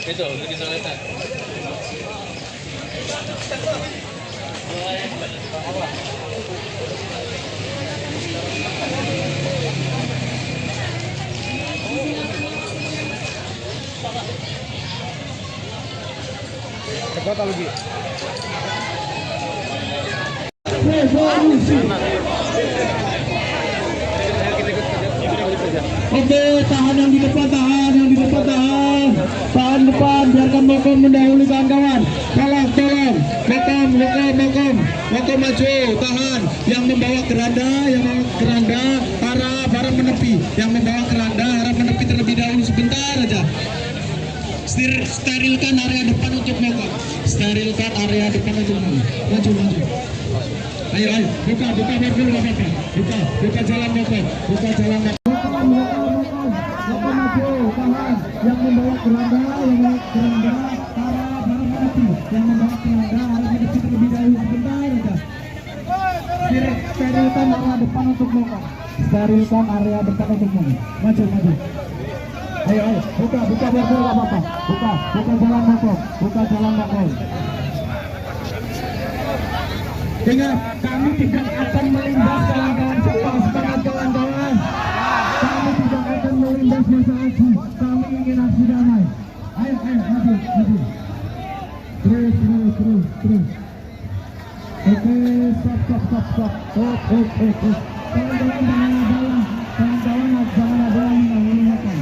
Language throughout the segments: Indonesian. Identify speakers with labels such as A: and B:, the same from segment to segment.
A: Itu di sana.
B: Cepat lagi. Oke, tahan yang di depan, tahan yang di depan, tahan depan, biarkan Mokom mendahului kawan-kawan. Tolong, Mokom maju, tahan. Yang membawa keranda, harap menepi. Yang membawa keranda, harap menepi terlebih dahulu sebentar aja. Sterilkan area depan untuk Mokom. Sterilkan area depan untuk Mokom. Maju. Ayo, buka dulu apa-apa. Buka jalan Mokom. Mokom maju, tahan. Yang membawa keranda, harap menepi. Yang membawa keranda, harap menepi terlebih dahulu sebentar aja. Sterilkan area depan untuk Mokom. Maju. Ayo, buka biar dulu apa-apa. Buka jalan Mokom. Ingat, kami tidak akan melindas kawan-kawan. Semangat kawan-kawan. Kami tidak akan melindas masa aksi. Kami ingin aksi damai. Ayo, maju. Terus. Oke, stop. Kawan-kawan jangan ada yang mendahului Mokom.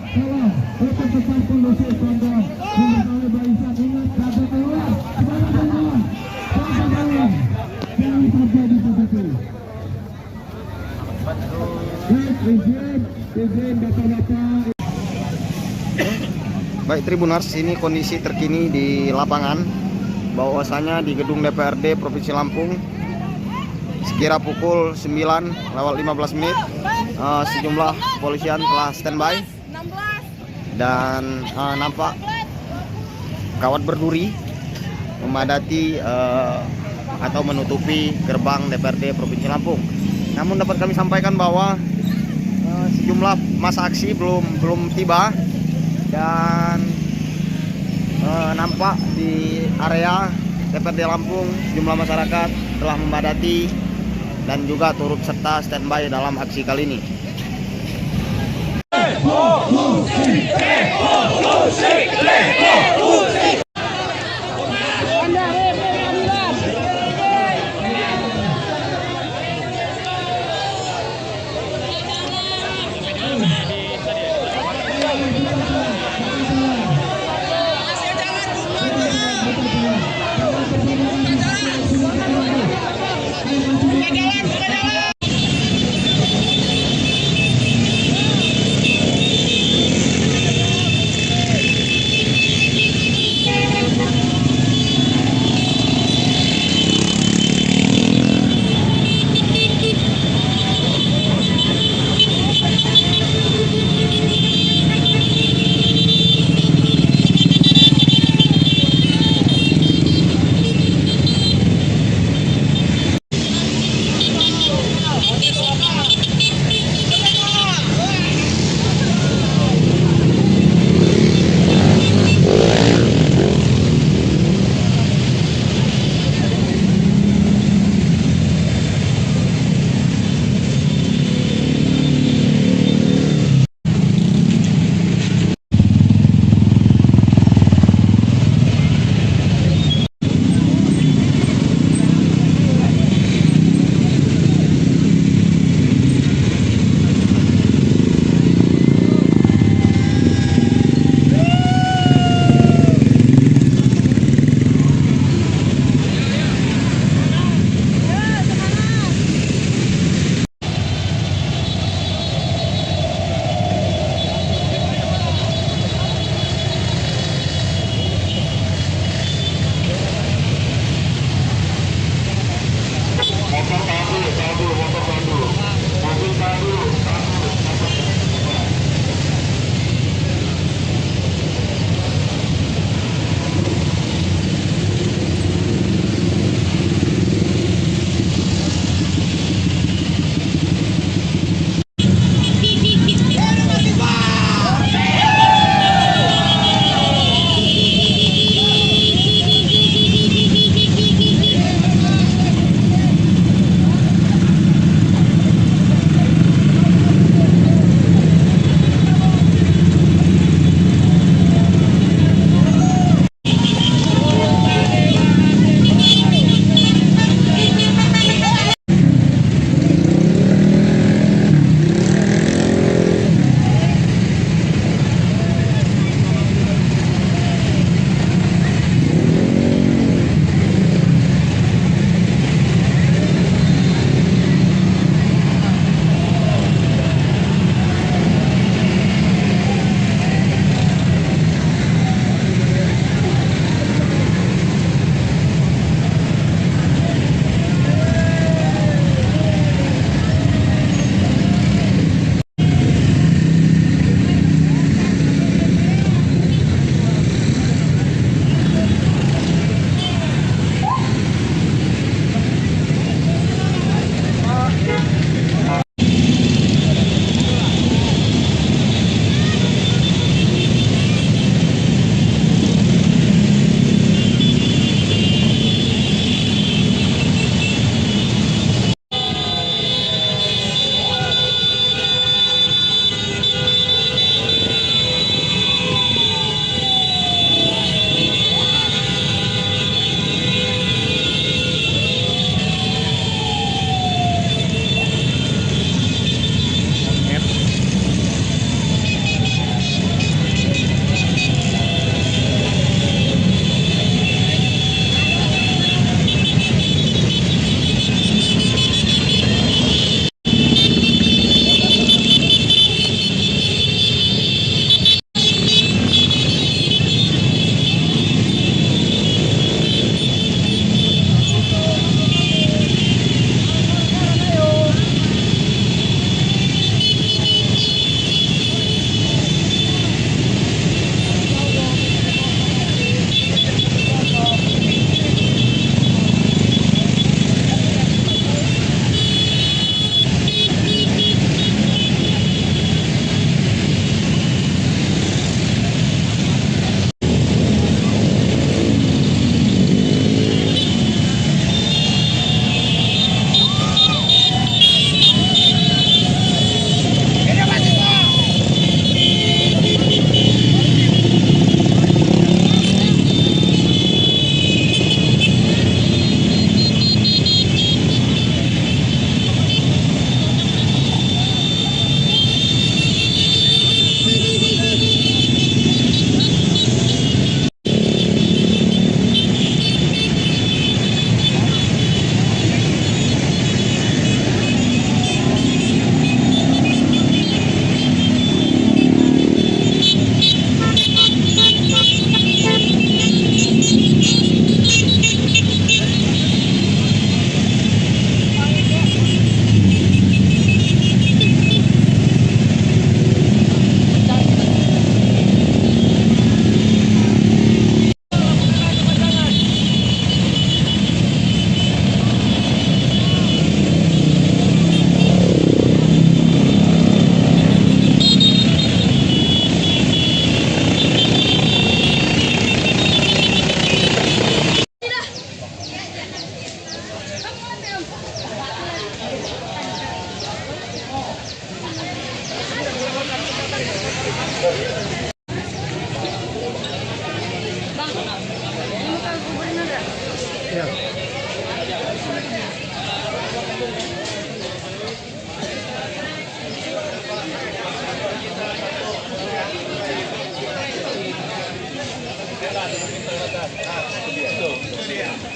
B: Tolong. Tetap kondusif kawan-kawan. Bersama barisan, ingat kata kawan. Jangan terjadi seperti itu. Izin bapak-bapak.
C: Baik Tribuners, ini kondisi terkini di lapangan, bahwasanya di gedung DPRD Provinsi Lampung sekira pukul 9:15 sejumlah kepolisian telah standby dan nampak kawat berduri memadati atau menutupi gerbang DPRD Provinsi Lampung. Namun dapat kami sampaikan bahwa sejumlah massa aksi belum tiba dan nampak di area DPRD Lampung sejumlah masyarakat telah memadati dan juga turut serta standby dalam aksi kali ini.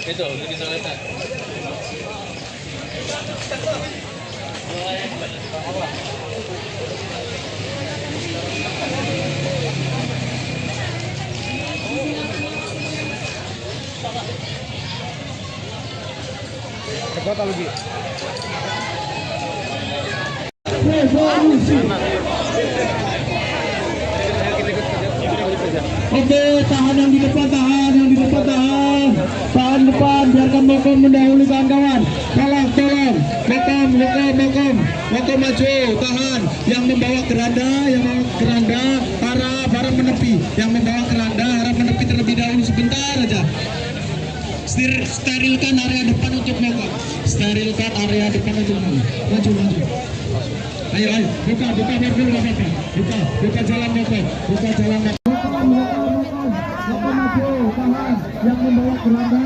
A: Itu bisa letak. Cepat lagi.
B: Oke, tahan yang di depan, tahan yang di depan, tahan depan, biarkan Mokom mendahului kawan-kawan. Tolong, Mokom maju, tahan. Yang membawa keranda, harap menepi. Yang membawa keranda, harap menepi terlebih dahulu sebentar aja. Sterilkan area depan untuk Mokom. Sterilkan area depan untuk Mokom. Maju. Ayo, buka baru dulu Bapak. Buka jalan Mokom. Yang membawa keranda,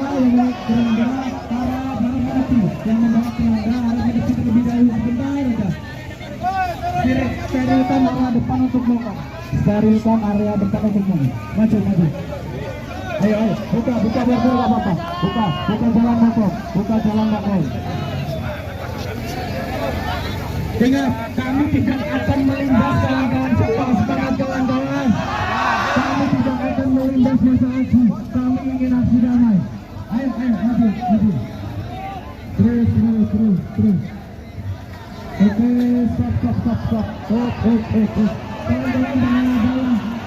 B: harap menepi. Yang membawa keranda, harap menepi terlebih dahulu sebentar aja. Sterilkan area depan untuk Mokom. Maju. Ayo, buka baru dulu Bapak. Buka jalan Mokom. Ingat, kami tidak akan melindas kawan-kawan. Semangat kawan-kawan. Kami tidak akan melindas masa aksi. Kami ingin aksi damai. Ayo, maju. Terus. Oke, stop.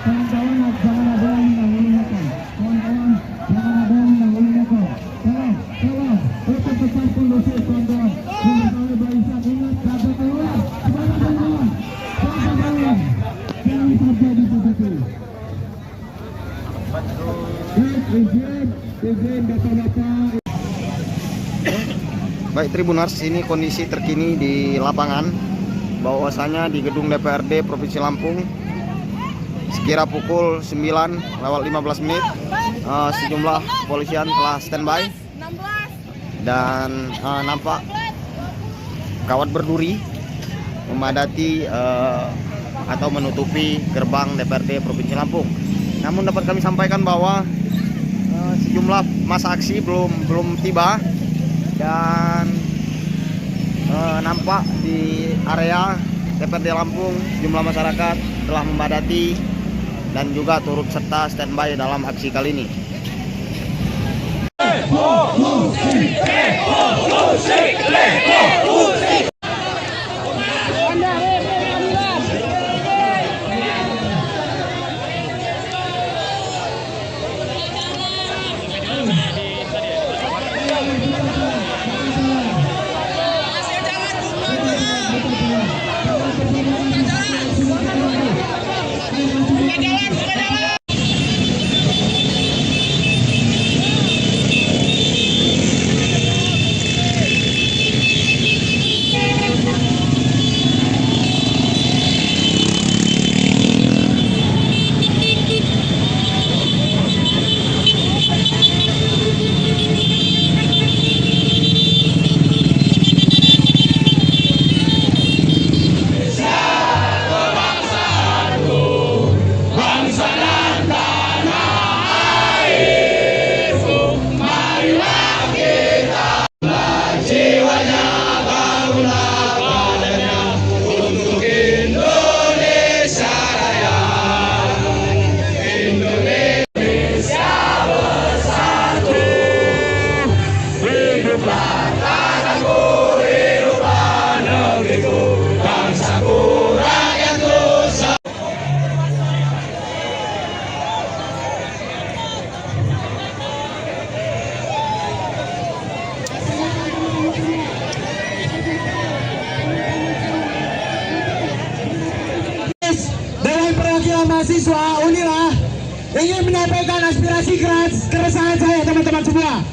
B: Kawan-kawan jangan ada yang mendahului Mokom. Tolong. Tetap kondusif kawan-kawan. Jangan barisan, ingat kata keluar. Jangan terjadi seperti itu. Izin Bapak-Bapak.
C: Baik Tribuners, ini kondisi terkini di lapangan, bahwasanya di gedung DPRD Provinsi Lampung sekira pukul 9:15 sejumlah polisian telah standby dan nampak kawat berduri memadati atau menutupi gerbang DPRD Provinsi Lampung. Namun dapat kami sampaikan bahwa sejumlah massa aksi belum tiba dan nampak di area DPRD Lampung sejumlah masyarakat telah memadati dan juga turut serta standby dalam aksi kali ini.
B: Mahasiswa Unila ingin menyampaikan aspirasi keresahan saya teman-teman semua.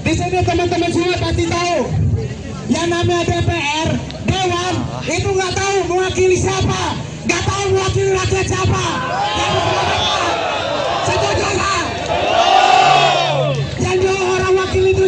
B: Di sini teman-teman semua pasti tahu yang namanya DPR, Dewan itu nggak tahu mewakili siapa, nggak tahu mewakili rakyat siapa. Setuju nggak? Yang dua orang wakil itu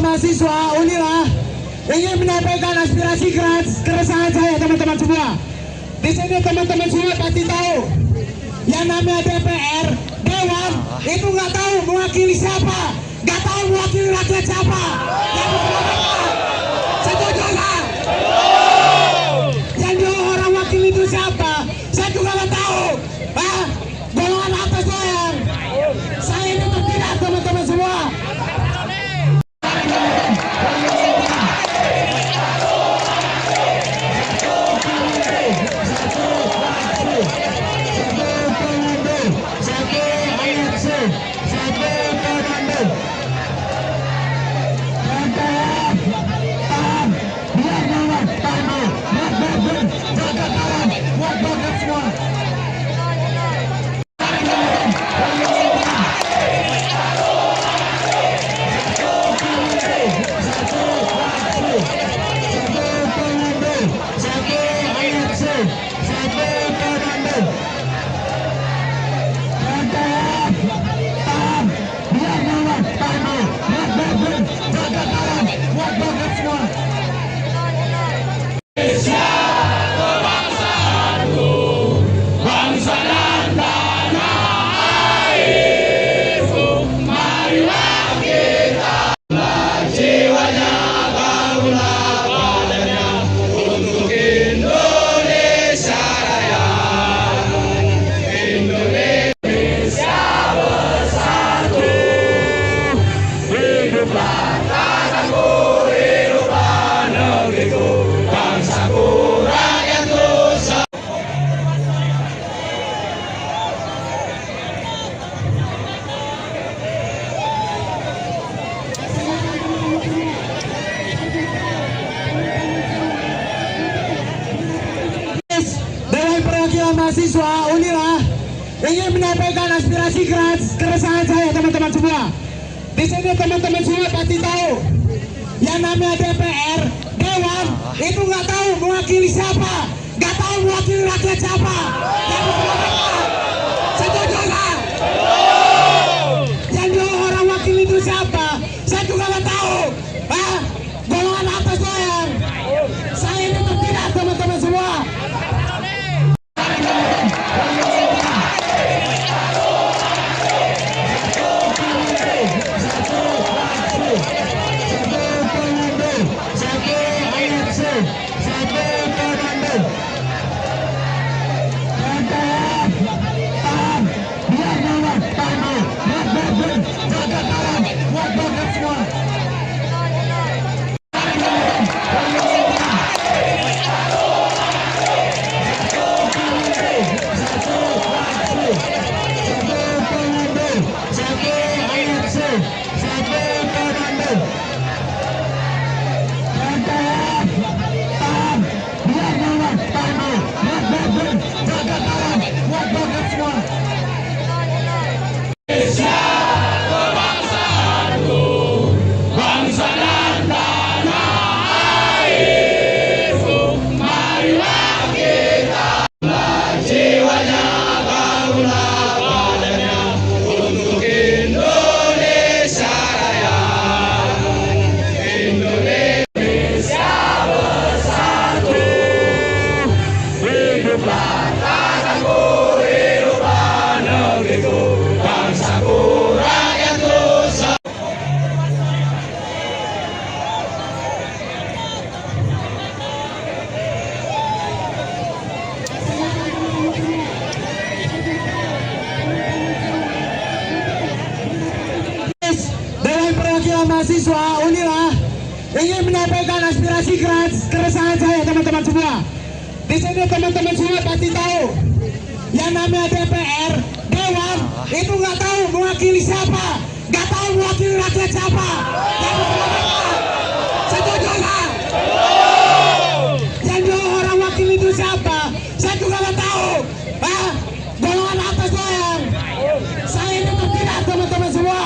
B: mahasiswa Unila ingin menyampaikan aspirasi keresahan saya teman-teman semua. Di sini teman-teman semua pasti tahu yang namanya DPR, Dewan itu nggak tahu mewakili siapa, nggak tahu mewakili rakyat siapa. Setuju nggak? Yang dia orang wakil itu siapa? Saya juga nggak tahu. Golongan atas doang. Saya ini tidak teman-teman semua. Mahasiswa Unila ingin menyampaikan aspirasi keresahan saya teman-teman semua. Di sini teman-teman semua pasti tahu yang namanya DPR, Dewan itu nggak tahu mewakili siapa, nggak tahu mewakili rakyat siapa. Setuju nggak? Yang dia orang wakil itu siapa? Saya juga nggak tahu. Golongan atas doang. Saya ini tidak teman-teman semua. Mahasiswa Unila ingin menyampaikan aspirasi keresahan saya teman-teman semua. Di sini teman-teman semua pasti tahu yang namanya DPR, Dewan itu nggak tahu mewakili siapa, nggak tahu mewakili rakyat siapa. Setuju nggak? Yang dia orang wakil itu siapa? Saya juga nggak tahu. Golongan atas doang. Saya ini tidak teman-teman semua.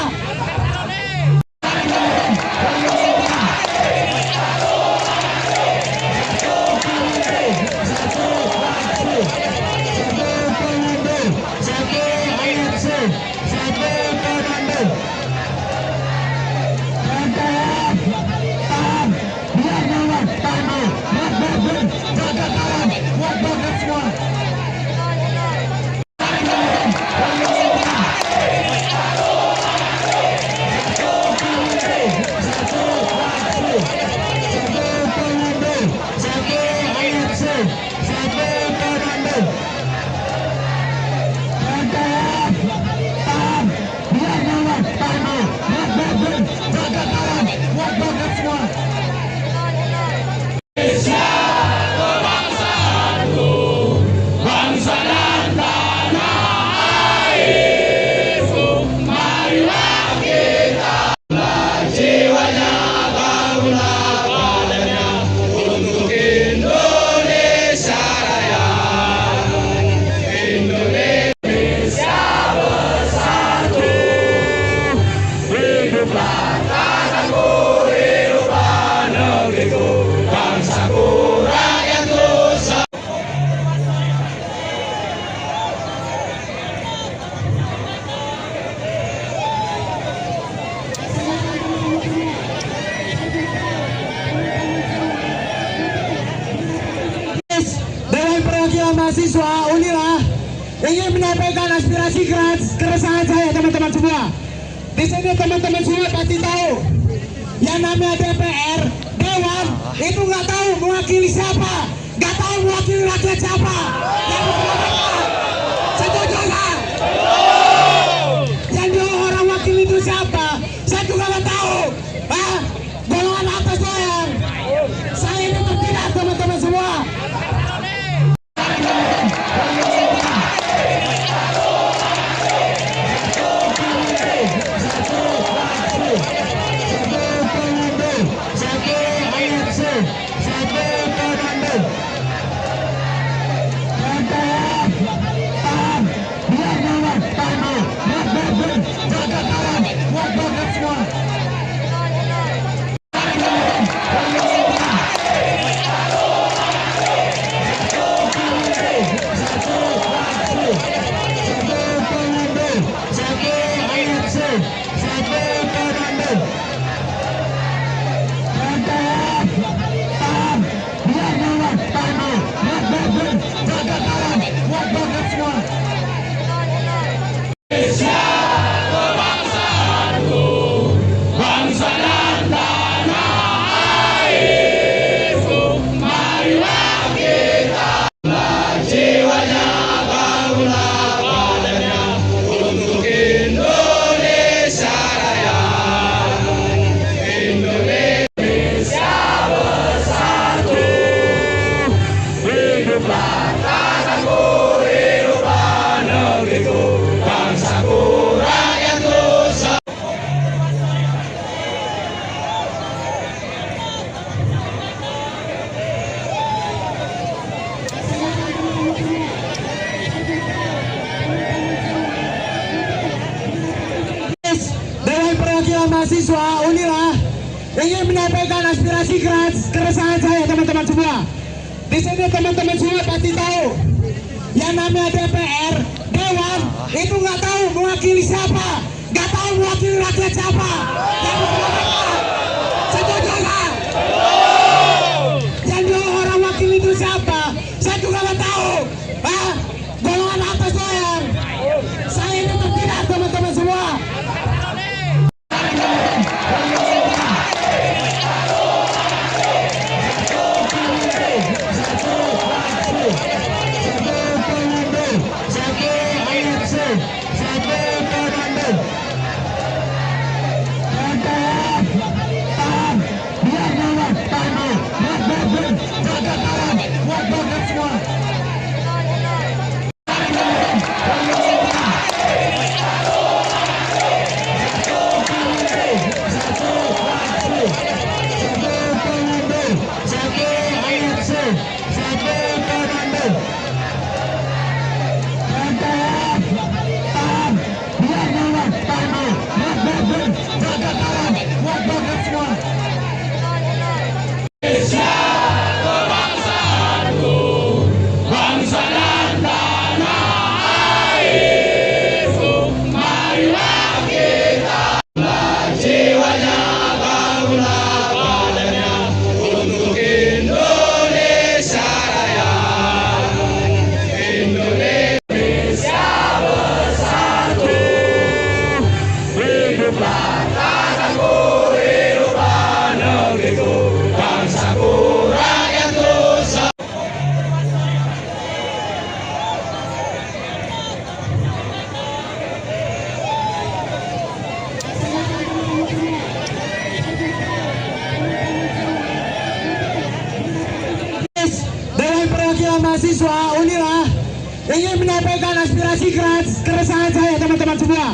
B: Satu, mahasiswa Unila ingin menyampaikan aspirasi keresahan saya teman-teman semua. Di sini teman-teman semua pasti tahu yang namanya DPR, Dewan itu nggak tahu mewakili siapa, nggak tahu mewakili rakyat siapa. Setuju nggak? Yang dia orang wakil itu siapa? Saya juga nggak tahu. Golongan atas doang. Saya ini terpilih teman-teman semua. Mahasiswa Unila ingin menyampaikan aspirasi keresahan saya teman-teman semua. Di sini teman-teman semua pasti tahu yang namanya DPR, Dewan itu nggak tahu mewakili siapa, nggak tahu mewakili rakyat siapa. Setuju nggak? Yang dia orang wakil itu siapa? Saya juga nggak tahu. Golongan atas doang. Saya ini terpilih teman-teman semua. Mahasiswa Unila ingin menyampaikan aspirasi keresahan saya teman-teman semua.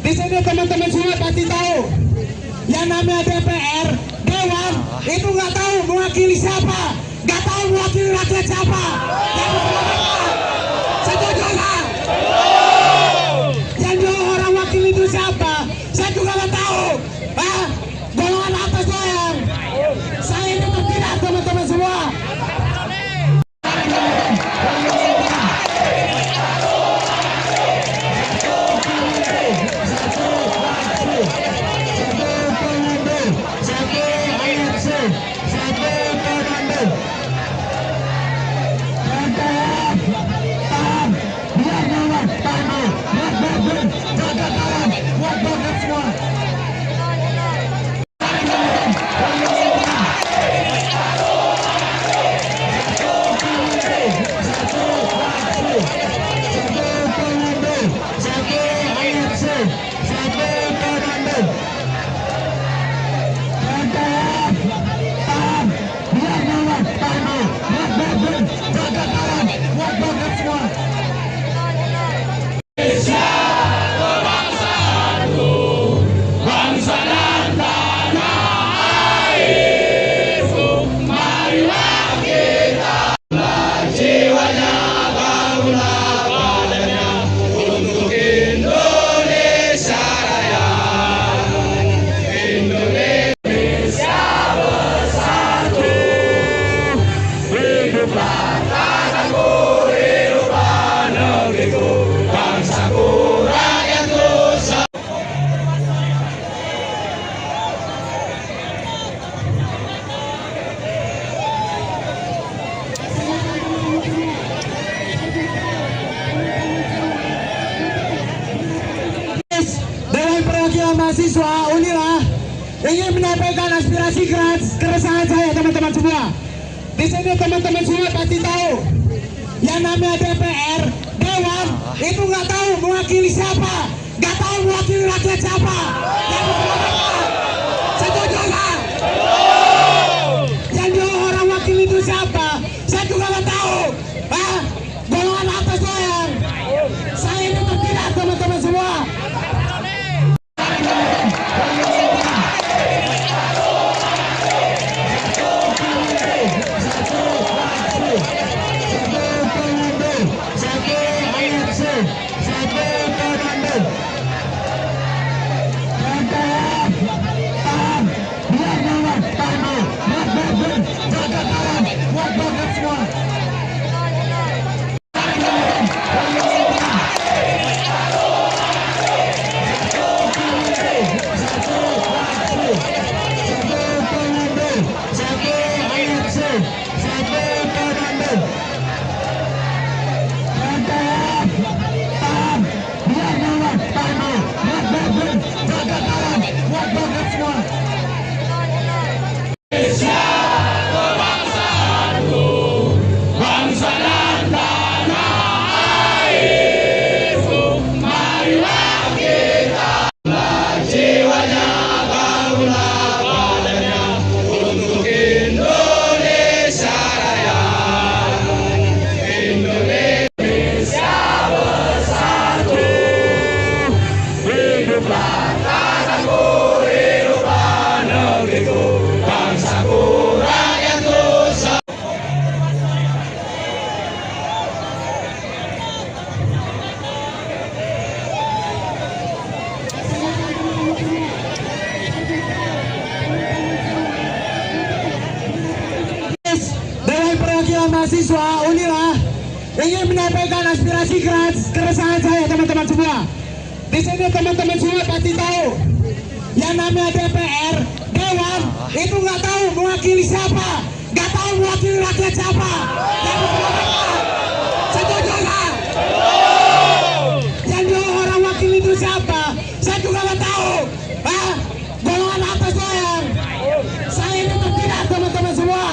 B: Di sini teman-teman semua pasti tahu yang namanya DPR, Dewan itu nggak tahu mewakili siapa, nggak tahu mewakili rakyat siapa. Setuju nggak? Yang dia orang wakil itu siapa? Saya juga nggak tahu. Golongan atas doang. Saya ini terpilih teman-teman semua. Satu, semua. Dewan Perwakilan Mahasiswa Unila ingin menyampaikan aspirasi keresahan saya, teman-teman semua. Di sini teman-teman semua pasti tahu yang namanya DPR, Dewan itu nggak tahu mewakili siapa, nggak tahu mewakili rakyat siapa. Yang setuju nggak? Yang dia orang wakil itu siapa? Saya juga nggak tahu. Golongan atas doang. Saya ini tidak, teman-teman semua. Dewan Perwakilan Mahasiswa Unila ingin menyampaikan aspirasi keresahan saya, teman-teman semua. Di sini teman-teman semua pasti tahu yang namanya DPR, Dewan itu nggak tahu mewakili siapa, nggak tahu mewakili rakyat siapa. Yang setuju nggak? Yang dia orang wakil itu siapa? Saya juga nggak tahu. Golongan atas doang. Saya ini tidak, teman-teman semua.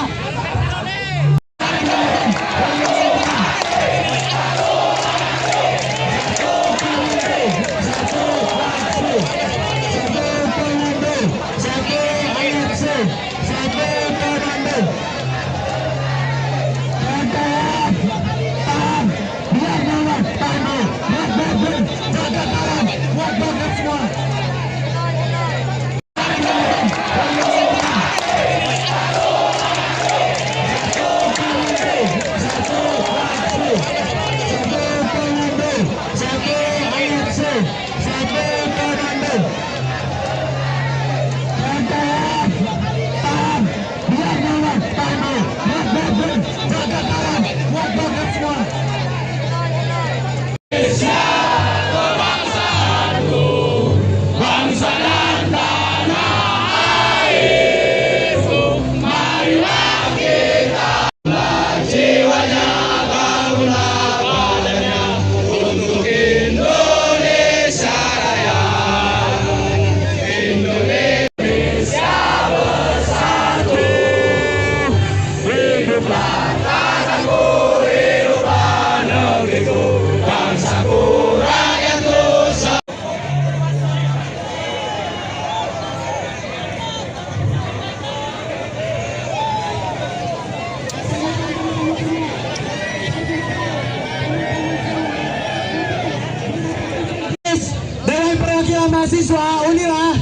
B: mahasiswa Unila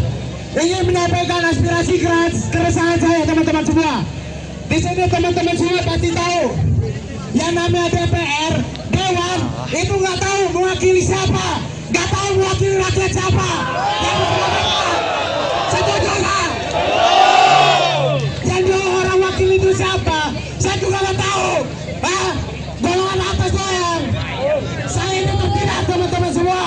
B: ingin menyampaikan aspirasi keresahan saya teman-teman semua. Di sini teman-teman semua pasti tahu yang namanya DPR, Dewan itu nggak tahu mewakili siapa, nggak tahu mewakili rakyat siapa. Yang setuju nggak? Yang dua orang wakil itu siapa? Saya juga nggak tahu. Golongan atas doang. Saya ini tidak teman-teman semua.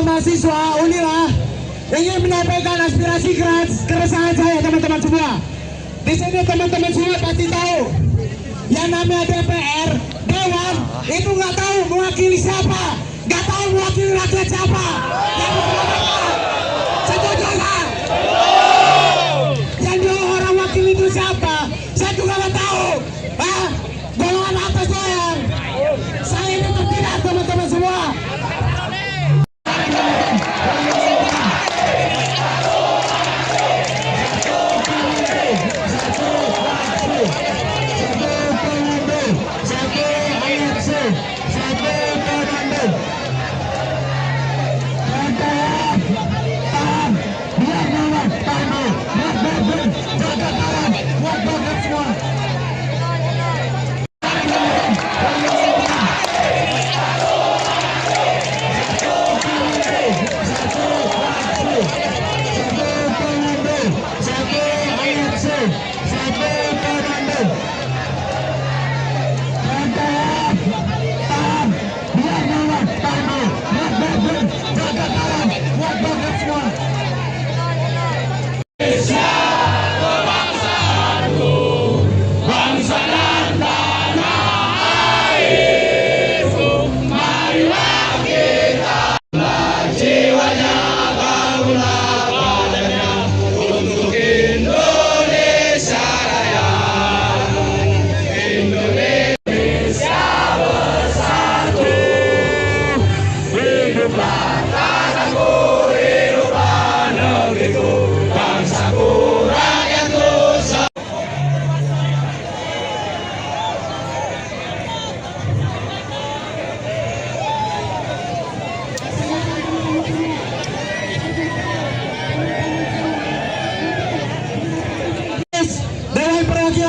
B: Mahasiswa Unila ingin menyampaikan aspirasi keresahan saya teman-teman semua. Di sini teman-teman semua pasti tahu yang namanya DPR, Dewan itu nggak tahu mewakili siapa, nggak tahu mewakili rakyat siapa. Yang setuju nggak? Yang dua orang wakil itu siapa? Saya juga nggak tahu. Golongan atas doang. Saya ini tidak teman-teman semua.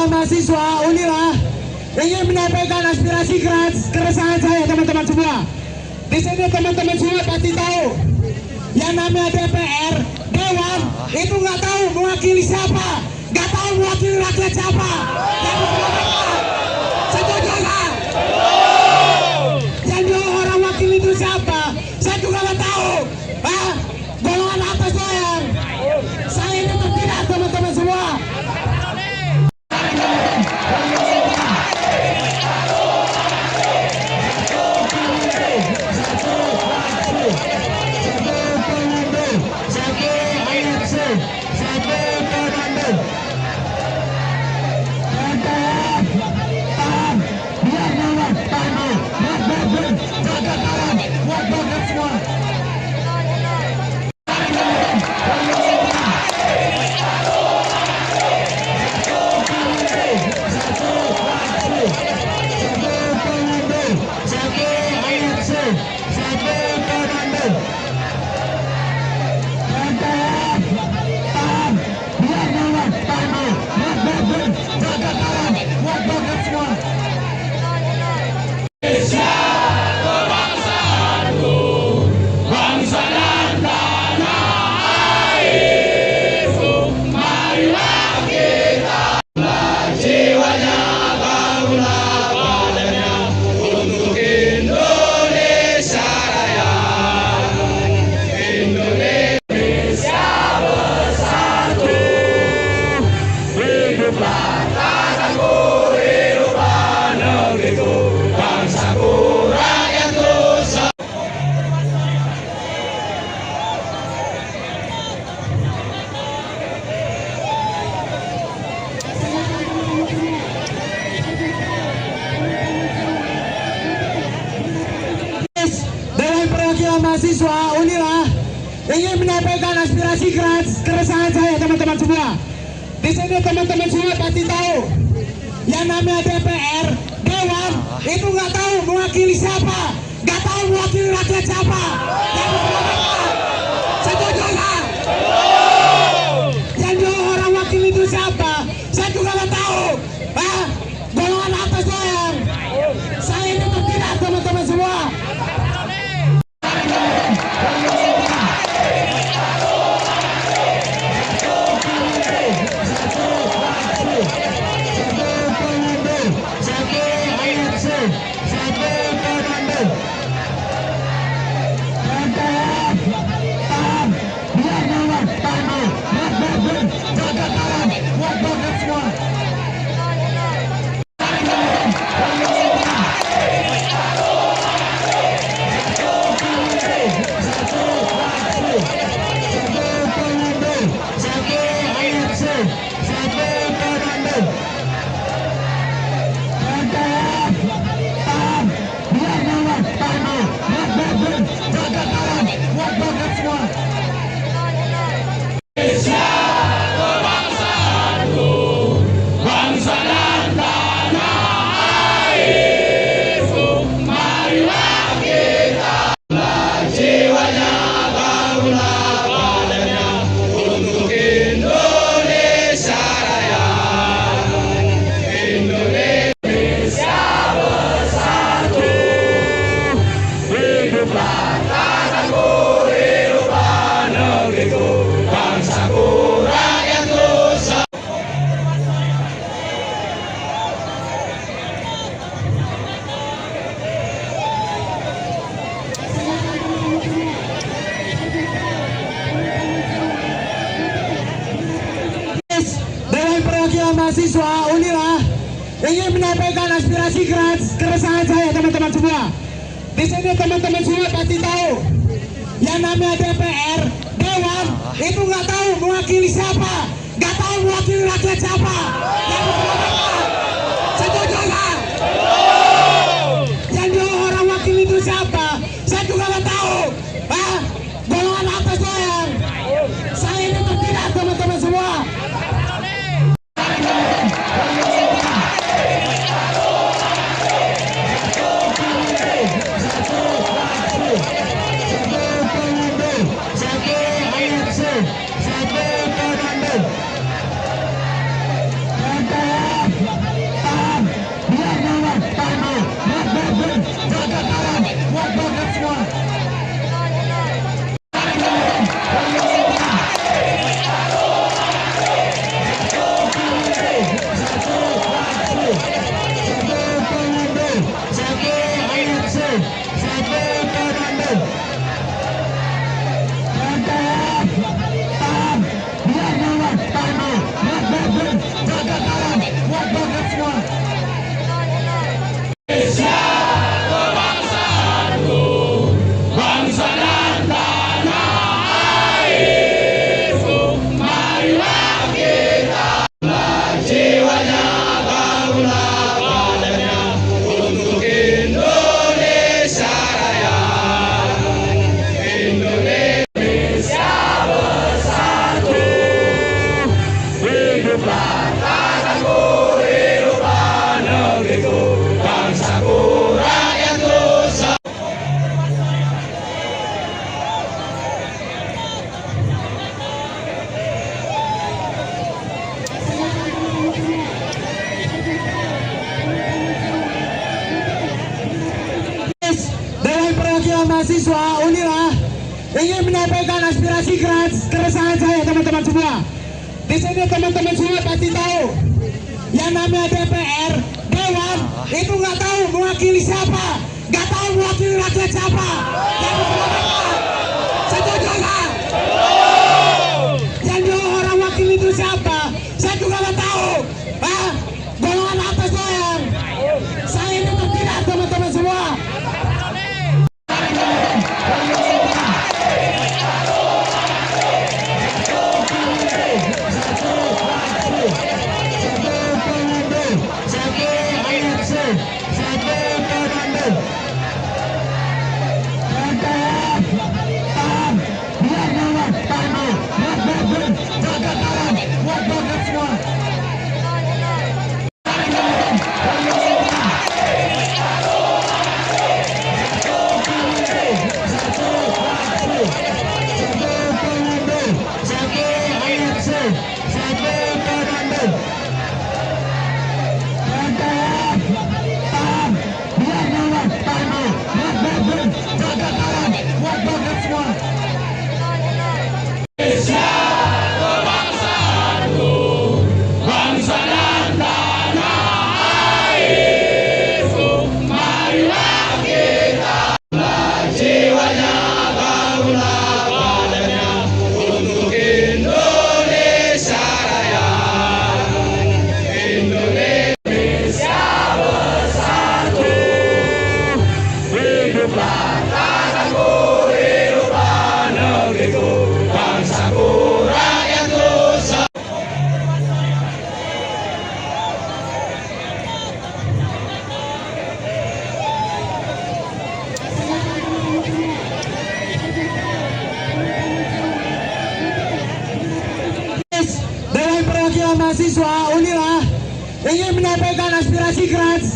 B: Mahasiswa Unila ingin menyampaikan aspirasi keresahan saya teman-teman semua. Di sini teman-teman semua pasti tahu yang namanya DPR, Dewan itu nggak tahu mewakili siapa, nggak tahu mewakili rakyat siapa. Yang setuju nggak? Yang dua orang wakil itu siapa? Saya juga nggak tahu. Golongan atas doang. Saya ini tidak teman-teman semua. Satu, mahasiswa Unila ingin menyampaikan aspirasi keresahan saya teman-teman semua. Di sini teman-teman semua pasti tahu yang namanya DPR, Dewan itu nggak tahu mewakili siapa, nggak tahu mewakili rakyat siapa. Setuju nggak? Yang dua orang wakil itu siapa? Saya juga nggak tahu. Golongan atas doang. Saya ini tidak teman-teman semua. Mahasiswa Unila ingin menyampaikan aspirasi keresahan saya teman-teman semua. Di sini teman-teman semua pasti tahu yang namanya DPR, Dewan itu nggak tahu mewakili siapa, nggak tahu mewakili rakyat siapa. Setuju nggak? Yang dua orang wakil itu siapa? Saya juga nggak tahu. Golongan atas doang. Saya ini tidak teman-teman semua. Mahasiswa Unila ingin menyampaikan aspirasi keresahan saya teman-teman semua. Di sini teman-teman semua pasti tahu yang namanya DPR, Dewan itu nggak tahu mewakili siapa, nggak tahu mewakili rakyat siapa. Setuju nggak? Yang dua orang wakil itu siapa? Saya juga nggak tahu. Golongan atas doang. Saya ini tidak teman-teman semua. mahasiswa Unila ingin menyampaikan aspirasi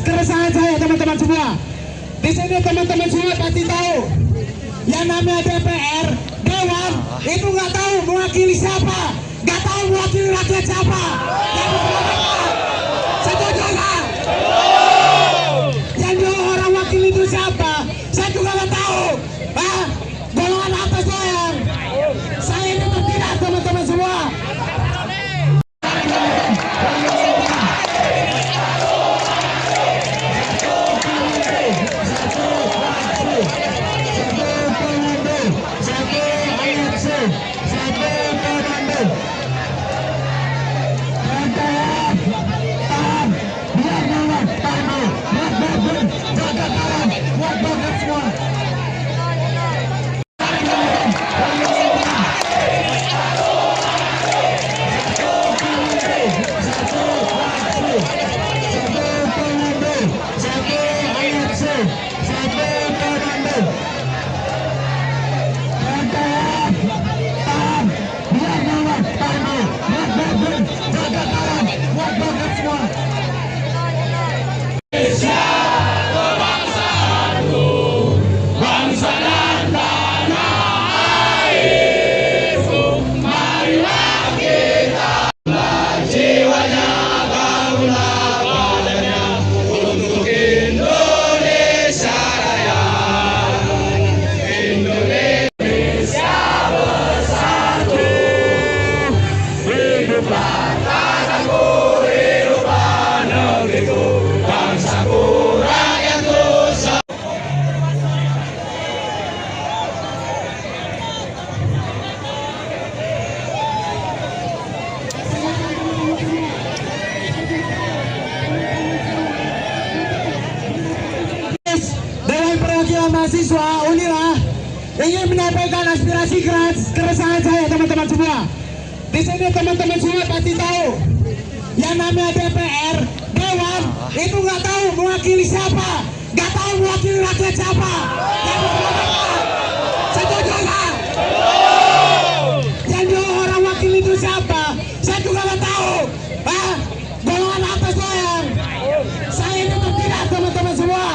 B: keresahan saya teman-teman semua. Di sini teman-teman semua pasti tahu yang namanya DPR, Dewan itu nggak tahu mewakili siapa, nggak tahu mewakili rakyat siapa. Setuju nggak? Yang dua orang wakil itu siapa? Saya juga nggak tahu. Golongan atas doang. Saya ini tidak teman-teman semua. Mahasiswa Unila ingin menyampaikan aspirasi keresahan saya teman-teman semua. Di sini teman-teman semua pasti tahu yang namanya DPR, Dewan itu nggak tahu mewakili siapa, nggak tahu mewakili rakyat siapa. Setuju nggak? Yang dua orang wakil itu siapa? Saya juga nggak tahu. Golongan atas doang. Saya ini tidak teman-teman semua.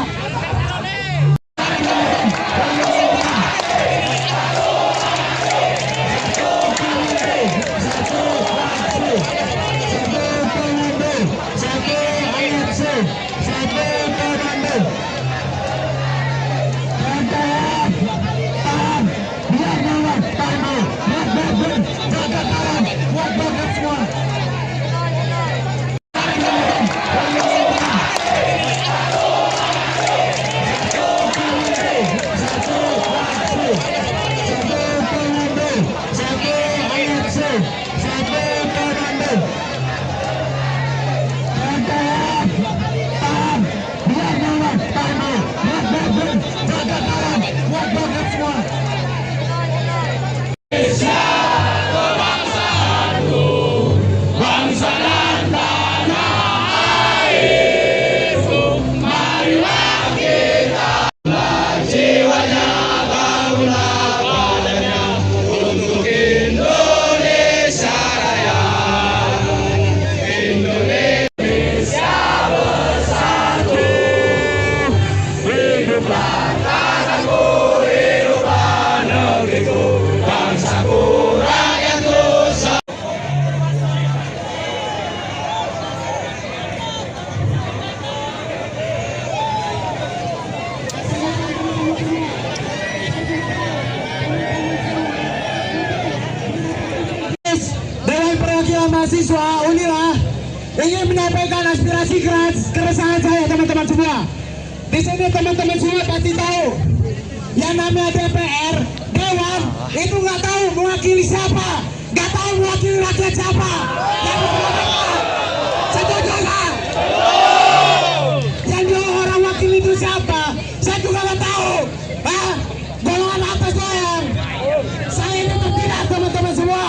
B: Mahasiswa Unila ingin menyampaikan aspirasi keresahan saya teman-teman semua. Di sini teman-teman semua pasti tahu yang namanya DPR, Dewan itu nggak tahu mewakili siapa, nggak tahu mewakili rakyat siapa. Setuju nggak? Yang dua orang wakil itu siapa? Saya juga nggak tahu. Golongan atas doang. Saya ini tidak teman-teman semua.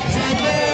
B: Satu,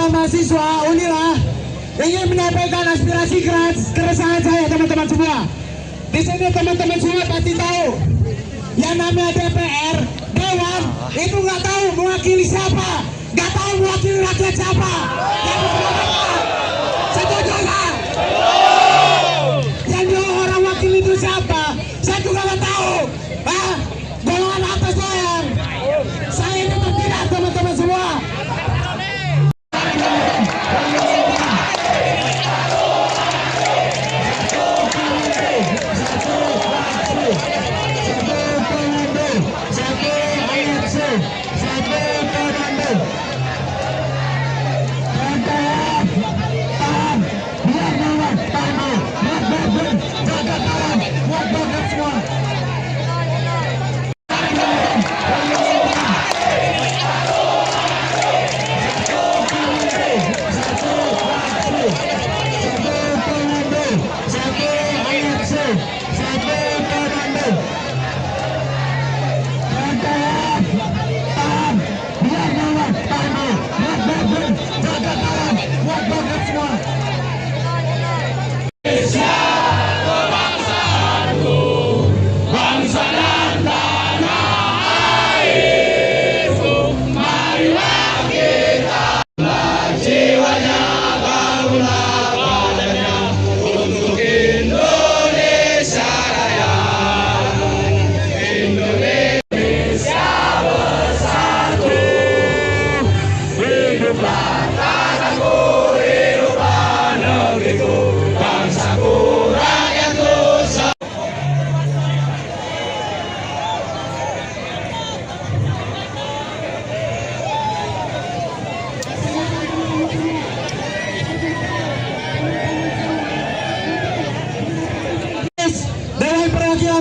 B: perwakilan mahasiswa Unila ingin menyampaikan aspirasi keresahan saya teman-teman semua. Di sini teman-teman semua pasti tahu yang namanya DPR, Dewan itu nggak tahu mewakili siapa, nggak tahu mewakili rakyat siapa. Setuju nggak? Yang dua orang wakil itu siapa? Saya juga nggak tahu. Golongan atas doang. Saya ini tidak teman-teman semua.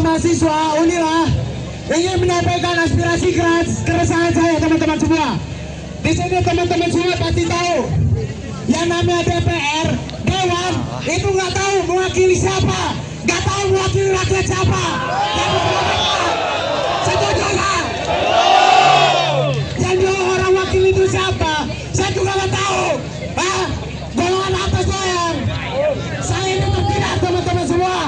B: Mahasiswa Unila ingin menyampaikan aspirasi keresahan saya teman-teman semua. Di sini teman-teman semua pasti tahu yang namanya DPR, Dewan itu nggak tahu mewakili siapa, nggak tahu mewakili rakyat siapa. Setuju nggak? Yang dua orang wakil itu siapa? Saya juga nggak tahu. Golongan atas doang. Saya ini tidak teman-teman semua.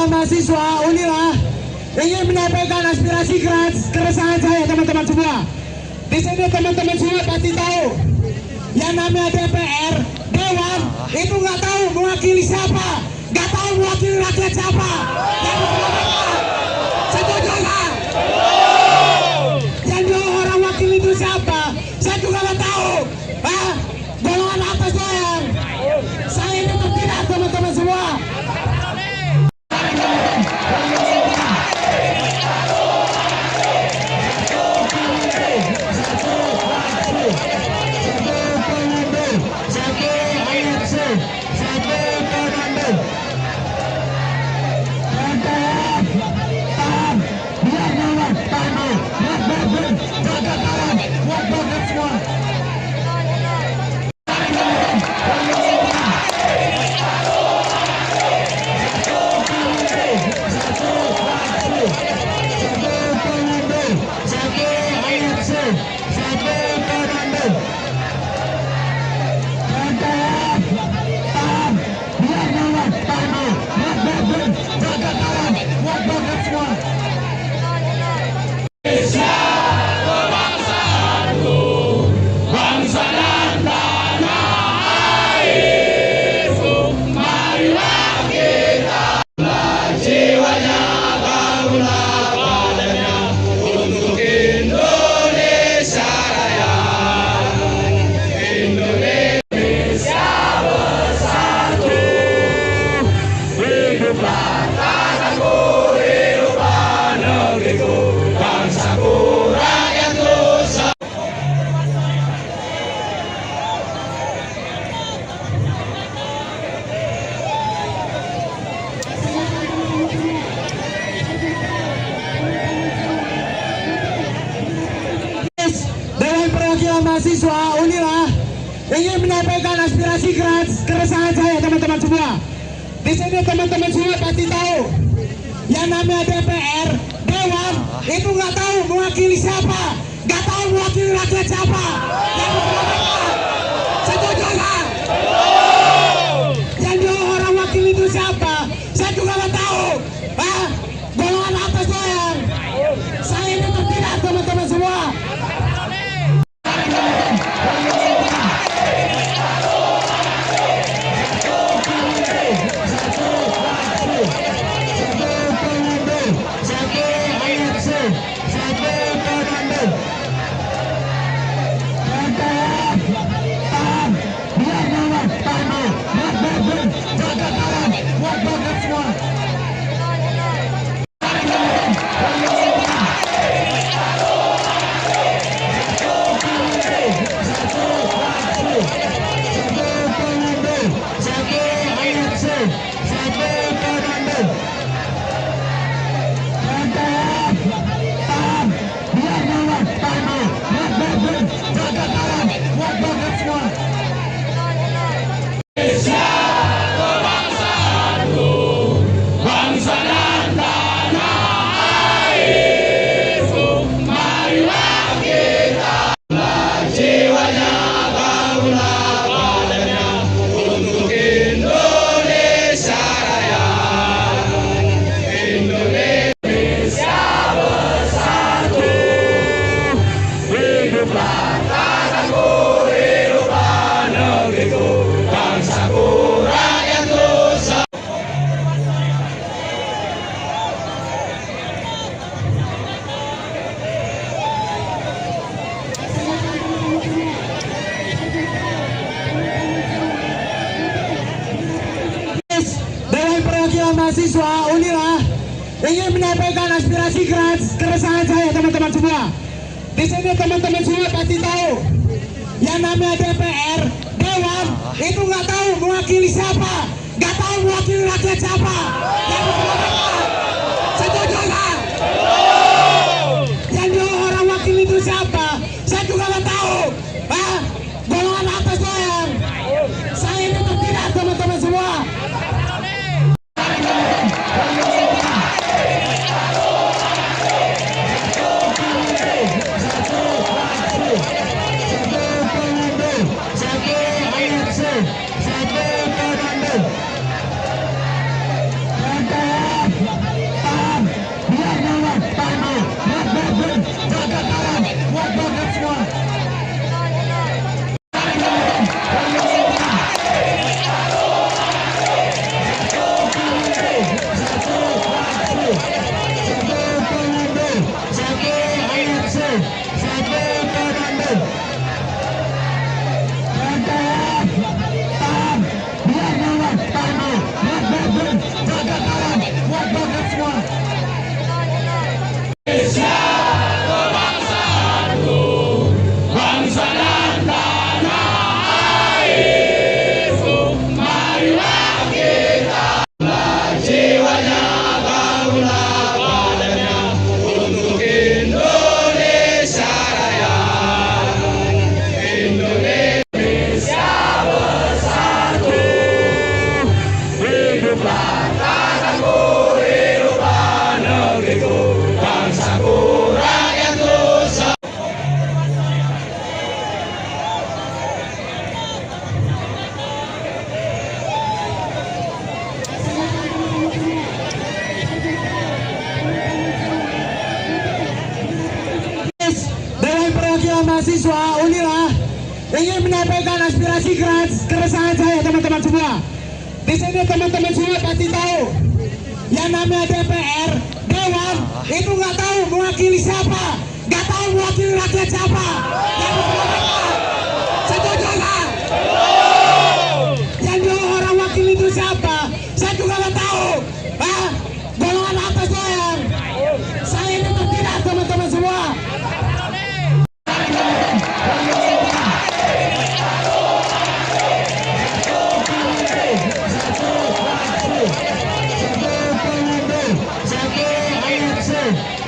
B: Mahasiswa Unila ingin menyampaikan aspirasi keresahan saya teman-teman semua. Di sini teman-teman semua pasti tahu yang namanya DPR, Dewan itu nggak tahu mewakili siapa, nggak tahu mewakili rakyat siapa. Setuju nggak? Yang dua orang wakil itu siapa? Saya juga nggak tahu. Golongan atas doang. Saya ini tidak teman-teman semua. Satu, mahasiswa Unila ingin menyampaikan aspirasi keresahan saya teman-teman semua. Di sini teman-teman semua pasti tahu yang namanya DPR, Dewan itu nggak tahu mewakili siapa, nggak tahu mewakili rakyat siapa. Yang setuju nggak? Yang dua orang wakil itu siapa? Saya juga nggak tahu. Golongan atas doang. Saya ini tidak teman-teman semua. Dewan Perwakilan Mahasiswa Unila ingin menyampaikan aspirasi keresahan saya teman-teman semua. Di sini teman-teman semua pasti tahu yang namanya DPR, Dewan itu nggak tahu mewakili siapa, nggak tahu mewakili rakyat siapa. Yang setuju nggak? Yang dua orang wakil itu siapa? Saya juga nggak tahu. Golongan atas doang. Saya ini tidak teman-teman semua. Dewan Perwakilan Mahasiswa Unila ingin menyampaikan aspirasi keresahan saya teman-teman semua. Di sini teman-teman semua pasti tahu yang namanya DPR, Dewan itu nggak tahu mewakili siapa, nggak tahu mewakili rakyat siapa. Yang setuju nggak? Yang dua orang wakil itu siapa? Saya juga nggak tahu. Golongan atas doang. Saya ini tidak teman-teman semua.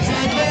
B: Satu,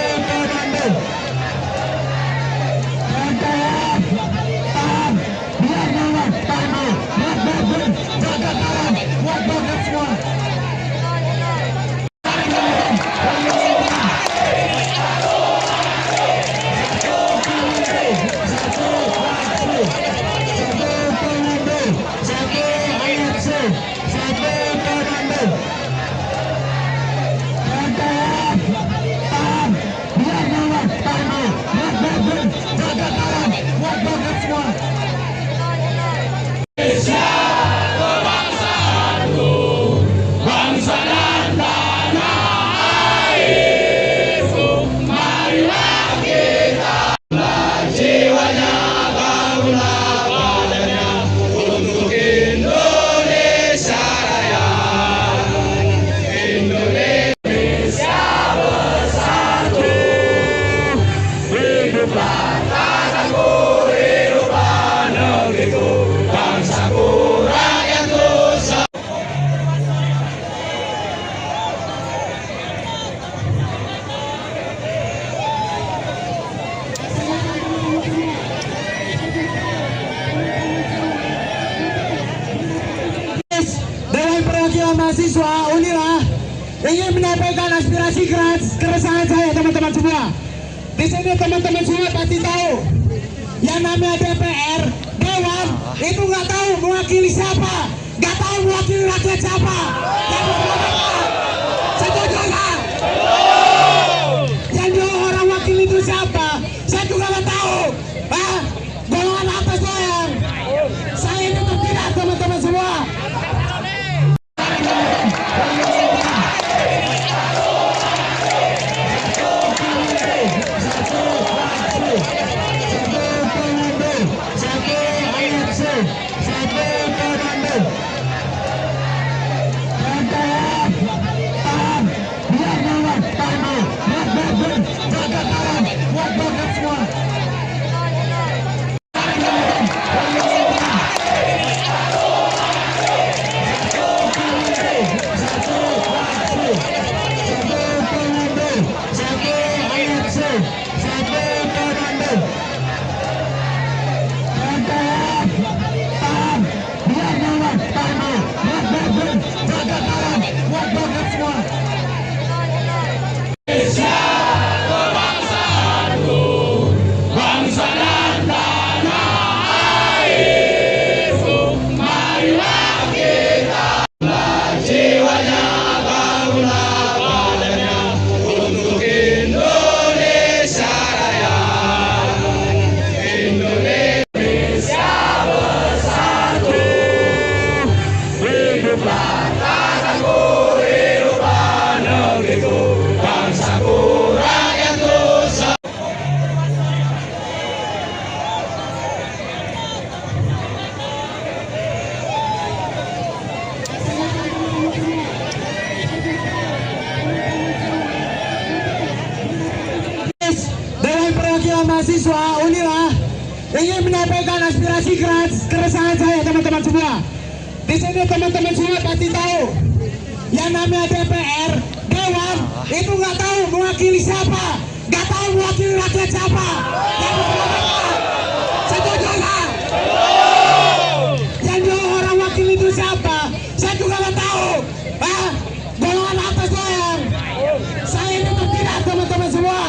B: mahasiswa Unila ingin menyampaikan aspirasi keresahan saya teman-teman semua. Di sini teman-teman semua pasti tahu yang namanya DPR, Dewan itu nggak tahu mewakili siapa, nggak tahu mewakili rakyat siapa. Setuju nggak? Yang dua orang wakil itu siapa? Saya juga nggak tahu. Golongan atas doang. Saya ini tidak teman-teman semua. Dewan Perwakilan Mahasiswa Unila ingin menyampaikan aspirasi keresahan saya teman-teman semua. Di sini teman-teman semua pasti tahu yang namanya DPR, Dewan itu nggak tahu mewakili siapa, nggak tahu mewakili rakyat siapa. Setuju nggak? Yang dua orang wakil itu siapa? Saya juga nggak tahu. Golongan atas doang. Saya ini tidak teman-teman semua.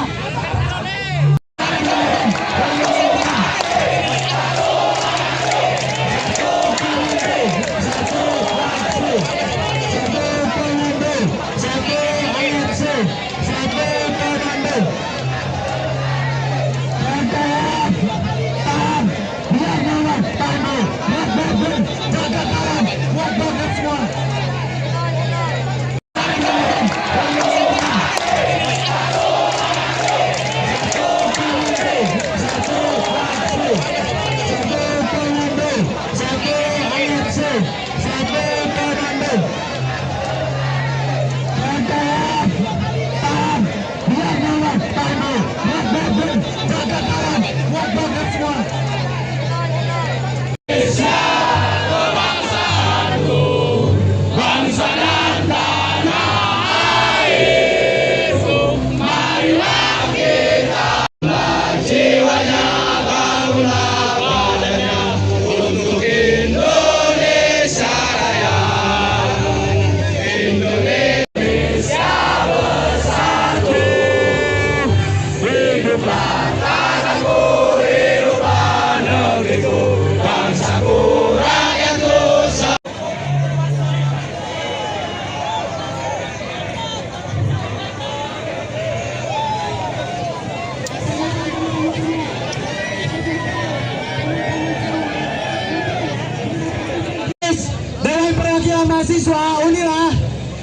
B: Dewan Perwakilan Mahasiswa Unila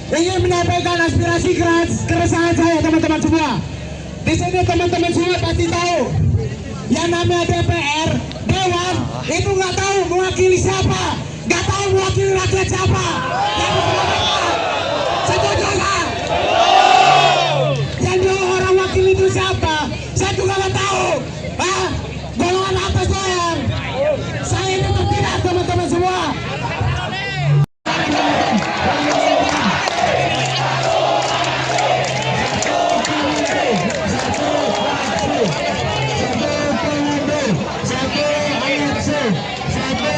B: ingin menyampaikan aspirasi keresahan saya teman-teman semua. Di sini teman-teman semua pasti tahu yang namanya DPR, Dewan itu nggak tahu mewakili siapa, nggak tahu mewakili rakyat siapa. Setuju nggak? Yang dua orang wakil itu siapa? Saya juga nggak tahu. Golongan atas doang. Saya ini tidak teman-teman semua. Satu,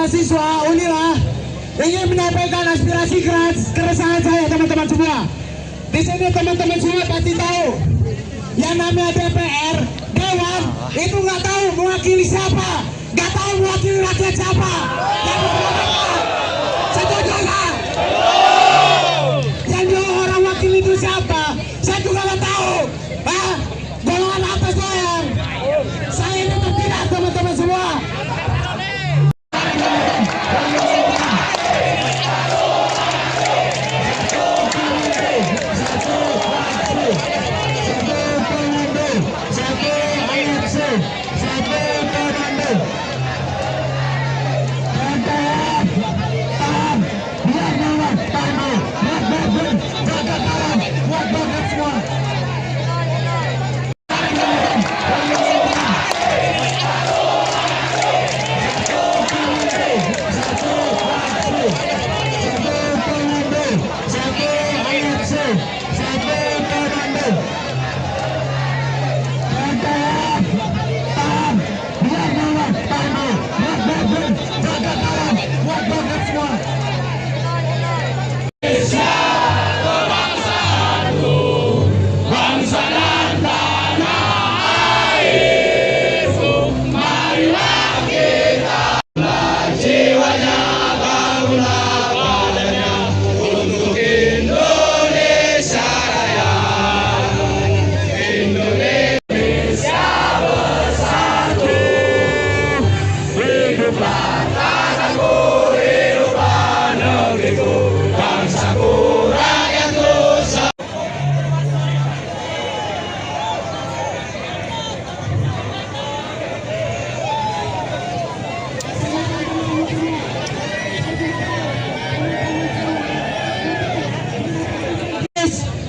B: mahasiswa Unila ingin menyampaikan aspirasi keresahan saya teman-teman semua. Di sini teman-teman semua pasti tahu yang namanya DPR, Dewan itu nggak tahu mewakili siapa, nggak tahu mewakili rakyat siapa. Setuju nggak? Yang dua orang wakil itu siapa? Saya juga nggak tahu. Golongan atas doang. Saya ini tidak teman-teman semua.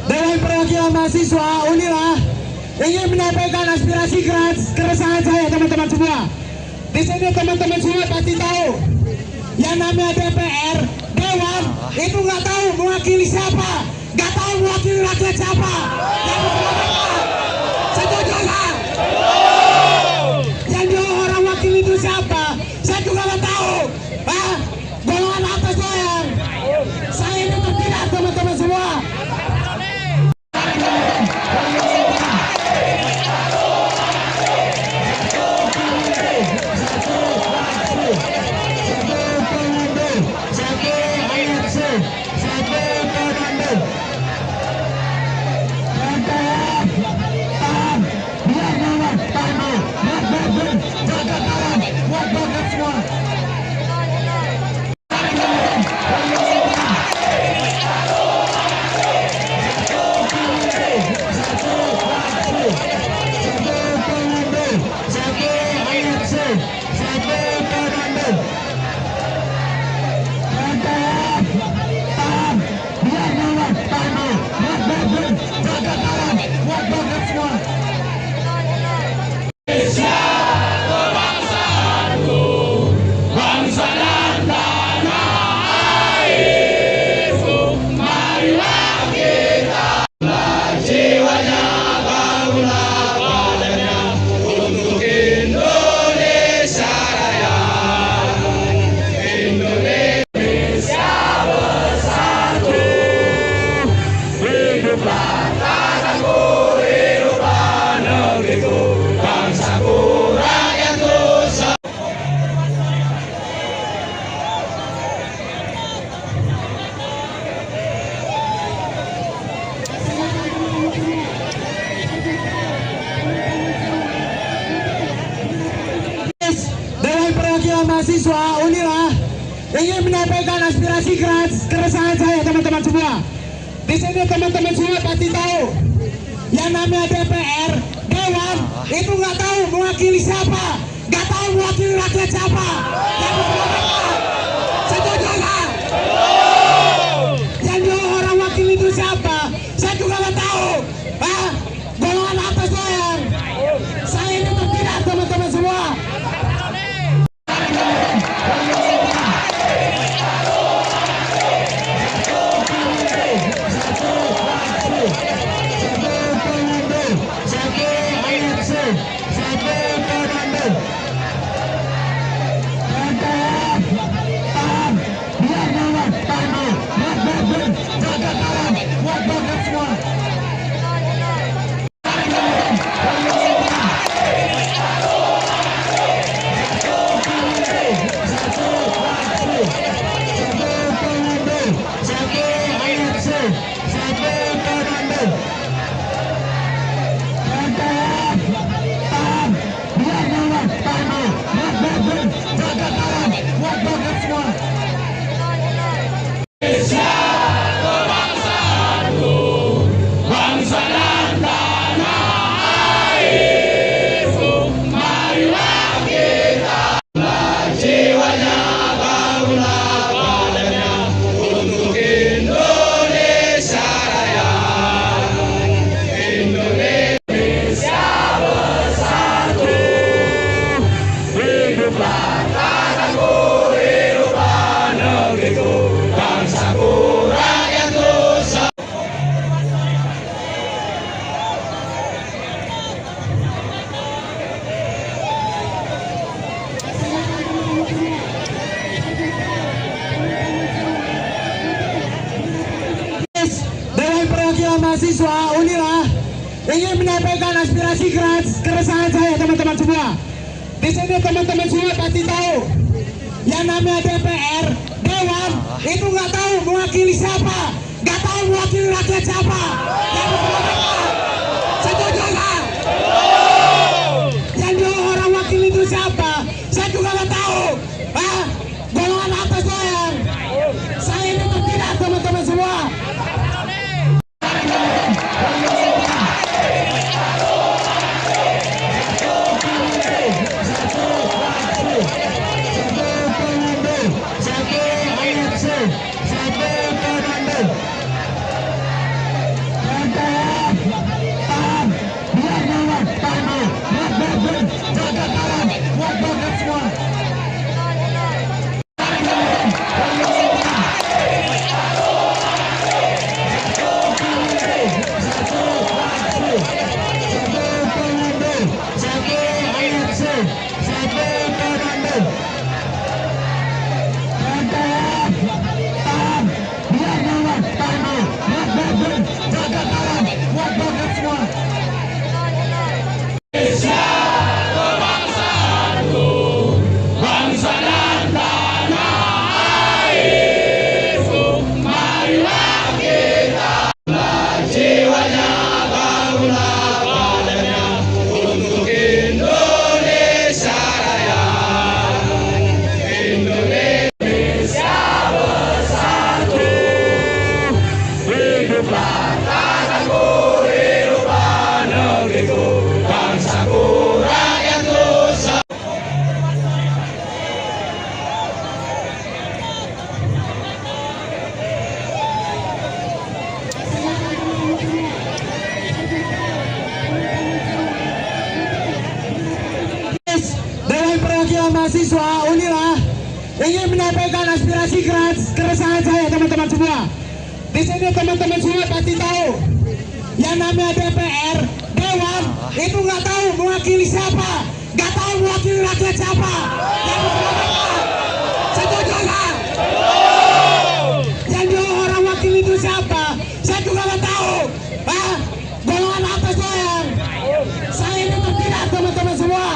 B: Dewan Perwakilan Mahasiswa Unila ingin menyampaikan aspirasi keresahan saya teman-teman semua. Di sini teman-teman semua pasti tahu yang namanya DPR, Dewan itu nggak tahu mewakili siapa, nggak tahu mewakili rakyat siapa. Setuju nggak? Yang dua orang wakil itu siapa? Saya juga nggak tahu. Golongan atas doang. Saya ini tidak teman-teman semua. Mahasiswa Unila ingin menyampaikan aspirasi keresahan saya teman-teman semua. Di sini teman-teman semua pasti tahu yang namanya DPR, Dewan itu nggak tahu mewakili siapa, nggak tahu mewakili rakyat siapa. Setuju nggak? Yang dua orang wakil itu siapa? Saya juga nggak tahu. Golongan atas doang. Saya ini tidak teman-teman semua. Satu, mahasiswa Unila ingin menyampaikan aspirasi keresahan saya teman-teman semua. Di sini teman-teman semua pasti tahu yang namanya DPR, Dewan itu nggak tahu mewakili siapa, nggak tahu mewakili rakyat siapa. Setuju nggak? Yang dua orang wakil itu siapa? Saya juga nggak tahu. Golongan atas doang. Saya ini tidak teman-teman semua. Dewan Perwakilan Mahasiswa Unila ingin menyampaikan aspirasi keresahan saya teman-teman semua. Di sini teman-teman semua pasti tahu yang namanya DPR, Dewan itu nggak tahu mewakili siapa, nggak tahu mewakili rakyat siapa. Setuju nggak? Yang dua orang wakil itu siapa? Saya juga nggak tahu. Golongan atas doang. Saya ini tidak teman-teman semua.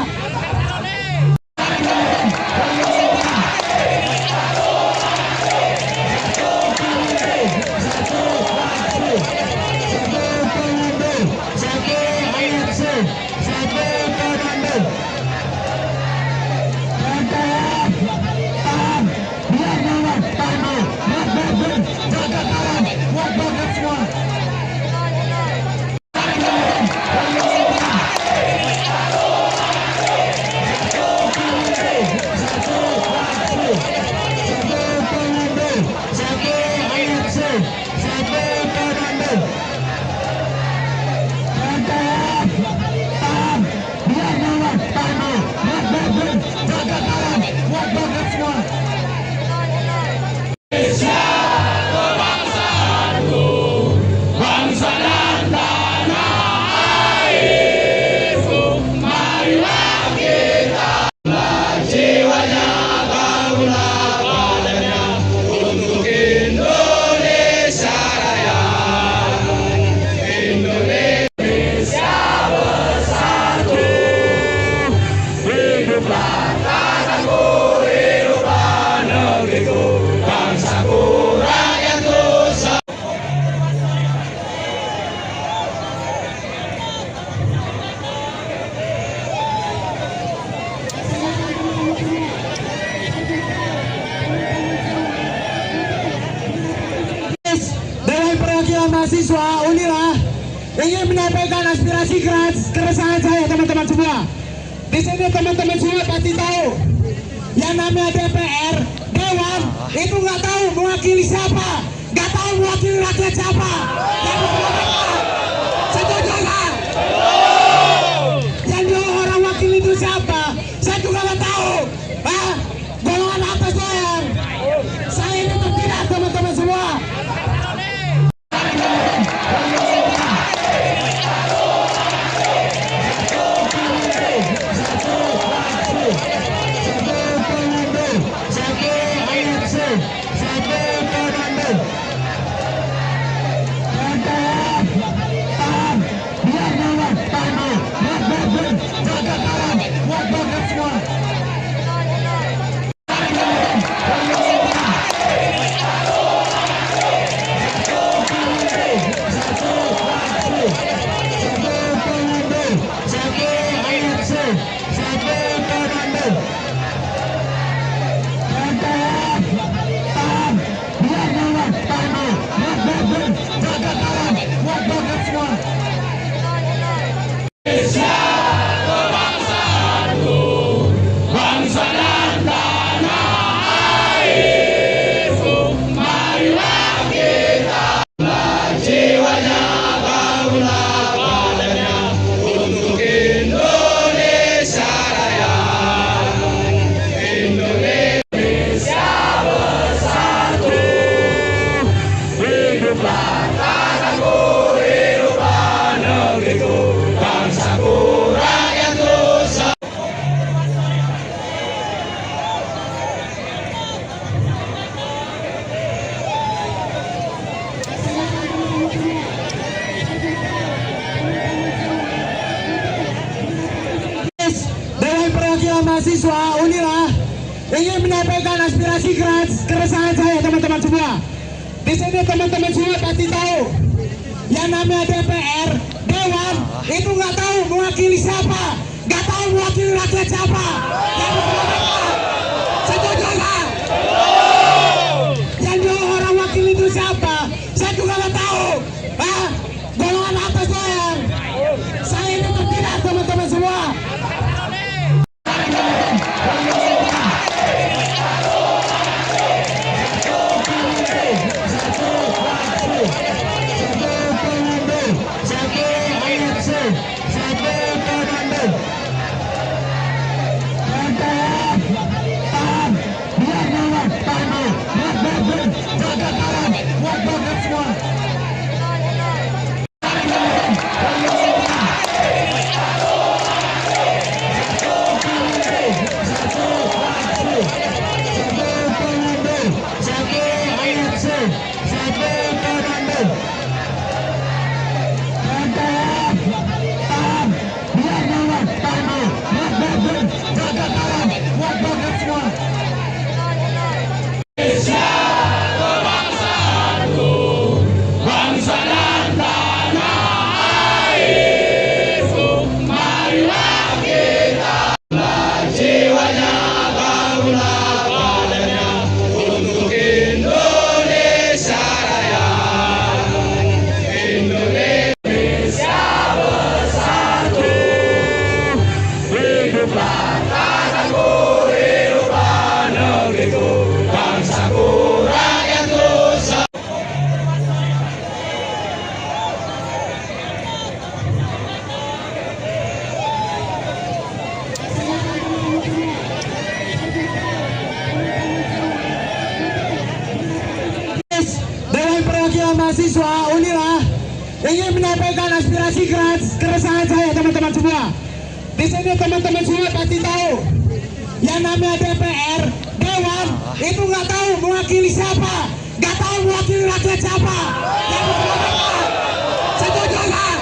B: Mahasiswa Unila ingin menyampaikan aspirasi keresahan saya teman-teman semua. Di sini teman-teman semua pasti tahu yang namanya DPR, Dewan itu nggak tahu mewakili siapa, nggak tahu mewakili rakyat siapa. Setuju nggak? Yang dua orang wakil itu siapa? Saya juga nggak tahu. Golongan atas doang. Saya ini tidak teman-teman semua. Satu, mahasiswa Unila ingin menyampaikan aspirasi keresahan saya teman-teman semua. Di sini teman-teman semua pasti tahu yang namanya DPR, Dewan itu nggak tahu mewakili siapa, nggak tahu mewakili rakyat siapa. Setuju nggak? Yang dulu orang wakil itu siapa? Saya juga nggak tahu. Golongan atas doang. Saya ini tidak teman-teman semua. Dewan Perwakilan Mahasiswa Unila ingin menyampaikan aspirasi keresahan saya teman-teman semua. Di sini teman-teman semua pasti tahu yang namanya DPR, Dewan itu nggak tahu mewakili siapa, nggak tahu mewakili rakyat siapa. Setuju nggak?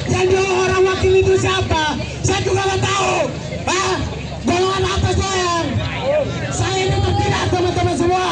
B: Yang dulu orang wakil itu siapa? Saya juga nggak tahu. Golongan atas doang. Saya ini tidak teman-teman semua.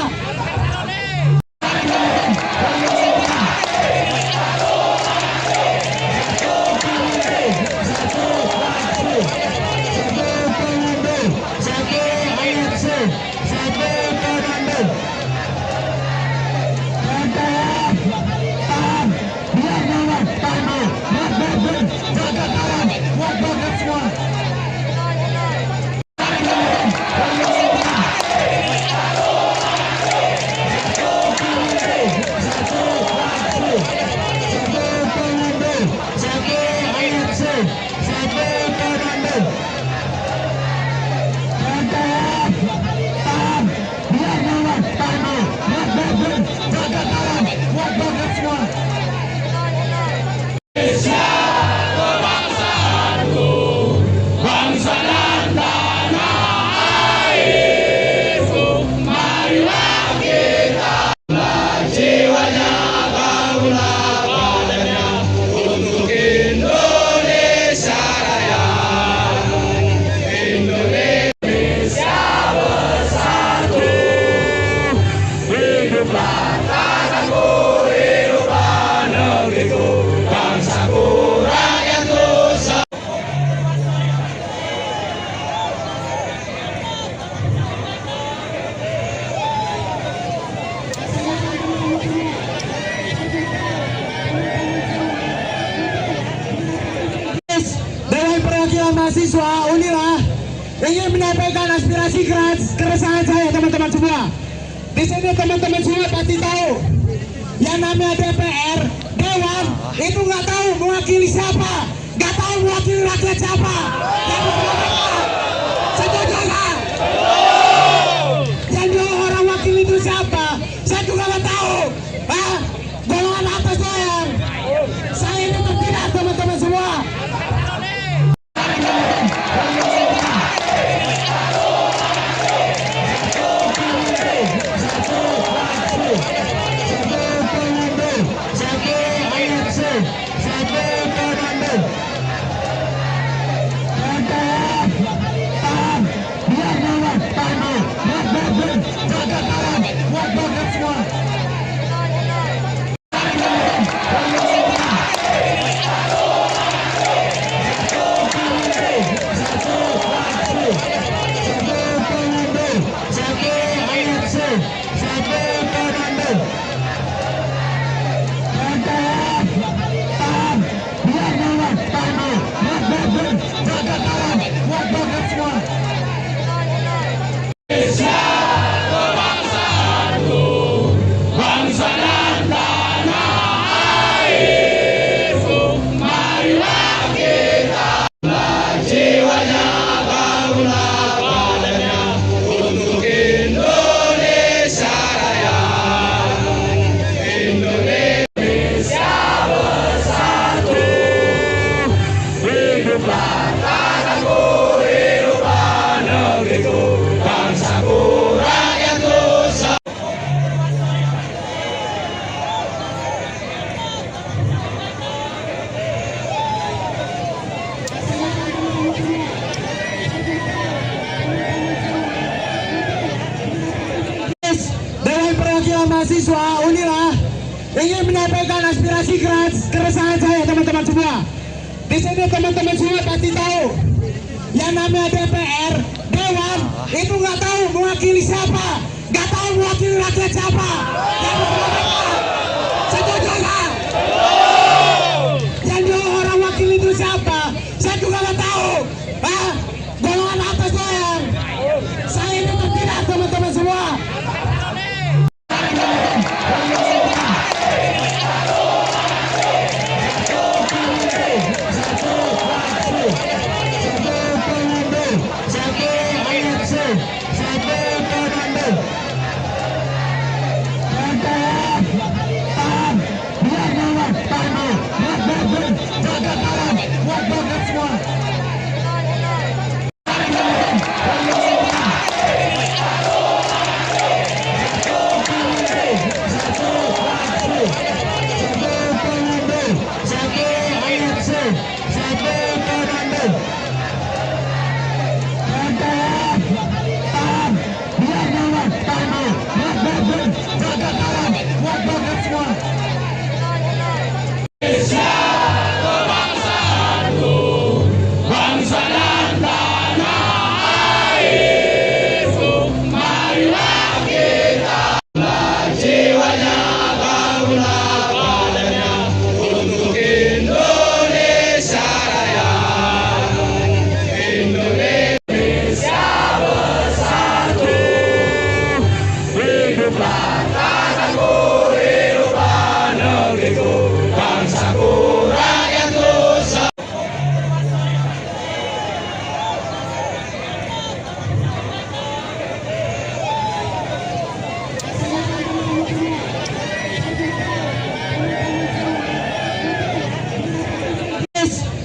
B: Mahasiswa Unila ingin menyampaikan aspirasi keresahan saya teman-teman semua. Di sini teman-teman semua pasti tahu yang namanya DPR, Dewan itu nggak tahu mewakili siapa, nggak tahu mewakili rakyat siapa. Setuju nggak? Yang dulu orang wakil itu siapa? Saya juga nggak tahu. Golongan atas doang. Saya ini tidak teman-teman semua. mahasiswa Unila ingin menyampaikan aspirasi keresahan saya teman-teman semua. Di sini teman-teman semua pasti tahu yang namanya DPR, Dewan itu nggak tahu mewakili siapa, nggak tahu mewakili rakyat siapa. Yang setuju nggak? Yang dua orang wakil itu siapa? Saya juga nggak tahu. Golongan atas doang. Saya ini tidak teman-teman semua.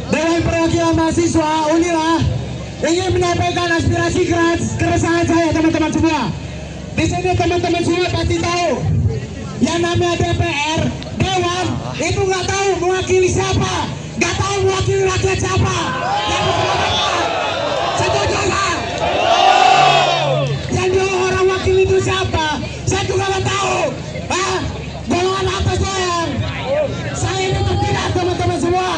B: Dewan Perwakilan Mahasiswa Unila ingin menyampaikan aspirasi keresahan saya teman-teman semua. Di sini teman-teman semua pasti tahu yang namanya DPR, Dewan itu nggak tahu mewakili siapa, nggak tahu mewakili rakyat siapa. Yang setuju nggak? Yang dua orang wakil itu siapa? Saya juga nggak tahu. Golongan atas doang. Saya ini tidak teman-teman semua.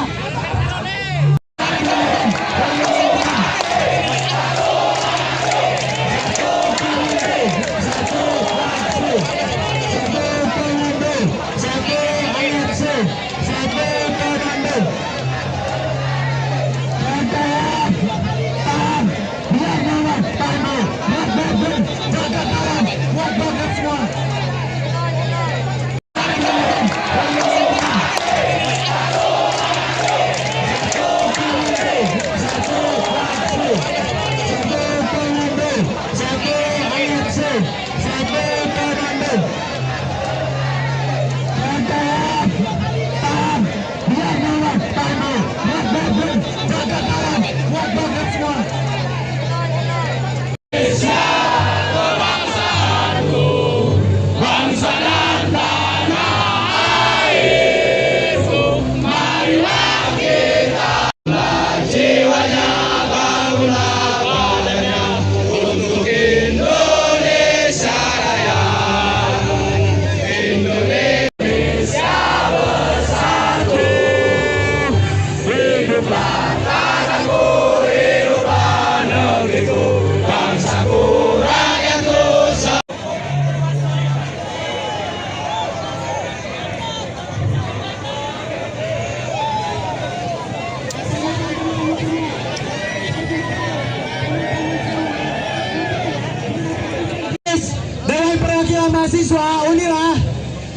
B: Mahasiswa Unila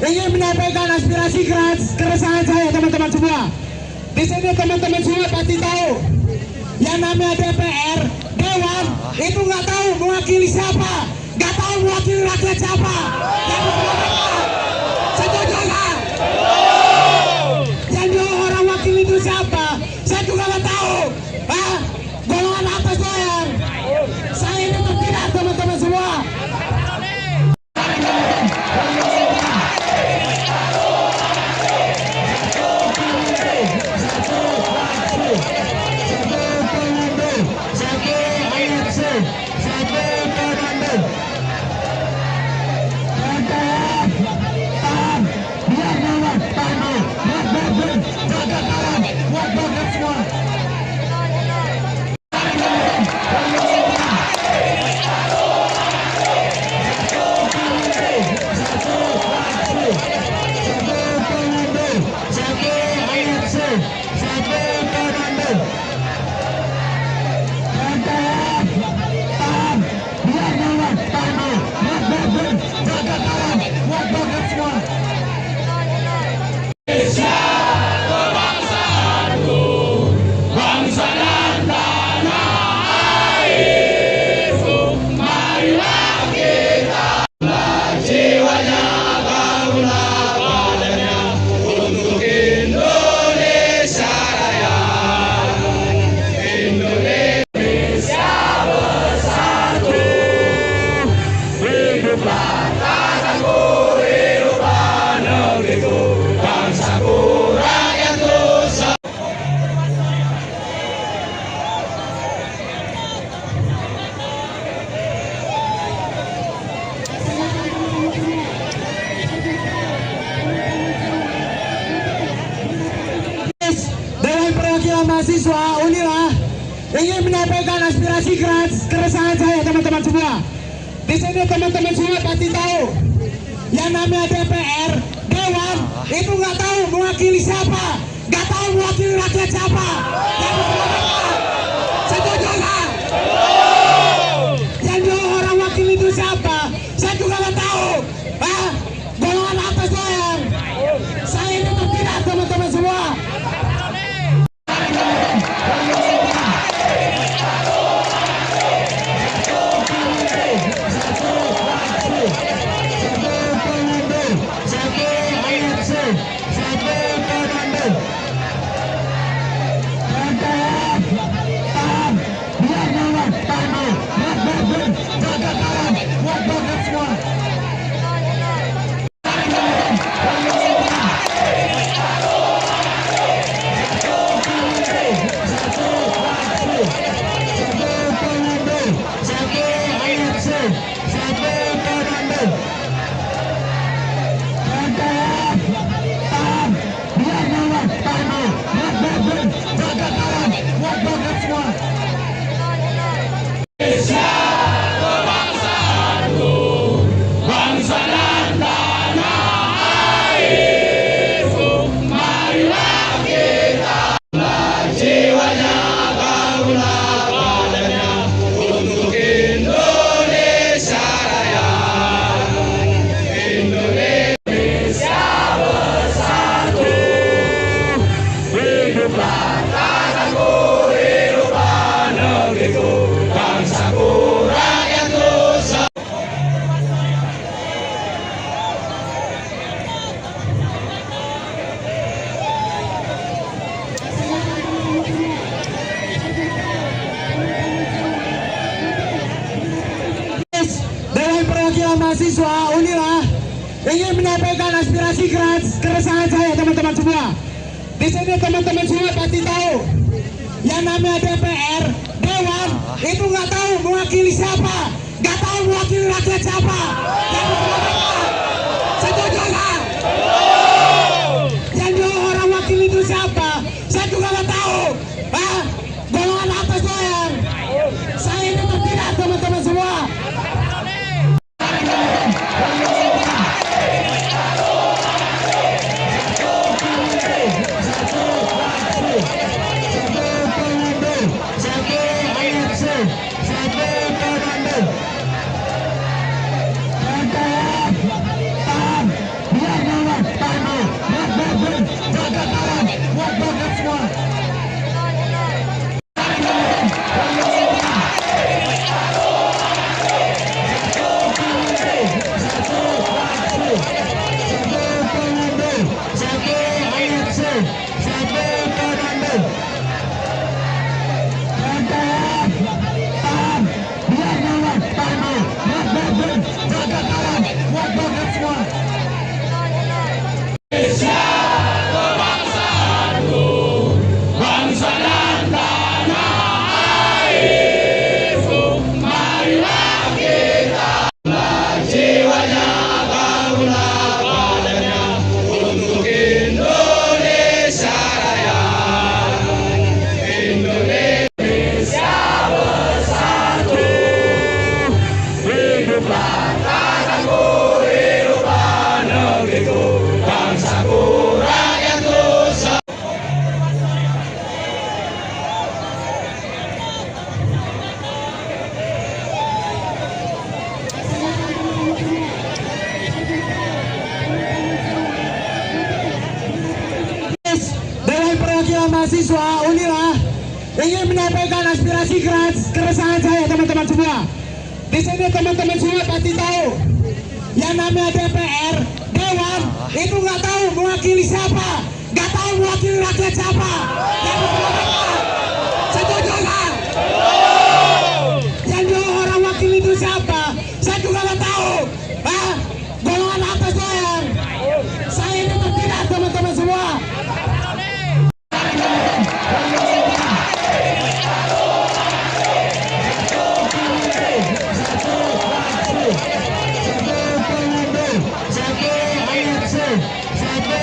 B: ingin menyampaikan aspirasi keresahan saya teman-teman semua. Di sini teman-teman semua pasti tahu yang namanya DPR, Dewan itu nggak tahu mewakili siapa, nggak tahu mewakili rakyat siapa. Yang setuju nggak? Yang dua orang wakil itu siapa? Saya juga nggak tahu. Golongan atas doang. Saya ini tidak teman-teman semua. Satu, mahasiswa Unila ingin menyampaikan aspirasi keresahan saya teman-teman semua. Di sini teman-teman semua pasti tahu yang namanya DPR, Dewan itu nggak tahu mewakili siapa, nggak tahu mewakili rakyat siapa. Setuju nggak? Yang dua orang wakil itu siapa? Saya juga nggak tahu. Golongan atas doang. Saya ini tidak teman-teman semua. Mahasiswa Unila ingin menyampaikan aspirasi keresahan saya teman-teman semua. Di sini teman-teman semua pasti tahu yang namanya DPR, Dewan itu nggak tahu mewakili siapa, nggak tahu mewakili rakyat siapa. Setuju nggak? Yang dua orang wakil itu siapa? Saya juga nggak tahu. Golongan atas doang. Saya ini tidak teman-teman semua. Mahasiswa Unila ingin menyampaikan aspirasi keresahan saya teman-teman semua. Di sini teman-teman semua pasti tahu yang namanya DPR, Dewan itu nggak tahu mewakili siapa, nggak tahu mewakili rakyat siapa. Setuju nggak? Yang dua orang wakil itu siapa? Saya juga nggak tahu. Golongan atas doang. Saya ini tidak teman-teman semua. Satu,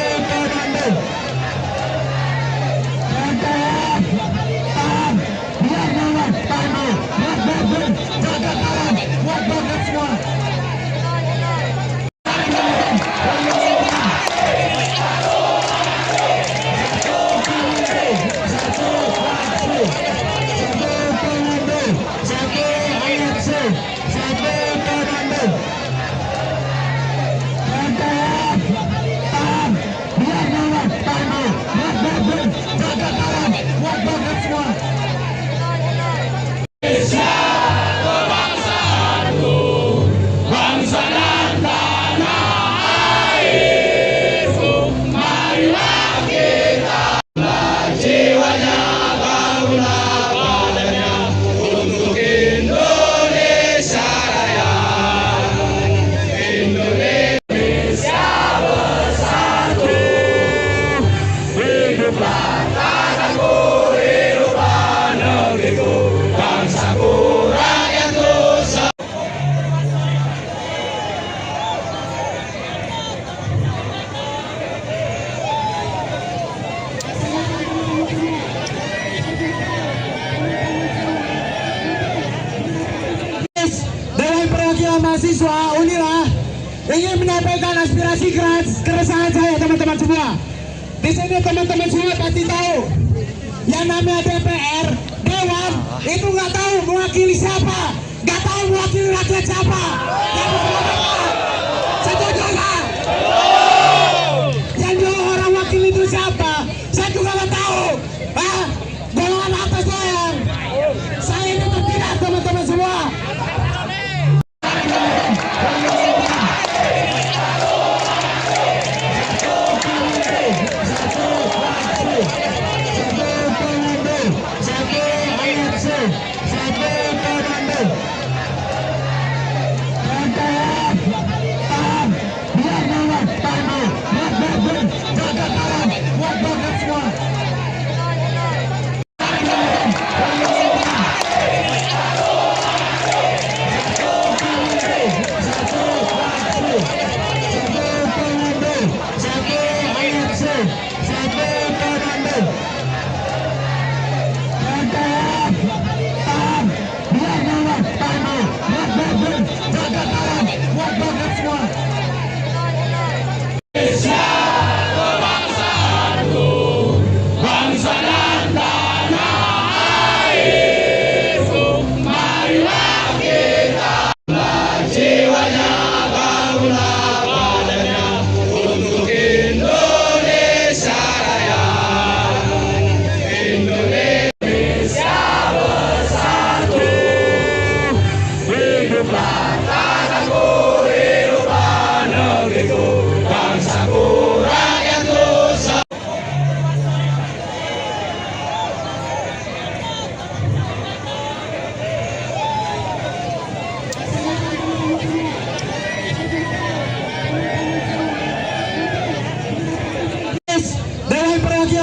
B: mahasiswa Unila ingin menyampaikan aspirasi keresahan saya teman-teman semua. Di sini teman-teman semua pasti tahu yang namanya DPR, Dewan itu nggak tahu mewakili siapa, nggak tahu mewakili rakyat siapa. Setuju nggak? Yang dua orang wakil itu siapa? Saya juga nggak tahu. Golongan atas doang. Saya ini tidak teman-teman semua.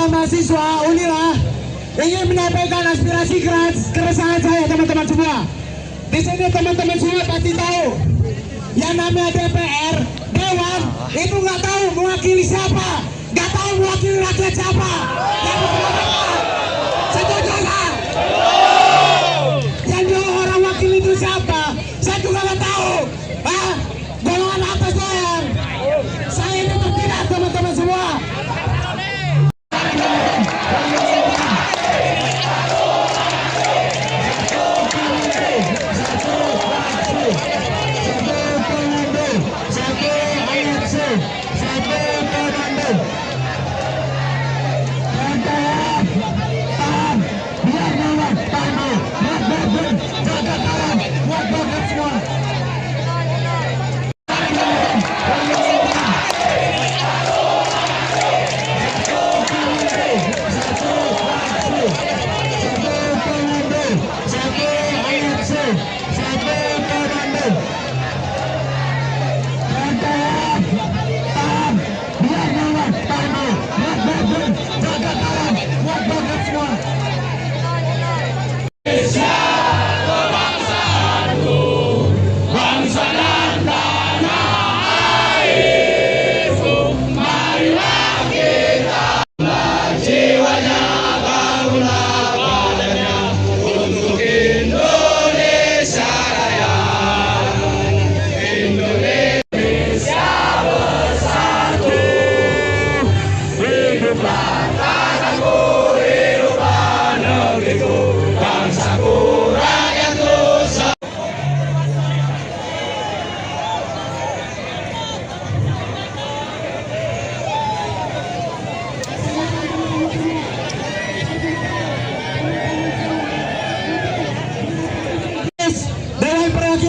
B: Mahasiswa Unila ingin menyampaikan aspirasi keresahan saya teman-teman semua. Di sini teman-teman semua pasti tahu yang namanya DPR, Dewan itu nggak tahu mewakili siapa, nggak tahu mewakili rakyat siapa. Setuju nggak? Yang dua orang wakil itu siapa? Saya juga nggak tahu. Golongan atas doang. Saya ini tidak teman-teman semua.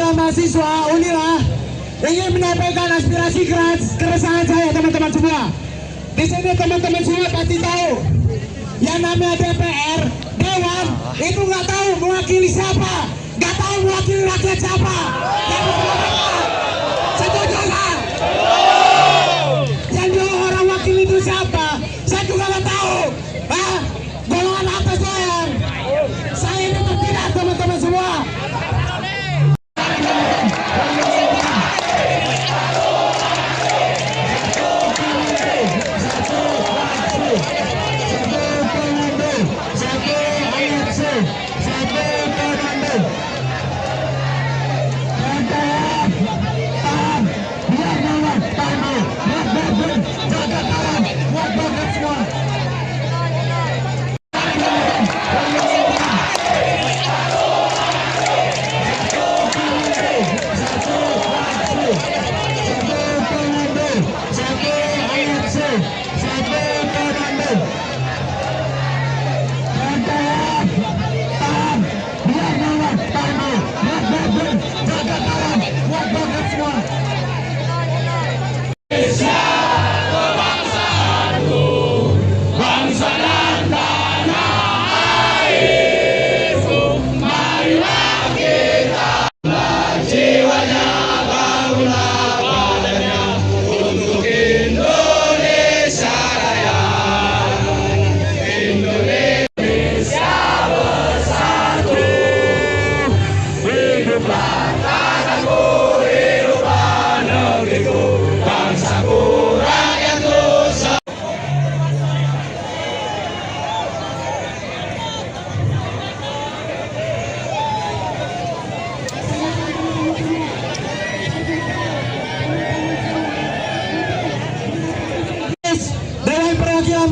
B: Mahasiswa Unila ingin menyampaikan aspirasi keresahan saya teman-teman semua. Di sini teman-teman semua pasti tahu yang namanya DPR, Dewan itu nggak tahu mewakili siapa, nggak tahu mewakili rakyat siapa. Setuju nggak? Yang dua orang wakil itu siapa? Saya juga nggak tahu. Golongan atas doang. Saya ini tidak teman-teman semua.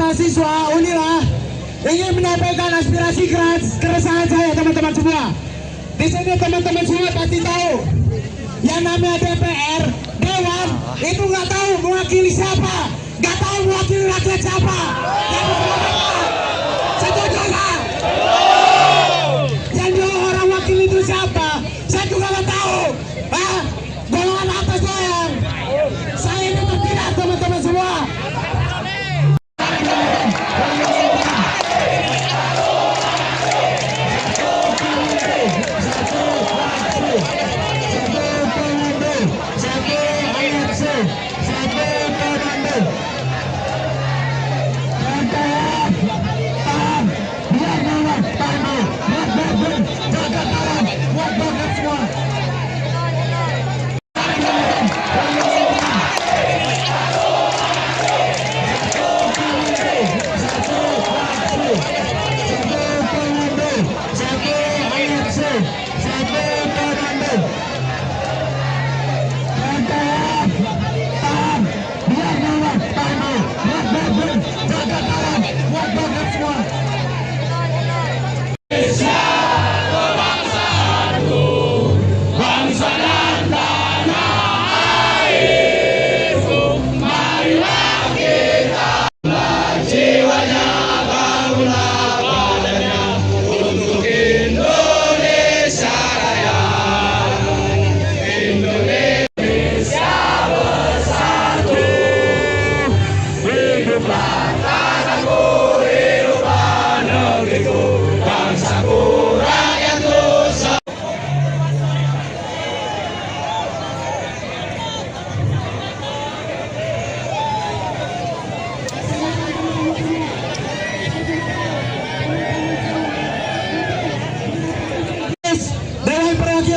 B: mahasiswa Unila ingin menyampaikan aspirasi keresahan saya teman-teman semua. Di sini teman-teman semua pasti tahu yang namanya DPR, Dewan itu nggak tahu mewakili siapa, nggak tahu mewakili rakyat siapa. Setuju nggak? Yang dia orang wakil itu siapa? Saya juga nggak tahu. Golongan atas doang. Saya ini tidak teman-teman semua.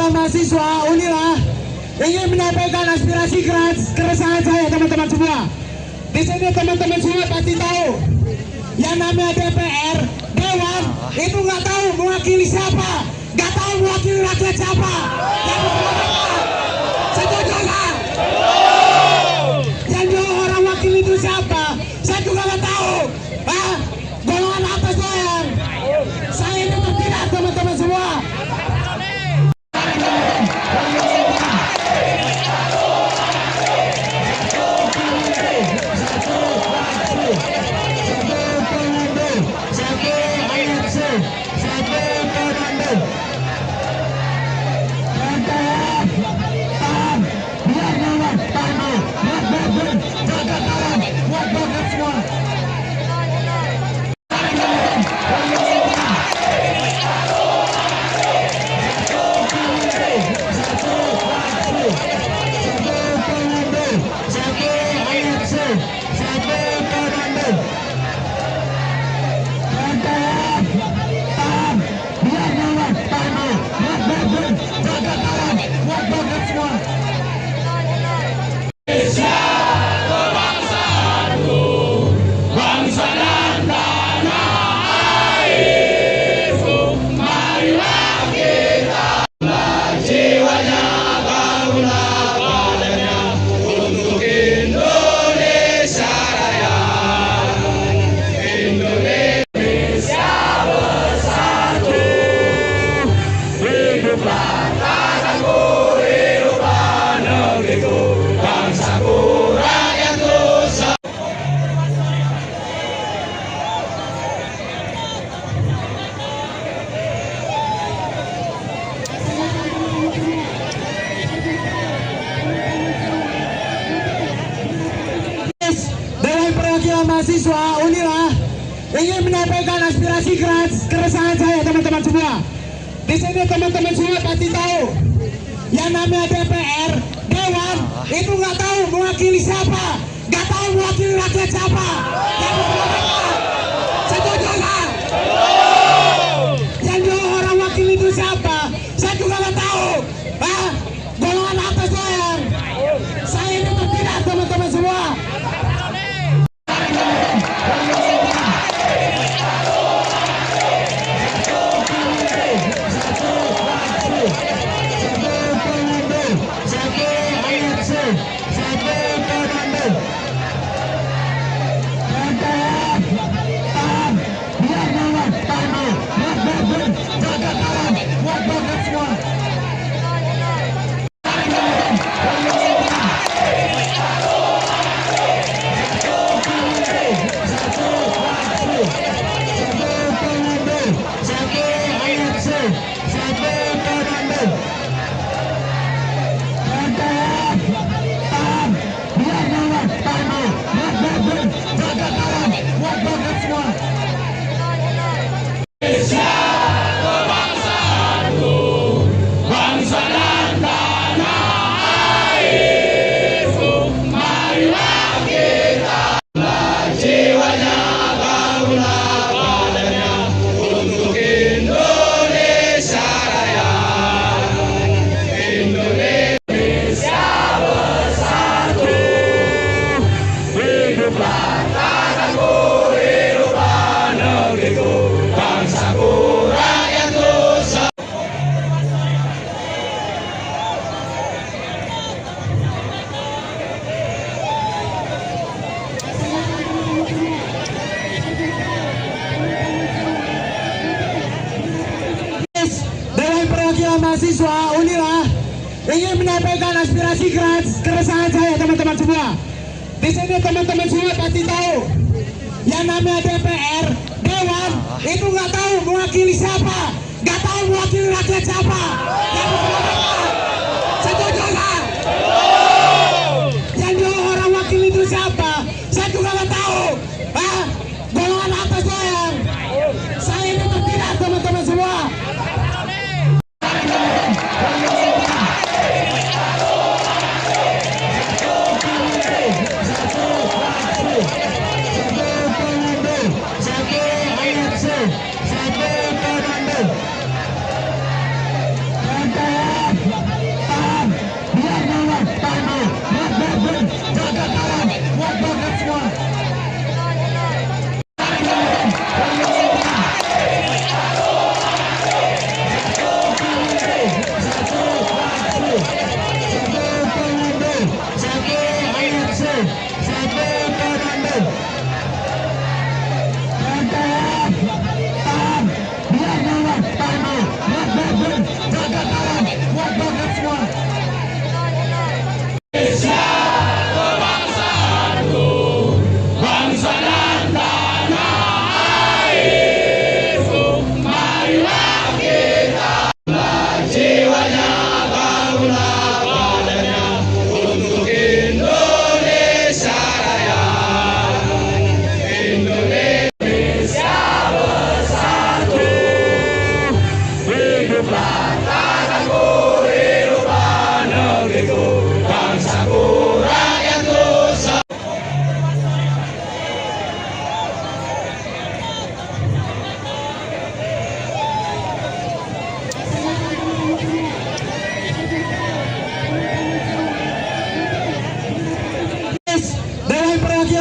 B: Mahasiswa Unila ingin menyampaikan aspirasi keresahan saya teman-teman semua. Di sini teman-teman semua pasti tahu yang namanya DPR, Dewan itu nggak tahu mewakili siapa, nggak tahu mewakili rakyat siapa. Setuju nggak? Yang dia orang wakil itu siapa? Saya juga nggak tahu. Golongan atas doang. Saya ini tidak teman-teman semua. Mahasiswa Unila ingin menyampaikan aspirasi keresahan saya teman-teman semua. Di sini teman-teman semua pasti tahu yang namanya DPR, Dewan itu nggak tahu mewakili siapa, nggak tahu mewakili rakyat siapa. Setuju nggak? Yang dia orang wakil itu siapa? Saya juga nggak tahu. Golongan atas doang. Saya ini tidak teman-teman semua. mahasiswa Unila ingin menyampaikan aspirasi keresahan saya teman-teman semua. Di sini teman-teman semua pasti tahu yang namanya DPR, Dewan itu nggak tahu mewakili siapa, nggak tahu mewakili rakyat siapa. Setuju nggak? Yang dua orang wakil itu siapa? Saya juga nggak tahu. Golongan atas doang. Saya ini tidak teman-teman semua.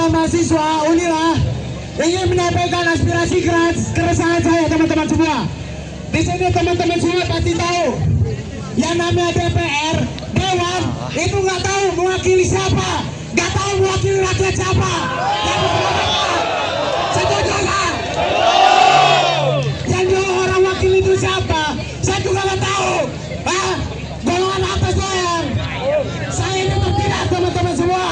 B: Mahasiswa Unila ingin menyampaikan aspirasi keresahan saya teman-teman semua. Di sini teman-teman semua pasti tahu yang namanya DPR, Dewan itu nggak tahu mewakili siapa, nggak tahu mewakili rakyat siapa. Setuju nggak? Yang dua orang wakil itu siapa? Saya juga nggak tahu. Golongan atas doang. Saya ini tidak teman-teman semua.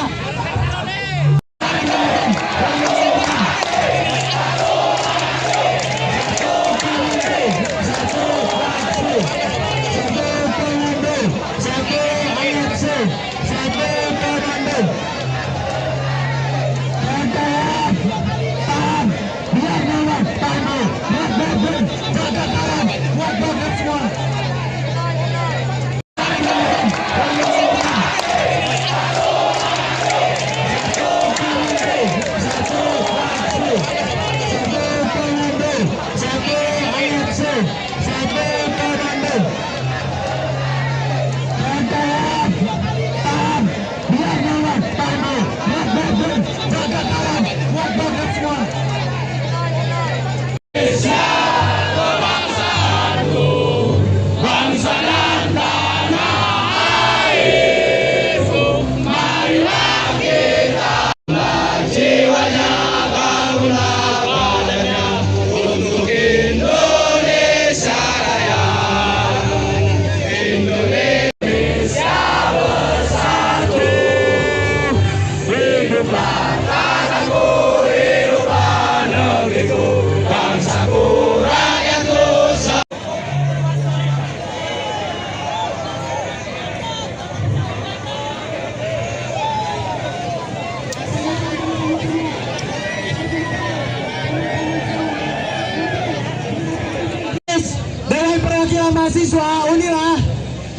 B: Mahasiswa Unila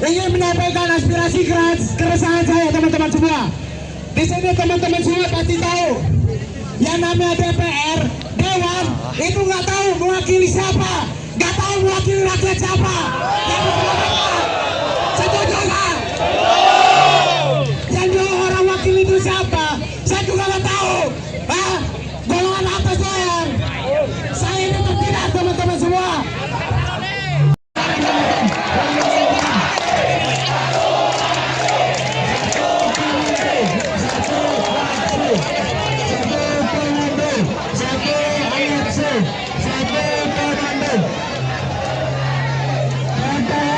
B: ingin menyampaikan aspirasi keresahan saya teman-teman semua. Di sini teman-teman semua pasti tahu yang namanya DPR, Dewan itu nggak tahu mewakili siapa, nggak tahu mewakili rakyat siapa. Setuju nggak? Yang dua orang wakil itu siapa? Saya juga nggak tahu. Golongan atas doang. Saya ini tidak teman-teman semua. Satu,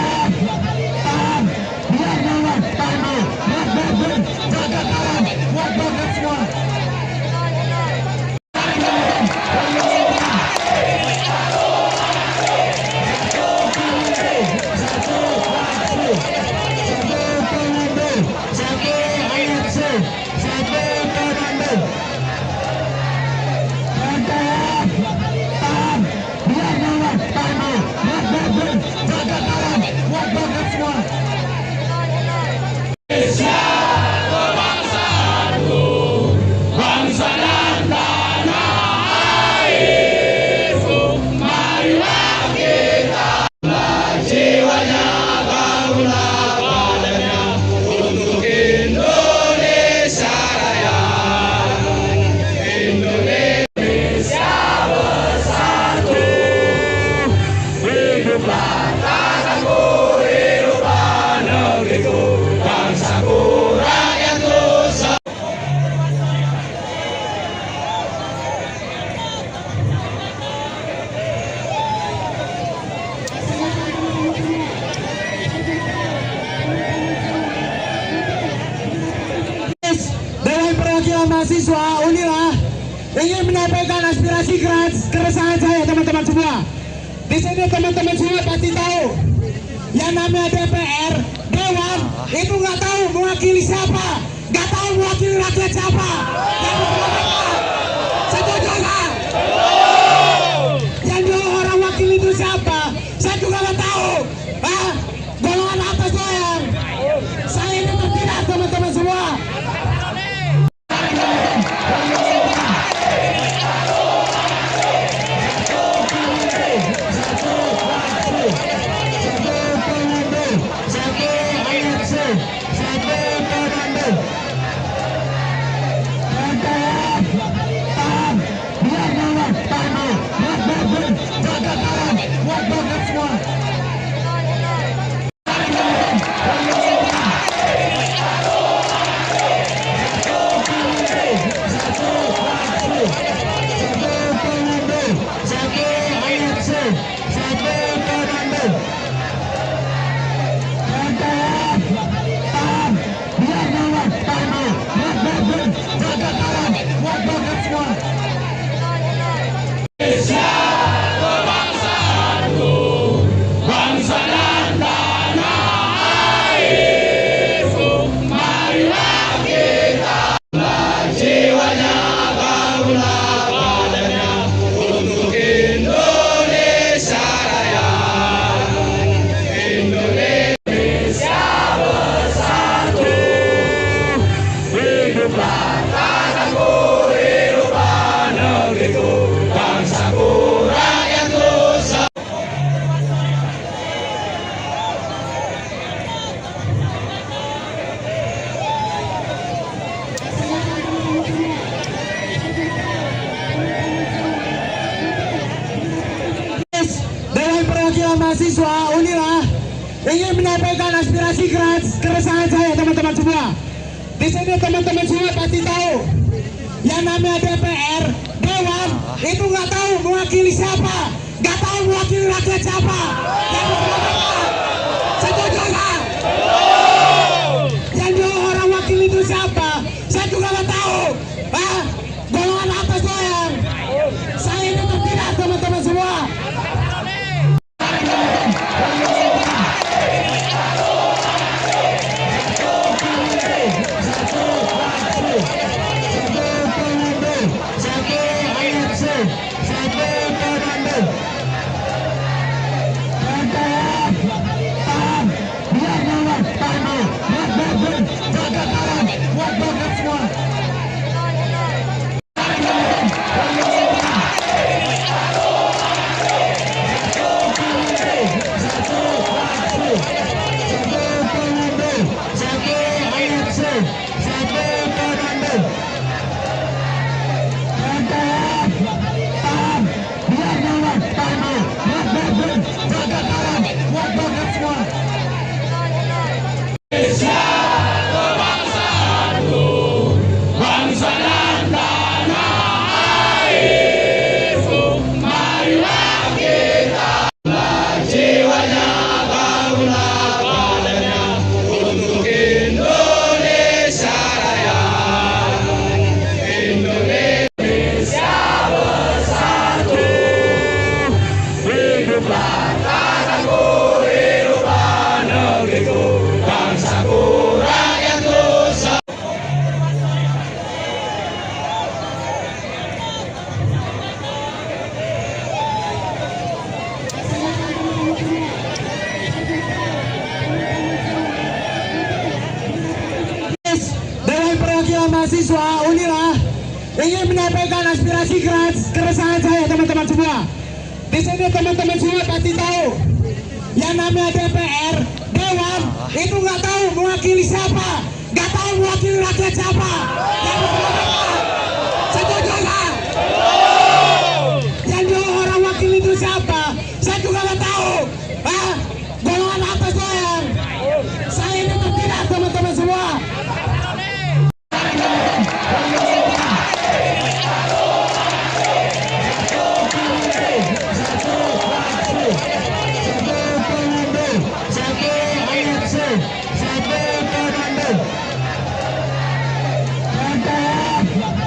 B: mahasiswa Unila ingin menyampaikan aspirasi keresahan saya teman-teman semua. Di sini teman-teman semua pasti tahu yang namanya DPR, Dewan itu nggak tahu mewakili siapa, nggak tahu mewakili rakyat siapa. Setuju nggak? Yang dua orang wakil itu siapa? Saya juga nggak tahu. Golongan atas doang. Saya ini tidak teman-teman semua. Mahasiswa Unila ingin menyampaikan aspirasi keresahan saya teman-teman semua. Di sini teman-teman semua pasti tahu yang namanya DPR, Dewan itu nggak tahu mewakili siapa, nggak tahu mewakili rakyat siapa. Setuju nggak? Yang dua orang wakil itu siapa? Saya juga nggak tahu. Golongan atas doang. Saya ini tidak teman-teman semua. Mahasiswa Unila ingin menyampaikan aspirasi keresahan saya teman-teman semua. Di sini teman-teman semua pasti tahu yang namanya DPR, Dewan itu nggak tahu mewakili siapa, nggak tahu mewakili rakyat siapa. Setuju nggak? Yang dua orang wakil itu siapa? Saya juga nggak tahu. Golongan atas doang. Saya ini tidak teman-teman semua. Satu,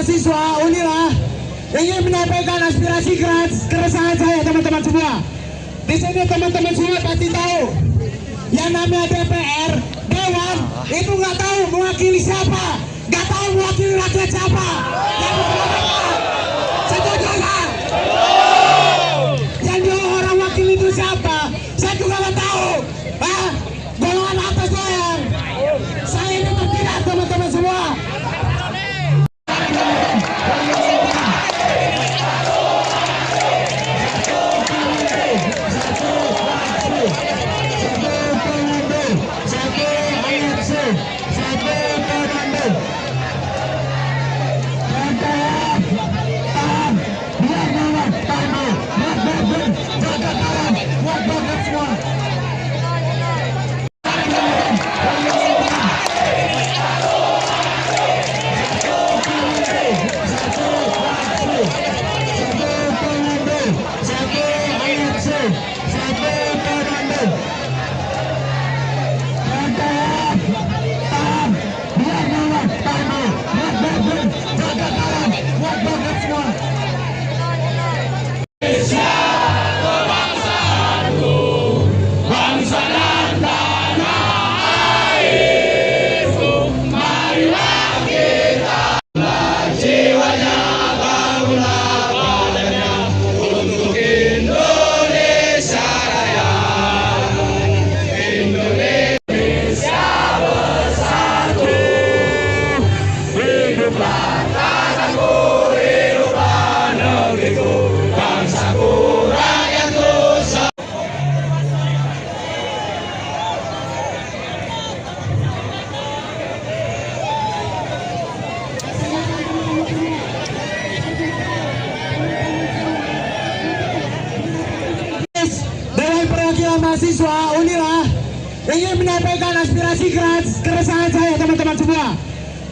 B: mahasiswa Unila ingin menyampaikan aspirasi keresahan saya teman-teman semua. Di sini teman-teman semua pasti tahu yang namanya DPR, Dewan itu nggak tahu mewakili siapa, nggak tahu mewakili rakyat siapa. Yang setuju nggak? Yang dia orang wakil itu siapa? Saya juga nggak tahu. Golongan atas doang. Saya ini tidak teman-teman semua. Dewan Perwakilan Mahasiswa Unila ingin menyampaikan aspirasi keresahan saya teman-teman semua.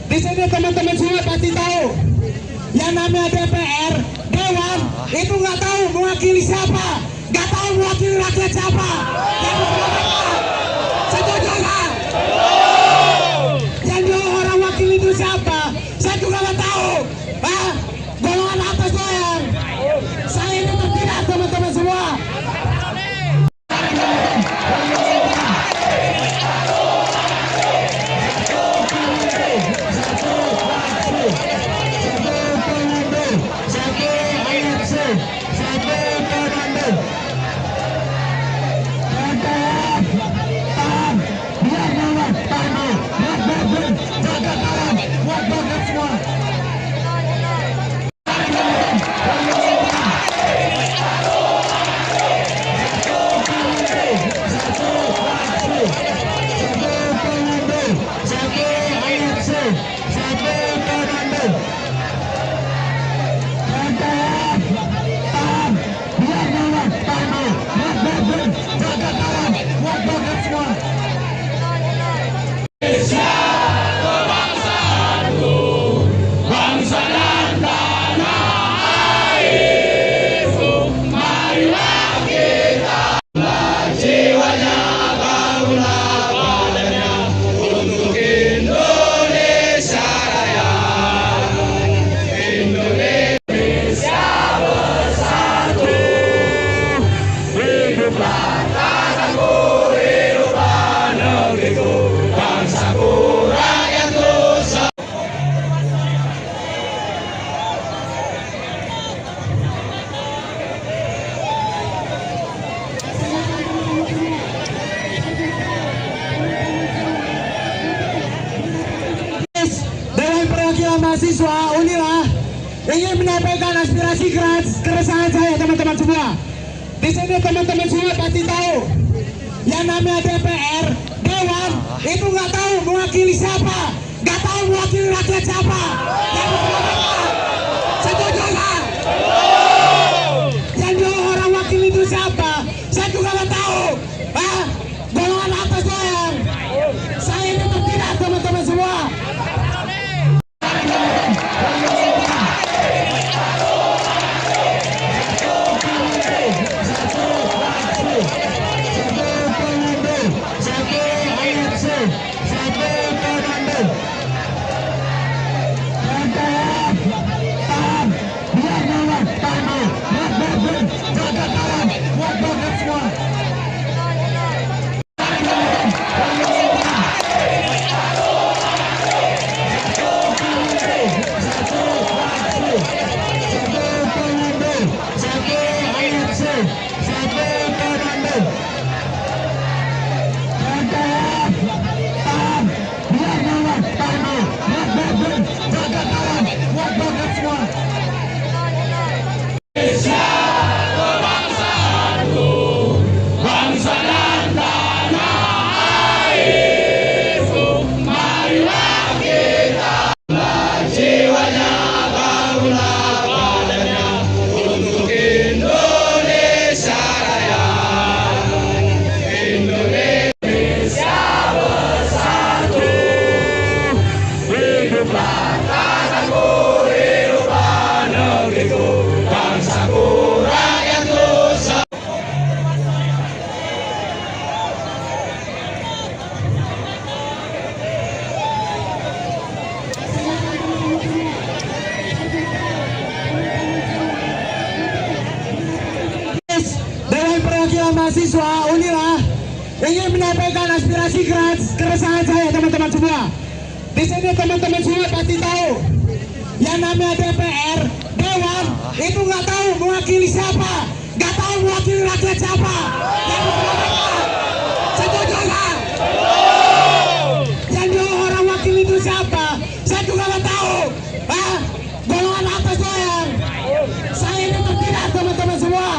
B: Di sini teman-teman semua pasti tahu yang namanya DPR, Dewan itu nggak tahu mewakili siapa, nggak tahu mewakili rakyat siapa. Yang setuju nggak? Yang dia orang wakil itu siapa? Saya juga nggak tahu. Golongan atas doang. Saya ini tidak teman-teman semua. Dewan Perwakilan Mahasiswa Unila ingin menyampaikan aspirasi keresahan saya teman-teman semua. Di sini teman-teman semua pasti tahu yang namanya DPR, Dewan itu nggak tahu mewakili siapa, nggak tahu mewakili rakyat siapa. Yang setuju nggak? Yang dia orang wakil itu siapa? Saya juga nggak tahu. Golongan atas doang. Saya ini tidak teman-teman semua. Satu, perwakilan mahasiswa Unila ingin menyampaikan aspirasi keresahan saya, teman-teman semua. Di sini teman-teman semua pasti tahu yang namanya DPR, Dewan, itu nggak tahu mewakili siapa, nggak tahu mewakili rakyat siapa. Setuju nggak? Yang dia orang wakil itu siapa? Saya juga nggak tahu. Golongan atas doang. Saya ini tidak, teman-teman semua.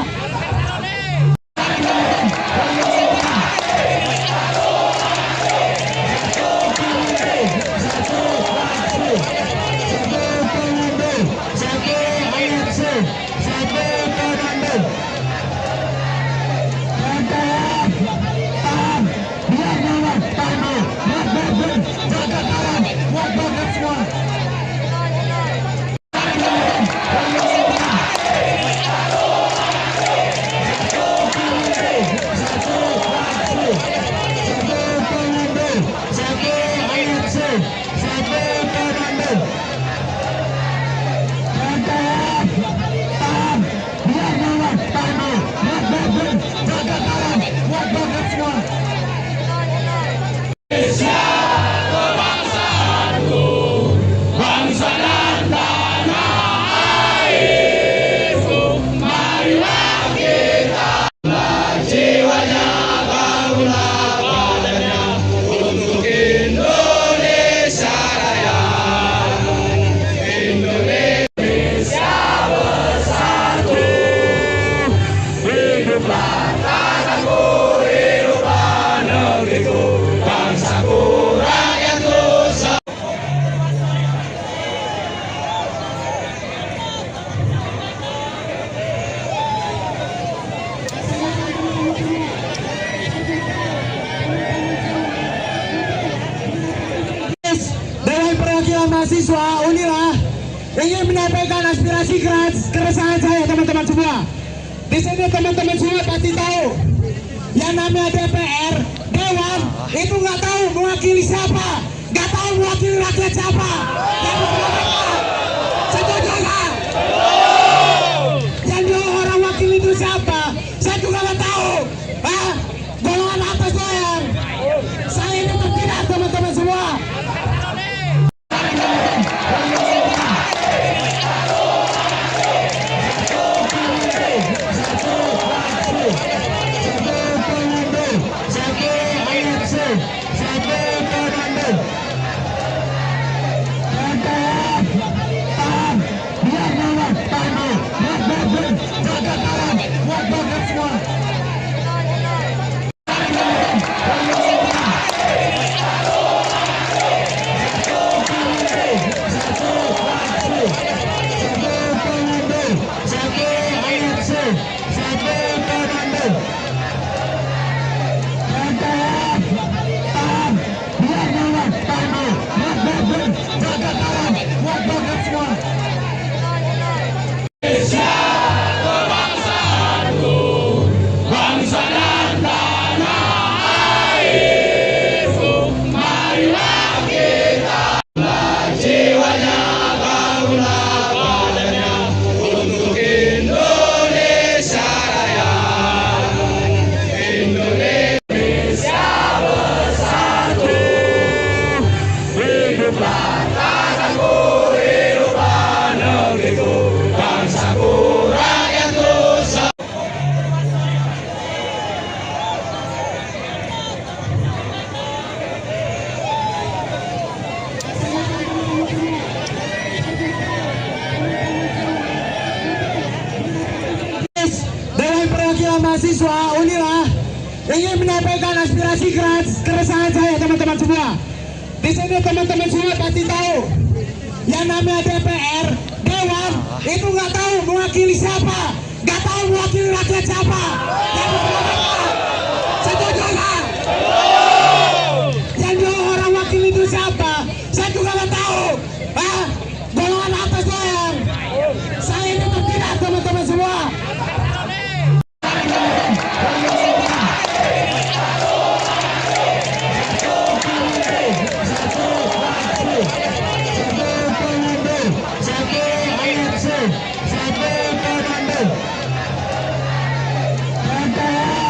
B: Dewan perwakilan mahasiswa Unila ingin menyampaikan aspirasi keresahan saya, teman-teman semua. Di sini teman-teman semua pasti tahu yang namanya DPR, Dewan, itu nggak tahu mewakili siapa, nggak tahu mewakili rakyat siapa. Setuju nggak? Yang dia orang wakil itu siapa? Saya juga nggak tahu. Golongan atas doang. Saya ini tidak, teman-teman semua. Dewan perwakilan mahasiswa Unila ingin menyampaikan aspirasi keresahan saya, teman-teman semua. Di sini teman-teman semua pasti tahu yang namanya DPR, Dewan, itu nggak tahu mewakili siapa, nggak tahu mewakili rakyat siapa. Setuju nggak? Yang dia orang wakil itu siapa? Saya juga nggak tahu. Golongan atas doang. Saya ini tidak, teman-teman semua. Satu,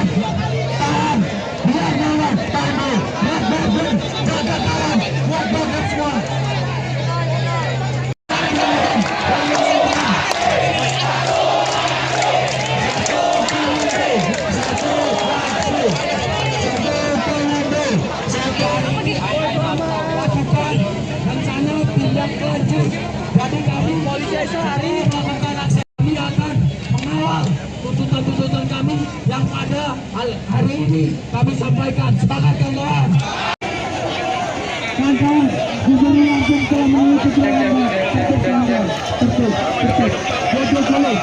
B: kami yang pada hari ini kami sampaikan. Semangat kawan-kawan. Kawan-kawan, gubernur langsung telah menuju ke dalam. Tertib. Jojo dulu.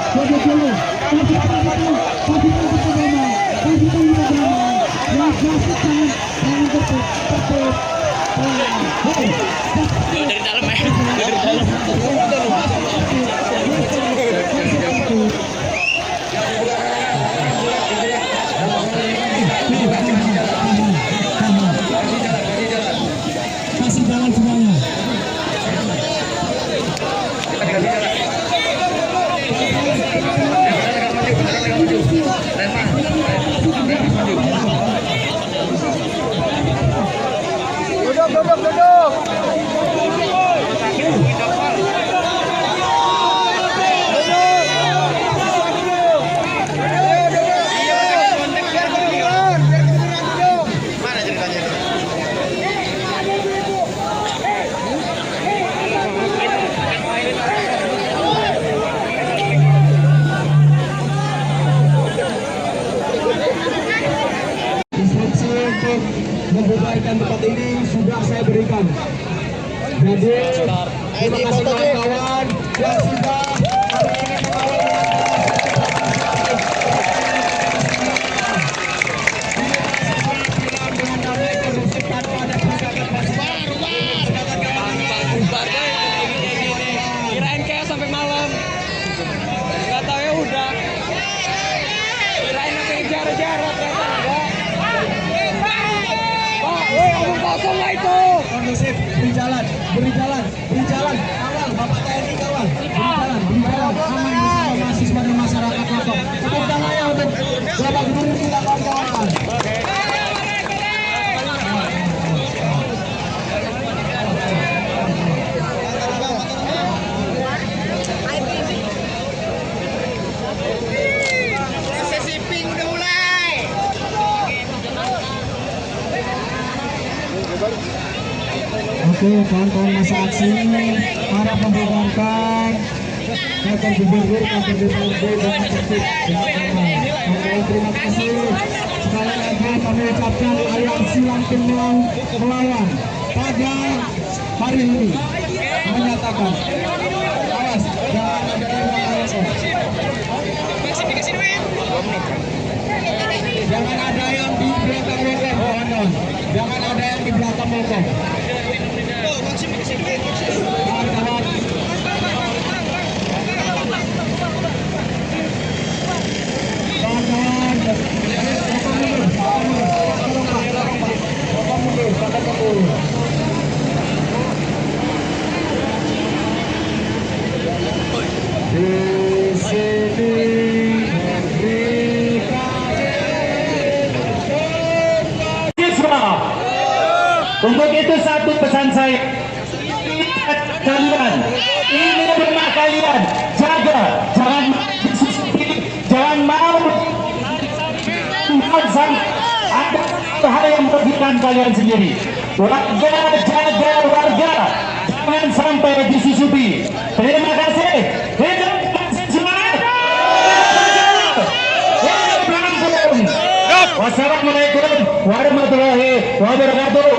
A: Dari dalam ya. Dari dalam.
B: Kasih jalan semuanya.
C: Duduk. Mana ceritanya?
B: Instruksi untuk membubarkan tempat ini sudah saya berikan. Jadi terima kasih kawan-kawan yang sudah hari ini mengawal dengan damai kondusif tanpa ada pergerakan pasukan.
A: Kirain kayak sampai malam. Nggak tahu ya udah. Kirain sampai jarak-jarak ternyata enggak. Pak, woi omong kosong lah itu.
B: Kondusif, beri jalan, kawal, Bapak TNI kawal, beri jalan, aman bersama mahasiswa dan masyarakat lokal. Tepuk tangan ya untuk Bapak Gubernur kita kawan-kawan.
A: Sesi pink udah mulai.
B: Oke, kawan-kawan masa aksi para membubarkan kantor gubernur, kantor DPRD dengan tertib dengan aman. Kawan-kawan terima kasih. Sekali lagi kami ucapkan aliansi langsung melawan pada hari ini menyatakan awas jangan ada yang melawan. Jangan ada yang di belakang mogok, kawan-kawan. Jangan ada yang di belakang mogok. Kawan-kawan. Di sini untuk itu satu pesan saya, kalian ini rumah kalian, jaga, jangan mau ada hal yang merugikan kalian sendiri. Warga, jaga warga, jangan sampai disusupi. Terima kasih. Wassalamualaikum warahmatullahi wabarakatuh.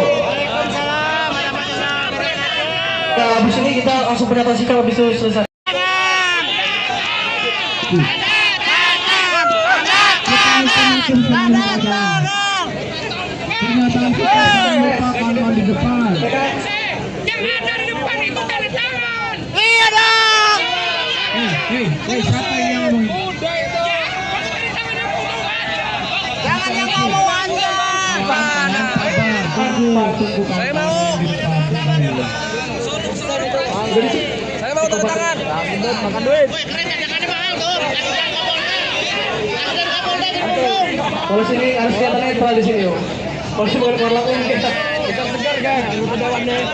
B: Habis ini kita langsung pendapat sikap habis itu selesai. Pernyataan kita sudah di depan.
A: Jangan dari depan itu tanda tangan. Iya dong.
B: Siapa yang ngomongin?
A: Udah itu. Jangan yang ngomong aja.
B: Saya mau.
A: Saya mau tanda tangan.
B: Makan duit. Kalau sini harus kelihatan netral di sini, yo. Kalau bukan keluar langsung kita segar kan, pedawan deh.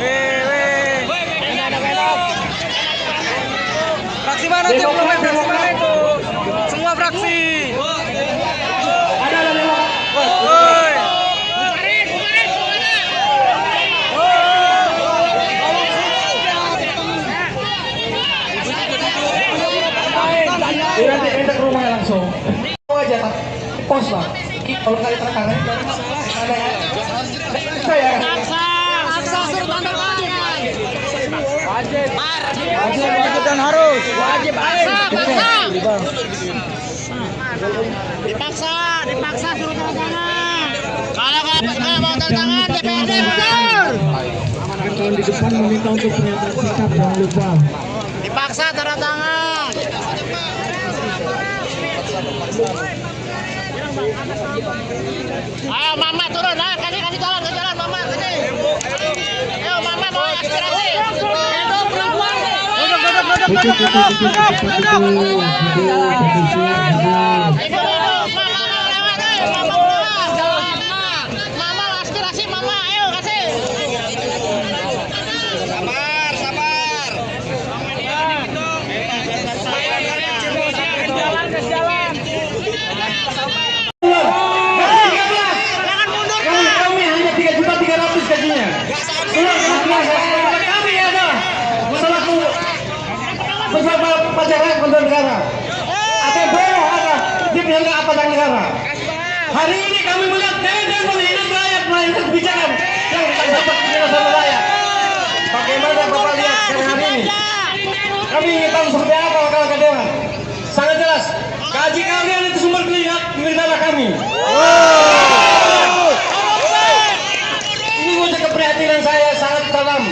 A: Enak. Fraksi mana tuh? Fraksi mana itu? Semua fraksi.
B: Ada lewat.
A: Woi.
B: Nanti ke rumah langsung. Aja, Pak. pos lah. Kalau kali tertangan ada ya. Saya
A: Paksa suruh tanda tangan.
C: Wajib dan harus.
A: Dipaksa suruh tanda tangan. Kalau nggak mau tanda tangan DPRD mundur.
B: tahun di depan meminta untuk pernyataan sikap, jangan lupa.
A: Dipaksa tanda tangan. Ayo Mama turun, kasih jalan ke jalan Mama, kasih. Ayo Mama mau aspirasi. Mama aspirasi Mama, ayo kasih. Sabar. Jalan.
B: Kami hanya 3.300.000 gajinya. Kami ada selaku bersama pacaran kontrol negara. Ada bawah ada di pihak apa negara. Hari ini kami melihat dan menghina rakyat melainkan kebijakan yang tak dapat diterima sama rakyat. Bagaimana Bapak lihat sekarang hari ini? Kami ingin tahu seperti apa kalau dewan. Sangat jelas, gaji kalian itu sumber kehidupan kami. Ini wujud keprihatinan saya sangat dalam.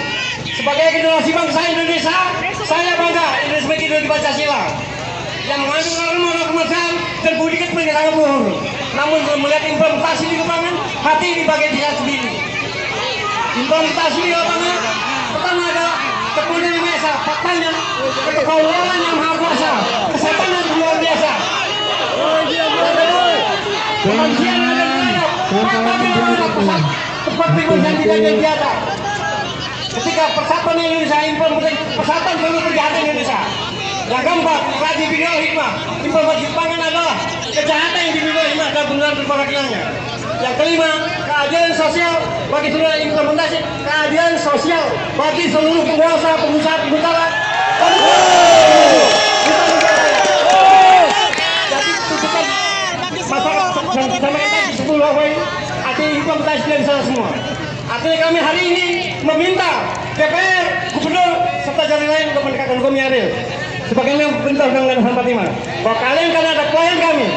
B: Sebagai generasi bangsa Indonesia, saya bangga Indonesia sebagai ideologi Pancasila yang mengandung norma kemanusiaan dan budi pekerti sangat luhur. Namun melihat implementasi di lapangan, hati ini bagai dilihat sendiri. Implementasi di lapangan pertama adalah kemudian yang biasa, faktanya keterkawalan yang maha kuasa, kesehatan yang luar biasa. Kemanusiaan yang ada di dalam, tempat pengungsian tidak ada di atas. Ketika persatuan Indonesia implementasi persatuan seluruh kejahatan Indonesia. Yang keempat, kaji bidang hikmah. Informasi pangan adalah kejahatan yang dimiliki hikmah dan benar perwakilannya. Yang kelima, keadilan sosial bagi seluruh implementasi keadilan sosial bagi seluruh penguasa, pengusaha, pengusaha. Jadi tuntutan masyarakat yang kita makan di 10 Hawaii artinya implementasi dari sana semua. Artinya kami hari ini meminta DPR, Gubernur, serta jalan lain untuk menegakkan hukum yang adil. Sebagaimana perintah Undang-Undang 45 bahwa kalian kan ada klien kami.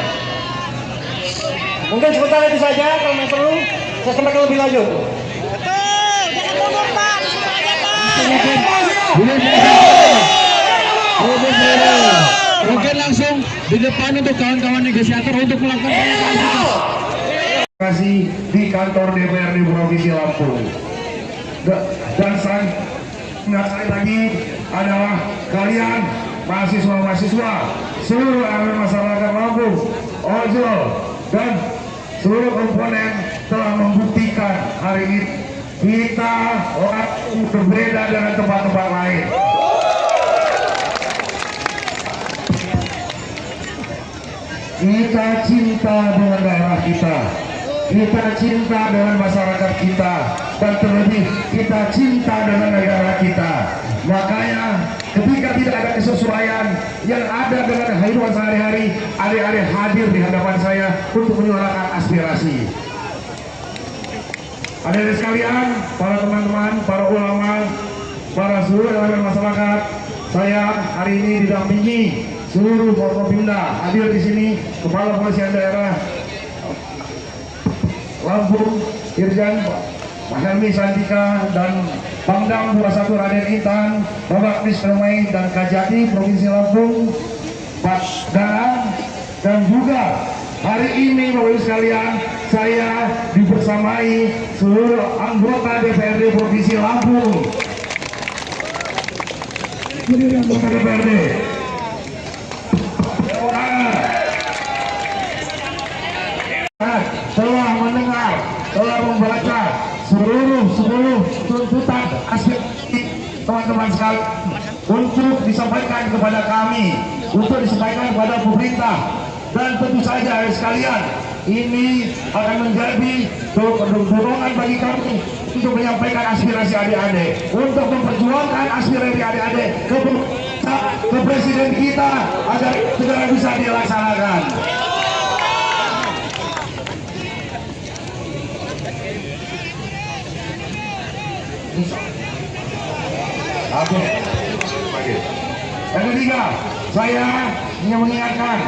B: Mungkin sebentar itu saja, kalau yang perlu saya sampaikan lebih lanjut.
A: Betul, jangan mundur Pak, disuruh aja Pak.
B: Mungkin langsung di depan untuk kawan-kawan negosiator untuk melakukan
D: Terima kasih di kantor DPRD Provinsi Lampung. Dan sekali lagi adalah kalian mahasiswa-mahasiswa seluruh elemen masyarakat Lampung, ojol dan seluruh komponen telah membuktikan hari ini kita orang berbeda dengan tempat-tempat lain. Kita cinta dengan daerah kita, kita cinta dengan masyarakat kita, dan terlebih kita cinta dengan negara kita. Makanya ketika tidak ada kesesuaian yang ada dengan kehidupan sehari-hari, adik-adik hadir di hadapan saya untuk menyuarakan aspirasi. Adik-adik sekalian, para teman-teman, para ulama, para seluruh elemen masyarakat, saya hari ini didampingi seluruh Forkopimda. Hadir di sini Kepala Kepolisian Daerah Lampung, Irjen Pak Helmi Santika, dan Pangdam 21 Raden Intan, Bapak Kris Permai dan Kajati Provinsi Lampung, Pak Danang, dan juga hari ini Bapak Ibu sekalian, saya dibersamai seluruh anggota DPRD Provinsi Lampung. Anggota DPRD telah mendengar, telah membaca seluruh tuntutan aspirasi teman-teman sekalian untuk disampaikan kepada kami, untuk disampaikan kepada pemerintah, dan tentu saja sekalian ini akan menjadi dorongan bagi kami untuk menyampaikan aspirasi adik-adik, untuk memperjuangkan aspirasi adik-adik ke presiden kita agar segera bisa dilaksanakan. Oke. Yang ketiga, saya ingin mengingatkan,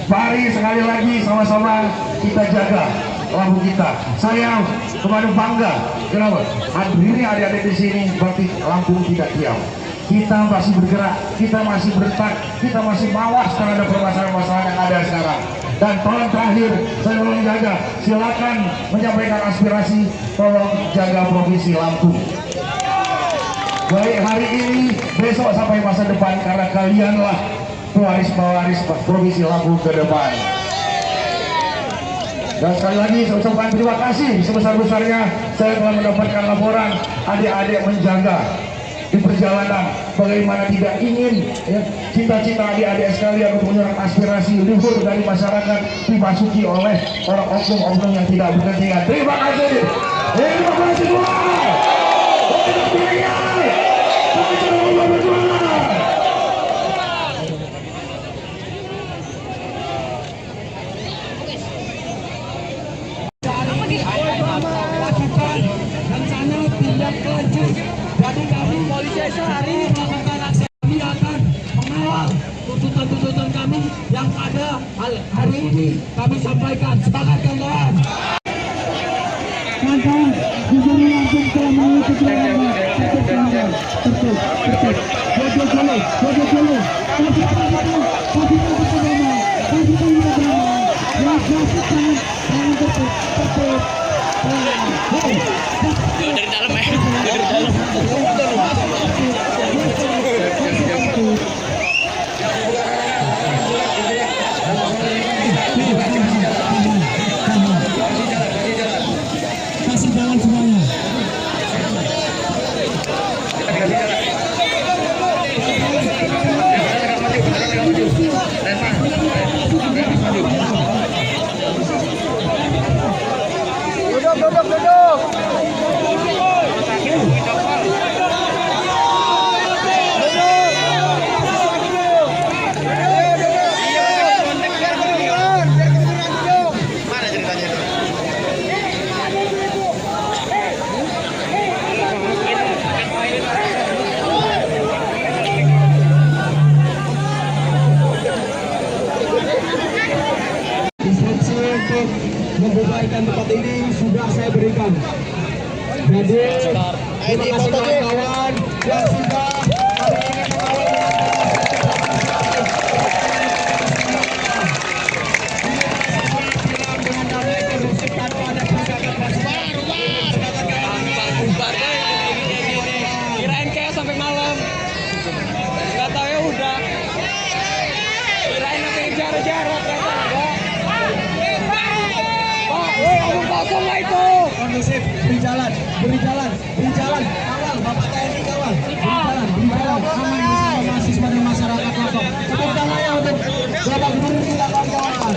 D: mari sekali lagi sama-sama kita jaga lampu kita. Saya kemarin bangga, kenapa? Hadirnya adik-adik di sini berarti lampu tidak diam. Kita masih bergerak, kita masih bertak, kita masih mawas terhadap permasalahan-permasalahan yang ada sekarang. Dan tolong terakhir, saya tolong jaga, silakan menyampaikan aspirasi, tolong jaga Provinsi Lampung. Baik hari ini, besok sampai masa depan, karena kalianlah pewaris-pewaris Provinsi Lampung ke depan. Dan sekali lagi saya ucapkan terima kasih sebesar-besarnya saya telah mendapatkan laporan adik-adik menjaga di perjalanan, bagaimana tidak ingin ya, cita-cita adik-adik sekalian untuk menyerang aspirasi luhur dari masyarakat dimasuki oleh orang oknum-oknum yang tidak berkepentingan. Terima kasih. Terima kasih semua.
B: Jadi kami polisi sehari melakukan aksi, kami akan mengawal tuntutan-tuntutan kami yang pada hari ini kami sampaikan. Semangat kawan-kawan. Kawan-kawan, Gubernur Lampung telah mengikuti lomba
A: dari dalam ya, dari dalam.
B: Kasih jalan semuanya.
A: Duduk. Mana ceritanya itu?
B: Instruksi untuk membubarkan tempat ini sudah saya berikan. Jadi terima kasih kawan-kawan yang sudah hari ini mengawal dengan damai kondusif tanpa ada pergerakan pasukan.
E: Kirain kayak sampai malam. Gak tahu ya udah. Kirain sampai jarak-jarak ternyata enggak. Pak, woi omong kosong lah itu.
B: Kondusif, beri jalan, kawal, Bapak TNI kawal, beri jalan, aman bersama mahasiswa dan masyarakat Lampung. Tepuk tangannya untuk Bapak Gubernur kita kawan-kawan.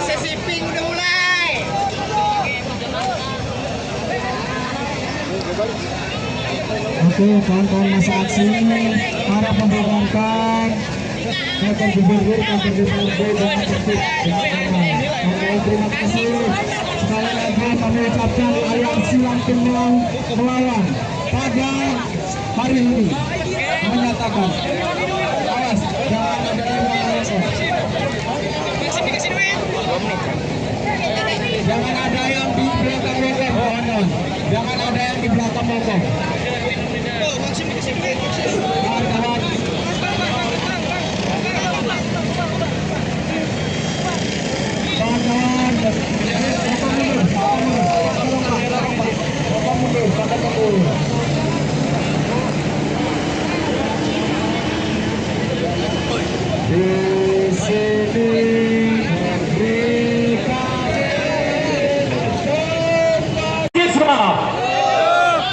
A: Sesi pink udah mulai.
B: Oke, kawan-kawan masa aksi para membubarkan kantor gubernur, kantor DPRD dengan tertib dengan aman. Oke, terima kasih. Sekali lagi kami ucapkan aliansi Lampung melawan pada hari ini menyatakan awas jangan ada yang melawan. Jangan ada yang di belakang mogok, kawan-kawan. Jangan ada yang di belakang mogok. Kawan-kawan. Kawan-kawan. Bapak mundur. Di sini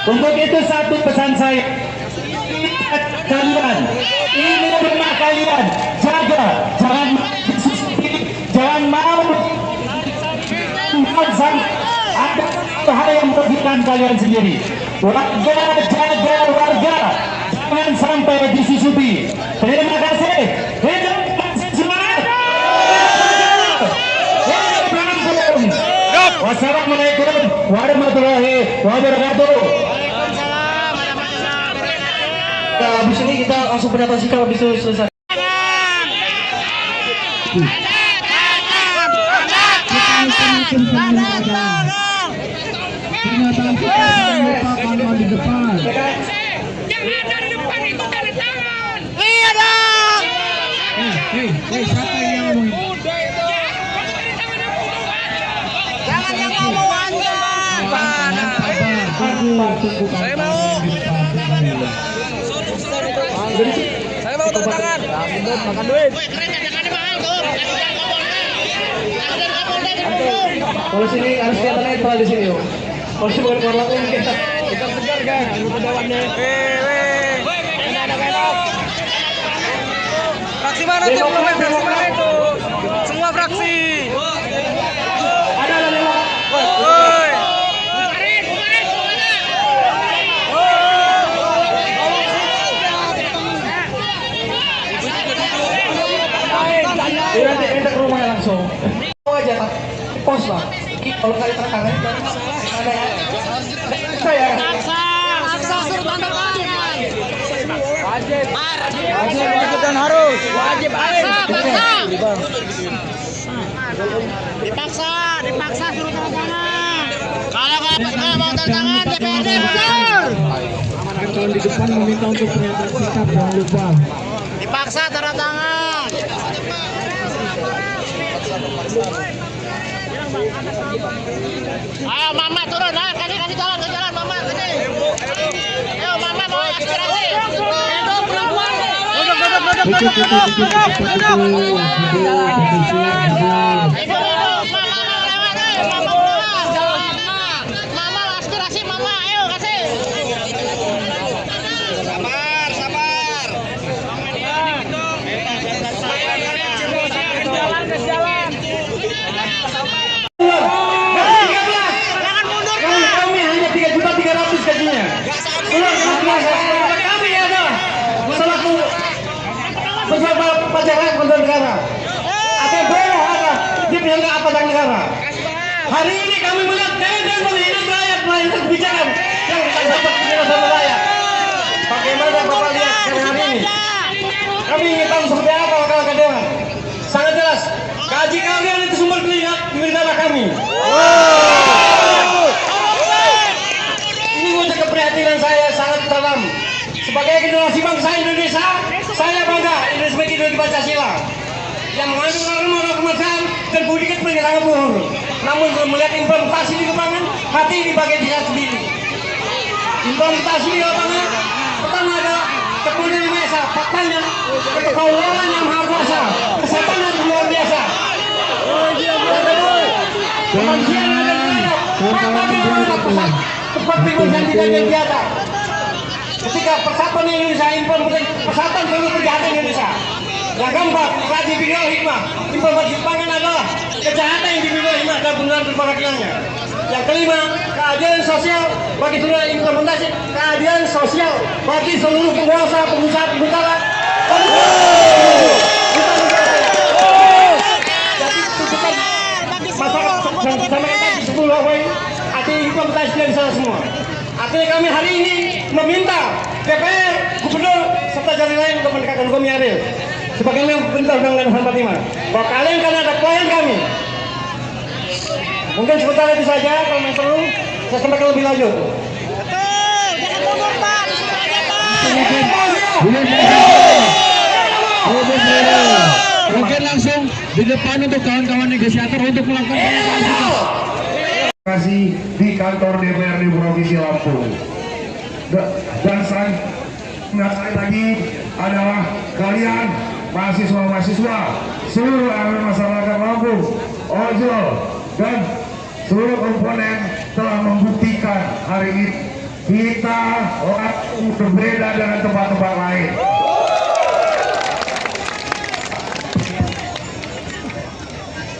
B: untuk itu satu pesan saya, kalian ini rumah kalian, jaga, jangan mau ada hal yang merugikan kalian sendiri. Warga jaga warga. sampai disusupi. Terima kasih. Hidup masih semangat. Wassalamualaikum warahmatullahi wabarakatuh. Nah, habis ini kita langsung pendataan sikap habis itu selesai.
A: Pernyataan kita lupakan di depan.
E: Jangan dari depan itu dari tangan.
A: Iya dong.
B: Siapa yang ngomong?
E: Udah itu.
A: Jangan yang ngomong aja.
E: Saya mau. Saya mau tanda tangan. Makan duit.
B: Polisi ini harus kelihatan netral di sini, yo. Polisi bukan keluar langsung kita.
E: Kita segar kan. Lupa dawannya. Ini ada belok. Fraksi mana tuh? Fraksi mana itu? Semua fraksi.
B: Ada lewat.
E: Woi.
B: Nanti kita ke rumahnya langsung. Mau aja tak? Pos lah. Kalau kali terkangan ada ya. Saya.
A: Paksa suruh tanda tangan.
E: Wajib dan harus. Wajib
A: Dipaksa suruh tanda tangan. Kalau nggak mau tanda tangan DPRD mundur.
B: Kawan di depan meminta untuk pernyataan sikap, jangan lupa.
A: Dipaksa tanda tangan. Ayo mama turun, kasih jalan ke jalan mama sini. Ayo mama mau aspirasi. Itu perempuan. Ibu mama lewat mama lewat. Mama aspirasi mama, ayo kasih. Sabar. Jalan.
B: Kami hanya 3.300.000 gajinya. Kami ada selaku pejabat pajak rakyat negara. Ada bawah ada di pihak pajak negara. Hari ini kami melihat dan melihat rakyat melakukan kebijakan yang dapat penjelasan rakyat. Bagaimana Bapak lihat hari ini? Kami ingin tahu seperti apa wakil dewan. Sangat jelas. Gaji kalian itu sumber negara kami. Ini wujud keprihatinan saya sangat dalam. Sebagai generasi bangsa Indonesia, saya bangga Indonesia sebagai ideologi Pancasila yang mengandung norma kemanusiaan dan budi pekerti sangat luhur. Namun belum melihat implementasi di lapangan, hati dibagai diri sendiri. Implementasi di lapangan pertama ada kemudian biasa, faktanya kekaulan yang maha kuasa, kesatuan luar biasa. Kemanusiaan ada di mana? Tempat pengungsian tidak ada biasa. Ketika persatuan Indonesia implementasi persatuan seluruh kejahatan Indonesia. Yang keempat, kaji video hikmah. Implementasi pangan adalah kejahatan yang dibimbing hikmah dan benar perwakilannya. Yang kelima, keadilan sosial bagi seluruh implementasi keadilan sosial bagi seluruh penguasa, pengusaha, pengusaha. Jadi tuntutan masyarakat yang disampaikan tadi 10 poin, artinya implementasi dari sana semua. Artinya kami hari ini meminta DPR, Gubernur, serta jalan lain untuk menegakkan hukum yang adil. Sebagaimana perintah Undang-Undang 45, bahwa kalian kan ada klien kami. Mungkin sebentar itu saja, kalau yang perlu saya sampaikan lebih lanjut.
A: Betul, jangan mundur Pak, disuruh aja Pak.
B: Mungkin langsung di depan untuk kawan-kawan negosiator untuk melakukan
D: Terima kasih di kantor DPRD Provinsi Lampung. Dan sekali lagi adalah kalian mahasiswa-mahasiswa seluruh elemen masyarakat Lampung, ojol dan seluruh komponen telah membuktikan hari ini kita orang berbeda dengan tempat-tempat lain.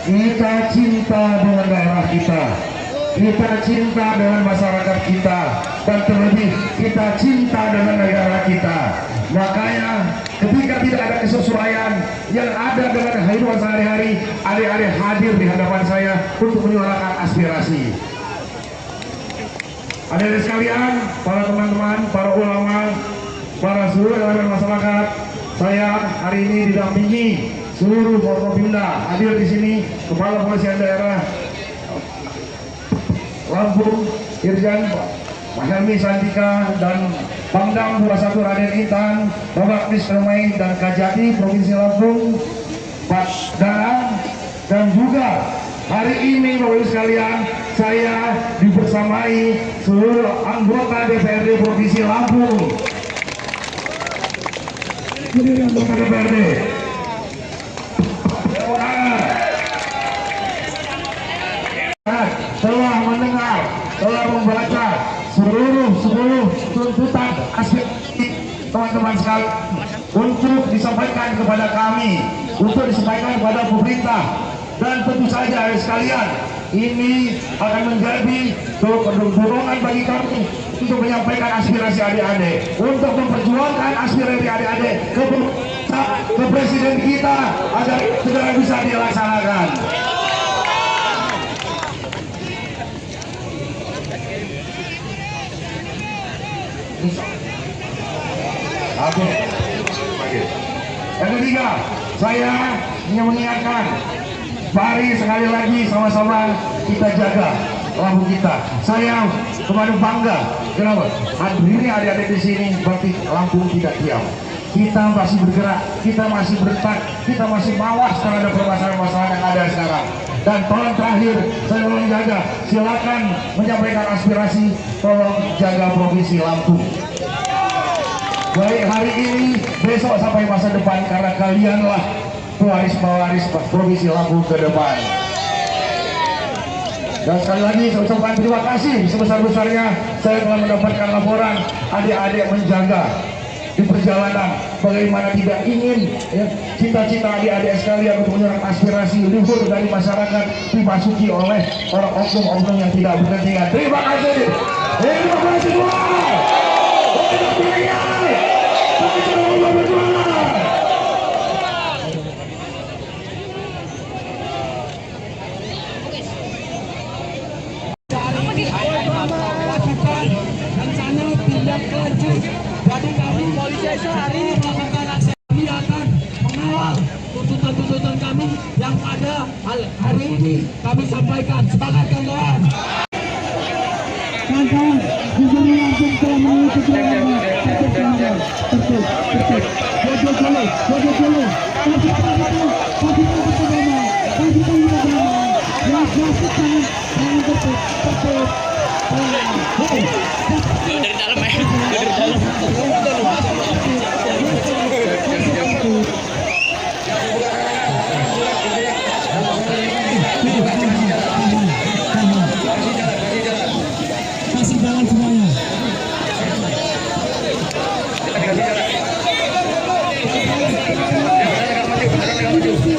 D: Kita cinta dengan daerah kita cinta dengan masyarakat kita. dan terlebih kita cinta dengan negara kita. Makanya ketika tidak ada kesesuaian yang ada dengan kehidupan sehari-hari, adik-adik hadir di hadapan saya untuk menyuarakan aspirasi. Adik-adik sekalian, para teman-teman, para ulama, para seluruh elemen masyarakat, saya hari ini didampingi seluruh Forkopimda. Hadir di sini Kepala Polisian Daerah Lampung, Irjen Mahelmi Santika, dan Pangdam 21 Raden Intan, Bapak Misremai dan Kajati Provinsi Lampung, Pak Darang, dan juga hari ini Bapak Ibu sekalian, saya dibersamai seluruh anggota DPRD Provinsi Lampung. Anggota DPRD. Telah mendengar, telah membaca seluruh tuntutan aspirasi teman-teman sekalian untuk disampaikan kepada kami, untuk disampaikan kepada pemerintah, dan tentu saja sekalian ini akan menjadi dorongan bagi kami untuk menyampaikan aspirasi adik-adik, untuk memperjuangkan aspirasi adik-adik ke presiden kita agar segera bisa dilaksanakan. Oke. Yang ketiga, saya ingin mengingatkan, mari sekali lagi sama-sama kita jaga Lampung kita. Saya kemarin bangga, kenapa? Hadirnya adik-adik di sini berarti Lampung tidak diam. Kita masih bergerak, kita masih bertak, kita masih mawas terhadap permasalahan-permasalahan yang ada sekarang. Dan tolong terakhir, saya tolong jaga, silakan menyampaikan aspirasi, tolong jaga Provinsi Lampung. Baik hari ini, besok sampai masa depan, karena kalianlah pewaris-pewaris Provinsi Lampung ke depan. Dan sekali lagi saya ucapkan terima kasih sebesar-besarnya saya telah mendapatkan laporan adik-adik menjaga di perjalanan, bagaimana tidak ingin ya, cita-cita adik-adik sekalian untuk menyerang aspirasi luhur dari masyarakat dimasuki oleh orang oknum-oknum yang tidak berkepentingan. Terima kasih. Terima kasih semua.
E: Jadi kami polisi hari ini melakukan aksi, kami akan mengawal tuntutan-tuntutan kami yang pada hari ini kami sampaikan. Semangat kawan-kawan.
B: Kawan-kawan, di sini langsung telah mengikuti
A: dari dalam dari dalam.
B: kasih jalan semuanya.
E: Duduk.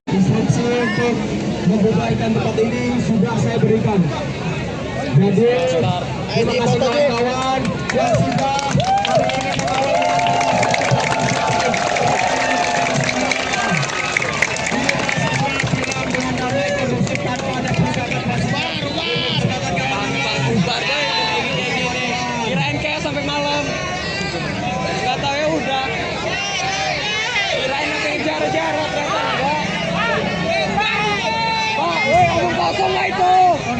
B: Instruksi untuk membubarkan tempat ini sudah saya berikan. Jadi terima kasih kawan-kawan yang sudah hari ini
E: Kirain kayak sampai malam. Gak tahu ya udah. Kirain sampai jarak-jarak ternyata enggak. Pak, omong kosong lah itu.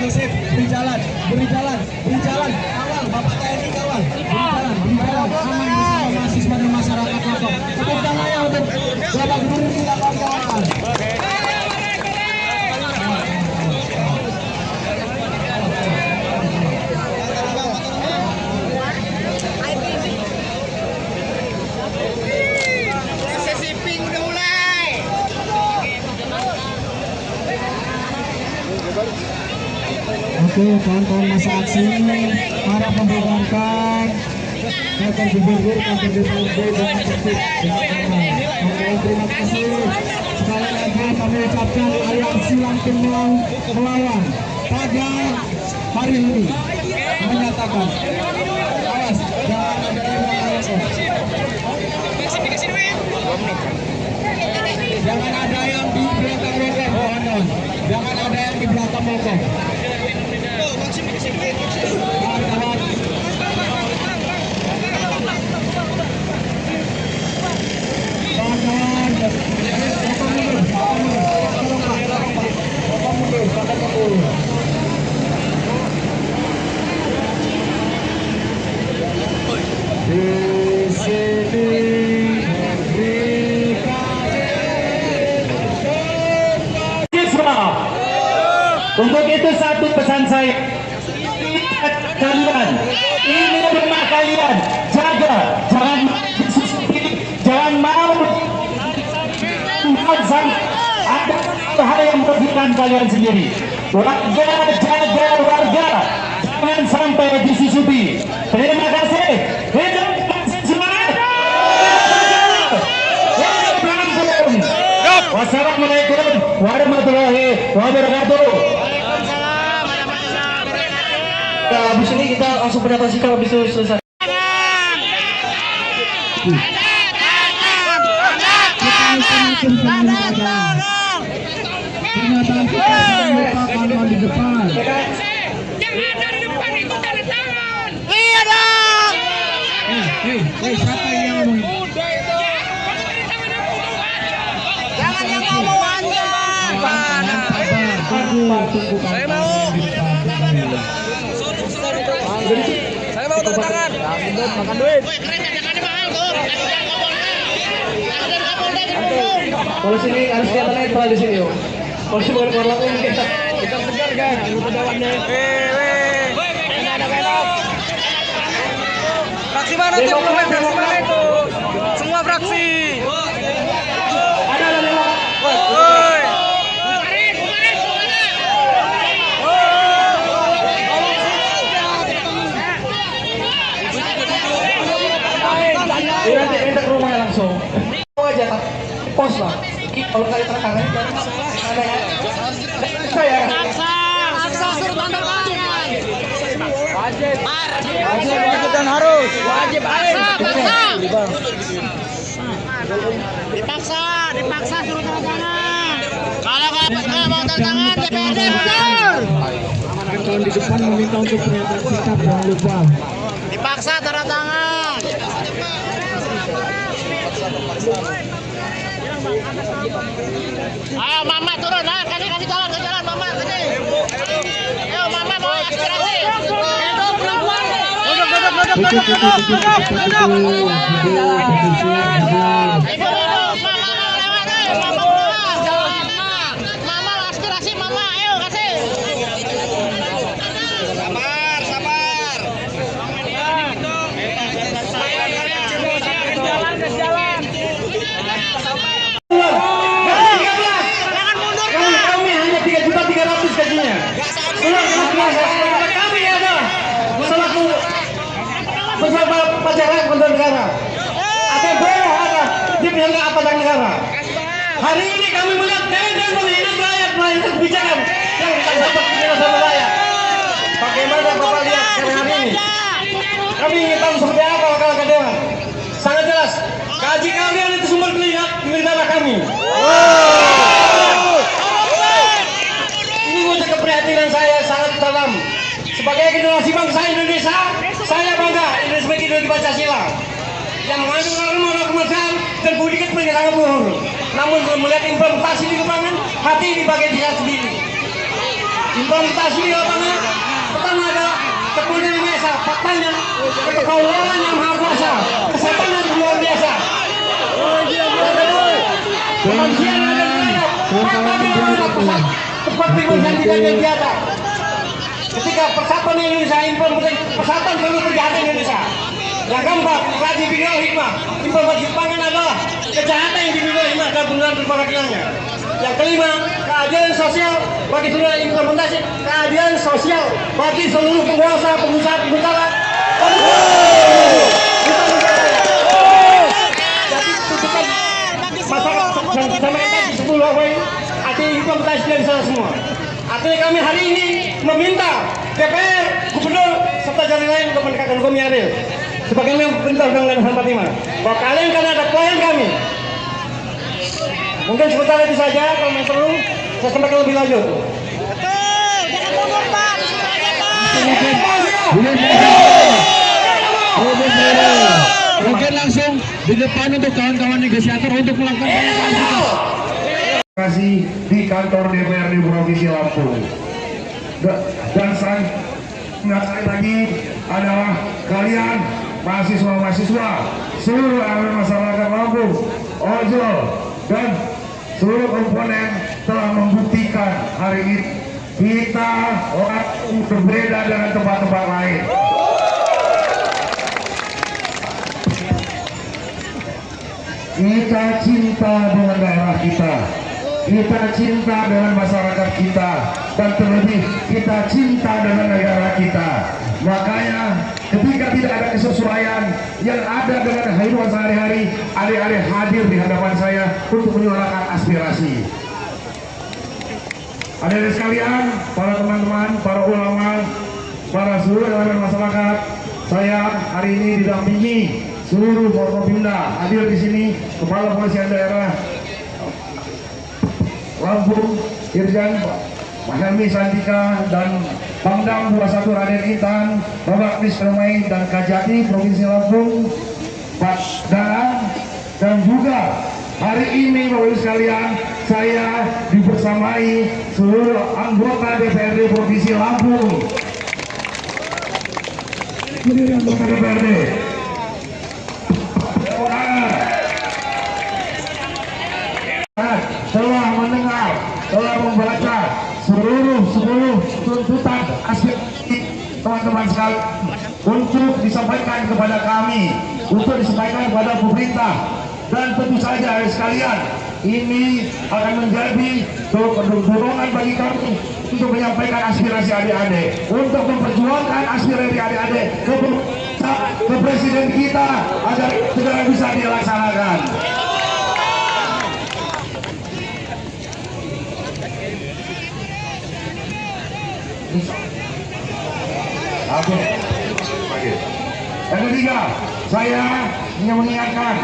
B: kondusif, beri jalan, kawal, Bapak TNI kawal, beri jalan, aman bersama mahasiswa dan masyarakat Lampung. Tepuk tangannya untuk Bapak Gubernur kita kawan-kawan. Oke, kawan-kawan masa aksi para pembubarkan kantor gubernur, kantor DPRD dengan tertib dengan aman. Oke, terima kasih. Sekali lagi kami ucapkan aliansi Lampung melawan pada hari ini menyatakan awas jangan ada yang melawan. Jangan ada yang di belakang mogok, mohon. Jangan ada yang di belakang mogok. Kawan-kawan, di sini untuk itu satu pesan saya, kalian ini rumah kalian, jaga, jangan mau ada hal yang merugikan kalian sendiri. Warga, jaga warga, jangan sampai disusupi. Terima kasih. Hidup semangat. Wassalamualaikum warahmatullahi wabarakatuh. Habis ini kita langsung pendapat sikap habis itu selesai. Pernyataan kita lupakan di depan.
A: Jangan dari depan ikut tanda tangan. Iya dong.
B: Siapa yang ngomong?
A: Jangan yang ngomong aja.
B: Tunggu. Saya mau.
E: Saya mau tanda tangan.
B: Makan duit. Polisi ini harus kelihatan netral di sini, yo. Polisi bukan keluar langsung kita tegar kan, lupa dawannya.
E: Ini ada belok. Fraksi mana tuh? Fraksi mana itu? Semua fraksi.
B: Ada lewat.
E: Woi.
B: Nanti minta ke rumahnya langsung. Aja tak pos lah. Kalau kali terkangan ada ya. Saya.
A: Paksa suruh tanda tangan.
E: Wajib dan harus. Wajib.
A: Dipaksa suruh tanda tangan. Kalau nggak mau tanda tangan DPRD mundur.
B: Kawan di depan meminta untuk pernyataan sikap, jangan lupa.
A: Dipaksa tanda tangan. Ayo mama turun, kasih jalan ke jalan mama kasih. Ayo mama mau aspirasi. Itu perempuan. Ibu, mama lewat jalan. Mama aspirasi mama, ayo kasih. Sabar. Jalan.
B: Kami hanya 3.300.000 gajinya. Kami ada selaku peserta pajak kontrol negara. Ada boleh ada di pihak aparatur negara. Hari ini kami melihat dan melihat rakyat melakukan kebijakan yang tak dapat dirasakan rakyat. Bagaimana Bapak lihat hari ini? Kami ingin tahu seperti apa wakil dewan. Sangat jelas. Gaji kalian itu sumber milik kami. Ini wujud keprihatinan saya sangat dalam. Sebagai generasi bangsa Indonesia, saya bangga sebagai ideologi Pancasila yang mengandung norma kemanusiaan dan budi pekerti sangat luhur. Namun belum melihat implementasi di lapangan, hati dibagai diri sendiri. Implementasi di lapangan pertama adalah kemudian biasa, faktanya kekaulan yang maha kuasa, kesehatan luar biasa. Kemanusiaan ada di mana? Seperti menjanjikan yang tiada. Ketika persatuan Indonesia implementasi persatuan perlu terjadi Indonesia. Yang keempat, kaji bidang hikmah. Implementasi pangan adalah kejahatan yang dibimbing hikmah dan penggunaan perwakilannya. Yang kelima,
A: keadilan sosial bagi seluruh implementasi keadilan sosial bagi seluruh penguasa, pengusaha, pengusaha. Jadi tuntutan masyarakat yang disampaikan tadi 10 poin artinya implementasi dari sana semua. Artinya kami hari ini meminta DPR, Gubernur, serta jalan lain untuk menegakkan hukum yang adil. Sebagaimana perintah Undang-Undang 45 bahwa kalian karena ada poin kami. Mungkin sebentar itu saja, kalau yang perlu saya sampaikan lebih lanjut.
F: Betul, jangan mundur Pak, disuruh aja Pak.
B: Mungkin langsung di depan untuk kawan-kawan negosiator untuk melakukan
D: Terima kasih di kantor DPRD Provinsi Lampung. Dan sekali lagi adalah kalian mahasiswa-mahasiswa, seluruh elemen masyarakat Lampung, ojol, dan seluruh komponen telah membuktikan hari ini kita orang berbeda dengan tempat-tempat lain. Kita cinta dengan daerah kita cinta dengan masyarakat kita, dan terlebih kita cinta dengan negara kita. Makanya ketika tidak ada kesesuaian yang ada dengan kehidupan sehari-hari, adik-adik hadir di hadapan saya untuk menyuarakan aspirasi. Adik-adik sekalian, para teman-teman, para ulama, para seluruh elemen masyarakat, saya hari ini didampingi seluruh Forkopimda hadir di sini, Kepala Polisian Daerah Lampung, Irjen Mahelmi Santika, dan Pangdam 21 Raden Intan, Bapak Misremai dan Kajati Provinsi Lampung, Pak Danang, dan juga hari ini Bapak Ibu sekalian, saya dibersamai seluruh anggota DPRD Provinsi Lampung. Berdiri anggota DPRD. Telah mendengar, telah membaca seluruh tuntutan aspirasi teman-teman sekalian untuk disampaikan kepada kami, untuk disampaikan kepada pemerintah, dan tentu saja sekalian ini akan menjadi dorongan bagi kami untuk menyampaikan aspirasi adik-adik, untuk memperjuangkan aspirasi adik-adik ke presiden kita agar segera bisa dilaksanakan. Oke. Yang ketiga, saya ingin mengingatkan,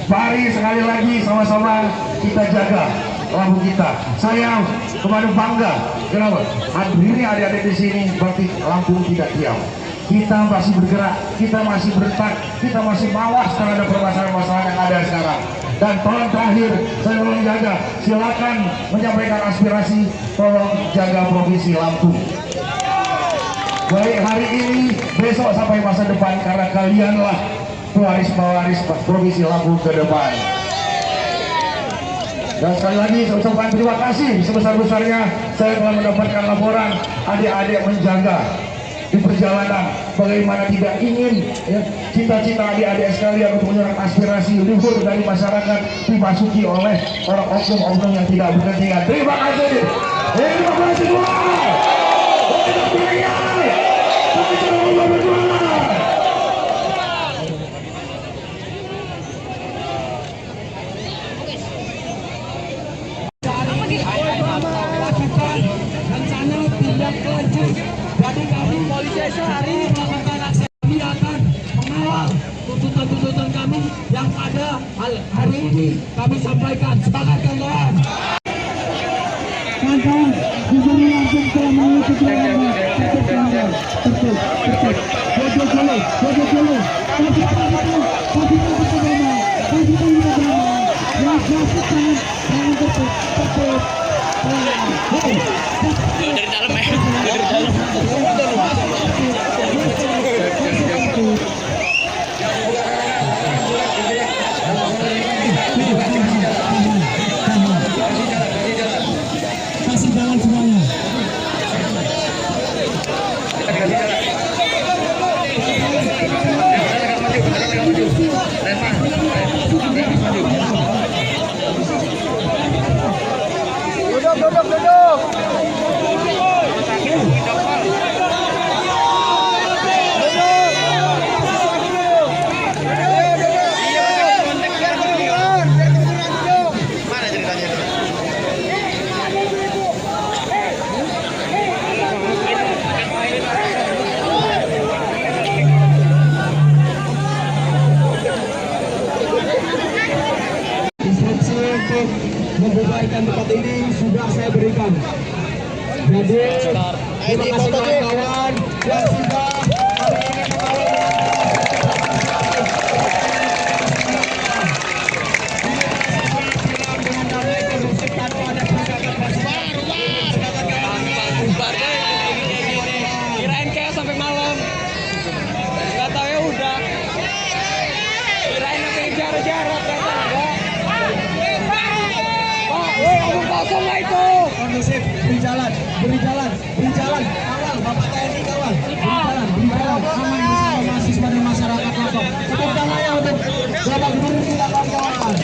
D: mari sekali lagi sama-sama kita jaga Lampung kita. Saya kemarin bangga, kenapa? Hadirnya adik-adik di sini berarti Lampung tidak diam. Kita masih bergerak, kita masih berentak, kita masih mawas terhadap permasalahan-permasalahan yang ada sekarang. Dan tolong terakhir, saya tolong jaga, silakan menyampaikan aspirasi, tolong jaga Provinsi Lampung. Baik hari ini, besok sampai masa depan, karena kalianlah pewaris-pewaris Provinsi Lampung ke depan. Dan sekali lagi saya ucapkan terima kasih sebesar-besarnya saya telah mendapatkan laporan adik-adik menjaga di perjalanan, bagaimana tidak ingin ya, cita-cita adik-adik sekalian untuk menyuarakan aspirasi luhur dari masyarakat dimasuki oleh orang oknum-oknum yang tidak berkepentingan. Terima kasih. Terima kasih semua.
E: Rencana tindak lanjut dari kami polisi hari ini melakukan aksi, kami akan mengawal tuntutan-tuntutan kami yang pada hari ini kami sampaikan. Semangat kawan-kawan.
B: Kawan-kawan, Gubernur Lampung telah mengutus larangan kasih jalan semuanya.
A: Udah,
E: Instruksi untuk membubarkan tempat ini sudah saya berikan. Jadi terima kasih kawan-kawan yang sudah hari ini mengawal dengan damai kondusif tanpa ada pergerakan
G: Kirain kayak sampai malam. Gak tahu ya udah. Kirain sampai jarak-jarak ternyata enggak. Pak, woi omong kosong lah itu.
E: kondusif, beri jalan, kawal, Bapak TNI kawal, beri jalan, aman bersama mahasiswa dan masyarakat lokal. Tepuk tangannya untuk Bapak Gubernur kita kawan-kawan.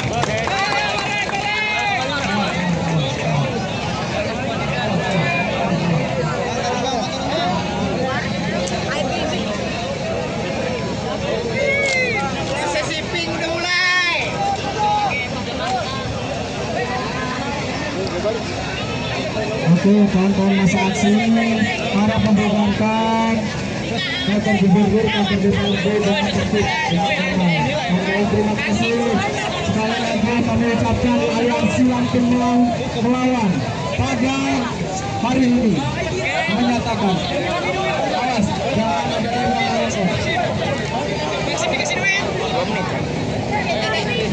E: Oke, kawan-kawan masa aksi para membubarkan kantor gubernur, kantor DPRD dengan tertib dengan aman. Kawan-kawan terima kasih. Sekali lagi kami ucapkan aliansi Lampung melawan pada hari ini menyatakan awas jangan ada yang melawan.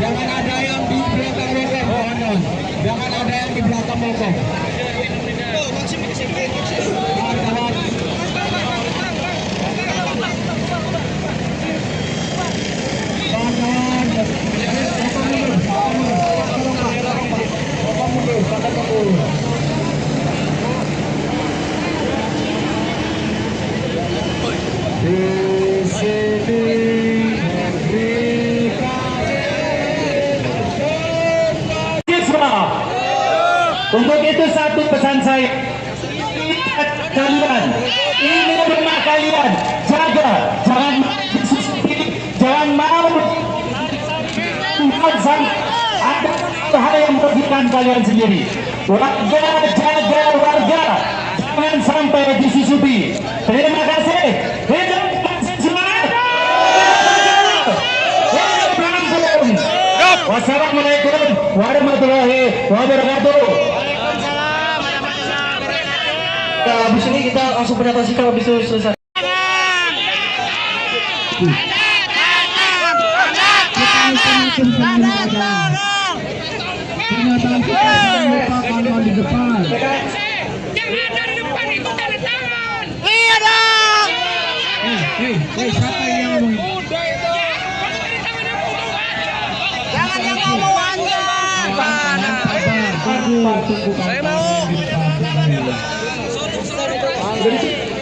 E: Jangan ada yang di belakang mogok, kawan-kawan. Jangan ada yang di belakang mogok.
A: Untuk itu satu pesan saya, kalian ini rumah kalian, jaga, jangan mau ada hal yang merugikan kalian sendiri. Warga, jaga warga, jangan sampai disusupi. Terima kasih. Hidup semangat. Wassalamualaikum warahmatullahi wabarakatuh. Habis ini kita langsung pernyataan sikap habis itu selesai.
B: Pernyataan kita lupakan di depan.
F: Jangan dari depan itu tanda tangan.
G: Iya dong.
B: Siapa yang ngomong?
F: Jangan yang ngomong aja.
G: Saya mau.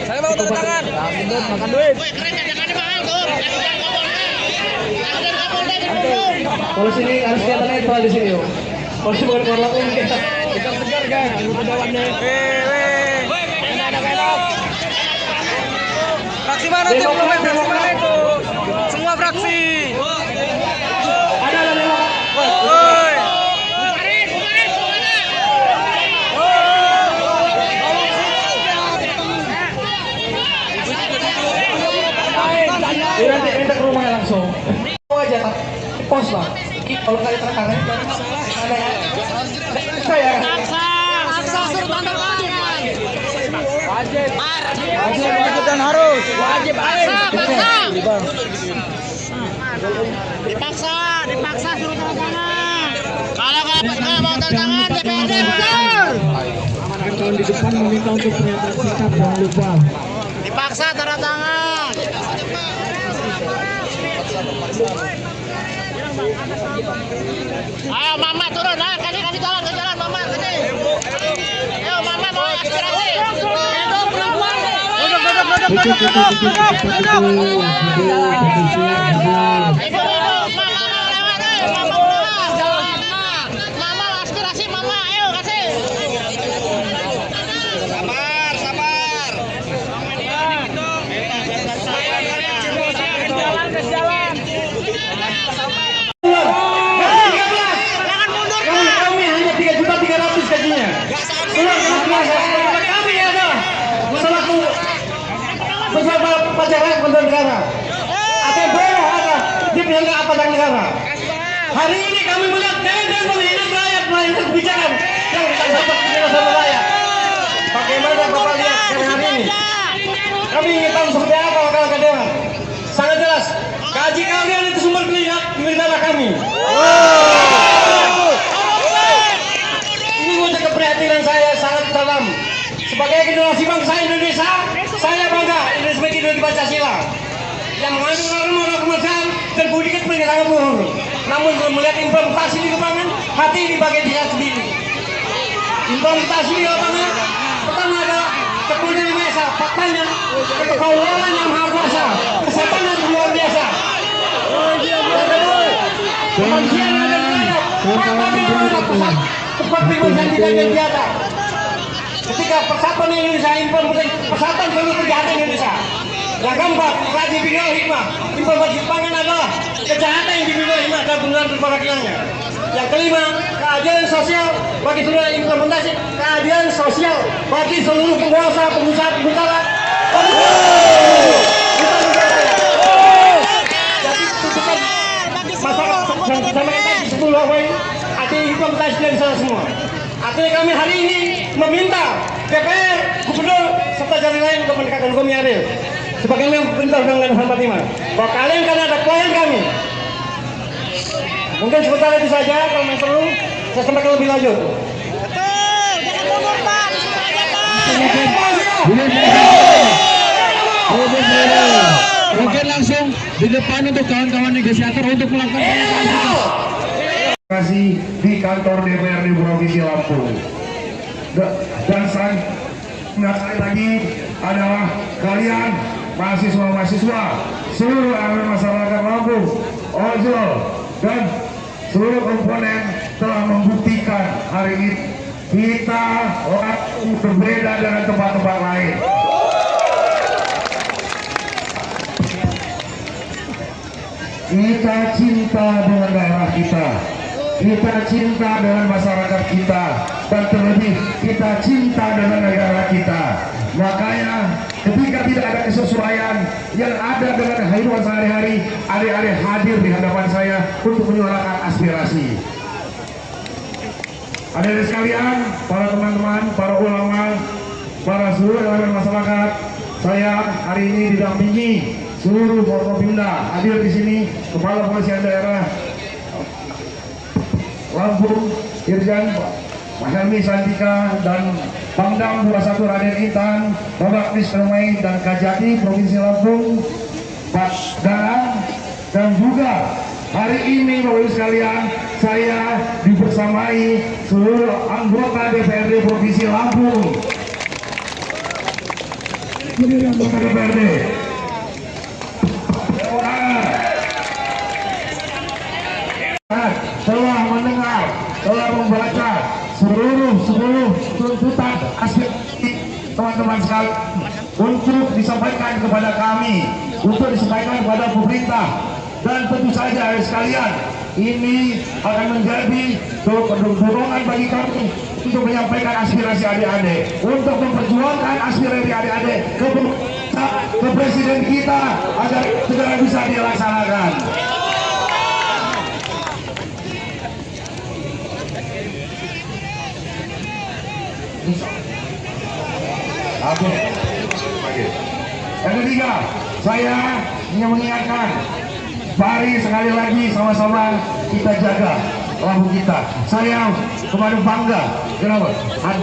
G: Saya mau tanda tangan. Makan duit.
A: Kalau sini harus kelihatan netral di sini yo. Kalau sini bukan keluar langsung kita
G: Segar kan, anggota dewannya. Fraksi mana tuh? Fraksi mana itu? Semua fraksi.
A: ada lewat.
G: Woi.
A: Nanti minta ke rumahnya langsung. Mau aja tak pos bang. Kalau kali tanda tangan ada ya. Saya.
F: Paksa suruh tanda tangan.
G: Wajib dan harus. Wajib
F: Paksa. Dipaksa suruh tanda tangan. Kalau nggak mau tanda tangan DPRD mundur.
B: Kawan-kawan di depan meminta untuk pernyataan sikap, jangan lupa.
F: Dipaksa tanda tangan. Ayo mama turun, nah kasih jalan mama kasih. Ayo mama mau aspirasi. Hidup perempuan. Ibu mama lewat mama aspirasi mama ayo kasih.
A: aparatur negara. Atau boleh ada di penyangga aparatur negara. Hari ini kami melihat dan menghina rakyat melainkan kebijakan yang kita dapat sama rakyat. Bagaimana Bapak lihat hari ini? Kami ingin tahu seperti apa langkah Dewan. Sangat jelas, gaji kalian itu sumber negara kami. Ini wujud keprihatinan saya sangat dalam. Sebagai generasi bangsa Indonesia, saya bangga Indonesia sebagai ideologi Pancasila yang mengandung norma kemerdekaan dan budi kepentingan sangat luhur. Namun belum melihat implementasi di lapangan, hati di bagian dia sendiri. Implementasi di lapangan pertama adalah kepentingan desa, faktanya kekelolaan yang maha kuasa, kesehatan yang luar biasa. Yang kedua, kemanusiaan yang ada di rakyat, faktanya yang ada pusat, tempat pemerintahan tidak ada biasa. Ketika persatuan Indonesia implementasi persatuan seluruh kejahatan Indonesia. Yang keempat, lagi bina hikmah. Implementasi pangan adalah kejahatan yang dibina hikmah dan benar perwakilannya. Yang kelima, keadilan sosial bagi seluruh implementasi keadilan sosial bagi seluruh penguasa, pengusaha. Jadi tuntutan masyarakat yang sama kita di 10 Hawaii ada implementasi dari sana semua. Artinya kami hari ini meminta DPR, Gubernur, serta jalan lain untuk mendekatkan hukum yang adil. Sebagaimana perintah Undang-Undang 45, bahwa kalian kan ada klien kami. Mungkin sebentar itu saja, kalau memang perlu saya sampaikan lebih lanjut.
F: Betul, jangan mundur Pak, disitu aja Pak.
B: Mungkin langsung di depan untuk kawan-kawan negosiator untuk melakukan
D: kasih di kantor DPRD Provinsi Lampung. Dan sekali lagi adalah kalian mahasiswa-mahasiswa, seluruh elemen masyarakat Lampung, ojol, dan seluruh komponen telah membuktikan hari ini kita berbeda dengan tempat-tempat lain. Kita cinta dengan daerah kita. Kita cinta dengan masyarakat kita, dan terlebih kita cinta dengan negara kita. Makanya ketika tidak ada kesesuaian yang ada dengan kehidupan sehari-hari, adik-adik hadir di hadapan saya untuk menyuarakan aspirasi. Adik-adik sekalian, para teman-teman, para ulama, para seluruh elemen masyarakat, saya hari ini didampingi seluruh Forkopimda hadir di sini, Kepala Polisian Daerah Lampung, Irjen Mahelmi Santika, dan Pangdam 21 Raden Intan, Bapak Mistermai dan Kajati Provinsi Lampung, Pak Danang, dan juga hari ini Bapak Ibu sekalian, saya dibersamai seluruh anggota DPRD Provinsi Lampung. Berdiri anggota DPRD. Telah mendengar, telah membaca seluruh tuntutan aspirasi teman-teman sekalian untuk disampaikan kepada kami, untuk disampaikan kepada pemerintah, dan tentu saja sekalian ini akan menjadi dorongan bagi kami untuk menyampaikan aspirasi adik-adik, untuk memperjuangkan aspirasi adik-adik ke presiden kita agar segera bisa dilaksanakan. Oke. Yang ketiga, saya ingin mengingatkan, mari sekali lagi sama-sama kita jaga Lampung kita. Saya kemarin bangga, kenapa?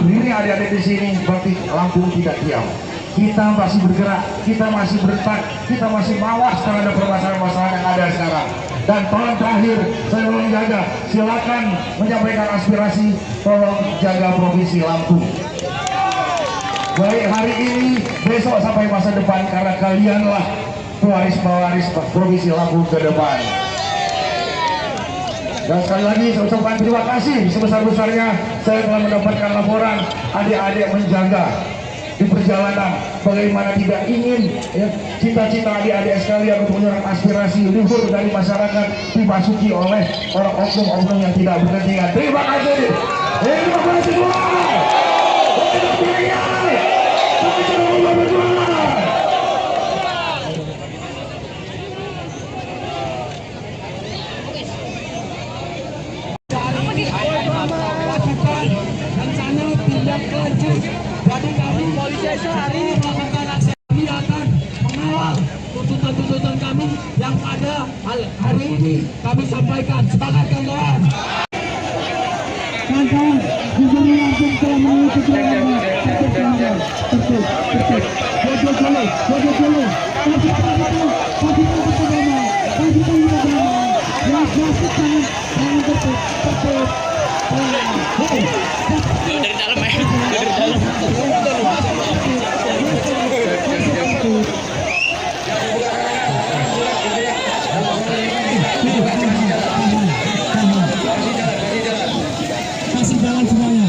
D: Ini adik-adik di sini berarti Lampung tidak diam. Kita masih bergerak, kita masih bertak, kita masih mawas terhadap permasalahan-permasalahan yang ada sekarang. Dan tolong terakhir, saya tolong jaga, silakan menyampaikan aspirasi, tolong jaga Provinsi Lampung. Baik hari ini, besok sampai masa depan, karena kalianlah pewaris-pewaris Provinsi Lampung ke depan. Dan sekali lagi saya ucapkan terima kasih sebesar-besarnya saya telah mendapatkan laporan adik-adik menjaga di perjalanan, bagaimana tidak ingin ya, cita-cita adik-adik sekalian untuk menyuarakan aspirasi luhur dari masyarakat dimasuki oleh orang oknum-oknum yang tidak berkepentingan. Terima kasih. Terima kasih semua.
E: ini. Kami sampaikan semangat kawan-kawan.
B: Kawan-kawan, Gubernur Lampung telah mengikuti perlawanan. Tertib. Bodoh dulu. Kasih tahu pertama. Yang masuk jangan tertib.
F: Dari dalam ya. Dari dalam.
B: Kasih jalan semuanya.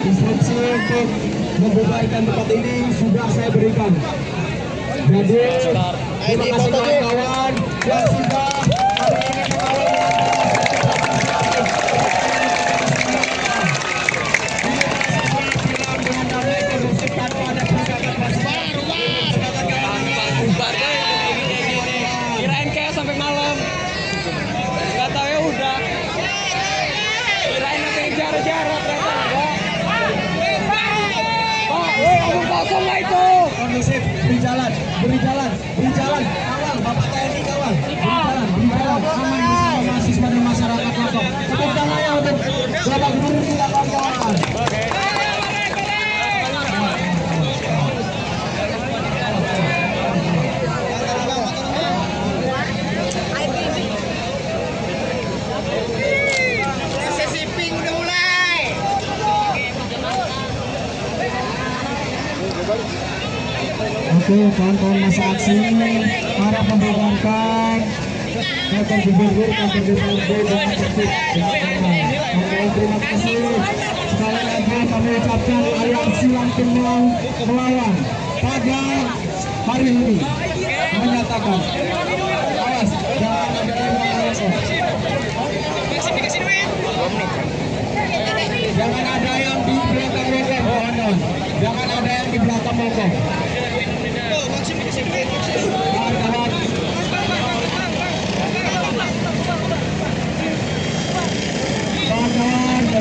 E: Instruksi untuk membubarkan tempat ini sudah saya berikan. Jadi terima kasih kawan-kawan yang sudah hari ini mengawal dengan damai kondusif tanpa ada pergerakan
G: Kirain kayak sampai malam. Nggak tahu ya udah. Kirain nanti jarak-jarak ternyata enggak. Pak, omong kosong lah itu.
E: kondusif, beri jalan, kawal, Bapak TNI kawal, beri jalan, aman bersama mahasiswa dan masyarakat Lombok. Tepuk tangannya untuk Bapak Gubernur kita kawan-kawan.
F: Sesi pink udah mulai.
B: Oke, kawan-kawan masa aksi para membubarkan kantor gubernur, kantor DPRD dengan tertib dengan aman. Oke, terima kasih. Sekali lagi kami ucapkan aliansi Lampung melawan pada hari ini menyatakan awas jangan ada yang mengawasi. Jangan ada yang di belakang mogok, kawan-kawan. Jangan ada yang di belakang mogok. Kawan-kawan, di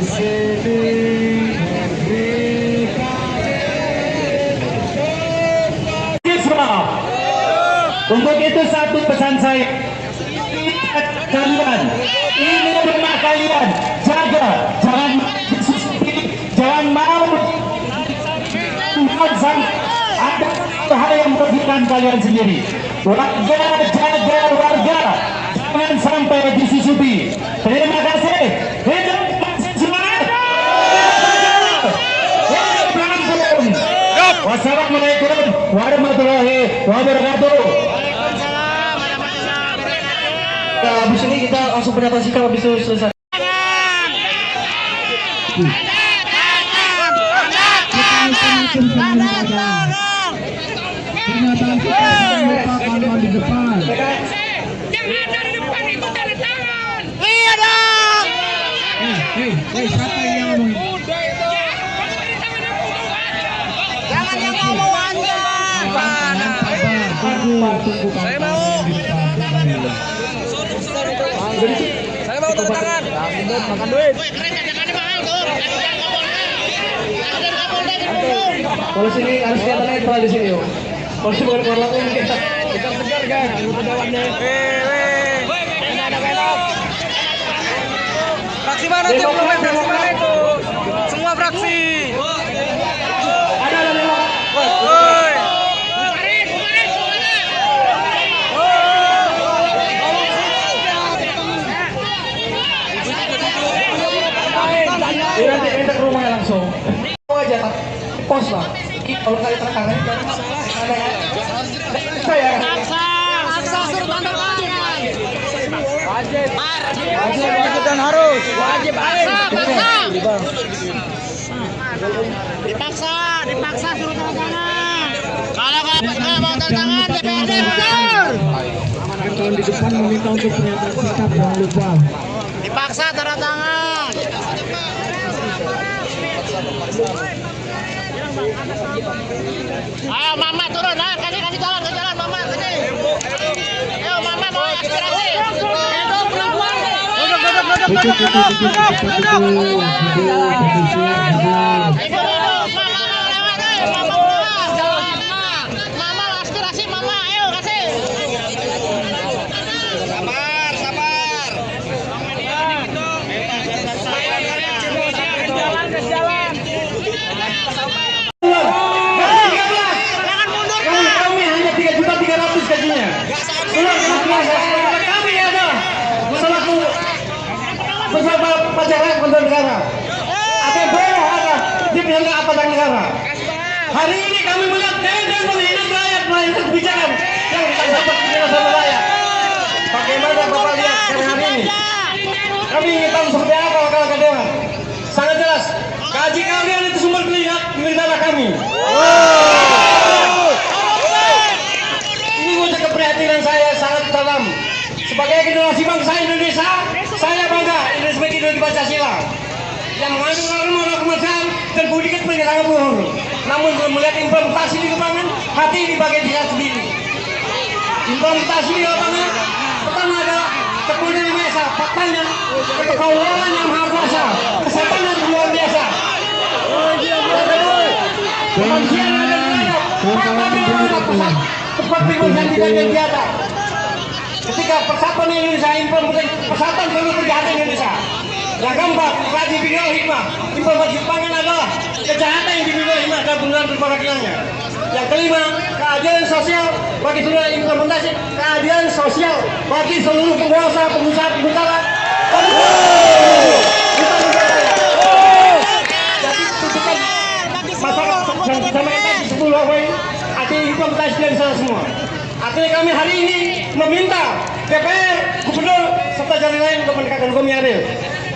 B: sini
A: Untuk itu satu pesan saya, kalian ini rumah kalian, jaga, jangan mau ada hal yang merugikan kalian sendiri. Warga, jaga warga, jangan sampai disusupi. Terima kasih. Hidup semangat. Wassalamualaikum warahmatullahi wabarakatuh. Ya, habis ini kita langsung pernyataan sikap habis itu selesai.
B: pernyataan kita kawan-kawan di depan.
F: Yang ada di depan itu dari tangan.
G: Iya dong.
B: Siapa yang ngomong?
F: Jangan yang ngomong aja.
B: Tunggu
G: Saya mau. Saya mau tanda tangan.
F: Makan duit. Woi, keren jangan mahal tuh. Jangan ngomong. Ada Kapolda di Bandung.
A: Kalau sini harus kelihatan netral di sini, yo. Kalau sini boleh keluar langsung kita tegar kan, anggota dewannya.
G: Ini ada belok. Fraksi mana tuh? Fraksi mana itu? Semua fraksi.
A: Ada lewat.
G: Woi.
A: Nanti minta ke rumahnya langsung. Mau aja pos lah. kalau kali tengah ini saya
F: Paksa suruh tanda tangan.
G: Wajib dan harus. Wajib
F: Dipaksa suruh tanda tangan. Kalau nggak mau tanda tangan DPRD mundur.
B: Kawan di depan meminta untuk pernyataan sikap, jangan lupa.
F: Dipaksa tanda tangan. Ayo mama turun, nah kasih jalan ke jalan mama sini. Ayo mama mau aspirasi. Mama aspirasi mama, ayo kasih. Sabar. Jalan.
A: kami hanya 3.300.000 gajinya. Kami ada selaku beserta pajaran kontrol negara. Ada boleh ada di pihak aparatur negara. Hari ini kami melihat dan menghina rakyat melalui kebijakan yang kita dapat sama rakyat. Bagaimana Bapak lihat hari ini? Kami ingin tahu seperti apa kalau dewan. Sangat jelas, gaji kalian itu sumber negara kami. Ini wujud keprihatinan saya sangat dalam. Sebagai generasi bangsa Indonesia, saya bangga Indonesia sebagai ideologi Pancasila yang mengandung norma kemanusiaan dan budi pekerti sangat luhur. Namun belum melihat implementasi di lapangan, hati di bagian dia sendiri. Implementasi di lapangan pertama adalah kepunyaan yang biasa, faktanya kekaulan yang maha kuasa, kesehatan yang luar biasa. Kemanusiaan yang ada di rakyat, tepat dan tidak biasa. Ketika persatuan Indonesia implementasi persatuan seluruh kejahatan Indonesia. Yang keempat, lagi bidang hikmah. Informasi pangan adalah kejahatan yang dimiliki hikmah dan penggunaan perwakilannya. Yang kelima, keadilan sosial bagi seluruh implementasi keadilan sosial bagi seluruh penguasa, pengusaha. Jadi tuntutan masyarakat sama kita di 10 poin artinya implementasi dari sana semua. Artinya kami hari ini meminta DPR, Gubernur, serta jalan lain untuk menegakkan hukum yang adil.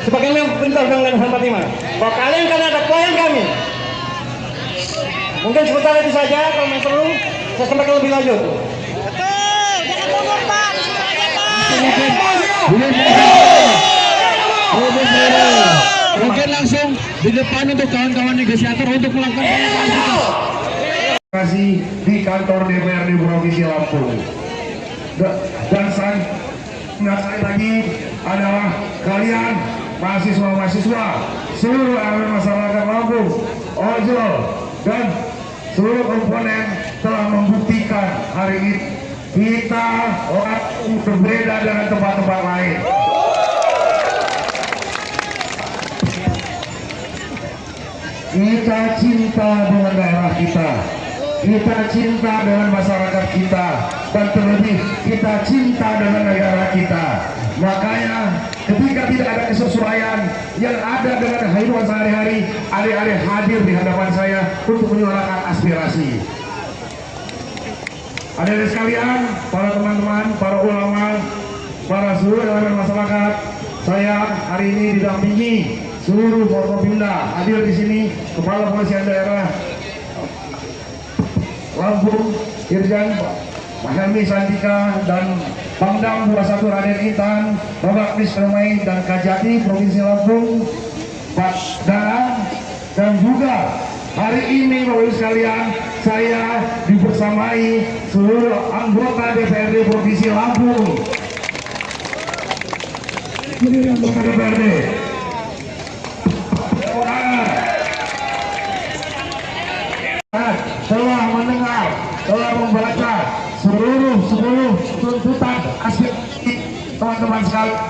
A: Sebagaimana perintah Undang-Undang 45 bahwa kalian kan ada klien kami. Mungkin sebentar itu saja, kalau yang perlu saya sampaikan lebih lanjut.
F: Betul, jangan ngomong Pak, disuruh aja Pak.
B: Mungkin langsung di depan untuk kawan-kawan negosiator untuk melakukan
D: Terima kasih di kantor DPRD Provinsi Lampung. Dan sekali lagi adalah kalian mahasiswa-mahasiswa seluruh elemen masyarakat Lampung, ojol dan seluruh komponen telah membuktikan hari ini kita orang berbeda dengan tempat-tempat lain. Kita cinta dengan daerah kita, kita cinta dengan masyarakat kita, dan terlebih kita cinta dengan negara kita. Makanya ketika tidak ada kesesuaian yang ada dengan kehidupan sehari-hari, adik-adik hadir di hadapan saya untuk menyuarakan aspirasi. Adik-adik sekalian, para teman-teman, para ulama, para seluruh elemen masyarakat, saya hari ini didampingi seluruh Forkopimda. Hadir di sini Kepala Polisian Daerah Lampung, Irjen Mahelmi Santika, dan Pangdam 21 Raden Intan, Bapak Misremai dan Kajati Provinsi Lampung, Pak Danang, dan juga hari ini Bapak Ibu sekalian saya dibersamai seluruh anggota DPRD Provinsi Lampung. Ini anggota DPRD. Telah mendengar, telah membaca seluruh tuntutan aspirasi teman-teman sekalian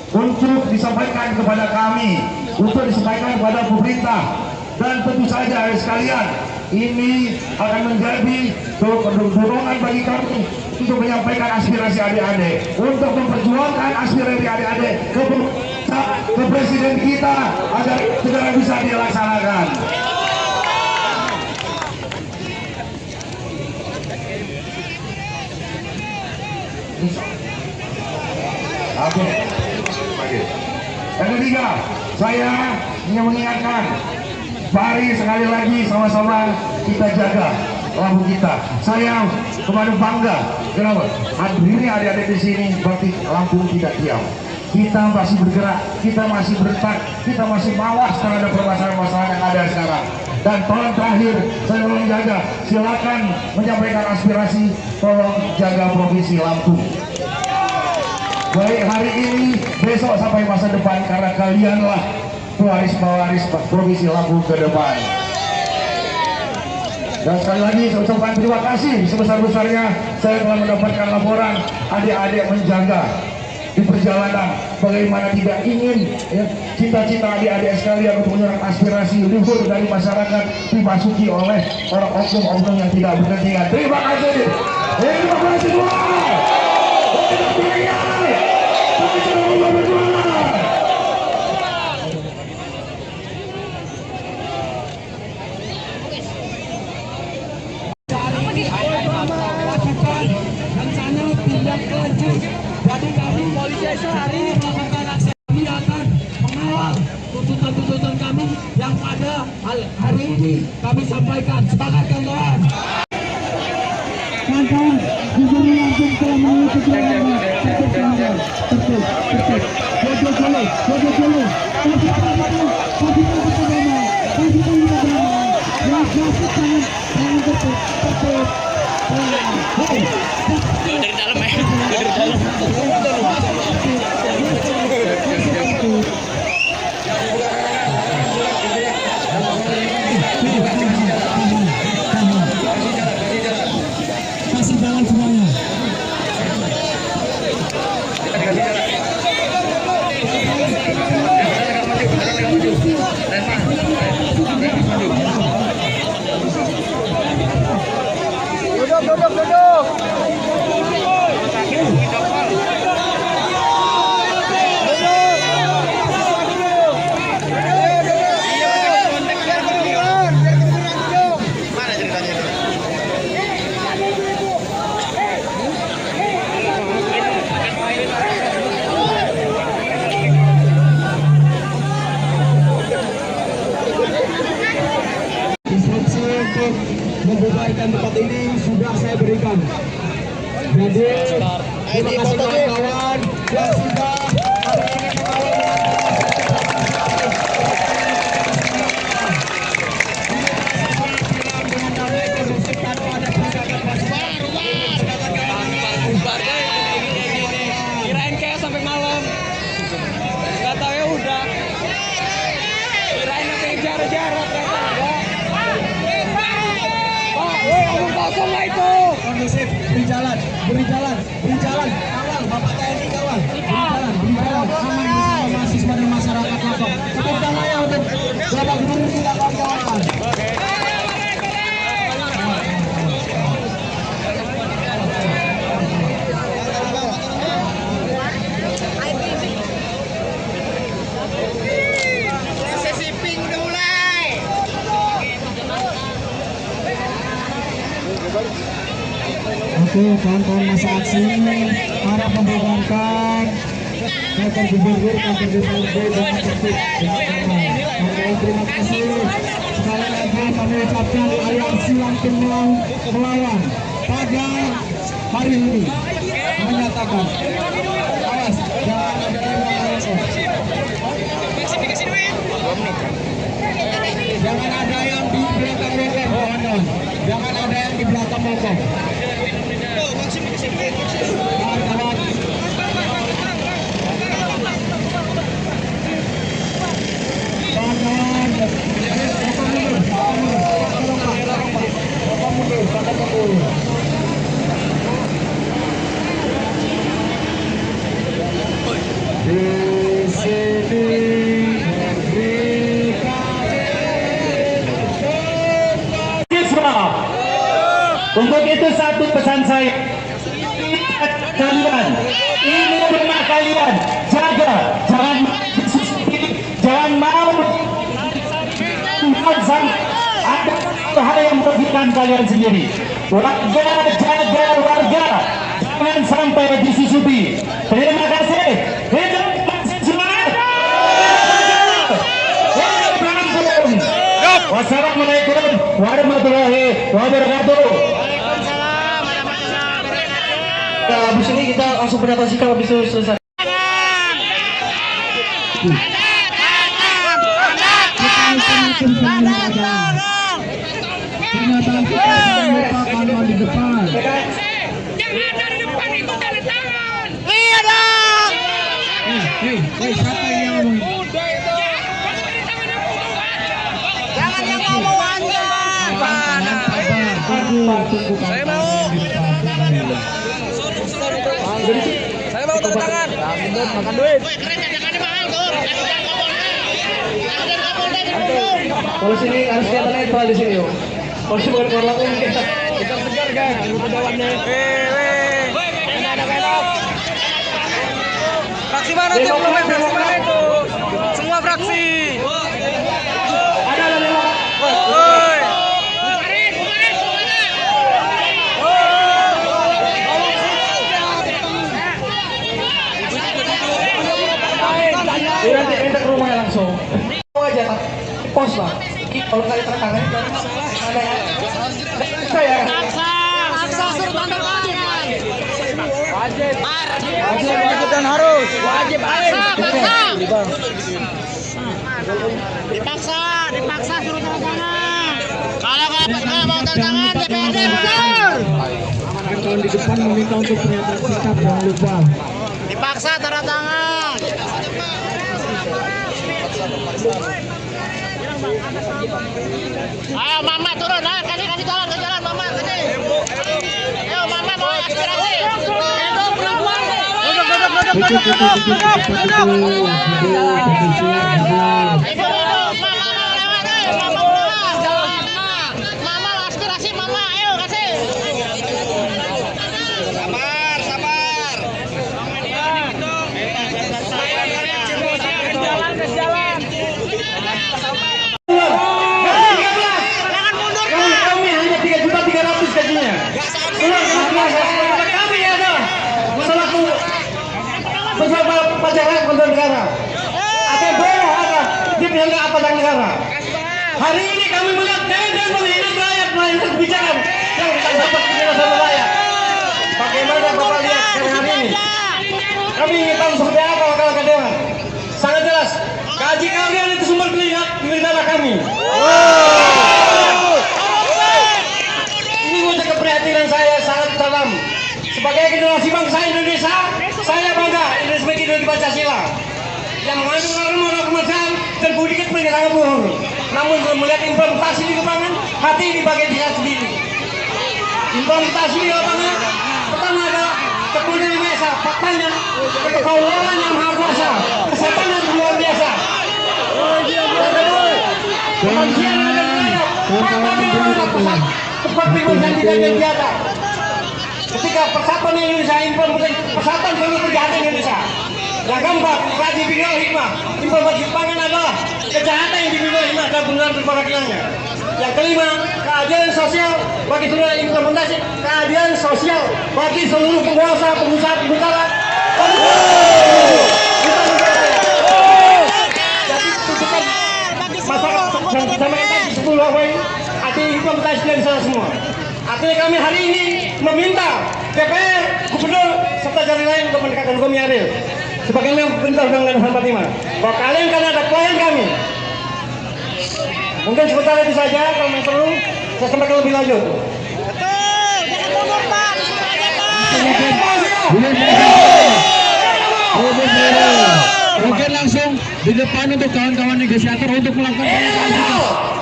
D: untuk disampaikan kepada kami, untuk disampaikan kepada pemerintah, dan tentu saja sekalian ini akan menjadi dorongan bagi kami untuk menyampaikan aspirasi adik-adik, untuk memperjuangkan aspirasi adik-adik ke presiden kita agar segera bisa dilaksanakan. Saya ingin mengingatkan, mari sekali lagi sama-sama kita jaga lambung kita. Saya kemarin bangga, kenapa? Hadirnya adik-adik di sini berarti lambung tidak diam. Kita masih bergerak, kita masih bertak, kita masih mawas terhadap permasalahan-permasalahan yang ada sekarang. Dan tolong terakhir, saya tolong jaga, silakan menyampaikan aspirasi, tolong jaga Provinsi Lampung. Baik hari ini, besok sampai masa depan, karena kalianlah pewaris-pewaris Provinsi Lampung ke depan. Dan sekali lagi saya ucapkan terima kasih sebesar-besarnya saya telah mendapatkan laporan adik-adik menjaga di perjalanan, bagaimana tidak ingin ya, cita-cita adik-adik sekalian untuk menyerap aspirasi luhur dari masyarakat dimasuki oleh orang oknum-oknum yang tidak berkepentingan. Terima kasih. Terima kasih semua.
E: lakukan rencana tindak lanjut. Jadi kami polisi sehari ini melakukan aksi, kami akan mengawal tuntutan-tuntutan kami yang pada hari ini kami sampaikan. Sepakat kawan-kawan?
B: Kawan-kawan, gubernur langsung telah mengikuti keterangan.
F: Dari dalam ya, dari dalam.
B: Kasih jalan semuanya. Instruksi untuk membubarkan tempat ini sudah saya berikan. Jadi terima kasih kawan-kawan yang sudah hari ini
G: Kirain kayak sampai malam. Gak tau ya udah. Kirain nanti jarak-jarak ternyata enggak. Pak, woi omong kosong lah itu.
B: kondusif, beri jalan, kawal, Bapak TNI kawal, beri jalan, aman bersama mahasiswa dan masyarakat Lombok. Tepuk tangan ya untuk Bapak Gubernur kita kawan-kawan.
F: Sesi pink udah mulai.
B: Oke, kawan-kawan masa aksi para pembubarkan kantor gubernur, kantor DPRD dengan tertib dengan aman. Oke, terima kasih. Sekali lagi kami ucapkan aliansi Lampung melawan pada hari ini menyatakan awas jangan ada yang melawan. Jangan ada yang di belakang lotong, kawan-kawan. Jangan ada yang di belakang lotong. Kawan-kawan. Kawan-kawan. Bapak mundur, Bapak mundur. Di sini
A: untuk itu satu pesan saya, kalian ini rumah kalian, jaga, jangan mau sampai ada hal yang merugikan kalian sendiri. Warga, jaga warga, jangan sampai disusupi. Terima kasih. Hidup semangat. Wassalamualaikum warahmatullahi wabarakatuh.
F: Waalaikumsalam warahmatullahi wabarakatuh.
A: Nah, habis ini kita langsung pendapat sikap habis itu selesai.
B: Pernyataan kita tanpa kawan di depan.
F: Jangan dari depan, itu dari tangan. Iya dong.
B: Hei, siapa yang ngomong?
F: Jangan yang ngomong aja.
B: Tunggu.
G: Saya mau. Saya mau tanda tangan. Makan duit.
F: Woi, keren ya, jangan mahal tuh. Jangan ngomong deh. Jangan ngomong deh, ngomong.
A: Kalau sini harus kelihatan netral di sini, yo. Kalau sini bukan korlap kita.
G: Kita segar kan, lupa jawabannya. Enak. Fraksi mana tuh? Fraksi mana itu? Semua fraksi.
A: Ada lewat.
G: Woi.
A: Dia nanti minta ke rumah langsung. Mau aja, pos lah. Kalau kali tertangan itu ada ya. Saya.
F: Paksa suruh tanda tangan.
G: Wajib dan harus. Wajib.
F: Dipaksa suruh tanda tangan. Kalau nggak mau tanda tangan, DPRD mundur.
B: Kawan di depan meminta untuk pernyataan sikap, jangan lupa.
F: Dipaksa tanda tangan. Ayo mama turun, kasih jalan mama sini. Ayo mama mau aspirasi. Ibu, mama lewat deh, mama keluar. Mama aspirasi mama, ayo kasih. Sabar. Jalan.
A: Kami hanya 3.300.000 gajinya. Kami ada selaku pejabat pajak kontrol negara. Ada boleh ada di pihak apa dan negara. Hari ini kami melihat dan melihat rakyat melakukan kebijakan yang kita dapat dirasakan rakyat. Bagaimana Bapak lihat sekarang hari ini? Kami ingin tahu seperti apa wakil dewan. Sangat jelas, gaji kalian itu sumber negara kami. Ini wujud keprihatinan saya sangat dalam. Sebagai generasi bangsa Indonesia, saya bangga Indonesia sebagai ideologi Pancasila yang mengandung norma kemanusiaan dan budi pekerti sangat luhur. Namun belum melihat implementasi di lapangan, hati di bagian diri sendiri. Implementasi di lapangan pertama adalah keputusan biasa, faktanya kekaulan yang maha kuasa, kesehatan yang luar biasa. Kemanusiaan yang berlayar, tempat bingung dan tidak biasa. Ketika persatuan Indonesia implementasi persatuan seluruh kejahatan Indonesia. Yang keempat, kaji bidang hikmah. Implementasi pangan adalah kejahatan yang dibimbing hikmah dan benar perwakilannya. Yang kelima, keadilan sosial bagi seluruh implementasi keadilan sosial bagi seluruh penguasa, pengusaha, pengusaha. Jadi tuntutan masyarakat sama kita di 10 poin artinya implementasi dari sana semua. Artinya kami hari ini meminta DPR, Gubernur, serta jalan lain untuk menegakkan hukum yang adil. Sebagaimana perintah Undang-Undang 45. Bahwa kalian kan ada klien kami. Mungkin sebentar itu saja, kalau memang perlu saya sampaikan lebih lanjut.
F: Betul, jangan mundur Pak, disuruh aja Pak.
B: Mungkin langsung di depan untuk kawan-kawan negosiator untuk melakukan pernyataan sikap.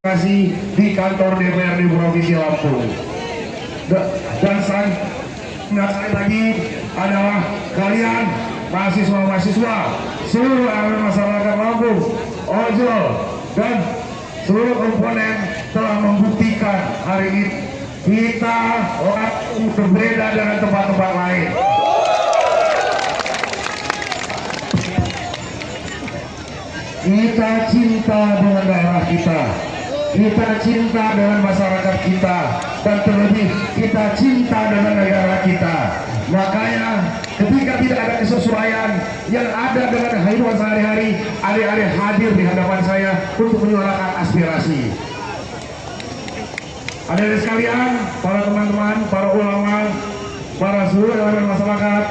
D: Kasih di kantor DPRD Provinsi Lampung. Dan sekali lagi adalah kalian mahasiswa-mahasiswa seluruh elemen masyarakat Lampung, ojol dan seluruh komponen telah membuktikan hari ini kita berbeda dengan tempat-tempat lain. Kita cinta dengan daerah kita. Kita cinta dengan masyarakat kita, dan terlebih kita cinta dengan negara kita. Makanya ketika tidak ada kesesuaian yang ada dengan kehidupan sehari-hari, adik-adik hadir di hadapan saya untuk menyuarakan aspirasi. Adik-adik sekalian, para teman-teman, para ulama, para seluruh elemen masyarakat,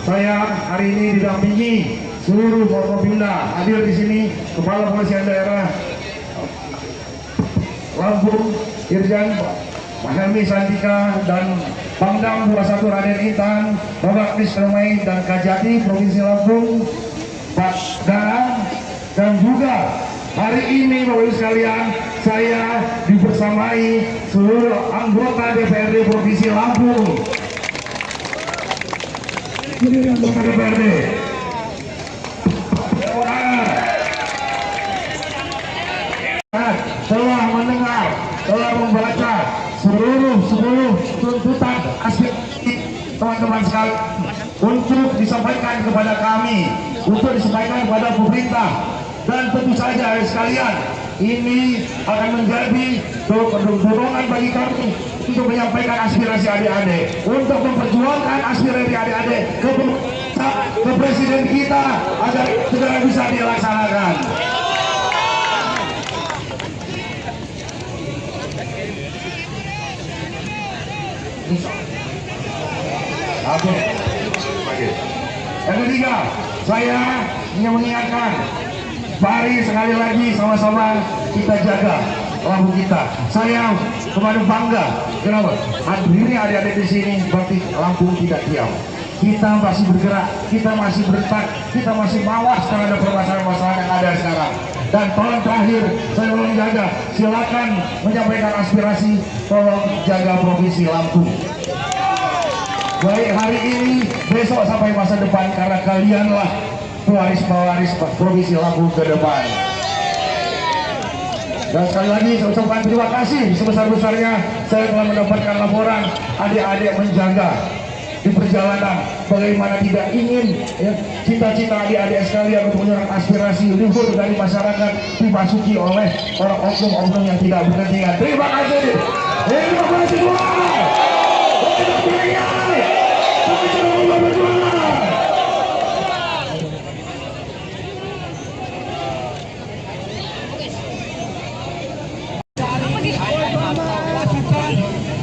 D: saya hari ini didampingi seluruh Forkopimda. Hadir di sini Kepala Polisian Daerah Lampung, Irjen Mahelmi Santika, dan Pangdam 21 Raden Intan, Bapak Misremai dan Kajati Provinsi Lampung, Pak Garang, dan juga hari ini Bapak Ibu sekalian, saya dibersamai seluruh anggota DPRD Provinsi Lampung. Anggota DPRD. Telah mendengar, telah membaca seluruh tuntutan aspirasi teman-teman sekalian untuk disampaikan kepada kami, untuk disampaikan kepada pemerintah, dan tentu saja sekalian ini akan menjadi dorongan bagi kami untuk menyampaikan aspirasi adik-adik, untuk memperjuangkan aspirasi adik-adik ke presiden kita agar segera bisa dilaksanakan. Oke. Yang ketiga, saya ingin mengingatkan, mari sekali lagi sama-sama kita jaga Lampung kita. Saya kemarin bangga, kenapa? Hadirnya adik-adik di sini berarti Lampung tidak diam. Kita masih bergerak, kita masih bertak, kita masih mawas terhadap permasalahan-permasalahan yang ada sekarang. Dan tolong terakhir, saya mau menjaga, silakan menyampaikan aspirasi, tolong jaga Provinsi Lampung. Baik hari ini, besok sampai masa depan, karena kalianlah pewaris-pewaris Provinsi Lampung ke depan. Dan sekali lagi saya ucapkan terima kasih sebesar-besarnya saya telah mendapatkan laporan adik-adik menjaga di perjalanan, bagaimana tidak ingin cita-cita adik-adik sekalian untuk menyerang aspirasi luhur dari masyarakat dimasuki oleh orang oknum-oknum yang tidak berkepentingan. Terima kasih. Terima kasih semua.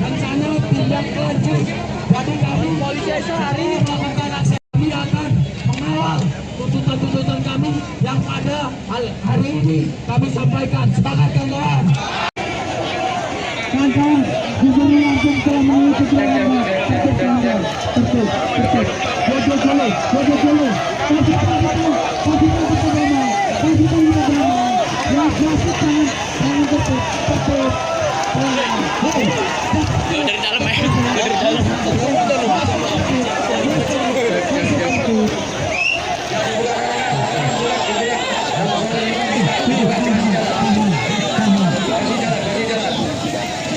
E: Rencana tindak lanjut. Jadi kami polisi sehari ini melakukan aksi, kami akan mengawal tuntutan-tuntutan kami yang pada hari ini kami sampaikan. Sepakat kawan-kawan?
B: Kawan-kawan, Gubernur Lampung telah mengikuti drama. Tertib. Bodoh dulu. Kasih tangan tertib.
F: Dari dalam ya. Dari dalam.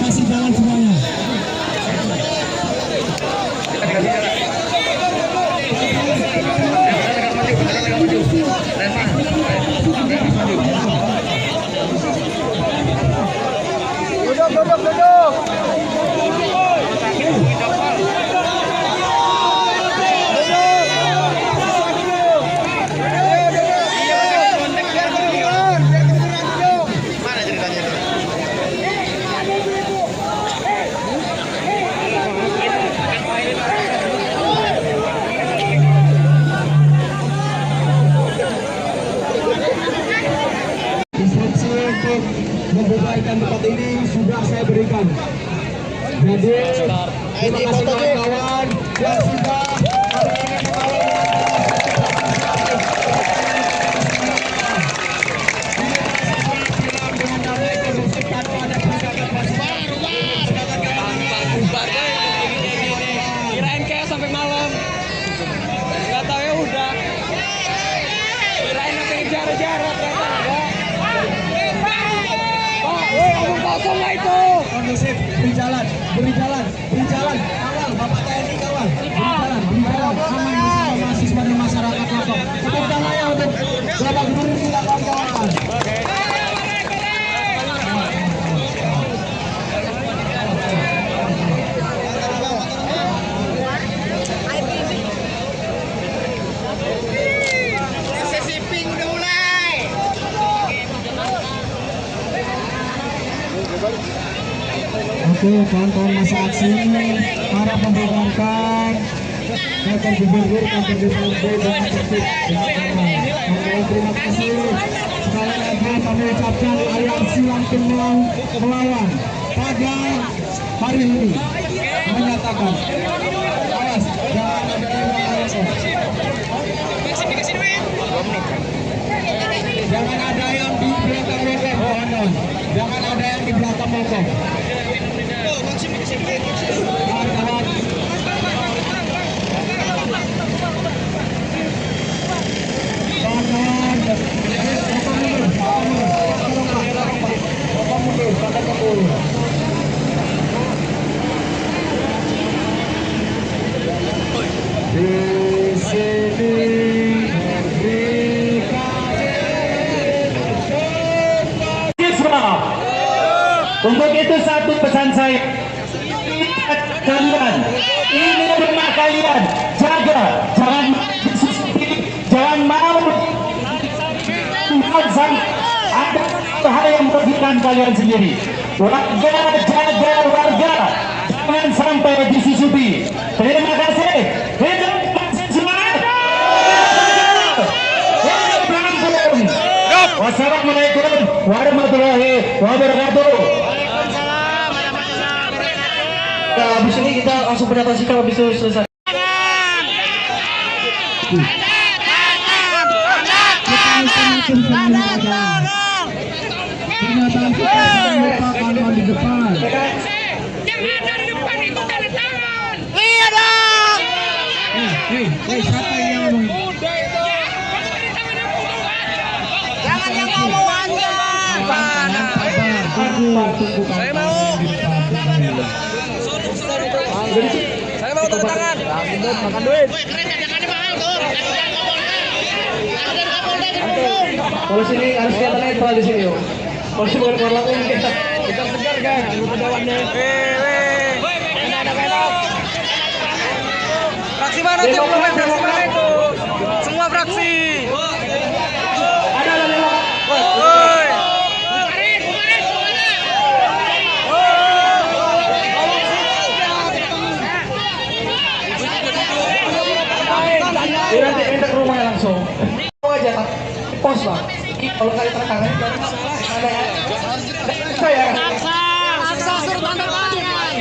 B: Kasih jalan semuanya.
C: Duduk.
E: Instruksi untuk membubarkan tempat ini sudah saya berikan. Jadi terima kasih kawan-kawan yang sudah hari ini
G: Kirain kayak sampai malam. Gak tahu ya udah. Kirain sampai jarak-jarak ternyata enggak. Pak, woi omong kosong lah itu.
E: kondusif, beri jalan, kawal, Bapak TNI kawal, beri jalan, aman bersama mahasiswa dan masyarakat Lampung. Tepuk tangan ya untuk Bapak Gubernur kita kawan-kawan.
B: Oke, kawan-kawan masa aksi para pembubarkan kantor gubernur, kantor DPRD dengan tertib dengan aman. Oke, terima kasih. Sekali lagi kami ucapkan aliansi Lampung melawan pada hari ini menyatakan awas jangan ada yang melawan. Jangan ada yang di belakang mogok, kawan-kawan. Jangan ada yang di belakang mogok. Kawan-kawan. Kawan-kawan. Bapak mundur, bapak mundur. Di sini untuk itu satu pesan saya, kalian ini rumah kalian, jaga, jangan mau ada hal yang merugikan kalian sendiri. Warga, jaga warga, jangan sampai disusupi. Terima kasih. Wassalamualaikum warahmatullahi wabarakatuh. Nah, habis ini kita langsung pendataan sikap habis itu selesai. Pernyataan kita kawan-kawan di depan.
F: Yang ada di depan itu tanda tangan. Iya dong.
B: Siapa yang ngomong?
F: Jangan yang ngomong aja.
B: Saya mau.
G: Saya mau tanda tangan.
B: Makan duit.
F: Woi, keren jangan mahal tuh. Ada Kapolda di Bandung.
B: Kalau sini harus kelihatan netral di sini, yo. Kalau sini bukan korlap kita segar kan, anggota dewannya.
G: Ini ada belok. Fraksi mana tuh? Fraksi mana itu? Semua fraksi.
B: Ada lewat.
G: Woi.
B: Nanti minta ke rumahnya langsung. Aja pos lah. Kalau kali tanda tangan ada ya. Saya.
F: Paksa suruh tanda tangan.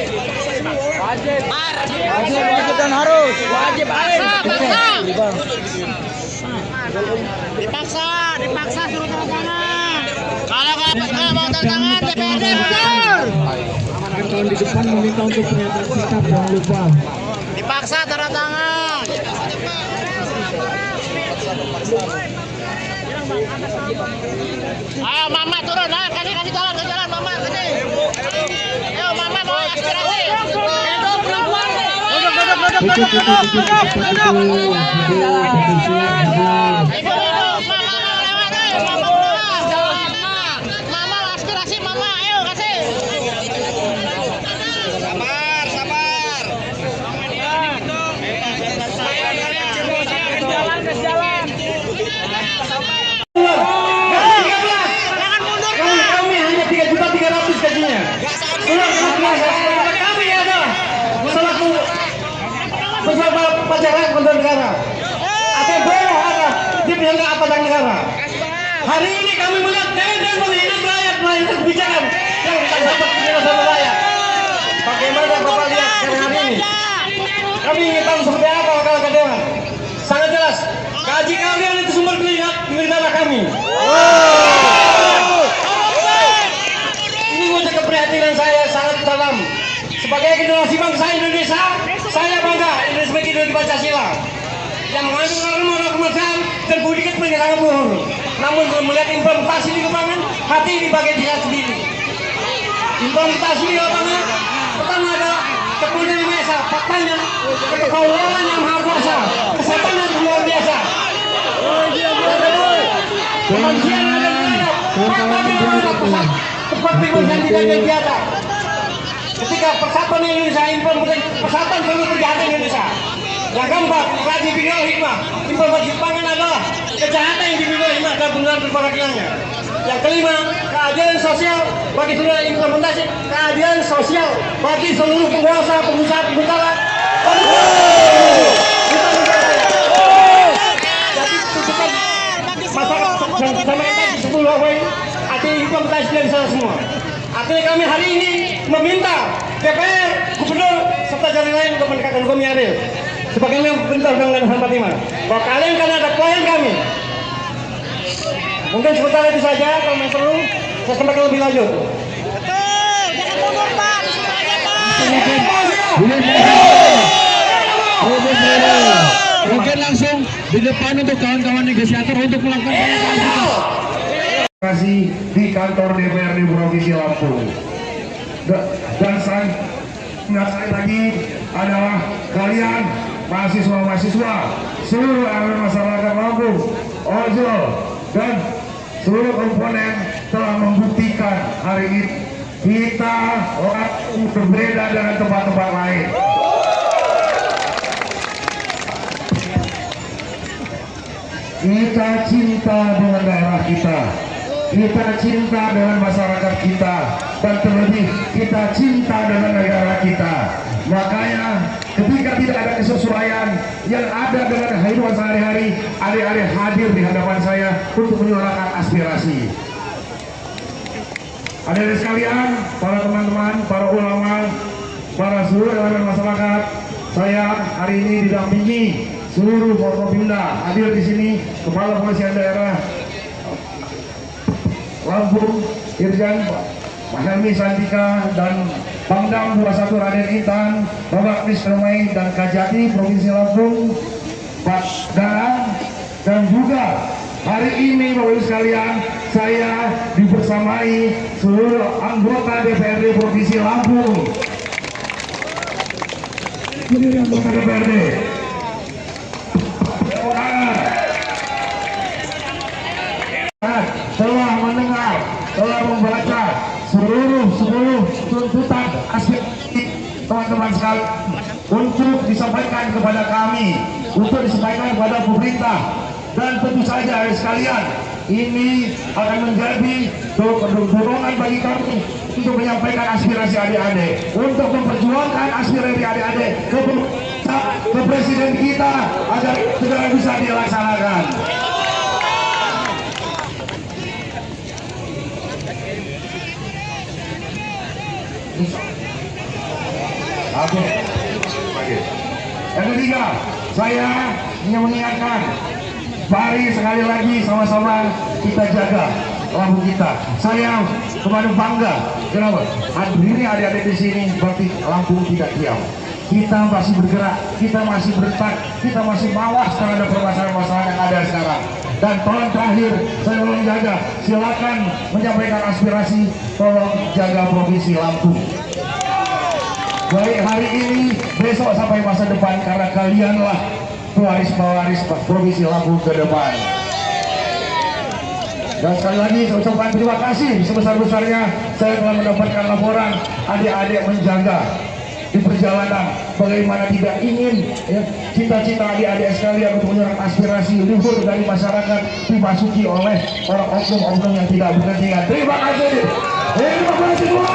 G: Wajib dan harus. Wajib
F: Dipaksa suruh tanda tangan. Kalau nggak mau tanda tangan DPRD mundur.
B: Kawan di depan meminta untuk pernyataan sikap, jangan lupa.
F: Dipaksa tanda tangan. Ayo mama turun, kasih jalan mama sini. Ayo mama mau aspirasi. Hidup perempuan. Hidup mama lewat mama aspirasi mama, ayo kasih. Sabar. Jalan.
A: Kami hanya 3.300.000 gajinya. Kami ada selaku bersama pacaran konten negara. Ada boleh ada di pihak aparatur negara. Hari ini kami melihat dan melihat rakyat melakukan kebijakan yang kita dapat sama rakyat. Bagaimana Bapak lihat hari ini? Kami ingin tahu seperti apa kalau dewan. Sangat jelas. Gaji kalian itu sumber keringat kami. Ini wujud keprihatinan saya sangat dalam. Sebagai generasi bangsa Indonesia, saya bangga Indonesia sebagai ideologi Pancasila yang mengandung norma kemanusiaan dan budi pekerjaan sangat luhur. Namun kalau melihat implementasi di lapangan, hati ini bagai diri sendiri. Implementasi di lapangan pertama adalah kepemimpinan yang biasa, faktanya kekaulan yang maha kuasa, kesehatan yang luar biasa. Kemanusiaan yang ada, pusat tempat pemerintahan tidak biasa. Ketika persatuan Indonesia implementasi persatuan seluruh kejahatan Indonesia. Yang keempat, lagi bingung hikmah. Informasi pangan adalah kejahatan yang dibimbing hikmah dan benar perwakilannya. Yang kelima, keadilan sosial bagi seluruh implementasi keadilan sosial bagi seluruh penguasa, pengusaha, pengusaha. Jadi tuntutan masyarakat sama kita di 10 poin artinya implementasi dari sana semua. Artinya kami hari ini meminta DPR, Gubernur, serta jalan lain untuk menegakkan hukum yang adil. Sebagaimana perintah Undang-Undang 45 bahwa kalian kan ada poin kami. Mungkin sementara itu saja, kalau memang perlu saya sampaikan lebih lanjut.
F: Betul, jangan mundur Pak, disuruh aja Pak.
B: Mungkin langsung di depan untuk kawan-kawan negosiator untuk melakukan
D: kasih di kantor DPRD Provinsi Lampung. Dan sekali lagi adalah kalian mahasiswa-mahasiswa seluruh elemen masyarakat Lampung, ojol dan seluruh komponen telah membuktikan hari ini kita berbeda dengan tempat-tempat lain. Kita cinta dengan daerah kita. Kita cinta dengan masyarakat kita, dan terlebih kita cinta dengan negara kita. Makanya ketika tidak ada kesesuaian yang ada dengan kehidupan sehari-hari, adik-adik hadir di hadapan saya untuk menyuarakan aspirasi. Adik-adik sekalian, para teman-teman, para ulama, para seluruh elemen masyarakat, saya hari ini didampingi seluruh Forkopimda. Hadir di sini Kepala Polisian Daerah Lampung, Irjen Mahelmi Santika, dan Pangdam 21 Raden Intan, Bapak Mr. May dan Kajati Provinsi Lampung, Pak Darang, dan juga hari ini Bapak Ibu sekalian, saya dibersamai seluruh anggota DPRD Provinsi Lampung. Ini anggota DPRD. Telah mendengar, telah membaca seluruh tuntutan aspirasi teman-teman sekalian untuk disampaikan kepada kami, untuk disampaikan kepada pemerintah, dan tentu saja sekalian ini akan menjadi dorongan bagi kami untuk menyampaikan aspirasi adik-adik, untuk memperjuangkan aspirasi adik-adik ke presiden kita agar segera bisa dilaksanakan. Oke. Yang ketiga, saya ingin mengingatkan, mari sekali lagi sama-sama kita jaga Lampung kita. Saya kemarin bangga, kenapa? Ini adik-adik di sini berarti Lampung tidak diam. Kita masih bergerak, kita masih bertak, kita masih mawas terhadap permasalahan-permasalahan yang ada sekarang. Dan tolong terakhir, saya mau menjaga, silakan menyampaikan aspirasi, tolong jaga Provinsi Lampung. Baik hari ini, besok sampai masa depan, karena kalianlah pewaris-pewaris Provinsi Lampung ke depan. Dan sekali lagi saya ucapkan terima kasih sebesar-besarnya saya telah mendapatkan laporan adik-adik menjaga di perjalanan, bagaimana tidak ingin cita-cita adik-adik sekalian untuk menyerap aspirasi luhur dari masyarakat dimasuki oleh orang oknum-oknum yang tidak berkepentingan. Terima kasih. Terima kasih semua.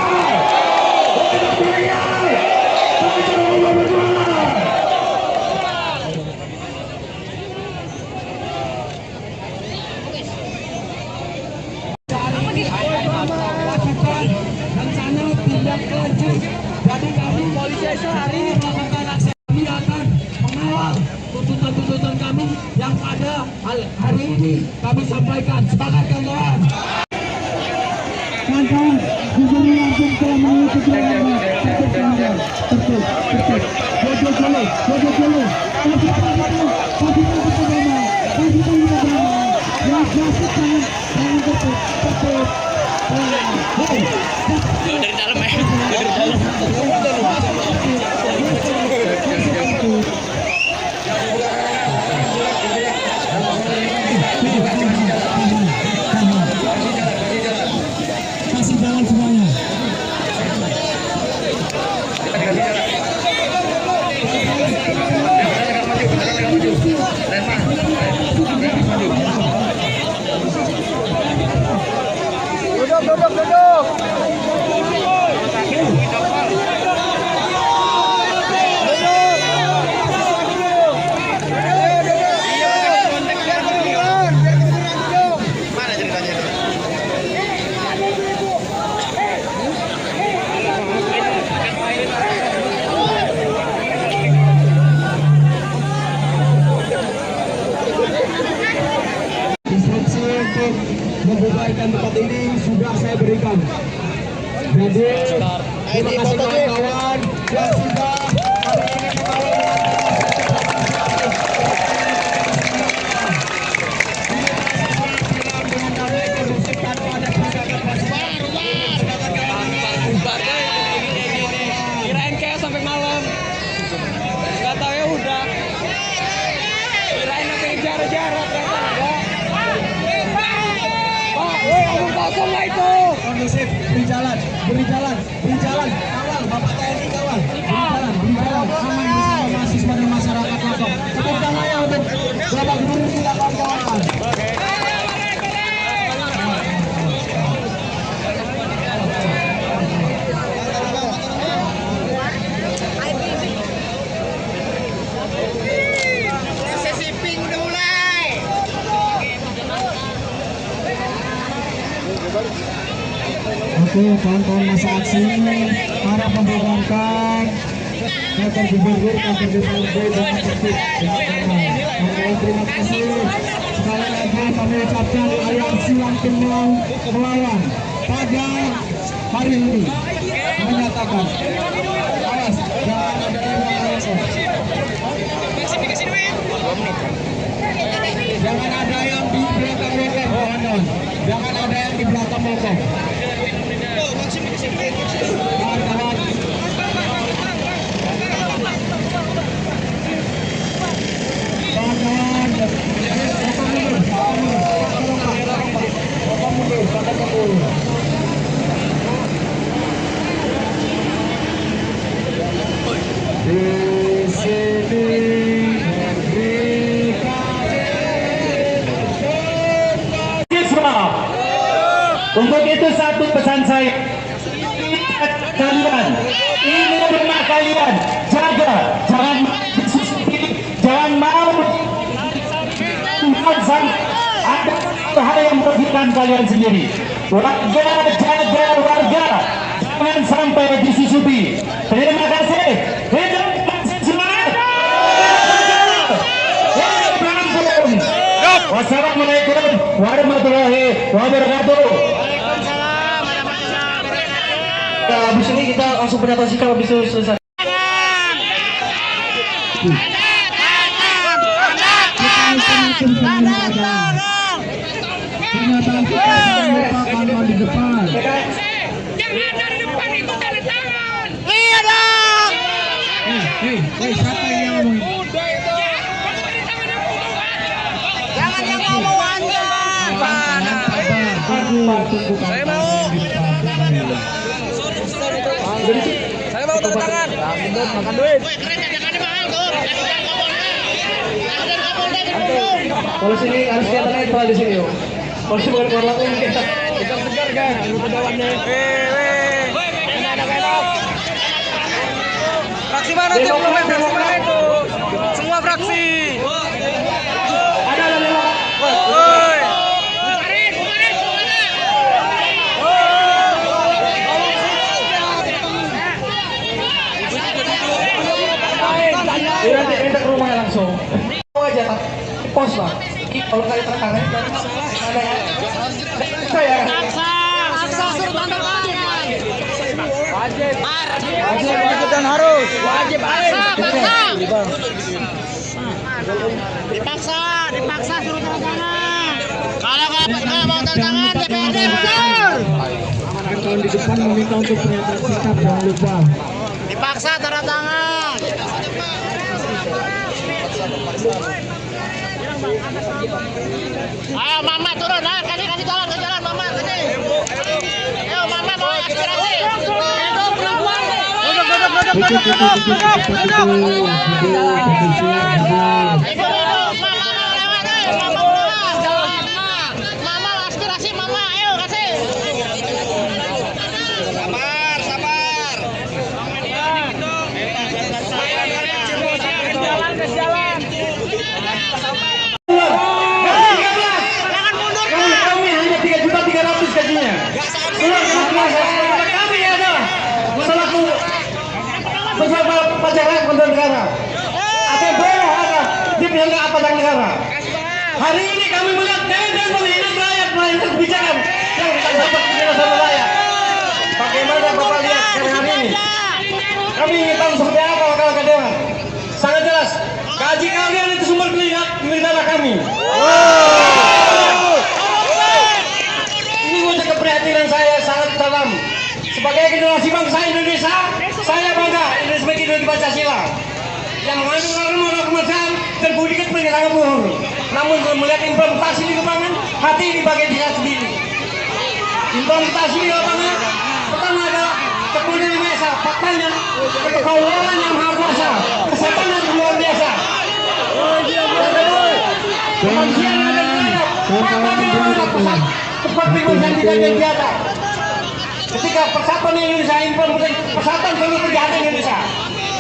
E: Rencana tindak lanjut. Jadi kami polisi hari ini melakukan aksi, kami akan mengawal tuntutan-tuntutan kami yang pada hari ini kami sampaikan. Sepakat kawan-kawan.
B: kawan-kawan, Gubernur Lampung telah mengikuti
G: dari dalam ya, dari dalam.
B: kasih jalan semuanya.
C: Duduk.
B: diberikan. Jadi terima kasih kawan-kawan yang sudah hari ini
G: Kirain kayak sampai malam. Nggak tahu ya udah. Kirain sampai jarak-jarak ternyata enggak. Pak, woi omong kosong lah itu.
B: kondusif, beri jalan, kawal, Bapak TNI kawal, beri jalan, aman bersama mahasiswa dan masyarakat Lombok. Tepuk tangannya untuk Bapak Gubernur kita kawan-kawan.
F: Sesi pink udah mulai.
B: Oke, kawan-kawan masa aksi para pembubarkan kantor gubernur, kantor DPRD dengan tertib dengan aman. Oke, terima kasih. Sekali lagi kami ucapkan aliansi langsung melawan pada hari ini menyatakan awas jangan ada yang melawan. Jangan ada yang di belakang motor, kawan-kawan. Jangan ada yang di belakang motor. Kawan-kawan. Di sini
A: Untuk itu satu pesan saya, kalian ini rumah kalian, jaga, jangan mau ada hal yang merugikan kalian sendiri. Warga, jaga warga, jangan sampai disusupi. Terima kasih. Semangat. Wassalamualaikum warahmatullahi wabarakatuh. Habis ini kita langsung pernyataan sikap habis itu selesai.
B: Pernyataan kita di depan.
F: Jangan dari depan itu dari tangan. Iya dong.
B: Siapa yang ngomongin?
F: Jangan yang ngomong aja.
B: Saya mau.
G: Saya mau tanda tangan. Makan duit.
A: Kalau sini harus kelihatan netral di sini, yuk. Kalau sini bukan keluar langsung kita.
G: Kita segar kan, lu pedawannya. Enak. Fraksi mana tuh? Fraksi mana itu? Semua fraksi.
A: Ada lewat.
G: Woi.
A: Nanti kita ke rumahnya langsung. Mau aja tak pos lah. Kalau kali tertangan ada ya. Saya.
F: Paksa suruh tanda tangan.
G: Wajib dan harus. Wajib
F: Dipaksa suruh tanda tangan. Kalau nggak mau tanda tangan DPRD mundur.
B: Kawan di depan meminta untuk pernyataan sikap, jangan lupa.
F: Dipaksa tanda tangan. Ayo mama turun, kasih jalan ke jalan mama sini. Ayo mama mau aspirasi. Mama aspirasi mama, ayo kasih. Sabar. Jalan. Jangan mundur.
A: Kami hanya 3.300.000 gajinya. Kami ada selaku beberapa pajaran konten negara. Ada bawah ada di pihak apa negara. Hari ini kami melihat dan menghina rakyat melainkan kebijakan yang dapat penjelasan saya. Bagaimana Bapak lihat sekarang hari ini? Kami ingin tahu seperti apa wakil dewan. Sangat jelas, gaji kalian itu sumber milik tanah kami. Ini wujud keprihatinan saya sangat dalam. Sebagai generasi bangsa Indonesia, saya bangga Indonesia sebagai ideologi Pancasila yang mengandung norma kemanusiaan dan budi pekerti sangat luhur. Namun melihat implementasi di lapangan, hati ini bagian diri sendiri. Implementasi di lapangan pertama adalah kemudian yang biasa, faktanya kekaulan yang maha kuasa, kesehatan yang luar biasa. Kemanusiaan yang ada di sana, tepat yang tidak ada biasa. Ketika persatuan Indonesia implementasi persatuan seluruh kejahatan Indonesia.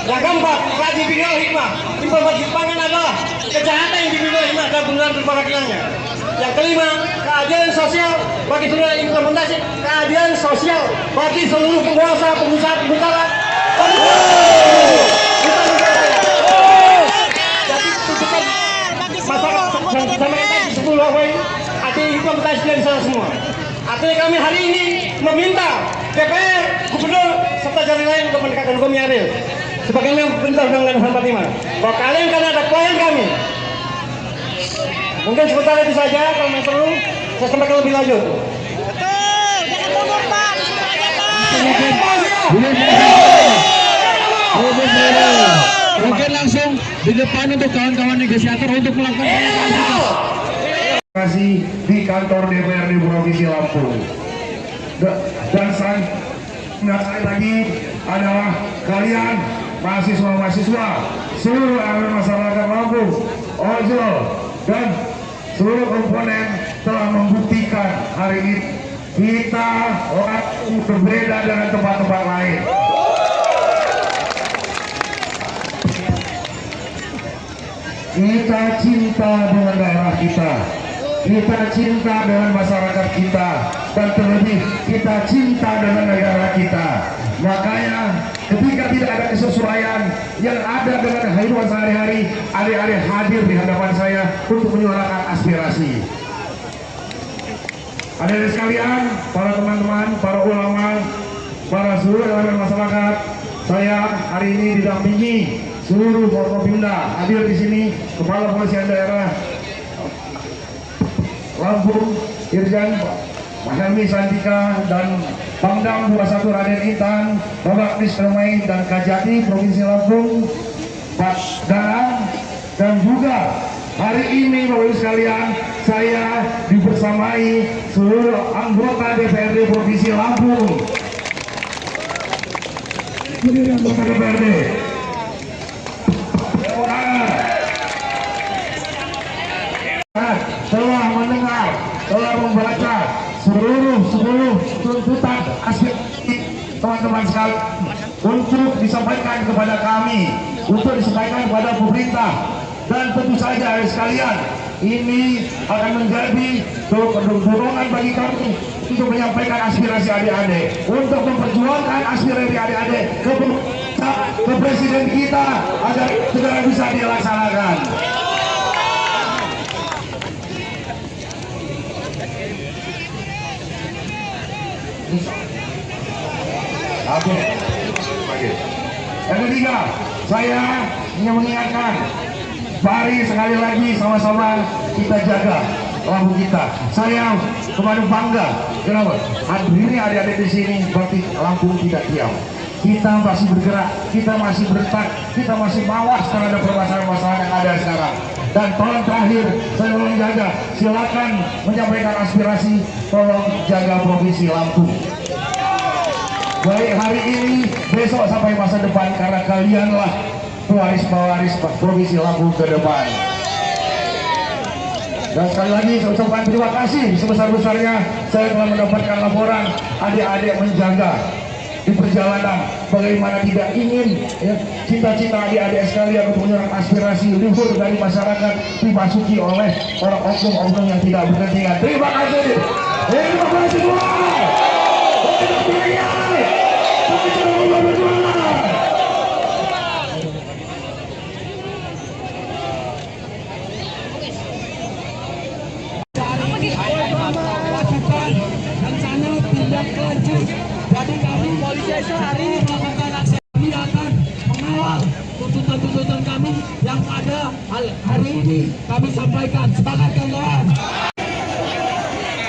A: Yang keempat, kaji bidang hikmah. Informasi pangan adalah kejahatan yang dimiliki hikmah dan benar berperakilannya. Yang kelima, keadilan sosial bagi seluruh implementasi keadilan sosial bagi seluruh penguasa, pengusaha, pengusaha. Jadi tuntutan masyarakat sama kita 10 poin artinya implementasi dari sana semua. Artinya kami hari ini meminta DPR, Gubernur, serta jalan lain untuk menegakkan hukum yang adil. Sebagaimana perintah Undang-Undang 45 bahwa kalian kan ada klien kami. Mungkin sementara itu saja, kalau yang perlu saya sampaikan lebih lanjut.
F: Betul, jangan mundur Pak, disuruh aja Pak.
B: Mungkin langsung di depan untuk kawan-kawan negosiator untuk melakukan
D: Terima kasih di kantor DPRD Provinsi Lampung. Dan sekali lagi adalah kalian mahasiswa-mahasiswa, seluruh elemen masyarakat Lampung, ojol, dan seluruh komponen telah membuktikan hari ini kita orang berbeda dengan tempat-tempat lain. Kita cinta dengan daerah kita, kita cinta dengan masyarakat kita, dan terlebih kita cinta dengan negara kita. Makanya ketika tidak ada kesesuaian yang ada dengan kehidupan sehari-hari, adik-adik hadir di hadapan saya untuk menyuarakan aspirasi. Adik-adik sekalian, para teman-teman, para ulama, para seluruh elemen masyarakat, saya hari ini didampingi seluruh Forkopimda. Hadir di sini Kepala Polisian Daerah Lampung, Irjen Mahelmi Santika, dan Pangdam 21 Raden Intan, Bapak Mr. Main dan Kajati Provinsi Lampung, Pak Darang, dan juga hari ini Bapak Ibu sekalian, saya dibersamai seluruh anggota DPRD Provinsi Lampung. Berdiri anggota DPRD. Telah mendengar, telah membaca seluruh tuntutan aspirasi teman-teman sekalian untuk disampaikan kepada kami, untuk disampaikan kepada pemerintah, dan tentu saja sekalian ini akan menjadi dorongan bagi kami untuk menyampaikan aspirasi adik-adik, untuk memperjuangkan aspirasi adik-adik ke presiden kita agar segera bisa dilaksanakan. Yang ketiga, saya ingin mengingatkan, mari sekali lagi sama-sama kita jaga Lampung kita. Saya kemarin bangga, kenapa? Hadirnya adik-adik di sini berarti Lampung tidak diam. Kita masih bergerak, kita masih bertak, kita masih mawas terhadap permasalahan-permasalahan yang ada sekarang. Dan tolong terakhir, saya mau menjaga, silakan menyampaikan aspirasi, tolong jaga Provinsi Lampung. Baik hari ini, besok sampai masa depan, karena kalianlah pewaris-pewaris Provinsi Lampung ke depan. Dan sekali lagi saya ucapkan terima kasih sebesar-besarnya saya telah mendapatkan laporan adik-adik menjaga di perjalanan, bagaimana tidak ingin ya, cita-cita adik-adik sekalian untuk menyerang aspirasi luhur dari masyarakat dimasuki oleh orang oknum-oknum yang tidak berkepentingan. Terima kasih. Terima kasih semua.
E: polisi esok hari melakukan aksi, kami akan mengawal tuntutan-tuntutan kami yang ada hari ini kami sampaikan. Semangat kawan-kawan.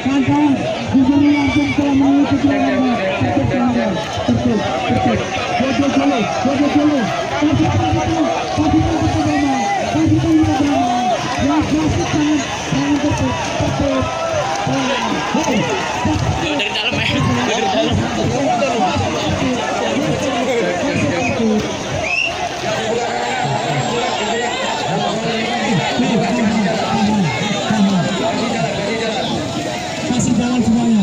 B: Kawan-kawan, Gubernur Lampung telah mengikuti lomba tertib. Joget dulu.
F: Dari dalam ya.
B: Kasih jalan semuanya.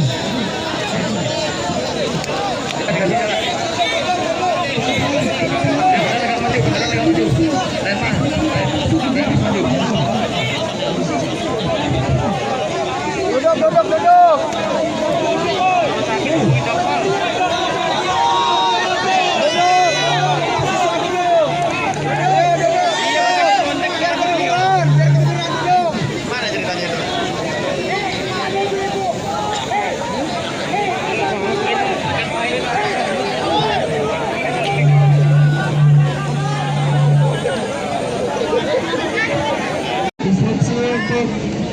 B: Instruksi untuk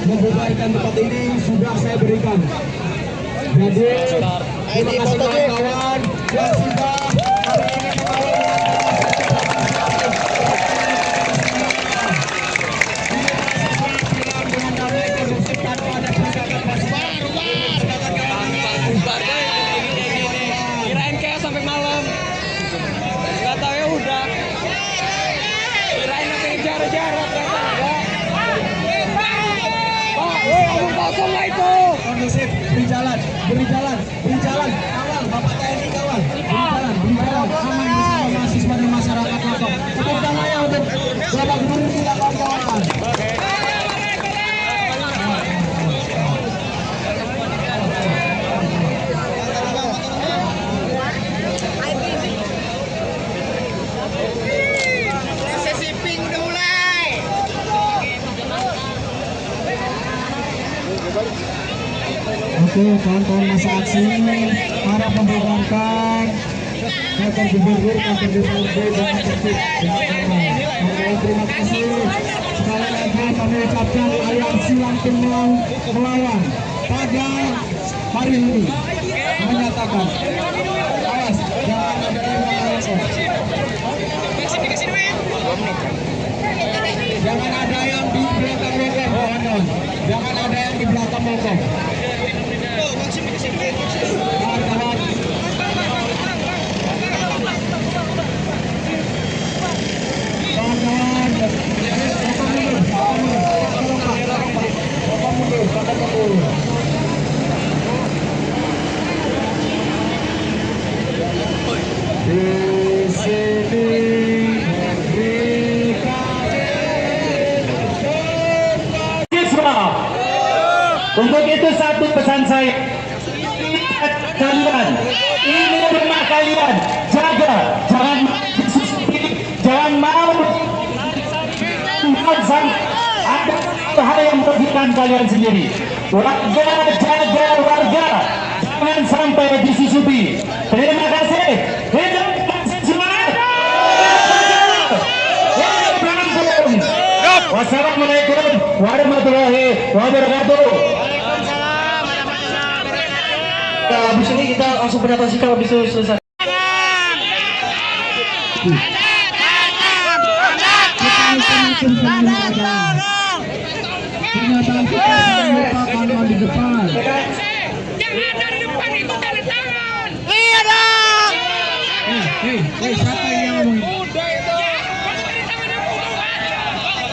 B: membubarkan tempat ini sudah saya berikan. Jadi terima kasih kawan-kawan yang sudah hari ini dengan damai kondusif tanpa ada pergerakan pasukan.
G: Bubarnya gini. Kirain kayak sampai malam. Nggak tahu ya udah. Kirain sampai jarak-jarak ternyata enggak. Pak, woi omong kosong lah itu.
B: Kondusif, beri jalan, kawal, Bapak TNI kawal, beri jalan, aman bersama mahasiswa dan masyarakat lokal. Tepuk tangannya untuk Bapak Gubernur kita kawan-kawan.
F: Sesi pink udah mulai.
B: Oke, kawan-kawan masa aksi para membubarkan kantor gubernur, kantor DPRD dengan tertib. Kawan-kawan terima kasih. Sekali lagi kami ucapkan aliansi Lampung melawan pada hari ini menyatakan awas jangan ada yang melawan. Jangan ada yang di belakang mogok, kawan-kawan. Jangan ada yang di belakang mogok. Kawan-kawan. Kawan-kawan. Bapak mundur. Di sini
A: Untuk itu satu pesan saya, kalian ini rumah kalian, jaga, jangan mau ada hal yang merugikan kalian sendiri. Warga, jaga warga, jangan sampai disusupi. Terima kasih. Hidup semangat. Wassalamualaikum warahmatullahi wabarakatuh. Habis ini kita langsung pendapat sikap habis itu selesai.
B: Pernyataan kita lupakan di depan.
F: Jangan dari depan itu tanda tangan.
B: Hei, siapa yang ngomong?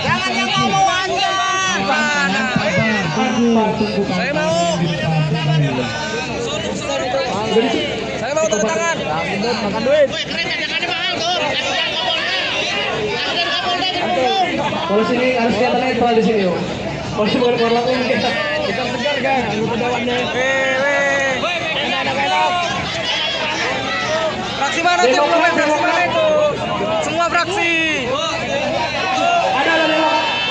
F: Jangan yang ngomong aja.
B: Tunggu.
G: Saya mau. Saya mau tanda tangan. Makan duit.
A: Polisi ini harus kelihatan netral di sini, polisi bukan keluar langsung kita.
G: Kita segar kan. Anggota dewannya. Enak. Fraksi mana tuh? Fraksi mana itu? Semua fraksi.
A: Ada.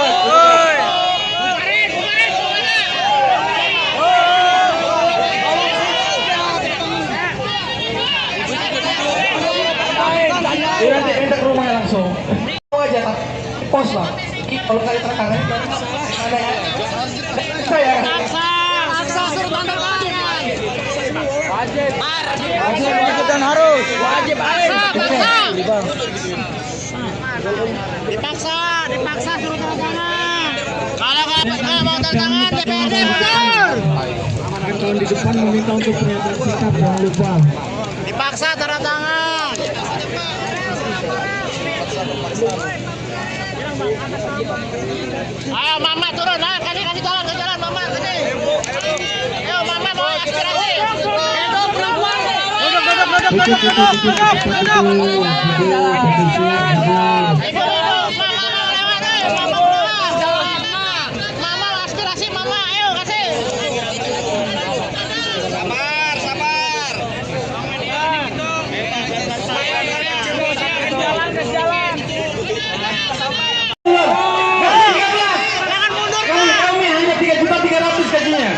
G: Woi.
A: langsung. Mau aja tak pos lah. Kalau kali terkadang ada ya. Saya.
F: Paksa suruh tanda tangan.
G: Wajib dan harus. Wajib
F: Dipaksa suruh tanda tangan. Kalau nggak mau tanda tangan DPRD mundur.
B: Tahun di depan meminta untuk pernyataan sikap, jangan lupa.
F: Dipaksa tanda tangan. Ayo Mama turun, kasih jalan Mama sini. Ayo Mama mau aspirasi. Itu perempuan. Mama aspirasi Mama, ayo kasih. Sabar. Jalan.
A: Kami hanya 3.300.000 gajinya.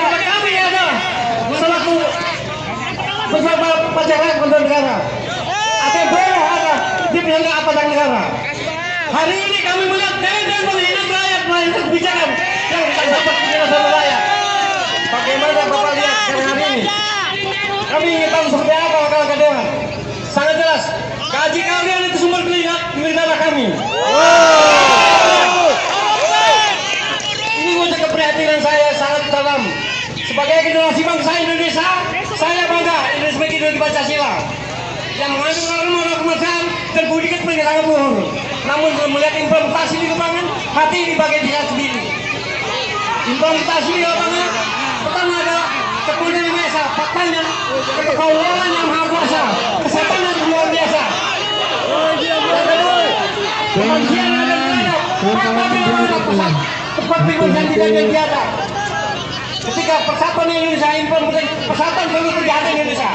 A: Kami ada selaku pejabat pajak rakyat pendidikan negara. ATB ada di penyangga pajak negara. Hari ini kami melihat dan melihat rakyat melakukan kebijakan yang tak dapat penjelasan rakyat. Bagaimana Bapak lihat hari ini? Kami ingin tahu seperti apa akal dewan. Sangat jelas. Gaji kalian itu sumber negara kami. Ini wujud keprihatinan saya sangat dalam. Sebagai generasi bangsa Indonesia, saya bangga Indonesia sebagai ideologi Pancasila yang mengandung norma kemanusiaan dan budi pekerti sangat luhur. Namun belum melihat implementasi di lapangan, hati dibagai diri sendiri. Implementasi di lapangan pertama adalah kepunyaan yang biasa, faktanya kekaulan yang maha kuasa, kesehatan yang luar biasa. Kemanusiaan yang ada di mana? Tempat kemanusiaan tidak ada di atas. Ketika persatuan Indonesia implementasi persatuan seluruh kejahatan Indonesia.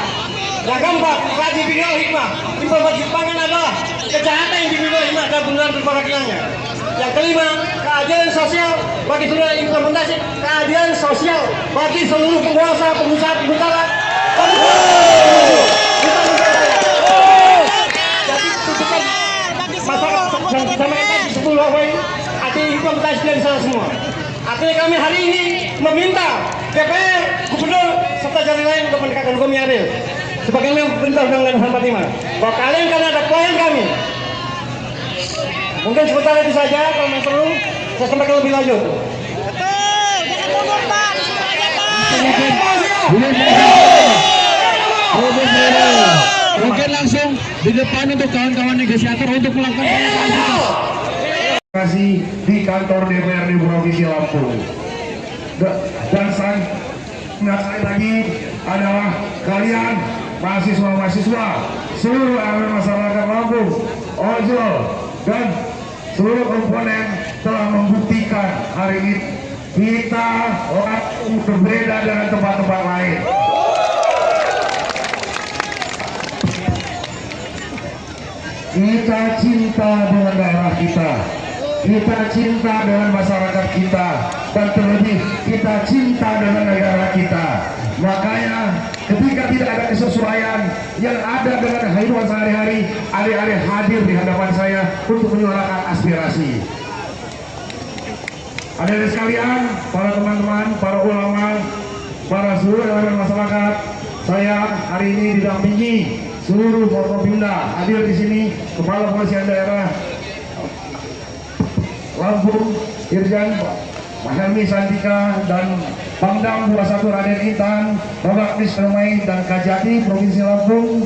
A: Yang keempat, kaji bidang hikmah. Implementasi pangan adalah kejahatan yang dimiliki hikmah dan benar berperakilannya. Yang kelima, keadilan sosial bagi seluruh implementasi keadilan sosial bagi seluruh penguasa, pengusaha, pengusaha. Jadi tuntutan masyarakat yang disampaikan tadi 10 poin artinya implementasi dari sana semua. Artinya kami hari ini meminta DPR, Gubernur, serta jalan lain untuk menegakkan hukum yang adil. Sebagaimana perintah Undang-Undang 45 bahwa kalian karena ada poin kami. Mungkin sebentar itu saja, kalau memang perlu saya sampaikan lebih lanjut.
F: Betul, jangan mundur Pak, disuruh aja Pak.
B: Mungkin langsung di depan untuk kawan-kawan negosiator untuk melakukan
D: Kasih di kantor DPRD Provinsi Lampung. Dan saya lagi adalah kalian mahasiswa-mahasiswa seluruh elemen masyarakat Lampung, ojol dan seluruh komponen telah membuktikan hari ini kita orang berbeda dengan tempat-tempat lain. Kita cinta dengan daerah kita cinta dengan masyarakat kita, dan terlebih kita cinta dengan negara kita. Makanya ketika tidak ada kesesuaian yang ada dengan kehidupan sehari-hari, adik-adik hadir di hadapan saya untuk menyuarakan aspirasi. Adik-adik sekalian, para teman-teman, para ulama, para seluruh elemen masyarakat, saya hari ini didampingi seluruh Forkopimda. Hadir di sini Kepala Kepolisian Daerah Lampung, Irjen Pak Helmi Santika, dan Pangdam 21 Raden Intan, Bapak Misremai dan Kajati Provinsi Lampung,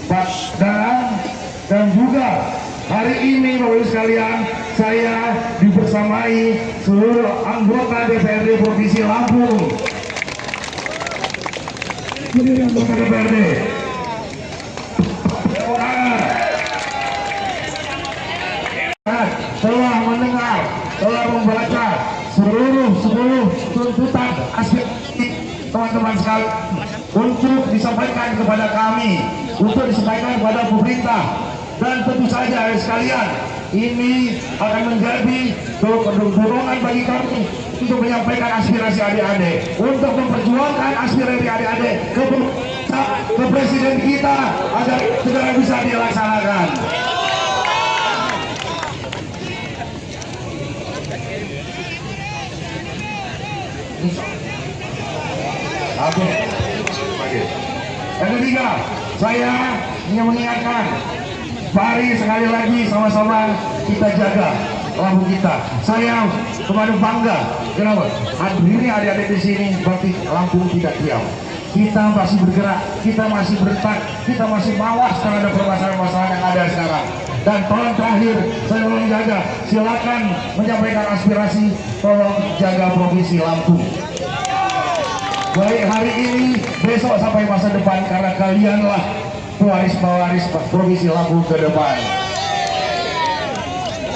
D: Pak Darang, dan juga hari ini Bapak Ibu sekalian, saya dibersamai seluruh anggota DPRD Provinsi Lampung. Anggota DPRD telah mendengar, telah membaca seluruh tuntutan aspirasi teman-teman sekalian untuk disampaikan kepada kami, untuk disampaikan kepada pemerintah, dan tentu saja sekalian ini akan menjadi dorongan bagi kami untuk menyampaikan aspirasi adik-adik, untuk memperjuangkan aspirasi adik-adik ke ke presiden kita agar segera bisa dilaksanakan. Oke. Yang ketiga, saya ingin mengingatkan, mari sekali lagi sama-sama kita jaga lampu kita. Saya kemarin bangga, kenapa? Ini adik-adik di sini berarti lampu tidak diam. Kita masih bergerak, kita masih bertak, kita masih mawas terhadap permasalahan-permasalahan yang ada sekarang. Dan tolong terakhir, saya tolong jaga, silakan menyampaikan aspirasi, tolong jaga provinsi Lampung. Baik hari ini, besok sampai masa depan, karena kalianlah pewaris-pewaris provinsi Lampung ke depan.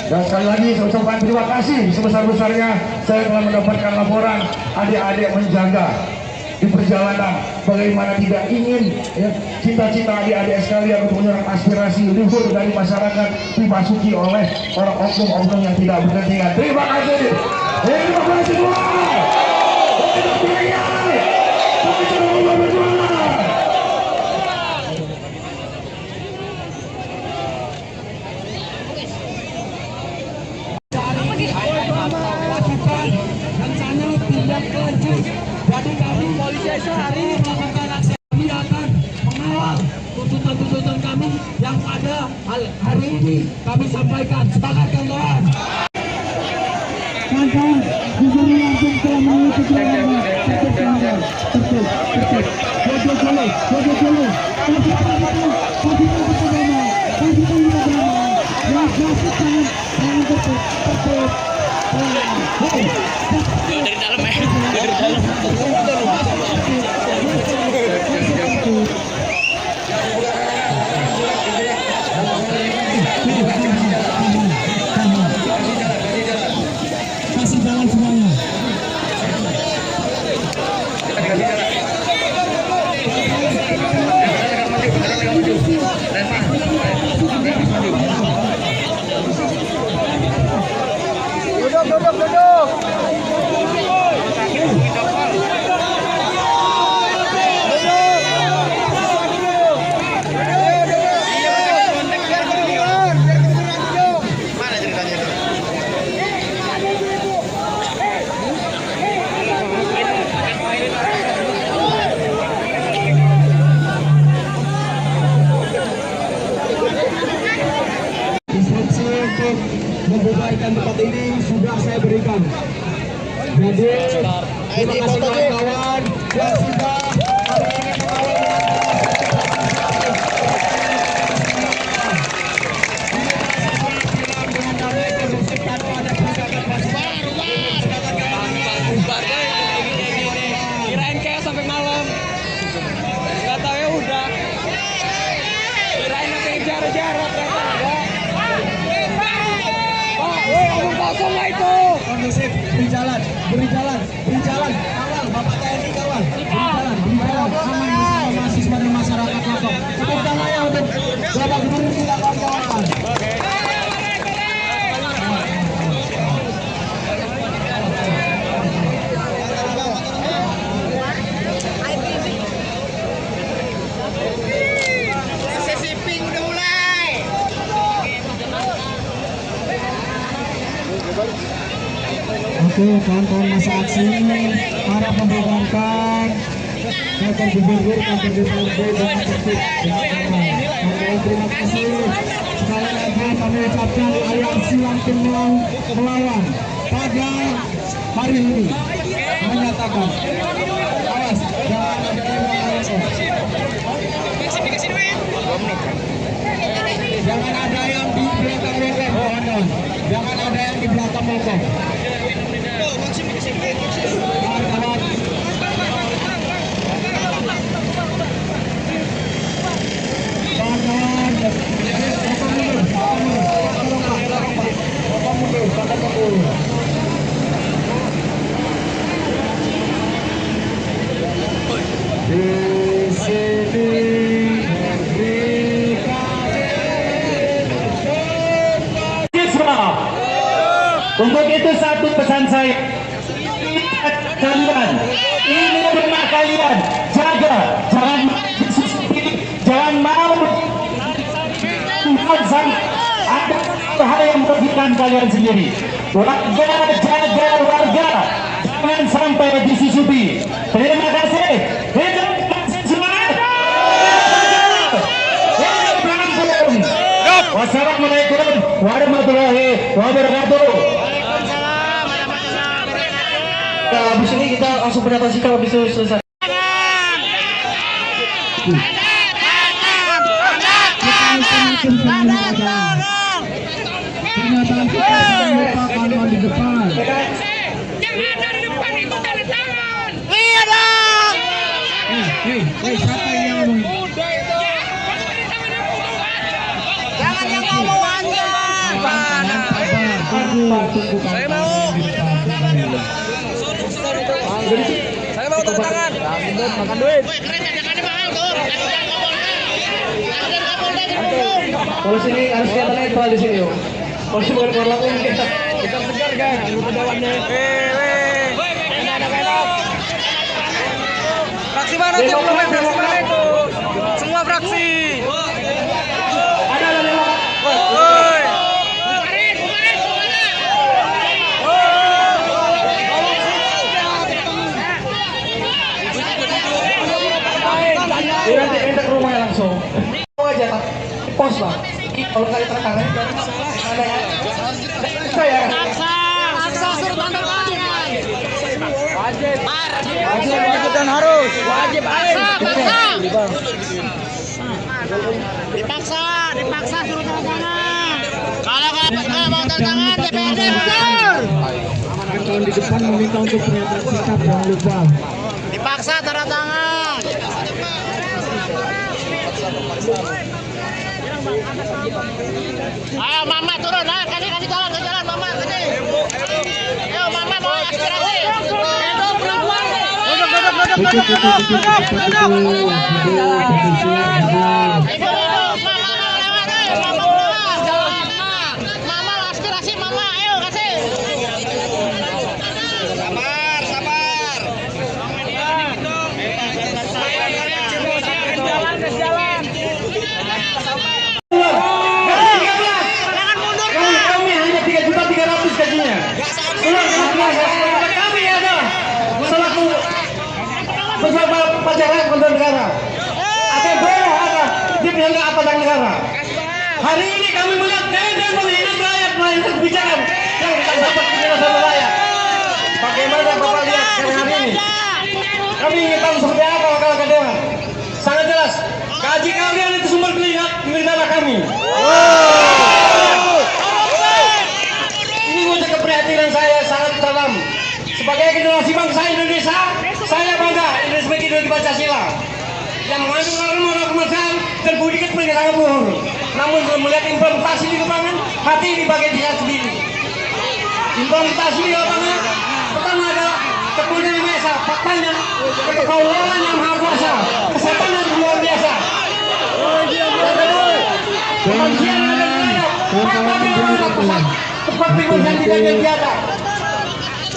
D: Dan sekali lagi saya ucapkan terima kasih sebesar-besarnya saya telah mendapatkan laporan adik-adik menjaga di perjalanan, bagaimana tidak ingin ya, cita-cita adik-adik sekalian untuk menyerang aspirasi luhur dari masyarakat dimasuki oleh orang oknum-oknum yang tidak berkepentingan. Terima kasih. Terima kasih semua.
E: dan sangat tindak lanjut. Jadi kami polisi hari ini melakukan aksi, kami akan mengawal tuntutan-tuntutan kami yang pada hari ini kami sampaikan. Sepakat kawan-kawan.
B: Kawan-kawan, Gubernur Lampung telah mengikuti perjalanan kasih jalan semuanya. Instruksi untuk membubarkan tempat ini sudah saya berikan. Jadi terima kasih kawan-kawan yang sudah hari ini mengawal dengan damai kondusif tanpa ada pergerakan
G: Kirain kayak sampai malam. Gak tahu ya udah. Kirain sampai jarak-jarak ternyata enggak. Pak, woi omong kosong lah itu.
B: kondusif, beri jalan, kawal, Bapak TNI kawal, beri jalan, aman bersama mahasiswa dan masyarakat Lampung. Tepuk tangannya untuk Bapak Gubernur kita kawan-kawan.
F: Sesi pink udah mulai.
B: Oke, kawan-kawan masa aksi para membubarkan kantor gubernur, kantor DPRD dengan tertib dengan aman. Kawan-kawan terima kasih. Sekali lagi kami ucapkan aliansi Lampung melawan pada hari ini menyatakan awas jangan ada yang melawan. Jangan ada yang di belakang loteng, kawan-kawan. Jangan ada yang di belakang loteng. Kawan-kawan, di sini
A: Untuk itu satu pesan saya, kalian ini rumah kalian, jaga, jangan
B: hal yang merugikan kalian sendiri. Warga jaga warga, jangan sampai disusupi. Terima kasih. Hidup semangat. Wassalamualaikum warahmatullahi wabarakatuh.
A: Nah, habis ini kita langsung pernyataan sikap habis itu selesai.
B: Pernyataan kita merupakan di depan.
F: Jangan dari depan itu tanda tangan.
B: Siapa yang ngomong?
F: Jangan yang ngomong aja.
B: Saya mau.
G: Saya mau tanda tangan. Makan duit.
A: Kalau sini harus kelihatan netral di sini, yo. Kalau sini bukan keluar lagu kita.
G: Kita segar kan, anggota dewannya. Enak. Fraksi mana tuh? Fraksi mana itu? Semua fraksi.
A: Ada lewat.
G: Woi.
A: Nanti minta ke rumahnya langsung. Mau aja tak pos lah. Kalau nggak tanda tangan ada ya. Saya.
F: Paksa suruh tanda tangan.
G: Wajib dan harus. Wajib
F: Dipaksa suruh tanda tangan. Kalau nggak mau tanda tangan DPRD mundur.
B: Kawan di depan meminta untuk pernyataan sikap, jangan lupa.
F: Dipaksa tanda tangan. Ayo mama turun, kasih jalan mama kasih. Ayo mama mau aspirasi. Hidup perempuan. Mama aspirasi mama, ayo kasih. Sabar. Jalan.
A: Kami hanya 3.300.000 gajinya. Kami adalah selaku pejabat pajak kontrol negara. Atau boleh ada di pihak aparatur negara. Hari ini kami melihat dan menghina rakyat melakukan kebijakan yang tak dapat penjelasan rakyat. Bagaimana Bapak lihat hari ini? Kami ingin tahu seperti apa wakil dewan. Sangat jelas. Gaji kalian itu sumber negara kami. Ini wujud keprihatinan saya sangat dalam. Sebagai generasi bangsa Indonesia, saya bangga Indonesia sebagai ideologi Pancasila yang mengandung norma kemanusiaan dan budi kepentingan luhur. Namun belum melihat implementasi di lapangan, hati di bagian dia sendiri. Implementasi di lapangan pertama adalah kemudian biasa, faktanya kekaulan yang maha kuasa, kesehatan yang luar biasa. Kemanusiaan dan rakyat, tempat yang tidak biasa.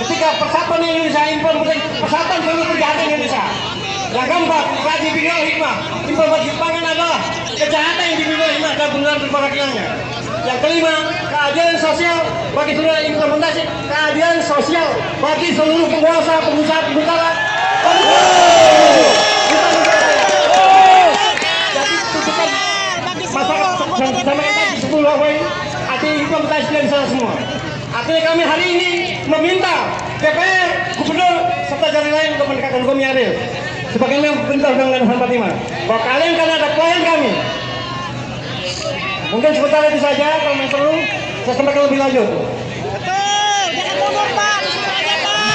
A: Ketika persatuan Indonesia implementasi persatuan seluruh kejahatan Indonesia. Yang keempat, kaji bidang hikmah. Implementasi pangan adalah kejahatan yang dibimbing hikmah dan benar perwakilannya. Yang kelima, keadilan sosial bagi seluruh implementasi keadilan sosial bagi seluruh penguasa, pengusaha, pengusaha. Jadi tuntutan masyarakat sama kita di 10 poin artinya implementasi dari sana semua. Artinya kami hari ini meminta DPR, Gubernur, serta jalan lain untuk mendekatkan hukum yang adil. Sebagaimana perintah Undang-Undang 45. Bahwa kalian karena ada klien kami. Mungkin sebentar itu saja, kalau yang perlu saya sampaikan lebih lanjut.
F: Betul, jangan mundur Pak, disuruh aja Pak.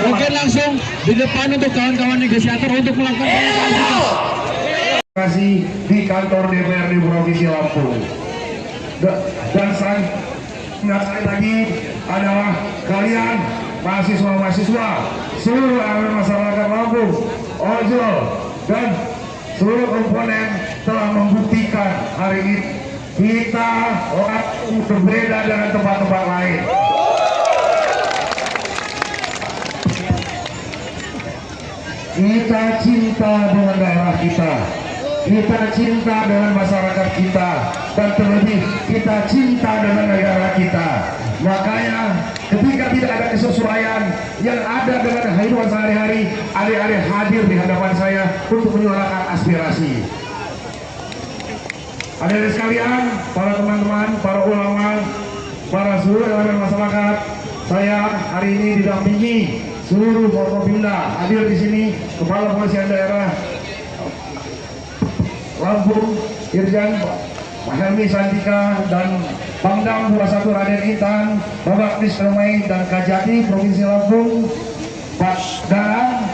B: Mungkin langsung di depan untuk kawan-kawan negosiator untuk melakukan pernyataan sikap.
D: Kasih di kantor DPRD Provinsi Lampung. Dan sekali lagi adalah kalian mahasiswa-mahasiswa, seluruh elemen masyarakat Lampung, ojol, dan seluruh komponen telah membuktikan hari ini kita orang berbeda dengan tempat-tempat lain. Kita cinta dengan daerah kita. kita cinta dengan masyarakat kita, dan terlebih kita cinta dengan negara kita. Makanya ketika tidak ada kesesuaian yang ada dengan kehidupan sehari-hari, adik-adik hadir di hadapan saya untuk menyuarakan aspirasi. Adik-adik sekalian, para teman-teman, para ulama, para seluruh elemen masyarakat, saya hari ini didampingi seluruh Forkopimda. Hadir di sini Kepala Polisian Daerah Lampung, Irjen Mahelmi Santika, dan Pangdam 21 Raden Intan, Bapak Dispermai dan Kajati Provinsi Lampung, Pak Danang,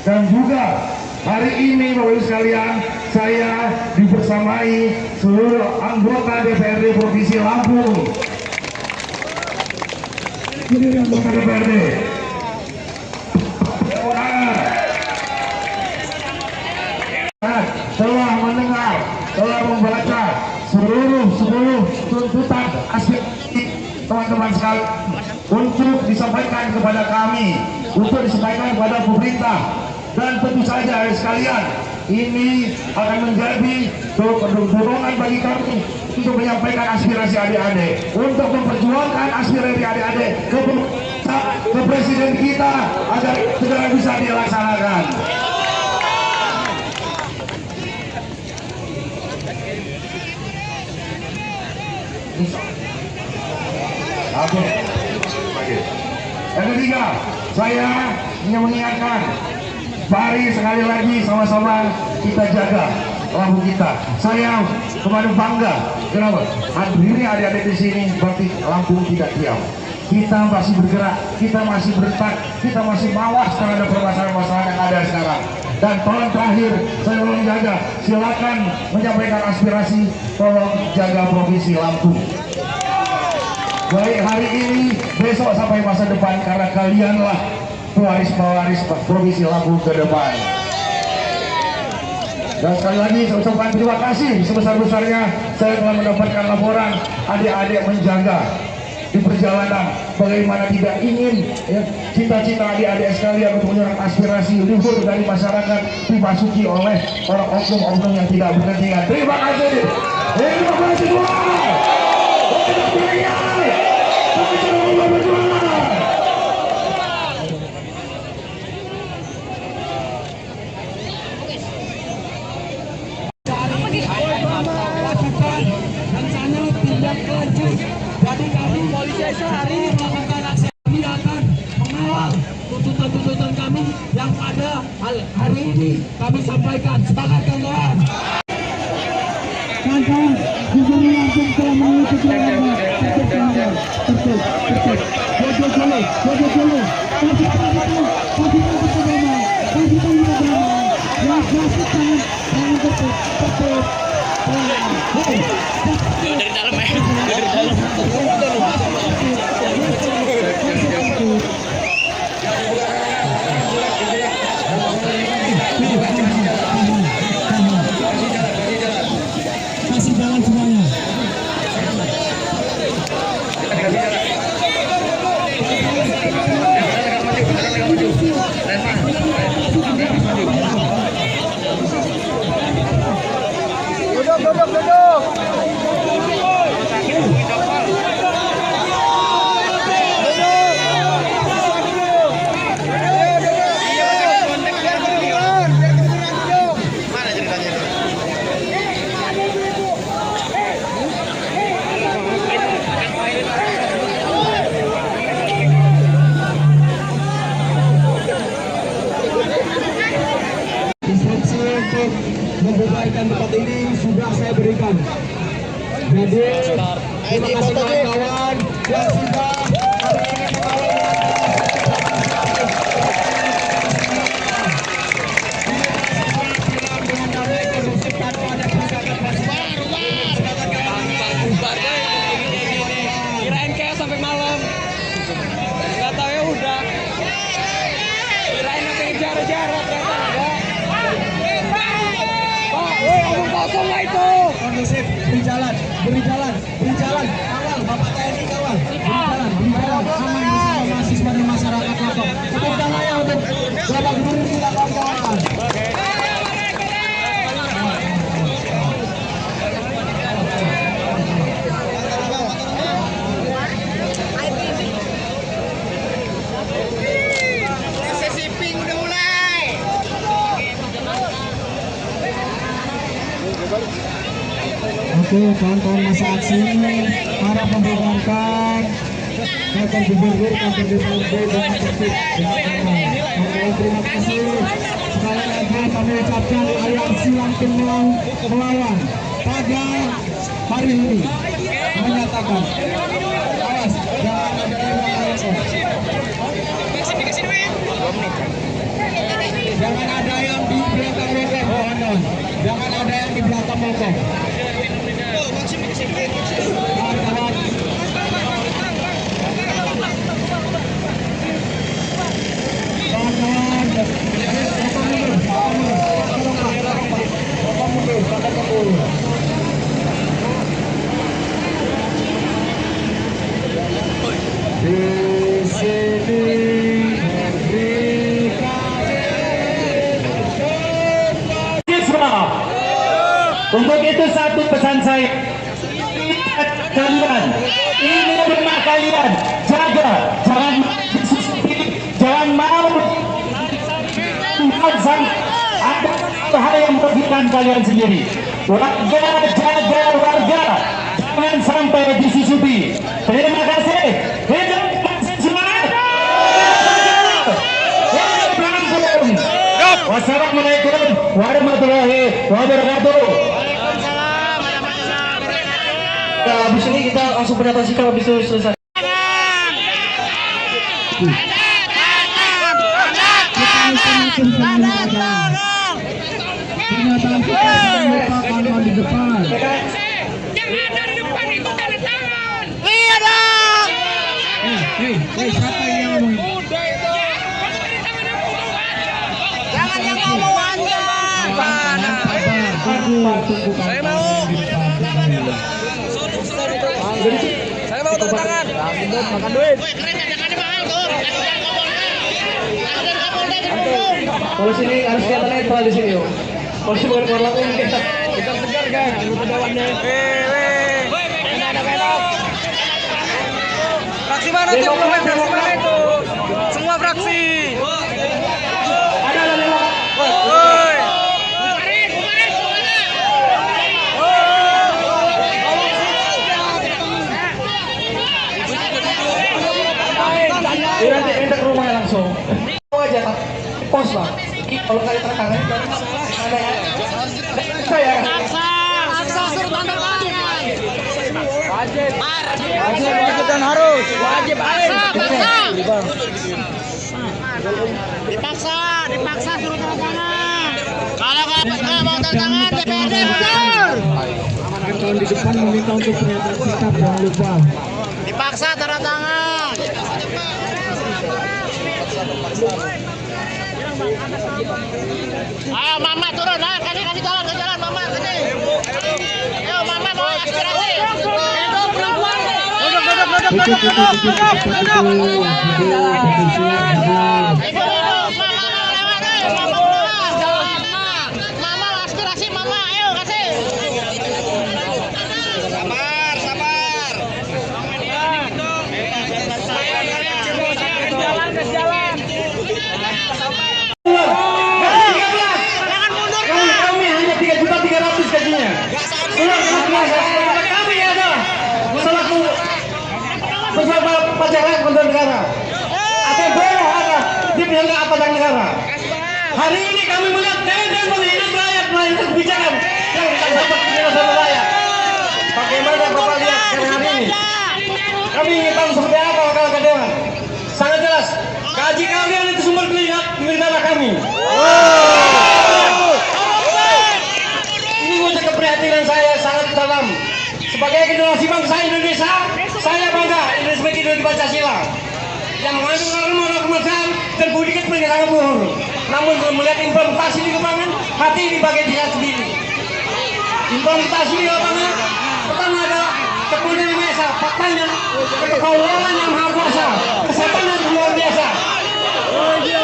D: dan juga hari ini Bapak Ibu sekalian, saya dibersamai seluruh anggota DPRD Provinsi Lampung. Anggota DPRD. Telah mendengar, telah membaca seluruh tuntutan aspirasi teman-teman sekalian untuk disampaikan kepada kami, untuk disampaikan kepada pemerintah, dan tentu saja sekalian ini akan menjadi dorongan bagi kami untuk menyampaikan aspirasi adik-adik, untuk memperjuangkan aspirasi adik-adik ke presiden kita agar segera bisa dilaksanakan. Oke. Yang ketiga, saya ingin mengingatkan, mari sekali lagi sama-sama kita jaga Lampung kita. Saya kemarin bangga, kenapa? Ini adik-adik di sini berarti Lampung tidak diam. Kita masih bergerak, kita masih bertak, kita masih mawas terhadap permasalahan-permasalahan yang ada sekarang. Dan tolong terakhir, saya tolong jaga, silakan menyampaikan aspirasi, tolong jaga Provinsi Lampung. Baik hari ini, besok sampai masa depan, karena kalianlah pewaris-pewaris Provinsi Lampung ke depan. Dan sekali lagi saya ucapkan terima kasih sebesar-besarnya saya telah mendapatkan laporan adik-adik menjaga di perjalanan, bagaimana tidak ingin ya, cita-cita adik-adik sekalian untuk menyuarakan aspirasi luhur dari masyarakat dimasuki oleh orang oknum-oknum yang tidak berkepentingan. Terima kasih. Terima kasih semua.
E: Rencana tindak lanjut dari kami polisi hari ini melakukan aksi, kami akan mengawal tuntutan-tuntutan kami yang pada hari ini kami sampaikan. Semangat kawan-kawan.
B: Kawan-kawan, Gubernur Lampung telah mengikuti laporan. Kasih jalan semuanya. Instruksi untuk membubarkan tempat ini sudah saya berikan. Jadi terima kasih kawan-kawan yang sudah hari ini dengan damai kondusif tanpa ada kerusakan fasilitas.
G: Kirain kayak sampai malam. Gak tahu ya udah. Kirain sampai jarak-jarak ternyata enggak. Pak, woi omong kosong lah itu.
B: kondusif, beri jalan, kawal, Bapak TNI kawal, beri jalan, aman bersama mahasiswa dan masyarakat Lampung. Tepuk tangannya untuk Bapak Gubernur kita kawan-kawan. Tuh kawan-kawan masa aksi ini para membubarkan kantor gubernur, kantor DPRD dengan tertib dengan damai. Kawan-kawan terima kasih. Sekali lagi kami ucapkan aliansi Lampung melawan pada hari ini menyatakan awas jangan ada yang melawan. Jangan ada yang di belakang motor, kawan-kawan. Jangan ada yang di belakang motor. Kawan-kawan. Kawan-kawan. Di sini
A: untuk itu satu pesan saya, kalian ini rumah kalian, jaga, jangan mau sampai ada hal yang merugikan kalian sendiri. Warga, jaga warga, jangan sampai disusupi. Terima kasih. Hidup semangat. Wassalamualaikum warahmatullahi wabarakatuh.
E: Nah, habis ini kita langsung pernyataan sikap habis itu selesai.
B: Pernyataan kita kawan-kawan di depan.
F: Jangan dari depan itu tanda tangan.
G: Iya dong.
B: Siapa yang ngomong?
G: Jangan yang ngomong aja.
B: Tunggu
G: Saya mau. Saya mau tanda tangan. Makan duit.
F: Woi, keren tangannya mahal tuh. Ada Kapolda di Bandung.
E: Kalau sini harus kelihatan netral di sini yo. Kalau sini bukan keluar langsung kita.
G: Kita segar kan. Anggota dewannya. Enak. Fraksi mana tuh? Fraksi mana itu? Semua fraksi.
E: Ada lewat.
G: Woi.
E: Dia nanti minta ke rumahnya langsung. Mau aja tak pos bang. Kalau kali tanda tangan ada ya. Saya.
F: Paksa suruh tanda tangan.
G: Wajib dan harus. Wajib
F: Dipaksa suruh tanda tangan. Kalau nggak mau tanda tangan, DPRD mundur.
B: Kawan-kawan di depan meminta untuk pernyataan sikap, jangan lupa.
F: Dipaksa tanda tangan. Ayo mama turun, nah kasih jalan mama sini. Ayo mama mau aspirasi. Hidup perempuan. Hidup mama lewat deh, mama keluar. Mama aspirasi mama, ayo kasih. Sabar. Jalan.
A: Kami hanya 3.300.000 gajinya. Kami ada selaku bersama pacaran konten negara. Atau boleh ada di pihak aparatur negara. Hari ini kami melihat dan melihat rakyat melakukan kebijakan yang dapat penjelasan rakyat. Bagaimana Bapak lihat hari ini? Kami ingin tahu seperti apa wakil dewan. Sangat jelas, gaji kalian itu sumber negara kami. Ini wujud keprihatinan saya sangat dalam. Sebagai generasi bangsa Indonesia, saya bangga Indonesia di Pancasila yang mengandung norma kemanusiaan dan budi kepentingan luhur. Namun belum melihat implementasi di lapangan, hati di bagian dia sendiri. Implementasi di lapangan pertama adalah kemudian biasa, faktanya kekelolaan yang maha kuasa, kesehatan yang luar biasa.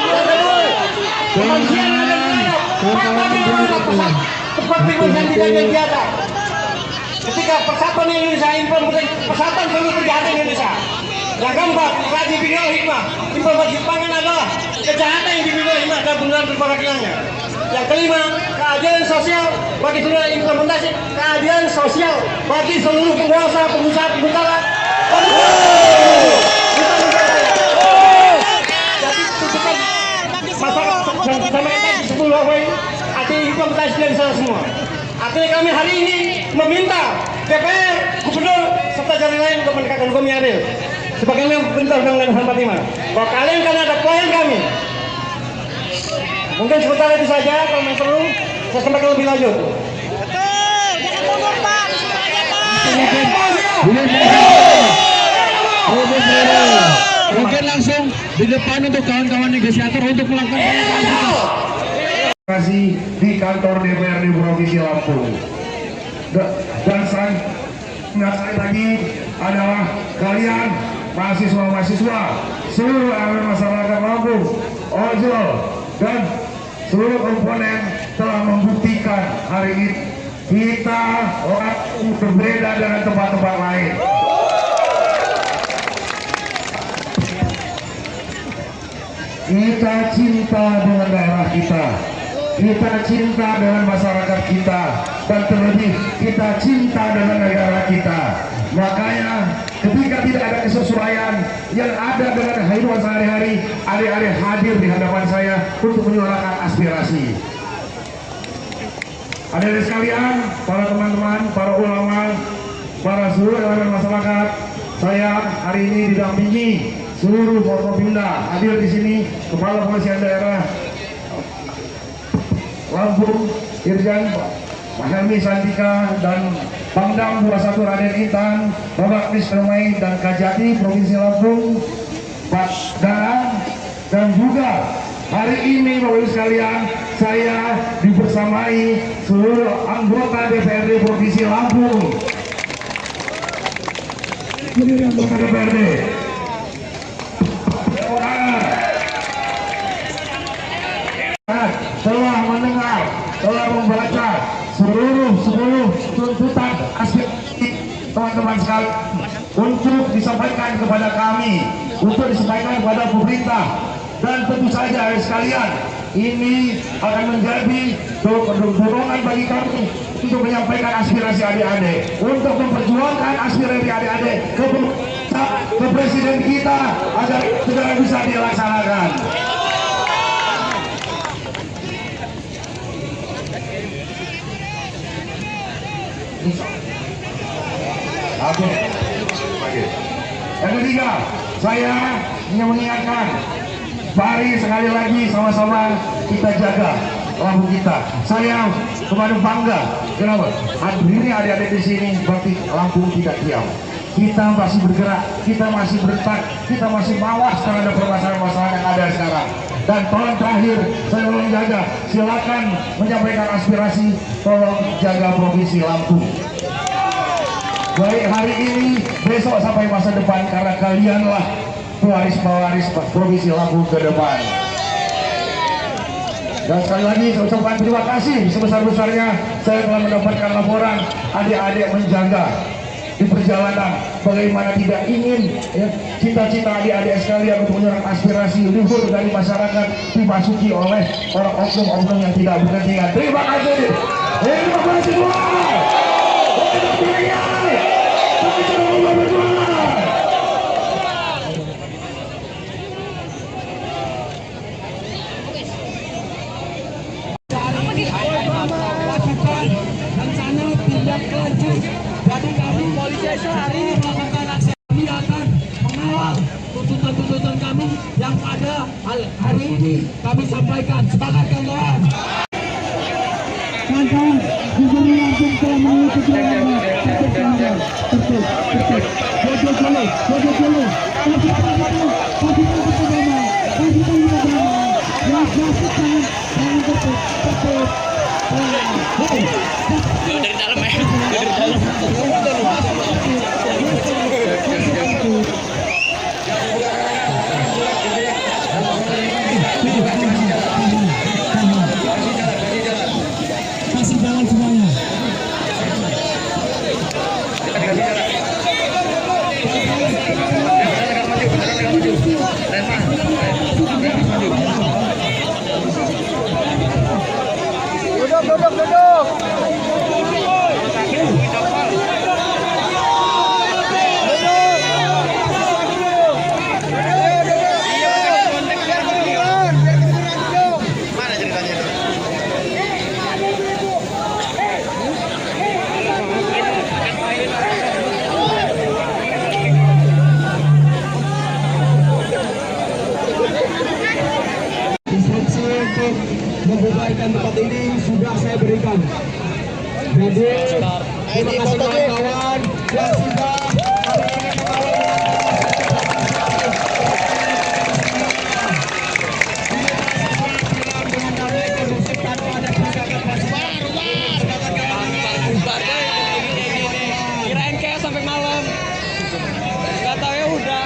A: Dan kedua, kemanusiaan yang ada di pusat seperti yang tidak biasa. Ketika persatuan Indonesia implementasi persatuan seluruh kejahatan Indonesia. Yang keempat, kaji bidang hikmah. Implementasi pangan adalah kejahatan yang dibimbing hikmah dan benar perwakilannya. Yang kelima, keadilan sosial bagi seluruh implementasi keadilan sosial bagi seluruh penguasa, pengusaha, pengusaha. Jadi tuntutan masyarakat sama kita di 10 poin artinya implementasi dari sana semua. Artinya kami hari ini meminta DPR, Gubernur, serta jalan lain untuk menegakkan hukum yang adil. Sebagaimana perintah Undang-Undang 45 bahwa kalian kan ada poin kami. Mungkin sementara itu saja, kalau memang perlu saya sampaikan lebih lanjut.
F: Betul, jangan mundur Pak, disitu aja Pak.
B: Mungkin langsung di depan untuk kawan-kawan negosiator untuk melakukan
D: kasih di kantor DPRD Provinsi Lampung. Dan sekali lagi adalah kalian mahasiswa-mahasiswa seluruh elemen masyarakat Lampung, ojol dan seluruh komponen telah membuktikan hari ini kita berbeda dengan tempat-tempat lain. Kita cinta dengan daerah kita. Kita cinta dengan masyarakat kita, dan terlebih kita cinta dengan negara kita. Makanya ketika tidak ada kesesuaian yang ada dengan kehidupan sehari-hari, adik-adik hadir di hadapan saya untuk menyuarakan aspirasi. Adik-adik sekalian, para teman-teman, para ulama, para seluruh elemen masyarakat, saya hari ini didampingi seluruh Forkopimda. Hadir di sini Kepala Polisian Daerah Lampung, Irjen Mahelmi Santika, dan Pangdam 21 Raden Intan, Bapak Misremai dan Kajati Provinsi Lampung, Pak Danang, dan juga hari ini Bapak Ibu sekalian saya dibersamai seluruh anggota DPRD Provinsi Lampung. Anggota DPRD. Telah mendengar, telah membaca seluruh tuntutan aspirasi teman-teman sekalian untuk disampaikan kepada kami, untuk disampaikan kepada pemerintah, dan tentu saja sekalian ini akan menjadi dorongan bagi kami untuk menyampaikan aspirasi adik-adik, untuk memperjuangkan aspirasi adik-adik ke presiden kita agar segera bisa dilaksanakan. Oke. Yang ketiga, saya ingin mengingatkan, mari sekali lagi sama-sama kita jaga Lampung kita. Saya kemarin bangga, kenapa? Ini adik-adik di sini berarti Lampung tidak diam. Kita masih bergerak, kita masih bertak, kita masih mawas terhadap permasalahan-permasalahan yang ada sekarang. Dan tolong terakhir, saya tolong jaga, silakan menyampaikan aspirasi, tolong jaga Provinsi Lampung. Baik hari ini, besok sampai masa depan, karena kalianlah pewaris-pewaris Provinsi Lampung ke depan. Dan sekali lagi saya ucapkan terima kasih sebesar-besarnya saya telah mendapatkan laporan adik-adik menjaga di perjalanan, bagaimana tidak ingin ya, cita-cita adik-adik sekalian untuk menyuarakan aspirasi luhur dari masyarakat dimasuki oleh orang oknum-oknum yang tidak berkepentingan. Terima kasih. Terima kasih semua.
E: Lakukan rencana tindak lanjut. Jadi kami polisi hari ini melakukan aksi, kami akan mengawal tuntutan-tuntutan kami yang pada hari ini kami sampaikan. Sepakat kawan-kawan?
B: kawan-kawan Gubernur Lampung telah mengikuti
F: Dari dalam ya, dari dalam.
B: kasih jalan semuanya.
C: Udah
B: Instruksi untuk membubarkan tempat ini sudah saya berikan. Jadi terima kasih kawan-kawan yang sudah hari ini mengawal dengan damai kondusif tanpa ada pergerakan
G: Kirain kayak sampai malam. Gak tahu ya udah.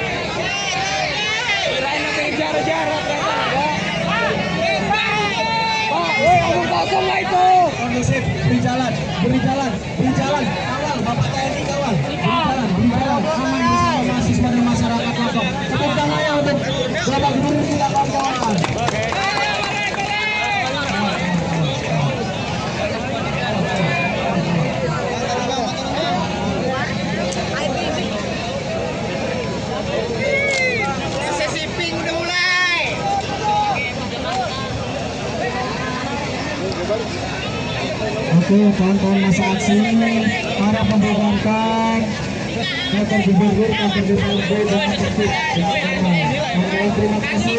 G: Kirain sampai jarak-jarak ternyata enggak. Pak, woi omong kosong lah itu.
B: kondusif, beri jalan, kawal, Bapak TNI kawal, beri jalan, aman bersama mahasiswa dan masyarakat Lombok. Tepuk tangan ya untuk Bapak Gubernur kita kawan-kawan.
F: Sesi pink udah mulai.
B: Oke, kawan-kawan masa aksi para pembubarkan kantor gubernur, kantor DPRD dan kantor terima kasih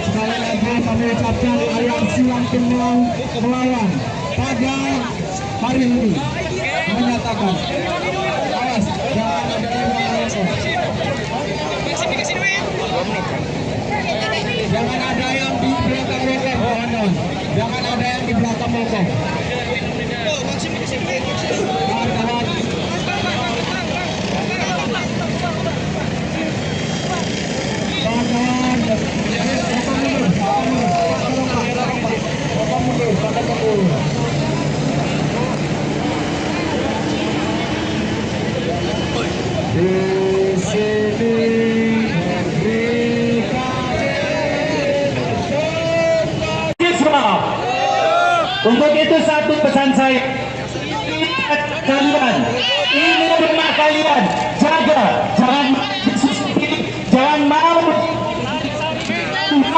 B: sekali lagi kami ucapkan aliansi langsung melawan pada hari ini menyatakan awas jangan ada yang melawan. Jangan ada yang di belakang kawan-kawan. Jangan ada yang di belakang molotov. Kawan-kawan. Kawan-kawan. Bapak mundur. Di sini
A: untuk itu satu pesan saya, kalian ini rumah kalian, jaga, jangan mau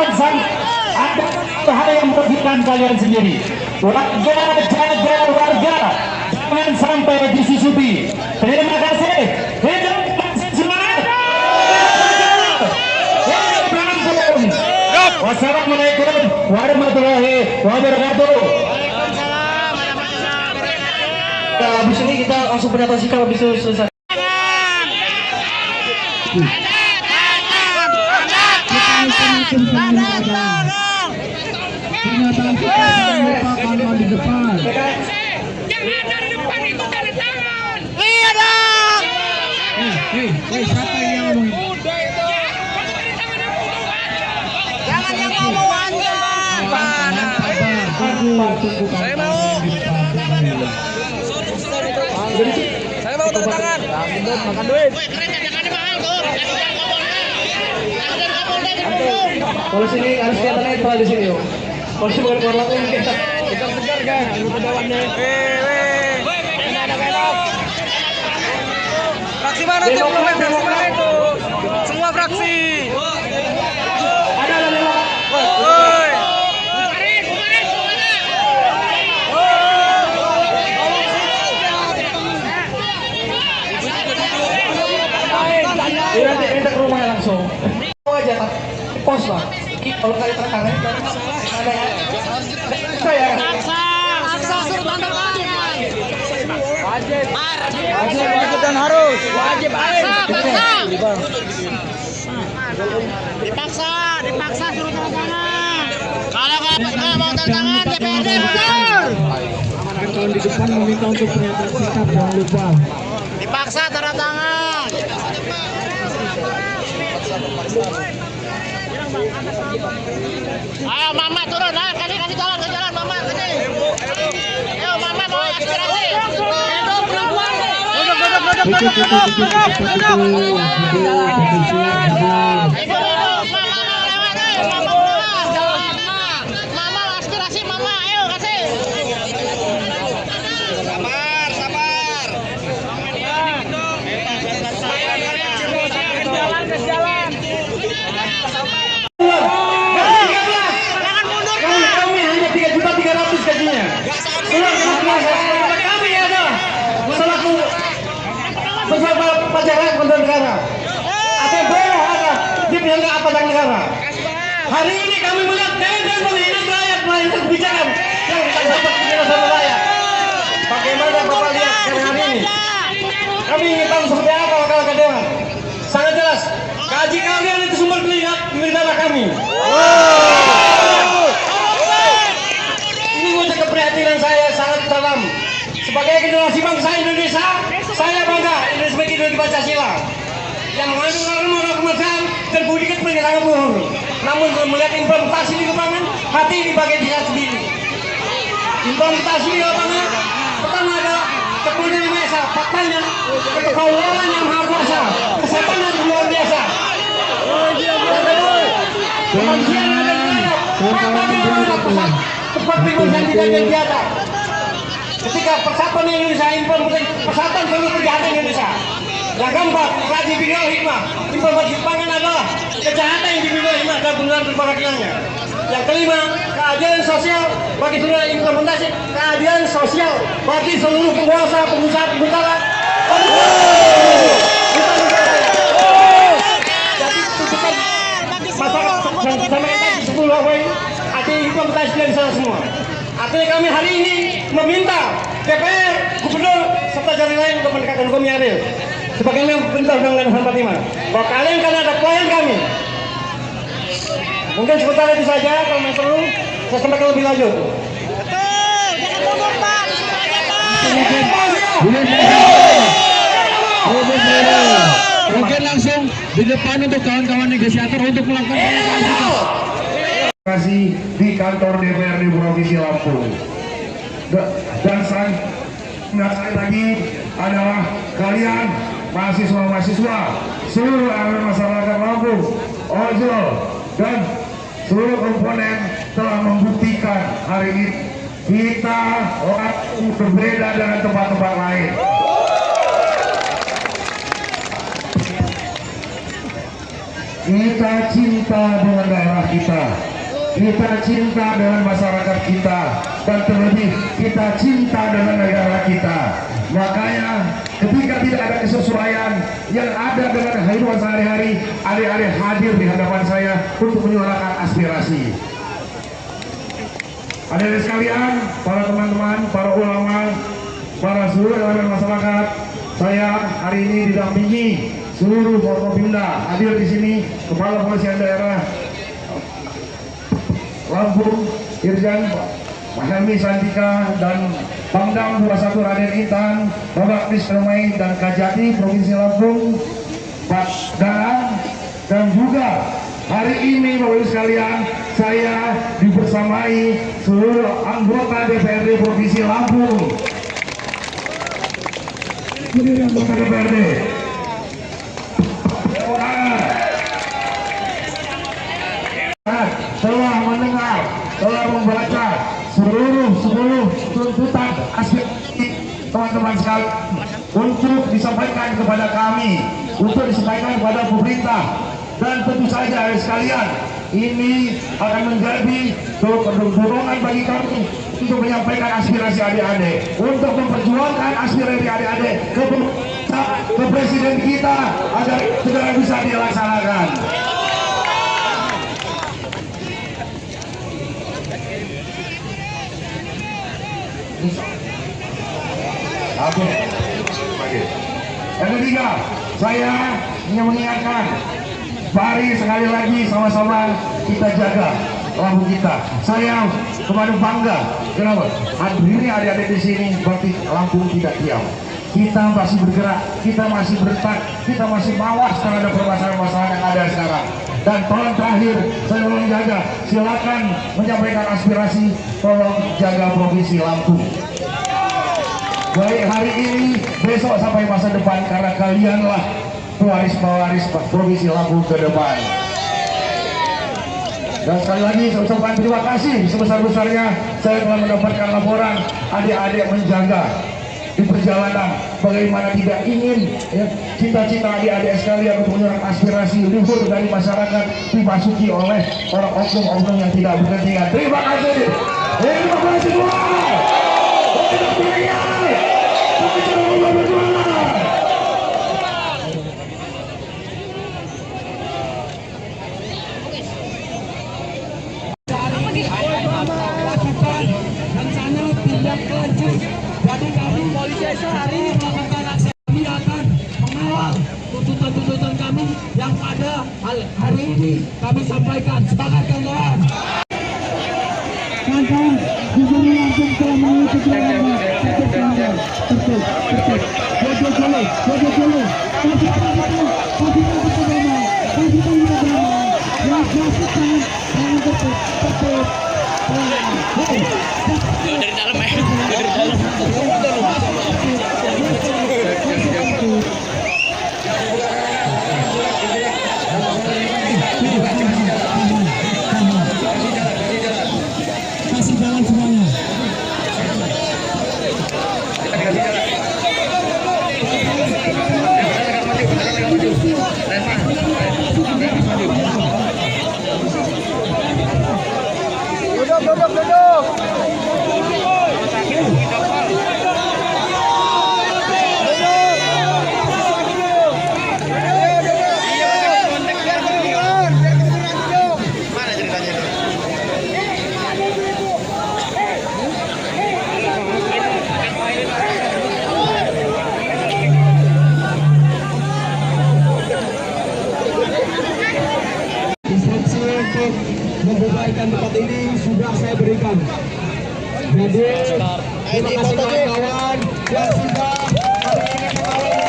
A: ada hal yang merugikan kalian sendiri. Warga, jaga warga, jangan sampai disusupi. Terima kasih. Hidup semangat. Wassalamualaikum warahmatullahi wabarakatuh. Habis ini kita langsung pernyataan sikap habis itu selesai.
B: Pernyataan kita di depan.
F: Jangan dari depan itu dari tangan.
G: Iya dong.
B: Siapa yang ngomong?
F: Jangan yang ngomong aja.
G: Saya mau. Saya mau tanda tangan. Makan duit.
F: Woi, keren jangan mahal tuh.
A: Kalau sini harus kelihatan netral di sini, yo. Kalau sini bukan keluar langsung kita
G: Segar kan, anggota dewannya. Enak. Fraksi mana tuh? Fraksi mana itu? Semua fraksi.
A: ada lewat.
G: Woi.
A: Nanti minta ke rumah langsung. Aja pos lah. Kalau kali terkangan ada ya. Saya.
F: Paksa suruh tanda tangan.
G: Wajib dan harus. Wajib
F: Dipaksa suruh tanda tangan. Kalau nggak mau tanda tangan DPRD mundur.
B: Kawan di depan meminta untuk pernyataan sikap, jangan lupa.
F: Dipaksa tanda tangan. Ayo mama turun, kasih jalan mama kasih. Ayo mama mau aspirasi. Mama aspirasi mama, ayo kasih.
A: Gaji kalian itu sumber negara kami. Ini wujud keprihatinan saya sangat dalam. Sebagai generasi bangsa Indonesia, saya bangga Indonesia sebagai ideologi Pancasila yang mengandung norma kemanusiaan dan budi pekerti sangat luhur. Namun melihat implementasi di lapangan, hati di bagian dia sendiri. Implementasi di lapangan pertama adalah kepunyaan yang biasa, faktanya kekaulan yang maha kuasa, kesehatan yang luar biasa. Kemanusiaan yang ada di dalam, pusat tempat pengungsian tidak biasa. Ketika persatuan Indonesia implementasi persatuan seluruh kejahatan Indonesia. Yang keempat, rajin bingau hikmah. Informasi pangan adalah kejahatan yang dibingau hikmah dan benar berparakilannya. Yang kelima, keadilan sosial bagi seluruh implementasi keadilan sosial bagi seluruh penguasa, pengusaha, pengusaha. Jadi tuntutan masyarakat sama kita di 10 poin artinya implementasi dari sana semua. Artinya kami hari ini meminta DPR, Gubernur, serta jalan lain untuk menegakkan hukum yang adil. Sebagaimana perintah Undang-Undang 45 bahwa kalian kan ada klien kami. Mungkin sebentar itu saja, kalau memang perlu saya sampaikan lebih lanjut.
F: Betul, jangan mundur Pak, disuruh aja Pak.
B: Mungkin langsung di depan untuk kawan-kawan negosiator untuk melakukan
D: Terima kasih di kantor DPRD Provinsi Lampung. Dan sekali lagi adalah kalian mahasiswa-mahasiswa, seluruh elemen masyarakat Lampung, ojol, dan seluruh komponen telah membuktikan hari ini kita berbeda dengan tempat-tempat lain. Kita cinta dengan daerah kita, kita cinta dengan masyarakat kita, dan terlebih kita cinta dengan negara kita. Makanya ketika tidak ada kesesuaian yang ada dengan kehidupan sehari-hari, adik-adik hadir di hadapan saya untuk menyuarakan aspirasi. Adik-adik sekalian, para teman-teman, para ulama, para seluruh elemen masyarakat, saya hari ini didampingi seluruh Forkopimda. Hadir di sini Kepala Kepolisian Daerah Lampung, Irjen Mahelmi Santika, dan Pangdam 21 Raden Intan, Bapak Kristomai dan Kajati Provinsi Lampung, Pak Danang, dan juga hari ini Bapak Ibu sekalian saya dibersamai seluruh anggota DPRD Provinsi Lampung. Berdiri anggota DPRD. Telah mendengar, telah membaca seluruh tuntutan aspirasi teman-teman sekalian untuk disampaikan kepada kami, untuk disampaikan kepada pemerintah, dan tentu saja sekalian ini akan menjadi dorongan bagi kami untuk menyampaikan aspirasi adik-adik, untuk memperjuangkan aspirasi adik-adik ke presiden kita agar segera bisa dilaksanakan. Oke. Yang ketiga, saya ingin mengingatkan, mari sekali lagi sama-sama kita jaga Lampung kita. Saya kemarin bangga, kenapa? Hadirnya adik-adik di sini berarti Lampung tidak diam. Kita masih bergerak, kita masih bertak, kita masih mawas terhadap permasalahan-permasalahan yang ada sekarang. Dan tolong terakhir, saya mau menjaga, silakan menyampaikan aspirasi, tolong jaga Provinsi Lampung. Baik hari ini, besok sampai masa depan, karena kalianlah pewaris-pewaris Provinsi Lampung ke depan. Dan sekali lagi saya ucapkan terima kasih sebesar-besarnya saya telah mendapatkan laporan adik-adik menjaga di perjalanan, bagaimana tidak ingin ya, cita-cita adik-adik sekalian untuk menyuarakan aspirasi luhur dari masyarakat dimasuki oleh orang oknum-oknum yang tidak berkepentingan. Terima kasih. Terima kasih semua.
E: Jadi kami polisi hari ini melakukan aksi, kami akan mengawal tuntutan-tuntutan kami yang ada kami sampaikan semangat kawan-kawan.
B: Kawan-kawan, gubernur langsung telah mengikuti lomba. Tertib kawan-kawan. Tertib. Jojo dulu. Kasih tahu. Kasih tahu Brahma. Kasih tahu Brahma. Ya, kasih tahu. Jangan tertib. Hei.
F: Dari dalam ya. Dari dalam.
B: Kasih jalan semuanya.
E: Instruksi untuk membubarkan tempat ini sudah saya berikan. Jadi terima kasih kawan-kawan yang sudah hari ini mengawal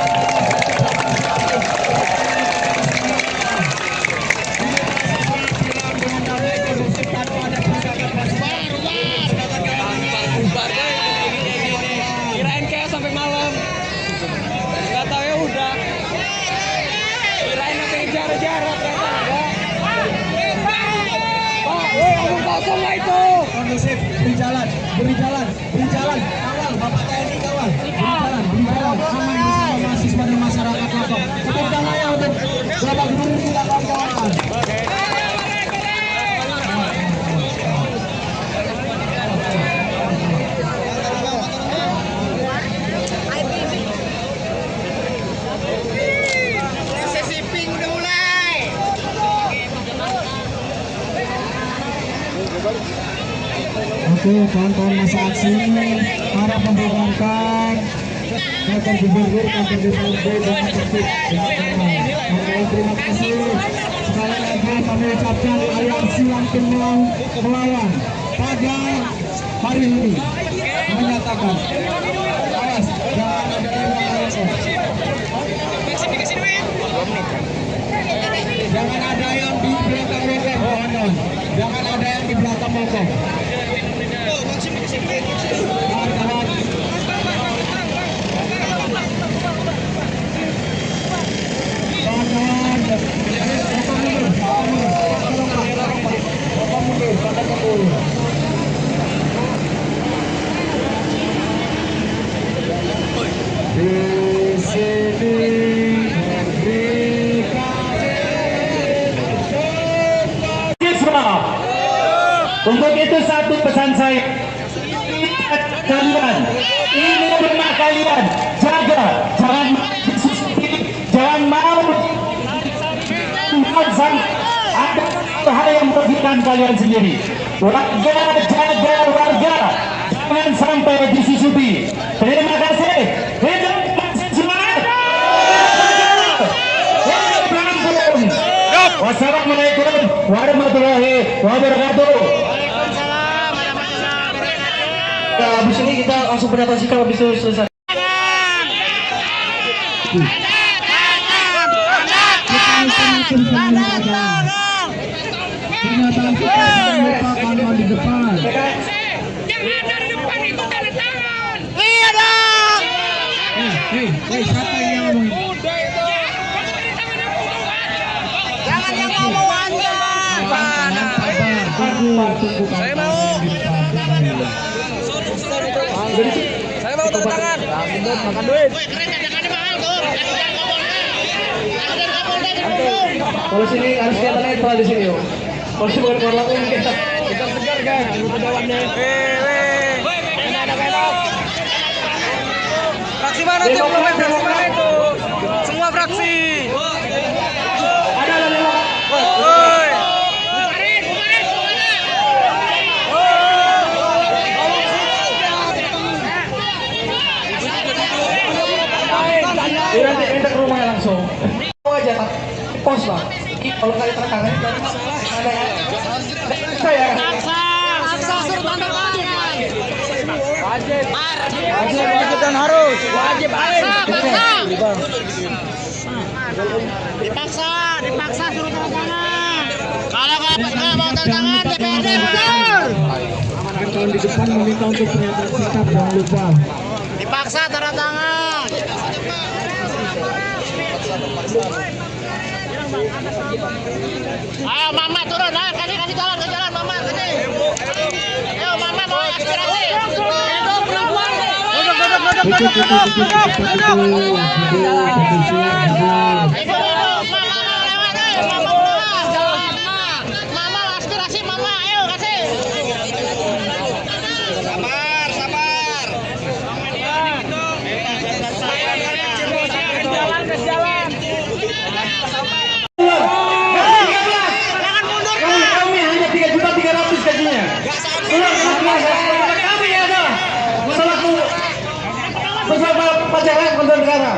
E: dengan damai kondusif tanpa ada perusahaan
G: Kirain kayak sampai malam. Nggak tahu ya udah. Kirain sampai jarak-jarak ternyata enggak. Pak, woi omong kosong lah itu.
E: kondusif, beri jalan, kawan, Bapak TNI kawan, beri jalan, aman bersama mahasiswa dan masyarakat lokal. Tepuk tangannya untuk Bapak Gubernur kita kawan-kawan.
F: Sesi pink udah mulai.
B: Oke, kawan-kawan masa aksi para membubarkan kantor gubernur, kantor DPRD dengan tertib dengan damai. Oke, terima kasih. Sekali lagi kami ucapkan aliansi langsung melawan pada hari ini menyatakan awas jangan ada yang melawan. Jangan ada yang di belakang mogok, kawan-kawan. Jangan ada yang di belakang mogok. Kawan-kawan. Kawan-kawan. Di sini
A: Untuk itu satu pesan saya, kalian ini rumah kalian, jaga, jangan mau ada hal yang merugikan kalian sendiri. Warga jaga warga, jangan sampai disusupi. Terima kasih. Semangat. Wassalamualaikum warahmatullahi wabarakatuh. Habis ini kita langsung pendapat sikap habis itu selesai.
B: Pernyataan kita merupakan di depan.
F: Jangan dari depan itu tanda tangan.
B: Hei, siapa yang ngomong?
F: Jangan yang ngomong aja.
B: Tunggu.
G: Saya mau. Saya mau tanda tangan.
F: Makan duit. Woi, keren tangannya mahal tuh. Kasihan ngomongnya. Kasihan Kapolda di Bandung.
A: Kalau sini harus kelihatan netral di sini, yo. Kalau sini bukan warna kuning kita.
G: Kita segar kan. Anggota dewannya. Enak. Fraksi mana tuh? Fraksi mana itu? Semua fraksi.
A: Ada lewat.
G: Woi.
A: Nanti ke rumahnya langsung. Mau aja, pos lah. Kalau kali tertangan dari ada saya.
F: Paksa suruh tanda tangan.
G: Wajib dan harus. Wajib
F: Paksa. Dipaksa suruh tanda tangan. Kalau nggak mau tanda tangan DPRD mundur.
B: Tahun di depan meminta untuk pernyataan sikap, jangan lupa.
F: Dipaksa tanda tangan. Ayo Mama turun, ayo kasih jalan ke jalan Mama kasih. Ayo Mama mau aspirasi. Mama aspirasi Mama, ayo kasih. Sabar. Jalan.
A: Kami hanya 3.300.000 gajinya. Kami adalah selaku bersama pacaran konten negara.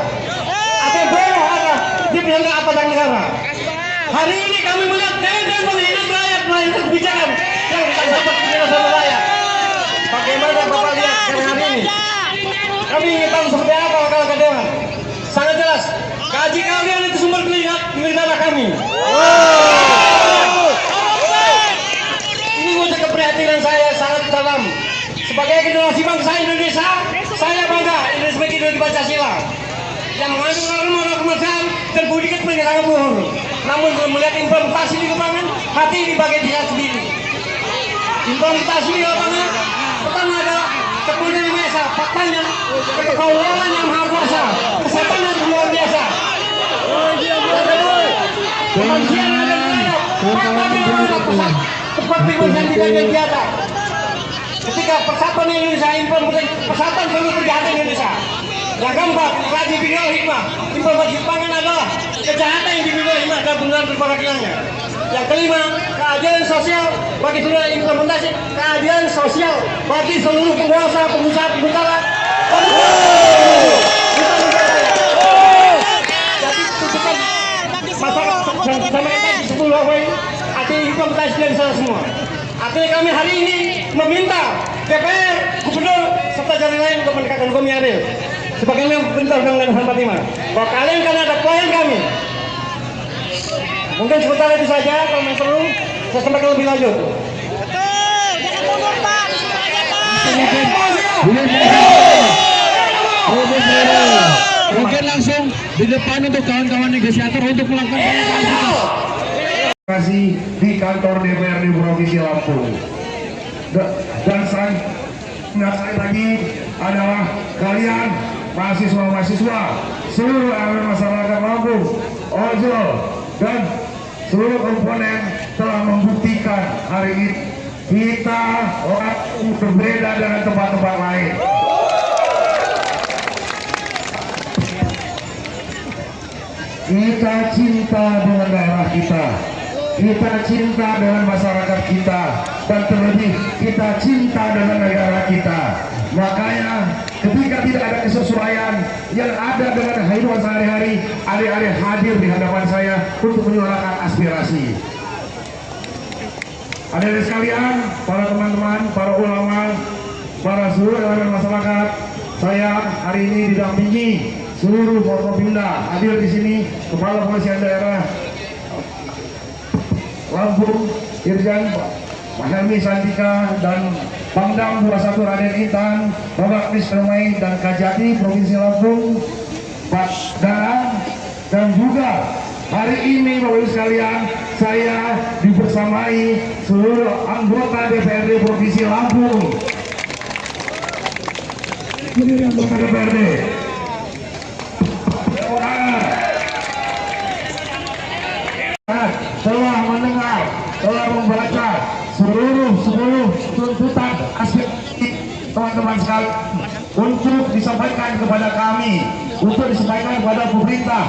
A: Atau boleh ada di pihak aparatur negara. Hari ini kami melihat dan menghina rakyat melalui kebijakan yang tak dapat diterima sama rakyat. Bagaimana Bapak lihat hari ini? Kami ingin tahu seperti apa kalau kedewan. Sangat jelas, gaji kalian itu sumber kelihatan kami. Ini wujud keprihatinan saya sangat dalam. Sebagai generasi bangsa Indonesia, saya bangga sebagai ideologi Pancasila yang mengandung norma kemanusiaan dan budi kepentingan luhur. Namun melihat implementasi di lapangan, hati dibagi pihak sendiri. Implementasi di lapangan pertama adalah kemudian biasa, faktanya kekaulan yang maha kuasa, kesehatan yang luar biasa. Kemanusiaan ada di mana? Fakta di mana pusat? Seperti yang tidak biasa. Ketika persatuan Indonesia implementasi persatuan seluruh kejahatan Indonesia. Yang keempat, kaji bingkai hikmah. Implementasi pangan adalah kejahatan yang dimiliki hikmah dan benar berperakilannya. Yang kelima, keadilan sosial bagi seluruh implementasi keadilan sosial bagi seluruh penguasa, pengusaha, pengusaha. Jadi tuntutan masyarakat sama kita di 10 poin artinya implementasi dari sana semua. Artinya kami hari ini meminta DPR, Gubernur, serta jalan lain untuk menegakkan hukum yang adil. Sebagaimana perintah Undang-Undang 45 bahwa kalian kan ada klien kami. Mungkin sementara itu saja, kalau yang perlu saya sampaikan lebih lanjut.
F: Betul, jangan mundur Pak, disuruh aja Pak.
B: Mungkin langsung di depan untuk kawan-kawan negosiator untuk melakukan pernyataan.
D: Kasih di kantor DPRD Provinsi Lampung. Dan sekali lagi adalah kalian mahasiswa-mahasiswa seluruh elemen masyarakat Lampung, ojol dan seluruh komponen telah membuktikan hari ini kita orang berbeda dengan tempat-tempat lain. Kita cinta dengan daerah kita. Kita cinta dengan masyarakat kita, dan terlebih kita cinta dengan negara kita. Makanya ketika tidak ada kesesuaian yang ada dengan kehidupan sehari-hari, adik-adik hadir di hadapan saya untuk menyuarakan aspirasi. Adik-adik sekalian, para teman-teman, para ulama, para seluruh elemen masyarakat, saya hari ini didampingi seluruh Forkopimda. Hadir di sini Kepala Kepolisian Daerah Lampung, Irjen Helmi Santika, dan Pangdam 21 Raden Intan, Bapak Mr. May dan Kajati Provinsi Lampung, Pak Darang, dan juga hari ini Bapak Ibu sekalian, saya dibersamai seluruh anggota DPRD Provinsi Lampung. Ini anggota DPRD. Telah mendengar, telah membaca seluruh tuntutan aspirasi teman-teman sekalian untuk disampaikan kepada kami, untuk disampaikan kepada pemerintah,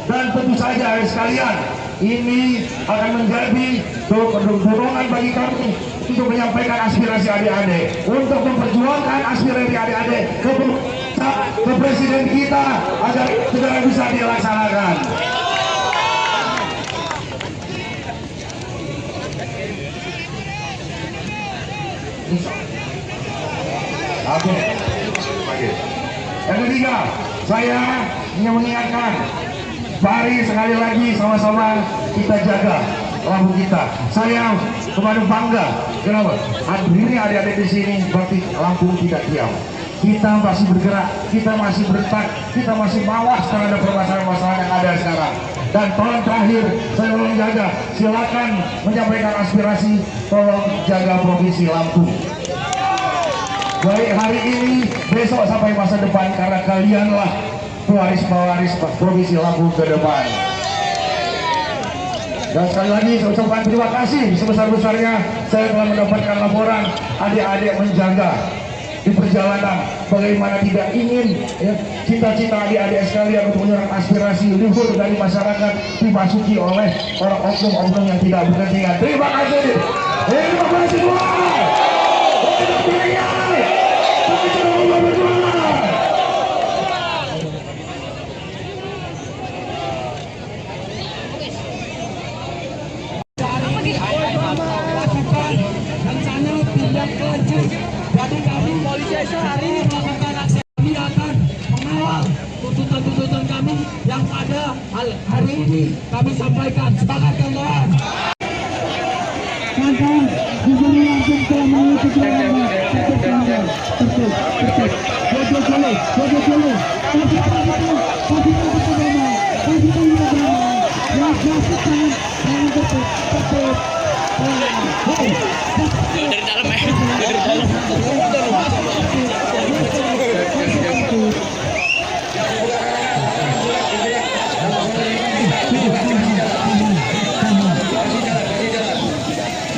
D: dan tentu saja sekalian ini akan menjadi dorongan bagi kami untuk menyampaikan aspirasi adik-adik, untuk memperjuangkan aspirasi adik-adik ke presiden kita agar segera bisa dilaksanakan. Oke. Oke. Yang ketiga, saya ingin mengingatkan, mari sekali lagi sama-sama kita jaga lampu kita. Saya kemarin bangga, kenapa? Ini adik-adik di sini berarti lampu tidak diam. Kita masih bergerak, kita masih bertak, kita masih mawas terhadap permasalahan-permasalahan yang ada sekarang. Dan tolong terakhir, saya tolong jaga, silakan menyampaikan aspirasi, tolong jaga provinsi Lampung. Baik hari ini, besok sampai masa depan, karena kalianlah pewaris-pewaris provinsi Lampung ke depan. Dan sekali lagi saya ucapkan terima kasih sebesar-besarnya saya telah mendapatkan laporan adik-adik menjaga di perjalanan, bagaimana tidak ingin ya, cita-cita adik-adik sekalian untuk menyerang aspirasi luhur dari masyarakat dimasuki oleh orang oknum-oknum yang tidak berkepentingan. Terima kasih. Terima kasih semua.
E: lakukan rencana tindak lanjut. Jadi kami polisi hari ini melakukan aksi, kami akan mengawal tuntutan-tuntutan kami yang pada hari ini kami sampaikan. Sepakat kawan-kawan?
B: Kawan-kawan, disini langsung telah mengikuti lama.
F: Dari dalam ya, dari dalam.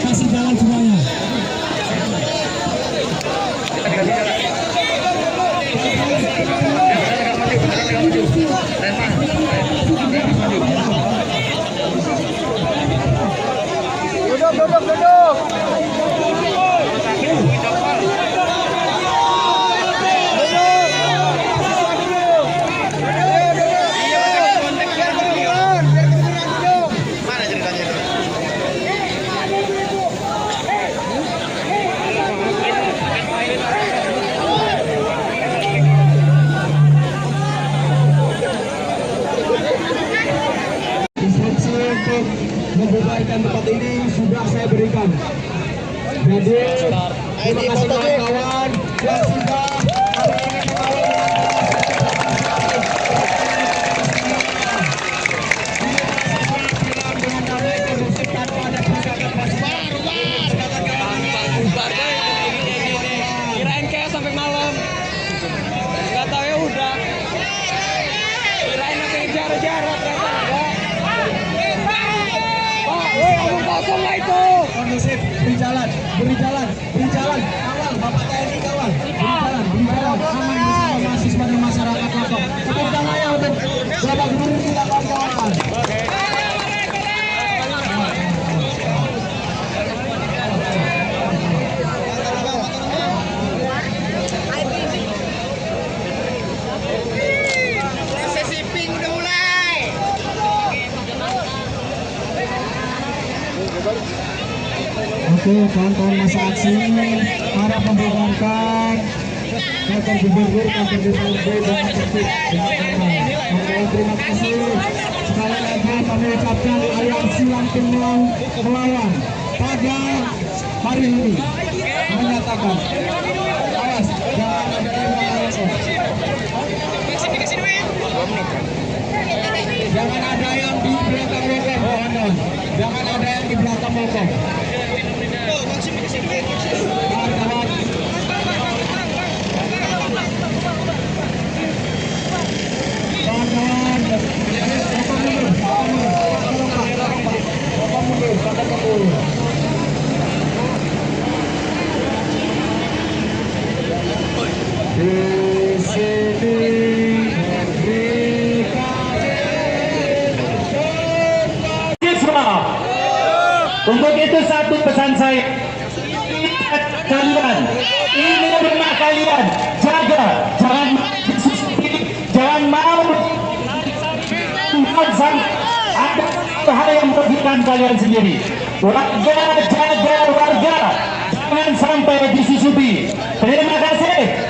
B: Kasih jalan semuanya.
E: Instruksi untuk membubarkan tempat ini sudah saya berikan. Jadi terima kasih kawan-kawan yang sudah hari ini dengan damai kondusif tanpa ada pergerakan
G: Kirain kayak sampai malam. Nggak tahu ya udah. Kirain sampai jarak-jarak ternyata enggak. Pak, woi omong kosong lah itu.
E: kondusif, beri jalan, kawan, Bapak TNI kawan, beri jalan, aman bersama mahasiswa dan masyarakat Lombok. Tepuk tangannya untuk Bapak Gubernur kita kawan-kawan.
F: Sesi pink udah mulai.
B: Oke, kawan-kawan masa aksi para membubarkan kantor gubernur, kantor DPRD dengan tertib dengan aman. Kawan-kawan terima kasih. Sekali lagi kami ucapkan aliansi Lampung melawan pada hari ini menyatakan awas jangan ada yang melawan. Jangan ada yang di belakang loteng, kawan-kawan. Jangan ada yang di belakang loteng. Kawan-kawan. Kawan-kawan. Bapak mundur. Di sini
A: Untuk itu satu pesan saya, kalian ini rumah kalian, jaga, jangan mau ada hal yang merugikan kalian sendiri. Warga, jaga warga, jangan sampai disusupi. Terima kasih.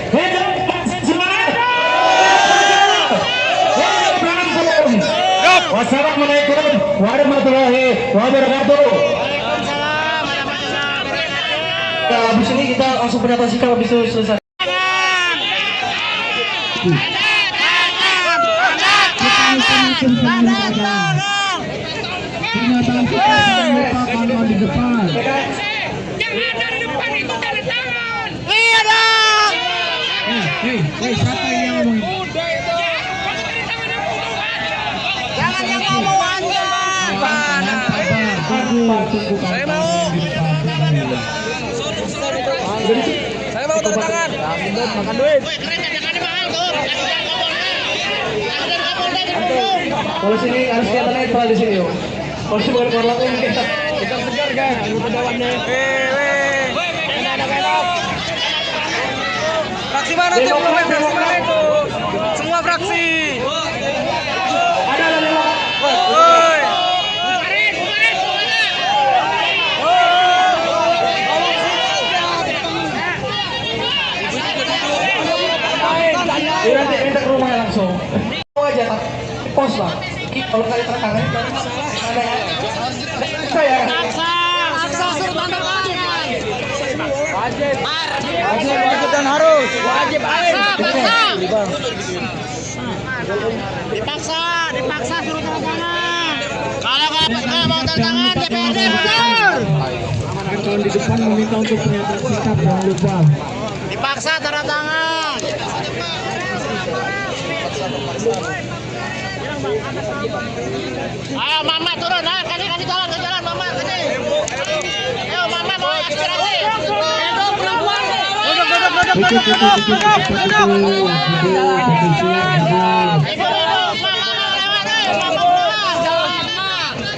A: wabarakatuh.
F: Waalaikumsalam warahmatullahi wabarakatuh.
A: Nah, habis ini kita langsung pernyataan sikap habis itu selesai.
B: Pernyataan kita kalau di depan.
F: Jangan dari depan itu dari tangan. Iya dong.
B: Hei, siapa yang ngomongin?
F: Jangan yang ngomong aja.
B: Tunggu
G: Saya mau. Saya mau tanda tangan.
F: Makan duit. Woi, keren jangan mahal tuh. Jangan ngomong.
A: Kalau sini harus kelihatan netral di sini, yuk. Kalau sini bukan warna kuning kita.
G: Kita segar kan. Anggota dewannya. Enak. Fraksi mana tuh? Fraksi mana itu? Semua fraksi.
A: Ada lewat.
G: Woi.
A: Ini nanti minta ke rumahnya langsung. Mau aja tak? Pos lah. Kalau kali tertangan ada ya. Saya.
F: Paksa suruh tanda tangan.
G: Wajib dan harus. Wajib
F: Dipaksa suruh tanda tangan. Kalau nggak mau tanda tangan DPRD mundur.
B: Kalau di depan meminta untuk pernyataan sikap, jangan lupa.
F: Dipaksa tanda tangan. Ayo mama turun, kasih jalan mama kasih. Ayo mama mau aspirasi.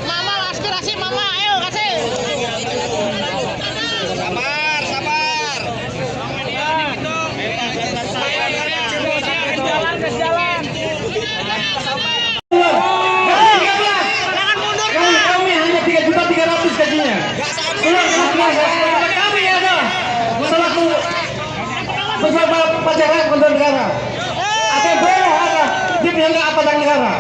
F: Mama aspirasi mama, ayo kasih. Sabar. Jalan.
A: Kami hanya 3.300.000 gajinya. Kami ada selaku beberapa pejabat kontrol negara. Ada bawah ada di pihak aparatur negara.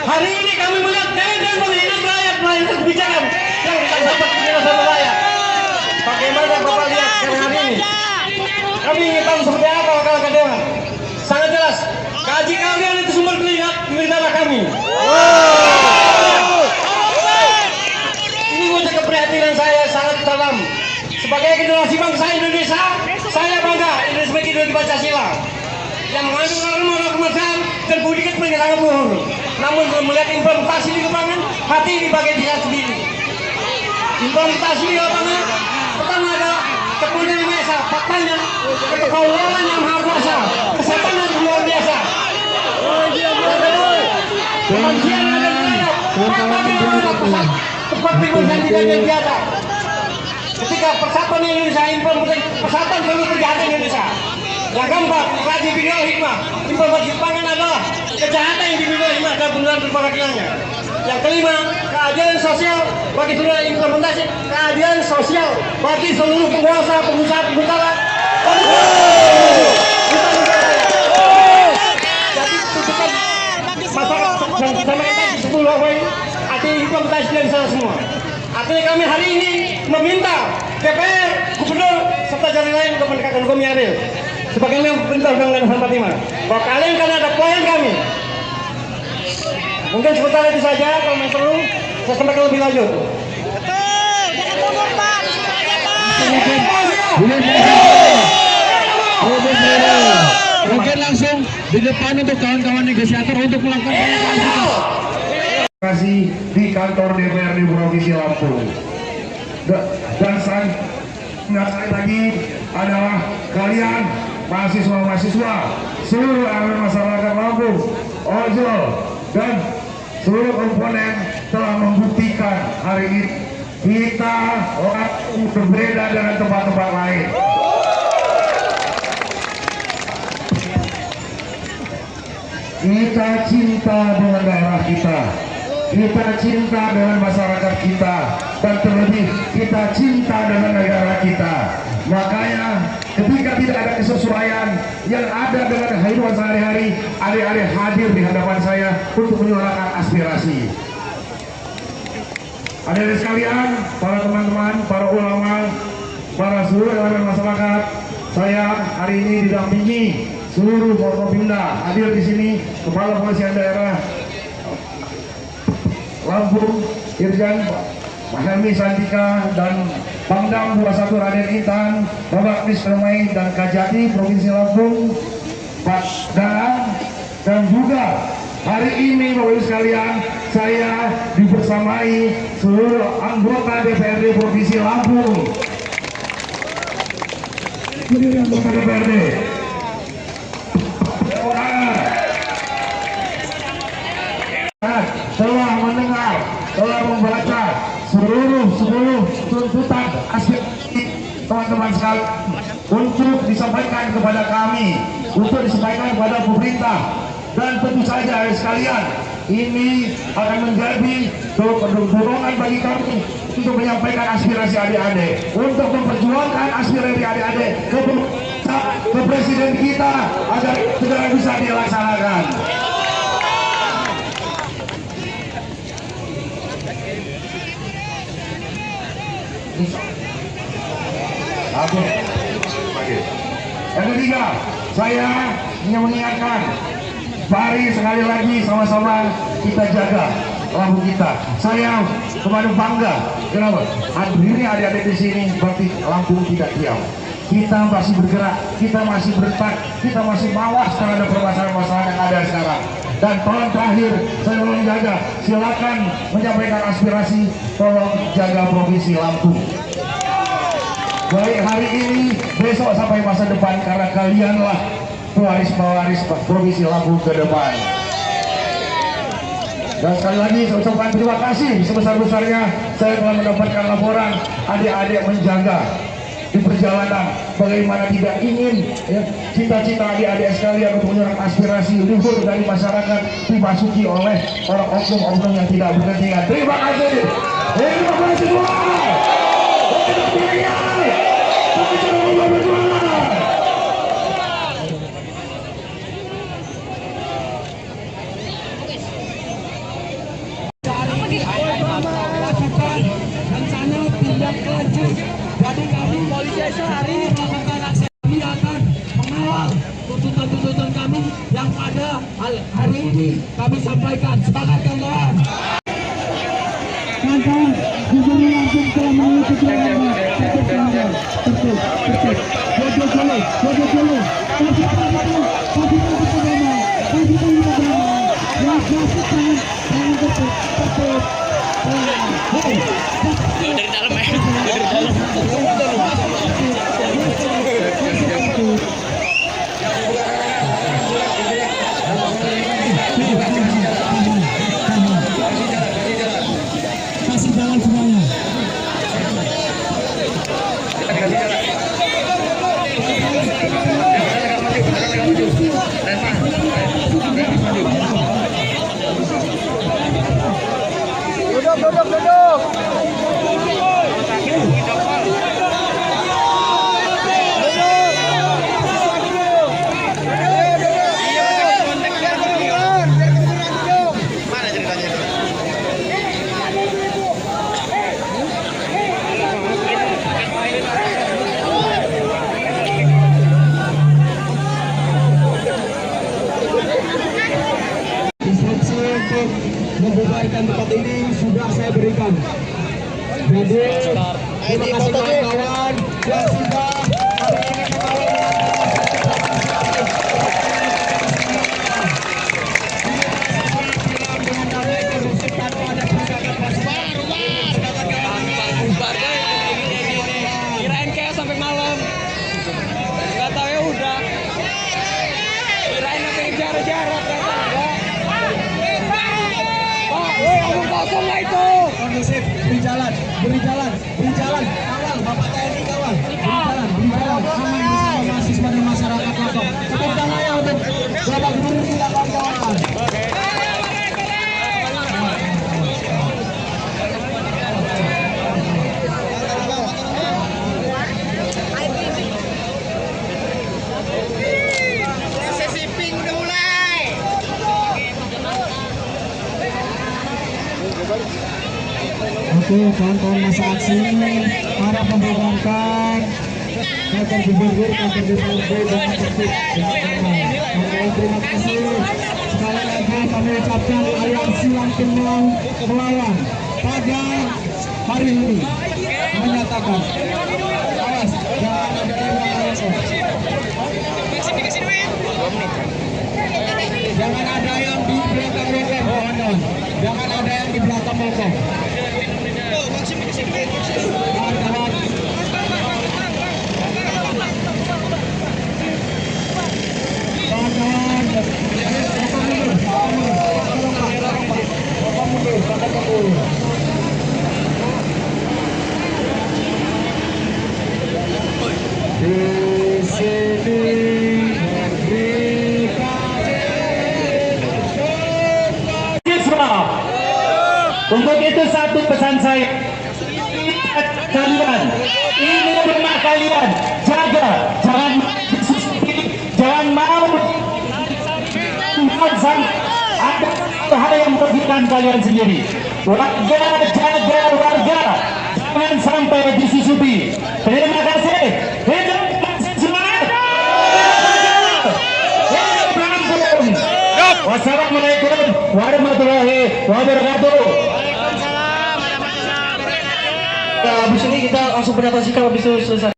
A: Hari ini kami melihat dan menghina rakyat melainkan kebijakan yang tidak dapat diterima sama rakyat. Bagaimana Bapak lihat sekarang hari ini? Kami ingin tahu seperti apa wakil dewan. Sangat jelas, gaji kalian itu sumber darah kami. Ini wujud keprihatinan saya sangat dalam. Sebagai generasi bangsa Indonesia, saya bangga Indonesia sebagai ideologi Pancasila yang mengandung norma kemanusiaan dan budi pekerjaan sangat luhur. Namun melihat implementasi di lapangan, hati dibagi pihak sendiri. Implementasi di lapangan pertama adalah kemudian biasa, faktanya kekaulan yang maha kuasa, kesehatan yang luar biasa. Kemanusiaan ada tepat pimpinan tidak yang biasa. Ketika persatuan Indonesia implementasi persatuan seluruh kejahatan Indonesia. Yang keempat, rajin bina hikmah. Implementasi pangan adalah kejahatan yang dibina hikmah dan benar berpakaiannya. Yang kelima, keadilan sosial bagi seluruh implementasi keadilan sosial bagi seluruh penguasa, pengusaha, pengusaha. Jadi tuntutan masyarakat sama kita di 10 poin artinya implementasi dari sana semua. Artinya kami hari ini meminta DPR, Gubernur, serta jalan lain untuk menegakkan hukum yang adil. Sebagaimana perintah Undang-Undang 45 bahwa kalian kan ada klien kami. Mungkin sementara itu saja, kalau yang perlu saya sampaikan lebih lanjut.
F: Betul, jangan mundur Pak.
B: Mungkin langsung di depan untuk kawan-kawan negosiator untuk melakukan pernyataan sikap.
D: Terima kasih di kantor DPRD Provinsi Lampung. Dan sekali lagi adalah kalian mahasiswa-mahasiswa seluruh elemen masyarakat Lampung, ojol dan seluruh komponen telah membuktikan hari ini kita orang berbeda dengan tempat-tempat lain. Kita cinta dengan daerah kita, kita cinta dengan masyarakat kita, dan terlebih kita cinta dengan negara kita. Makanya ketika tidak ada kesesuaian yang ada dengan kehidupan sehari-hari, adik-adik hadir di hadapan saya untuk menyuarakan aspirasi. Hadirin sekalian, para teman-teman, para ulama, para seluruh elemen masyarakat, saya hari ini didampingi seluruh Forkopimda. Hadir di sini Kepala Polisian Daerah Lampung, Irjen Mahelmi Santika, dan Pangdam 21 Raden Intan, Bapak Mispermai dan Kajati Provinsi Lampung, Pak Danang, dan juga hari ini Bapak Ibu sekalian, saya dibersamai seluruh anggota DPRD Provinsi Lampung. Berdiri anggota DPRD. Telah mendengar, telah membaca seluruh tuntutan aspirasi teman-teman sekalian untuk disampaikan kepada kami, untuk disampaikan kepada pemerintah. Dan tentu saja sekalian, ini akan menjadi dorongan bagi kami untuk menyampaikan aspirasi adik-adik, untuk memperjuangkan aspirasi adik-adik ke presiden kita agar segera bisa dilaksanakan. Yang ketiga, saya ingin mengingatkan, mari sekali lagi sama-sama kita jaga Lampung kita. Saya kemarin bangga, kenapa? Hadirnya adik-adik di sini berarti Lampung tidak diam. Kita masih bergerak, kita masih bertak, kita masih mawas terhadap permasalahan-permasalahan yang ada sekarang. Dan tolong terakhir, saya mau menjaga, silakan menyampaikan aspirasi, tolong jaga Provinsi Lampung. Baik hari ini, besok sampai masa depan, karena kalianlah pewaris-pewaris Provinsi Lampung ke depan. Dan sekali lagi saya ucapkan terima kasih sebesar-besarnya saya telah mendapatkan laporan adik-adik menjaga di perjalanan, bagaimana tidak ingin ya, cita-cita adik-adik sekalian untuk menyerap aspirasi luhur dari masyarakat dimasuki oleh orang oknum-oknum yang tidak berkepentingan. Terima kasih. Terima kasih semua.
E: Lakukan rencana tindak lanjut. Jadi kami polisi hari ini melakukan aksi, kami akan mengawal tuntutan-tuntutan kami yang pada hari ini kami sampaikan. Semangat kawan.
B: Kawan-kawan, Gubernur Lampung telah mengikuti peraturan.
F: Dari dalam ya.
B: Kasih jalan semuanya.
C: Duduk.
E: Instruksi untuk membubarkan tempat ini sudah saya berikan. Jadi terima kasih kawan-kawan yang sudah hari ini dengan damai kondusif tanpa ada pergerakan pasukan.
G: Kirain kayak sampai malam. Gak tahu ya udah. Kirain sampai jarak-jarak ternyata enggak. Pak, woi omong kosong lah itu.
E: Kondusif, beri jalan, kawal, Bapak TNI kawal, beri jalan, aman bersama mahasiswa dan masyarakat Lampung. Tepuk tangan ya untuk Bapak Gubernur kita kawan-kawan.
F: Sesi pink udah mulai.
B: Oke, kawan-kawan masa aksi para pembubarkan kantor gubernur, kantor DPRD dengan tertib dengan aman. Kawan-kawan terima kasih. Sekali lagi kami ucapkan aliansi Lampung melawan pada hari ini menyatakan awas jangan ada yang melawan. Jangan ada yang di belakang mogok, kawan-kawan. Jangan ada yang di belakang mogok. Kawan-kawan. Di sini
A: untuk itu satu pesan saya, kalian ini rumah kalian, jaga, jangan mau ada hal yang merugikan kalian sendiri. Warga, jaga warga, jangan sampai disusupi. Terima kasih. Hidup semangat. Wassalamualaikum warahmatullahi wabarakatuh. Habis ini kita langsung pendapat sikap habis itu selesai.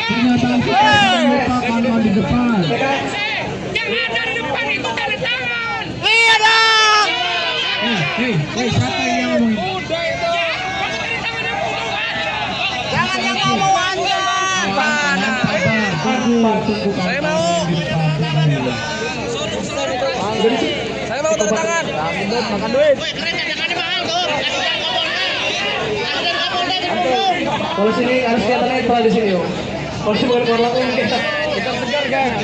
B: Pernyataan kita lupa kawan di depan.
F: Yang ada di depan itu tanda tangan. Iya dong.
B: Siapa yang ngomong?
F: Udah itu. Jangan yang ngomong aja.
B: Saya mau.
G: Saya mau tanda tangan. Makan duit.
A: Kalau sini harus kelihatan netral di sini, yuk. Kalau sini bukan keluar lapangan kita.
G: Kita segar kan.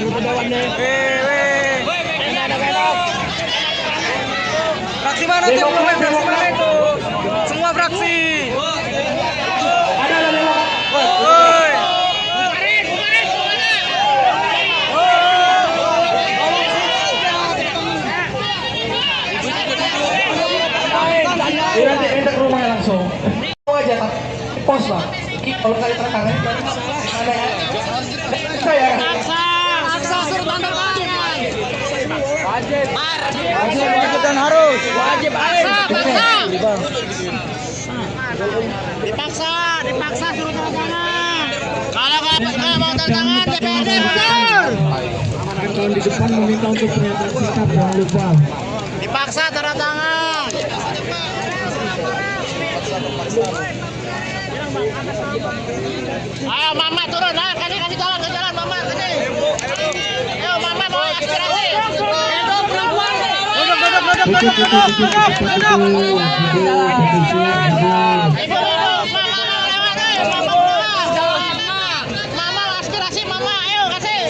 G: Fraksi mana tuh? Fraksi mana itu? Semua fraksi.
A: Ada lewat.
G: Woi.
A: Ini nanti ente ke rumahnya langsung. Mau aja tak? Pos lah. Kalau kali tertangan ada ya. Saya.
F: Paksa suruh tanda tangan.
G: Wajib dan harus. Wajib
F: Paksa. Dipaksa suruh tanda tangan. Kalau nggak mau tanda tangan DPRD mundur.
B: Kawan di depan meminta untuk pernyataan sikap, jangan lupa.
F: Dipaksa tanda tangan. Ayo Mama turun, kasih jalan ke jalan Mama, kasih. Ayo Mama mau aspirasi. Hidup perempuan. Hidup Mama lewat, Mama lewat. Mama aspirasi Mama, ayo kasih.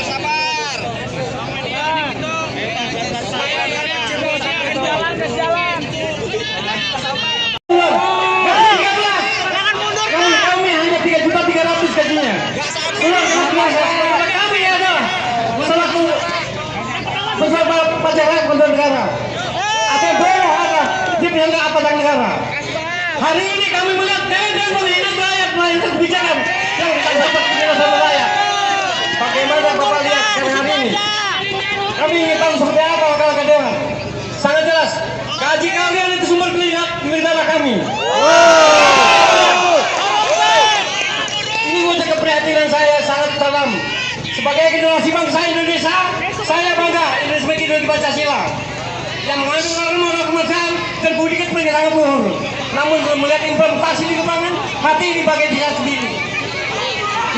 F: Sabar. Jalan. Jangan mundur.
A: Kami hanya 3.300.000 gajinya. Kami ada selaku bersama pacaran kontrol negara. Ada bawah ada di pihak aparatur negara. Hari ini kami melihat dan menghina rakyat, menghina kebijakan yang dapat kita sama rakyat. Bagaimana Bapak lihat sekarang hari ini? Kami ingin tahu seperti apa kalau kedewan. Sangat jelas, gaji kalian itu sumber kelihatan kami. Ini wujud keprihatinan saya sangat dalam. Sebagai generasi bangsa Indonesia, saya bangga sebagai ideologi Pancasila yang mengandung norma kemanusiaan dan budi pekerti sangat luhur. Namun melihat implementasi di lapangan, hati ini bagai diri sendiri.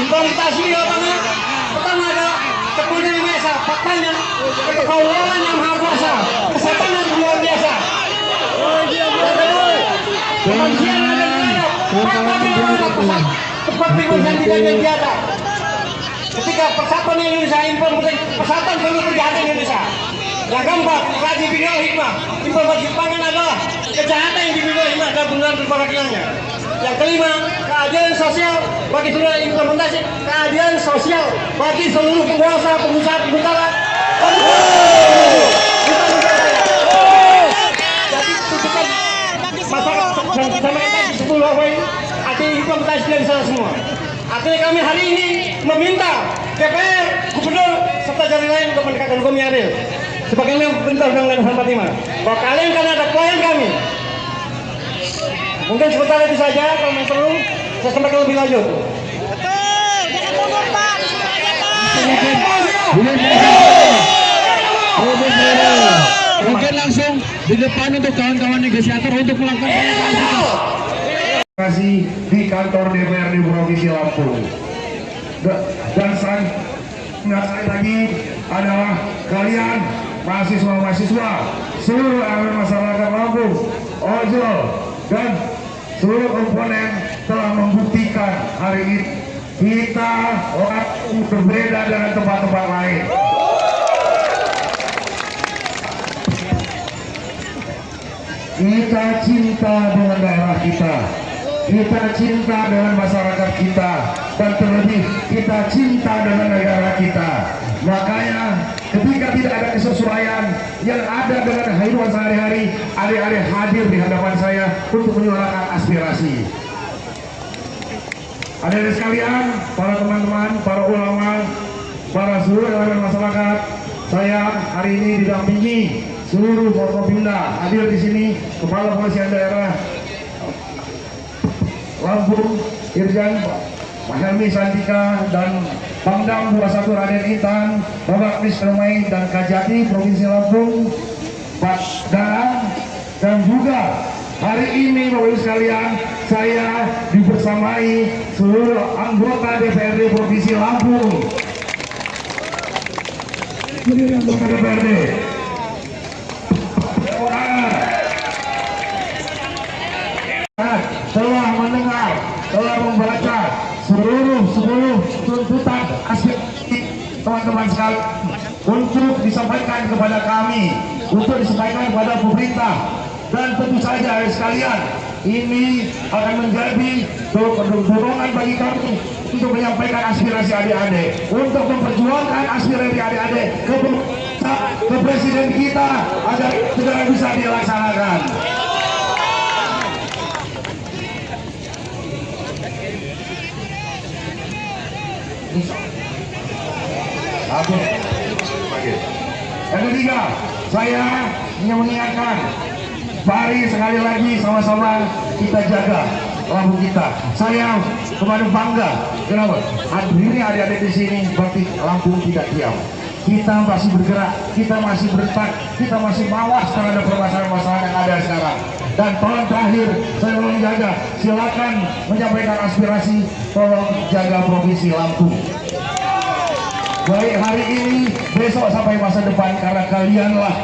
A: Implementasi di lapangan, pertama adalah kemudian biasa, faktanya kekaulan yang maha kuasa, kesehatan yang luar biasa. Kemanusiaan yang ada di dalam, tempat pengungsian tidak yang biasa. Ketika persatuan Indonesia implementasi persatuan seluruh kejahatan Indonesia, Yang keempat, rajin binal hikmah. Informasi pangan adalah kejahatan yang dibina hikmah dan benar berperakilannya. Yang kelima, keadilan sosial bagi seluruh implementasi keadilan sosial bagi seluruh penguasa, pengusaha, pengusaha. Jadi tuntutan masyarakat yang disampaikan tadi 10 poin artinya implementasi dari sana semua. Artinya kami hari ini meminta DPR, Gubernur, serta jalan lain untuk menegakkan hukum yang adil. Sebagaimana perintah Undang-Undang 45 bahwa kalian karena ada klien kami. Mungkin sementara itu saja, kalau yang perlu saya sampaikan lebih lanjut.
F: Betul, jangan mundur Pak, disuruh aja Pak.
B: Mungkin langsung di depan untuk kawan-kawan negosiator untuk melakukan
D: Terima kasih di kantor DPRD Provinsi Lampung. Dan sekali lagi adalah kalian mahasiswa-mahasiswa, seluruh elemen masyarakat Lampung, ojol, dan seluruh komponen telah membuktikan hari ini kita orang berbeda dengan tempat-tempat lain. Kita cinta dengan daerah kita, kita cinta dengan masyarakat kita, dan terlebih kita cinta dengan negara kita. Makanya ketika tidak ada kesesuaian yang ada dengan kehidupan sehari-hari, adik-adik hadir di hadapan saya untuk menyuarakan aspirasi. Adik-adik sekalian, para teman-teman, para ulama, para seluruh elemen masyarakat, saya hari ini didampingi seluruh Forkopimda. Hadir di sini Kepala Polisian Daerah Lampung, Irjen Mahelmi Santika, dan Pangdam 21 Raden Intan, Bapak Misremai dan Kajati Provinsi Lampung, Pak Darang, dan juga hari ini Bapak Ibu sekalian, saya dibersamai seluruh anggota DPRD Provinsi Lampung. Anggota DPRD telah mendengar, telah membaca seluruh tuntutan aspirasi teman-teman sekalian untuk disampaikan kepada kami, untuk disampaikan kepada pemerintah, dan tentu saja sekalian ini akan menjadi dorongan bagi kami untuk menyampaikan aspirasi adik-adik, untuk memperjuangkan aspirasi adik-adik ke presiden kita agar segera bisa dilaksanakan. Yang ketiga, saya ingin mengingatkan, mari sekali lagi sama-sama kita jaga Lampung kita. Saya kemarin bangga, kenapa? Hadirnya adik-adik di sini berarti Lampung tidak diam. Kita masih bergerak, kita masih bertak, kita masih mawas terhadap permasalahan-permasalahan yang ada sekarang. Dan tolong terakhir, saya tolong jaga, silakan menyampaikan aspirasi, tolong jaga Provinsi Lampung. Baik hari ini, besok sampai masa depan, karena kalianlah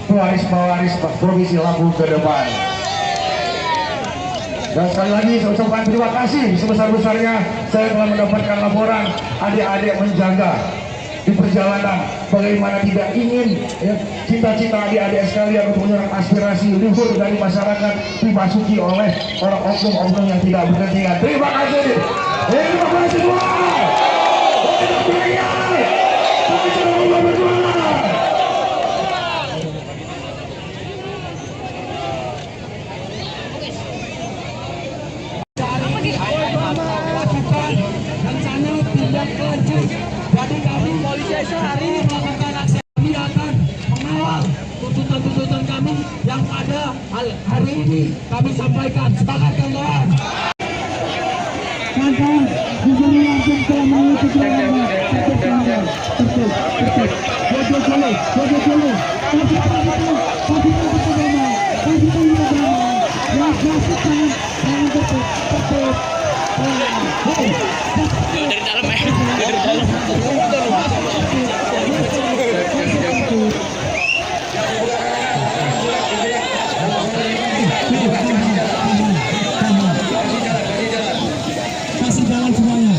D: pewaris-pewaris Provinsi Lampung ke depan. Dan sekali lagi saya ucapkan terima kasih sebesar-besarnya saya telah mendapatkan laporan adik-adik menjaga di perjalanan, bagaimana tidak ingin ya, cita-cita adik-adik sekalian untuk menyerang aspirasi luhur dari masyarakat dimasuki oleh orang oknum-oknum yang tidak berkepentingan. Terima kasih. Terima kasih semua.
E: Jadi kami polisi hari ini melakukan aksi, kami akan mengawal tuntutan-tuntutan kami yang pada hari ini kami sampaikan. Semangat kawan-kawan.
B: Kawan-kawan, Gubernur Lampung telah mengikuti
F: Dari dalam ya, dari dalam.
B: kasih jalan semuanya.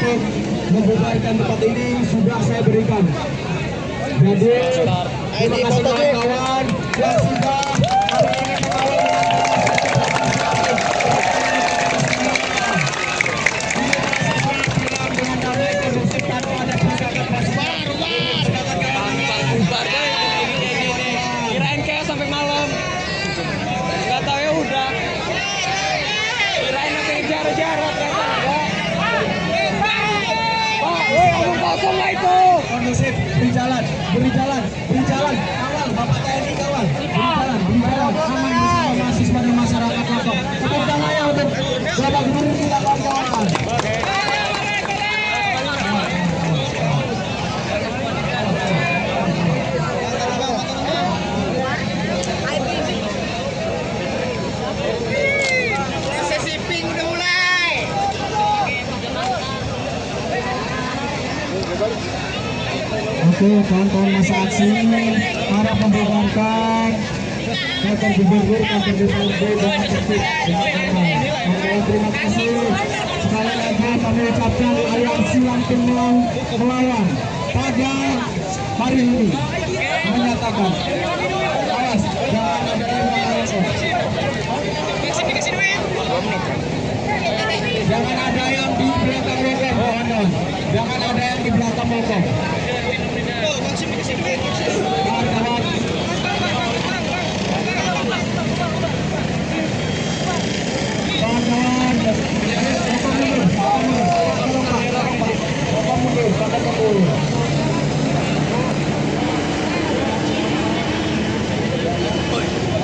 B: untuk membubarkan tempat ini sudah saya berikan. Jadi terima kasih kawan-kawan yang sudah hari ini mengawal dengan damai kondusif tanpa ada tindakan pasukan.
G: Bubarnya gini. Kirain kayak sampai malam. Nggak tahu ya udah. Kirain nanti jarak-jarak ternyata enggak. Pak, woi omong kosong lah itu.
B: Kondusif, beri jalan, kawal, Bapak TNI kawal, beri jalan, aman bersama mahasiswa dan masyarakat Lombok. Tepuk tangannya untuk Bapak Gubernur kita kawan-kawan.
F: Sesi pink udah mulai.
B: Oke, kawan-kawan masa aksi para membubarkan kantor gubernur, kantor DPRD dengan tertib dengan aman. Kawan-kawan terima kasih. Sekali lagi kami ucapkan aliansi Lampung melawan pada hari ini menyatakan awas jangan ada yang melawan. Jangan ada yang di belakang logam, kawan-kawan. Jangan ada yang di belakang logam. Kawan-kawan,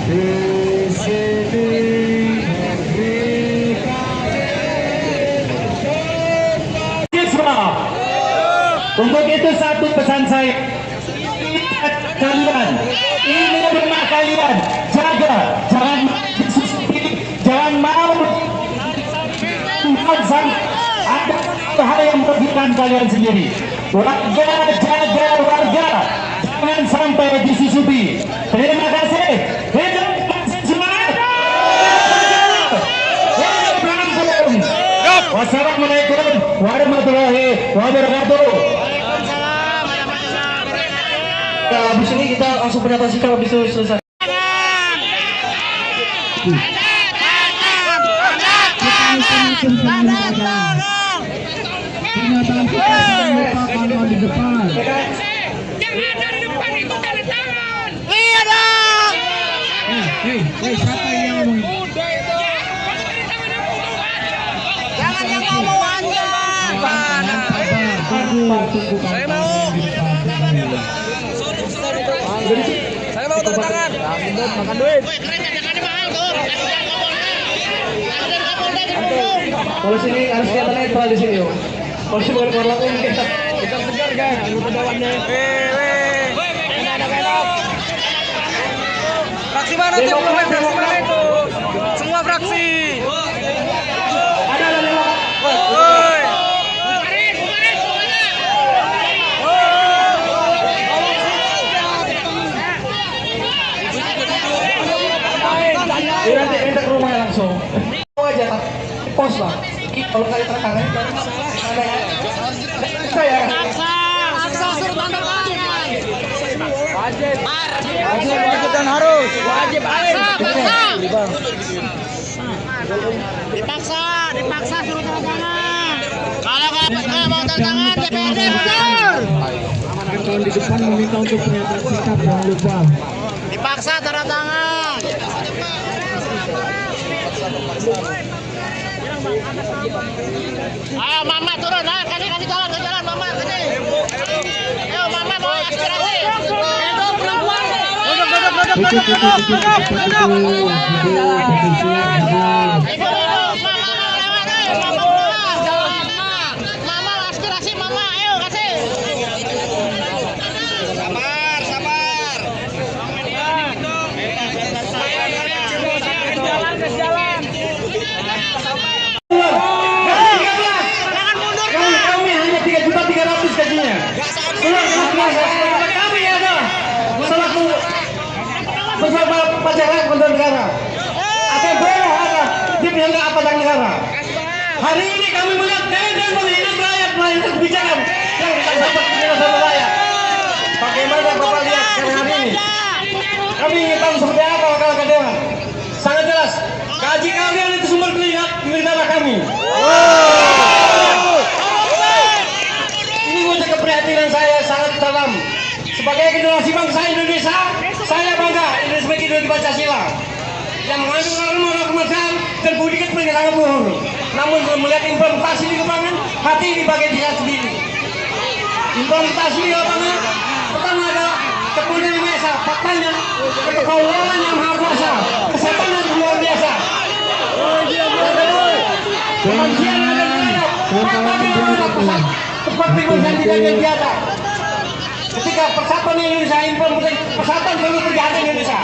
B: di sini
A: Untuk itu satu pesan saya, kalian ini rumah kalian, jaga, jangan mau ada hal yang merugikan kalian sendiri. Warga, jaga warga, jangan sampai disusupi. Terima kasih. Wassalamualaikum warahmatullahi wabarakatuh. Ya, habis ini kita langsung pernyataan sikap habis itu selesai.
B: Pernyataan kita sudah di depan.
F: Yang ada di depan itu tanda tangan. Iya dong.
B: Hei, siapa yang ngomong?
F: Jangan yang ngomong aja.
B: Saya mau.
G: Saya mau tanda tangan. Makan duit.
A: Polisi ini harus kelihatan netral di sini, yo. Polisi bukan keluar langsung kita.
G: Kita segar guys. Pedawannya. Ini ada belok. Fraksi mana tuh? Fraksi mana itu? Semua fraksi.
A: Ada lewat.
G: Woi.
A: Ini nanti minta ke rumahnya langsung. Mau aja tak pos lah. Kalau kali terkangan ada ya. Saya.
F: Aksa suruh tanda tangan.
G: Wajib dan harus. Wajib.
F: Dipaksa suruh tanda tangan. Kalau nggak mau tanda tangan DPRD mundur.
B: Kawan di depan meminta untuk pernyataan sikap, jangan lupa.
F: Dipaksa tanda tangan. Ayo mama turun, kasih jalan mama kasih. Ayo mama mau aspirasi. Itu perempuan. Mama aspirasi mama, ayo kasih. Sabar. Jalan.
A: Kami hanya 3.300.000 gajinya. Kami ada selaku peserta pajak konten negara. Ada bawah ada tim yang nggak pajak negara. Hari ini kami melihat demo menghina rakyat melahirkan kebijakan yang tak dapat penjelasan sama rakyat. Bagaimana Bapak lihat sekarang hari ini? Kami ingin tahu seperti apa wakil dewan. Sangat jelas, gaji kalian itu sumber kelihatanlah kami. Ini wujud keprihatinan saya sangat dalam. Sebagai generasi bangsa Indonesia, saya bangga Indonesia sebagai ideologi Pancasila yang mengandung norma kemanusiaan dan budi pekerti sangat luhur. Namun belum melihat implementasi di lapangan, hati di bagian diri sendiri. Implementasi di lapangan pertama adalah kemudian biasa, faktanya kekaulan yang maha kuasa, kesehatan yang luar biasa. Kemanusiaan yang ada di dalam, tepat lingkungan tidak ada biasa. Ketika persatuan Indonesia implementasi persatuan seluruh kejahatan Indonesia.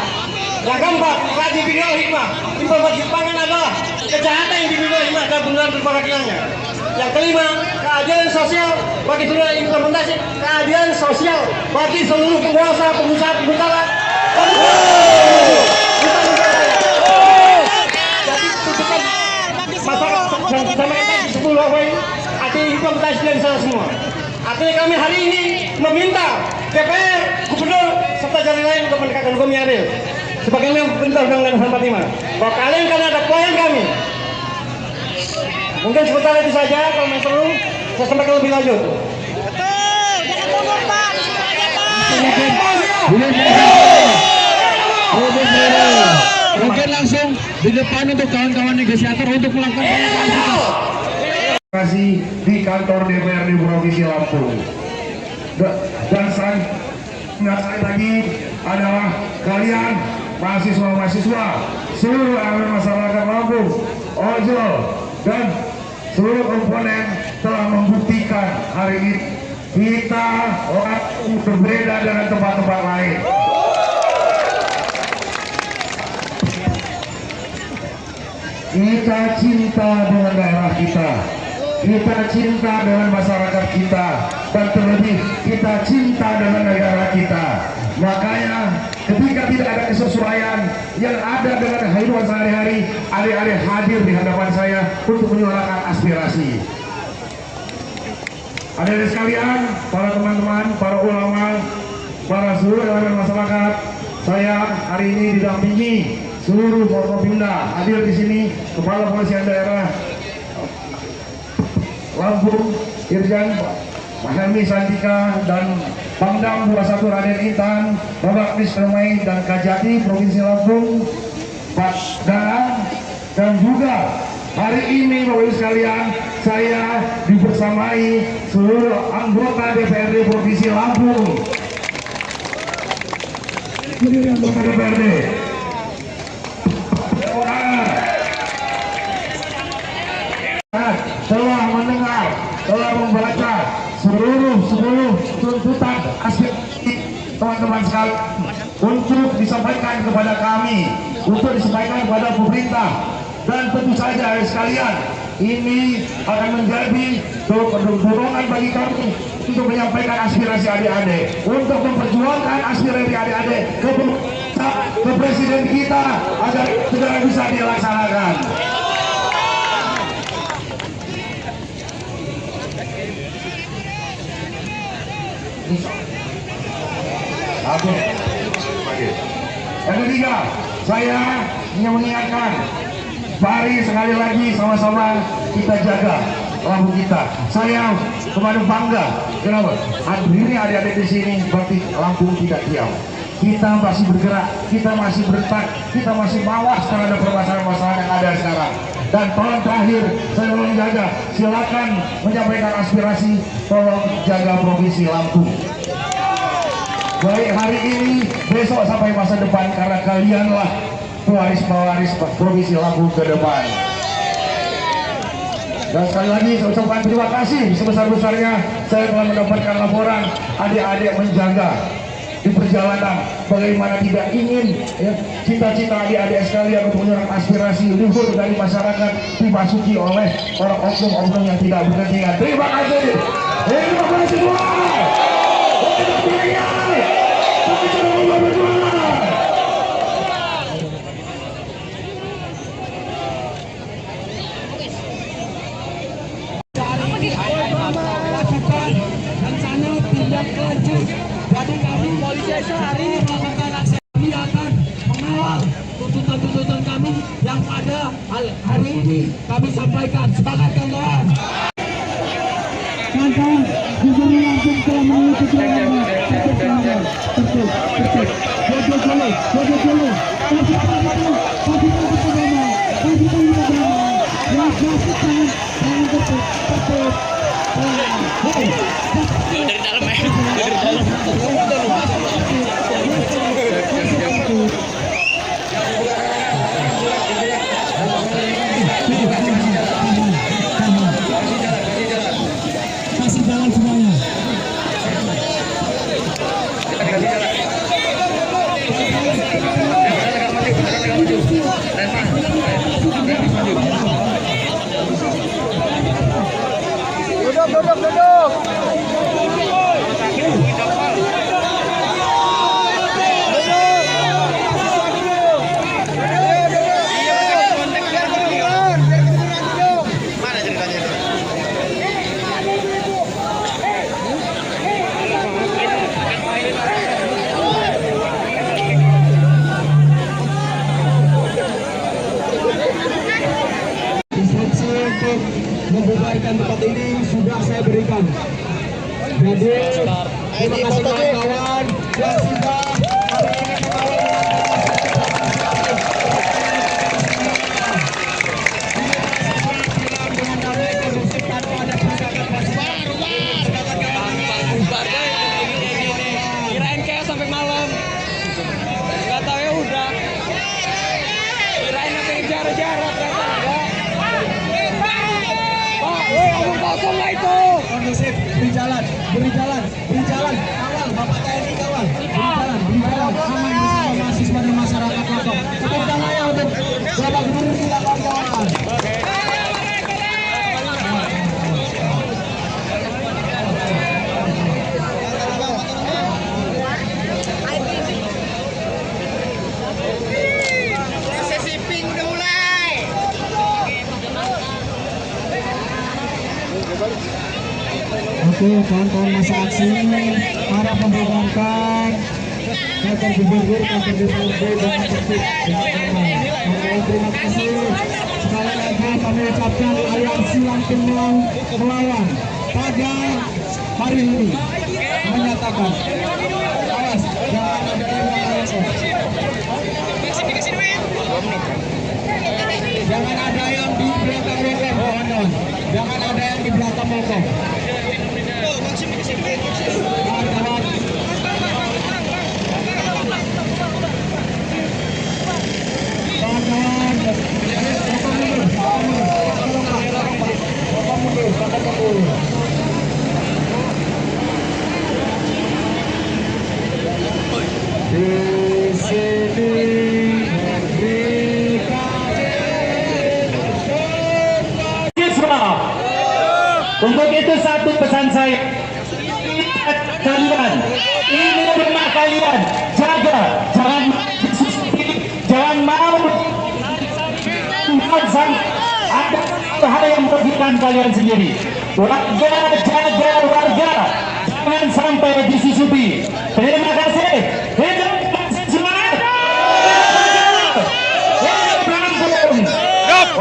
A: Yang keempat, rajin bidang hikmah. Implementasi pangan adalah kejahatan yang dibimbing hikmah dan benar berperakilannya. Yang kelima, keadilan sosial bagi seluruh implementasi keadilan sosial bagi seluruh penguasa, pengusaha, pengusaha. Jadi tuntutan masyarakat yang disampaikan tadi 10 poin artinya implementasi dari sana semua. Artinya kami hari ini meminta DPR, Gubernur, serta jalan lain untuk menegakkan hukum yang adil. Sebagaimana perintah Undang-Undang 45 bahwa kalian kan ada poin kami. Mungkin sebentar itu saja, kalau yang perlu saya sampaikan lebih lanjut.
F: Betul, jangan ngomong Pak, disuruh aja Pak.
B: Mungkin langsung di depan untuk kawan-kawan negosiator untuk melakukan
D: Kasih di kantor DPRD Provinsi Lampung. Dan sekali lagi adalah kalian mahasiswa-mahasiswa, seluruh elemen masyarakat Lampung, ojol dan seluruh komponen telah membuktikan hari ini kita orang berbeda dengan tempat-tempat lain. Kita cinta dengan daerah kita. Kita cinta dengan masyarakat kita, dan terlebih kita cinta dengan negara kita. Makanya ketika tidak ada kesesuaian yang ada dengan kehidupan sehari-hari, adik-adik hadir di hadapan saya untuk menyuarakan aspirasi. Adik-adik sekalian, para teman-teman, para ulama, para seluruh elemen masyarakat, saya hari ini didampingi seluruh Forkopimda hadir di sini, Kepala Polisian Daerah Lampung, Irjen Helmi Santika, dan Pangdam 21 Raden Intan, Bapak Misremai dan Kajati Provinsi Lampung, Pak Danang, dan juga hari ini Bapak Ibu sekalian, saya dibersamai seluruh anggota DPRD Provinsi Lampung. Anggota DPRD. Telah mendengar, telah membaca seluruh tuntutan aspirasi teman-teman sekalian untuk disampaikan kepada kami, untuk disampaikan kepada pemerintah, dan tentu saja sekalian ini akan menjadi dorongan bagi kami untuk menyampaikan aspirasi adik-adik, untuk memperjuangkan aspirasi adik-adik ke presiden kita agar segera bisa dilaksanakan. Oke. Yang ketiga, saya ingin mengingatkan, mari sekali lagi sama-sama kita jaga Lampung kita. Saya kemarin bangga, kenapa? Hadirnya adik-adik di sini berarti Lampung tidak diam. Kita masih bergerak, kita masih bertak, kita masih mawas terhadap permasalahan-permasalahan yang ada sekarang. Dan tolong terakhir, saya tolong jaga, silakan menyampaikan aspirasi, tolong jaga Provinsi Lampung. Baik hari ini, besok sampai masa depan, karena kalianlah pewaris-pewaris Provinsi Lampung ke depan. Dan sekali lagi saya ucapkan terima kasih sebesar-besarnya saya telah mendapatkan laporan adik-adik menjaga di perjalanan, bagaimana tidak ingin ya, cita-cita adik-adik sekalian untuk menyuarakan aspirasi luhur dari masyarakat dimasuki oleh orang oknum-oknum yang tidak berkepentingan. Terima kasih. Terima kasih semua.
E: sehari melakukan aksi, kami akan mengawal tuntutan-tuntutan kami yang pada hari ini kami sampaikan. Semangat kawan-kawan.
B: Kawan-kawan, Gubernur Lampung telah mengikuti larangan. Kasih jalan semuanya. Instruksi untuk membubarkan tempat ini sudah saya berikan. Jadi terima kasih kawan-kawan yang sudah hari ini mengawal dengan damai kondusif tanpa ada perusahaan
G: Kirain kayak sampai malam. Gak tahu ya udah. Kirain sampai jarak-jarak ternyata enggak. Pak, omong kosong lah itu.
B: kondusif, beri jalan, kawal, Bapak TNI kawal, beri jalan, aman bersama mahasiswa dan masyarakat Lombok. Tepuk tangan ya untuk Bapak Gubernur kita kawan-kawan.
F: Sesi pink udah mulai.
B: Oke, kawan-kawan masa aksi para membubarkan kantor gubernur, kantor DPRD dengan tertib dengan aman. Kawan-kawan terima kasih. Sekali lagi kami ucapkan aliansi Lampung melawan pada hari ini menyatakan awas jangan ada yang melawan. Jangan ada yang di belakang Lombok, kawan-kawan. Jangan ada yang di belakang Lombok. Kawan-kawan, kawan-kawan, Bapak mundur. Di sini
A: untuk itu satu pesan saya, kalian ini rumah kalian, jaga, jangan mau ada hal yang merugikan kalian sendiri. Warga, jaga warga, jangan sampai disusupi. Terima kasih. Hidup semangat.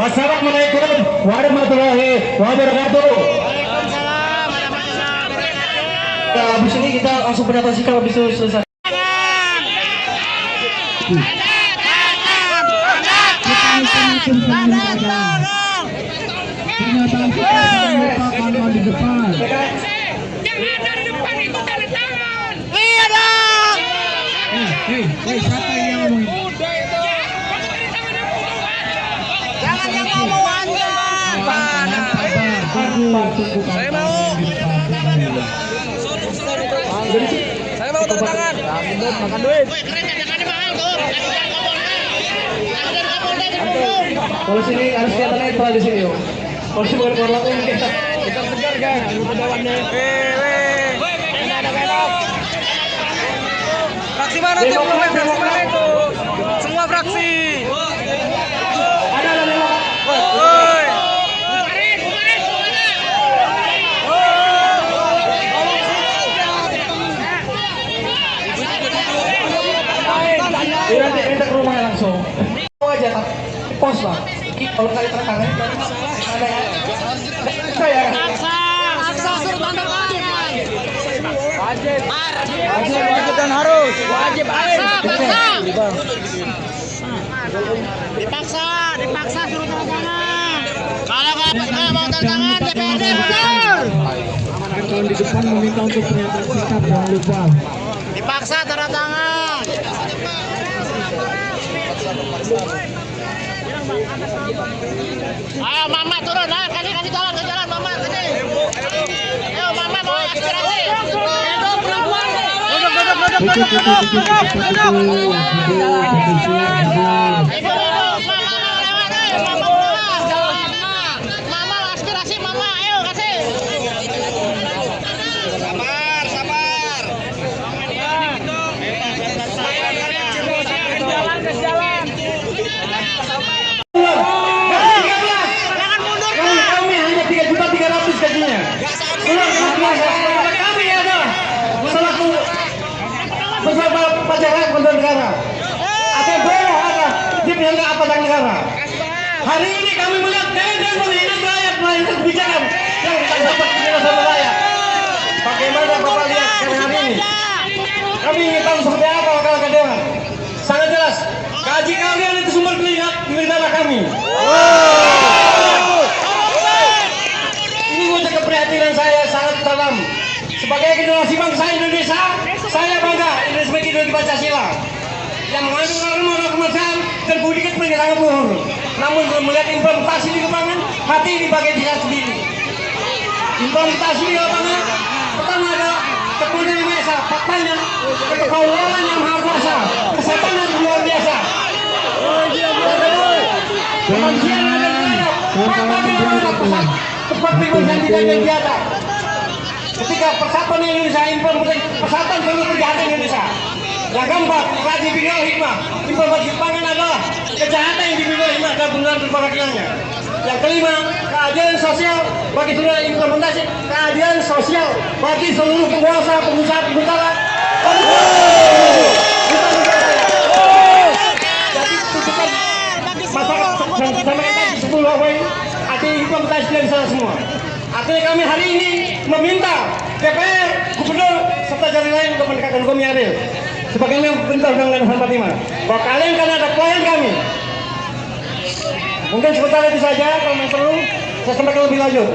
A: Wassalamualaikum warahmatullahi wabarakatuh. Ya, habis ini kita langsung pendapat sikap habis itu selesai.
B: Pernyataan kita lupakan di depan.
F: Yang ada di depan itu tanda tangan. Iya dong.
B: Siapa yang ngomong?
F: Jangan yang ngomong aja.
G: Saya mau. Saya mau tanda tangan. Makan duit.
F: Woi, keren tangannya mahal tuh. Ada Kapolda di Bandung.
A: Kalau sini harus kelihatannya netral di sini, yo. Kalau sini bukan keluar langsung kita.
G: Kita segar kan. Pedawannya. Enak. Fraksi mana tuh? Fraksi mana itu? Semua fraksi.
A: Ada lewat.
G: Woi.
A: kalau kali tertangan ada ya. Saya
F: Paksa suruh tanda tangan.
G: Wajib dan harus. Wajib
F: Dipaksa suruh tanda tangan. Kalau nggak mau tanda tangan DPRD mundur.
B: Kawan di depan meminta untuk pernyataan sikap, jangan lupa.
F: Dipaksa tanda tangan. Ayo mama turun, nah kasih jalan mama kasih. Ayo mama mau aspirasi. Mama aspirasi mama, ayo kasih. Sabar. Jalan.
A: kami hanya 3.300.000 gajinya. Kami ada selaku bersama pacaran kementerian negara. Ada bawah ada di penyangga aparatur negara. Hari ini kami melihat dan melihat rakyat melakukan kebijakan yang tak dapat penjelasan rakyat. Bagaimana Bapak lihat hari ini? Kami ingin tahu seperti apa langkah dewan. Sangat jelas, gaji kalian itu sumber negara kami. Ini wujud keprihatinan saya sangat dalam. Sebagai generasi bangsa Indonesia, saya bangga Indonesia sebagai ideologi Pancasila yang mengandung norma kemanusiaan dan budi kepentingan luhur. Namun belum melihat implementasi di lapangan, hati di bagian diri sendiri. Implementasi di lapangan pertama adalah keputusan biasa, faktanya kekaulan yang maha kuasa, kesehatan yang luar biasa. Kemanusiaan dan rakyat, tempat pengungsian tidak ada biasa. Ketika persatuan Indonesia implementasi persatuan seluruh kejahatan Indonesia. Yang keempat, kaji bidang hikmah. Implementasi pangan adalah kejahatan yang dimiliki hikmah dan benar berparakilannya. Yang kelima, keadilan sosial bagi seluruh implementasi keadilan sosial bagi seluruh penguasa, pengusaha. Jadi tuntutan masyarakat dan pemerintah di 10 poin ada implementasi dari sana semua. Artinya kami hari ini meminta DPR, Gubernur, serta jalan lain untuk menegakkan hukum yang adil. Sebagaimana perintah Undang-Undang 45, bahwa kalian kan ada klien kami. Mungkin sebentar itu saja, kalau memang perlu saya sampaikan lebih lanjut.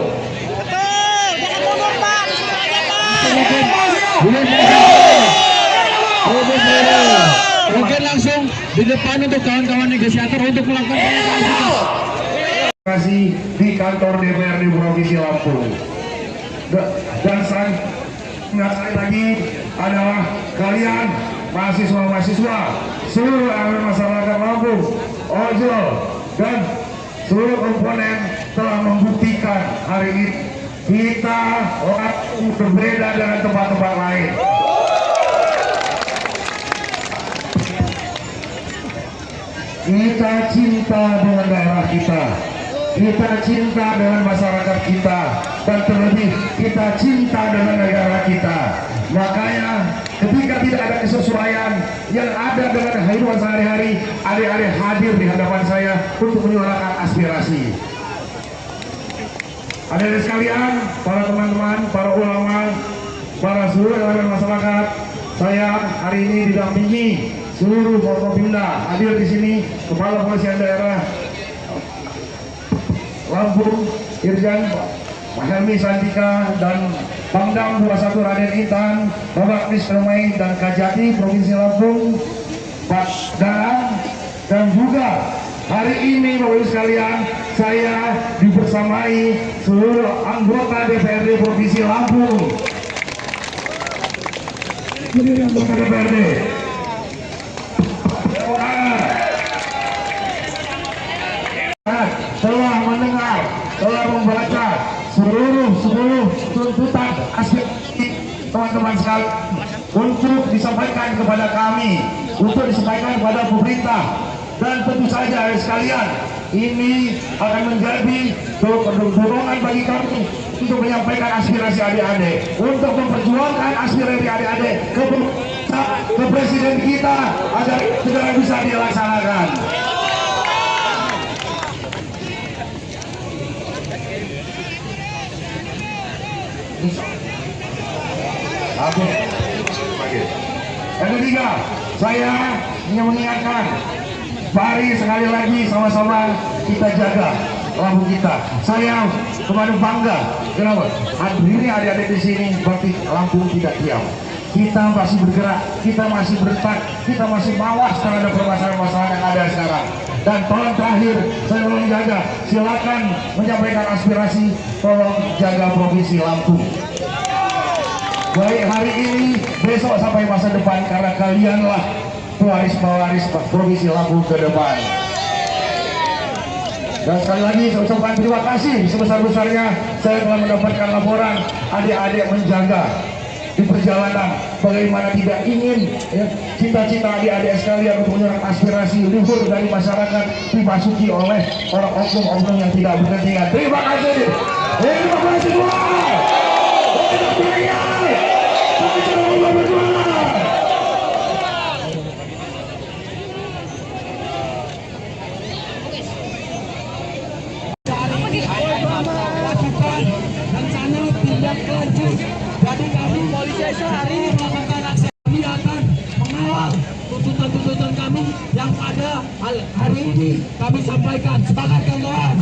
F: Betul, jangan mundur Pak, disuruh aja Pak.
B: Mungkin langsung di depan untuk kawan-kawan negosiator untuk melakukan
D: kasih di kantor DPRD Provinsi Lampung. Dan sekali lagi adalah kalian mahasiswa-mahasiswa seluruh elemen masyarakat Lampung, ojol dan seluruh komponen telah membuktikan hari ini kita orang berbeda dengan tempat-tempat lain. Kita cinta dengan daerah kita. Kita cinta dengan masyarakat kita, dan terlebih kita cinta dengan negara kita. Makanya ketika tidak ada kesesuaian yang ada dengan kehidupan sehari-hari, adik-adik hadir di hadapan saya untuk menyuarakan aspirasi. Adik-adik sekalian, para teman-teman, para ulama, para seluruh elemen masyarakat, saya hari ini didampingi seluruh Forkopimda. Hadir di sini Kepala Polisian Daerah Lampung, Irjen Helmi Santika, dan Pangdam 21 Raden Intan, Bapak Mispermai dan Kajati Provinsi Lampung, Pak Danang, dan juga hari ini Bapak Ibu sekalian, saya dibersamai seluruh anggota DPRD Provinsi Lampung. Anggota DPRD. Telah mendengar, telah membaca seluruh tuntutan aspirasi teman-teman sekalian untuk disampaikan kepada kami, untuk disampaikan kepada pemerintah, dan tentu saja sekalian ini akan menjadi dorongan bagi kami untuk menyampaikan aspirasi adik-adik, untuk memperjuangkan aspirasi adik-adik ke presiden kita agar segera bisa dilaksanakan. Oke. Yang ketiga, saya ingin mengingatkan, mari sekali lagi sama-sama kita jaga lambung kita. Saya kemarin bangga, kenapa? Ini adik-adik di sini berarti lambung tidak diam. Kita masih bergerak, kita masih bertak, kita masih mawas terhadap permasalahan-permasalahan yang ada sekarang. Dan tolong terakhir, saya tolong jaga, silakan menyampaikan aspirasi, tolong jaga Provinsi Lampung. Baik hari ini, besok sampai masa depan, karena kalianlah pewaris-pewaris Provinsi Lampung ke depan. Dan sekali lagi saya ucapkan terima kasih sebesar-besarnya saya telah mendapatkan laporan adik-adik menjaga di perjalanan, bagaimana tidak ingin ya, cita-cita adik-adik sekalian untuk menyerap aspirasi luhur dari masyarakat dimasuki oleh orang oknum-oknum yang tidak berkepentingan. Terima kasih. Terima kasih semua.
E: rencana tindak lanjut. Jadi kami polisi hari ini melakukan aksi, kami akan mengawal tuntutan-tuntutan kami yang pada hari ini kami sampaikan. Sepakat kawan-kawan?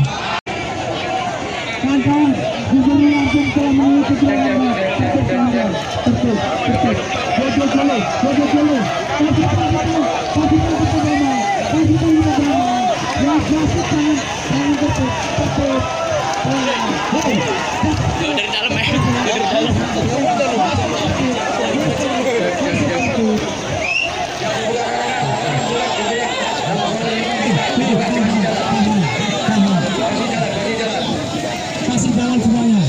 B: Kawan-kawan, gubernur langsung telah mengikuti
F: dari dalam ya, dari dalam.
B: kasih jalan semuanya.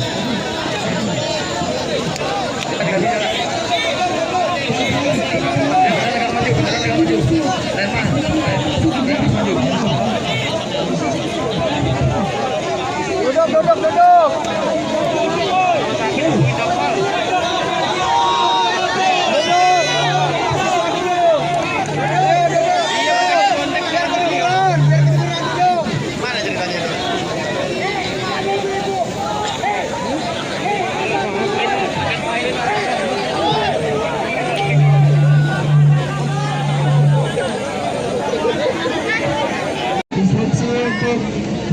B: Instruksi untuk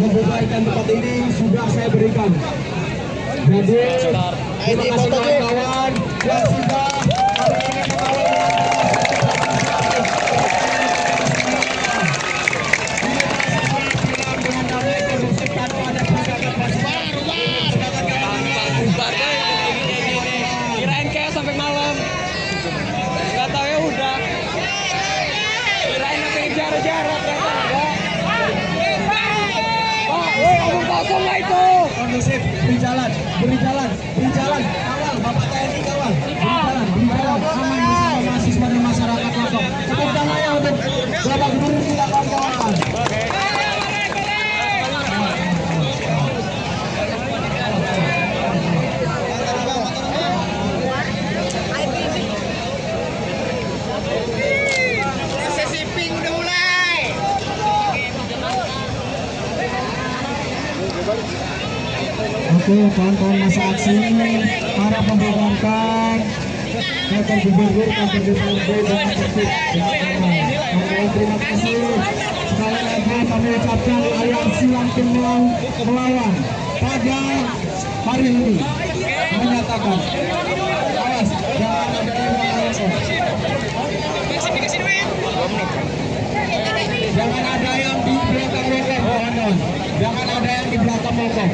B: membubarkan tempat ini sudah saya berikan. Jadi terima kasih kawan-kawan yang sudah hari ini
G: Kirain kayak sampai malam. Nggak tahu ya udah. Kirain sampai jarak-jarak ternyata enggak. Pak, woi omong kosong lah itu.
B: kondusif, beri jalan, kawal, Bapak TNI kawal, beri jalan, aman bersama mahasiswa dan masyarakat Lombok. Tepuk tangannya untuk Bapak Gubernur kita kawan-kawan.
F: Sesi pink udah mulai.
B: Oke, kawan-kawan masa aksi para membubarkan kantor gubernur, kantor DPRD dengan tertib dengan aman. Oke, terima kasih. Sekali lagi kami ucapkan aliansi Lampung melawan pada hari ini menyatakan awas jangan ada yang melawan. Jangan ada yang di belakang lokal, kawan-kawan. Jangan ada yang di belakang lokal.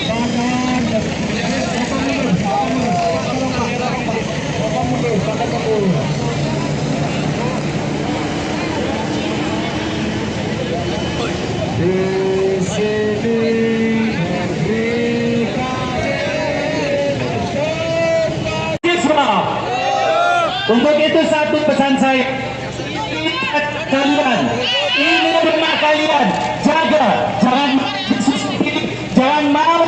B: Kawan-kawan. Di sini
A: Untuk itu satu pesan saya, kalian ini rumah kalian, jaga, jangan mau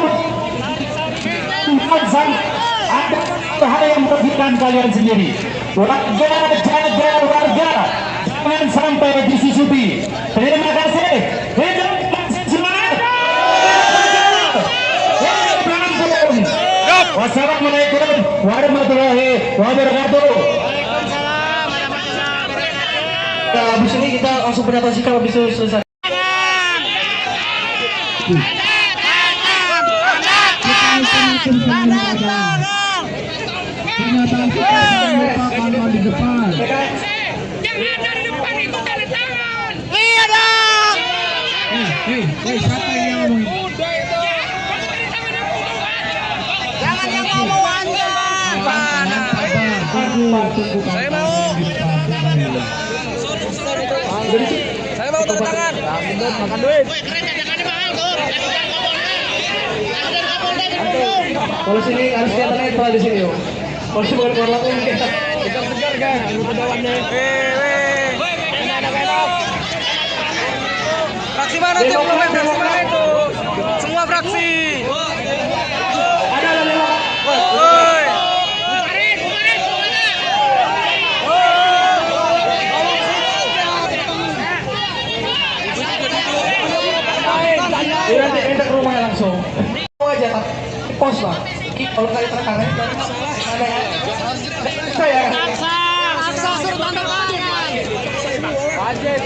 A: ada hal yang merugikan kalian sendiri. Warga jaga warga, jangan sampai disusupi. Terima kasih. Hidup semangat. Wassalamualaikum warahmatullahi wabarakatuh. Nah, habis ini kita langsung pernyataan sikap habis itu selesai.
B: Pernyataan kita di depan.
F: Jangan dari depan, itu dari tangan. Iya dong.
B: Siapa yang ngomongin?
F: Jangan yang ngomong aja.
B: Saya mau.
G: Saya mau tanda tangan. Makan duit.
A: Kalau sini harus kelihatan netral di sini, yuk. Kalau sini bukan warna kuning kita.
G: Kita segar kan, lu pedawannya. Enak. Fraksi mana tuh? Fraksi mana itu? Semua fraksi.
A: Ada lima.
G: Woi.
A: Nanti ente ke rumahnya langsung. Mau aja tak pos lah. Kalau kali terkangen ada ya. Saya.
F: Paksa suruh tanda tangan.
G: Wajib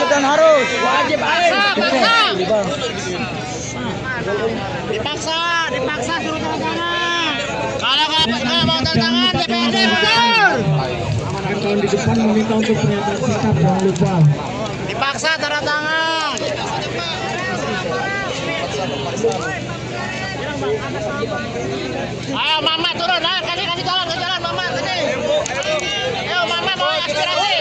G: dan harus. Wajib
F: Dipaksa suruh tanda tangan. Kalau nggak mau tanda tangan DPRD mundur.
B: Kawan di depan meminta untuk pernyataan sikap, jangan lupa.
F: Dipaksa tanda tangan. Ayo Mama turun, kasih jalan ke jalan Mama sini. Ayo Mama mau aspirasi.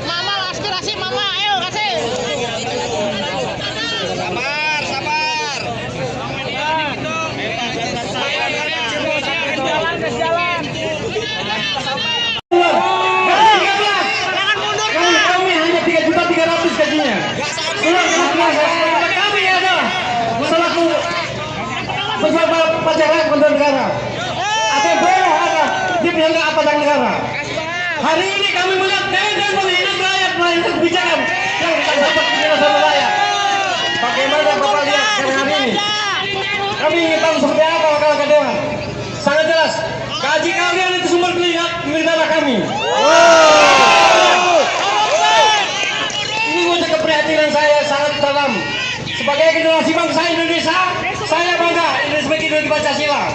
F: Mama aspirasi Mama, ayo kasih. Sabar. Jalan.
A: Kami hanya 3.300.000 gajinya. Kami adalah selaku peserta pajak kepada negara. Atau boleh ada di pihak pajak negara. Hari ini kami melihat dan menghina rakyat melalui kebijakan yang kita dapat dari rakyat. Bagaimana Bapak lihat hari ini? Kami ingin tahu seperti apa kalau Dewan. Sangat jelas, gaji kalian itu sumber negara kami. Ini wujud keprihatinan saya sangat dalam. Sebagai generasi bangsa Indonesia, saya bangga sebagai ideologi Pancasila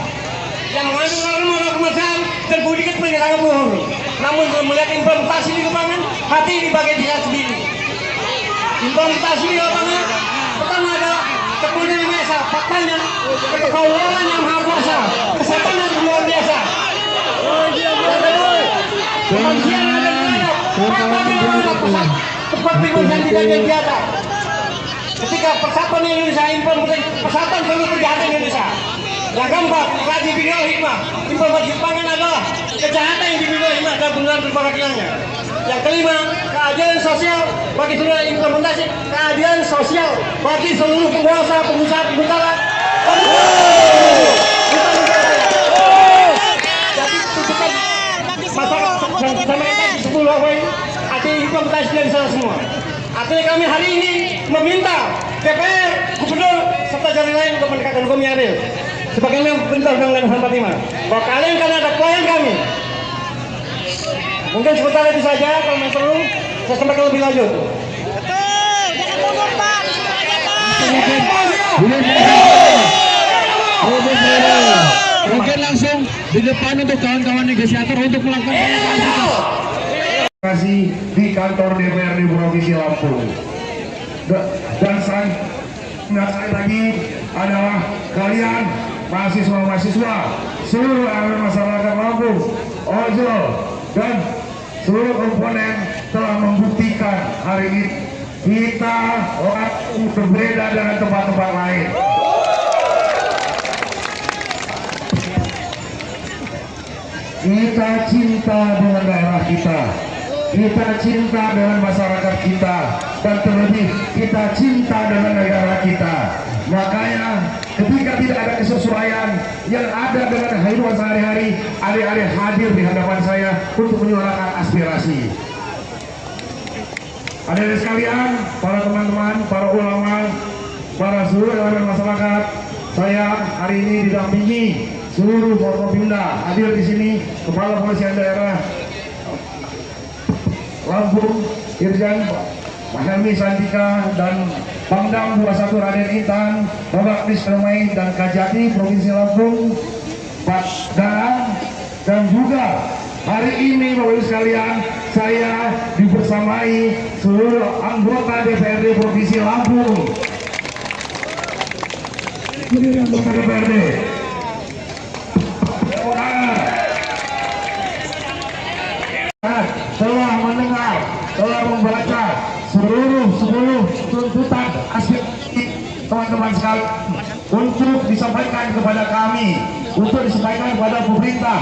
A: yang mengandung norma kemanusiaan dan budi kepentingan luhur. Namun melihat implementasi di lapangan, hati ini bagai diri sendiri. Implementasi di lapangan pertama adalah kemudian biasa, faktanya kekaulan yang maha kuasa, kesehatan yang luar biasa. Kemanusiaan yang ada tepat yang tidak biasa. Ketika persatuan Indonesia implementasi persatuan seluruh kejahatan Indonesia. Yang keempat, kaji bidang hikmah. Implementasi pangan adalah kejahatan yang dimiliki hikmah dan benar berperakilannya. Yang kelima, keadilan sosial bagi seluruh implementasi keadilan sosial bagi seluruh penguasa, pengusaha, pengusaha. Jadi tuntutan masyarakat sama yang 10 poin artinya implementasi dari sana semua. Artinya kami hari ini meminta DPR, Gubernur, serta jalan lain untuk menegakkan hukum yang adil. Sebagaimana perintah Undang-Undang 45 bahwa kalian kan ada klien kami. Mungkin sementara itu saja, kalau yang perlu saya sampaikan lebih lanjut.
F: Betul, jangan mundur Pak.
B: Mungkin langsung di depan untuk kawan-kawan negosiator untuk melakukan pernyataan sikap.
D: Kasih di kantor DPRD Provinsi Lampung. Dan sekali lagi adalah kalian mahasiswa-mahasiswa seluruh elemen masyarakat Lampung, ojol dan seluruh komponen telah membuktikan hari ini kita orang berbeda dengan tempat-tempat lain. Kita cinta dengan daerah kita, kita cinta dengan masyarakat kita, dan terlebih kita cinta dengan negara kita. Makanya ketika tidak ada kesesuaian yang ada dengan kehidupan sehari-hari, adik-adik hadir di hadapan saya untuk menyuarakan aspirasi. Adik-adik sekalian, para teman-teman, para ulama, para seluruh elemen masyarakat, saya hari ini didampingi seluruh Forkopimda. Hadir di sini Kepala Polisian Daerah Lampung, Irjen Mahelmi Santika, dan Pangdam 21 Raden Intan, Bapak Kristromain dan Kajati Provinsi Lampung, Pak Darang, dan juga hari ini Bapak Ibu sekalian, saya dibersamai seluruh anggota DPRD Provinsi Lampung. Jadi anggota DPRD telah mendengar, telah membaca seluruh tuntutan aspirasi teman-teman sekalian untuk disampaikan kepada kami, untuk disampaikan kepada pemerintah.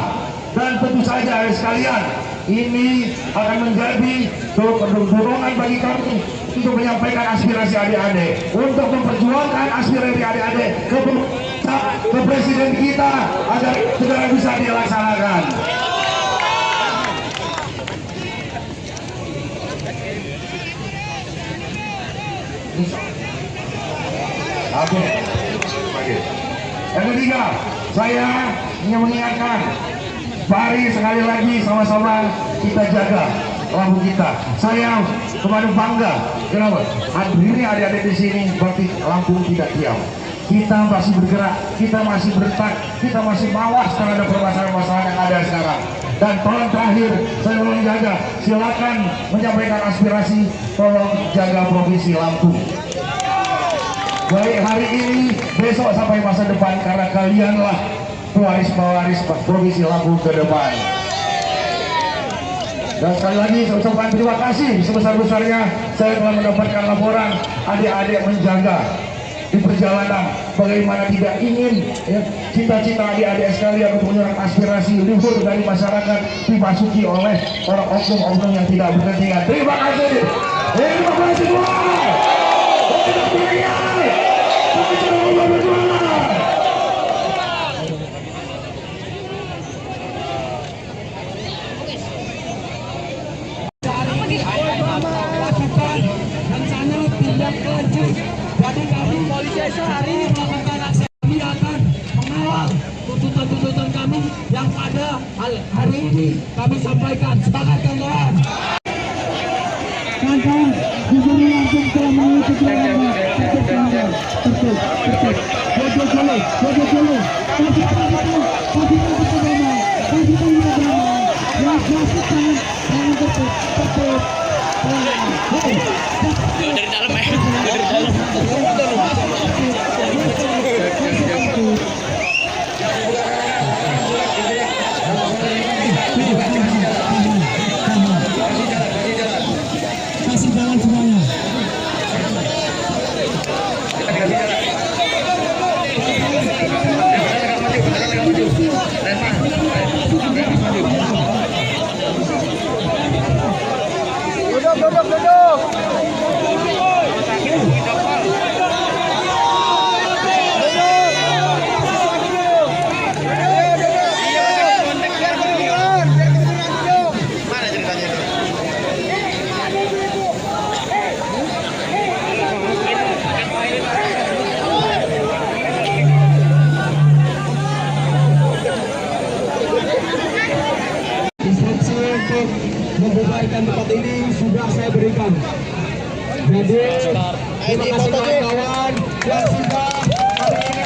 D: Dan tentu saja sekalian, ini akan menjadi dorongan bagi kami untuk menyampaikan aspirasi adik-adik, untuk memperjuangkan aspirasi adik-adik ke presiden kita agar segera bisa dilaksanakan. Yang ketiga, saya ingin mengingatkan, mari sekali lagi sama-sama kita jaga Lampung kita. Saya kemarin bangga, kenapa? Hadirnya adik-adik di sini berarti Lampung tidak diam. Kita masih bergerak, kita masih bertak, kita masih mawas terhadap permasalahan-permasalahan yang ada sekarang. Dan tolong terakhir, saya mau menjaga, silakan menyampaikan aspirasi, tolong jaga Provinsi Lampung. Baik hari ini, besok sampai masa depan, karena kalianlah pewaris-pewaris Provinsi Lampung ke depan. Dan sekali lagi saya ucapkan terima kasih sebesar-besarnya saya telah mendapatkan laporan adik-adik menjaga di perjalanan, bagaimana tidak ingin ya, cita-cita adik-adik sekalian untuk menyuarakan aspirasi luhur dari masyarakat dimasuki oleh orang oknum-oknum yang tidak berkepentingan. Terima kasih. Terima kasih semua.
E: Lakukan rencana tindak lanjut. Jadi kami polisi hari ini melakukan aksi, kami akan mengawal tuntutan-tuntutan kami yang pada hari ini kami sampaikan. Semangat kawan-kawan.
B: Kawan-kawan, Gubernur Lampung telah mengikuti dulu.
F: Dari dalam dari dalam.
B: Kasih jalan semuanya.
C: Duduk.
E: Instruksi untuk membubarkan tempat ini sudah saya berikan. Jadi terima kasih kawan-kawan yang sudah hari ini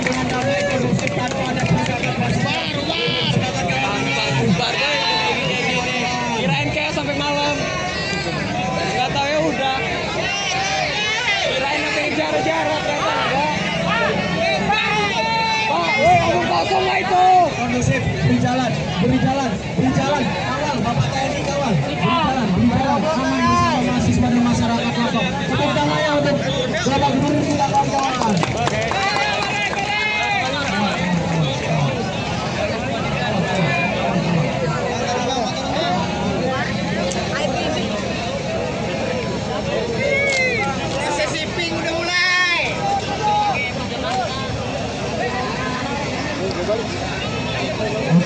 E: dengan damai kondusif tanpa ada
G: Kirain kayak sampai malam. Nggak tahu ya udah. Kirain sampai jarak-jarak ternyata enggak. Pak, woi omong kosong lah itu.
E: kondusif, beri jalan, kawal, Bapak TNI kawal, beri jalan, aman bersama mahasiswa dan masyarakat Lampung. Tepuk tangan ya untuk Bapak Gubernur kita kawan-kawan.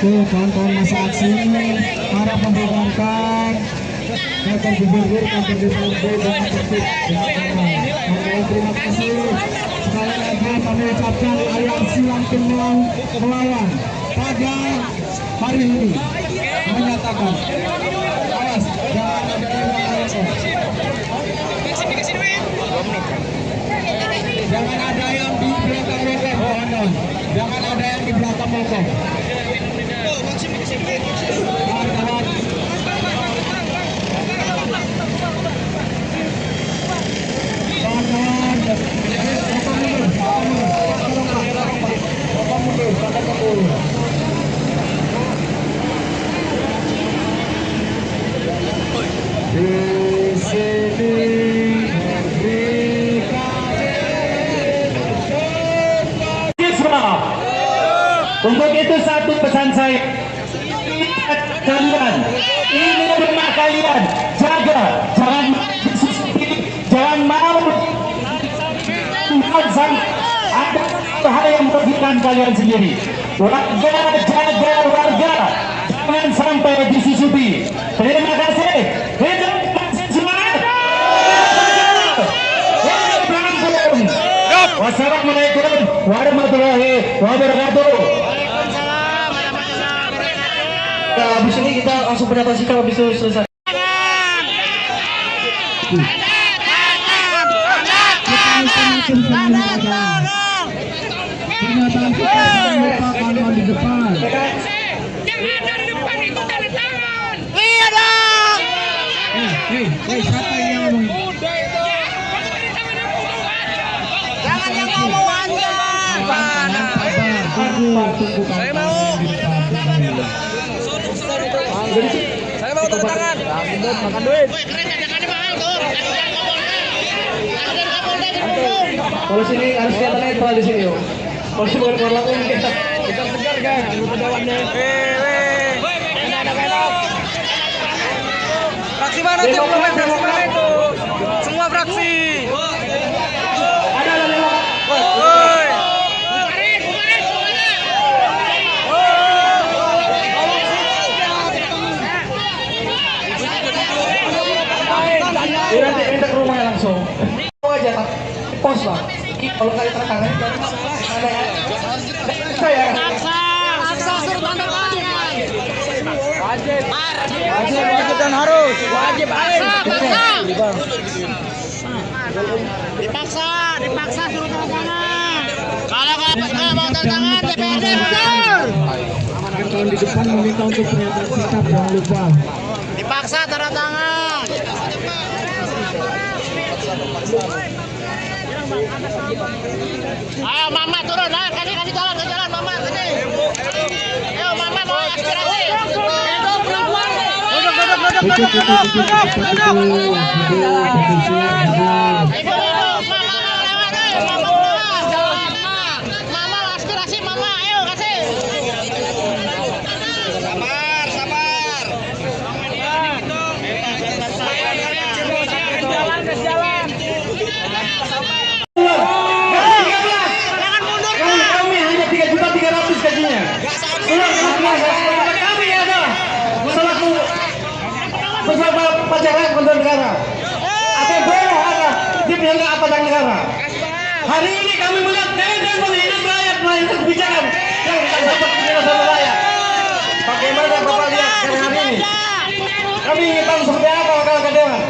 B: Aduh, kawan-kawan masa aksi harap membubarkan kantor gubernur, kantor DPRD dengan tertib dengan damai. Kawan-kawan terima kasih. Sekali lagi kami ucapkan aliansi Lampung melawan pada hari ini menyatakan awas jangan ada yang melanggar. Jangan ada yang di belakang mogok, kawan-kawan. Jangan ada yang di belakang mogok. Kawan-kawan. Di sini
A: untuk itu satu pesan saya, kalian ini rumah kalian, jaga, jangan mau ada hal yang merugikan kalian sendiri. Warga, jaga warga, jangan sampai disusupi. Terima kasih. Hidup semangat. Wassalamualaikum warahmatullahi wabarakatuh.
E: Ya, habis ini kita langsung pendapat sikap habis itu selesai.
B: Pernyataan kita merupakan di depan.
F: Jangan dari depan itu tanda tangan. Iya dong.
B: Siapa yang ngomong?
F: Jangan yang ngomong aja.
B: Saya mau.
G: Saya mau tanda tangan. Makan duit.
E: Kalau sini harus kelihatan netral di sini, yo. Kalau bukan keluar langsung kita
G: Segar kan, anggota dewannya. Enak. Fraksi mana tuh? Fraksi mana itu? Semua fraksi.
E: ada lewat.
G: Woi.
E: Ini nanti minta ke rumahnya langsung. Mau aja Pak, pos Pak. Kalau kali tertangan ada saya.
F: Paksa suruh tanda tangan.
G: Wajib dan harus. Wajib
F: Dipaksa suruh tanda tangan. Kalau nggak mau tanda tangan DPRD mundur.
B: Kawan di depan meminta untuk pernyataan sikap, jangan lupa.
F: Dipaksa tanda tangan. Ayo Mama turun, ayo kasih jalan Mama kasih. Ayo Mama mau aspirasi. Hidup perempuan. Hidup Mama lewat ayo Mama keluar. Jalan Mama aspirasi Mama ayo kasih. Jalan. Jangan mundur.
A: Kami hanya 3.300.000 gajinya. Kami ada selaku bersama pacaran kontrol negara. Ada bawah ada di pihak aparatur negara. Hari ini kami melihat dan menghina rakyat melainkan kebijakan yang tidak dapat diterima sama rakyat. Bagaimana Bapak lihat hari ini? Kami ingin tahu seperti apa wakil dewan.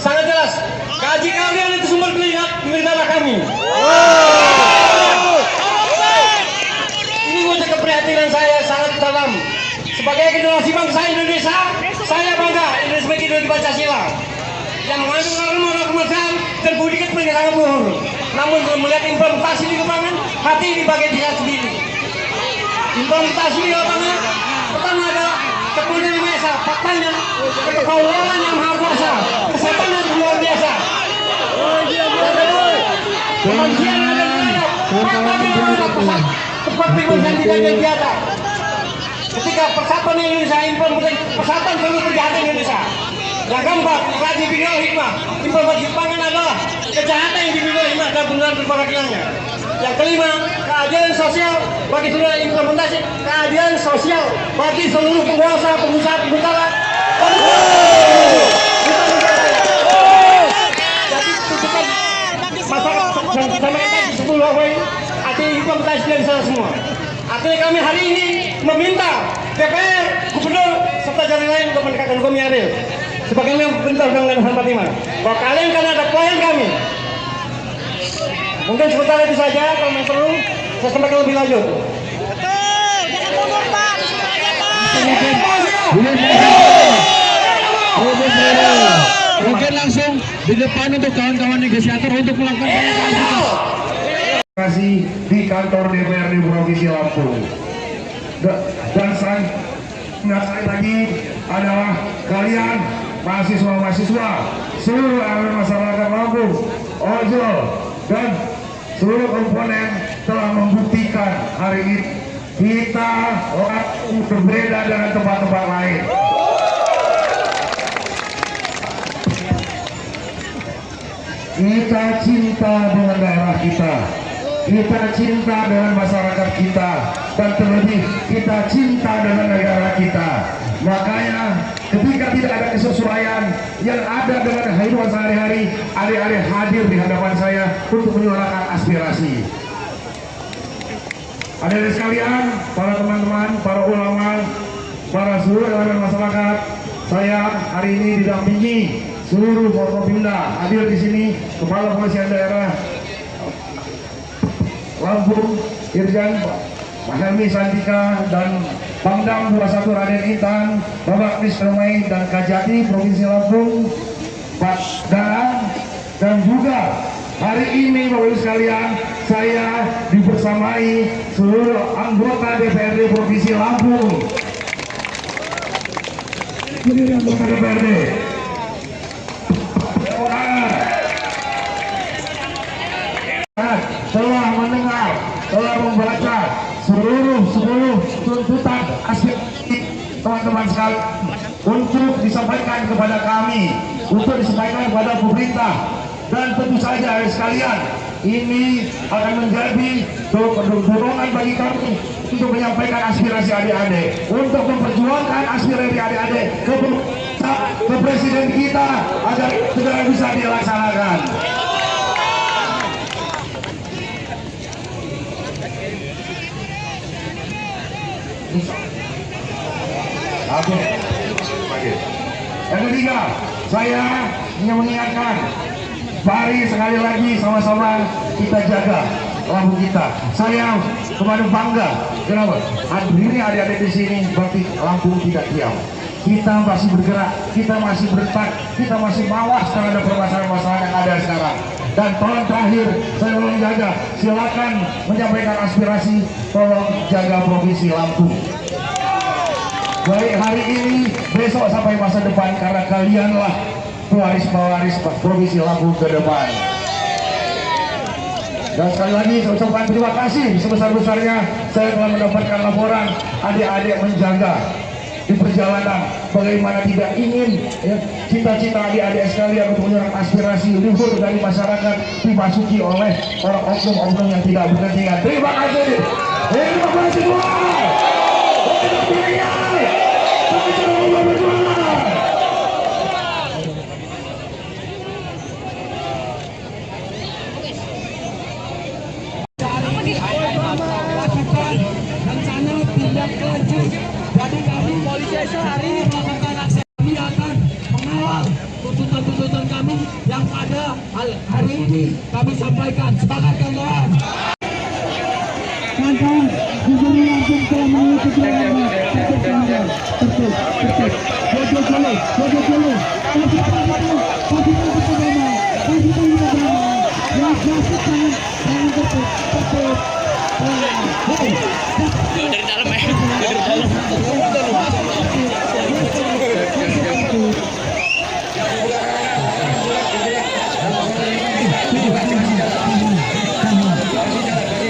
A: Sangat jelas, gaji kalian itu sumber kelihatan kami. Ini wujud keprihatinan saya sangat dalam. Sebagai generasi bangsa Indonesia, saya bangga Indonesia sebagai ideologi Pancasila yang mengandung norma kemanusiaan dan budi pekerti sangat luhur. Namun melihat implementasi di lapangan, hati ini bagai diri sendiri. Implementasi di lapangan, pertama adalah kemudian biasa, faktanya kekaulangan yang maha kuasa, kesehatan yang luar biasa. Kemanusiaan yang ada di dalam, faktanya yang ada tepat kemanusiaan tidak ada di atas. Ketika persatuan Indonesia implementasi persatuan seluruh kejahatan Indonesia. Yang keempat, kaji bingkai hikmah. Implementasi pangan adalah kejahatan yang dibingkai hikmah dan benar perwakilannya. Yang kelima, keadilan sosial bagi seluruh implementasi keadilan sosial bagi seluruh penguasa, pengusaha, pengusaha. Jadi tuntutan masyarakat yang disampaikan tadi 10 poin artinya implementasi dari sana semua. Artinya kami hari ini meminta DPR, Gubernur, serta jalan lain untuk menegakkan hukum yang adil. Sebagaimana perintah Undang-Undang 45 bahwa kalian karena ada poin kami. Mungkin sementara itu saja, kalau memang perlu saya sampaikan lebih lanjut.
F: Betul, jangan mundur Pak, disuruh aja Pak.
B: Mungkin langsung di depan untuk kawan-kawan negosiator untuk melakukan penyampaian.
D: Kasih di kantor DPRD Provinsi Lampung. Dan sekali lagi adalah kalian mahasiswa-mahasiswa seluruh elemen masyarakat Lampung, ojol dan seluruh komponen telah membuktikan hari ini kita berbeda dengan tempat-tempat lain. Kita cinta dengan daerah kita, kita cinta dengan masyarakat kita, dan terlebih kita cinta dengan negara kita. Makanya ketika tidak ada kesesuaian yang ada dengan kehidupan sehari-hari, adik-adik hadir di hadapan saya untuk menyuarakan aspirasi. Adik-adik sekalian, para teman-teman, para ulama, para seluruh elemen masyarakat, saya hari ini didampingi seluruh Forkopimda. Hadir di sini Kepala Kepolisian Daerah Lampung, Irjen Pak Helmi Santika, dan Pangdam 21 Raden Intan, Bapak Mr. May dan Kajati Provinsi Lampung, Pak Darang, dan juga hari ini Bapak Ibu sekalian, saya dibersamai seluruh anggota DPRD Provinsi Lampung. Ini anggota DPRD. Telah mendengar, telah membaca seluruh tuntutan aspirasi teman-teman sekalian untuk disampaikan kepada kami, untuk disampaikan kepada pemerintah, dan tentu saja sekalian ini akan menjadi dorongan bagi kami untuk menyampaikan aspirasi adik-adik, untuk memperjuangkan aspirasi adik-adik ke presiden kita agar segera bisa dilaksanakan. Yang ketiga, saya ingin mengingatkan, mari sekali lagi sama-sama kita jaga Lampung kita. Saya kemarin bangga, kenapa? Hadirnya adik-adik di sini berarti Lampung tidak diam. Kita masih bergerak, kita masih bertak, kita masih mawas terhadap permasalahan-permasalahan yang ada sekarang. Dan tolong terakhir, saya tolong jaga, silakan menyampaikan aspirasi, tolong jaga Provinsi Lampung. Baik hari ini, besok sampai masa depan, karena kalianlah pewaris-pewaris Provinsi Lampung ke depan. Dan sekali lagi saya ucapkan terima kasih sebesar-besarnya saya telah mendapatkan laporan adik-adik menjaga di perjalanan, bagaimana tidak ingin cita-cita adik-adik sekalian untuk menyerang aspirasi luhur dari masyarakat dimasuki oleh orang oknum-oknum yang tidak berkepentingan. Terima kasih. Terima kasih semua.
E: dan sana tindak lanjut. Jadi kami polisi hari ini melakukan aksi, kami akan mengawal tuntutan-tuntutan kami yang pada hari ini kami sampaikan. Sepakat kawan-kawan.
B: Kawan-kawan, Gubernur Lampung telah mengikuti lama.
F: Dari dalam dari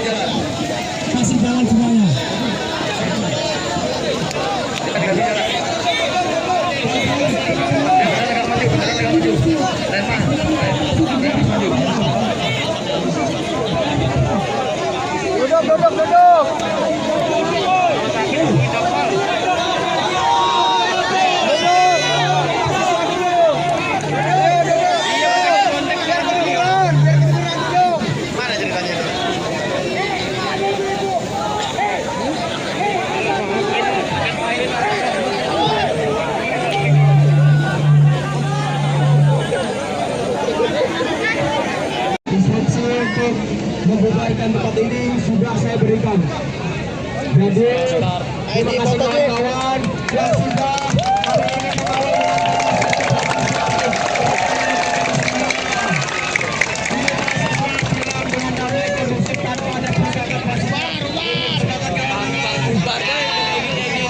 F: dalam.
B: Kasih jalan semuanya. hadir. Terima kasih kawan-kawan yang sudah hari ini mengawal dengan damai kondusif tanpa ada pergerakan pasukan.
G: Bubarnya gini.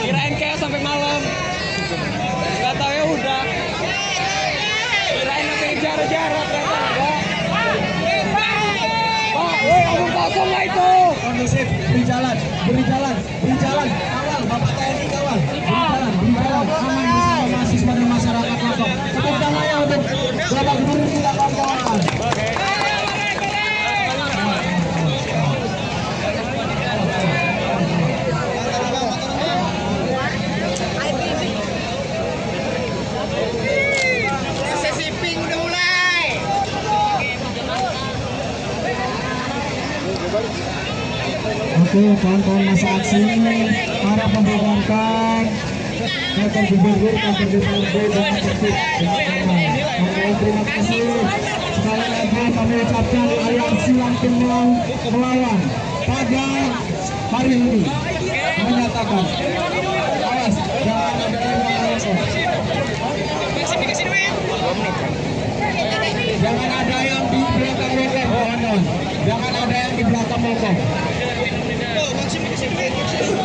G: Kirain kayak sampai malam. Gak tahu ya udah. Kirain nanti jarak-jarak ternyata enggak. Pak, woi omong kosong lah itu.
B: Kondusif, beri jalan, kawal, Bapak TNI kawal, beri jalan, aman bersama mahasiswa dan masyarakat Lombok. Tepuk tangannya untuk Bapak Gubernur kita kawan-kawan.
F: Sesi pink udah mulai.
B: Oke, kawan-kawan masa aksi para pembubarkan kantor gubernur, kantor DPRD dengan tertib dengan aman. Kawan-kawan terima kasih. Sekali lagi kami ucapkan aliansi Lampung melawan pada hari ini menyatakan awas jangan ada yang melawan. Jangan ada yang di belakang lokal, kawan-kawan. Jangan ada yang di belakang lokal.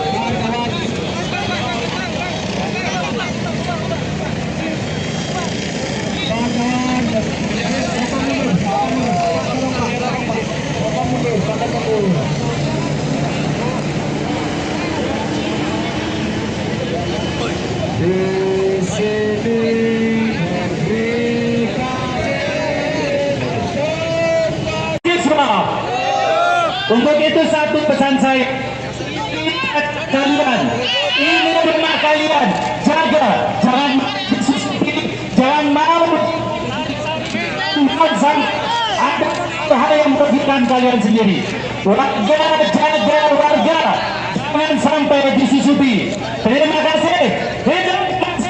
B: Kawan-kawan. Kawan-kawan. Bapak mundur, pada mundur. Di sini
A: Untuk itu satu pesan saya, kalian, ini rumah kalian, jaga, jangan mau ada hal yang merugikan kalian sendiri. Warga, jaga warga, jangan sampai disusupi. Terima kasih.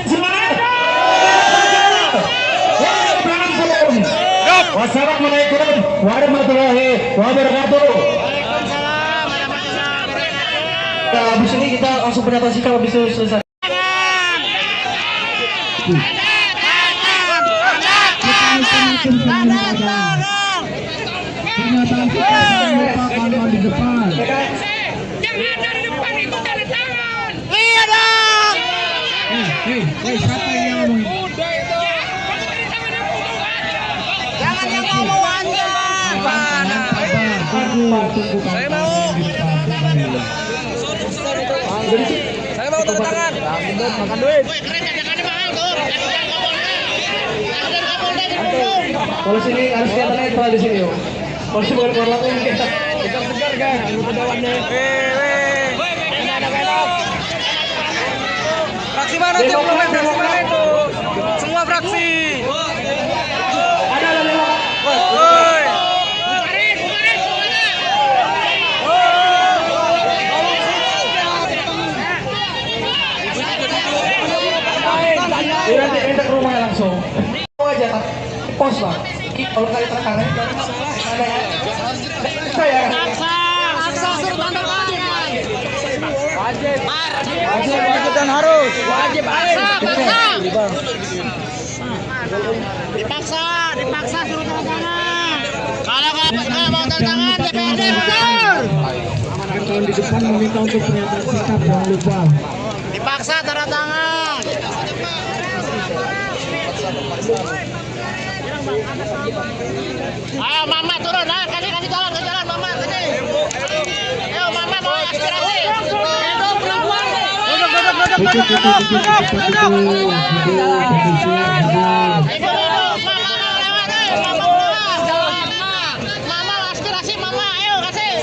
A: Semangat. Wassalamualaikum warahmatullahi wabarakatuh. Habis ini kita langsung pernyataan sikap habis itu selesai.
B: Pernyataan kita merupakan di depan.
F: Jangan dari depan itu tanda tangan. Iya dong.
B: Siapa yang ngomong?
F: Jangan yang ngomong aja.
B: Saya mau.
G: Saya mau tanda tangan. Makan duit.
A: Polisi ini harus kelihatan netral di sini, yo. Polisi bukan keluar langsung kita.
G: Kita segar kan. Lupa dawannya. Ini ada velop. Fraksi mana tuh? Fraksi mana itu? Semua fraksi.
A: Ada lewat.
G: Woi.
A: Ini nanti minta ke rumahnya langsung. Mau aja tak pos bang. Kalau kali terkadang ada ya. Saya.
F: Aksa suruh tanda tangan.
G: Wajib dan harus. Wajib
F: Dipaksa suruh tanda tangan. Kalau nggak mau tanda tangan DPRD mundur.
B: Kawan di depan meminta untuk pernyataan sikap, jangan lupa.
F: Dipaksa tanda tangan. Ayo mama turun, kasih jalan mama, kasih. Ayo mama mau aspirasi. Itu perempuan. Mama aspirasi mama, ayo kasih.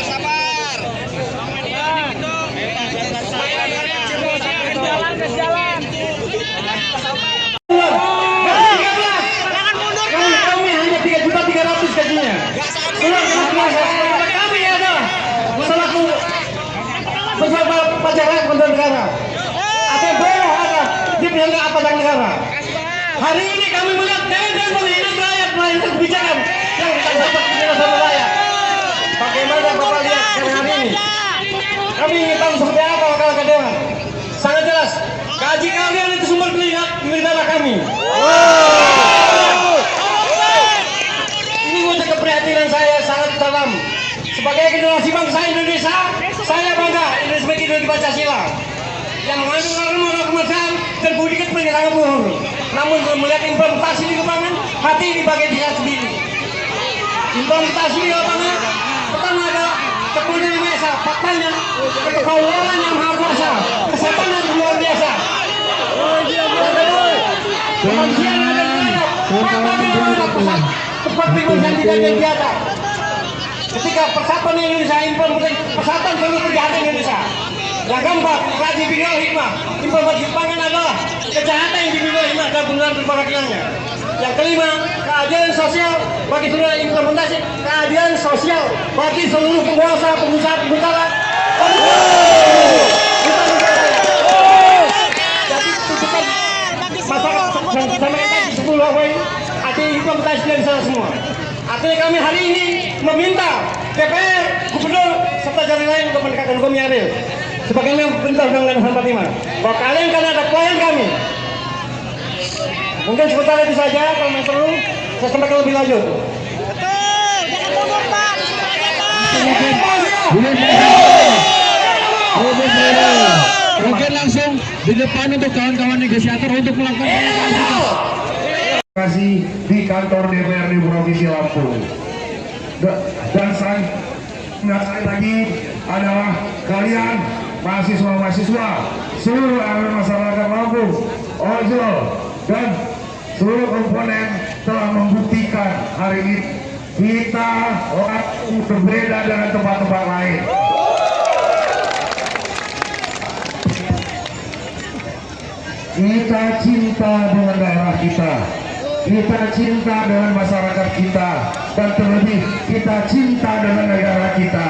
F: Sabar. Jalan.
A: Kami hanya 3.300.000 gajinya. Kami ada selaku pejabat pajak rakyat pendidikan negara. APBN ada di penyangga pajak negara. Hari ini kami melihat demo menghina rakyat, melainkan kebijakan yang kita dapat penjelasan rakyat. Pakai sebagaimana Bapak lihat hari ini. Kami ingin tahu seperti apa wakil dewan. Sangat jelas, gaji kalian itu sumber darah kami. Ini wujud keprihatinan saya sangat dalam. Sebagai generasi bangsa Indonesia, saya bangga Indonesia sebagai ideologi Pancasila yang mengandung norma kemanusiaan dan budi pekerti sangat luhur. Namun belum melihat implementasi di lapangan, hati dibagai diri sendiri. Implementasi di lapangan pertama adalah kepunyaan biasa, faktanya kekaulan yang maha kuasa, kesehatan yang luar biasa. Kemanusiaan yang ada di mana? Tepat kemanusiaan tidak ada di atas. Ketika persatuan Indonesia implementasi persatuan seluruh kejahatan Indonesia. Yang keempat, kaji binal hikmah. Implementasi pangan adalah kejahatan yang dibinal hikmah dan benar perwakilannya. Yang kelima, keadilan sosial bagi seluruh implementasi keadilan sosial bagi seluruh penguasa, pengusaha, pengusaha. Jadi tuntutan masyarakat yang disampaikan tadi 10 poin ada implementasi dari sana semua. Artinya kami hari ini meminta DPR, Gubernur, serta jalan lain untuk menegakkan hukum yang adil. Sebagaimana perintah Undang-Undang 45, bahwa kalian karena ada klien kami. Mungkin sebentar itu saja, kalau masih perlu saya sampaikan lebih lanjut.
F: Betul, jangan mundur Pak, disuruh aja Pak.
B: Mungkin langsung di depan untuk kawan-kawan negosiator untuk melakukan
D: kasih di kantor DPRD Provinsi Lampung. Dan sekali lagi adalah kalian mahasiswa-mahasiswa seluruh elemen masyarakat Lampung, ojol dan seluruh komponen telah membuktikan hari ini kita orang berbeda dengan tempat-tempat lain. Kita cinta dengan daerah kita. Kita cinta dengan masyarakat kita, dan terlebih kita cinta dengan negara kita.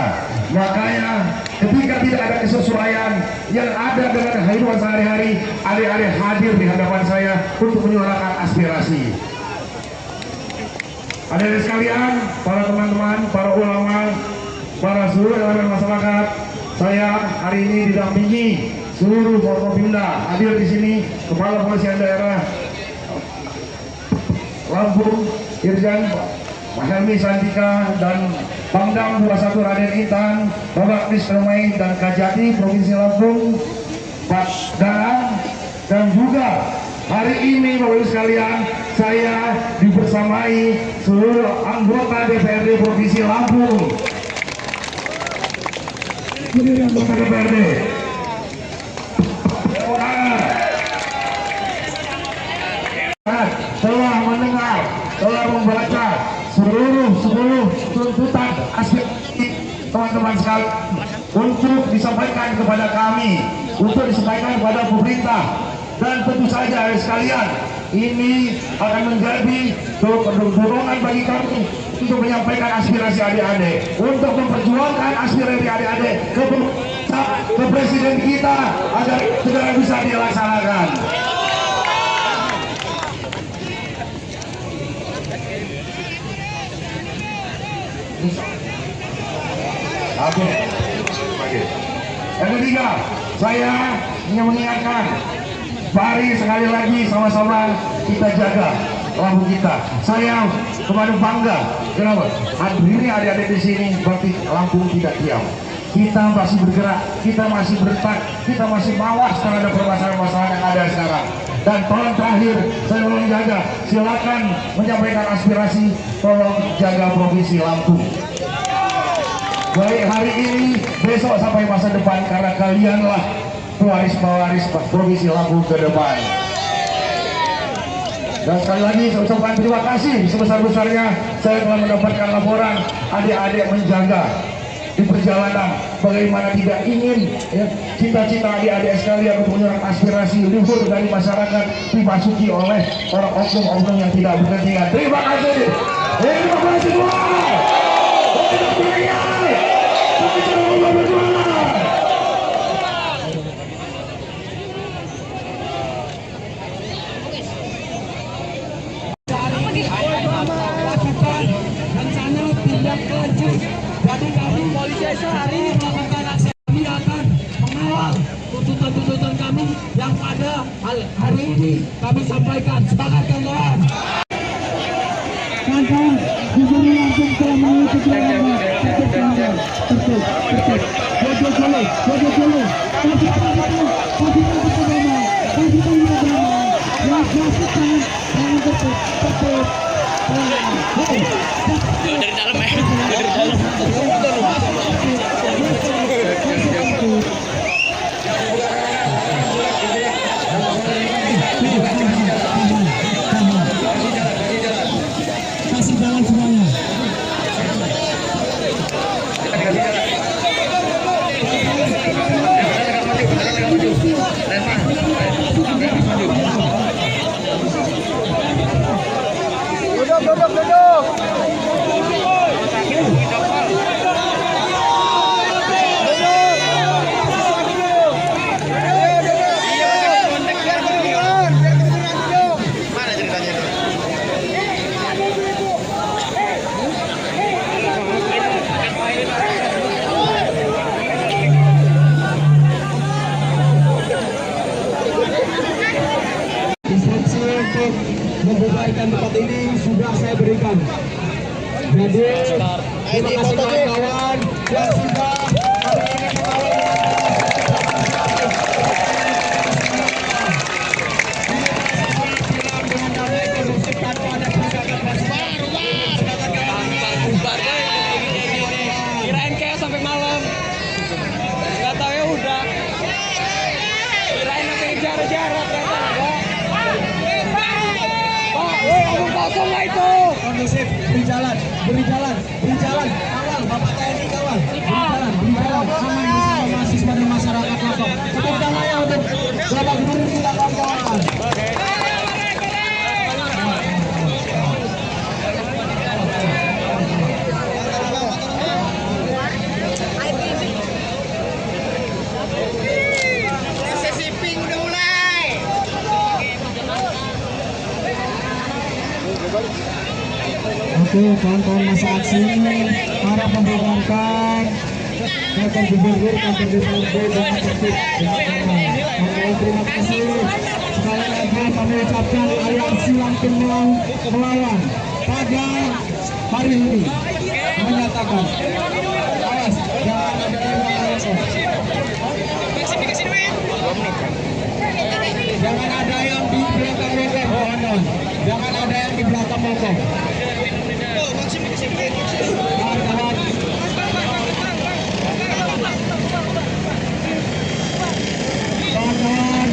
D: Makanya ketika tidak ada kesesuaian yang ada dengan kehidupan sehari-hari, adik-adik hadir di hadapan saya untuk menyuarakan aspirasi. Adik-adik sekalian, para teman-teman, para ulama, para seluruh elemen masyarakat, saya hari ini didampingi seluruh Forkopimda hadir di sini, Kepala Polisian Daerah Lampung, Irjen Helmi Santika, dan Pangdam 21 Raden Intan, Bapak Misremai dan Kajati Provinsi Lampung, Pak Darang, dan juga hari ini Bapak Ibu sekalian, saya dibersamai seluruh anggota DPRD Provinsi Lampung. Anggota DPRD telah mendengar, telah membaca seluruh tuntutan aspirasi teman-teman sekalian untuk disampaikan kepada kami, untuk disampaikan kepada pemerintah, dan tentu saja sekalian ini akan menjadi dorongan bagi kami untuk menyampaikan aspirasi adik-adik, untuk memperjuangkan aspirasi adik-adik ke presiden kita agar segera bisa dilaksanakan. Oke. Yang ketiga, saya ingin mengingatkan, mari sekali lagi sama-sama kita jaga Lampung kita. Saya kemarin bangga, kenapa? Hadirnya adik-adik di sini berarti Lampung tidak diam. Kita masih bergerak, kita masih bertak, kita masih mawas terhadap permasalahan-permasalahan yang ada sekarang. Dan tolong terakhir, saya tolong jaga, silakan menyampaikan aspirasi, tolong jaga Provinsi Lampung. Baik hari ini, besok sampai masa depan, karena kalianlah pewaris-pewaris Provinsi Lampung ke depan. Dan sekali lagi saya ucapkan terima kasih sebesar-besarnya saya telah mendapatkan laporan adik-adik menjaga di perjalanan, bagaimana tidak ingin ya, cita-cita adik-adik sekalian untuk menyuarakan aspirasi luhur dari masyarakat dimasuki oleh orang oknum-oknum yang tidak berkepentingan. Terima kasih. Terima kasih semua.
E: Rencana tindak lanjut dari kami polisi sehari melakukan aksi, kami akan mengawal tuntutan-tuntutan kami yang pada hari ini kami sampaikan. Semangat kawan-kawan.
B: Kawan-kawan, Gubernur Lampung telah mengikuti larangan. Tertib. Jojo dulu. Kasih tanggung pertama. Yang klasik jangan tertib.
F: Dari dalam ya. Dari dalam.
B: Kasih jalan semuanya. Instruksi untuk membubarkan tempat ini sudah saya berikan. Jadi terima kasih kawan-kawan yang sudah hari ini mengawal. Dengan damai kondusif tanpa ada pergerakan masyarakat.
G: Kirain kayak sampai malam. Gak tahu ya udah. Kirain sampai jarak-jarak ternyata enggak. Pak, omong kosong lah itu.
B: Kondusif, beri jalan, kawal, Bapak TNI kawal, beri jalan, aman bersama mahasiswa dan masyarakat lokal. Tepuk tangan ya untuk Bapak Gubernur kita kawan-kawan.
F: Sesi pink udah mulai.
B: Oke, kawan-kawan masa aksi para membubarkan kantor gubernur, kantor DPRD dengan tertib dengan aman. Kawan-kawan terima kasih. Sekali lagi kami ucapkan aliansi Lampung melawan pada hari ini menyatakan awas jangan ada yang melawan. Jangan ada yang di belakang mogok, mohon. Jangan ada yang di belakang mogok. Kawan-kawan. Kawan-kawan.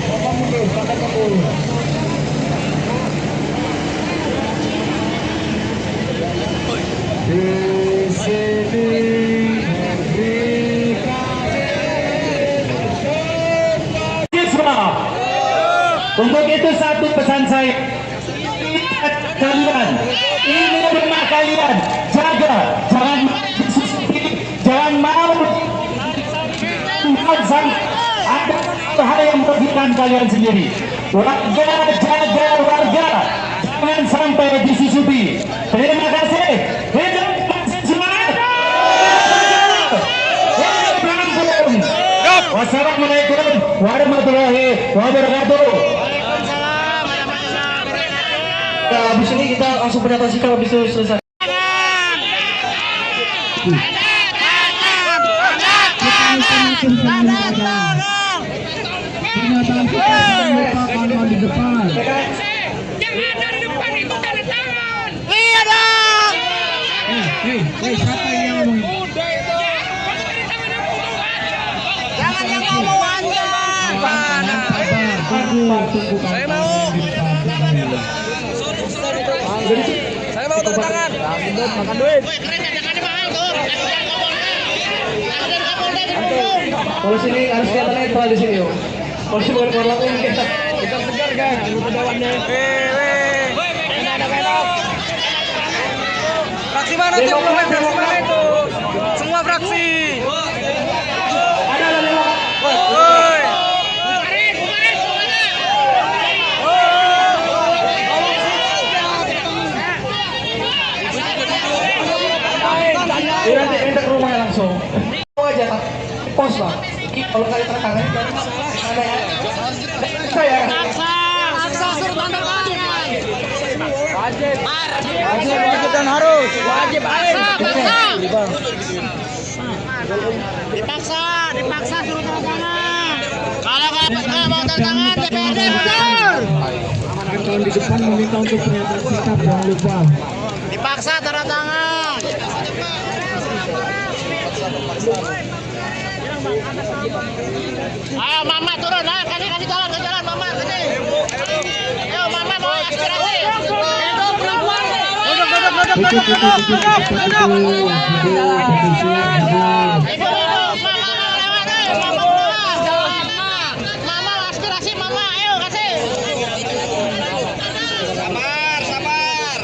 B: Bapak mundur, Bapak mundur. Di sini
A: untuk itu satu pesan saya, kalian ini rumah kalian, jaga, jangan mau sampai ada hal yang merugikan kalian sendiri. Warga, jaga warga, jangan sampai disusupi. Terima kasih. Hidup semangat. Wassalamualaikum warahmatullahi wabarakatuh. Ya, habis ini kita langsung pernyataan sikap habis itu selesai.
B: Pernyataan kita lupakan di depan.
F: Yang ada di depan itu tanda tangan. Iya dong.
B: Siapa yang ngomong?
F: Jangan yang ngomong aja.
B: Tunggu
G: Saya mau. Saya mau tanda tangan. Makan duit.
F: Woi, keren tangannya mahal tuh. Ada Kapolda di Bandung.
A: Kalau sini harus kelihatan netral di sini, yo. Kalau sini bukan keluar langsung kita.
G: Kita segar kan. Anggota dewannya. Enak. Fraksi mana tuh? Fraksi mana itu? Semua fraksi.
A: Ada lewat.
G: Woi.
A: Saya
F: Paksa suruh tanda tangan.
G: Wajib dan harus. Wajib
F: Paksa. Dipaksa suruh tanda tangan. Kalau nggak mau tanda tangan, DPRD mundur.
B: Kawan di depan meminta untuk pernyataan sikap, jangan lupa.
F: Dipaksa tanda tangan. Ayo mama turun, kasih jalan mama, kasih. Ayo mama mau aspirasi. Itu perempuan. Hidup, mama lewat, mama keluar. Mama aspirasi mama, ayo kasih. Sabar.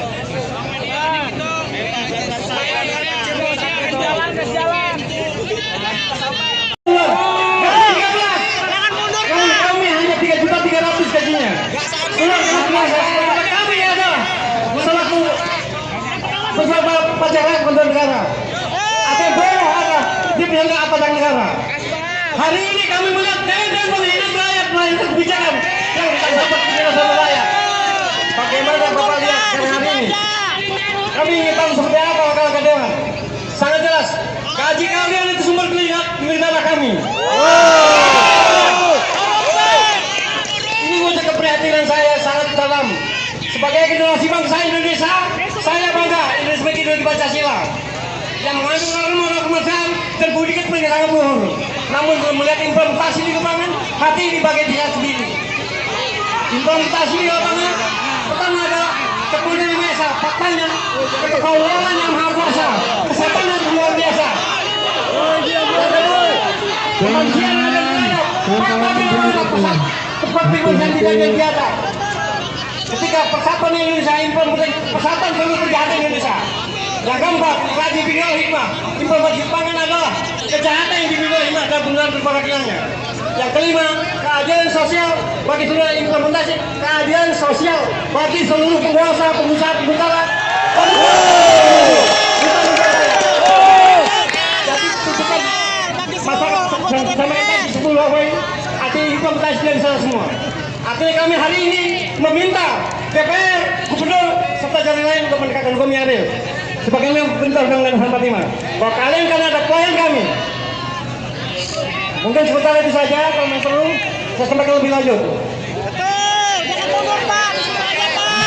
F: Jalan.
A: kami hanya 3.300.000 gajinya. Kami adalah selaku bersama pacaran kementerian negara atau bawah ada di pihak aparatur negara. Hari ini kami melihat dan melihat rakyat melahirkan kebijakan yang dapat dirasakan rakyat. Bagaimana Bapak lihat hari ini? Kami ingin tahu seperti apa langkah dewan. Sangat jelas, gaji kalian itu sumber kelihatan kami. Ini wujud keprihatinan saya sangat dalam. Sebagai generasi bangsa Indonesia, saya bangga Indonesia sebagai ideologi Pancasila yang mengandung moral kemanusiaan dan budi kepentingan luhur. Namun belum melihat implementasi di lapangan, hati di bagian dia sendiri. Implementasi di lapangan pertama adalah kemudian biasa, faktanya kekaulan yang maha kuasa, kesehatan yang luar biasa. Kemanusiaan dan rakyat, seperti yang tidak biasa. Ketika persatuan Indonesia implementasi persatuan seluruh kejahatan Indonesia. Yang keempat, kaji bingkai hikmah. Implementasi pangan adalah kejahatan yang dibingkai hikmah dan benar berparakilannya. Yang kelima, keadilan sosial bagi seluruh implementasi keadilan sosial bagi seluruh penguasa, pengusaha, pengusaha. Jadi tuntutan masyarakat sama kita di 10 poin artinya implementasi dari sana semua. Artinya kami hari ini meminta DPR, Gubernur, serta jalan lain untuk menegakkan hukum yang adil. Sebagaimana perintah Undang-Undang 45, bahwa kalian kan ada klien kami. Mungkin sementara itu saja, kalau yang perlu saya sampaikan lebih lanjut.
F: Betul, jangan mundur Pak, disuruh aja Pak.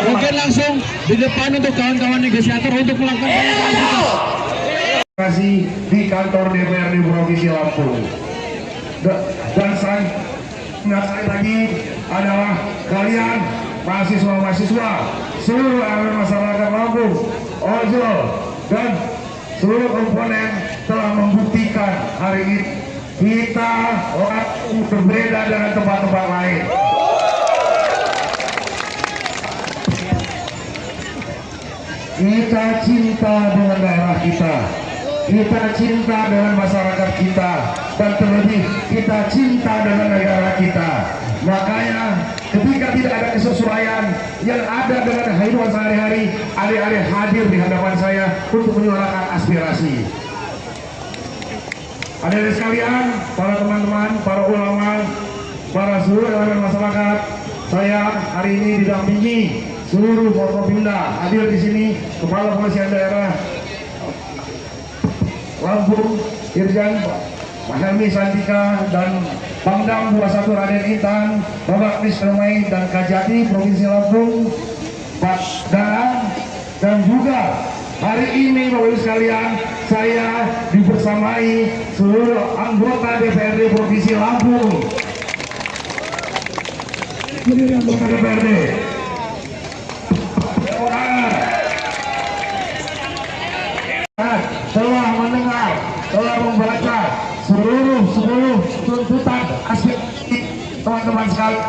B: Mungkin langsung di depan untuk kawan-kawan negosiator untuk melakukan
D: Kasih di kantor DPRD Provinsi Lampung. Dan sekali lagi adalah kalian mahasiswa-mahasiswa seluruh elemen masyarakat Lampung, ojol dan seluruh komponen telah membuktikan hari ini kita berbeda dengan tempat-tempat lain. Kita cinta dengan daerah kita. Kita cinta dengan masyarakat kita, dan terlebih kita cinta dengan negara kita. Makanya ketika tidak ada kesesuaian yang ada dengan kehidupan sehari-hari, adik-adik hadir di hadapan saya untuk menyuarakan aspirasi. Adik-adik sekalian, para teman-teman, para ulama, para seluruh elemen masyarakat, saya hari ini didampingi seluruh Forkopimda. Hadir di sini Kepala Polisian Daerah Lampung, Irjen Mahelmi Santika, dan Pangdam 21 Raden Intan, Bapak Misremai dan Kajati Provinsi Lampung, Pak Danang, dan juga hari ini Bapak Ibu sekalian, saya dibersamai seluruh anggota DPRD Provinsi Lampung. Ini anggota DPRD. Telah mendengar, telah membaca seluruh tuntutan aspirasi teman-teman sekalian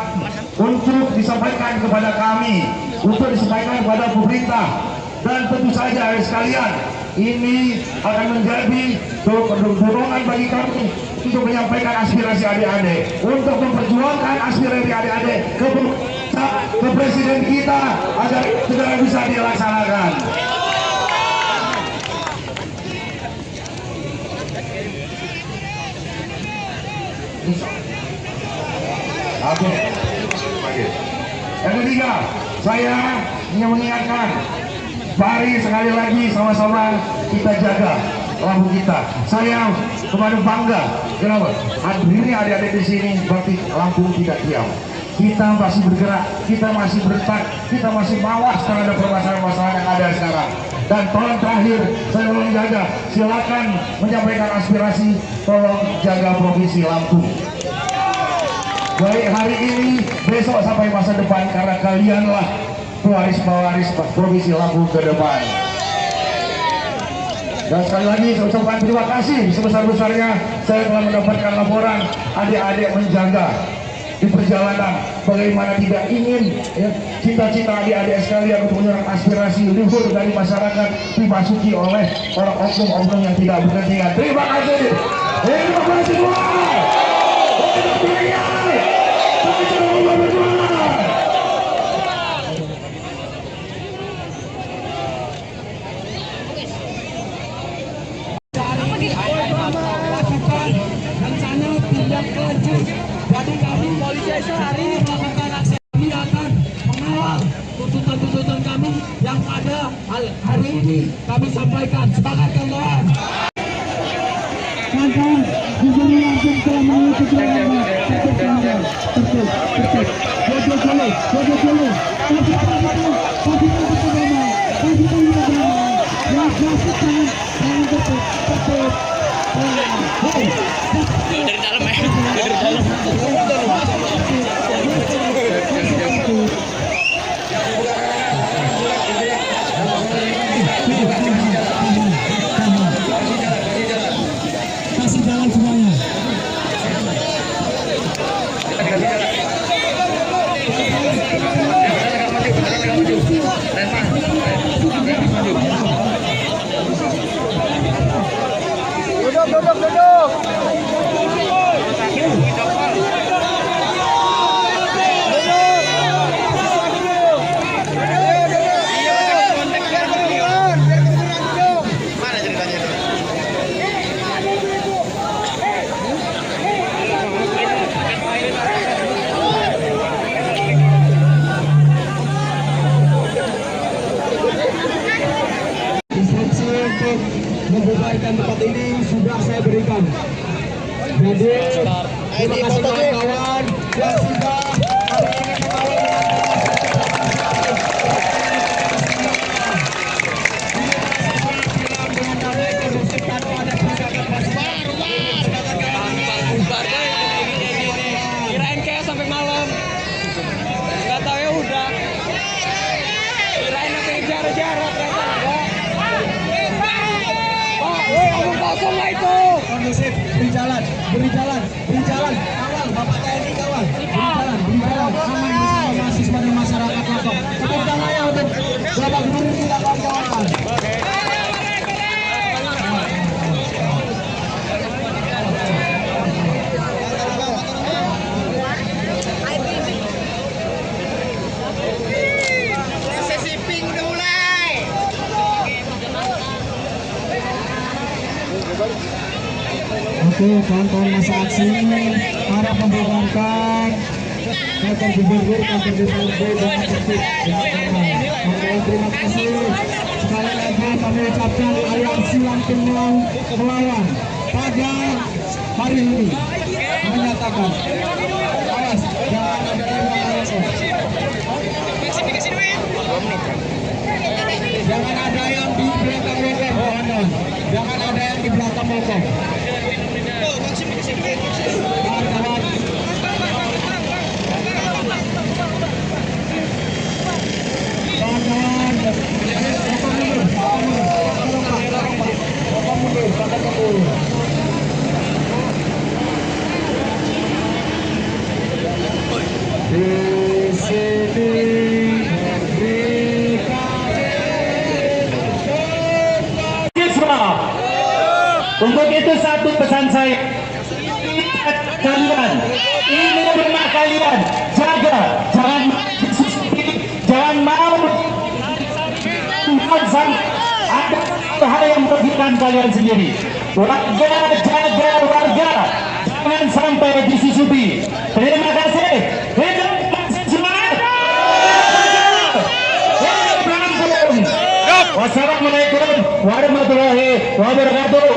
D: untuk disampaikan kepada kami, untuk disampaikan kepada pemerintah, dan tentu saja sekalian ini akan menjadi dorongan bagi kami untuk menyampaikan aspirasi adik-adik, untuk memperjuangkan aspirasi adik-adik ke presiden kita agar segera bisa dilaksanakan. Oke. Yang ketiga, saya ingin mengingatkan, mari sekali lagi sama-sama kita jaga lambung kita. Saya kemarin bangga, kenapa? Ini adik-adik di sini berarti lambung tidak diam. Kita masih bergerak, kita masih bertak, kita masih mawas terhadap permasalahan-permasalahan yang ada sekarang. Dan tolong terakhir, saya tolong jaga, silakan menyampaikan aspirasi, tolong jaga Provinsi Lampung. Baik hari ini, besok sampai masa depan, karena kalianlah pewaris-pewaris Provinsi Lampung ke depan. Dan sekali lagi saya ucapkan terima kasih sebesar-besarnya saya telah mendapatkan laporan adik-adik menjaga di perjalanan, bagaimana tidak ingin ya, cita-cita adik-adik sekalian untuk menyerang aspirasi luhur dari masyarakat dimasuki oleh orang oknum-oknum yang tidak berkepentingan. Terima kasih. Terima kasih semua.
E: rencana tindak lanjut. Jadi kami polisi hari ini melakukan aksi, kami akan mengawal tuntutan-tuntutan kami yang ada hari ini kami sampaikan. Semangat kawan.
B: Kawan, Gubernur Lampung telah mengikuti larangan. Kasih jalan semuanya.
C: Duduk. Mana ceritanya itu?
E: Instruksi untuk membubarkan tempat ini sudah saya berikan. Jadi terima kasih kawan-kawan yang sudah hari ini mengawal. Dengan damai kondusif tanpa ada pergerakan masyarakat.
G: Kirain kayak sampai malam. Gak tahu ya udah. Kirain sampai jarak-jarak ternyata enggak. Pak, woi omong kosong lah itu.
E: Kondusif, beri jalan, kawal, Bapak TNI kawal, beri jalan, aman bersama mahasiswa dan masyarakat Lampung. Tepuk tangannya untuk Bapak Gubernur kita kawan-kawan.
F: Sesi pink udah mulai.
E: Oke, kawan-kawan masa aksi para membubarkan kantor gubernur, kantor DPRD dengan tertib dengan aman. Oke, terima kasih. Sekali lagi kami ucapkan aliansi Lampung melawan pada hari ini menyatakan awas jangan ada yang melawan. Jangan ada yang di belakang motor, mohon. Jangan ada yang di belakang motor. Kawan-kawan, di sini
A: Untuk itu satu pesan saya, kalian ini rumah kalian, jaga, jangan mau Tuhan sampai ada hal yang merugikan kalian sendiri. Warga, jaga warga, jangan jangan sampai disisupi. Terima kasih. Wassalamualaikum warahmatullahi wabarakatuh.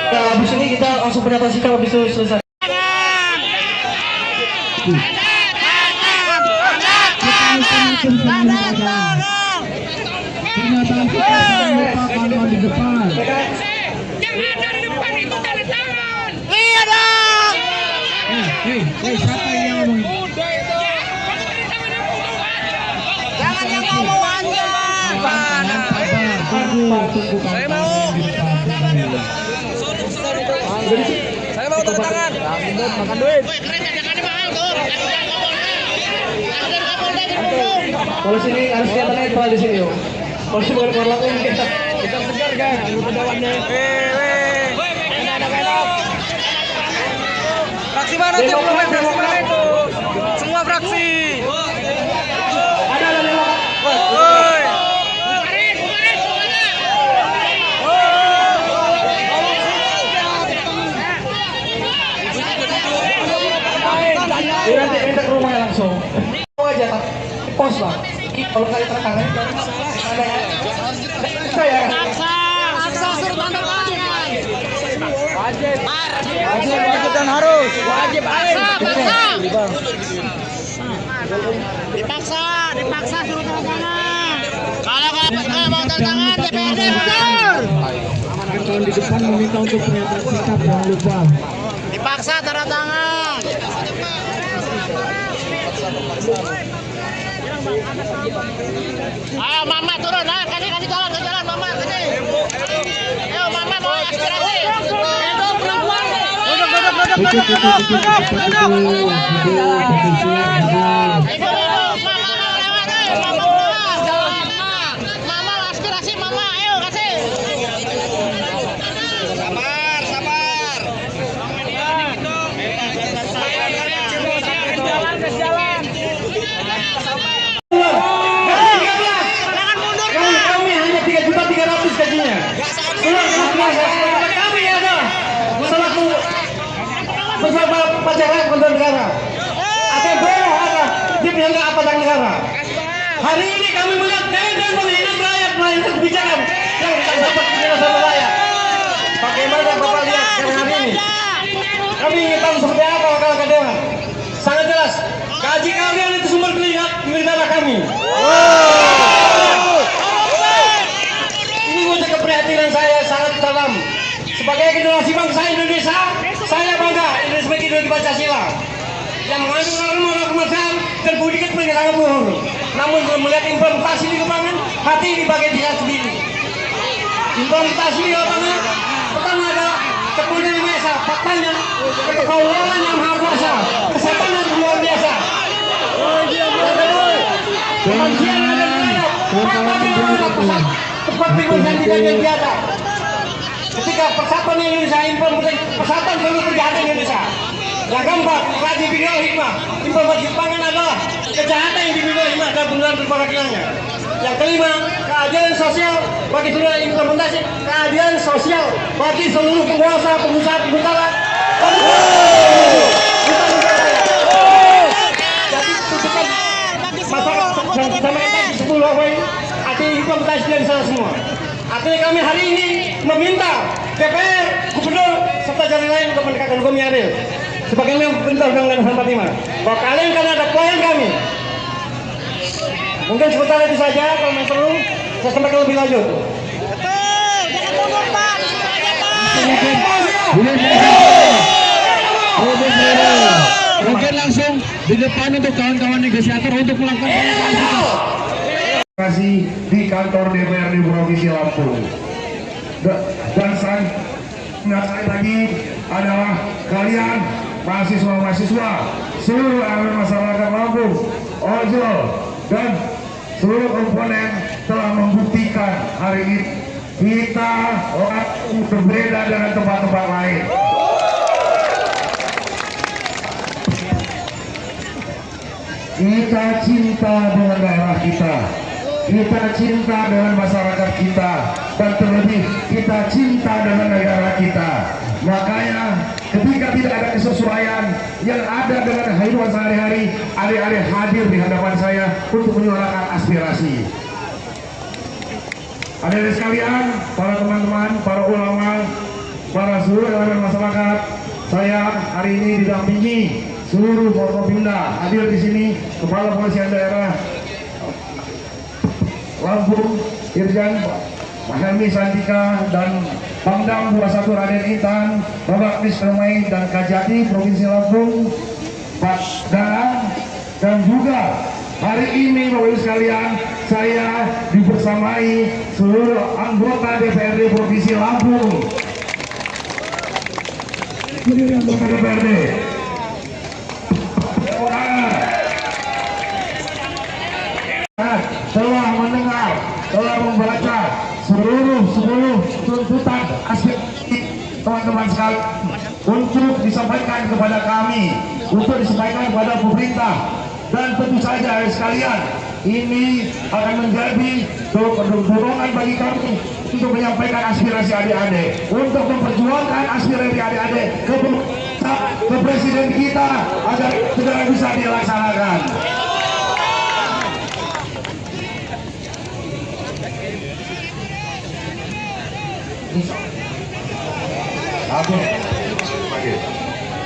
A: Nah, habis ini kita langsung pernyataan sikap habis itu selesai.
B: Di depan.
F: Yang ada di depan itu tanda tangan. Iya dong.
B: Siapa yang ngomong?
F: Jangan yang ngomong aja.
B: Saya mau.
G: Saya mau tanda tangan. Makan duit.
A: Kalau sini harus kelihatannya itu di sini yo. Kalau sini bukan keluar langsung kita.
G: Kita segar kan, anggota dewannya. Enak. Fraksi mana tuh? Fraksi mana itu? Semua fraksi.
A: Ada lewat.
G: Woi.
A: Nanti minta ke rumahnya langsung. Mau aja tak pos lah. Kalau nggak tanda tangan ada ya. Saya.
F: Paksa suruh tanda tangan.
G: Wajib dan harus. Wajib
F: Dipaksa suruh tanda tangan. Kalau nggak mau tanda tangan DPRD mundur.
B: Kawan di depan meminta untuk pernyataan sikap, jangan lupa.
F: Dipaksa tanda tangan. Ayo mama turun, kasih jalan mama kasih. Ayo mama mau aspirasi. Itu perempuan. Mama aspirasi mama, ayo kasih. Sabar. Jalan.
A: Kami hanya 3.300.000 gajinya. Kami ada selaku bersama pacaran kontrol negara. Atau boleh ada di pihak aparatur negara. Hari ini kami melihat dan menghina rakyat melainkan kebijakan yang tak dapat dirasakan rakyat. Bagaimana Bapak lihat hari ini? Kami ingin tahu seperti apa wakil dewan. Sangat jelas, gaji kalian itu sumber negara kami. Ini wujud keprihatinan saya sangat dalam. Sebagai generasi bangsa Indonesia, saya bangga Indonesia sebagai ideologi Pancasila yang mengandung norma kemanusiaan dan budi kepentingan luhur. Namun belum melihat implementasi di lapangan, hati di bagian diri sendiri. Implementasi di lapangan pertama adalah kepunyaan yang biasa, faktanya kekaulan yang maha kuasa, kesehatan yang luar biasa. Kemanusiaan yang ada di rakyat, tempat pengungsian tidak ada biasa. Ketika persatuan Indonesia implementasi persatuan seluruh kejahatan Indonesia. Yang keempat, kaji bidang hikmah. Implementasi pangan adalah kejahatan yang dimiliki hikmah dan benar berparakilannya. Yang kelima, keadilan sosial bagi seluruh implementasi keadilan sosial bagi seluruh penguasa, pengusaha, pengusaha. Jadi tuntutan masyarakat yang disampaikan tadi 10 poin arti implementasi dari sana semua. Artinya kami hari ini meminta DPR, Gubernur, serta jalan lain untuk menegakkan hukum yang adil. Sebagaimana perintah Undang-Undang 45 bahwa kalian kan ada poin kami. Mungkin sementara itu saja, kalau memang perlu saya sampaikan lebih lanjut.
F: Betul, jangan mundur Pak, disuruh aja Pak.
B: Mungkin langsung di depan untuk kawan-kawan negosiator untuk melakukan
D: Kasih di kantor DPRD Provinsi Lampung. Dan sekali lagi adalah kalian mahasiswa-mahasiswa seluruh elemen masyarakat Lampung, ojol dan seluruh komponen telah membuktikan hari ini kita berbeda dengan tempat-tempat lain. Kita cinta dengan daerah kita. Kita cinta dengan masyarakat kita, dan terlebih kita cinta dengan negara kita. Makanya ketika tidak ada kesesuaian yang ada dengan kehidupan sehari-hari, adik-adik hadir di hadapan saya untuk menyuarakan aspirasi. Adik-adik sekalian, para teman-teman, para ulama, para seluruh elemen masyarakat, saya hari ini didampingi seluruh Forkopimda. Hadir di sini Kepala Polisian Daerah Lampung, Irjen Mahelmi Santika, dan Pangdam 21 Raden Intan, Bapak Misremai dan Kajati Provinsi Lampung, Pak Danang, dan juga hari ini Bapak Ibu sekalian, saya dibersamai seluruh anggota DPRD Provinsi Lampung. Anggota DPRD telah mendengar, telah membaca seluruh tuntutan aspirasi teman-teman sekalian untuk disampaikan kepada kami, untuk disampaikan kepada pemerintah, dan tentu saja sekalian ini akan menjadi dorongan bagi kami untuk menyampaikan aspirasi adik-adik, untuk memperjuangkan aspirasi adik-adik ke presiden kita agar segera bisa dilaksanakan.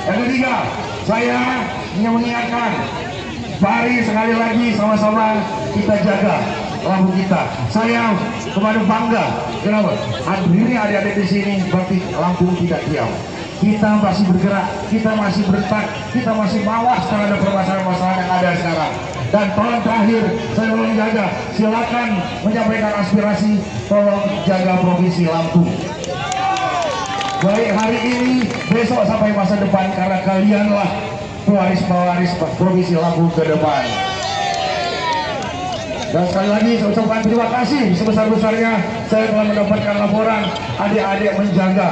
D: Yang ketiga, saya ingin mengingatkan, mari sekali lagi sama-sama kita jaga Lampung kita. Saya kemarin bangga, kenapa? Ini adik-adik di sini berarti Lampung tidak diam. Kita masih bergerak, kita masih bertak, kita masih mawas terhadap permasalahan-permasalahan yang ada sekarang. Dan tolong terakhir, saya tolong jaga, silakan menyampaikan aspirasi, tolong jaga Provinsi Lampung. Baik hari ini, besok sampai masa depan, karena kalianlah pewaris-pewaris Provinsi Lampung ke depan. Dan sekali lagi saya ucapkan terima kasih sebesar-besarnya saya telah mendapatkan laporan adik-adik menjaga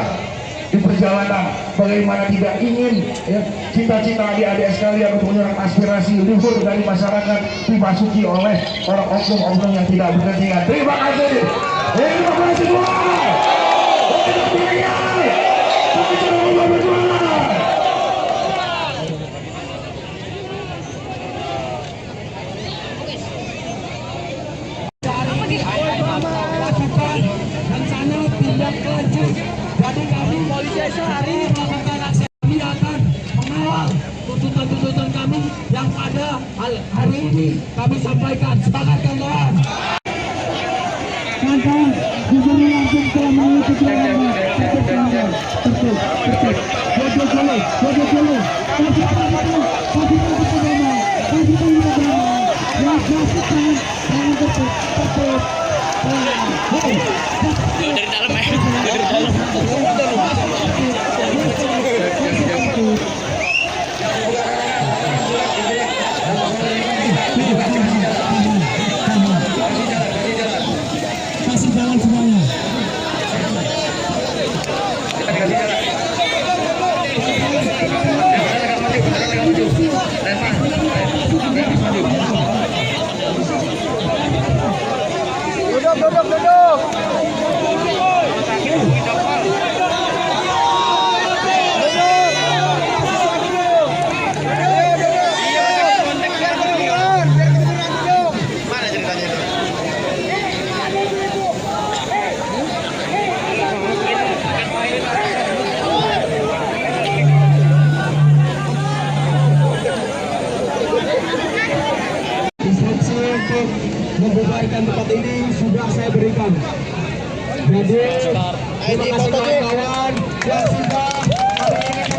D: di perjalanan, bagaimana tidak ingin ya, cita-cita adik-adik sekalian untuk menyerang aspirasi luhur dari masyarakat dimasuki oleh orang oknum-oknum yang tidak berkepentingan. Terima kasih. Terima kasih semua.
E: Dan sana tindak lanjut. Jadi kami polisi sehari melakukan aksi, kami akan mengawal tuntutan-tuntutan kami yang ada hari ini kami sampaikan. Sepakat kawan-kawan.
B: Kawan-kawan, Gubernur Lampung telah mengikuti arahan.
F: Dari dalam ya. Dari dalam.
B: Kasih jalan semuanya.
C: Duduk. Mana ceritanya itu?
E: Instruksi untuk membubarkan tempat ini sudah saya berikan. Jadi terima kasih kawan-kawan yang sudah hari ini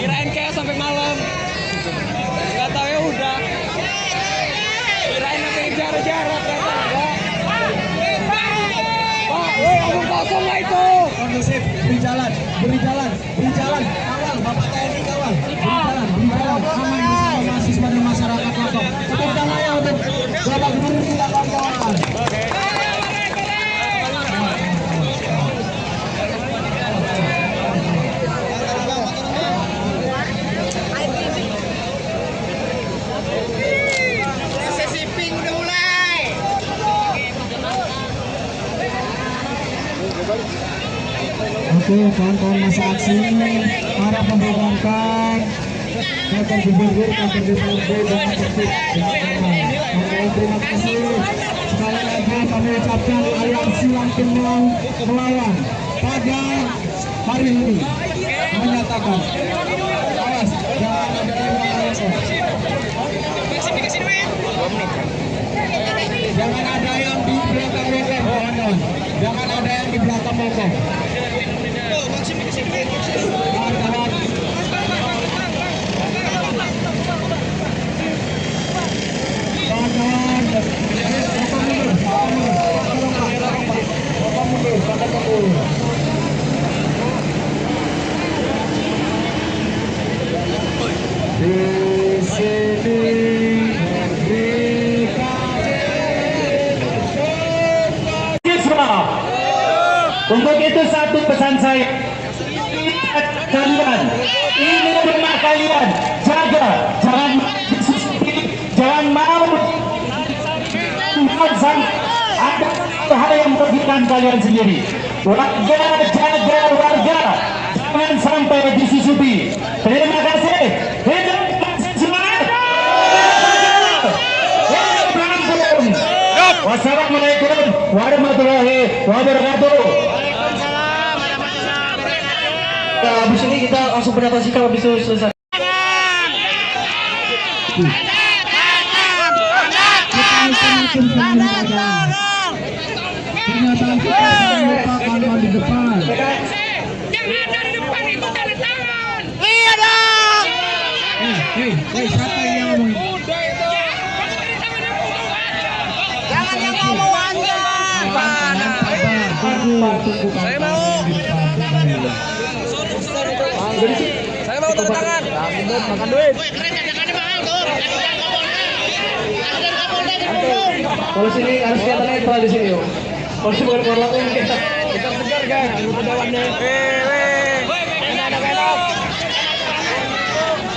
G: Kirain kayak sampai malam. Nggak tahu ya udah. Kirain sampai jarak-jarak kata enggak. Pak, woi omong kosong lah itu.
E: kondusif, beri jalan, kawal, Bapak TNI kawal, beri jalan, aman bersama mahasiswa dan masyarakat Lampung. Tepuk tangan ya untuk Bapak Gubernur kita kawan-kawan.
B: kawan-kawan masa aksi para pembubarkan kantor gubernur, kantor DPRD dengan tertib dengan aman. Terima kasih. Sekali lagi kami ucapkan aliansi Lampung melawan pada hari ini menyatakan awas jangan ada yang melanggar. Jangan ada yang di belakang kawan-kawan. Jangan ada yang di belakang kawan-kawan.
A: Untuk itu satu pesan saya, kalian ini rumah kalian, jaga, jangan mau ada hal yang merugikan kalian sendiri. Warga, jaga warga, jangan sampai disusupi. Terima kasih. Hidup semangat. Wassalamualaikum warahmatullahi wabarakatuh. Habis ini kita langsung pendapat sikap habis itu selesai.
B: Di depan.
F: Jangan dari depan itu tanda tangan. Iya dong.
B: Siapa yang ngomong?
F: Jangan yang ngomong aja.
G: Saya mau. Saya mau tanda tangan.
B: Makan duit.
F: Woi, keren jangan mahal tuh. Ada Kapolda di Bandung.
A: Kalau sini harus kelihatan netral di sini, yo. Kalau sini bukan korlap kita
G: Segar kan, anggota dewannya.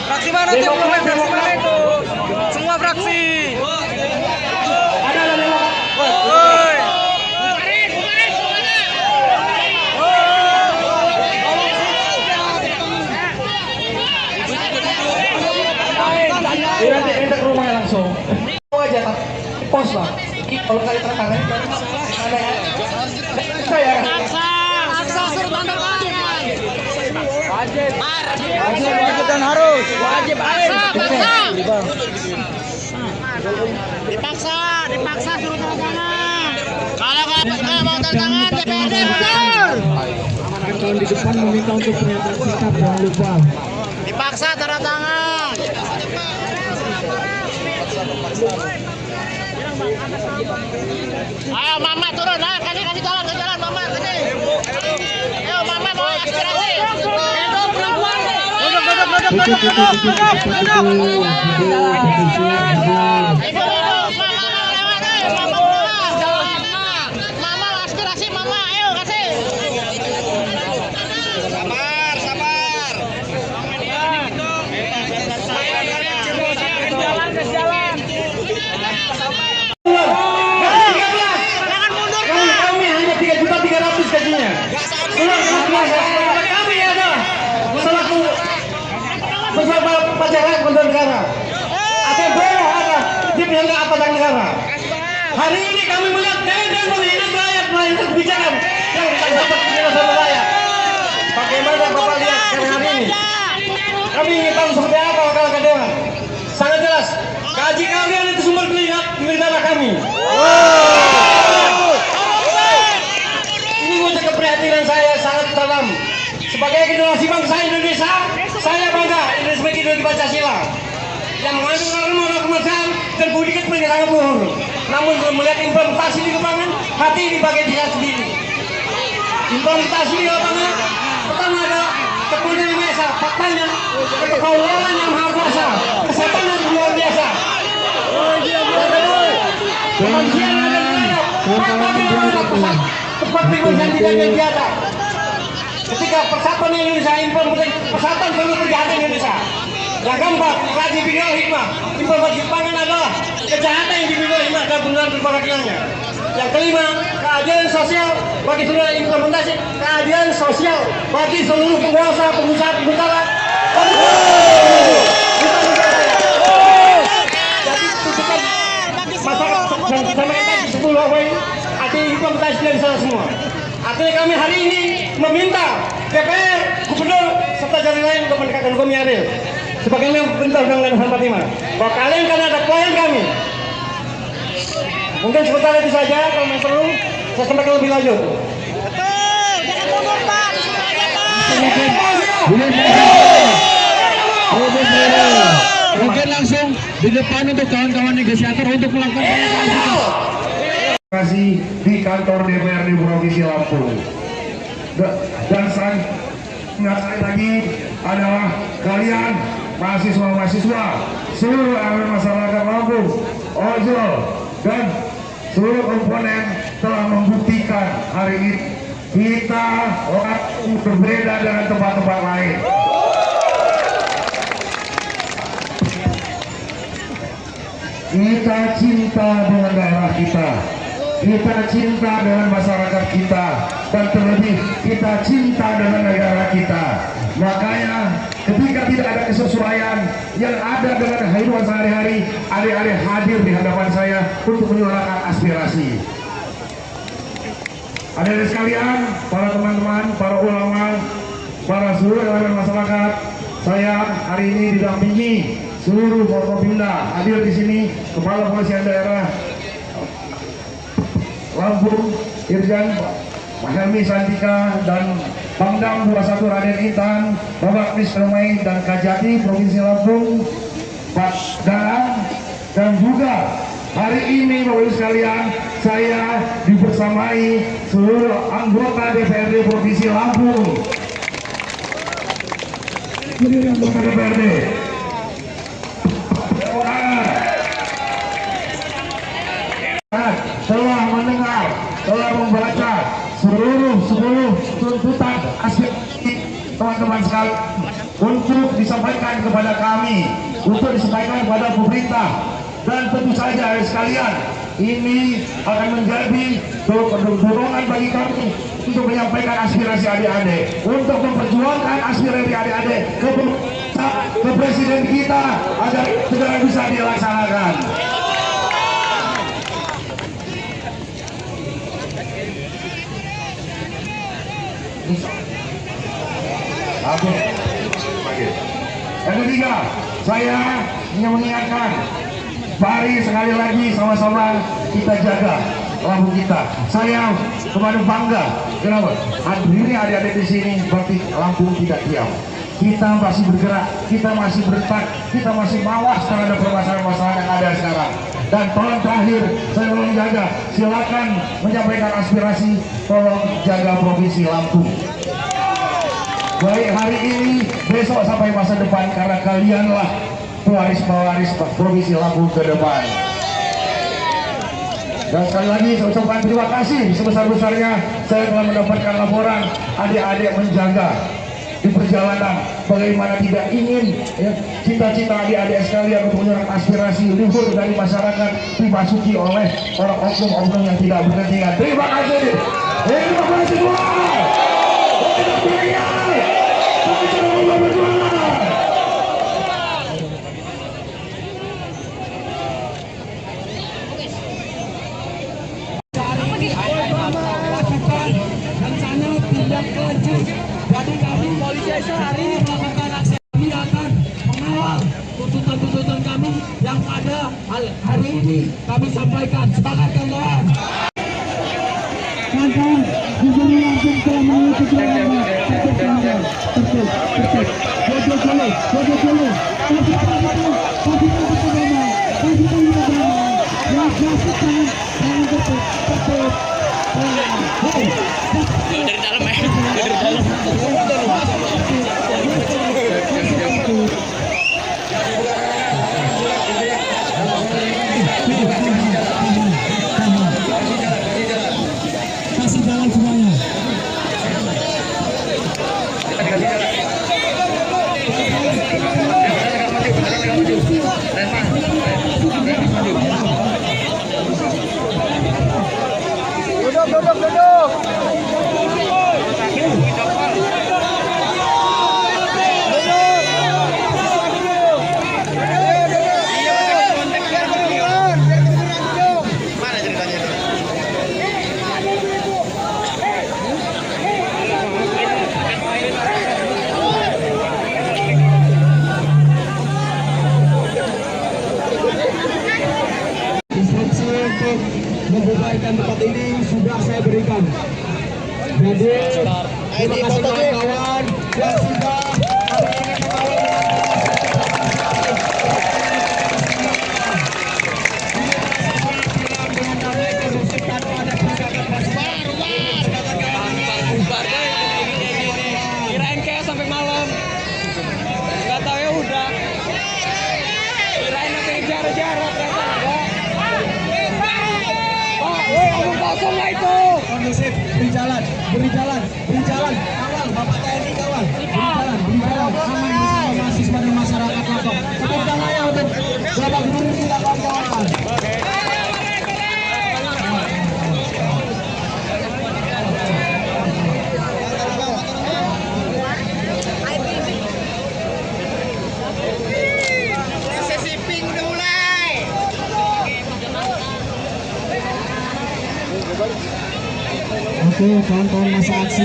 G: Fraksi mana tuh? Fraksi mana itu? Semua fraksi.
A: ada lewat.
G: Woi.
A: Nanti minta ke rumahnya langsung. Mau aja tak pos lah. Kalau kali tertangan ada ya. Saya
F: Paksa suruh tanda tangan.
G: Wajib dan harus. Wajib
F: Dipaksa suruh tanda tangan. Kalau nggak mau tanda tangan DPRD mundur.
B: Kawan di depan meminta untuk pernyataan sikap, jangan lupa.
F: Dipaksa tanda tangan. Ayo mama turun, nah kasih jalan mama kasih. Ayo mama mau aspirasi. Hidup perempuan. Hidup mama lewat deh, mama keluar. Mama aspirasi mama, ayo kasih. Sabar. Jalan. Jangan mundur.
A: kami hanya 3.300.000 gajinya. Kami ada selaku beserta pajaran kementerian negara. Ada boleh ada di pihak aparatur negara. Hari ini kami melihat dan melihat rakyat melakukan kebijakan yang dapat penjelasan rakyat. Bagaimana Bapak lihat sekarang hari ini? Kami ingin tahu seperti apa kalau kedewan. Sangat jelas, gaji kalian itu sumber milik tanah kami. Ini wujud keprihatinan saya sangat dalam. Sebagai generasi bangsa Indonesia, saya bangga Indonesia sebagai ideologi Pancasila yang mengandung norma kemanusiaan dan budi pekerti sangat luhur. Namun belum melihat implementasi di lapangan, hati dipakai dia sendiri. Implementasi di lapangan pertama adalah kepunyaan yang biasa, faktanya kekaulan yang maha kuasa, kesehatan yang luar biasa. Kemanusiaan yang ada di dalam, tempat pengungsian tidak biasa. Ketika persatuan Indonesia implementasi persatuan seluruh kejahatan Indonesia. Yang keempat, lagi video hikmah. Informasi pangan adalah kejahatan yang dibimbing hikmah dan benar perwakilannya. Yang kelima, keadilan sosial bagi seluruh implementasi keadilan sosial bagi seluruh penguasa, pengusaha, pengusaha. Jadi tuntutan masyarakat sama kita di 10 poin artinya implementasi dari sana semua. Artinya kami hari ini meminta DPR, Gubernur, serta jalan lain untuk menegakkan hukum yang adil. Sebagaimana perintah Undang-Undang 45 bahwa kalian kan ada klien kami. Mungkin sebentar itu saja, kalau memang perlu saya sampaikan lebih lanjut.
F: Betul, jangan mundur Pak, disuruh aja Pak.
B: Mungkin langsung di depan untuk kawan-kawan negosiator untuk melakukan
D: Terima kasih di kantor DPRD Provinsi Lampung. Dan sekali lagi adalah kalian mahasiswa-mahasiswa, seluruh elemen masyarakat Lampung, ojol, dan seluruh komponen telah membuktikan hari ini kita berbeda dengan tempat-tempat lain. Kita cinta dengan daerah kita, kita cinta dengan masyarakat kita, dan terlebih kita cinta dengan negara kita. Makanya ketika tidak ada kesesuaian yang ada dengan kehidupan sehari-hari, adik-adik hadir di hadapan saya untuk menyuarakan aspirasi. Adik-adik sekalian, para teman-teman, para ulama, para seluruh elemen masyarakat, saya hari ini didampingi seluruh Forkopimda. Hadir di sini Kepala Polisian Daerah Lampung, Irjen Mahelmi Santika, dan Pangdam 21 Raden Intan, Bapak Misromai dan Kajati Provinsi Lampung, Pak Danang, dan juga hari ini Bapak Ibu sekalian saya dibersamai seluruh anggota DPRD Provinsi Lampung. Anggota DPRD telah mendengar, telah membaca seluruh tuntutan aspirasi teman-teman sekalian untuk disampaikan kepada kami, untuk disampaikan kepada pemerintah, dan tentu saja sekalian ini akan menjadi dorongan bagi kami untuk menyampaikan aspirasi adik-adik, untuk memperjuangkan aspirasi adik-adik ke presiden kita agar segera bisa dilaksanakan. Yang ketiga, saya ingin mengingatkan, mari sekali lagi sama-sama kita jaga Lampung kita. Saya kemarin bangga, kenapa? Hadirnya adik-adik di sini berarti Lampung tidak diam. Kita masih bergerak, kita masih bertak, kita masih mawas terhadap permasalahan-permasalahan yang ada sekarang. Dan tolong terakhir, saya mau menjaga, silakan menyampaikan aspirasi, tolong jaga Provinsi Lampung. Baik hari ini, besok sampai masa depan, karena kalianlah pewaris-pewaris Provinsi Lampung ke depan. Dan sekali lagi saya ucapkan terima kasih sebesar-besarnya saya telah mendapatkan laporan adik-adik menjaga di perjalanan, bagaimana tidak ingin ya, cita-cita adik-adik sekalian untuk menyerang aspirasi luhur dari masyarakat dimasuki oleh orang oknum-oknum yang tidak berkepentingan. Terima kasih. Terima kasih semua.
E: Rencana tindak lanjut. Jadi kami polisi hari ini melakukan aksi, kami akan mengawal tuntutan-tuntutan kami yang pada hari ini kami sampaikan. Sepakat kawan-kawan?
B: Kawan-kawan, Gubernur Lampung telah mengutus ulama.
F: Dari dalam ya, dari dalam.
B: Kasih jalan semuanya. Instruksi untuk membubarkan tempat ini sudah saya berikan. Jadi terima kasih kawan-kawan yang sudah hari ini
G: Kirain kayak sampai malam. Nggak tahu ya udah. Kirain nanti jarak-jarak ternyata enggak. Pak, woi omong kosong lah itu.
B: kondusif, beri jalan, kawan, Bapak TNI kawan, beri jalan, aman bersama mahasiswa dan masyarakat Lombok. Tepuk tangannya untuk Bapak Gubernur kita kawan-kawan. Oke, kawan-kawan masa aksi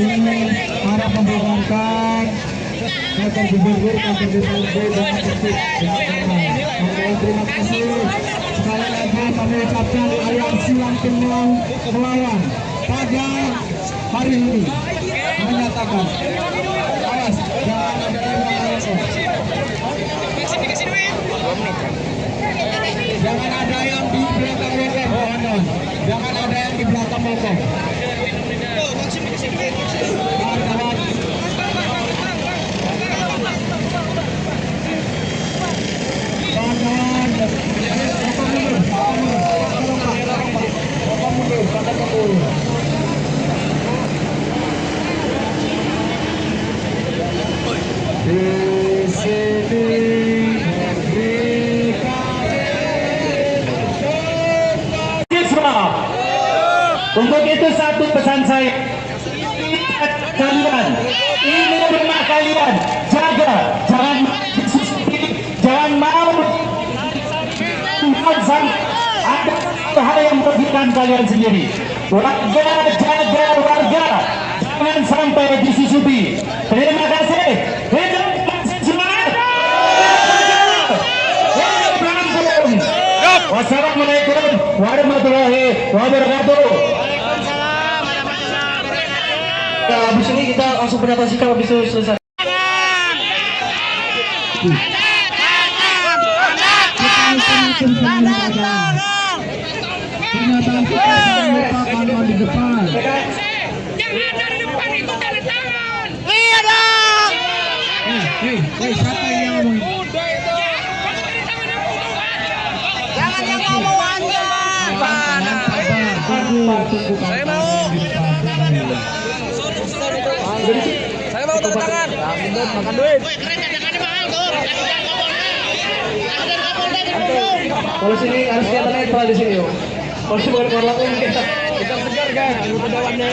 B: para membubarkan kantor gubernur, kantor DPRD dengan tertib dengan aman. Oke, terima kasih. Sekali lagi kami ucapkan aliansi Lampung melawan pada hari ini menyatakan awas jangan ada yang melawan. Jangan ada yang di belakang Lombok, kawan-kawan. Jangan ada yang di belakang Lombok.
A: Untuk itu satu pesan saya, kalian ini rumah kalian, jaga, jangan mau ada hal yang merugikan kalian sendiri. Warga, jaga warga, jangan sampai disusupi. Terima kasih. Semangat. Wassalamualaikum warahmatullahi wabarakatuh. Habis ini kita langsung pernyataan sikap habis itu selesai.
B: Pernyataan kita merupakan di depan.
F: Jangan dari depan itu tanda tangan.
G: Iya dong.
B: Siapa yang ngomong?
F: Jangan yang ngomong aja.
B: Tunggu.
G: Saya mau. Saya mau tanda tangan.
B: Makan duit.
F: Woi, keren tangannya mahal tuh. Ada Kapolda di Bandung.
A: Kalau sini harus kelihatan netral di sini, yuk. Kalau sini boleh keluar kita.
G: Kita segar kan, anggota dewannya.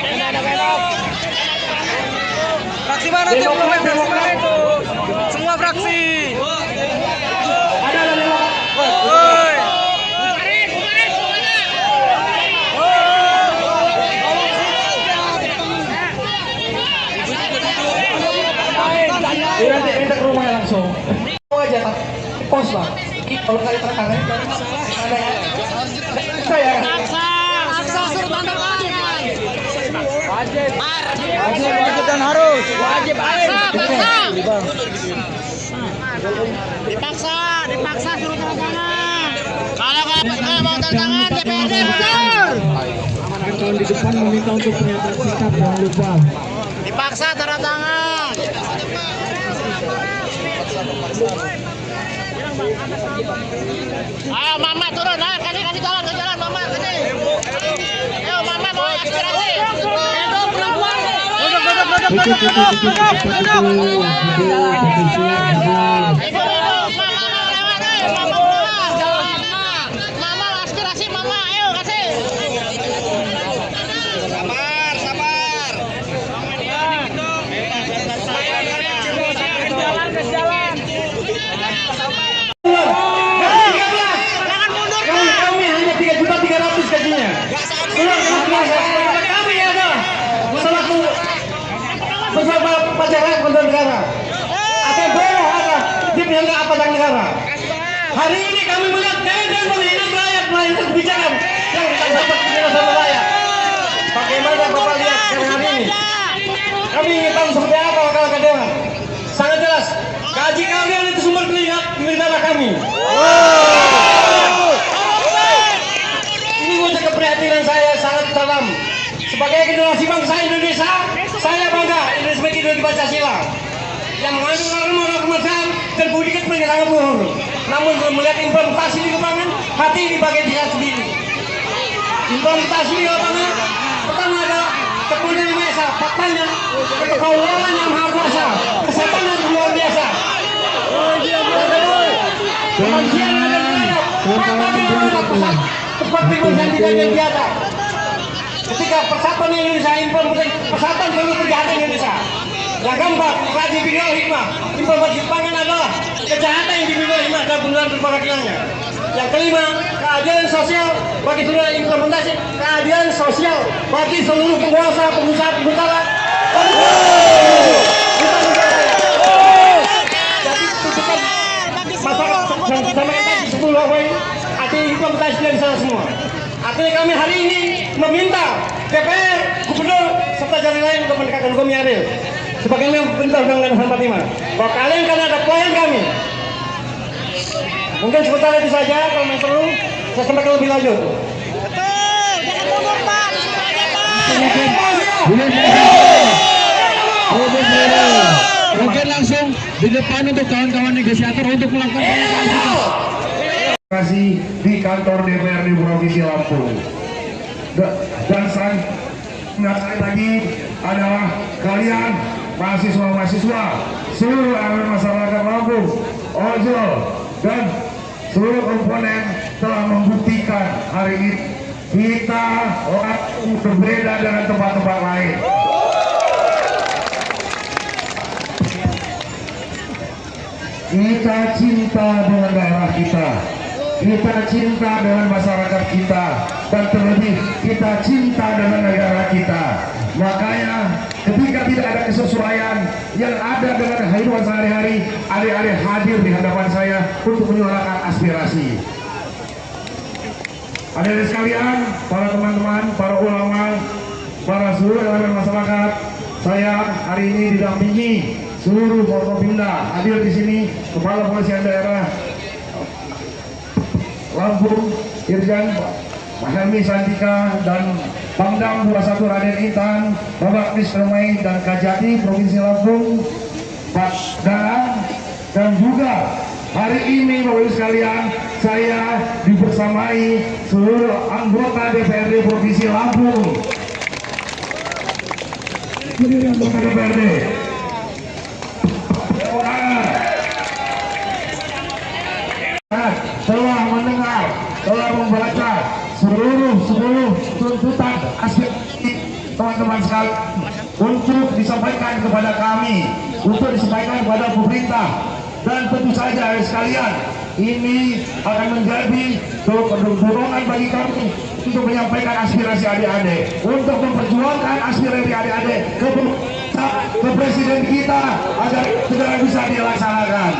G: Enak. Fraksi mana tuh? Fraksi mana itu? Semua fraksi.
A: Ada lewat.
G: Woi.
A: Nanti kita ke rumahnya langsung. Mau aja tak pos lah. Kalau kali tertangan ada ya. Saya.
F: Paksa suruh tanda tangan.
G: Wajib dan harus. Wajib
F: Dipaksa suruh tanda tangan. Kalau nggak mau tanda tangan DPRD mundur.
B: Kawan di depan meminta untuk pernyataan sikap, jangan lupa.
F: Dipaksa tanda tangan. Ayo Mama turun, kasih jalan ke jalan Mama sini. Ayo Mama mau aspirasi. Mama aspirasi Mama, ayo kasih.
A: rakyat bukan negara. Atau boleh ada dia penyangga apa tentang negara. Hari ini kami melihat dan menghina rakyat melainkan kebijakan yang dapat dibela sama rakyat. Bagaimana Bapak lihat sekarang hari ini? Kami ingin tahu seperti apa wakil dewan. Sangat jelas, gaji kalian itu sumber keringat kami. Ini wujud keprihatinan saya sangat dalam. Sebagai generasi bangsa Indonesia, saya bangga Indonesia sebagai ideologi Pancasila yang mengandung norma kemanusiaan dan budi pekerti sangat luhur. Namun melihat implementasi di lapangan, hati ini bagian dia sendiri. Implementasi di lapangan pertama adalah kemudian Maha Esa, faktanya kekaulan yang maha kuasa, kesehatan yang luar biasa. Kemanusiaan yang ada di dalam, tepat pilihan tidak yang biasa. Ketika persatuan Indonesia implementasi persatuan seluruh kejahatan Indonesia. Yang keempat, rajin bina hikmah. Implementasi pangan adalah kejahatan yang dibina hikmah dan penggunaan perwakilannya. Yang kelima, keadilan sosial bagi seluruh implementasi keadilan sosial bagi seluruh penguasa, pengusaha, pengusaha. Jadi tuntutan masyarakat sama kita di 10 poin artinya implementasi dari sana semua. Artinya kami hari ini meminta DPR, Gubernur, serta jalan lain untuk menegakkan hukum yang adil. Sebagaimana perintah Undang-Undang 45 bahwa kalian kan ada klien kami. Mungkin sementara itu saja, kalau yang perlu saya sampaikan lebih lanjut.
F: Betul, jangan mundur Pak, aja Pak.
B: Mungkin langsung di depan untuk kawan-kawan negosiator untuk melakukan
D: Terima kasih di kantor DPRD Provinsi Lampung. Dan sekali lagi adalah kalian mahasiswa-mahasiswa, seluruh elemen masyarakat Lampung, ojol, dan seluruh komponen telah membuktikan hari ini kita orang berbeda dengan tempat-tempat lain. Kita cinta dengan daerah kita, kita cinta dengan masyarakat kita, dan terlebih kita cinta dengan negara kita. Makanya ketika tidak ada kesesuaian yang ada dengan kehidupan sehari-hari, adik-adik hadir di hadapan saya untuk menyuarakan aspirasi. Adik-adik sekalian, para teman-teman, para ulama, para seluruh elemen masyarakat, saya hari ini didampingi seluruh Forkopimda. Hadir di sini Kepala Polisian Daerah Lampung, Irjen Mahelmi Santika, dan Pangdam 21 Raden Intan, Bapak Mr. May dan Kajati Provinsi Lampung, Pak Darang, dan juga hari ini Bapak Ibu sekalian saya dibersamai seluruh anggota DPRD Provinsi Lampung. Berdiri anggota DPRD. Telah mendengar, telah membaca seluruh tuntutan aspirasi teman-teman sekalian untuk disampaikan kepada kami, untuk disampaikan kepada pemerintah, dan tentu saja sekalian ini akan menjadi dorongan bagi kami untuk menyampaikan aspirasi adik-adik, untuk memperjuangkan aspirasi adik-adik ke presiden kita agar segera bisa dilaksanakan.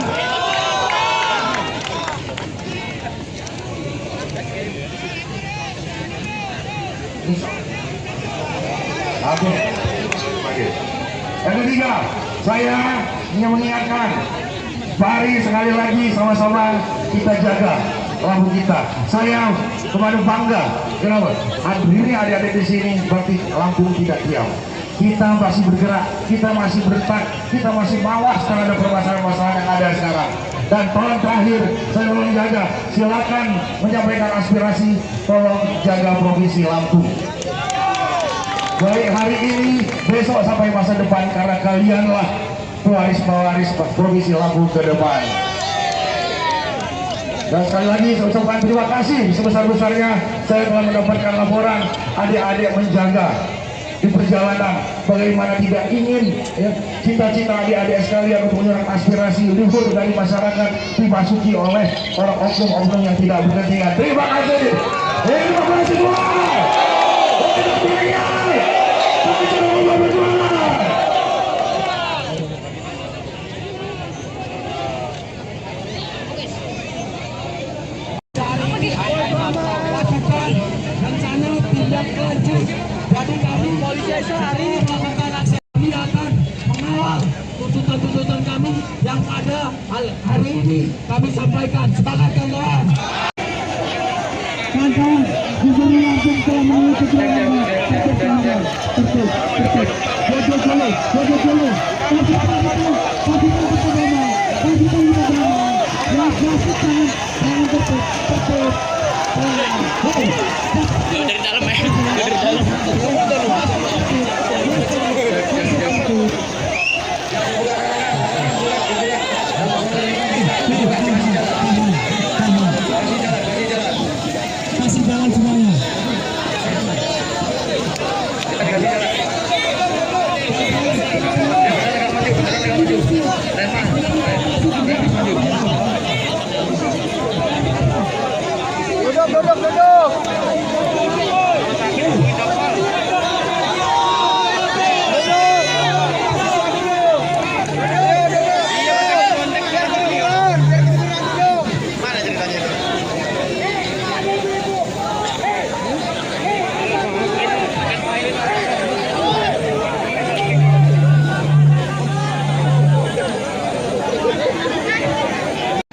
D: Yang ketiga, saya ingin mengingatkan, mari sekali lagi sama-sama kita jaga Lampung kita. Saya kemarin bangga, kenapa? Hadirnya adik-adik di sini berarti Lampung tidak diam. Kita masih bergerak, kita masih bertak, kita masih mawas terhadap permasalahan-permasalahan yang ada sekarang. Dan tolong terakhir, saya mau menjaga, silakan menyampaikan aspirasi, tolong jaga Provinsi Lampung. Baik hari ini, besok sampai masa depan, karena kalianlah pewaris-pewaris Provinsi Lampung ke depan. Dan sekali lagi saya ucapkan terima kasih sebesar-besarnya saya telah mendapatkan laporan adik-adik menjaga di perjalanan, bagaimana tidak ingin ya, cita-cita adik-adik sekalian untuk menyerang aspirasi luhur dari masyarakat dimasuki oleh orang oknum-oknum yang tidak berkepentingan. Terima kasih. Terima kasih semua.
E: tuntutan-tuntutan kami yang pada hari ini kami sampaikan. Semangat kawan-kawan.
B: Kawan-kawan, Gubernur Lampung telah mengikuti lama.
F: Dari dalam ya. Dari dalam.
B: Kasih jalan semuanya.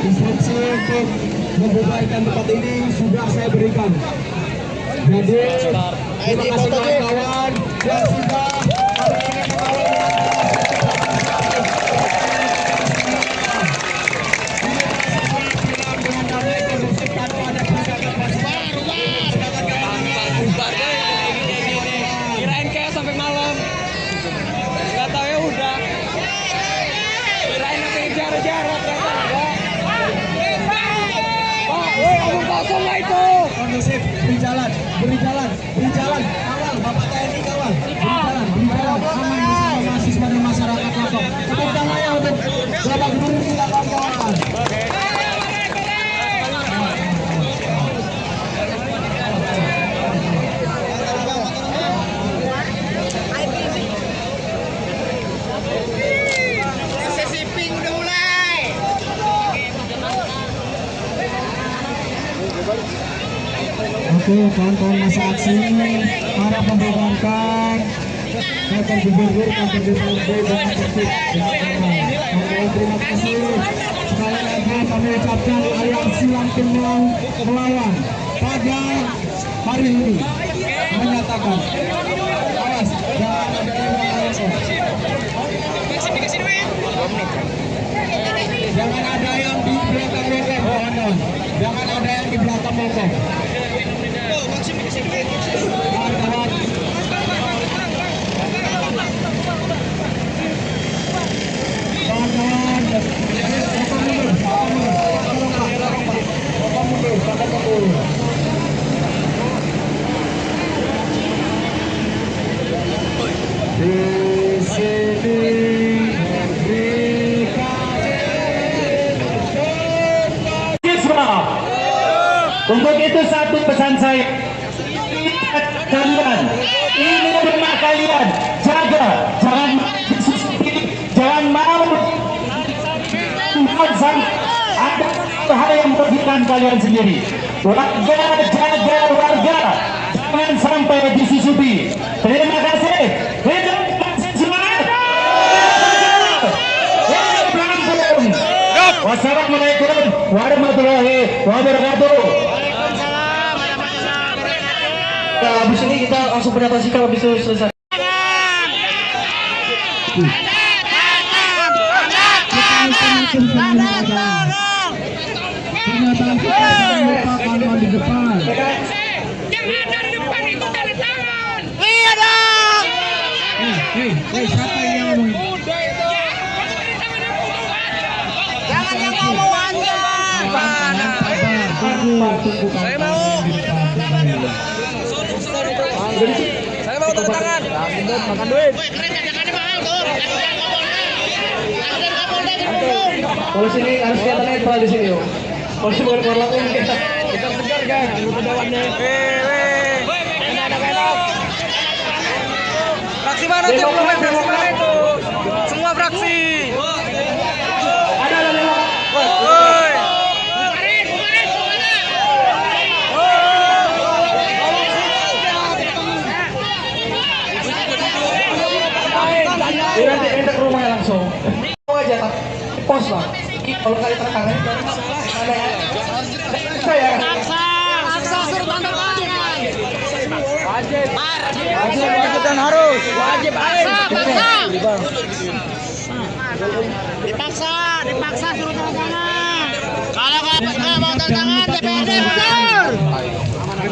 B: Instruksi untuk membubarkan tempat ini sudah saya berikan. Jadi terima kasih kawan-kawan yang sudah hari ini
G: Kirain kayak sampai malam. Nggak tahu ya udah. Kirain sampai jarak-jarak ternyata enggak. Pak, woi omong kosong lah itu.
B: kondusif, beri jalan, kawal, Bapak TNI kawal, beri jalan, aman bersama mahasiswa dan masyarakat Lombok. Tepuk tangannya untuk Bapak Gubernur kita kawan-kawan.
F: Sesi pink udah mulai.
B: Oke, kawan-kawan masa aksi para membubarkan kantor gubernur, kantor DPRD dengan tertib dengan aman. Oke, terima kasih. Sekali lagi kami ucapkan aliansi Lampung melawan pada hari ini menyatakan awas jangan ada yang melawan. Jangan ada yang di belakang mogok, kawan-kawan. Jangan ada yang di belakang mogok. Kawan-kawan. Kawan-kawan. Di sini
A: Untuk itu satu pesan saya, kalian ini rumah kalian, jaga, jangan mau ada hal yang merugikan kalian sendiri. Warga, jaga warga, jangan sampai disusupi. Terima kasih. Semangat. Wassalamualaikum warahmatullahi wabarakatuh. Nah, habis ini kita langsung pernyataan sikap habis itu selesai.
B: Pernyataan kita merupakan di depan.
F: Yang ada di depan itu dari tangan.
G: Iya dong.
B: Siapa yang ngomongin?
F: Jangan yang ngomong aja.
B: Tunggu
G: Saya mau. Saya mau tanda tangan.
B: makan duit.
F: Woi, keren jangan mahal tuh. Kasihan Kapolda di
A: Polisi ini harus kelihatan netral di sini, yuk. Polisi bukan korlapun kita.
G: Kita segar kan. Anggota dewannya. Enak. Fraksi mana tuh? Fraksi mana itu? Semua fraksi.
A: Ada lewat.
G: Woi.
A: Nanti ente ke rumahnya langsung. aja tak pos lah. Kalau kali tertangan ada ya. Saya
F: Paksa suruh tanda tangan.
G: Wajib dan harus. Wajib
F: Paksa. Dipaksa suruh tanda tangan. Kalau nggak mau tanda tangan DPRD mundur.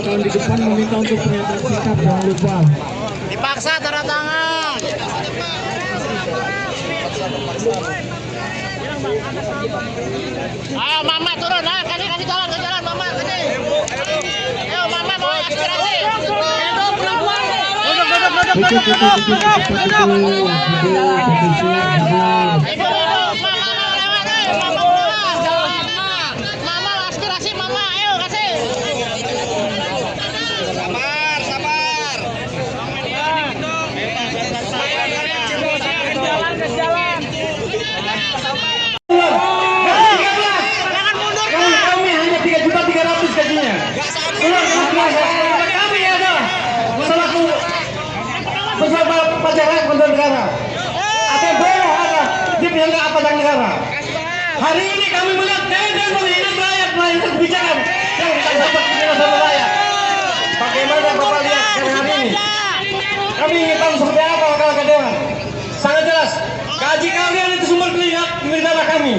B: Tahun di depan meminta untuk pernyataan sikap, jangan lupa.
F: Dipaksa tanda tangan. Ayo Mama turun, kasih jalan ke jalan Mama kasih. Ayo Mama mau aspirasi. Hidup Mama lewat Mama aspirasi Mama ayo kasih. Jalan.
A: kami hanya 3.300.000 gajinya. Kami adalah selaku beserta pajaran kontrol negara. Ada boleh ada di pihak aparatur negara. Hari ini kami melihat dan menghina rakyat melainkan kebijakan yang tidak dapat dirasakan rakyat. Bagaimana Bapak lihat sekarang hari ini? Kami ingin tahu seperti apa kalau dewan. Sangat jelas, gaji kalian itu sumber negara kami.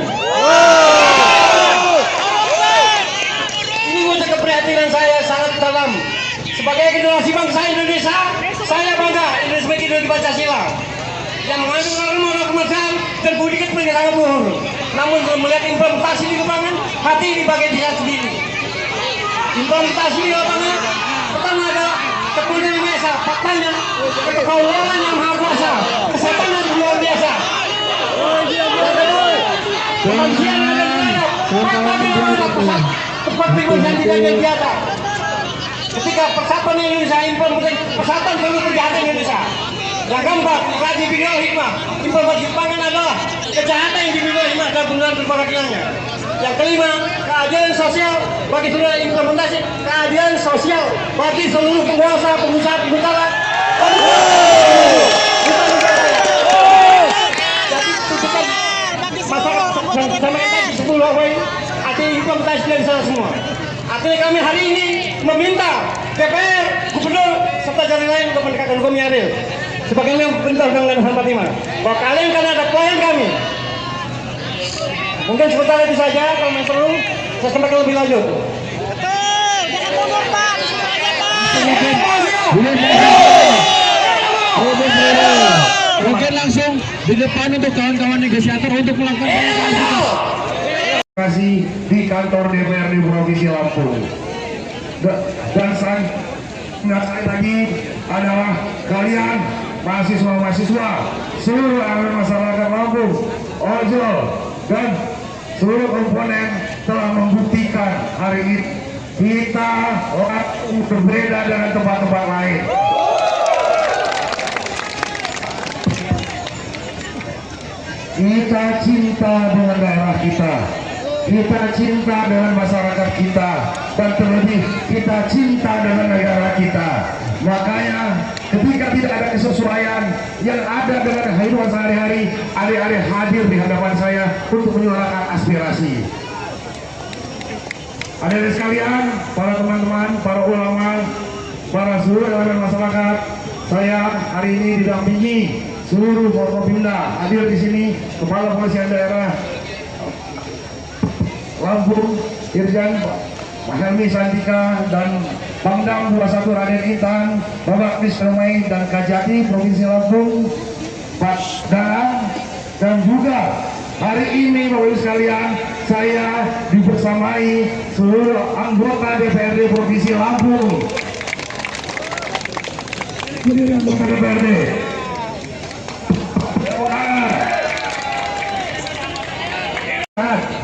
A: Ini wujud keprihatinan saya sangat dalam. Sebagai generasi bangsa Indonesia, saya bangga Indonesia sebagai ideologi Pancasila yang mengandung norma kemanusiaan dan budi pekerti sangat luhur. Namun melihat implementasi di lapangan, hati ini bagian diri sendiri. Implementasi di lapangan pertama adalah kepunyaan yang biasa, faktanya kekaulan yang maha kuasa, kesehatan yang luar biasa. Kemanusiaan yang ada fakta yang pusat tempat yang tidak biasa. Ketika persatuan Indonesia implementasi persatuan seluruh kejahatan Indonesia. Yang keempat, kaji bidang hikmah. Informasi pangan adalah kejahatan yang dimiliki hikmah dan benar berperakilannya. Yang kelima, keadilan sosial bagi seluruh implementasi keadilan sosial bagi seluruh penguasa, pengusaha, pengusaha. Jadi tuntutan masyarakat sama kita di 10 poin artinya implementasi dari sana semua. Artinya kami hari ini meminta DPR, Gubernur, serta jalan lain untuk pendekatan hukum yang adil. Sebagaimana perintah Undang-Undang 45 bahwa kalian kan ada klien kami. Mungkin sementara itu saja, kalau yang perlu saya sampaikan lebih lanjut.
F: Betul, jangan mundur Pak.
B: Mungkin langsung di depan untuk kawan-kawan negosiator untuk melakukan pernyataan sikap.
D: Terima kasih di kantor DPRD Provinsi Lampung. Dan sekali lagi adalah kalian mahasiswa-mahasiswa, seluruh elemen masyarakat Lampung, ojol, dan seluruh komponen telah membuktikan hari ini kita orang berbeda dengan tempat-tempat lain. Kita cinta dengan daerah kita, kita cinta dengan masyarakat kita, dan terlebih kita cinta dengan negara kita. Makanya ketika tidak ada kesesuaian yang ada dengan kehidupan sehari-hari, adik-adik hadir di hadapan saya untuk menyuarakan aspirasi. Adik-adik sekalian, para teman-teman, para ulama, para seluruh elemen masyarakat, saya hari ini didampingi seluruh Forkopimda. Hadir di sini Kepala Polisian Daerah Lampung, Irjen Helmi Santika, dan Pangdam 21 Raden Intan, Bapak Mr. May dan Kajati Provinsi Lampung, Pak Danang, dan juga hari ini Bapak Ibu sekalian, saya dibersamai seluruh anggota DPRD Provinsi Lampung. Berdiri anggota DPRD.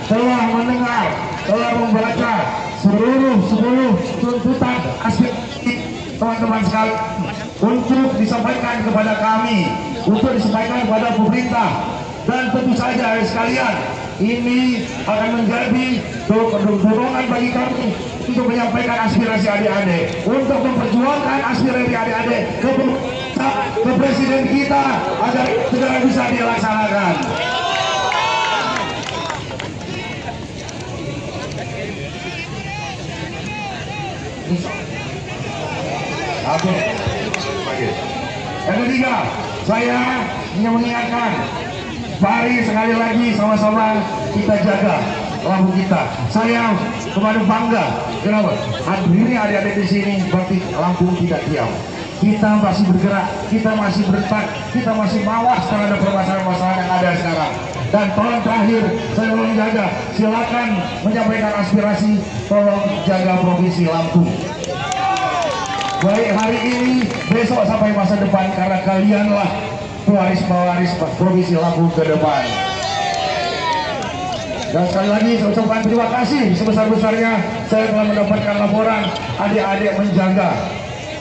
D: Telah mendengar, telah membaca seluruh tuntutan aspirasi teman-teman sekalian untuk disampaikan kepada kami, untuk disampaikan kepada pemerintah, dan tentu saja sekalian ini akan menjadi dorongan bagi kami untuk menyampaikan aspirasi adik-adik, untuk memperjuangkan aspirasi adik-adik ke presiden kita agar segera bisa dilaksanakan. ketiga, saya ingin mengingatkan, mari sekali lagi sama-sama kita jaga lampu kita. Saya kemarin bangga, kenapa? Hadirnya adik-adik di sini berarti lampu tidak diam. Kita masih bergerak, kita masih bertak, kita masih mawas terhadap permasalahan-permasalahan yang ada sekarang. Dan tolong terakhir, saya mau menjaga, silakan menyampaikan aspirasi, tolong jaga provinsi Lampung. Baik hari ini, besok sampai masa depan, karena kalianlah pewaris-pewaris provinsi Lampung ke depan. Dan sekali lagi saya ucapkan terima kasih sebesar-besarnya saya telah mendapatkan laporan adik-adik menjaga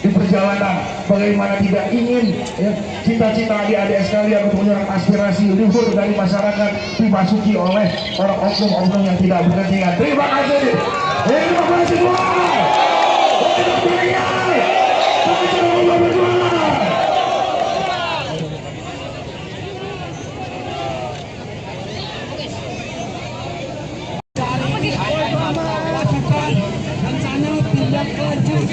D: di perjalanan, bagaimana tidak ingin ya, cita-cita adik-adik sekalian untuk menyerap aspirasi luhur dari masyarakat dimasuki oleh orang oknum-oknum yang tidak berkepentingan. Terima kasih. Terima kasih semua.
E: lakukan rencana tindak lanjut.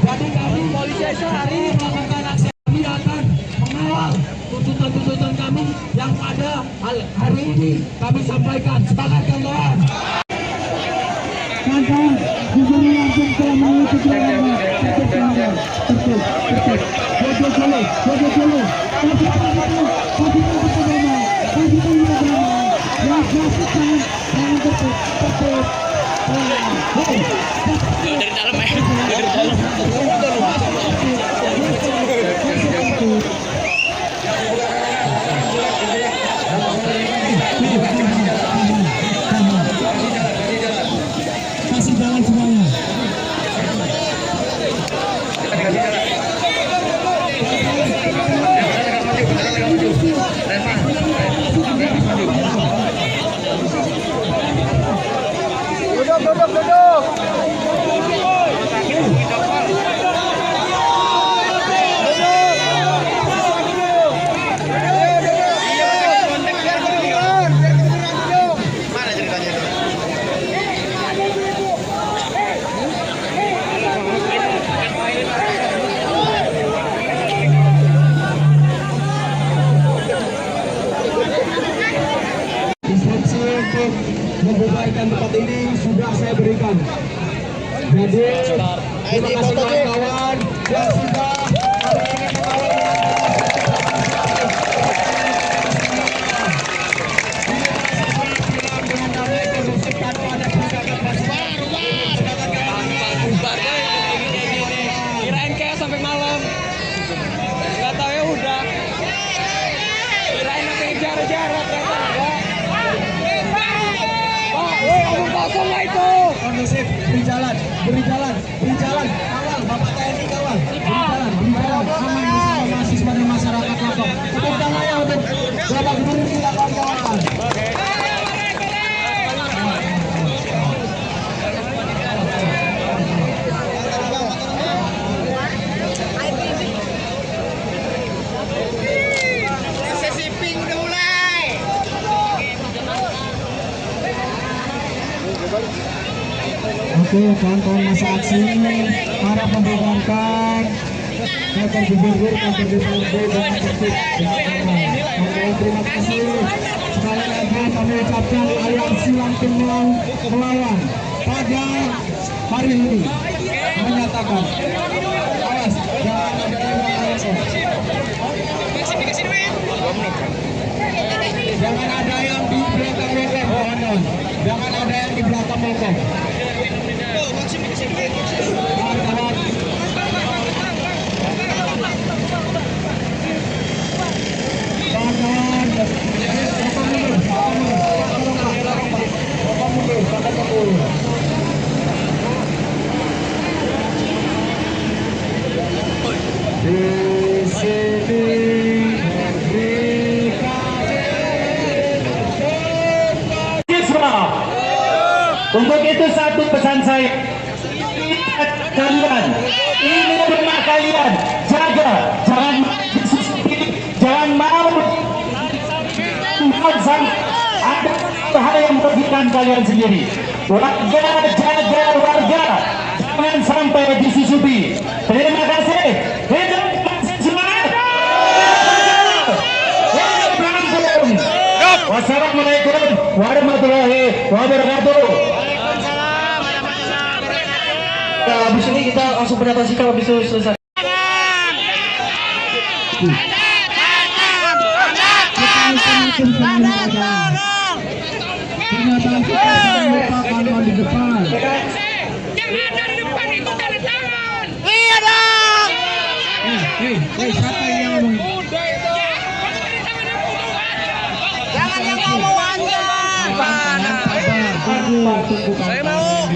E: Jadi kami polisi hari ini melakukan aksi, kami akan mengawal tuntutan-tuntutan kami yang pada hari ini kami sampaikan. Semangat kawan.
B: Kawan, gubernur langsung telah mengikuti
F: Dari dalam ya, dari dalam.
B: kasih jalan semuanya. Instruksi untuk membubarkan tempat ini sudah saya berikan. Jadi terima kasih kawan-kawan yang sudah hari ini mengawal dengan damai kondusif tanpa ada pergerakan
G: Kirain kayak sampai malam. Gak tahu ya udah. Kirain sampai jarak-jarak ternyata enggak. Pak, woi omong kosong lah itu.
B: kondusif, beri jalan, kawal, Bapak TNI kawal, beri jalan, aman bersama mahasiswa dan masyarakat Lombok. Tepuk tangannya untuk Bapak Gubernur kita kawan-kawan.
F: Sesi pink udah mulai.
B: Oke, kawan-kawan masa aksi para membubarkan kantor gubernur, kantor DPRD dengan tertib dengan aman. Oke, terima kasih. Sekali lagi kami ucapkan aliansi Lampung melawan pada hari ini menyatakan awas jangan ada yang ASN. Jangan ada yang di belakang loteng, kawan-kawan. Jangan ada yang di belakang loteng. Kawan-kawan. Kawan-kawan. Bapak mundur. Di sini
A: Untuk itu satu pesan saya, kalian ini rumah kalian, jaga, jangan mau ada hal yang merugikan kalian sendiri. Warga, jaga warga, jangan sampai disusupi. Terima kasih. Hidup semangat. Wassalamualaikum warahmatullahi wabarakatuh. Nah, habis ini kita langsung pernyataan sikap habis itu selesai.
B: Pernyataan sikap merupakan di depan.
F: Jangan dari depan itu dari tangan.
B: Siapa yang ngomong?
F: Jangan yang ngomong aja.
B: Saya mau.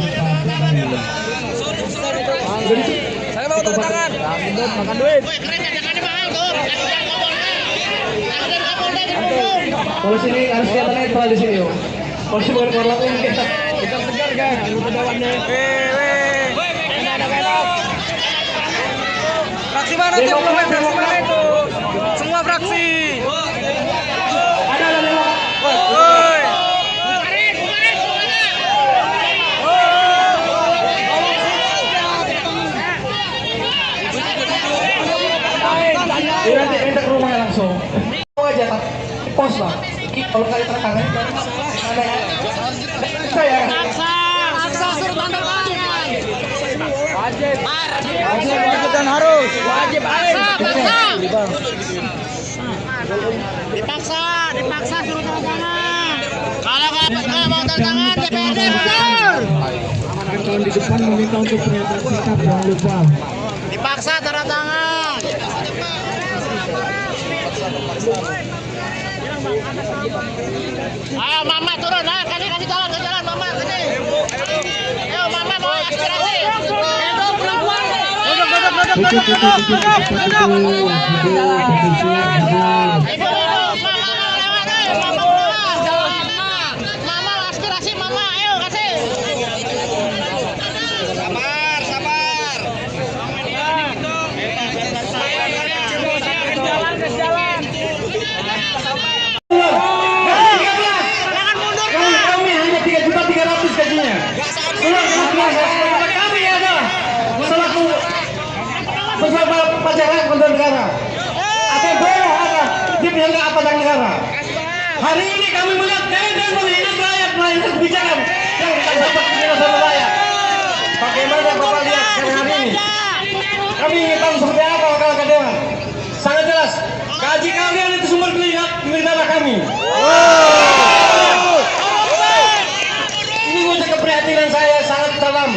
G: Saya mau tepuk tangan. Makan duit.
A: Kalau sini harus kelihatan netral di sini, yo. Kalau sini bukan korlap ini kita.
G: Kita segar guys. Lupa dawannya. Enak. Fraksi mana tuh? Fraksi mana itu? Semua fraksi.
A: Ada lewat.
G: Woi.
A: Ini nanti minta ke rumahnya langsung. Mau aja tak pos lah. Kalau kali tertangan ada ya. Saya.
F: Paksa suruh tanda tangan.
G: Wajib dan harus. Wajib
F: Dipaksa suruh tanda tangan. Kalau nggak mau tanda tangan DPRD mundur.
B: Kawan di depan meminta untuk pernyataan sikap, jangan lupa.
F: Dipaksa tanda tangan. Ayo mama turun, kasih jalan ke jalan mama sini. Ayo mama mau aspirasi. Mama aspirasi mama, ayo kasih. Sabar. Jalan.
A: Kami hanya 3.300.000 gajinya. Kami adalah selaku beserta pajak konten negara. Atau boleh ada di pihak apa dan negara. Hari ini kami melihat dan menghina rakyat melainkan kebijakan yang kita dapat dari rakyat. Bagaimana Bapak lihat hari ini? Kami ingin tahu seperti apa wakil dewan. Sangat jelas, gaji kalian itu sumber kelihatan kami. Ini wujud keprihatinan saya sangat dalam.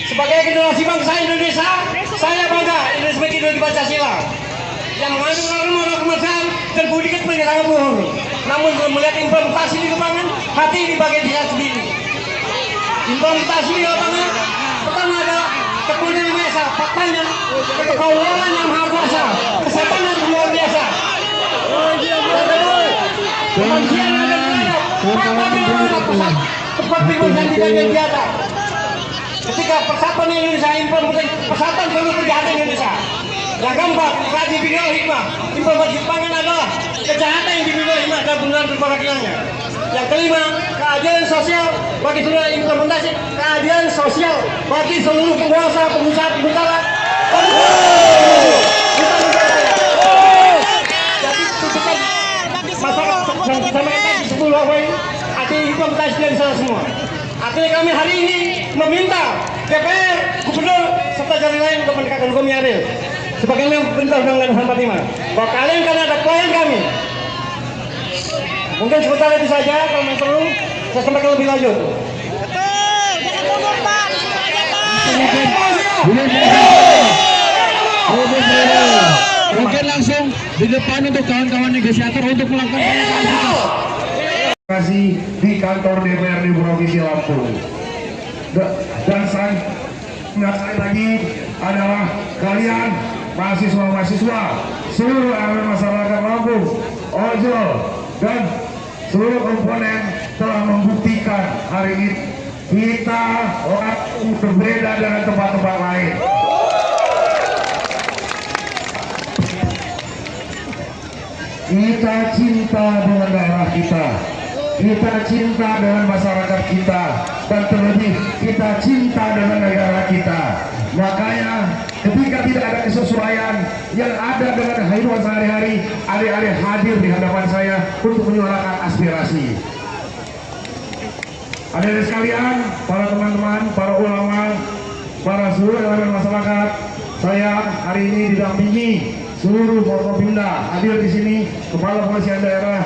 A: Sebagai generasi bangsa Indonesia, saya bangga sebagai ideologi Pancasila yang mengandung norma kemanusiaan dan budi pekerti sangat luhur. Namun melihat implementasi di lapangan, hati ini bagian dia sendiri. Implementasi di lapangan pertama adalah keputusan yang biasa, faktanya kekaulan yang maha kuasa, kesehatan yang luar biasa. Kemanusiaan yang ada, tempat timbul dan tidak yang biasa. Ketika persatuan Indonesia implementasi persatuan seluruh kejahatan Indonesia. Yang keempat, kaji bidang hikmah. Implementasi pangan adalah kejahatan yang dimiliki hikmah dan benar berperakilannya. Yang kelima, keadilan sosial bagi seluruh implementasi keadilan sosial bagi seluruh penguasa, pengusaha, pengusaha. Jadi tuntutan masyarakat yang kita mainkan di 10 Hawaii, artinya implementasi dari sana semua. Artinya kami hari ini meminta DPR, Gubernur, serta jalan lain untuk menegakkan hukum yang adil. Sebagaimana perintah Undang-Undang 45, bahwa kalian kan ada klien kami. Mungkin sebentar itu saja, kalau yang perlu saya sampaikan lebih lanjut.
F: Betul, jangan mundur Pak, disuruh aja Pak.
B: Mungkin langsung di depan untuk kawan-kawan negosiator untuk melakukan pernyataan sikap.
D: Terima kasih di kantor DPRD Provinsi Lampung. Dan saya ingat lagi adalah kalian mahasiswa-mahasiswa, seluruh elemen masyarakat Lampung, ojol, dan seluruh komponen telah membuktikan hari ini kita orang berbeda dengan tempat-tempat lain. Kita cinta dengan daerah kita. kita cinta dengan masyarakat kita, dan terlebih kita cinta dengan negara kita. Makanya ketika tidak ada kesesuaian yang ada dengan kehidupan sehari-hari, adik-adik hadir di hadapan saya untuk menyuarakan aspirasi. Adik-adik sekalian, para teman-teman, para ulama, para seluruh elemen masyarakat, saya hari ini didampingi seluruh Forkopimda. Hadir di sini Kepala Kepolisian Daerah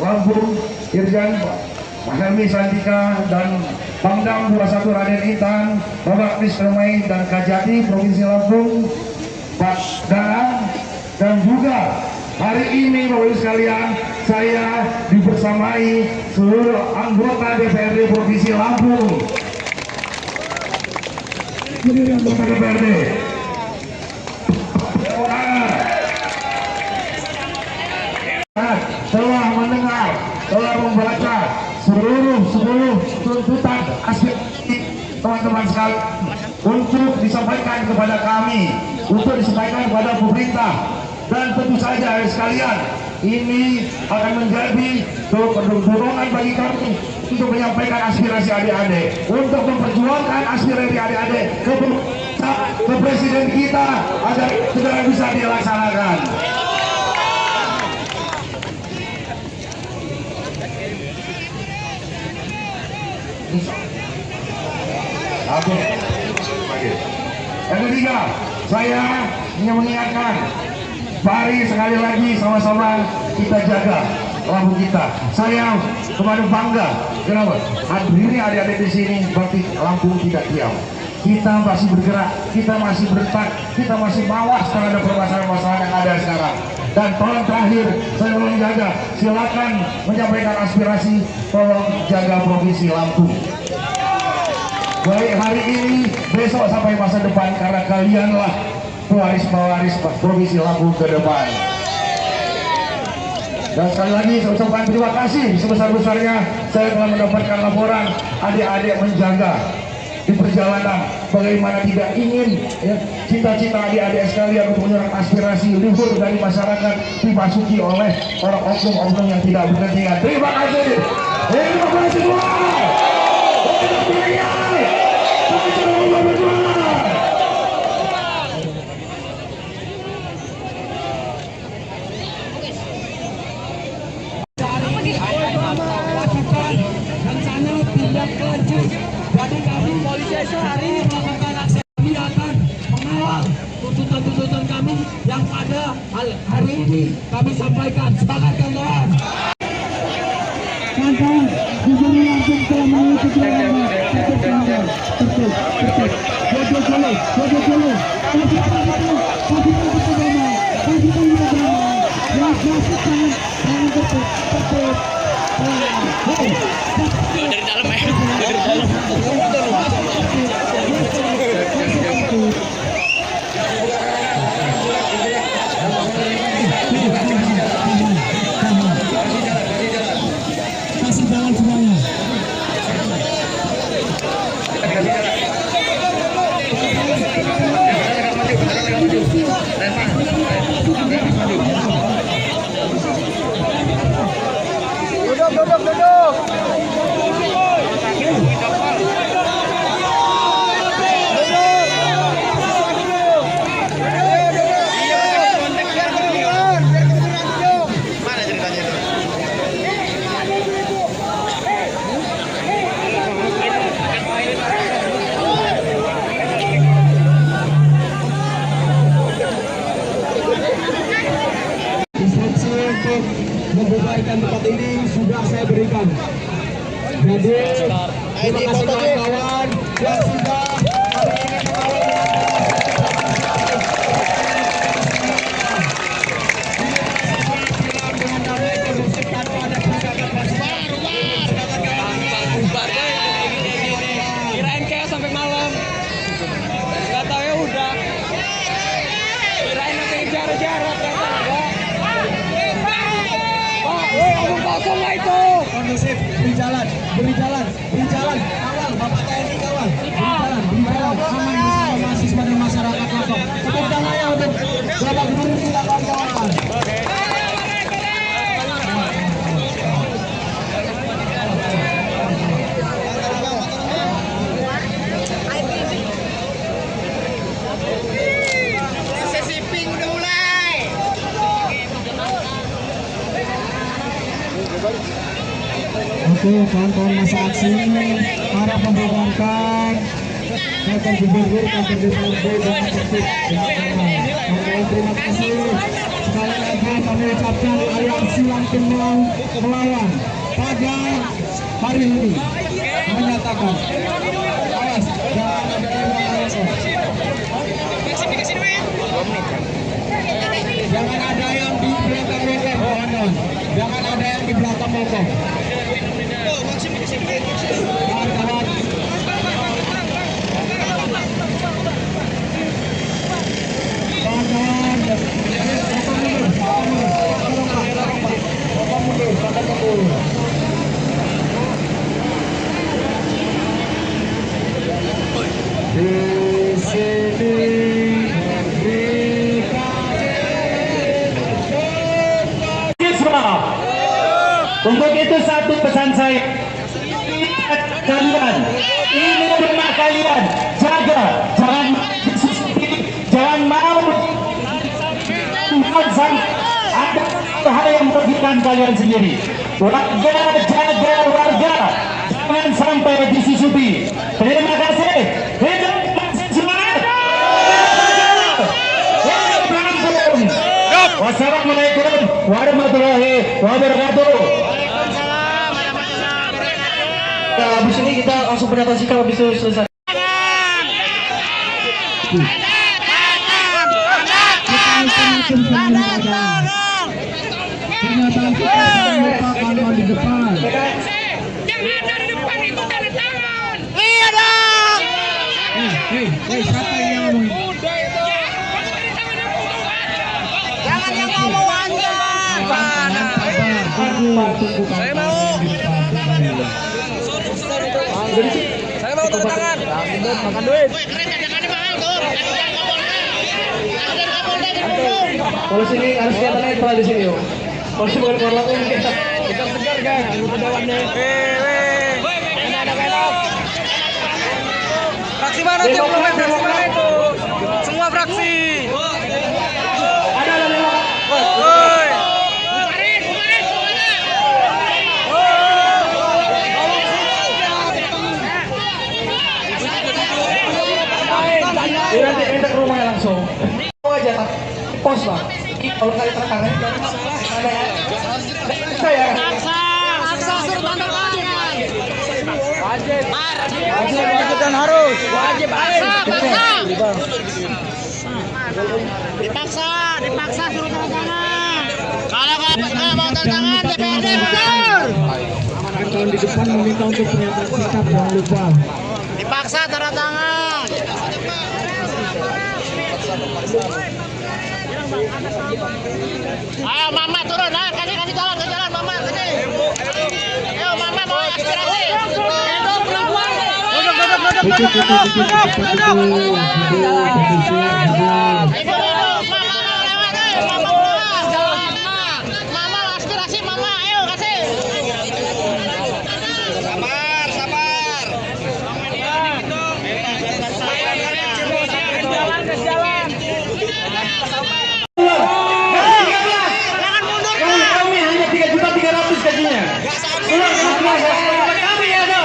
D: Lampung, Irjen Mahelmi Santika, dan Pangdam 21 Raden Intan, Bapak Krisnamai dan Kajati Provinsi Lampung, Pak Danang, dan juga hari ini Bapak Ibu sekalian, saya dibersamai seluruh anggota DPRD Provinsi Lampung. Jadi anggota DPRD telah mendengar, telah membaca seluruh tuntutan aspirasi teman-teman sekalian untuk disampaikan kepada kami, untuk disampaikan kepada pemerintah. Dan tentu saja sekalian, ini akan menjadi dorongan bagi kami untuk menyampaikan aspirasi adik-adik, untuk memperjuangkan aspirasi adik-adik ke presiden kita agar segera bisa dilaksanakan. Yang ketiga, saya ingin mengingatkan, mari sekali lagi sama-sama kita jaga Lampung kita. Saya kemarin bangga, kenapa? Hadirnya adik-adik di sini berarti Lampung tidak diam. Kita masih bergerak, kita masih bertak, kita masih mawas terhadap permasalahan-permasalahan yang ada sekarang. Dan tolong terakhir, saya mau menjaga, silakan menyampaikan aspirasi, tolong jaga Provinsi Lampung. Baik hari ini, besok sampai masa depan, karena kalianlah pewaris-pewaris Provinsi Lampung ke depan. Dan sekali lagi saya ucapkan terima kasih sebesar-besarnya saya telah mendapatkan laporan adik-adik menjaga di perjalanan, bagaimana tidak ingin ya, cita-cita adik-adik sekalian untuk menyerap aspirasi luhur dari masyarakat dimasuki oleh orang oknum-oknum yang tidak berkepentingan. Terima kasih. Terima kasih semua.
E: rencana tindak lanjut. Jadi kami polisi hari ini melakukan aksi, kami akan mengawal tuntutan-tuntutan kami yang pada hari ini kami sampaikan. Sepakat kawan-kawan?
B: Kawan-kawan, Gubernur Lampung telah mengikuti dulu.
F: Dari dalam ya. Dari dalam.
B: Kasih jalan semuanya.
C: Duduk. Mana ceritanya itu?
E: Instruksi untuk membubarkan tempat ini sudah saya berikan. Jadi terima kasih kawan-kawan yang sudah hari ini mengawal dengan damai kondusif tanpa ada peningkatan pasukan.
G: Bubar deh gini. Kirain kayak sampai malam. Gak tau ya udah. Kirain nanti jarak-jarak ternyata enggak. Pak, woi omong kosong lah itu.
E: Kondusif, beri jalan, kawal, Bapak TNI kawal, beri jalan, aman bersama mahasiswa dan masyarakat Lampung. Tepuk tangannya untuk Bapak Gubernur kita kawan-kawan.
B: Oke, kawan-kawan masa aksi para membubarkan kantor gubernur, kantor DPRD dengan tertib dengan damai. Kawan-kawan terima kasih. Sekali lagi kami ucapkan aliansi Lampung melawan pada hari ini menyatakan awas jangan ada yang ASN. Jangan ada yang di belakang mogok, kawan-kawan. Jangan ada yang di belakang mogok. Kawan-kawan. Di sini
A: untuk itu satu pesan saya, kalian ini rumah kalian, jaga, jangan mau ada hal yang merugikan kalian sendiri. Warga, jaga warga, jangan sampai disusupi. Terima kasih. Hidup semangat. Wassalamualaikum warahmatullahi wabarakatuh. Habis ini kita langsung pendapat sikap habis itu selesai.
B: Pernyataan kita lupa kawan di depan.
F: Yang ada di depan itu tanda tangan. Iya dong.
B: Siapa yang ngomong?
F: Jangan yang ngomong aja.
B: Saya mau.
G: Saya mau tanda tangan. Makan duit.
A: Polisi ini harus kelihatan netral di sini, yo. Polisi bukan keluar langsung kita.
G: Kita segar kan, anggota dewannya. Ini ada belok. Fraksi mana tuh? Fraksi mana itu? Semua fraksi.
A: Ada lewat.
G: Woi.
A: Ini nanti minta ke rumahnya langsung. Mau aja tak? Pos bang. Kalau kali tertangan ada ya. Saya.
F: Paksa suruh tanda tangan.
G: Wajib dan harus. Wajib
F: Paksa. Dipaksa suruh tanda tangan. Kalau nggak mau tanda tangan DPRD mundur.
B: Kawan di depan meminta untuk pernyataan sikap, jangan lupa.
F: Dipaksa tanda tangan. Ayo mama turun, kasih jalan ke jalan mama kasih. Ayo mama mau aspirasi. Hidup perempuan. Hidup mama lewat mama keluar jalan mama aspirasi mama ayo kasih. Sabar. Jalan. Jangan mundur.
A: Kami hanya 3.300.000 gajinya. Kami ada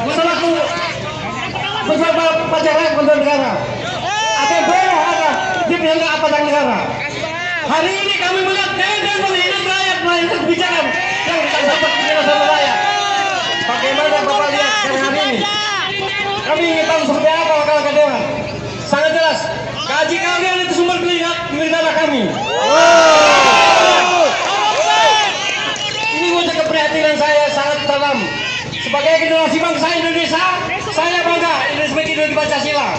A: selaku bersama pacaran kontrol negara. Ada boleh ada di pihak aparatur negara. Hari ini kami melihat dan menghina rakyat melainkan kebijakan yang tak dapat diterima sama rakyat. Bagaimana Bapak lihat sekarang hari ini? Kami ingin tahu seperti apa kalau kedewan. Sangat jelas, gaji kalian itu sumber dana kami. Ini wujud keprihatinan saya sangat dalam. Sebagai generasi bangsa Indonesia, saya bangga sebagai ideologi Pancasila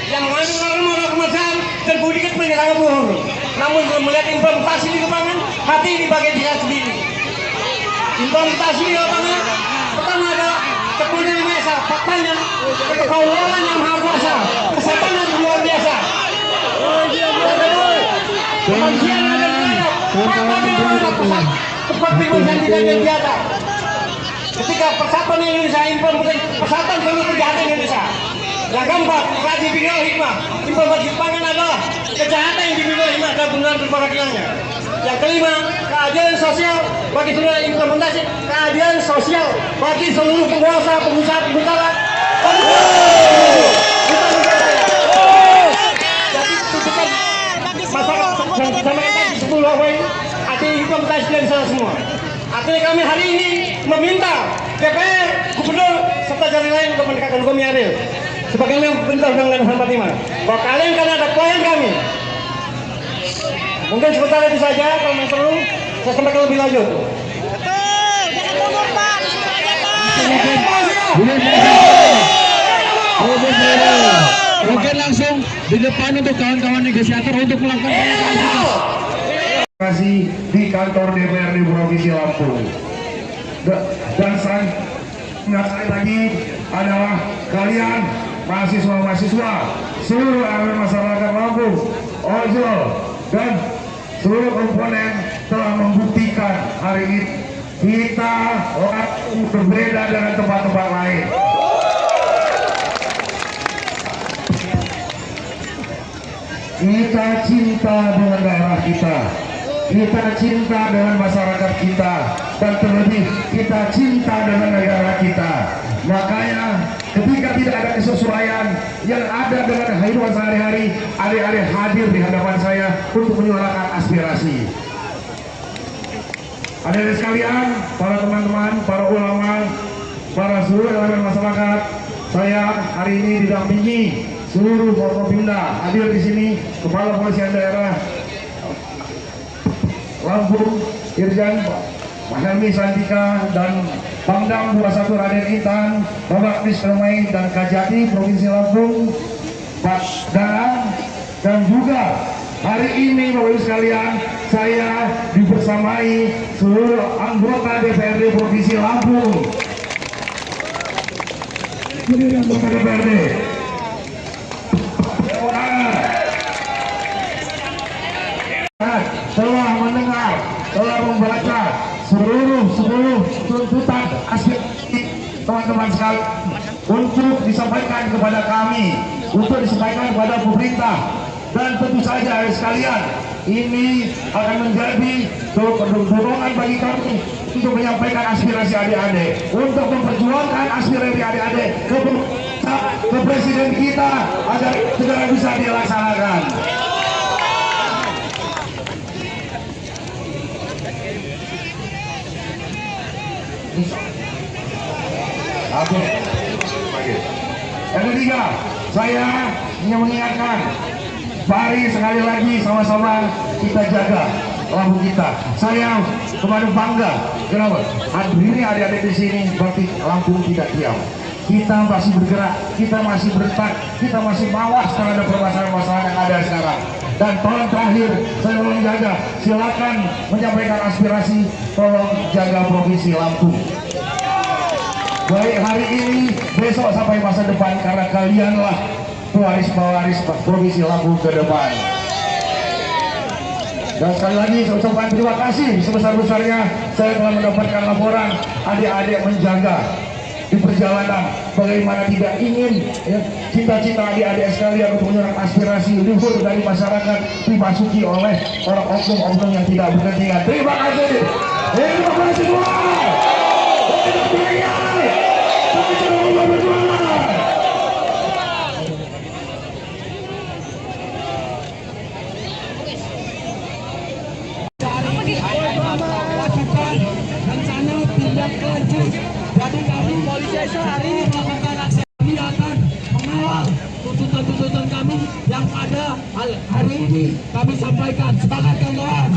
A: yang mengandung norma kemanusiaan dan budi pekerti sangat luhur. Namun melihat implementasi di lapangan, hati ini bagai diri sendiri. Implementasi di lapangan pertama adalah kepunyaan biasa, faktanya kekaulan yang maha kuasa, kesehatan yang luar biasa. Kemanusiaan ada di mana? Faktanya ada tempat pengungsian tidak yang biasa. Ketika persatuan Indonesia implementasi persatuan seluruh kejahatan Indonesia. Yang keempat, kaji bingkai hikmah. Informasi pangan adalah kejahatan yang dimiliki hikmah dan benar berbagai kilangnya. Yang kelima, keadilan sosial bagi seluruh implementasi keadilan sosial. sosial bagi seluruh penguasa, pengusaha, pengusaha. Jadi tuntutan masyarakat yang disampaikan tadi 10 poin, artinya implementasi dari sana semua. Artinya kami hari ini meminta DPR, Gubernur, serta jalan lain untuk menegakkan hukum yang adil. Sebagaimana perintah Undang-Undang 45, bahwa kalian kan ada poin kami. Mungkin sementara itu saja, kalau yang perlu saya sampaikan lebih lanjut.
F: Betul, jangan mundur Pak, disuruh aja Pak.
B: Mungkin langsung di depan untuk kawan-kawan negosiator untuk melakukan penyesuaian.
D: Kasih di kantor DPRD Provinsi Lampung. Dan sekali lagi adalah kalian mahasiswa-mahasiswa, seluruh elemen masyarakat Lampung, ojol, dan seluruh komponen telah membuktikan hari ini kita orang berbeda dengan tempat-tempat lain. Kita cinta dengan daerah kita, kita cinta dengan masyarakat kita, dan terlebih kita cinta dengan negara kita. Makanya ketika tidak ada kesesuaian yang ada dengan kehidupan sehari-hari, adik-adik hadir di hadapan saya untuk menyuarakan aspirasi. Adik-adik sekalian, para teman-teman, para ulama, para seluruh elemen masyarakat, saya hari ini didampingi seluruh Forkopimda. Hadir di sini Kepala Polisian Daerah Lampung, Irjen Mahelmi Santika, dan Pangdam 21 Raden Intan, Bapak Misremain dan Kajati Provinsi Lampung, Pak Danang, dan juga hari ini Bapak Ibu sekalian, saya dibersamai seluruh anggota DPRD Provinsi Lampung. Anggota DPRD telah mendengar, telah membaca seluruh tuntutan aspirasi teman-teman sekalian untuk disampaikan kepada kami, untuk disampaikan kepada pemerintah. Dan tentu saja sekalian, ini akan menjadi dorongan bagi kami untuk menyampaikan aspirasi adik-adik, untuk memperjuangkan aspirasi adik-adik ke presiden kita agar segera bisa dilaksanakan. Yang ketiga, saya ingin mengingatkan, mari sekali lagi sama-sama kita jaga Lampung kita. Saya kemarin bangga, kenapa? Hadirnya adik-adik di sini berarti Lampung tidak diam. Kita masih bergerak, kita masih bertak, kita masih mawas terhadap permasalahan-permasalahan yang ada sekarang. Dan tolong terakhir, saya mau jaga, silakan menyampaikan aspirasi, tolong jaga Provinsi Lampung. Baik hari ini, besok sampai masa depan, karena kalianlah pewaris-pewaris Provinsi Lampung ke depan. Dan sekali lagi saya ucapkan terima kasih sebesar-besarnya, saya telah mendapatkan laporan adik-adik menjaga di perjalanan, bagaimana tidak ingin ya, cita-cita adik-adik sekalian untuk menyerap aspirasi luhur dari masyarakat dimasuki oleh orang oknum-oknum yang tidak berkepentingan. Terima kasih. Terima kasih semua.
E: rencana tindak lanjut. Jadi kami polisi hari ini melakukan aksi, kami akan mengawal tuntutan-tuntutan kami yang pada hari ini kami sampaikan. Semangat kawan-kawan.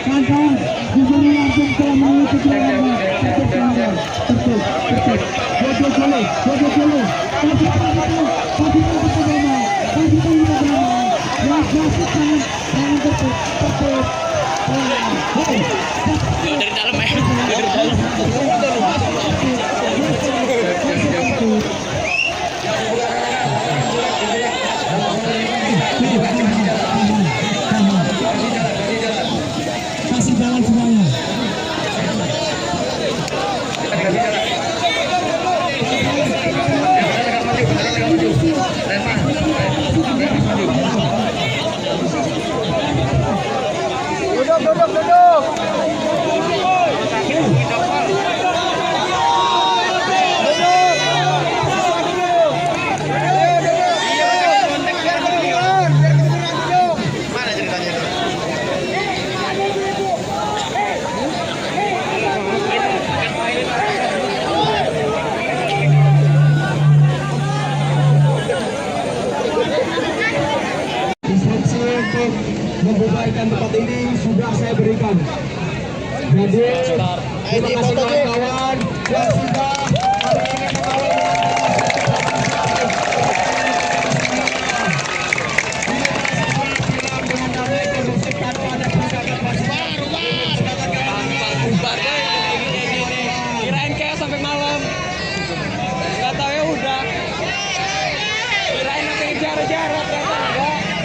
B: Kawan-kawan, Gubernur Lampung telah mengikuti larangan tertib. Jodoh dulu.
F: Dari dalam ya. Dari dalam.
B: Kasih jalan semuanya.
G: Duduk.
B: Terima kasih kawan-kawan yang sudah hari ini mengawal dengan damai kondusif tanpa ada pergerakan masyarakat.
G: Bubar deh gini. Kirain kayak sampai malam. Gak tahu ya udah. Kirain nanti jarak-jarak ternyata enggak.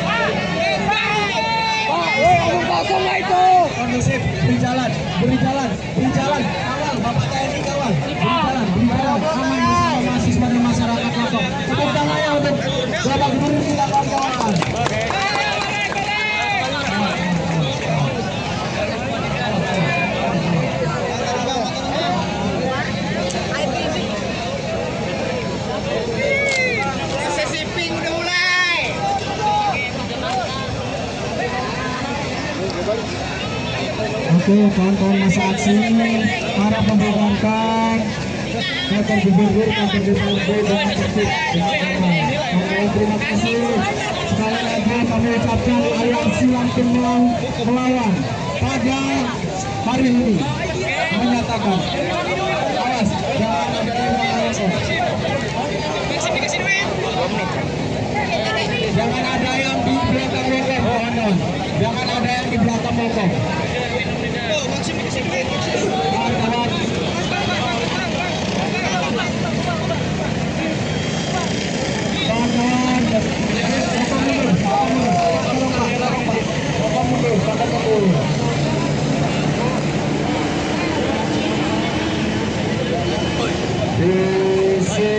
G: Pak, woi omong kosong lah itu.
B: Kondusif, beri jalan, kawal, Bapak TNI kawal, beri jalan, aman bersama mahasiswa dan masyarakat lokal. Tepuk tangannya untuk Bapak Gubernur kita kawan-kawan.
F: Sesi pink udah mulai.
B: Oke, kawan-kawan masa aksi para membubarkan kantor gubernur, kantor DPRD dengan tertib dengan aman. Kawan-kawan terima kasih. Sekali lagi kami ucapkan aliansi Lampung melawan pada hari ini menyatakan awas jangan ada yang melawan. Jangan ada yang di belakang lokal, kawan-kawan. Jangan ada yang di belakang lokal. Di sini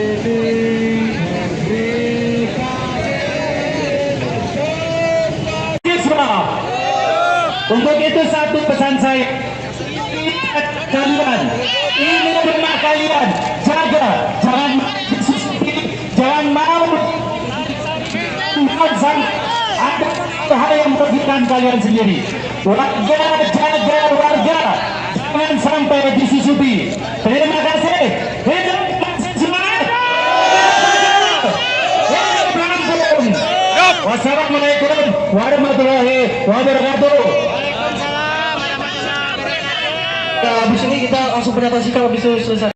A: Untuk itu satu pesan saya, kalian ini rumah kalian, jaga, jangan mau sampai ada hal yang merugikan kalian sendiri. Warga, jaga warga, jangan sampai disusupi. Terima kasih. Hidup semangat. Wassalamualaikum warahmatullahi wabarakatuh. Nah, habis ini kita langsung pernyataan kalau bisa selesai.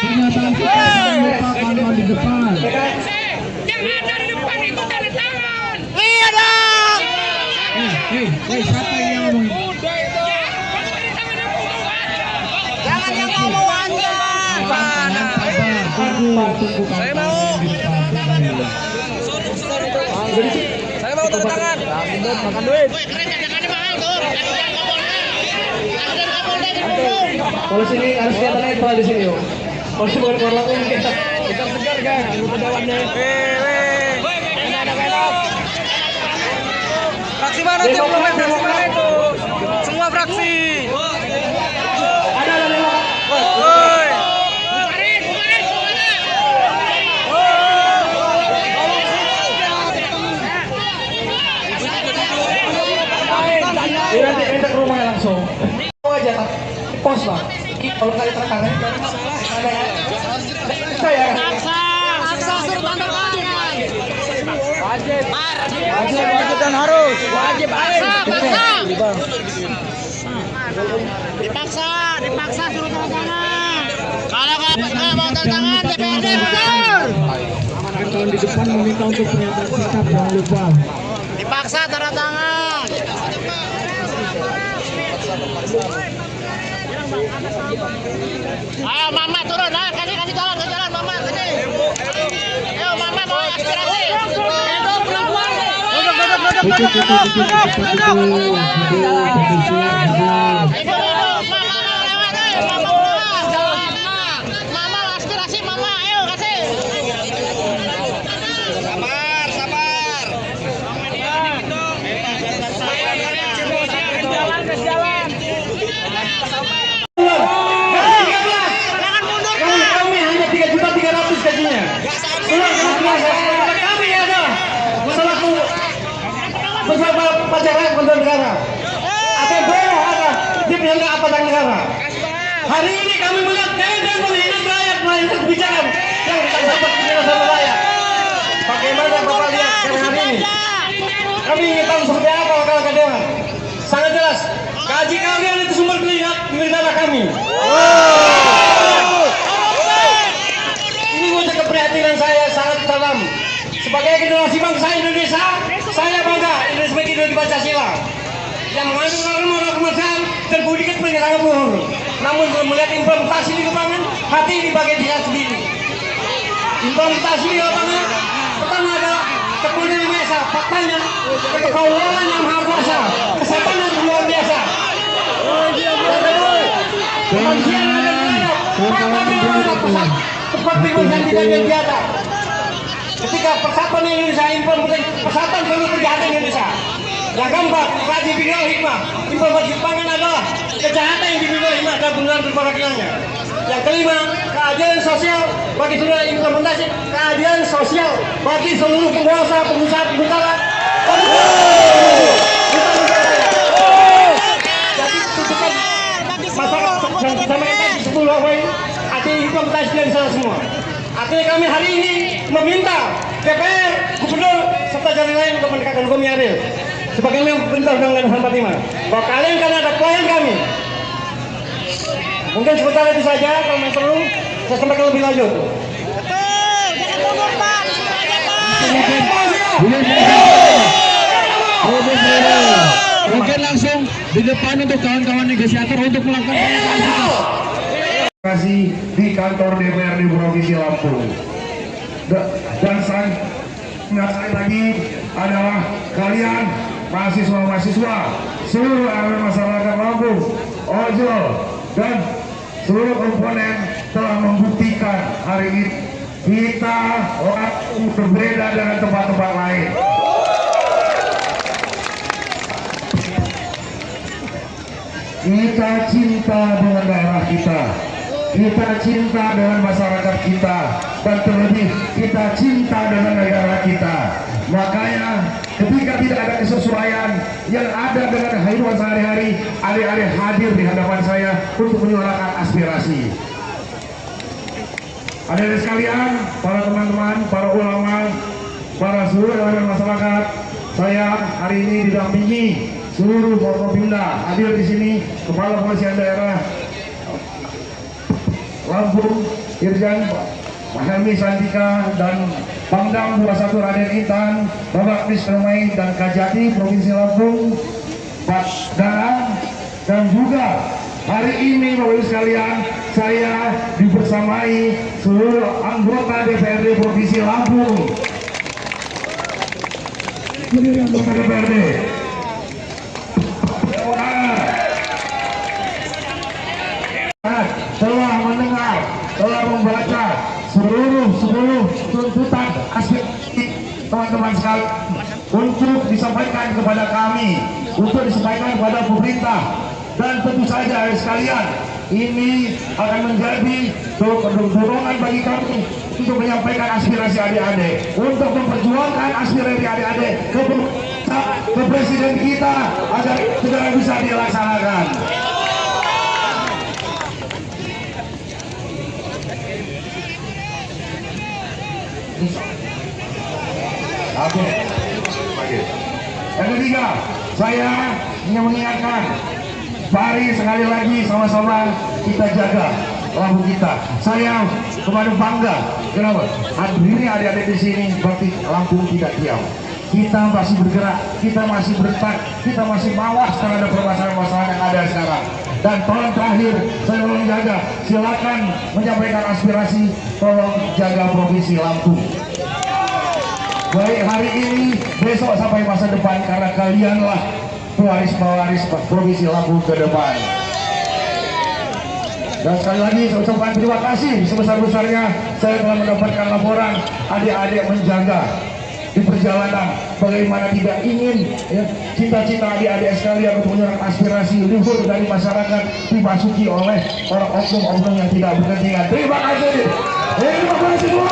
B: Pernyataan kita merupakan di depan.
F: Yang ada di depan itu tanda tangan.
B: Siapa yang ngomong?
F: Jangan yang ngomong aja.
B: Tunggu
G: Saya mau. Saya mau tanda tangan. Makan duit.
F: Woi, keren tangannya mahal tuh. Ada Kapolda di Bandung.
A: Kalau sini harus kelihatan itu di sini yo. Kalau sini bukan keluar langsung kita.
G: Kita segar kan, anggota dewannya. Enak. Fraksi mana tuh? Fraksi mana itu? Semua fraksi.
A: Ada lewat.
G: Woi.
A: Nanti minta ke rumahnya langsung. Mau aja tak pos bang. Kalau kali tanda tangan ada ya. Saya.
F: Paksa suruh tanda tangan.
G: Wajib dan harus. Wajib
F: Dipaksa suruh tanda tangan. Kalau nggak mau tanda tangan DPRD mundur.
B: Kawan di depan meminta untuk pernyataan sikap, jangan lupa.
F: Dipaksa tanda tangan. Ayo mama turun, nah kasih jalan mama kasih. Ayo mama mau aspirasi. Mama aspirasi mama, ayo kasih. Sabar. Jalan.
A: Kami hanya 3.300.000 gajinya. Kami ada selaku bersama pacaran kontrol negara. Atau boleh ada di penyangga aparatur negara. Hari ini kami melihat dan melihat rakyat melakukan kebijakan yang tak dapat penjelasan rakyat. Bagaimana Bapak lihat hari ini? sebagai generasi bangsa Indonesia, saya bangga Indonesia sebagai ideologi Pancasila yang mengandung norma kemanusiaan terbudikan penyerangan luhur. Namun belum melihat implementasi di lapangan, hati di bagian dia sendiri. Implementasi di lapangan pertama adalah keputusan yang biasa, faktanya kekaulan yang maha kuasa, kesehatan yang luar biasa. Kemanusiaan yang ada, tempat yang tidak biasa. Ketika persatuan Indonesia implementasi persatuan seluruh kejahatan Indonesia. Yang keempat, kaji bidang hikmah. Implementasi pangan adalah kejahatan yang dibidang hikmah dan benar berparakinannya. Yang kelima, keadilan sosial bagi seluruh implementasi keadilan sosial bagi seluruh penguasa, pengusaha, pengusaha. Jadi tuntutan masyarakat yang disampaikan tadi 10 poin artinya implementasi dari sana semua. Artinya kami hari ini meminta DPR, Gubernur, serta jalan lain untuk mendekatkan hukum yang adil. Sebagaimana perintah Undang-Undang 45, bahwa kalian kan ada klien kami. Mungkin sebentar itu saja, kalau yang perlu saya sampaikan lebih lanjut.
F: Betul, jangan mundur Pak, disuruh aja Pak.
B: Mungkin langsung di depan untuk kawan-kawan negosiator untuk melakukan
D: kasih di kantor DPRD Provinsi Lampung. Dan sekali lagi adalah kalian mahasiswa-mahasiswa, seluruh elemen masyarakat Lampung, ojol, dan seluruh komponen telah membuktikan hari ini kita orang berbeda dengan tempat-tempat lain. Kita cinta dengan daerah kita. Kita cinta dengan masyarakat kita, dan terlebih kita cinta dengan negara kita. Makanya ketika tidak ada kesesuaian yang ada dengan kehidupan sehari-hari, adik-adik hadir di hadapan saya untuk menyuarakan aspirasi. Adik-adik sekalian, para teman-teman, para ulama, para seluruh elemen masyarakat, saya hari ini didampingi seluruh Forkopimda. Hadir di sini Kepala Polisian Daerah Lampung, Irjen Mahelmi Santika, dan Pangdam 21 Raden Intan, Bapak Misromai dan Kajati Provinsi Lampung, Pak Danang, dan juga hari ini Bapak Ibu sekalian, saya dibersamai seluruh anggota DPRD Provinsi Lampung. Anggota DPRD. Telah mendengar, telah membaca seluruh tuntutan aspirasi teman-teman sekalian untuk disampaikan kepada kami, untuk disampaikan kepada pemerintah, dan tentu saja sekalian ini akan menjadi dorongan bagi kami untuk menyampaikan aspirasi adik-adik, untuk memperjuangkan aspirasi adik-adik ke presiden kita agar segera bisa dilaksanakan. Oke. Yang ketiga, saya ingin mengingatkan, mari sekali lagi sama-sama kita jaga Lampung kita. Saya kemarin bangga, kenapa? Ini adik-adik di sini berarti Lampung tidak diam. Kita masih bergerak, kita masih bertak, kita masih mawas terhadap permasalahan-permasalahan yang ada sekarang. Dan tolong terakhir, saya tolong jaga, silakan menyampaikan aspirasi, tolong jaga Provinsi Lampung. Baik hari ini, besok sampai masa depan, karena kalianlah pewaris-pewaris Provinsi Lampung ke depan. Dan sekali lagi saya ucapkan terima kasih sebesar-besarnya saya telah mendapatkan laporan adik-adik menjaga di perjalanan, bagaimana tidak ingin ya, cita-cita adik-adik sekalian untuk menyuarakan aspirasi luhur dari masyarakat dimasuki oleh orang oknum-oknum yang tidak berkepentingan. Terima kasih. Terima kasih semua.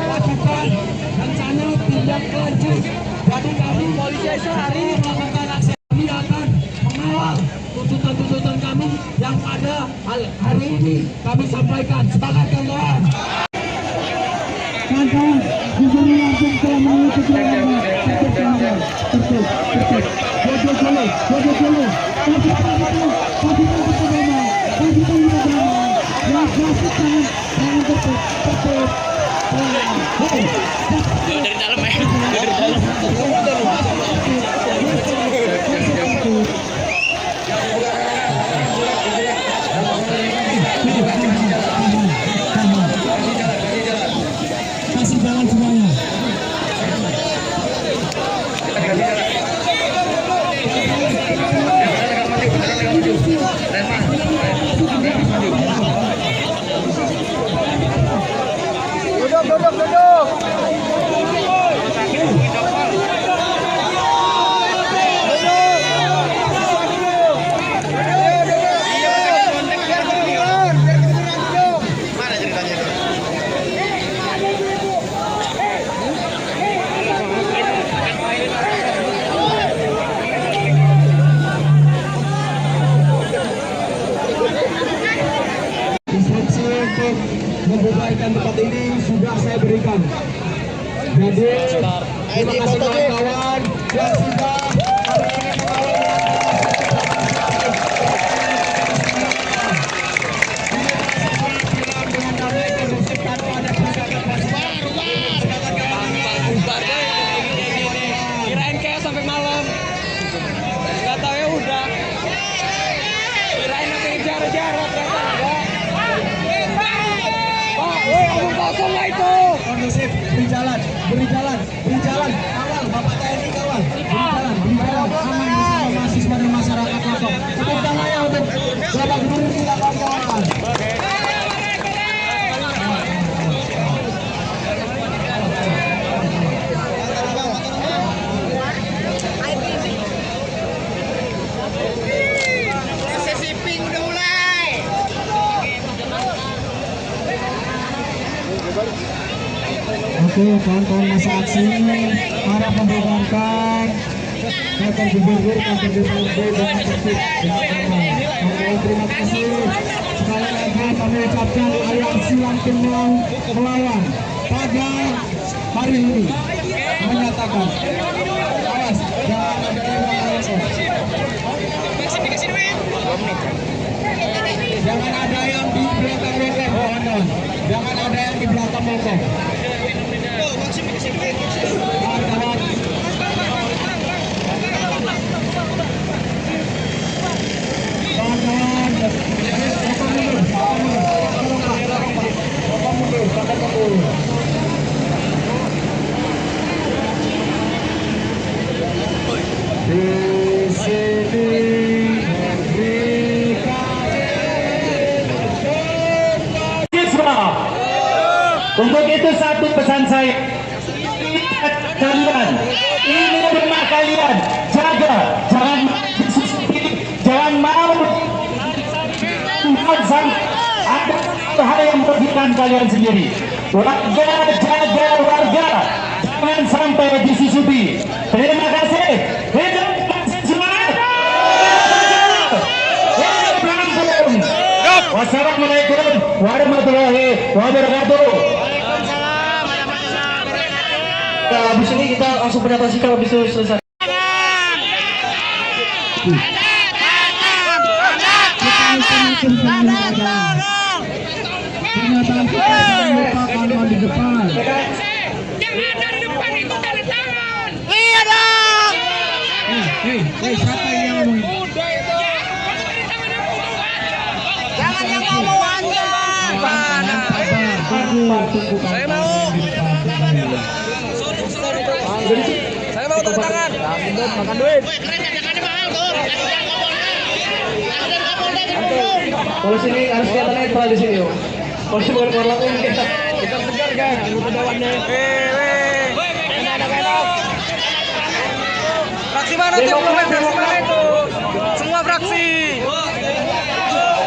E: Lakukan rencana tindak lanjut. Jadi kami polisi sehari ini melakukan aksi, kami akan mengawal tuntutan-tuntutan kami yang pada hari ini kami sampaikan. Sepakat kawan-kawan?
B: kawan-kawan. Gubernur Lampung telah mengikuti larangan untuk melanggar. Tertib. Jojo Jolo. Kasih tangan pertama. Yang kasih tangan tertib.
F: Dari dalam ya. Dari dalam.
B: Kasih jalan semuanya. Instruksi untuk membubarkan tempat ini sudah saya berikan. Jadi terima kasih kawan-kawan yang sudah hari ini
G: Kirain kayak sampai malam. Nggak tahu ya udah. Kirain sampai jarak-jarak ternyata enggak. Pak, woi omong kosong lah itu.
B: kondusif, beri jalan, kawal, Bapak TNI kawal, beri jalan, aman bersama mahasiswa dan masyarakat Lombok. Tepuk tangan ya untuk Bapak Gubernur kita kawan-kawan.
F: Sesi pink udah mulai.
B: Oke, kawan-kawan masa aksi para membubarkan kantor gubernur, kantor DPRD dengan tertib dengan aman. Oke, terima kasih. Sekali lagi kami ucapkan aliansi Lampung melawan pada hari ini menyatakan awas jangan ada yang melawan. Jangan ada yang di belakang lokal, kawan-kawan. Jangan ada yang di belakang lokal. Kawan-kawan. Kawan-kawan. Bapak mundur. Di sini
A: untuk itu satu pesan saya, kalian ini rumah kalian, jaga, jangan mau sampai ada hal yang merugikan kalian sendiri. Warga, jaga warga, jangan sampai disusupi. Terima kasih. Wassalamualaikum warahmatullahi wabarakatuh. Nah, habis ini kita langsung pernyataan sikap habis itu selesai.
B: Pernyataan kita lupakan di depan.
F: Yang ada di depan itu dari tangan. Iya dong.
B: Hei, siapa yang ngomong?
F: Jangan yang ngomong aja.
B: Saya mau.
G: Saya mau tanda tangan.
B: Makan duit.
F: Keren jajakannya mahal tuh.
A: Kalau sini harus kelihatan netral di sini, yo. Kalau sini bukan keluar langsung kita
G: Segar kan, anggota dewannya. Enak. Fraksi mana tuh? Fraksi mana itu? Semua fraksi.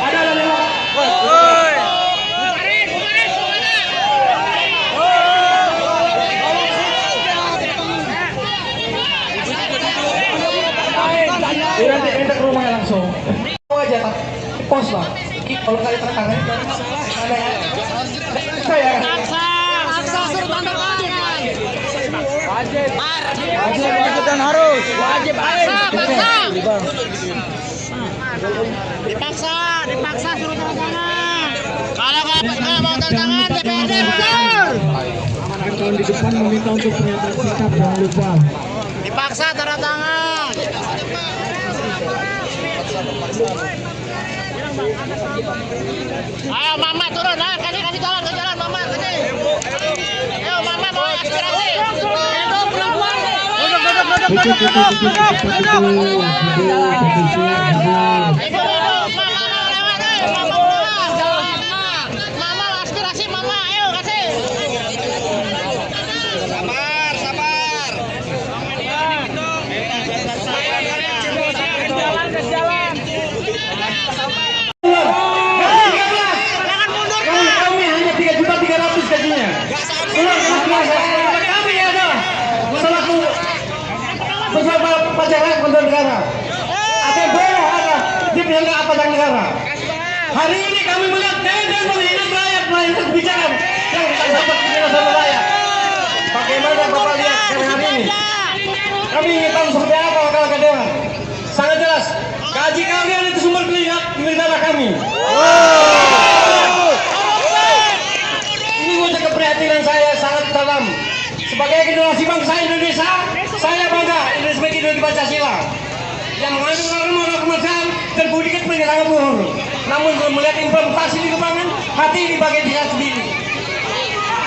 A: ada lewat.
G: Woi.
A: Nanti minta ke rumahnya langsung. Mau aja tak pos lah. Kalau kali terang ada ya. Saya.
F: Aksa suruh tanda tangan.
G: Wajib dan harus. Wajib
F: Dipaksa suruh tanda tangan. Kalau nggak mau tanda tangan, DPRD mundur.
B: Kawan di depan meminta untuk pernyataan sikap, jangan lupa.
F: Dipaksa tanda tangan. Ayo mama turun, kasih jalan ke jalan mama kasih. Ayo mama mau aspirasi. Mama aspirasi mama, ayo kasih. Sabar. Jalan.
A: Kami hanya 3.300.000 gajinya. Kami ada selaku beserta pacaran kontrol negara. Ada boleh ada di pihak aparatur negara. Hari ini kami melihat dan melihat rakyat melakukan kebijakan yang kita dapat sama rakyat. Bagaimana Bapak lihat sekarang hari ini? Kami ingin tahu seperti apa kalau kedewan. Sangat jelas, gaji kalian itu sumber negara kami. Ini wujud keprihatinan saya sangat dalam. Sebagai generasi bangsa Indonesia, saya bangga Indonesia sebagai ideologi Pancasila yang mengandung norma kemanusiaan dan budi kepentingan luhur. Namun kalau melihat implementasi di lapangan, hati ini bagian dia sendiri.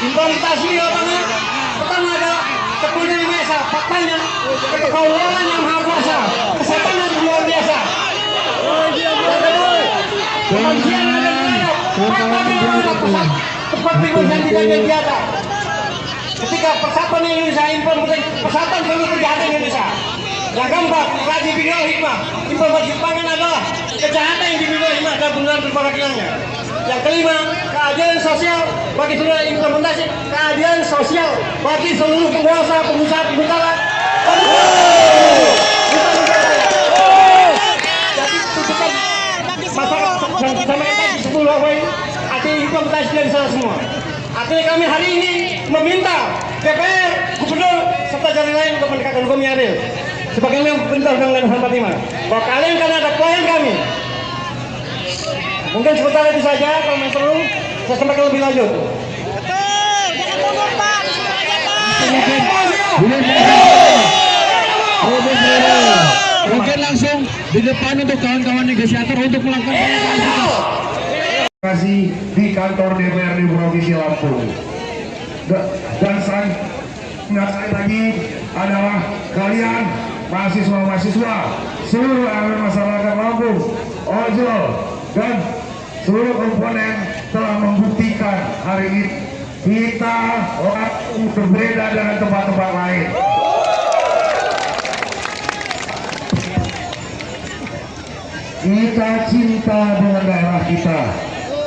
A: Implementasi di lapangan pertama adalah kepunyaan yang biasa, faktanya kekaulan yang maha kuasa, kesehatan yang luar biasa. Kemanusiaan yang ada, faktanya yang pusat, tempat yang tidak biasa. Ketika persatuan Indonesia implementasi persatuan seluruh kejahatan Indonesia. Yang keempat, rajin bingkai hikmah. Implementasi pangan adalah kejahatan yang dibingkai hikmah dan benar berparakilannya. Yang kelima, keadilan sosial bagi seluruh implementasi keadilan sosial bagi seluruh penguasa, pengusaha, pengusaha. Jadi tuntutan masyarakat sama kita di 10 poin artinya implementasi dari sana semua. Artinya kami hari ini meminta DPR, Gubernur, serta jalan lain untuk menegakkan hukum yang adil. Sebagaimana perintah Undang-Undang 45. Bahwa kalian kan ada klien kami. Mungkin sebentar itu saja, kalau memang perlu saya sampaikan lebih lanjut.
F: Betul, jangan mundur Pak, disuruh aja Pak.
B: Mungkin langsung di depan untuk kawan-kawan negosiator untuk melakukan pernyataan sikap.
D: Kasih di kantor DPRD Provinsi Lampung. Dan sekali lagi adalah kalian mahasiswa-mahasiswa seluruh elemen masyarakat Lampung, ojol dan seluruh komponen telah membuktikan hari ini kita berbeda dengan tempat-tempat lain. Kita cinta dengan daerah kita.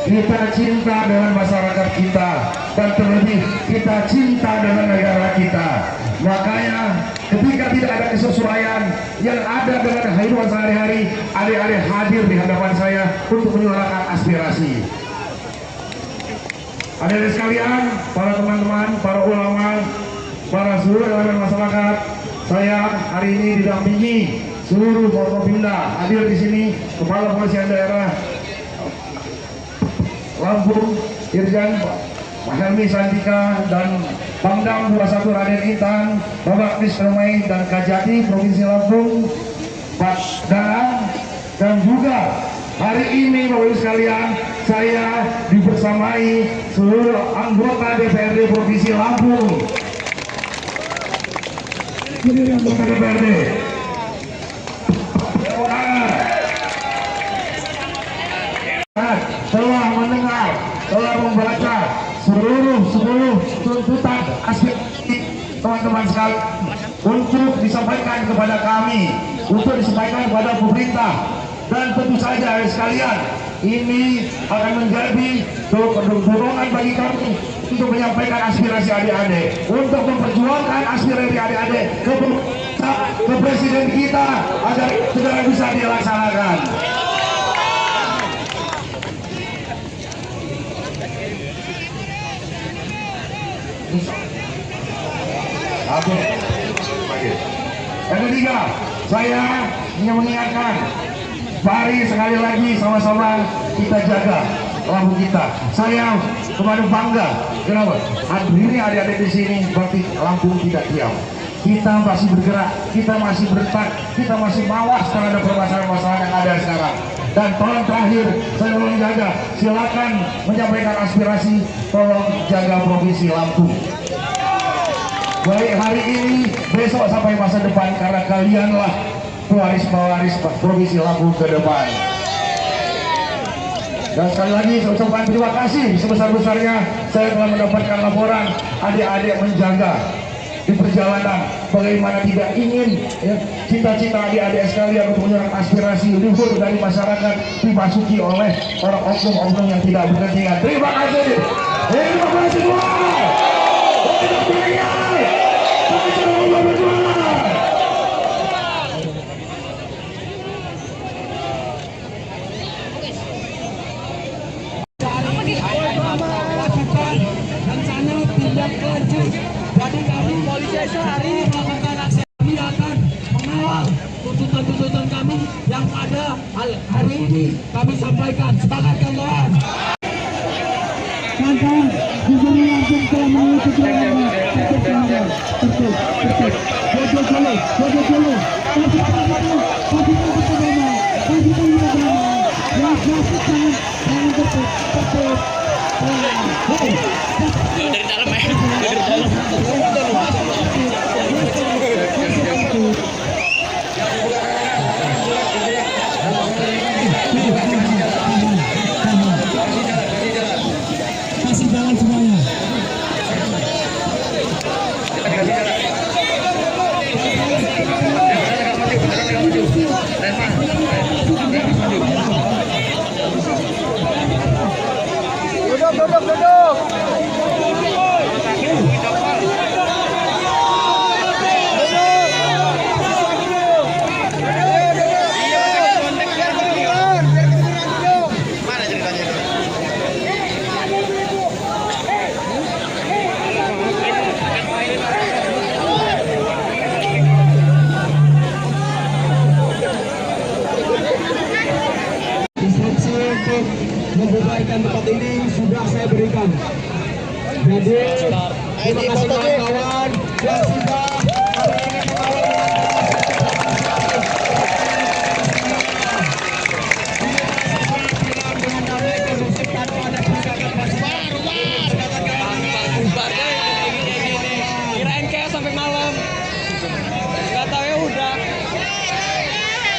D: Kita cinta dengan masyarakat kita, dan terlebih kita cinta dengan negara kita. Makanya ketika tidak ada kesesuaian yang ada dengan kehidupan sehari-hari, adik-adik hadir di hadapan saya untuk menyuarakan aspirasi. Adik-adik sekalian, para teman-teman, para ulama, para seluruh elemen masyarakat, saya hari ini didampingi seluruh Forkopimda. Hadir di sini Kepala Polisian Daerah Lampung, Irjen Helmi Santika, dan Pangdam 21 Raden Intan, Bapak Kristomai dan Kajati Provinsi Lampung, Pak Danang, dan juga hari ini Bapak Ibu sekalian, saya dibersamai seluruh anggota DPRD Provinsi Lampung. Ini anggota DPRD. Telah mendengar, telah membaca seluruh tuntutan aspirasi teman-teman sekalian untuk disampaikan kepada kami, untuk disampaikan kepada pemerintah, dan tentu saja sekalian ini akan menjadi dorongan bagi kami untuk menyampaikan aspirasi adik-adik, untuk memperjuangkan aspirasi adik-adik ke presiden kita agar segera bisa dilaksanakan. Oke. Yang ketiga, saya ingin mengingatkan, mari sekali lagi sama-sama kita jaga lampu kita. Saya kemarin bangga, kenapa? Hadirnya adik-adik di sini berarti Lampung tidak diam. Kita masih bergerak, kita masih bertak, kita masih mawas terhadap permasalahan-permasalahan yang ada sekarang. Dan tolong terakhir, saya tolong jaga, silakan menyampaikan aspirasi, tolong jaga provinsi Lampung. Baik hari ini, besok sampai masa depan, karena kalianlah pewaris-pewaris provinsi Lampung ke depan. Dan sekali lagi saya ucapkan terima kasih sebesar-besarnya saya telah mendapatkan laporan adik-adik menjaga di perjalanan, bagaimana tidak ingin ya, cita-cita adik-adik sekalian untuk menyerang aspirasi luhur dari masyarakat dimasuki oleh orang oknum-oknum yang tidak berkepentingan. Terima kasih. Terima kasih semua.
E: rencana tindak lanjut. Jadi kami polisi sehari melakukan aksi, kami akan mengawal tuntutan-tuntutan kami yang pada hari ini kami sampaikan. Sepakat kawan-kawan.
B: Kawan-kawan, Gubernur Lampung telah mengikuti perjalanan.
F: Dari dalam ya, dari dalam.
B: Kasih jalan semuanya. Instruksi untuk membubarkan tempat ini sudah saya berikan. Jadi terima kasih kawan-kawan yang sudah hari ini mengawal.
G: Kirain kayak sampai malam. Gak tahu ya udah.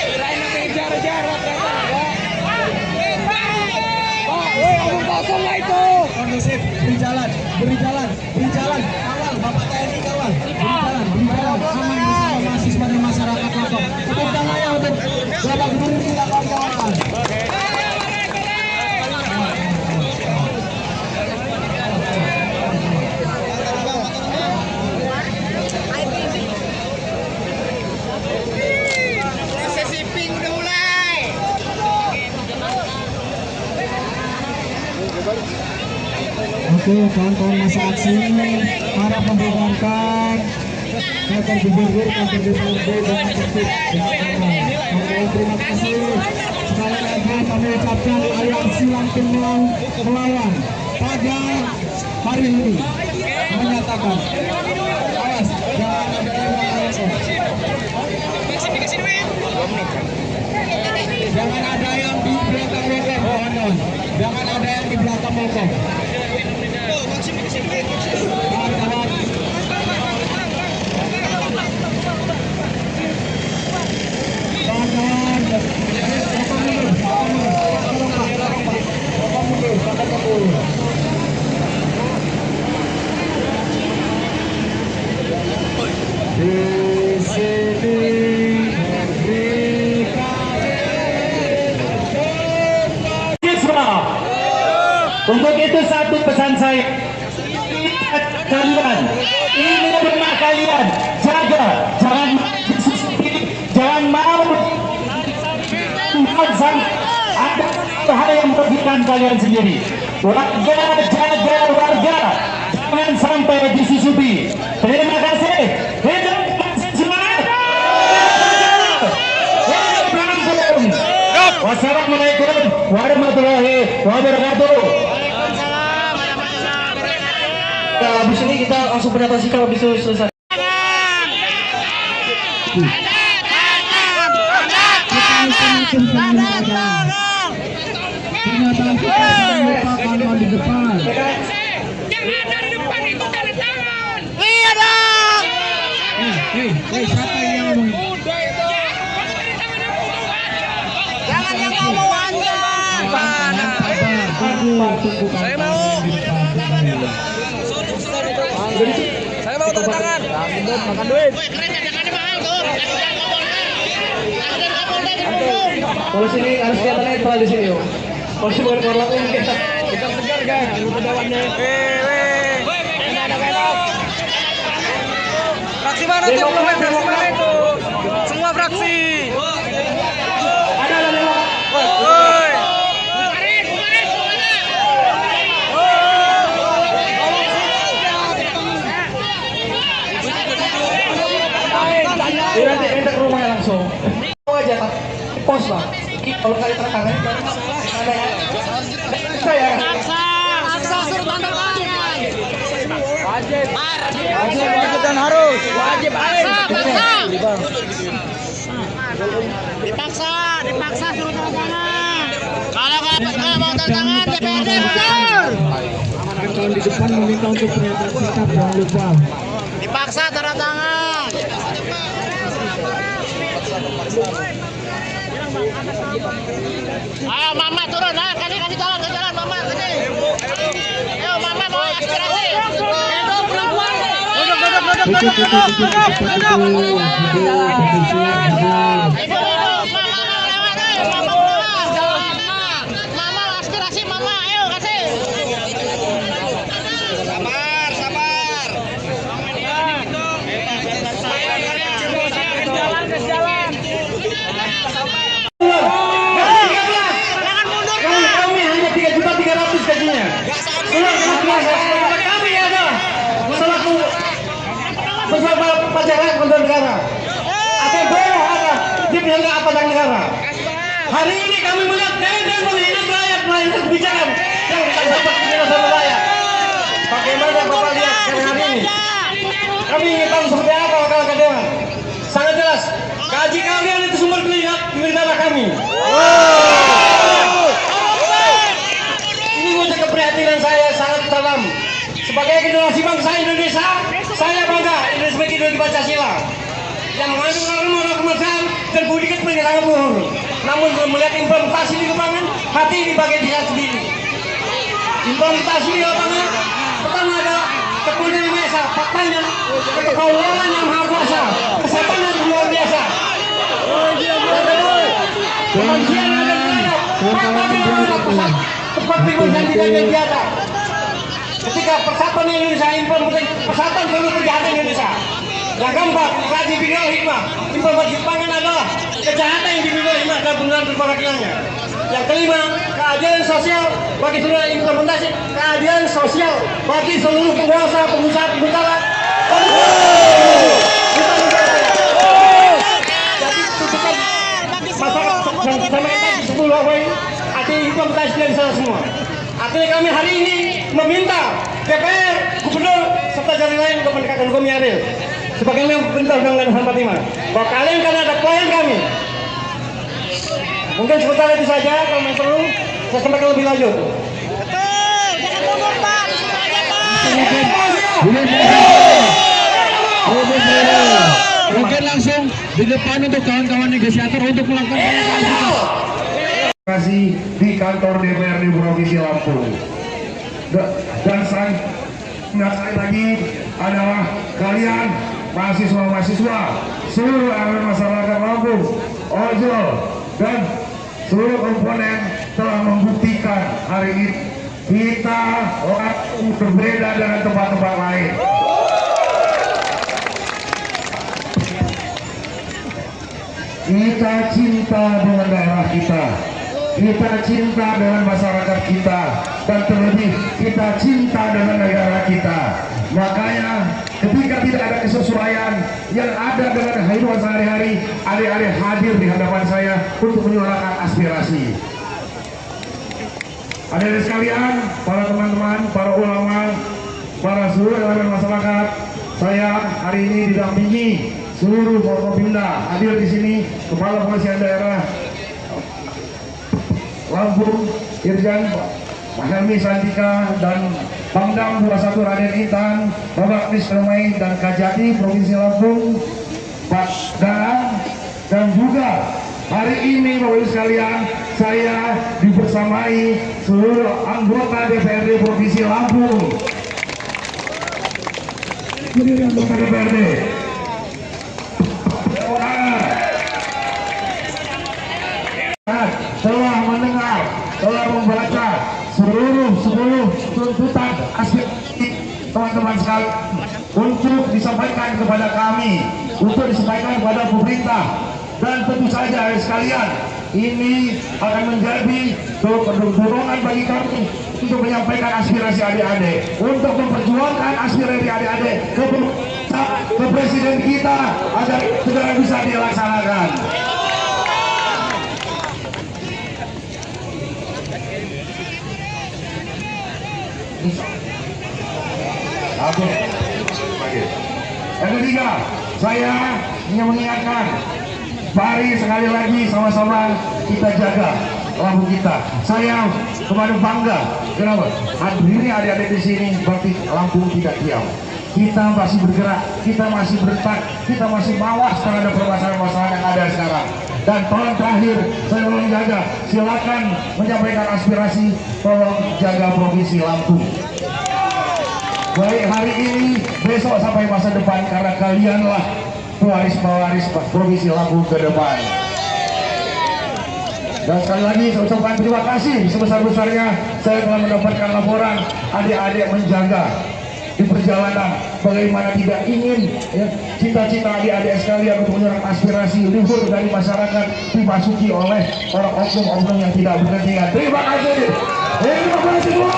G: Kirain sampai jarak-jarak kata enggak. Pak, woi omong kosong lah itu.
B: Kondusif, beri jalan, kawal, Bapak TNI kawal, beri jalan, aman bersama mahasiswa dan masyarakat Lampung. Tepuk tangan ya untuk Bapak Gubernur kita kawan-kawan.
F: Sesi pink udah mulai.
B: Oke, kawan-kawan masa aksi para membubarkan kantor gubernur, kantor DPRD dengan tertib dengan aman. Oke, terima kasih. Sekali lagi kami ucapkan aliansi Lampung melawan pada hari ini menyatakan awas jangan ada yang melawan. Jangan ada yang di belakang molong, kawan-kawan. Jangan ada yang di belakang molong. Kawan-kawan. Kawan-kawan. Bapak mundur. Di sini
A: untuk itu satu pesan saya, kalian ini rumah kalian, jaga, jangan mau ada hal yang merugikan kalian sendiri. Warga, jaga warga, jangan sampai disusupi. Terima kasih. Hidup semangat. Wassalamualaikum warahmatullahi wabarakatuh.
F: Waalaikumsalam warahmatullahi wabarakatuh.
A: Nah, habis ini kita langsung pendapat sikap habis itu selesai.
B: Pernyataan kita merupakan di depan.
F: Yang ada di depan itu tanda tangan. Iya dong.
B: Siapa yang ngomong?
F: Jangan yang ngomong aja.
B: Saya mau.
G: Saya mau tanda tangan.
B: Makan duit.
F: Woi, keren jangan mahal tuh. Jangan ngomong deh. Jangan ngomong deh, ngomong.
A: Kalau sini harus kelihatan netral di sini, yo. Kalau sini bukan korlap ini kita.
G: Kita segar guys, anggota dewannya. Fraksi mana tuh? Fraksi mana itu? Semua fraksi.
A: Ada lewat.
G: Woi.
A: Dia nanti minta ke rumahnya langsung. Mau aja tak? Pos lah. Kalau kali terangkan ada ya. Saya.
F: Paksa suruh tanda tangan.
G: Wajib dan harus. Wajib
F: Dipaksa suruh tanda tangan. Kalau nggak mau tanda tangan DPRD mundur.
B: Kawan di depan meminta untuk pernyataan sikap, jangan lupa.
F: Dipaksa tanda tangan. Ayo mama turun, kasih jalan mama kasih. Ayo mama mau aspirasi. Mama aspirasi mama, ayo kasih. Sabar. Jalan.
A: Kami hanya 3.300.000 gajinya. Kami ada selaku beserta pajaran kontrol negara. Ada bawah ada di pihak apa dan negara. Hari ini kami melihat dan melihat rakyat melahirkan kebijakan yang kita dapat dibina sama rakyat. Bagaimana Bapak lihat sekarang hari ini? Kami ingin tahu seperti apa wakil dewan. Sangat jelas, gaji kalian itu sumber negara kami. Ini wujud keprihatinan saya sangat dalam. Sebagai generasi bangsa Indonesia, saya bangga Indonesia sebagai ideologi Pancasila yang mengandung norma kemanusiaan dan budi pekerti sangat luhur. Namun belum melihat implementasi di lapangan, hati ini bagian diri sendiri. Implementasi di lapangan pertama adalah kepunyaan yang biasa, faktanya kekaulan yang maha kuasa, kesehatan yang luar biasa. Kemanusiaan yang ada di dalam, pusat tempat dan tidak biasa. Ketika persatuan Indonesia implementasi persatuan seluruh kejahatan Indonesia. Yang keempat, kaji bidang hikmah. Implementasi pangan adalah kejahatan yang dibimbing hikmah dan penggunaan perwakilannya. Yang kelima, keadilan sosial bagi seluruh implementasi keadilan sosial bagi seluruh penguasa, pengusaha, pengusaha. Jadi tuntutan masyarakat sama kita di 10 poin artinya implementasi dari sana semua. Artinya kami hari ini meminta DPR, Gubernur, serta jalan lain untuk menegakkan hukum yang adil. Sebagaimana perintah Undang-Undang 45 bahwa kalian kan ada klien kami. Mungkin sebentar itu saja, kalau memang perlu saya sampaikan lebih lanjut.
F: Betul, jangan mundur Pak, disitu aja Pak.
B: Mungkin langsung di depan untuk kawan-kawan negosiator untuk melakukan pernyataan sikap.
D: Kasih di kantor DPRD Provinsi Lampung. Dan sekali lagi adalah kalian mahasiswa-mahasiswa seluruh elemen masyarakat Lampung, ojol dan seluruh komponen telah membuktikan hari ini kita Lampung berbeda dengan tempat-tempat lain. Kita cinta dengan daerah kita. Kita cinta dengan masyarakat kita, dan terlebih kita cinta dengan negara kita. Makanya ketika tidak ada kesesuaian yang ada dengan kehidupan sehari-hari, adik-adik hadir di hadapan saya untuk menyuarakan aspirasi. aspirasi. Hadirin sekalian, para teman-teman, para ulama, para seluruh elemen masyarakat, saya hari ini didampingi seluruh Forkopimda. Hadir di sini Kepala Polisian Daerah Lampung, Irjen Mahelmi Santika, dan Pangdam 21 Raden Intan, Bapak Misromai dan Kajati Provinsi Lampung, Pak Danang, dan juga hari ini Bapak Ibu sekalian, saya dibersamai seluruh anggota DPRD Provinsi Lampung. Anggota DPRD. Telah mendengar, telah membaca seluruh tuntutan aspirasi teman-teman sekalian untuk disampaikan kepada kami, untuk disampaikan kepada pemerintah, dan tentu saja sekalian ini akan menjadi dorongan bagi kami untuk menyampaikan aspirasi adik-adik, untuk memperjuangkan aspirasi adik-adik ke presiden kita agar segera bisa dilaksanakan. Oke. Yang ketiga, saya ingin mengingatkan, mari sekali lagi sama-sama kita jaga Lampung kita. Saya kemarin bangga, kenapa? Hadirnya adik-adik di sini berarti Lampung tidak diam. Kita masih bergerak, kita masih bertak, kita masih mawas terhadap permasalahan-permasalahan yang ada sekarang. Dan tolong terakhir, saya mau menjaga, silakan menyampaikan aspirasi, tolong jaga Provinsi Lampung. Baik hari ini, besok sampai masa depan, karena kalianlah pewaris-pewaris Provinsi Lampung ke depan. Dan sekali lagi saya ucapkan terima kasih sebesar-besarnya saya telah mendapatkan laporan adik-adik menjaga di perjalanan, bagaimana tidak ingin ya, cita-cita adik-adik sekalian untuk menyerap aspirasi luhur dari masyarakat dimasuki oleh orang oknum-oknum yang tidak berkepentingan. Terima kasih. Terima kasih semua.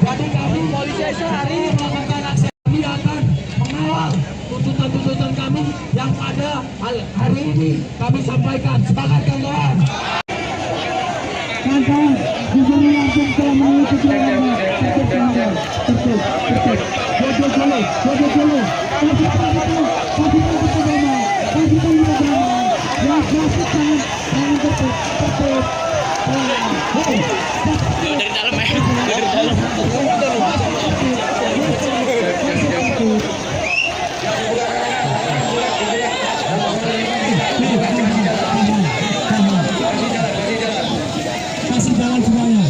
E: Jadi kami polisi hari ini melakukan aksi, kami akan mengawal tuntutan-tuntutan kami yang pada hari ini kami sampaikan. Semangat kawan-kawan.
B: Kawan-kawan, Gubernur Lampung telah mengikuti
F: Dari dalam ya, dari dalam.
B: kasih jalan semuanya.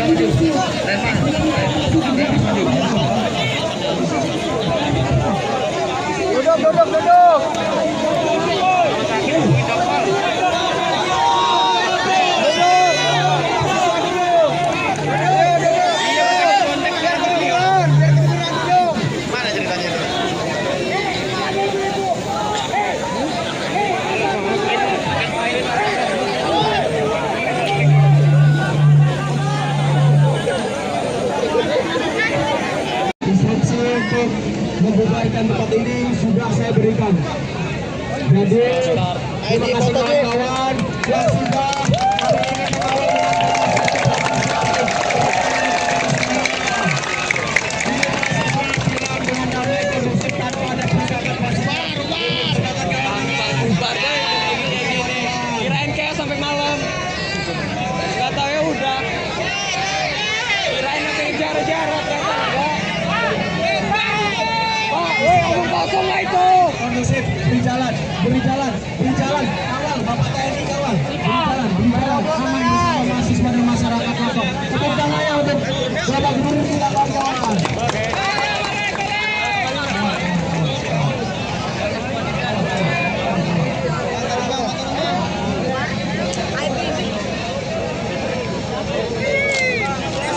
C: Duduk. Mana ceritanya itu?
E: Instruksi untuk membubarkan tempat ini sudah saya berikan. Jadi terima kasih kawan-kawan yang sudah hari ini mengawal dengan damai kondusif tanpa ada peningkatan
G: Kirain kayak sampai malam. Gak tau ya udah. Kirain sampai jarak-jarak ternyata enggak. Pak, woi omong kosong lah itu.
E: kondusif, beri jalan, kawan, Bapak TNI kawan, beri jalan, aman bersama mahasiswa dan masyarakat Lampung. Tepuk tangannya untuk Bapak Gubernur kita kawan-kawan.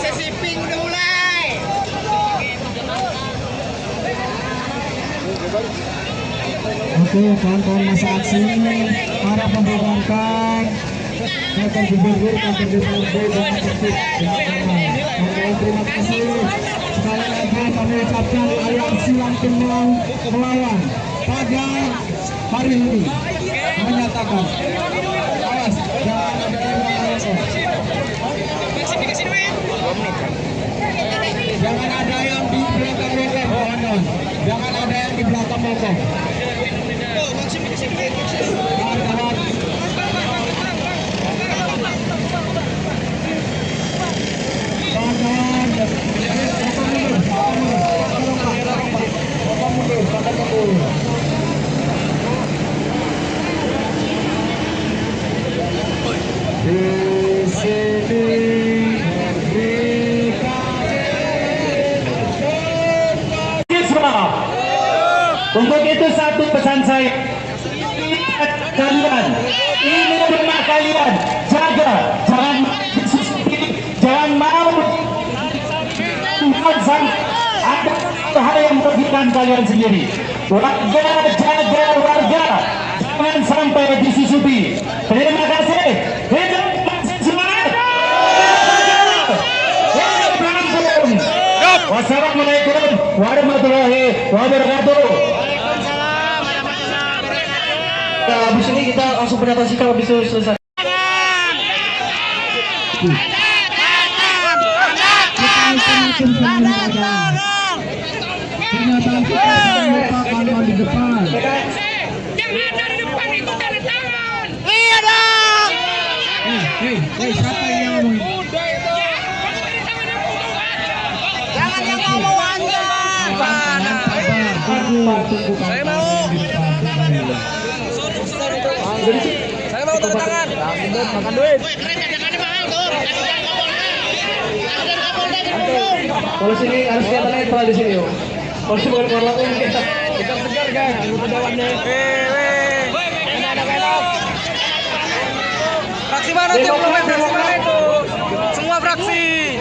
F: Sesi pink udah mulai.
B: Oke, kawan-kawan masa aksi para pembubarkan kantor gubernur, kantor DPRD dengan tertib dengan aman. Oke, terima kasih. Sekali lagi kami ucapkan aliansi langsung melawan pada hari ini menyatakan awas jangan ada yang melanggar. Jangan ada yang di belakang mogok, kawan-kawan. Jangan ada yang di belakang mogok. Kawan-kawan. Di sini
A: untuk itu satu pesan saya, kalian ini rumah kalian, jaga, jangan mau ada hal yang merugikan kalian sendiri. Warga, jaga warga, jangan sampai disusupi. Terima kasih. Semangat. Wassalamualaikum warahmatullahi wabarakatuh. Habis ini kita langsung pernyataan sikap habis itu selesai.
B: Pernyataan kita merupakan di depan.
F: Yang ada di depan itu tanda tangan. Iya dong.
B: Siapa yang ngomongin?
F: Jangan yang ngomong aja.
B: Saya mau.
G: Saya mau tanda tangan. Makan duit.
A: Kalau sini harus kelihatan netral di sini, yo. Kalau sini bukan warna kuning kita.
G: Kita segar kan. Anggota dewannya. Enak. Fraksi mana tuh? Fraksi mana itu? Semua fraksi.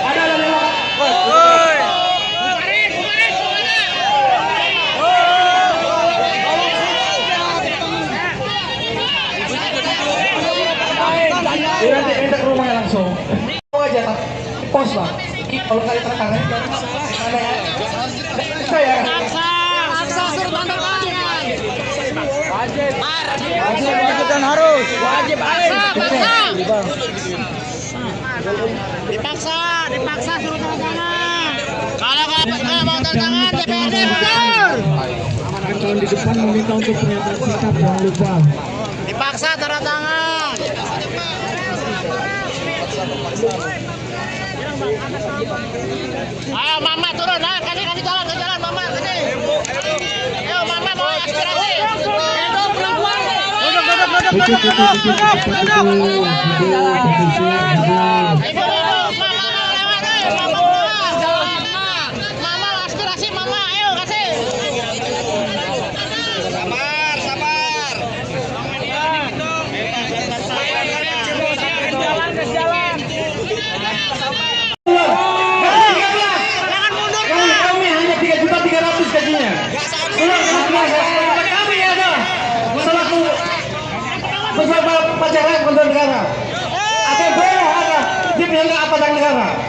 A: Ada lewat.
G: Woi.
A: Nanti ente ke rumahnya langsung. Mau aja tak pos lah. Kalau kali tertangan ada ya. Saya.
F: Paksa suruh tanda tangan.
G: Wajib dan harus. Wajib
F: Dipaksa suruh tanda tangan. Kalau nggak mau tanda tangan DPRD mundur.
B: Kawan di depan meminta untuk pernyataan sikap, jangan lupa.
F: Dipaksa tanda tangan. Ayo mama turun, kasih jalan ke jalan mama kasih. Ayo mama mau aspirasi. Mama aspirasi mama, ayo kasih. Sabar. Jalan.
A: Kami hanya 3.300.000 gajinya. Kami adalah selaku beserta pacaran konten negara. Atau boleh ada di pihak aparatur negara.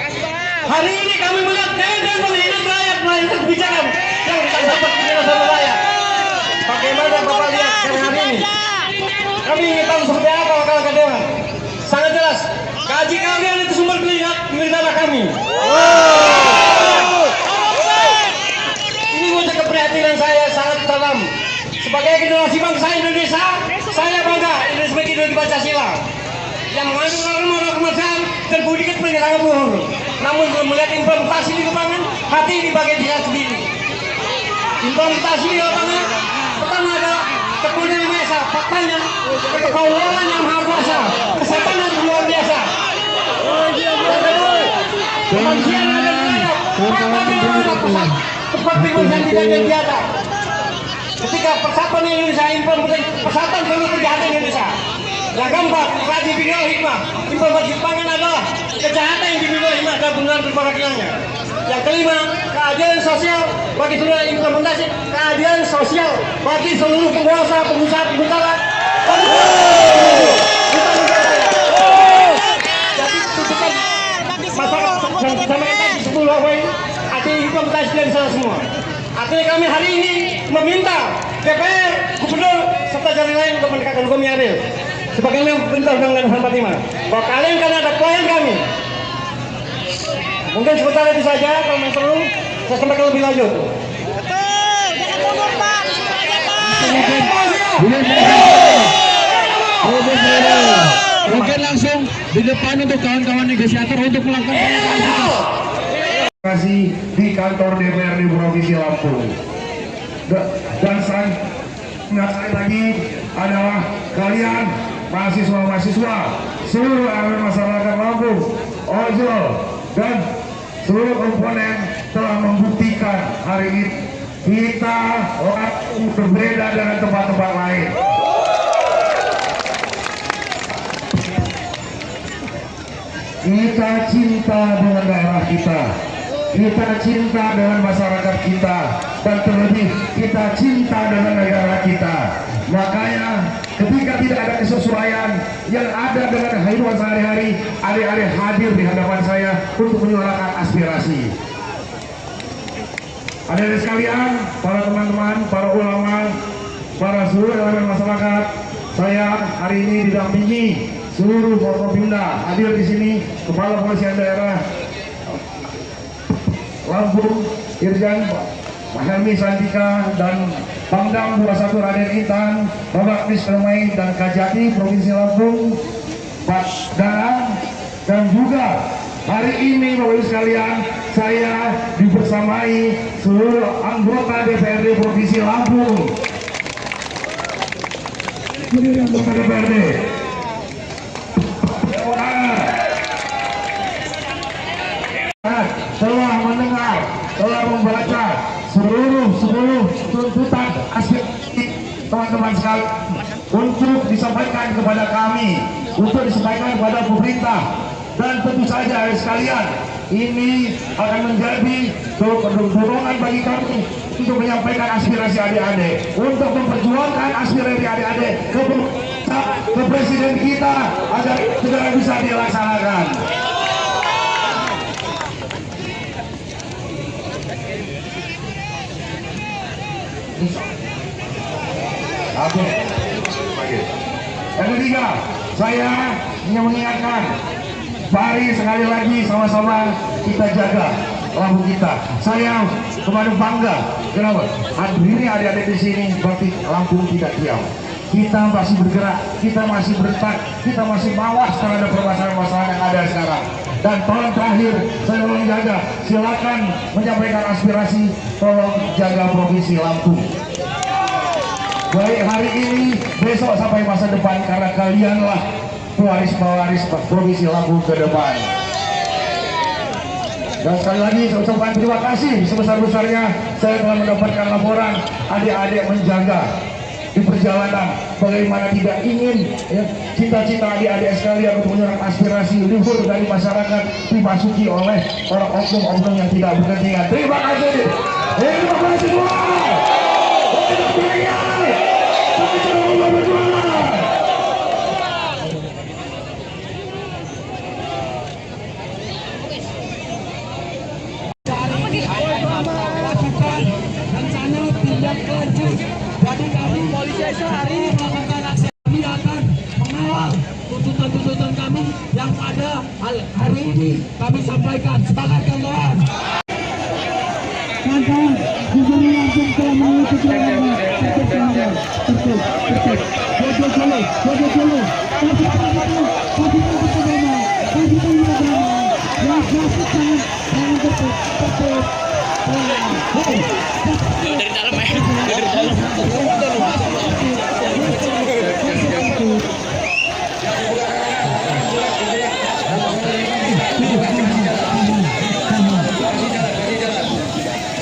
A: Hari ini kami melihat dan melihat rakyat kebijakan yang kita dapat dari rakyat. Bagaimana Bapak lihat sekarang hari ini? Kami ingin tahu seperti apa wakil dewan. Sangat jelas, gaji kalian itu sumber milik tanah kami. Ini wujud keprihatinan saya sangat dalam. Sebagai generasi bangsa Indonesia, saya bangga sebagai ideologi Pancasila yang mengandung norma kemanusiaan dan budi pekerti sangat luhur. Namun belum melihat implementasi di lapangan, hati ini bagian diri sendiri. Implementasi di lapangan pertama adalah kepunyaan yang biasa, faktanya kekaulan yang maha kuasa, kesehatan yang luar biasa. Kemanusiaan ada seperti yang tidak biasa. Ketika persatuan Indonesia implementasi persatuan seluruh kejahatan Indonesia. Yang keempat, kaji bingkai hikmah. Informasi pangan adalah kejahatan yang dimiliki hikmah dan benar berparakilannya. Yang kelima, keadilan sosial bagi seluruh implementasi keadilan sosial bagi seluruh penguasa, pengusaha, pengusaha. Jadi tuntutan masyarakat sama kita di 10 poin artinya implementasi dari sana semua. Artinya kami hari ini meminta DPR, Gubernur, serta jalan lain untuk menegakkan hukum yang adil. Sebagaimana perintah Undang-Undang 45 bahwa kalian kan ada klien kami. Mungkin sementara itu saja, kalau yang perlu saya sampaikan lebih lanjut.
F: Betul, jangan mundur Pak, disitu aja Pak.
B: Mungkin langsung di depan untuk kawan-kawan negosiator untuk melakukan
D: Terima kasih di kantor DPRD Provinsi Lampung. Dan sekali lagi adalah kalian mahasiswa-mahasiswa, seluruh elemen masyarakat Lampung, ojol, dan seluruh komponen telah membuktikan hari ini kita orang berbeda dengan tempat-tempat lain. Kita cinta dengan daerah kita, kita cinta dengan masyarakat kita, dan terlebih kita cinta dengan negara kita. Makanya ketika tidak ada kesesuaian yang ada dengan kehidupan sehari-hari, adik-adik hadir di hadapan saya untuk menyuarakan aspirasi. Adik-adik sekalian, para teman-teman, para ulama, para seluruh elemen masyarakat, saya hari ini didampingi seluruh Forkopimda. Hadir di sini Kepala Polisian Daerah Lampung, Irjen Helmi Santika, dan Pangdam 21 Raden Intan, Bapak Mr. Main dan Kajati Provinsi Lampung, Pak Danang, dan juga hari ini Bapak Ibu sekalian saya dibersamai seluruh anggota DPRD Provinsi Lampung. Berdiri anggota DPRD. Telah mendengar, telah membaca seluruh tuntutan aspirasi teman-teman sekalian untuk disampaikan kepada kami, untuk disampaikan kepada pemerintah, dan tentu saja sekalian ini akan menjadi dorongan bagi kami untuk menyampaikan aspirasi adik-adik, untuk memperjuangkan aspirasi adik-adik ke presiden kita agar segera bisa dilaksanakan. Yang ketiga, saya ingin mengingatkan, mari sekali lagi sama-sama kita jaga Lampung kita. Saya kemarin bangga, kenapa? Hadirnya adik-adik di sini berarti Lampung tidak diam. Kita masih bergerak, kita masih bertak, kita masih mawas terhadap permasalahan-permasalahan yang ada sekarang. Dan tolong terakhir, saya mau menjaga, silakan menyampaikan aspirasi, tolong jaga Provinsi Lampung. Baik hari ini, besok sampai masa depan, karena kalianlah pewaris-pewaris Provinsi Lampung ke depan. Dan sekali lagi saya ucapkan terima kasih sebesar-besarnya saya telah mendapatkan laporan adik-adik menjaga di perjalanan, bagaimana tidak ingin ya, cita-cita adik-adik sekalian untuk menyerap aspirasi luhur dari masyarakat dimasuki oleh orang oknum-oknum yang tidak berkepentingan. Terima kasih. Terima kasih semua.
E: Lakukan rencana tindak lanjut. Jadi kami polisi hari ini melakukan aksi, kami akan mengawal tuntutan-tuntutan kami yang pada hari ini kami sampaikan. Semangat kawan.
B: kawan-kawan, Gubernur Lampung telah mengikuti perjalanan.
F: Dari dalam ya. Dari dalam.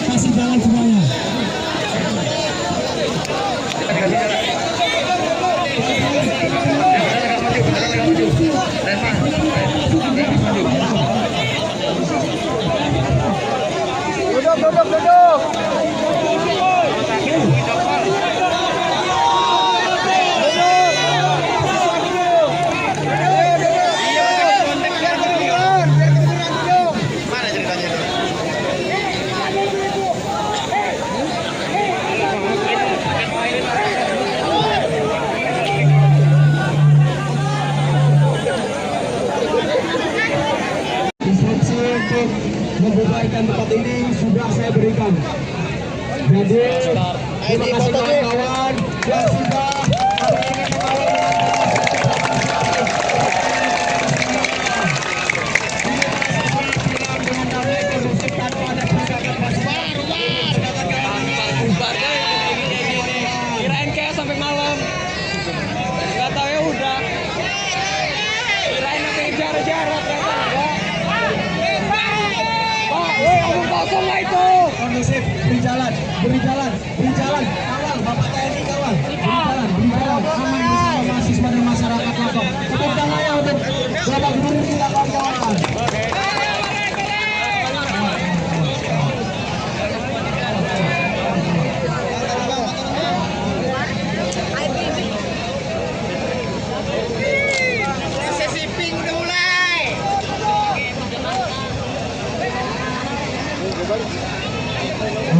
B: Kasih jalan semuanya. Instruksi untuk membubarkan tempat ini sudah saya berikan. Jadi terima kasih kawan-kawan yang sudah dengan damai kondusif tanpa ada pergerakan pasukan.
G: Bubarnya gini. Kirain kayak sampai malam. Nggak tahu ya udah. Kirain nanti jarak-jarak ternyata enggak. Pak, woi omong kosong lah itu.
B: Kondusif, beri jalan. Kawal, Bapak TNI kawal. Beri jalan. Aman bersama mahasiswa dan masyarakat Lombok. Tepuk tangannya untuk Bapak Gubernur kita kawan-kawan.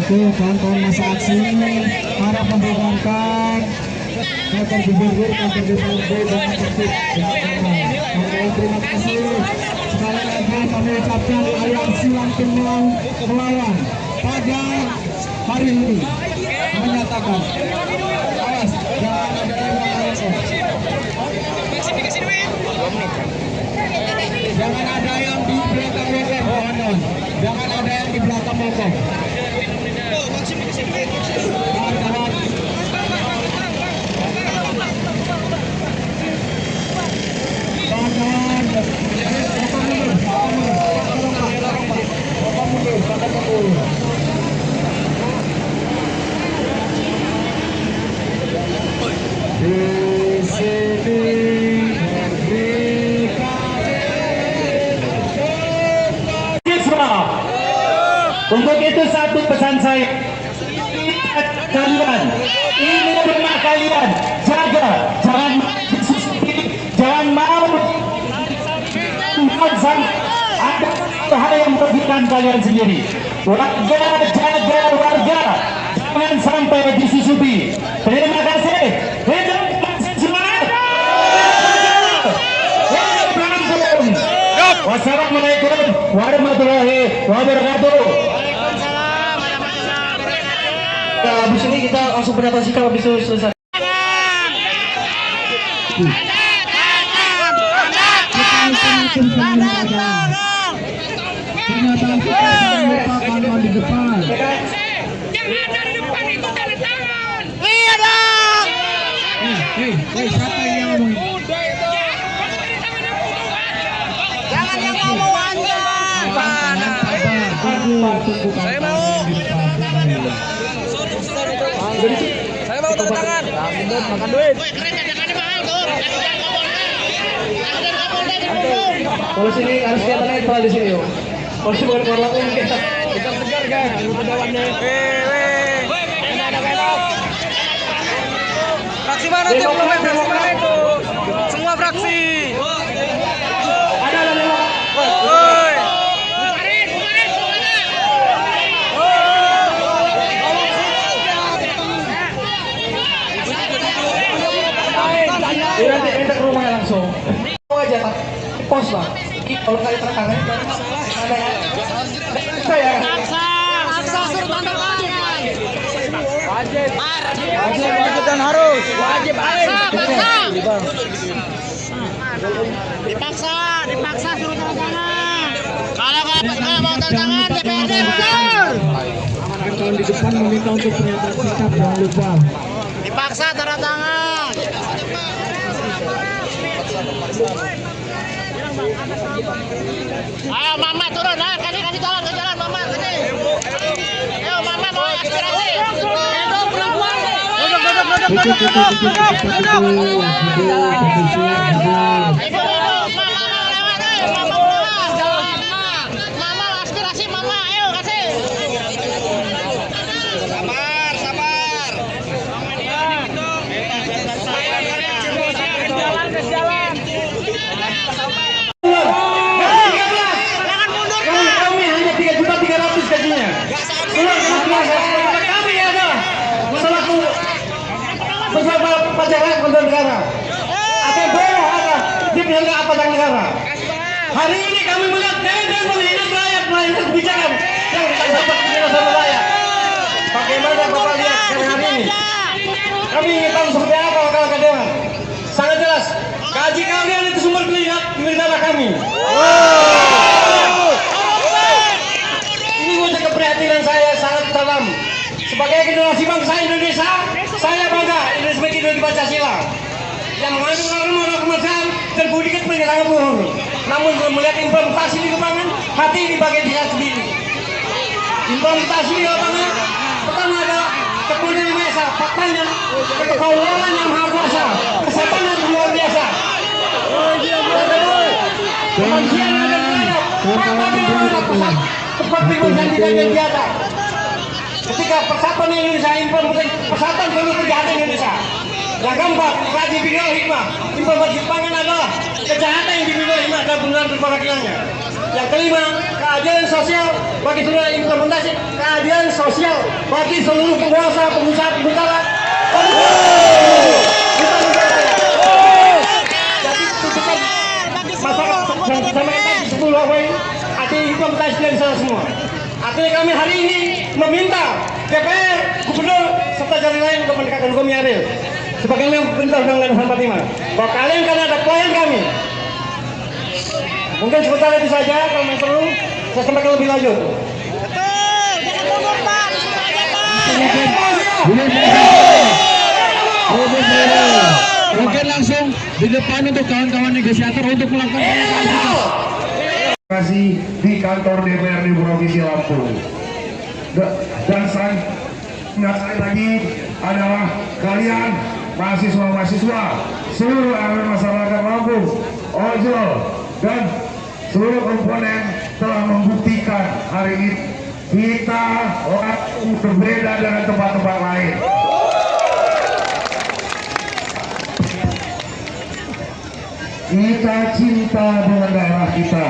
B: Oke, kawan-kawan masa aksi para membubarkan kantor gubernur, kantor DPRD dengan tertib. Kawan-kawan terima kasih. Sekali lagi kami ucapkan aliansi langsung melawan pada hari ini menyatakan awas jangan ada yang ASN. Jangan ada yang di belakang mogok, kawan-kawan. Jangan ada yang di belakang mogok. Kawan-kawan. Di sini
A: Untuk itu satu pesan saya, kalian ini rumah kalian, jaga, jangan mau ada hal yang merugikan kalian sendiri. Warga, jaga warga, jangan sampai disusupi. Terima kasih. Semangat. Wassalamualaikum warahmatullahi wabarakatuh. Habis ini kita langsung pendapat sikap habis itu selesai.
B: Pernyataan kita lupa kawan di depan.
F: Yang ada di depan itu tanda tangan. Iya dong.
B: Siapa yang ngomong?
F: Jangan yang ngomong aja.
G: Saya mau. Saya mau tanda tangan. Makan duit.
A: Polisi ini harus kelihatan netral di sini, yo. Polisi bukan keluar langsung kita.
G: Kita segar kan, pedawannya. Fraksi mana tuh? Fraksi mana itu? Semua fraksi.
A: Ada lewat.
G: Woi.
A: Ini nanti ente ke rumahnya langsung. Mau aja pak, di pos pak. Kalau kali tertangan, ada ya. Saya.
F: Paksa suruh tanda tangan.
G: Wajib dan harus. Wajib
F: Dipaksa suruh tanda tangan. Kalau nggak mau tanda tangan DPRD mundur.
B: Kawan di depan meminta untuk pernyataan sikap, jangan lupa.
F: Dipaksa tanda tangan. Ayo mama turun, kasih jalan ke jalan mama sini. Ayo mama mau aspirasi. Hidup perempuan. Mama aspirasi mama, ayo kasih.
A: bersama pacaran kontrol negara. Ada boleh ada di pihak apa negara. Hari ini kami melihat dan menghina rakyat melainkan kebijakan yang tak dapat diterima sama rakyat. Bagaimana Bapak lihat sekarang hari ini? Kami ingin tahu seperti apa wakil dewan. Sangat jelas, gaji kalian itu sumber dana kami. Ini wujud keprihatinan saya sangat dalam. Sebagai generasi bangsa Indonesia, saya bangga Indonesia sebagai ideologi Pancasila yang mengandung norma kemanusiaan dan budi pekerti sangat luhur. Namun melihat implementasi di lapangan, hati ini bagai dilihat sendiri. Implementasi di lapangan pertama adalah kemudian biasa, faktanya kekaulangan yang maha kuasa, kesehatan yang luar biasa. Kemanusiaan yang ada di dalam, tempat pengungsian tidak ada di atas. Ketika persatuan Indonesia implementasi persatuan seluruh kejahatan Indonesia. Yang keempat, kaji bidang hikmah. Implementasi pangan adalah kejahatan yang dibidang hikmah dan benar perwakilannya. Yang kelima, keadilan sosial bagi seluruh implementasi keadilan sosial bagi seluruh penguasa, pengusaha, pengusaha. Jadi tuntutan masyarakat yang disampaikan tadi 10 poin artinya implementasi dari sana semua. Artinya kami hari ini meminta DPR, Gubernur, serta jalan lain untuk menegakkan hukum yang adil. Sebagaimana perintah Undang-Undang 45 bahwa kalian karena ada klien kami. Mungkin sebentar itu saja, kalau memang perlu saya sampaikan lebih lanjut.
F: Betul, jangan ngomong Pak, disuruh aja Pak.
B: Mungkin langsung di depan untuk kawan-kawan negosiator untuk melakukan
D: kasih di kantor DPRD Provinsi Lampung. Dan sekali lagi adalah kalian mahasiswa-mahasiswa seluruh elemen masyarakat Lampung, ojol dan seluruh komponen telah membuktikan hari ini kita orang berbeda dengan tempat-tempat lain. Kita cinta dengan daerah kita.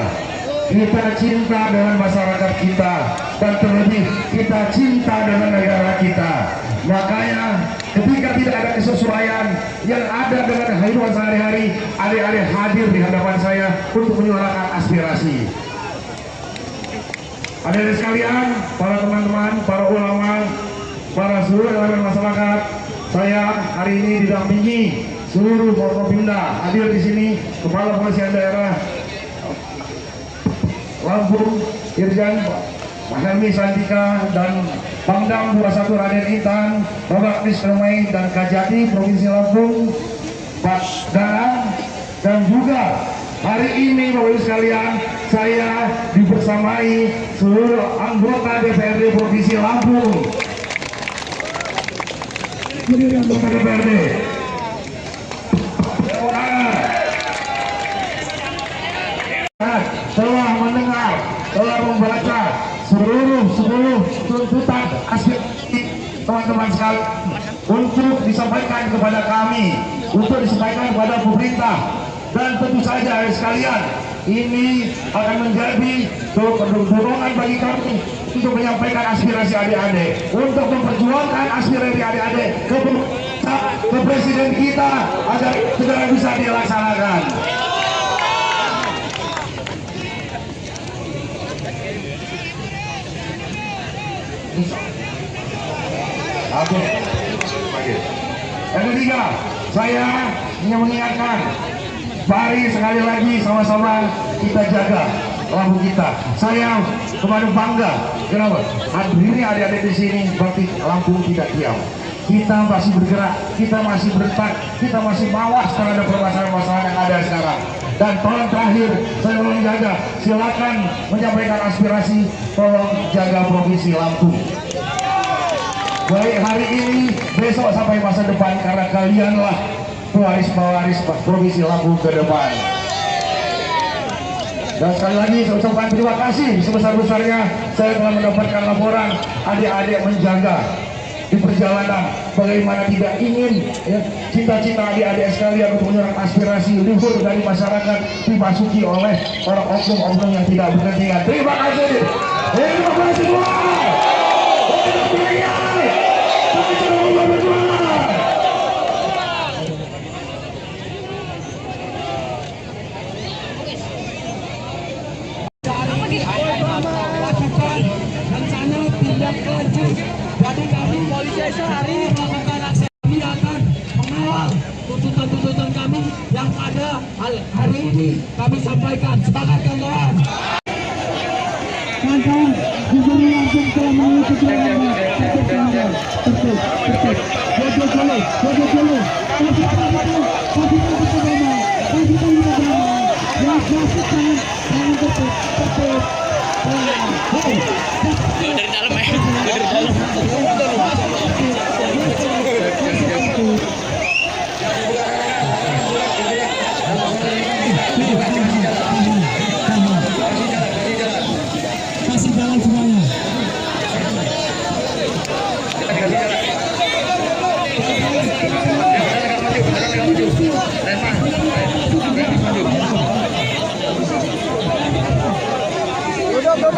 D: Kita cinta dengan masyarakat kita, dan terlebih kita cinta dengan negara kita. Makanya ketika tidak ada kesesuaian yang ada dengan kehidupan sehari-hari, adik-adik hadir di hadapan saya untuk menyuarakan aspirasi. Adik-adik sekalian, para teman-teman, para ulama, para seluruh elemen masyarakat, saya hari ini didampingi seluruh Forkopimda hadir di sini, Kepala Kepolisian Daerah Lampung, Irjen Helmi Santika, dan Pangdam 21 Raden Intan, Bapak Misremai dan Kajati Provinsi Lampung, Pak Darang, dan juga hari ini Bapak Ibu sekalian, saya dibersamai seluruh anggota DPRD Provinsi Lampung. Berdiri anggota DPRD. Telah mendengar, telah membaca seluruh tuntutan aspirasi teman-teman sekalian untuk disampaikan kepada kami, untuk disampaikan kepada pemerintah, dan tentu saja sekalian ini akan menjadi dorongan bagi kami untuk menyampaikan aspirasi adik-adik, untuk memperjuangkan aspirasi adik-adik ke presiden kita agar segera bisa dilaksanakan. Yang ketiga, saya ingin mengingatkan, mari sekali lagi sama-sama kita jaga Lampung kita. Saya kemarin bangga, kenapa? Hadirnya adik-adik di sini berarti Lampung tidak diam. Kita masih bergerak, kita masih bertak, kita masih mawas terhadap permasalahan-permasalahan yang ada sekarang. Dan tolong terakhir, saya mau menjaga, silakan menyampaikan aspirasi, tolong jaga Provinsi Lampung. Baik hari ini, besok sampai masa depan, karena kalianlah pewaris-pewaris Provinsi Lampung ke depan. Dan sekali lagi saya ucapkan terima kasih sebesar-besarnya saya telah mendapatkan laporan adik-adik menjaga di perjalanan, bagaimana tidak ingin ya, cita-cita adik-adik sekalian untuk menyerap aspirasi luhur dari masyarakat dimasuki oleh orang oknum-oknum yang tidak berkepentingan. Terima kasih. Terima kasih semua.
E: lanjut. Jadi kami polisi hari ini melakukan aksi, kami akan mengawal tuntutan-tuntutan kami yang pada hari ini kami sampaikan. Sepakat kawan-kawan?
B: Kawan-kawan, gubernur langsung telah mengikuti dulu.
F: Dari dalam ya. Dari dalam.
B: Kasih jalan semuanya.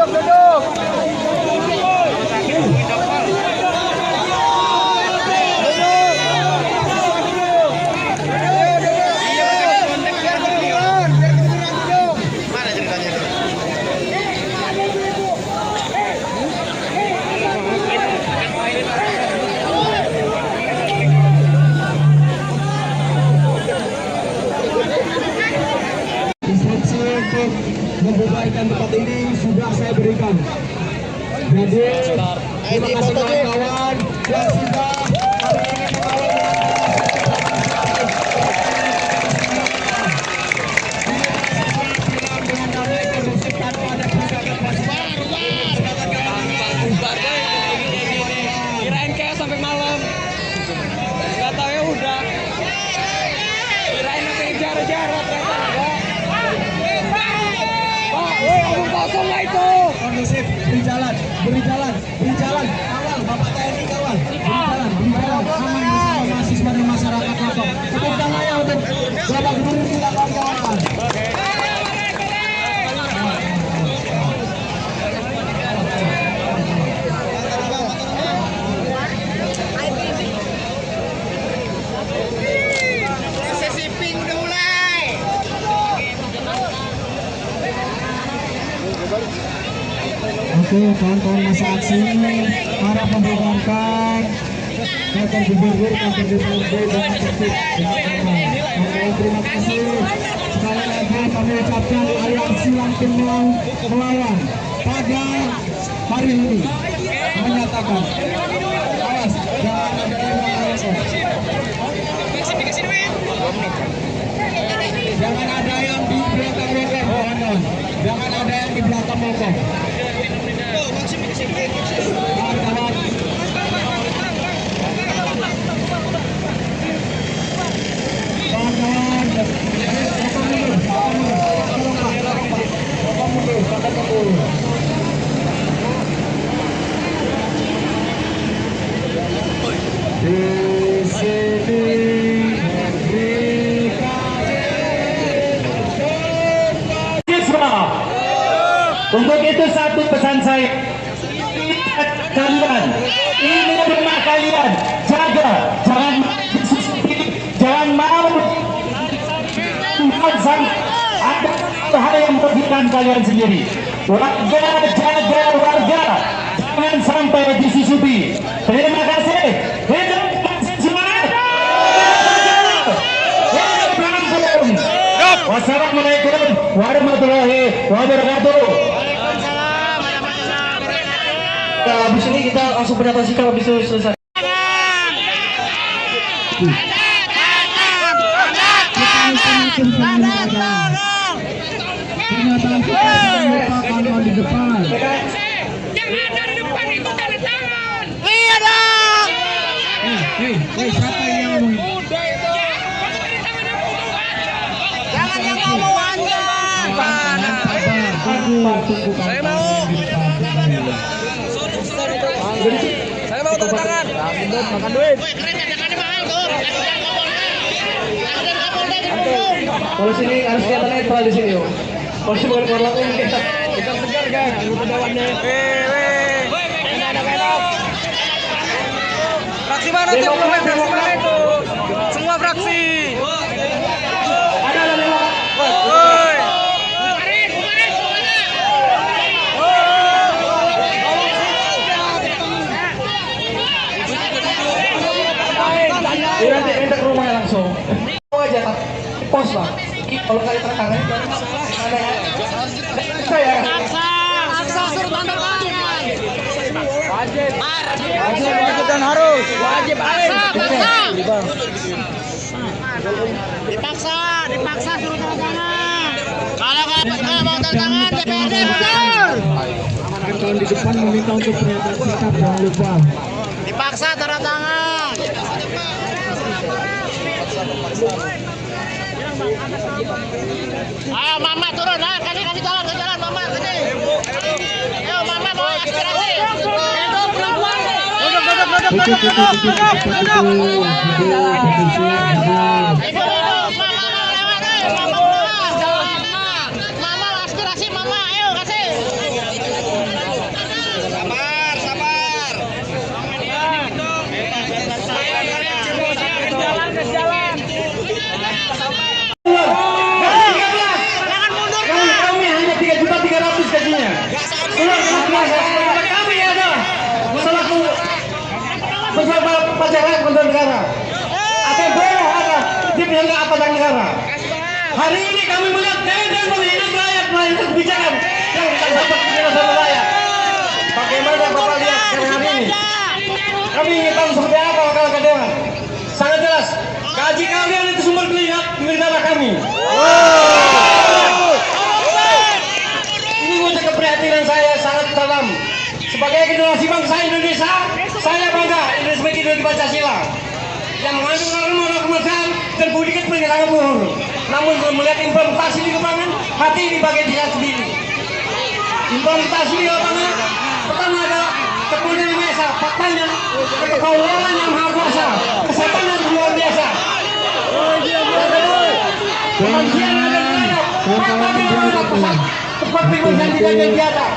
C: Duduk. Mana ceritanya?
E: Instruksi untuk membubarkan tempat ini sudah saya berikan. Jadi terima kasih kawan-kawan yang sudah hari ini mengawal dengan damai kondusif tanpa ada pergerakan pasukan.
G: Kirain kayak sampai malam. Gak tahu ya udah. Kirain sampai jarak-jarak ternyata enggak. Pak, woi omong kosong lah itu.
E: Kondusif, beri jalan, kawal, Bapak TNI kawal, beri jalan, aman bersama mahasiswa dan masyarakat lokal. Tepuk tangan ya untuk Bapak Gubernur kita kawan-kawan.
F: Sesi pink udah mulai.
B: Oke, kawan-kawan masa aksi para membubarkan kantor gubernur, kantor DPRD dengan tertib dengan aman. Oke, terima kasih. Sekali lagi kami ucapkan aliansi langsung melawan pada hari ini menyatakan awas jangan ada yang melawan. Jangan ada yang di belakang mogok, kawan-kawan. Jangan ada yang di belakang mogok. Kawan-kawan. Di sini
A: Untuk itu satu pesan saya, kalian, ini rumah kalian, jaga, jangan mau ada hal yang merugikan kalian sendiri. Warga, jaga warga, jangan sampai disusupi. Terima kasih. Semangat. Wassalamualaikum warahmatullahi wabarakatuh. Habis ini kita langsung pendapat sikap habis itu selesai.
B: Pernyataan kita merupakan di depan.
F: Jangan dari depan itu tanda tangan. Iya dong.
B: Hei, siapa yang ngomong?
F: Jangan yang ngomong aja.
G: Saya mau. Saya mau tanda tangan. Makan duit.
A: Kalau sini harus kelihatan netral di sini, kalau bukan keluar langsung kita
G: Segar kan, anggota dewannya. Enak. Fraksi mana tuh? Fraksi mana itu? Semua fraksi.
A: ada lewat.
G: Woi.
A: kosong. Mau aja tak pos bang. Kalau kali tertangan ada ya. Saya.
F: Paksa suruh tanda tangan.
G: Wajib dan harus. Wajib
F: Dipaksa suruh tanda tangan. Kalau nggak mau tanda tangan DPRD mundur.
B: Tahun di depan meminta untuk pernyataan sikap, jangan lupa.
F: Dipaksa tanda tangan. Ayo Mama turun, kasih jalan ke jalan Mama kasih. Ayo Mama mau aspirasi. Mama aspirasi Mama, ayo kasih. Sabar. Jalan.
A: Kami hanya 3.300.000 gajinya. Kami ada selaku bersama pajak rakyat kontrol negara. Ada bawah ada di pihak apa pajak negara. Hari ini kami melihat dan menghina rakyat melainkan kebijakan yang tidak dapat diterima sama rakyat. Bagaimana Bapak lihat sekarang hari ini? Kami ingin tahu seperti apa kalau ke dewan. Sangat jelas, gaji kalian itu sumber kelihatan kami. Ini wujud keprihatinan saya sangat dalam. Sebagai generasi bangsa Indonesia, saya bangga Indonesia sebagai ideologi Pancasila yang mengandung norma kemanusiaan dan budikan penyerangan luhur. Namun melihat implementasi di lapangan, hati dibagi diri sendiri. Implementasi di lapangan pertama adalah kepunyaan biasa, faktanya kekaulangan yang maha kuasa, kesehatan yang luar biasa. Kemanusiaan yang ada di rakyat, tempat pengungsian tidak ada di atas.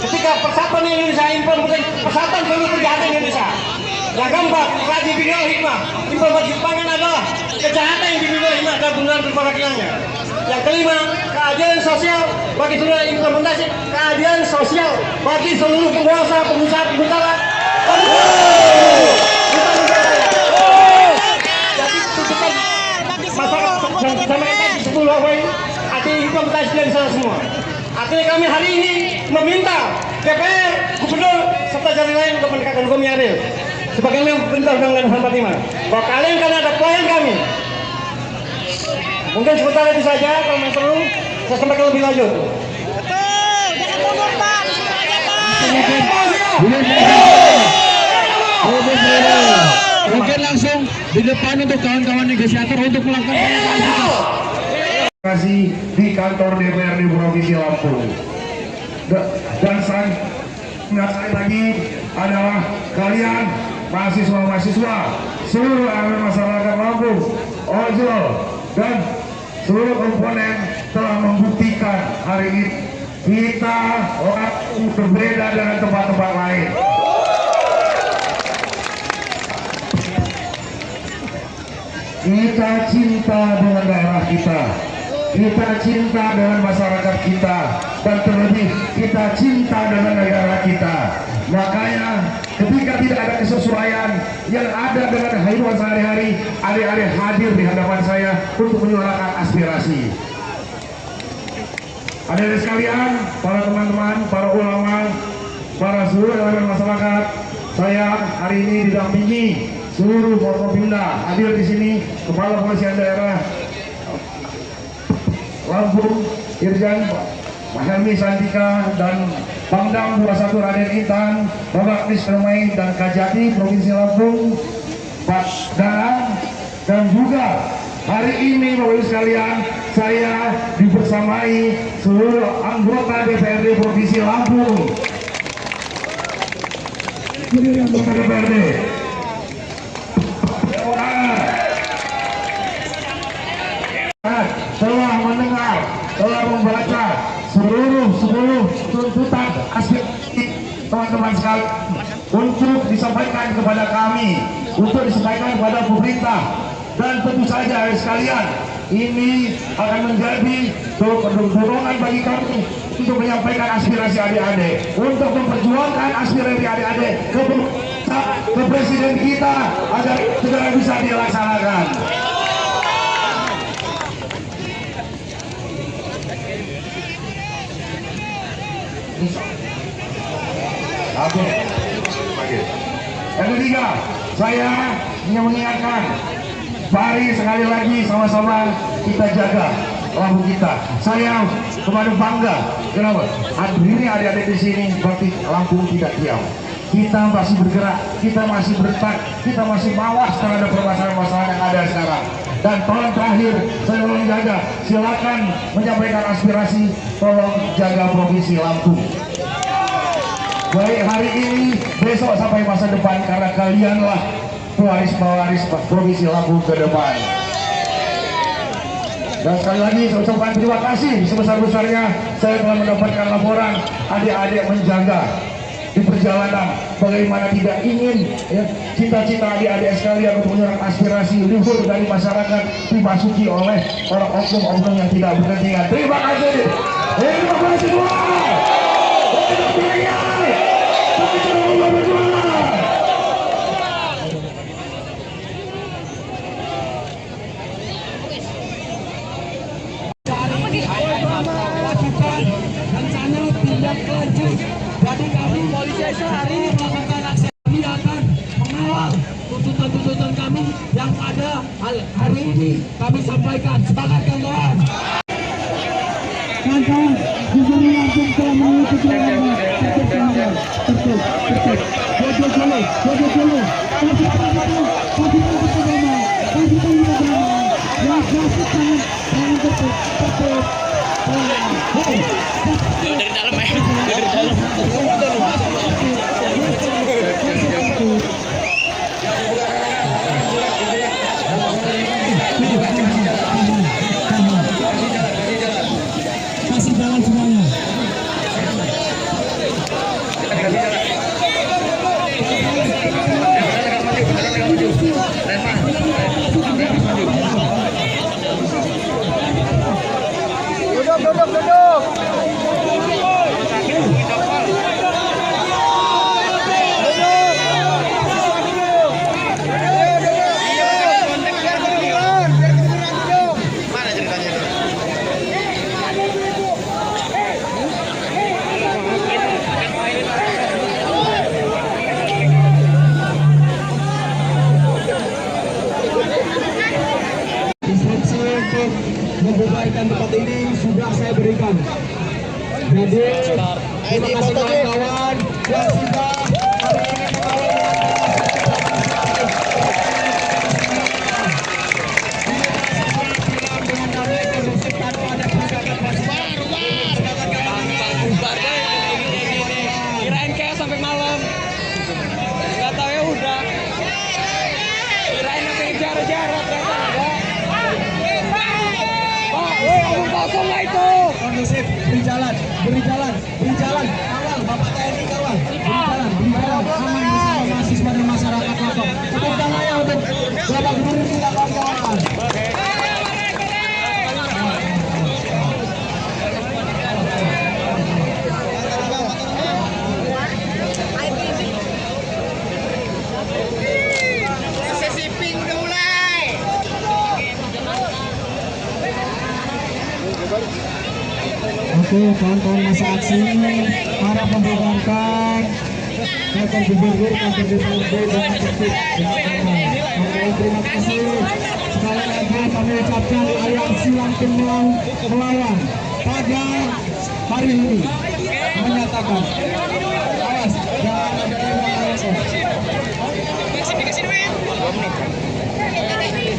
A: Ketika persatuan Indonesia implementasi persatuan seluruh kejahatan Indonesia. Yang keempat, kaji bidang hikmah. Implementasi pangan adalah kejahatan yang dibimbing hikmah dan benar perwakilannya. Yang kelima, keadilan sosial bagi seluruh implementasi keadilan sosial bagi seluruh penguasa, pengusaha. Jadi tuntutan masyarakat yang disampaikan tadi 10 poin artinya implementasi dari sana semua. Artinya kami hari ini meminta DPR, Gubernur, serta jalan lain untuk menegakkan hukum yang adil. Sebagaimana perintah Undang-Undang 45 bahwa kalian kan ada pelayan kami. Mungkin sebentar itu saja, kalau yang perlu saya sampaikan lebih lanjut.
F: Jangan mundur Pak, disuruh aja Pak.
B: Mungkin langsung di depan untuk kawan-kawan negosiator untuk melakukan pernyataan.
D: Kasih di kantor DPRD Provinsi Lampung. Dan saya lagi adalah kalian mahasiswa-mahasiswa seluruh elemen masyarakat Lampung, ojol dan seluruh komponen telah membuktikan hari ini kita orang berbeda dengan tempat-tempat lain. Kita cinta dengan daerah kita. Kita cinta dengan masyarakat kita, dan terlebih kita cinta dengan negara kita. Makanya ketika tidak ada kesesuaian yang ada dengan kehidupan sehari-hari, adik-adik hadir di hadapan saya untuk menyuarakan aspirasi. Adik-adik sekalian, para teman-teman, para ulama, para seluruh elemen masyarakat, saya hari ini didampingi seluruh Forkopimda. Hadir di sini Kepala Kepolisian Daerah Lampung, Irjen Helmi Santika, dan Pangdam 21 Raden Intan, Bapak Mr. May dan Kajati Provinsi Lampung, Pak Dalang, dan juga hari ini Bapak Ibu sekalian, saya dibersamai seluruh anggota DPRD Provinsi Lampung. Anggota DPRD telah mendengar, telah membaca seluruh tuntutan aspirasi teman-teman sekalian untuk disampaikan kepada kami, untuk disampaikan kepada pemerintah, dan tentu saja sekalian ini akan menjadi dorongan bagi kami untuk menyampaikan aspirasi adik-adik, untuk memperjuangkan aspirasi adik-adik ke Presiden kita agar segera bisa dilaksanakan. Yang ketiga, saya ingin mengingatkan, mari sekali lagi sama-sama kita jaga lampu kita. Saya kemarin bangga, kenapa? Berdiri adik-adik di sini berarti lampu tidak diam. Kita masih bergerak, kita masih bertak, kita masih mawas terhadap permasalahan-permasalahan yang ada sekarang. Dan tolong terakhir, saya tolong jaga, silakan menyampaikan aspirasi, tolong jaga Provinsi Lampung. Baik hari ini, besok sampai masa depan, karena kalianlah pewaris-pewaris Provinsi Lampung ke depan. Dan sekali lagi saya ucapkan terima kasih sebesar-besarnya saya telah mendapatkan laporan adik-adik menjaga di perjalanan, bagaimana tidak ingin ya, cita-cita adik-adik sekalian untuk menyerang aspirasi luhur dari masyarakat dimasuki oleh orang oknum-oknum yang tidak berkepentingan. Terima kasih. Terima kasih semua.
E: dan sana tindak lanjut. Jadi kami polisi hari ini melakukan aksi, kami akan mengawal tuntutan-tuntutan kami yang pada hari ini kami sampaikan. Semangat kawan-kawan.
B: Kawan-kawan, Gubernur Lampung telah mengikuti peraturan tertib. Jodoh dulu.
F: Dari dalam dari dalam.
B: Kasih jalan semuanya.
C: Duduk. Mana ceritanya itu?
E: Instruksi untuk membubarkan tempat ini sudah saya berikan. Jadi terima kasih kawan-kawan yang sudah hari ini dengan damai kondusif tanpa ada pergerakan masyarakat.
G: Kirain kayak sampai malam. Nggak tahu ya udah. Kirain sampai jarak-jarak ternyata enggak. Pak, kosong lah itu.
E: Kondusif, beri jalan. Kawal, Bapak TNI kawal. Beri jalan, aman bersama mahasiswa dan masyarakat Lampung. Tepuk tangan ya untuk Bapak Gubernur kita kawan-kawan.
F: Sesi pink udah mulai.
B: Oke, kawan-kawan masa aksi para membubarkan kantor gubernur, kantor DPRD dengan tertib. Oke, terima kasih. Sekali lagi kami ucapkan aliansi Lampung melawan pada hari ini menyatakan awas jangan ada yang melawan.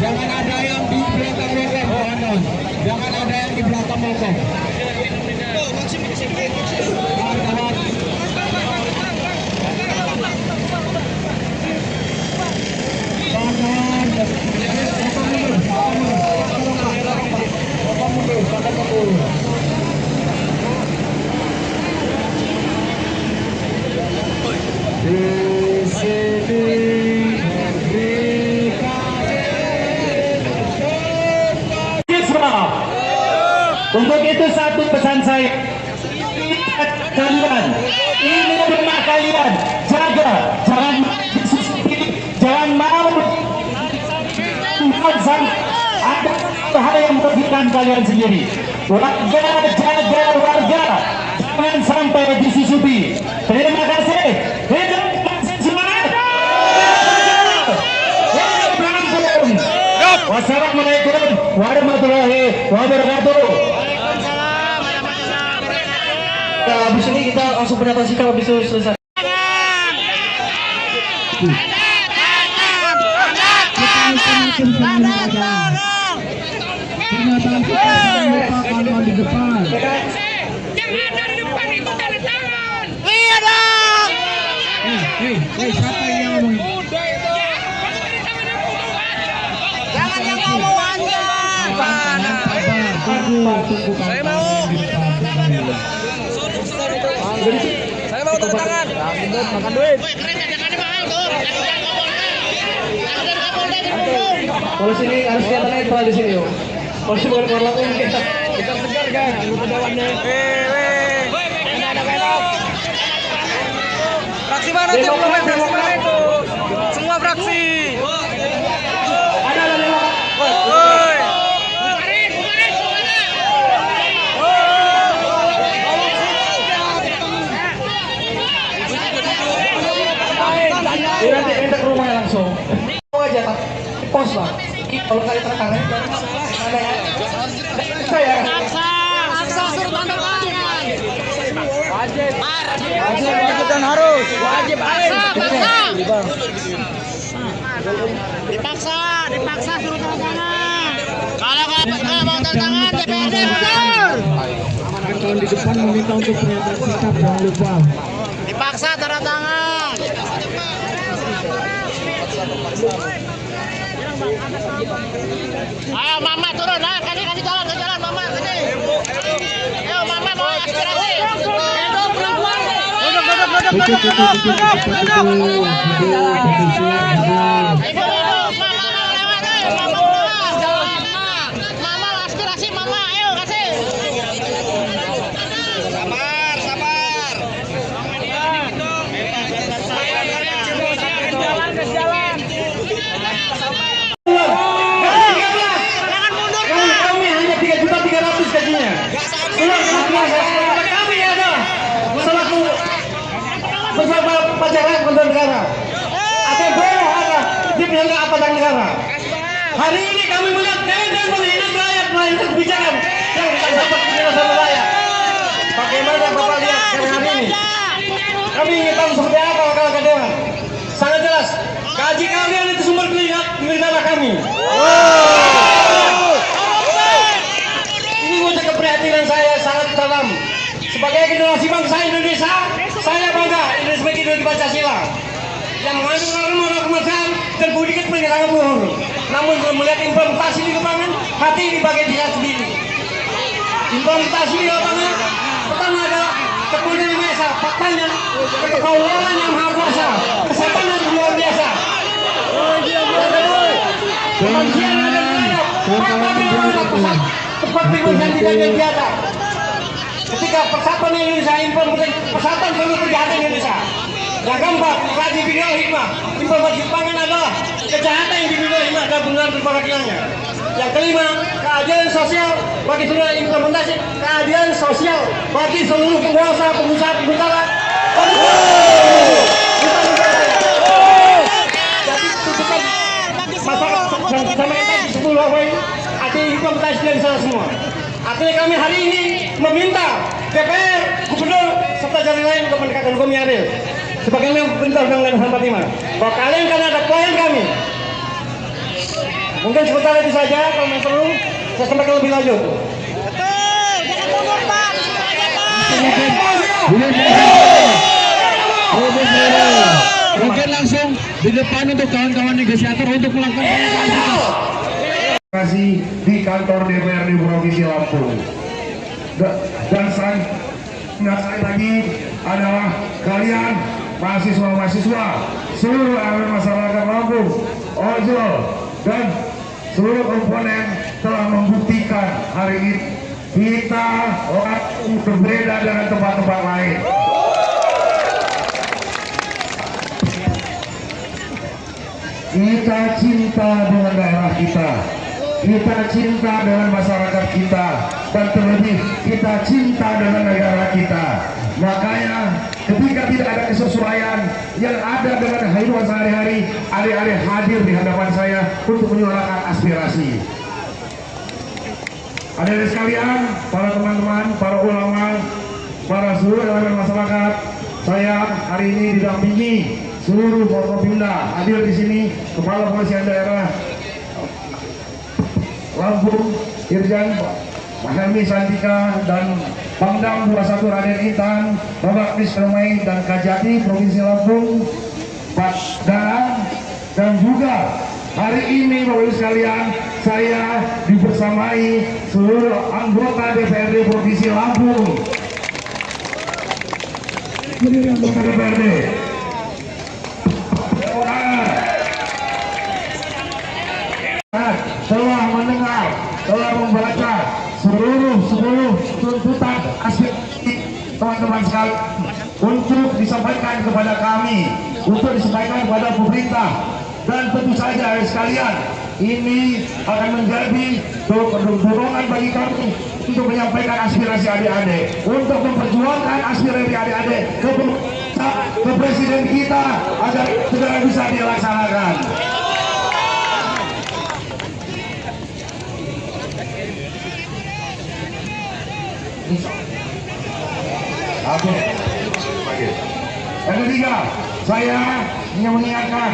B: Jangan ada yang di belakang lorong, kawan-kawan. Jangan ada yang di belakang lorong. Kawan-kawan. Kawan-kawan. Bapak mundur. Di sini
A: Untuk itu satu pesan saya, kalian, ini rumah kalian, jaga, jangan mau ada hal yang merugikan kalian sendiri. Warga, jaga warga, jangan sampai disusupi. Terima kasih. Hidup semangat. warahmatullahi wabarakatuh. Nah, habis ini kita langsung pernyataan sikap habis itu selesai.
B: Pernyataan kita lupakan di depan.
F: Yang ada di depan itu tanda tangan. Iya dong.
B: Siapa yang ngomong?
F: Jangan yang ngomong aja.
B: Tunggu. Saya mau.
G: Saya mau tanda tangan. Makan duit.
A: Polisi ini harus kelihatan netral di sini, yo. Polisi bukan keluar langsung kita.
G: Kita segar guys. Lupa dewannya. Ini ada belok. Fraksi mana tuh? Fraksi mana itu? Semua fraksi.
A: Ada lewat.
G: Woi.
A: Ini nanti kita ke rumahnya langsung. Mau aja tak? Pos lah. Kalau kali terkait ada ya. Saya.
F: Paksa suruh tanda tangan.
G: Wajib dan harus. Wajib.
F: Dipaksa suruh tanda tangan. Kalau nggak mau tanda tangan DPRD mundur.
B: Kawan di depan meminta untuk pernyataan sikap, jangan lupa.
F: Dipaksa tanda tangan. Ayo mama turun, kasih jalan mama kasih. Ayo mama mau aspirasi. Hidup perempuan. Hidup mama lewat mama aspirasi mama ayo kasih. Sabar. Jalan.
A: Kami hanya 3.300.000 gajinya. Kami ada selaku peserta pajak rakyat pendanaan negara. Atau ada di penyangga pajak negara. Hari ini kami melihat dan melihat rakyat melakukan kebijakan yang kita dapat penjelasan rakyat. Bagaimana Bapak lihat hari ini? Kami ingin tahu seperti apa wakil dewan. Sangat jelas. Gaji kalian itu sumber kelihat kami. Ini wujud keprihatinan saya sangat dalam. Sebagai generasi bangsa Indonesia, saya bangga Indonesia sebagai ideologi Pancasila yang mengandung norma kemanusiaan dan budi kepentingan luhur. Namun belum melihat implementasi di lapangan, hati dibagai diri sendiri. Implementasi di lapangan pertama adalah kemudian biasa, faktanya kekaulan yang maha kuasa, kesehatan yang luar biasa. Kemanusiaan yang ada di dalam, tempat pengungsian tidak ada biasa. Ketika persatuan Indonesia implementasi persatuan seluruh kejahatan Indonesia. Yang keempat, kaji bidang hikmah. Implementasi pangan adalah kejahatan yang dibimbing hikmah dan benar perwakilannya. Yang kelima, keadilan sosial bagi seluruh implementasi keadilan sosial bagi seluruh penguasa, pengusaha. Jadi tuntutan masyarakat sama kita di 10 artinya implementasi dari sana semua. Artinya kami hari ini meminta DPR, Gubernur, serta jalan lain untuk mendekatkan hukum yang adil. Sebagaimana perintah Undang-Undang 45 bahwa kalian kan ada klien kami. Mungkin sebentar itu saja, kalau yang perlu saya sampaikan lebih lanjut.
F: Betul, jangan mundur Pak, disitu aja Pak.
B: Mungkin langsung di depan untuk kawan-kawan negosiator untuk melakukan pernyataan sikap.
D: Terima kasih di kantor DPRD Provinsi Lampung. Dan sekali lagi adalah kalian mahasiswa-mahasiswa, seluruh elemen masyarakat Lampung, ojol, dan seluruh komponen telah membuktikan hari ini kita orang berbeda dengan tempat-tempat lain. Kita cinta dengan daerah kita, kita cinta dengan masyarakat kita, dan terlebih kita cinta dengan negara kita. Makanya ketika tidak ada kesesuaian yang ada dengan kehidupan sehari-hari, adik-adik hadir di hadapan saya untuk menyuarakan aspirasi. Hadirin sekalian, para teman-teman, para ulama, para seluruh elemen masyarakat, saya hari ini didampingi seluruh Forkopimda. Hadir di sini Kepala Polisian Daerah Lampung, Irjen Mas Helmi Santika, dan Pangdam 21 Raden Intan, Bapak Misromai dan Kajati Provinsi Lampung, Pak Danang, dan juga hari ini Bapak Ibu sekalian, saya dibersamai seluruh anggota DPRD Provinsi Lampung. Anggota DPRD. Telah mendengar, telah membaca seluruh tuntutan aspirasi teman-teman sekalian untuk disampaikan kepada kami, untuk disampaikan kepada pemerintah, dan tentu saja sekalian ini akan menjadi dorongan bagi kami untuk menyampaikan aspirasi adik-adik, untuk memperjuangkan aspirasi adik-adik ke presiden kita agar segera bisa dilaksanakan. Oke. Yang ketiga, saya ingin mengingatkan,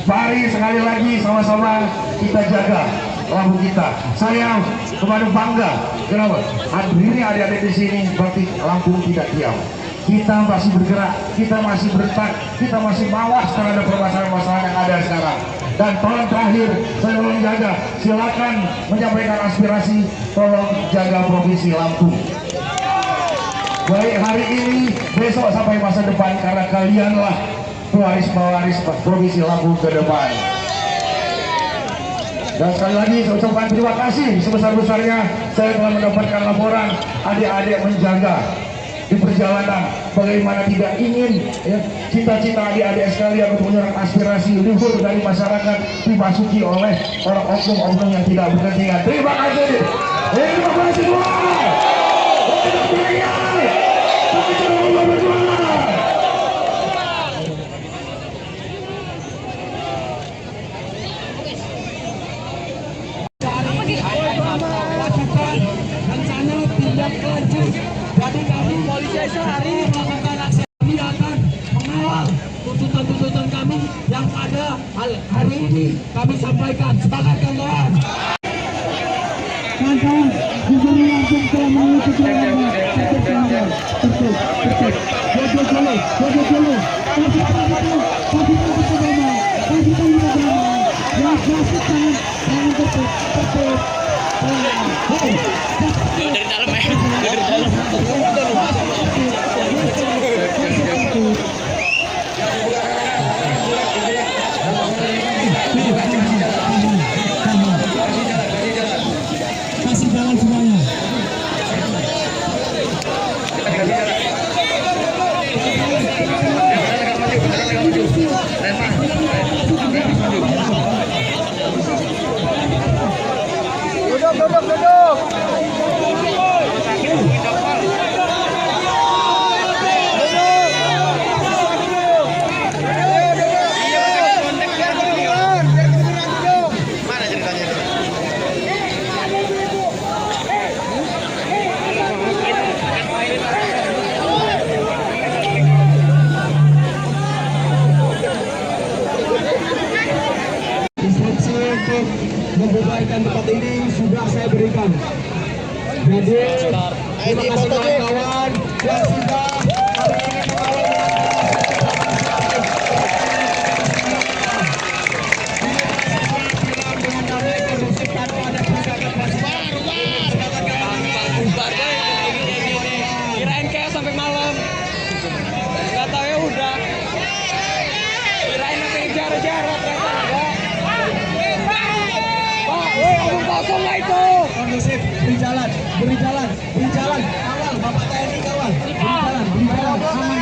D: mari sekali lagi sama-sama kita jaga Lampung kita. Saya kemarin bangga, kenapa? Hadirnya adik-adik di sini berarti Lampung tidak diam. Kita masih bergerak, kita masih bertak, kita masih mawas terhadap permasalahan-permasalahan yang ada sekarang. Dan tolong terakhir, saya tolong jaga, silakan menyampaikan aspirasi, tolong jaga Provinsi Lampung. Baik hari ini, besok sampai masa depan, karena kalianlah pewaris-pewaris Provinsi Lampung ke depan. Dan sekali lagi saya ucapkan terima kasih sebesar-besarnya, saya telah mendapatkan laporan adik-adik menjaga di perjalanan, bagaimana tidak ingin ya, cita-cita adik-adik sekalian untuk menyerang aspirasi luhur dari masyarakat dimasuki oleh orang oknum-oknum yang tidak berkepentingan. Terima kasih. Terima kasih semua.
E: Rencana tindak lanjut dari kami polisi hari ini melakukan aksi, kami akan mengawal tuntutan-tuntutan kami yang pada hari ini kami sampaikan. Sepakat kawan-kawan?
B: Kawan-kawan, Gubernur Lampung telah mengikuti perjalanan. Kasih jalan semuanya.
C: Duduk.
E: Instruksi untuk membubarkan tempat ini sudah saya berikan. Jadi terima kasih kawan-kawan yang sudah hari ini mengawal dengan damai kondusif tanpa ada pergerakan masyarakat.
G: Kirain kayak sampai malam. Gak tahu ya udah. Kirain nanti jarak-jarak ternyata enggak. Pak, omong kosong lah itu.
E: Kondusif, beri jalan, kawal, Bapak TNI kawal, beri jalan, aman bersama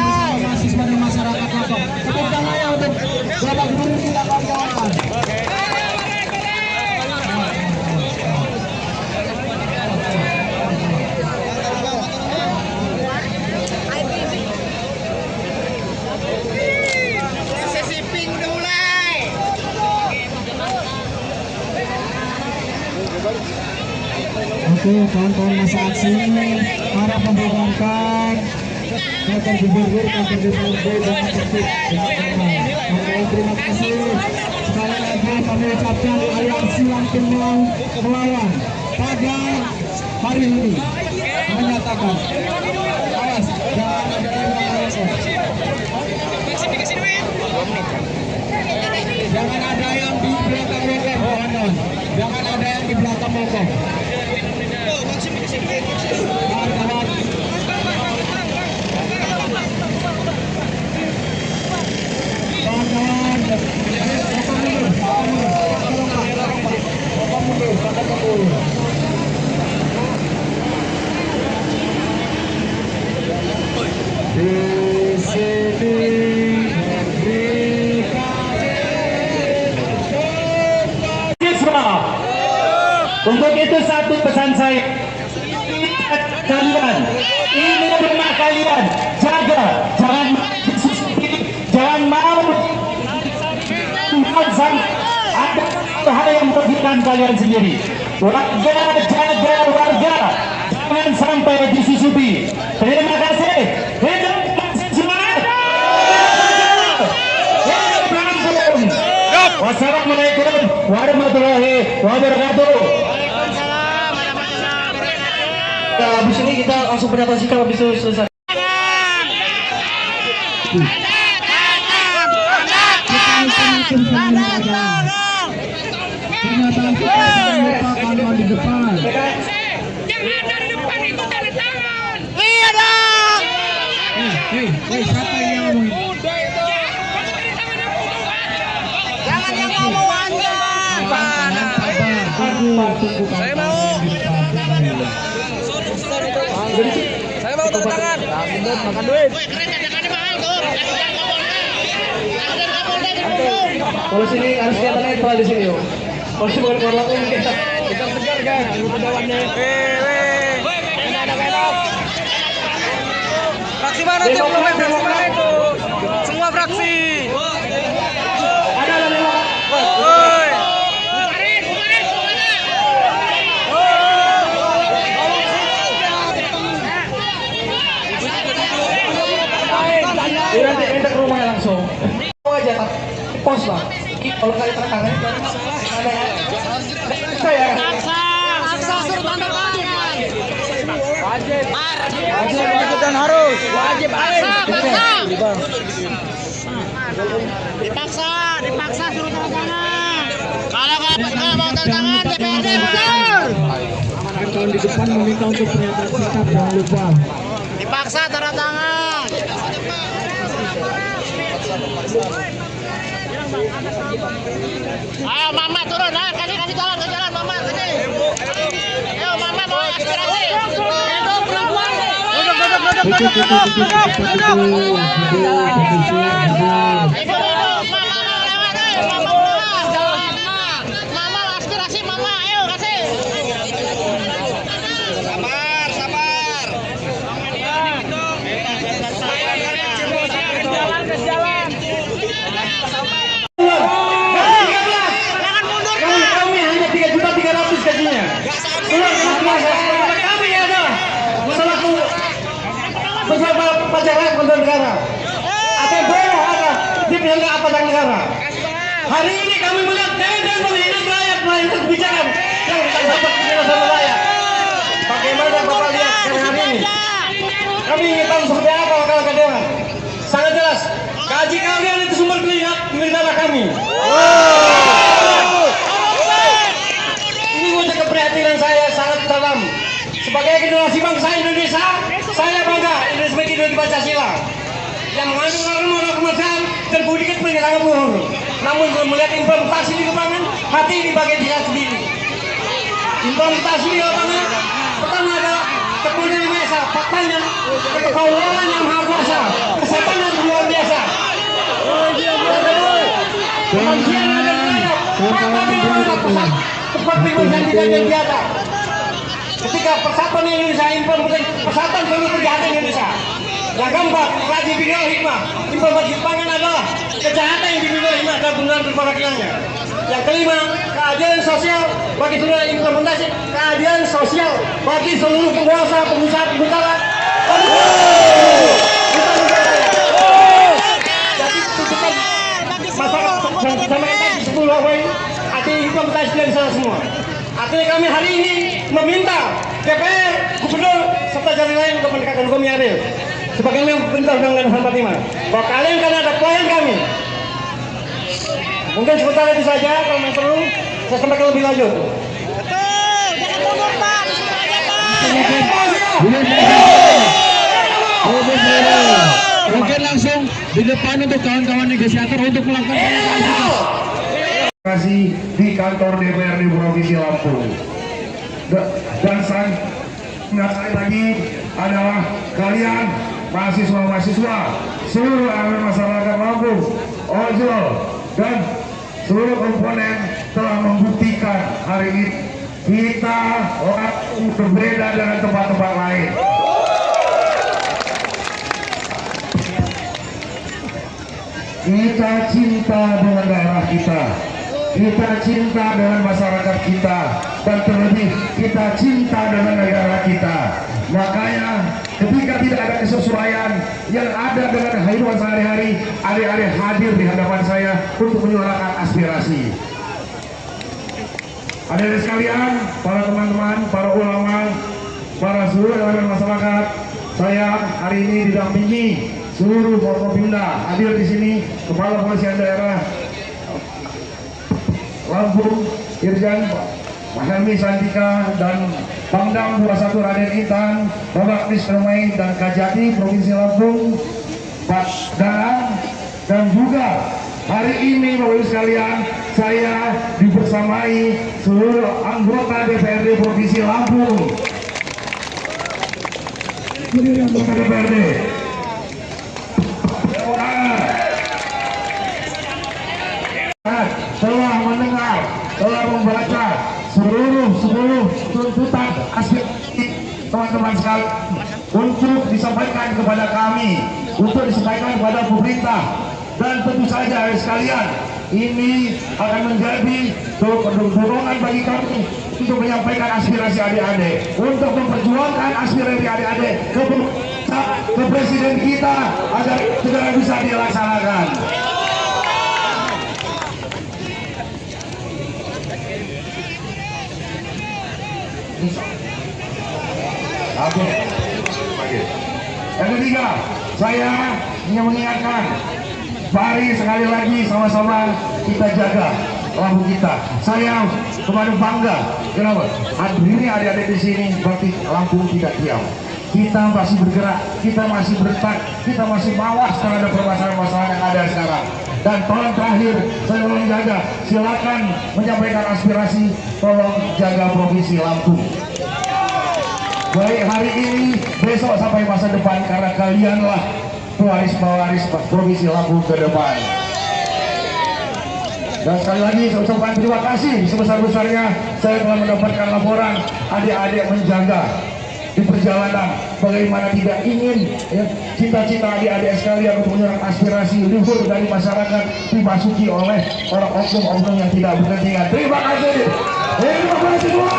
E: mahasiswa dan masyarakat Lampung. Tepuk tangannya untuk Bapak Gubernur kita kawan-kawan.
F: Sesi pink udah mulai.
B: Oke, Oke, kawan-kawan masa aksi para membubarkan kantor gubernur, kantor DPRD dengan tertib dengan aman. Oke, terima kasih. Sekali lagi kami ucapkan aliansi Lampung melawan pada hari ini menyatakan awas jangan ada yang melawan. Jangan ada yang di belakang motor, kawan-kawan. Jangan ada yang di belakang motor. Kawan-kawan. Kawan-kawan. Di sini
A: untuk itu satu pesan saya, kalian ini rumah kalian, jaga, jangan mau Tuhan sampai ada hal yang merugikan kalian sendiri. Warga, jaga warga, jangan sampai disusupi. Terima kasih. Hidup semangat. Wassalamualaikum warahmatullahi wabarakatuh. Nah, habis ini kita langsung pernyataan sikap habis itu selesai.
B: Pernyataan kita kalau di depan.
F: Yang ada di depan itu tanda tangan. Iya dong.
B: Siapa yang ngomong?
F: Jangan yang ngomong aja.
B: Saya mau.
G: Saya mau tanda tangan. Makan duit.
A: Kalau sini harus kelihatan netral di sini, yo. Kalau sini bukan keluar langsung kita
G: Segar kan, anggota dewannya. Enak. Fraksi mana tuh? Fraksi mana itu? Semua fraksi.
A: ada lewat.
G: Woi.
A: Nanti ente ke rumahnya langsung. Aja tak pos lah. Kalau kali tanda tangan itu ada ya. Saya.
F: Paksa suruh tanda tangan.
G: Wajib dan harus. Wajib
F: Dipaksa suruh tanda tangan. Kalau nggak mau tanda tangan DPRD mundur.
B: Kawan di depan meminta untuk pernyataan sikap, jangan lupa.
F: Dipaksa tanda tangan. Ayo mama turun, kasih jalan mama kasih. Ayo mama mau aspirasi. Itu perempuan. Mama aspirasi mama, ayo kasih. Sabar. Jalan.
A: Kami hanya 3.300.000 gajinya. Kami ada selaku bersama pacaran konten negara. Atau boleh ada di penyelenggara aparatur negara. Hari ini kami melihat dan melihat rakyat melakukan kebijakan yang dapat penjelasan rakyat. Bagaimana Bapak lihat hari ini? Kami ingin tahu seperti apa langkah dewan. Sangat jelas, gaji kalian itu sumber negara kami. Ini wujud keprihatinan saya sangat dalam. Sebagai generasi bangsa Indonesia, saya bangga Indonesia sebagai ideologi Pancasila yang mengandung norma kemanusiaan dan budi kepentingan luhur. Namun belum melihat implementasi di lapangan, hati di bagian diri sendiri. Implementasi di lapangan pertama adalah kemudian biasa, faktanya kekaulan yang maha kuasa, kesehatan yang luar biasa. Kemanusiaan yang ada di rakyat, tempat pengungsian tidak ada biasa. Ketika persatuan Indonesia implementasi persatuan seluruh kejahatan Indonesia. Yang keempat, kaji bidang hikmah. Implementasi pangan adalah kejahatan yang dimiliki hikmah dan benar berparakilannya. Yang kelima, keadilan sosial bagi seluruh implementasi keadilan sosial bagi seluruh penguasa, pengusaha, pengusaha. Jadi tuntutan masyarakat sama kita di 10 poin artinya implementasi dari sana semua. Artinya kami hari ini meminta DPR, Gubernur, serta jalan lain untuk menegakkan hukum yang adil. Sebagaimana perintah Undang-Undang 45. Bahwa kalian karena ada klien kami. Mungkin sebentar itu saja, kalau memang perlu saya sampaikan lebih lanjut.
F: Betul, jangan mundur Pak, disuruh aja Pak.
B: Mungkin langsung di depan untuk kawan-kawan negosiator untuk melakukan
D: kasih di kantor DPRD Provinsi Lampung. Dan sekali lagi adalah kalian mahasiswa-mahasiswa, seluruh elemen masyarakat Lampung, ojol, dan seluruh komponen telah membuktikan hari ini kita orang berbeda dengan tempat-tempat lain. Kita cinta dengan daerah kita. Kita cinta dengan masyarakat kita, dan terlebih kita cinta dengan negara kita. Makanya ketika tidak ada kesesuaian yang ada dengan kehidupan sehari-hari, adik-adik hadir di hadapan saya untuk menyuarakan aspirasi. Adik-adik sekalian, para teman-teman, para ulama, para seluruh elemen masyarakat, saya hari ini didampingi seluruh Forkopimda. Hadir di sini Kepala Polisian Daerah Lampung, Irjen Mahelmi Santika, dan Pangdam 21 Raden Intan, Bapak Misromai dan Kajati Provinsi Lampung, Pak Danang, dan juga hari ini Bapak Ibu sekalian, saya dibersamai seluruh anggota DPRD Provinsi Lampung. Anggota DPRD telah mendengar, telah membaca seluruh tuntutan aspirasi teman-teman sekalian untuk disampaikan kepada kami, untuk disampaikan kepada pemerintah, dan tentu saja sekalian ini akan menjadi dorongan bagi kami untuk menyampaikan aspirasi adik-adik, untuk memperjuangkan aspirasi adik-adik ke presiden kita agar segera bisa dilaksanakan. Yang ketiga, saya ingin mengingatkan, mari sekali lagi sama-sama kita jaga Lampung kita. Saya kemarin bangga, kenapa? Ini adik-adik di sini berarti Lampung tidak diam. Kita masih bergerak, kita masih bertak, kita masih mawas terhadap permasalahan-permasalahan yang ada sekarang. Dan tolong terakhir, saya tolong jaga, silakan menyampaikan aspirasi, tolong jaga Provinsi Lampung. Baik hari ini, besok sampai masa depan, karena kalianlah pewaris-pewaris Provinsi Lampung ke depan. Dan sekali lagi saya ucapkan terima kasih sebesar-besarnya saya telah mendapatkan laporan adik-adik menjaga di perjalanan, bagaimana tidak ingin ya, cita-cita adik-adik sekalian untuk menyerang aspirasi luhur dari masyarakat dimasuki oleh orang oknum-oknum yang tidak berkepentingan. Terima kasih. Terima kasih semua.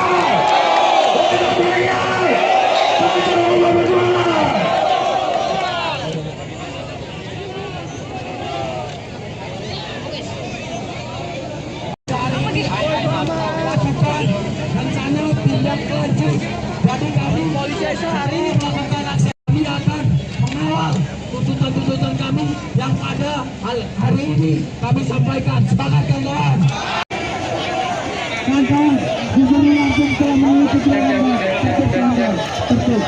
E: Rencana tindak lanjut. Jadi kami polisi hari ini melakukan aksi, kami akan mengawal tuntutan-tuntutan kami yang pada hari ini kami sampaikan. Sepakat kawan-kawan?
B: kawan-kawan, Gubernur Lampung telah mengikuti lama. Betul.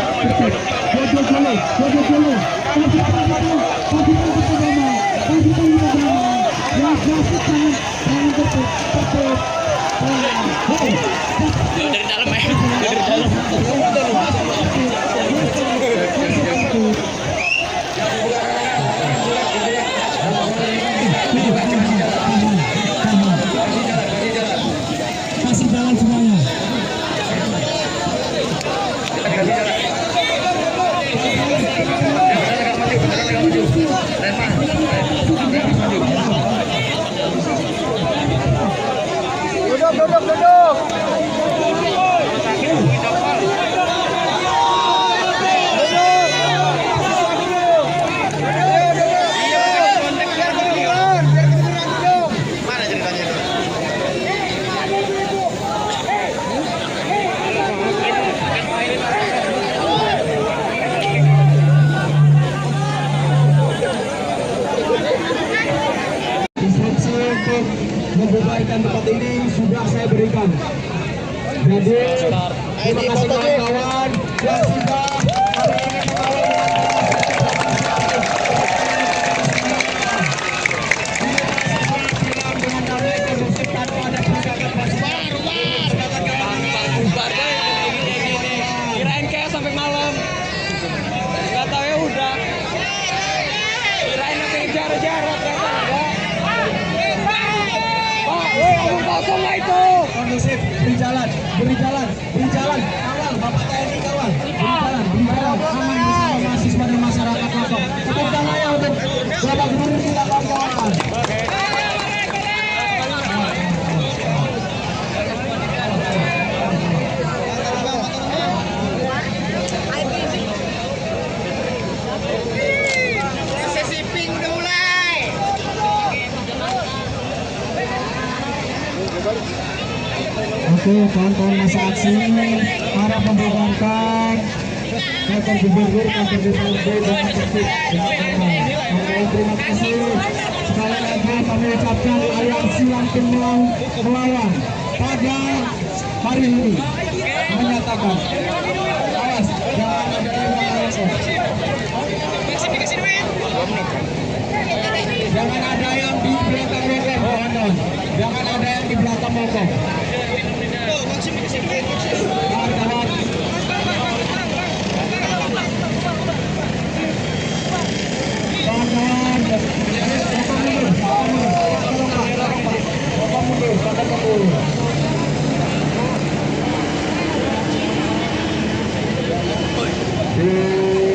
B: Jodoh dulu. Kasih agama. Ya, kasih tangan betul.
F: Dari dalam ya. Dari dalam.
B: Kasih jalan semuanya.
C: Duduk.
B: membubarkan tempat ini sudah saya berikan. Jadi terima kasih kawan-kawan yang sudah hari ini
G: Kirain kayak sampai malam. Nggak tahu ya udah. Kirain sampai jarak-jarak kata enggak. Pak, woi, omong kosong lah itu.
B: kondusif, beri jalan, kawal, Bapak TNI kawal, beri jalan, aman bersama mahasiswa dan masyarakat lokal. Tepuk tangan ya untuk Bapak Gubernur kita kawan-kawan.
F: Sesi pink udah mulai.
B: Oke, kawan-kawan masa aksi para membubarkan kantor gubernur, kantor DPRD dan kantor terima kasih sekali lagi kami ucapkan aliansi langsung melawan pada hari ini menyatakan awas jangan ada yang melawan. Jangan ada yang di belakang mogok, kawan-kawan. Jangan ada yang di belakang mogok. Kawan-kawan. Kawan-kawan. Bapak mundur. Di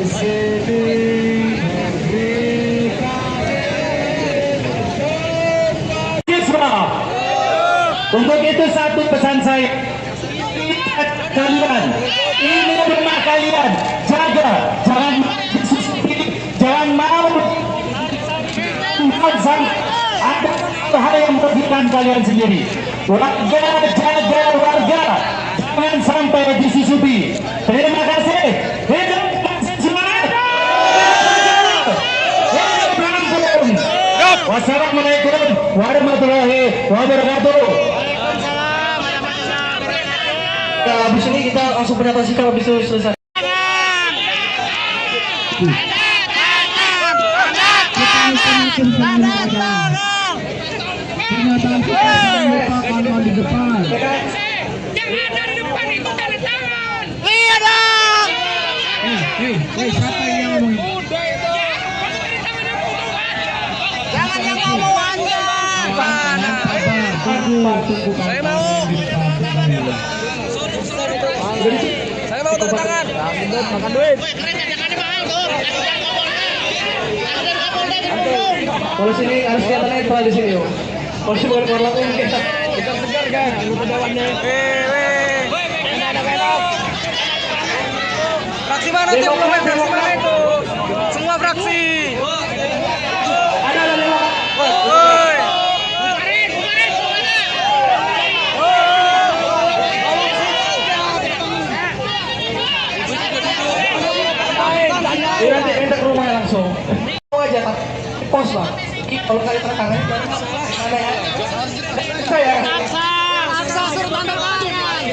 B: sini.
A: Untuk itu satu pesan saya, kalian ini rumah kalian, jaga, jangan mau ada hal yang merugikan kalian sendiri. Warga, jaga warga, jangan sampai disusupi. Terima kasih. Hidup semangat. Wassalamualaikum warahmatullahi wabarakatuh. Habis ini kita langsung pernyataan sikap habis itu selesai.
B: Pernyataan kita kawan-kawan di depan.
F: Jangan dari depan itu tanda tangan.
B: Hei, siapa yang ngomong?
F: Jangan yang ngomong aja.
B: Tunggu.
G: Saya mau. Saya mau tanda tangan.
B: Makan duit. Kalau sini harus kelihatan netral di sini, yo. Kalau sini boleh keluar langsung kita segar kan, anggota dewannya.
G: Fraksi mana tuh? Fraksi mana itu? Semua fraksi.
A: Ada lima.
G: Woi.
A: Nanti minta ke rumahnya langsung. Mau aja tak pos lah. Kalau kali tertangan ada ya. Saya.
F: Paksa suruh tanda tangan.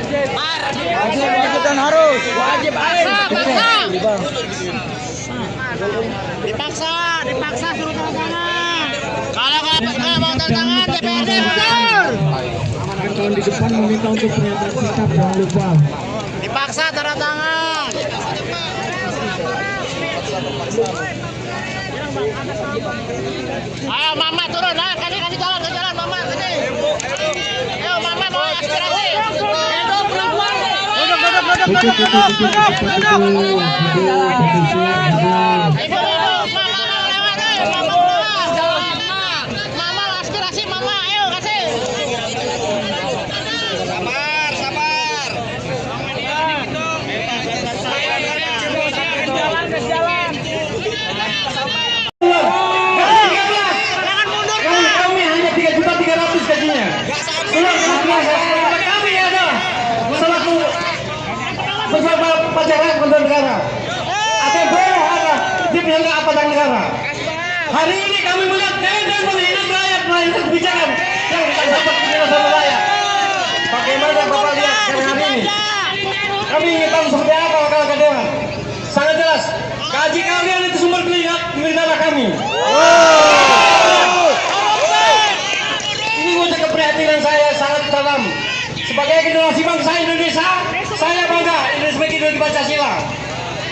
G: Wajib dan harus. Wajib
F: Dipaksa suruh tanda tangan. Kalau nggak mau tanda tangan DPRD mundur.
B: Kawan di depan meminta untuk pernyataan sikap, jangan lupa.
F: Dipaksa tanda tangan. Ayo mama turun, kasih jalan mama kasih. Ayo mama mau aspirasi. Hidup perempuan. Mama aspirasi mama, ayo kasih. Sabar. Jalan.
A: Kami hanya 3.300.000 gajinya. Kami ada selaku beserta pajaran kementerian negara. ATB ada di pihak apa negara. Hari ini kami melihat dan melihat rakyat melayan kebijakan Gaji kalian itu sumber negara kami. Ini wujud keprihatinan saya sangat dalam. Sebagai generasi bangsa Indonesia, saya bangga Indonesia sebagai ideologi Pancasila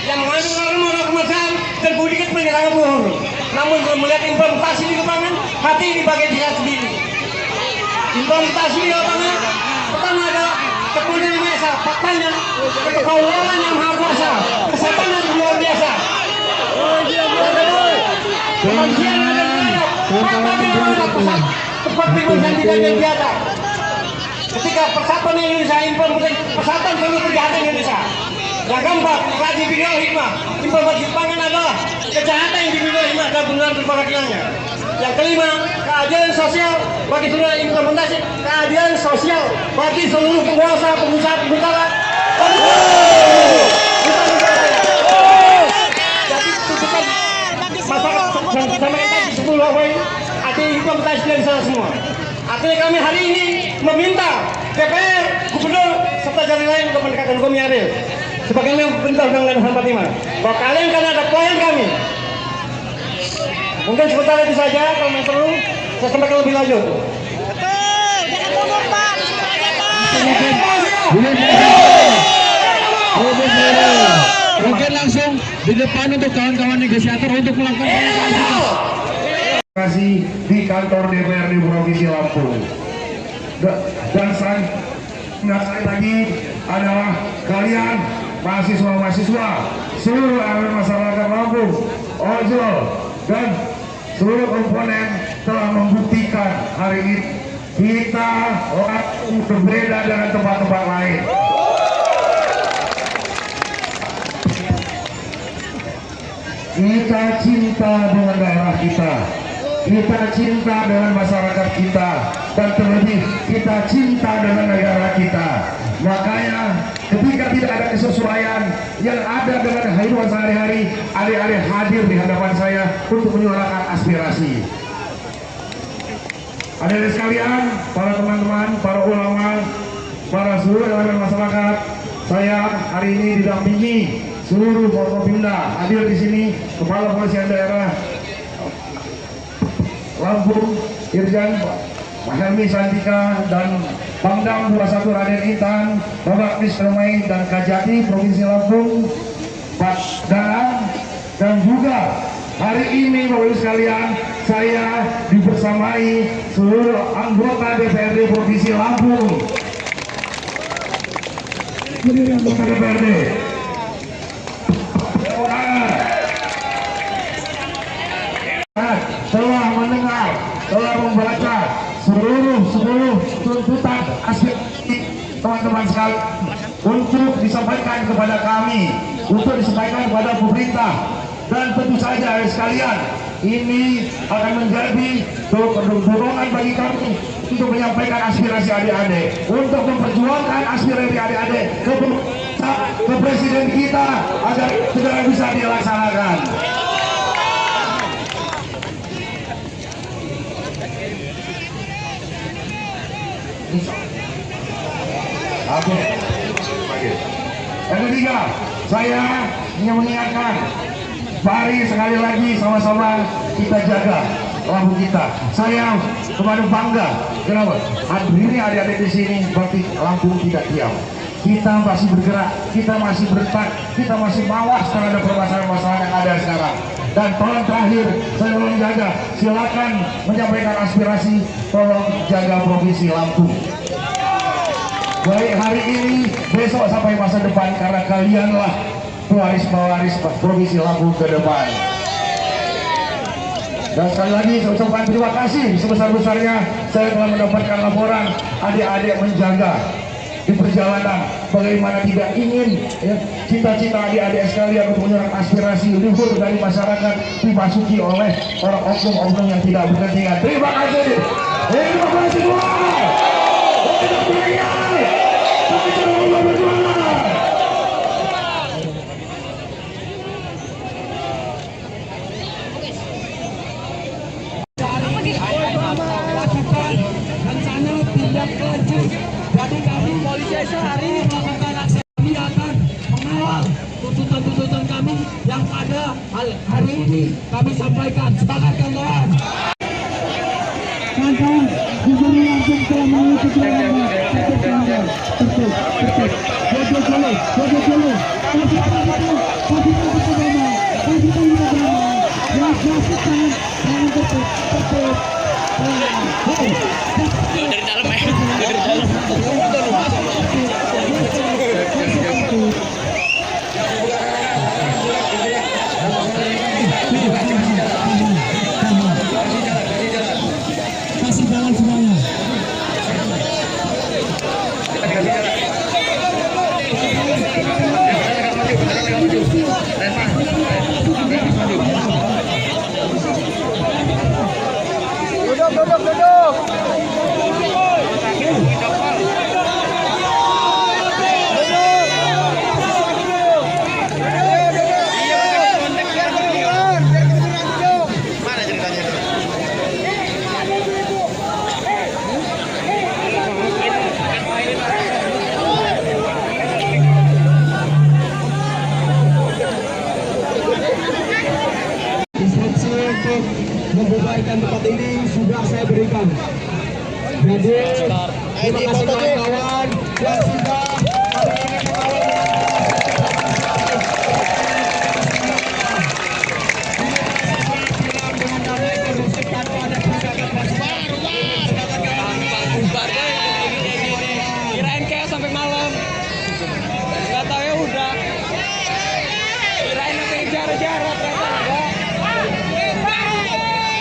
A: yang mengandung norma kemanusiaan dan budi kepentingan luhur. Namun kalau melihat implementasi di lapangan, hati ini bagai diri sendiri. Implementasi di lapangan pertama adalah kepunyaan yang biasa, faktanya kekaulan yang maha kuasa, kesehatan yang luar biasa. Kemanusiaan yang ada pusat tempat yang tidak biasa. Ketika persatuan Indonesia implementasi persatuan seluruh kejahatan Indonesia. Yang keempat, kaji bidang hikmah. Implementasi pangan adalah kejahatan yang dimiliki hikmah dan benar berpakaiannya. Yang kelima, keadilan sosial bagi seluruh implementasi keadilan sosial bagi seluruh penguasa, pengusaha, pengusaha. Jadi tuntutan masyarakat sama kita di 10 poin artinya implementasi dari sana semua. Artinya kami hari ini meminta DPR, Gubernur, serta jalan lain untuk menegakkan hukum yang adil. Sebagaimana perintah Undang-Undang 45, bahwa kalian kan ada klien kami. Mungkin sebentar itu saja, kalau yang perlu saya sampaikan lebih lanjut.
F: Betul, jangan mundur Pak, disuruh aja Pak.
B: Mungkin langsung di depan untuk kawan-kawan negosiator untuk melakukan
D: Terima kasih di kantor DPRD Provinsi Lampung. Dan sekali lagi adalah kalian mahasiswa-mahasiswa, seluruh elemen masyarakat Lampung, ojol, dan seluruh komponen telah membuktikan hari ini kita Lampung berbeda dengan tempat-tempat lain. Kita cinta dengan daerah kita, kita cinta dengan masyarakat kita, dan terlebih kita cinta dengan negara kita. Makanya ketika tidak ada kesesuaian yang ada dengan kehidupan sehari-hari, adik-adik hadir di hadapan saya untuk menyuarakan aspirasi. Adik-adik sekalian, para teman-teman, para ulama, para seluruh elemen masyarakat, saya hari ini didampingi seluruh Forkopimda. Hadir di sini Kepala Polisian Daerah Lampung, Irjen Mahelmi Santika, dan Pangdam 21 Raden Intan, Bapak Misremai dan Kajati Provinsi Lampung, Pak Danang, dan juga hari ini Bapak Ibu sekalian, saya dibersamai seluruh anggota DPRD Provinsi Lampung. Berdiri anggota DPRD. Telah mendengar, telah membaca seluruh tuntutan aspirasi teman-teman sekalian untuk disampaikan kepada kami, untuk disampaikan kepada pemerintah, dan tentu saja sekalian ini akan menjadi dorongan bagi kami untuk menyampaikan aspirasi adik-adik, untuk memperjuangkan aspirasi adik-adik ke presiden kita agar segera bisa dilaksanakan. Oke. Yang ketiga, saya ingin mengingatkan, mari sekali lagi sama-sama kita jaga Lampung kita. Saya kemarin bangga, kenapa? Hadirnya adik-adik di sini berarti Lampung tidak diam. Kita masih bergerak, kita masih bertak, kita masih mawas terhadap permasalahan-permasalahan yang ada sekarang. Dan tolong terakhir, saya tolong jaga, silakan menyampaikan aspirasi, tolong jaga Provinsi Lampung. Baik hari ini, besok sampai masa depan, karena kalianlah pewaris-pewaris Provinsi Lampung ke depan. Dan sekali lagi saya ucapkan terima kasih sebesar-besarnya saya telah mendapatkan laporan adik-adik menjaga di perjalanan, bagaimana tidak ingin cita-cita adik-adik sekalian untuk menyerang aspirasi luhur dari masyarakat dimasuki oleh orang oknum-oknum yang tidak berkepentingan. Terima kasih. Terima kasih semua.
E: Rencana tindak lanjut. Jadi kami polisi hari ini melakukan aksi, kami akan mengawal tuntutan-tuntutan kami. kami yang pada hari ini kami sampaikan. Semangat kawan-kawan.
B: Kawan-kawan, gubernur langsung telah mengikuti lomba. Tertib. Jojo dulu. Kasih tahu ya, kasih tangan tertib.
F: Dari dalam ya. Dari dalam.
B: Kasih jalan semuanya. Instruksi untuk membubarkan tempat ini sudah saya berikan. Jadi terima kasih kawan-kawan yang sudah hari ini mengawal dengan damai kondusif tanpa ada pergerakan pasukan.
G: Kirain kayak sampai malam. Gak tahu ya udah. Kirain sampai jarak-jarak ternyata enggak.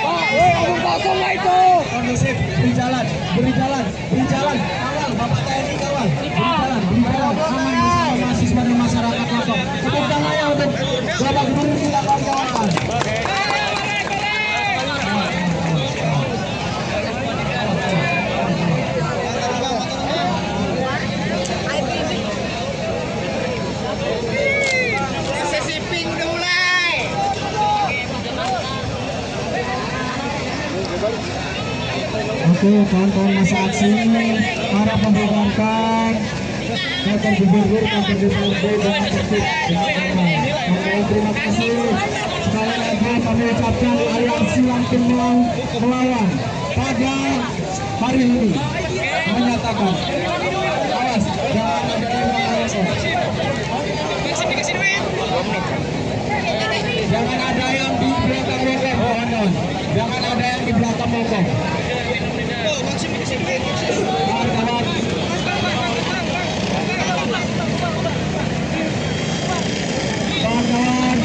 G: Pak, woi omong kosong lah itu.
B: Kondusif, beri jalan. Kawan, Bapak TNI kawan. Beri jalan. Aman bersama mahasiswa dan masyarakat Lombok. Tepuk tangannya untuk Bapak Gubernur kita kawan-kawan.
F: Sesi pink udah mulai.
B: Oke, kawan-kawan masa aksi harap membubarkan kantor gubernur, kantor DPRD dengan tertib dengan aman. Oke, terima kasih. Sekali lagi kami ucapkan aliansi langsung melawan pada hari ini menyatakan awas jangan ada yang mengawasi. Jangan ada yang di belakang mogok, kawan-kawan. Jangan ada yang di belakang mogok. Kawan-kawan. Kawan-kawan.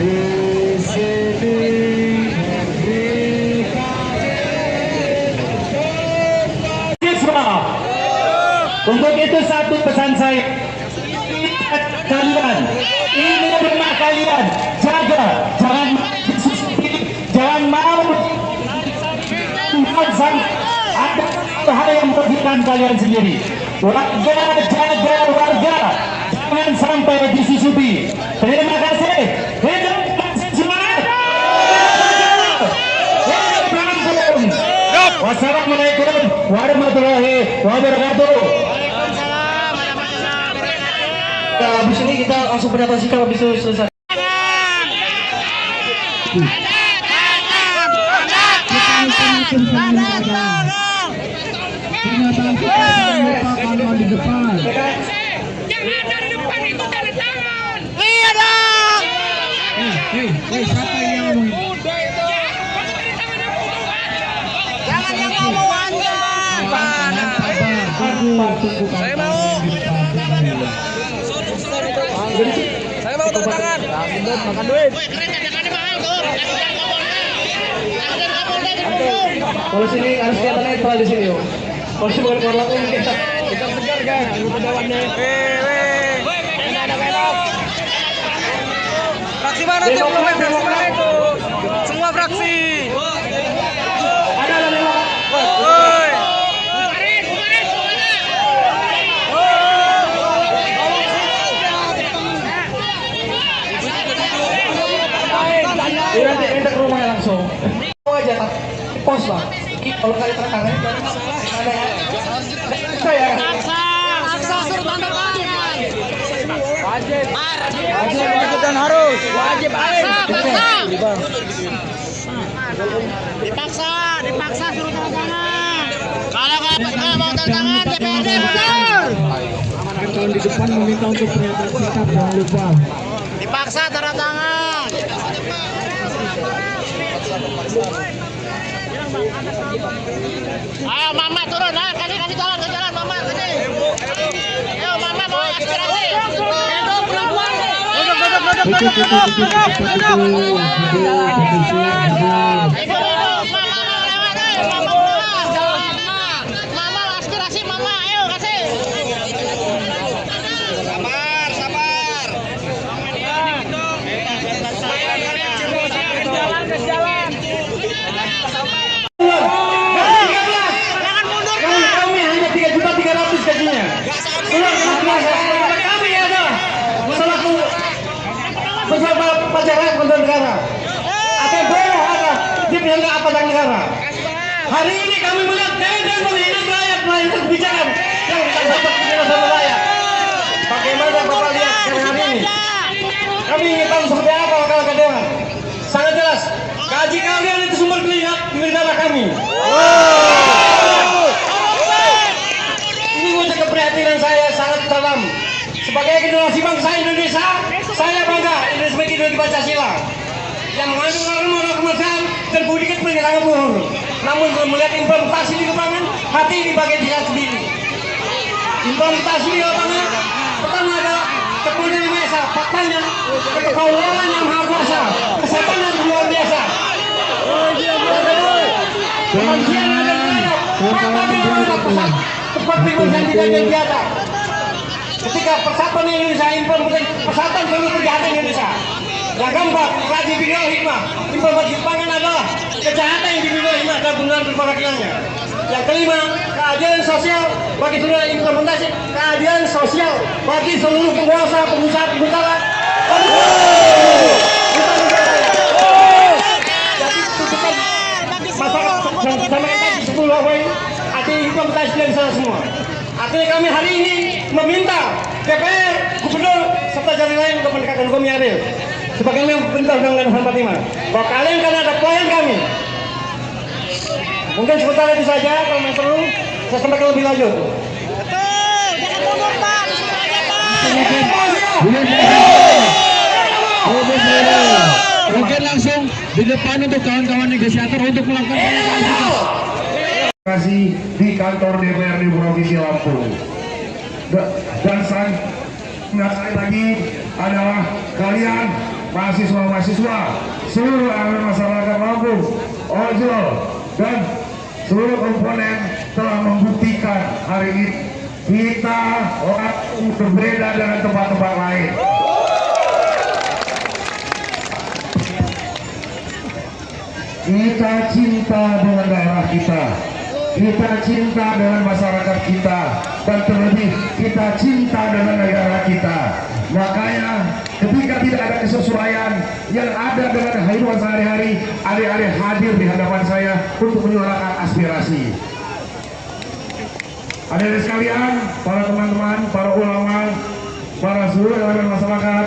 B: Di sini
A: Untuk itu satu pesan saya, kalian ini rumah kalian, jaga, jangan mau ada hal yang merugikan kalian sendiri. Warga, jaga warga, jangan sampai disusupi. Terima kasih. Semangat. Wassalamualaikum warahmatullahi wabarakatuh. Habis ini kita langsung pernyataan sikap habis itu selesai.
B: Pernyataan kita di depan.
F: Jangan dari depan itu tanda tangan.
G: Iya dong.
B: Siapa yang ngomong?
F: Jangan yang ngomong aja.
G: Saya mau. Saya mau tanda tangan. Makan duit.
F: Woi, keren tangannya mahal tuh. Ada Kapolda di Bandung.
A: Kalau sini harus kelihatan netral di sini, yuk. Kalau sini bukan keluar langsung kita.
G: Kita segar kan. Anggota dewannya. Enak. Fraksi mana tuh? Fraksi mana itu? Semua fraksi.
A: Ada memang.
G: Woi.
A: Nanti ke rumahnya langsung. Mau aja, Kalau kali tertangan ada ya. Saya
F: Paksa suruh tanda tangan.
G: Wajib dan harus. Wajib
F: Paksa. Dipaksa suruh tanda tangan. Kalau nggak mau tanda tangan DPRD mundur.
B: Tahun di depan meminta untuk pernyataan sikap, jangan lupa.
F: Dipaksa tanda tangan. Ayo mama turun, kasih jalan ke jalan mama sini. Ayo mama mau aspirasi. Mama aspirasi mama, ayo kasih. Sabar. Jalan.
A: kami hanya 3.300.000 gajinya. Kami ada selaku pejabat pajak rakyat untuk negara. Atau boleh ada di pihak pajak negara. Hari ini kami melihat dan menghina rakyat melalui kebijakan yang tidak dapat dirasakan rakyat. Bagaimana Bapak lihat sekarang hari ini? Kami ingin tahu seperti apa kalau dewan. Sangat jelas, gaji kalian itu sumber negara kami. Ini wujud keprihatinan saya sangat dalam. Sebagai generasi bangsa Indonesia, saya bangga Indonesia sebagai ideologi Pancasila yang mengandung norma kemanusiaan dan budi kepentingan luhur. Namun kalau melihat implementasi di lapangan, hati ini bagian dia sendiri. Implementasi di lapangan, pertama adalah kepunyaan yang biasa, faktanya kekaulan yang maha kuasa, kesehatan yang luar biasa. Kemanusiaan yang ada di dalam, tepat yang tidak yang biasa. Ketika persatuan Indonesia implementasi persatuan seluruh kejahatan Indonesia. Yang keempat, kaji bidang hikmah. Implementasi pangan adalah kejahatan yang dibimbing hikmah dan penggunaan perwakilannya. Yang kelima, keadilan sosial bagi seluruh implementasi keadilan sosial bagi seluruh penguasa, pengusaha, pengusaha. Jadi tuntutan masyarakat sama tadi 10 poin, artinya implementasi dari sana semua. Artinya kami hari ini meminta DPR, Gubernur, serta jalan lain untuk menegakkan hukum yang adil. Sebagaimana perintah Undang-Undang 45, bahwa kalian kan ada klien kami. Mungkin sementara itu saja, kalau yang perlu saya sampaikan lebih lanjut.
F: Betul, jangan mundur Pak, disuruh aja Pak.
B: Mungkin langsung di depan untuk kawan-kawan negosiator untuk melakukan
D: kasih di kantor DPRD Provinsi Lampung. Dan sekali lagi adalah kalian mahasiswa-mahasiswa, seluruh elemen masyarakat Lampung, ojol dan seluruh komponen telah membuktikan hari ini kita orang berbeda dengan tempat-tempat lain. Kita cinta dengan daerah kita. Kita cinta dengan masyarakat kita, dan terlebih kita cinta dengan negara kita. Makanya ketika tidak ada kesesuaian yang ada dengan kehidupan sehari-hari, adik-adik hadir di hadapan saya untuk menyuarakan aspirasi. Adik-adik sekalian, para teman-teman, para ulama, para seluruh elemen masyarakat,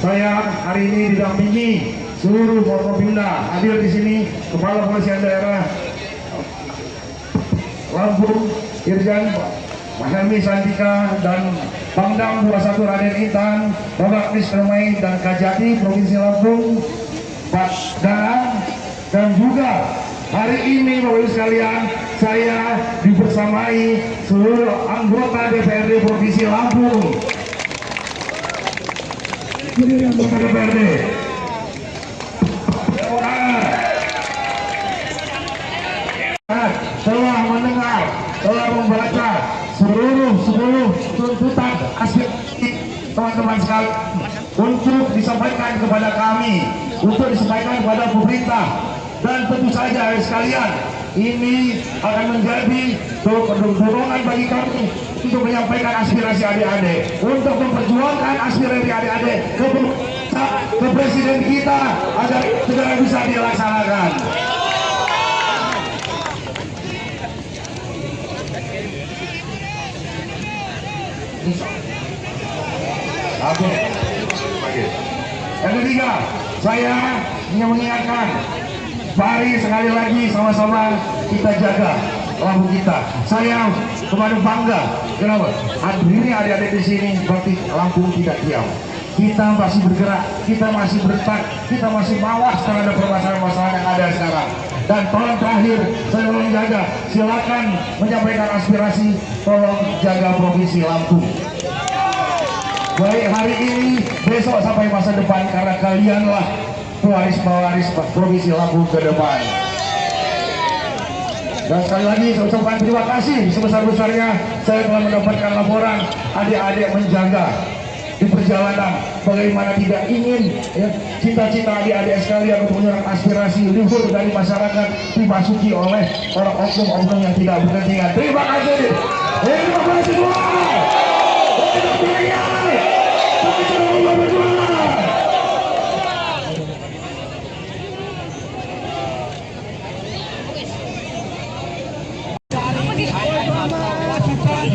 D: saya hari ini didampingi seluruh Forkopimda. Hadir di sini Kepala Polisian Daerah Lampung, Irjen Helmi Santika, dan Pangdam 21 Raden Intan, Bapak Mr. May dan Kajati Provinsi Lampung, Pak Darang, dan juga hari ini Bapak Ibu sekalian, saya dibersamai seluruh anggota DPRD Provinsi Lampung. Jadi anggota DPRD. Telah mendengar, telah membaca seluruh tuntutan aspirasi teman-teman sekalian untuk disampaikan kepada kami, untuk disampaikan kepada pemerintah, dan tentu saja sekalian ini akan menjadi dorongan bagi kami untuk menyampaikan aspirasi adik-adik, untuk memperjuangkan aspirasi adik-adik ke presiden kita agar segera bisa dilaksanakan. Lampung. Oke. Yang ketiga, saya ingin mengingatkan, mari sekali lagi sama-sama kita jaga Lampung kita. Saya kemarin bangga, kenapa? Ini adik-adik di sini berarti Lampung tidak diam. Kita masih bergerak, kita masih bertak, kita masih mawas terhadap permasalahan-permasalahan yang ada sekarang. Dan tolong terakhir, saya tolong jaga, silakan menyampaikan aspirasi, tolong jaga Provinsi Lampung. Baik hari ini, besok sampai masa depan, karena kalianlah pewaris-pewaris Provinsi Lampung ke depan. Dan sekali lagi saya ucapkan terima kasih sebesar-besarnya saya telah mendapatkan laporan adik-adik menjaga di perjalanan, bagaimana tidak ingin ya, cita-cita adik-adik sekalian untuk menyerang aspirasi luhur dari masyarakat dimasuki oleh orang oknum-oknum yang tidak berkepentingan. Terima kasih. Terima kasih semua.
E: Lakukan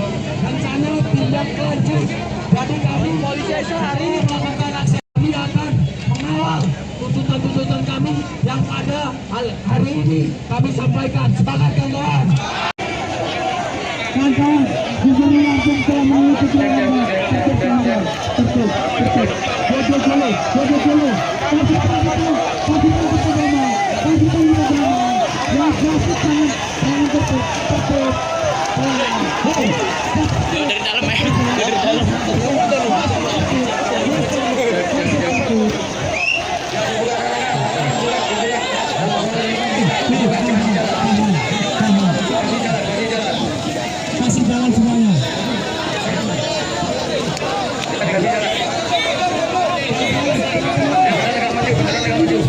E: rencana tindak lanjut. Jadi kami polisi hari ini melakukan aksi, kami akan mengawal tuntutan-tuntutan kami yang pada hari ini kami sampaikan. Semangat kawan-kawan.
B: Kawan-kawan, Gubernur Lampung telah mengikuti dulu.
F: Dari dalam dari dalam.
B: Kasih jalan semuanya.
C: Duduk.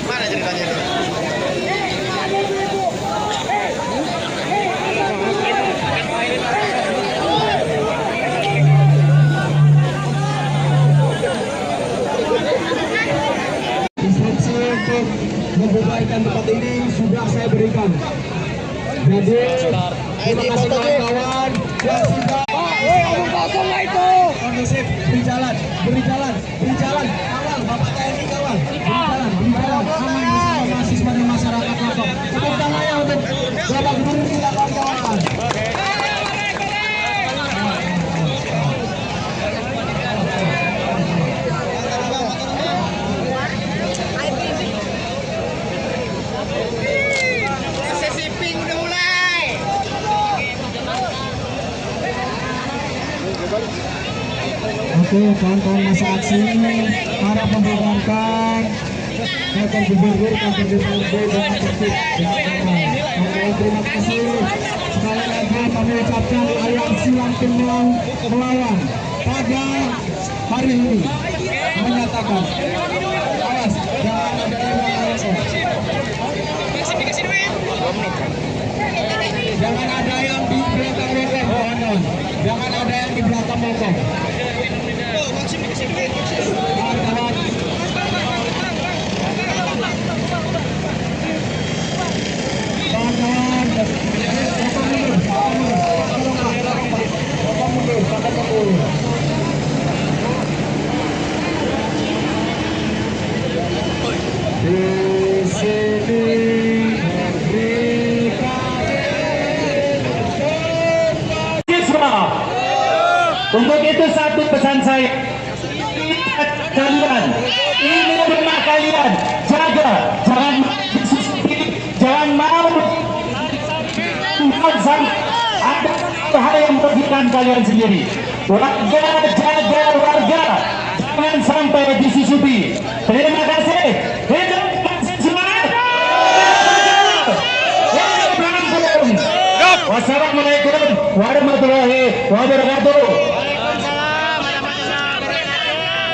C: Mana ceritanya itu?
E: Instruksi untuk membubarkan tempat ini sudah saya berikan. Jadi terima kasih kawan-kawan yang sudah kosong itu kondusif, beri jalan, kawal Bapak TNI kawal, beri jalan, aman bersama mahasiswa dan masyarakat Lampung. Tepuk tangannya untuk Bapak Gubernur kita kawan-kawan.
F: Sesi pink udah mulai.
E: Oke, kawan-kawan masa aksi para membubarkan kantor gubernur, kantor DPRD dengan tertib dengan aman. Oke, terima kasih. Sekali lagi kami ucapkan aliansi Lampung melawan pada hari ini menyatakan awas jangan ada yang melawan. Jangan ada yang di belakang rokok, kawan-kawan. Jangan ada yang di belakang rokok. Kawan-kawan. Kawan-kawan. Bapak mundur. Di sini
A: untuk itu satu pesan saya, kalian ini rumah kalian, jaga, jangan mau sampai ada hal yang merugikan kalian sendiri. Warga, jaga warga, jangan sampai disusupi. Terima kasih. Semangat. Wassalamualaikum warahmatullahi wabarakatuh.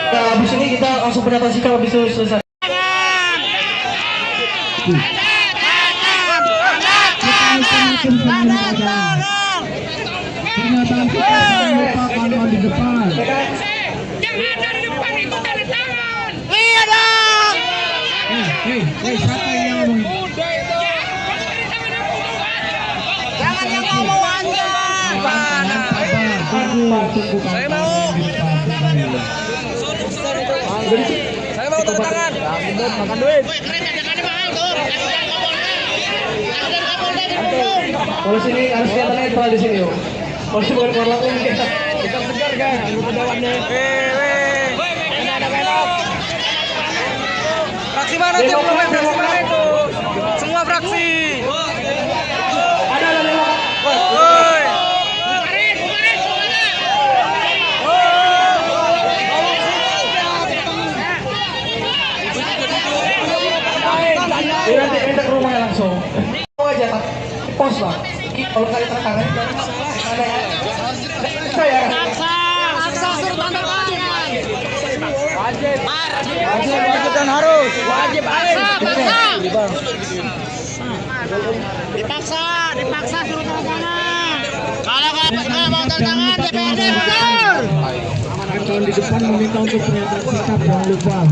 A: Nah, habis ini kita langsung pendapat sikap habis itu selesai.
B: Pernyataan kita lupa kawan di depan.
F: Yang ada di depan itu tanda tangan.
G: Iya dong.
B: Siapa yang ngomong?
G: Jangan yang ngomong aja.
B: Tunggu
G: Saya mau. Saya mau tanda tangan. Makan duit.
F: Woi, keren tangannya mahal tuh. Kasih Kapolda di Bandung.
A: Kalau sini harus kelihatan netral di sini, yo. Polisi bukan keluar langsung kita.
G: Kita segar kan, anggota dewannya. Enak. Fraksi mana tuh? Fraksi mana itu? Semua fraksi.
A: Ada lewat.
G: Woi.
F: Bukarin semuanya.
A: Dia nanti minta ke rumahnya langsung. Bawa aja, Pak. Pos, Pak. Kalau kali tanda tangan, ada ya. Saya.
F: Paksa suruh tanda tangan.
G: Wajib dan harus. Wajib
F: Dipaksa suruh tanda tangan. Kalau nggak mau tanda tangan, DPRD mundur.
B: Kawan di depan meminta untuk pernyataan sikap, jangan lupa.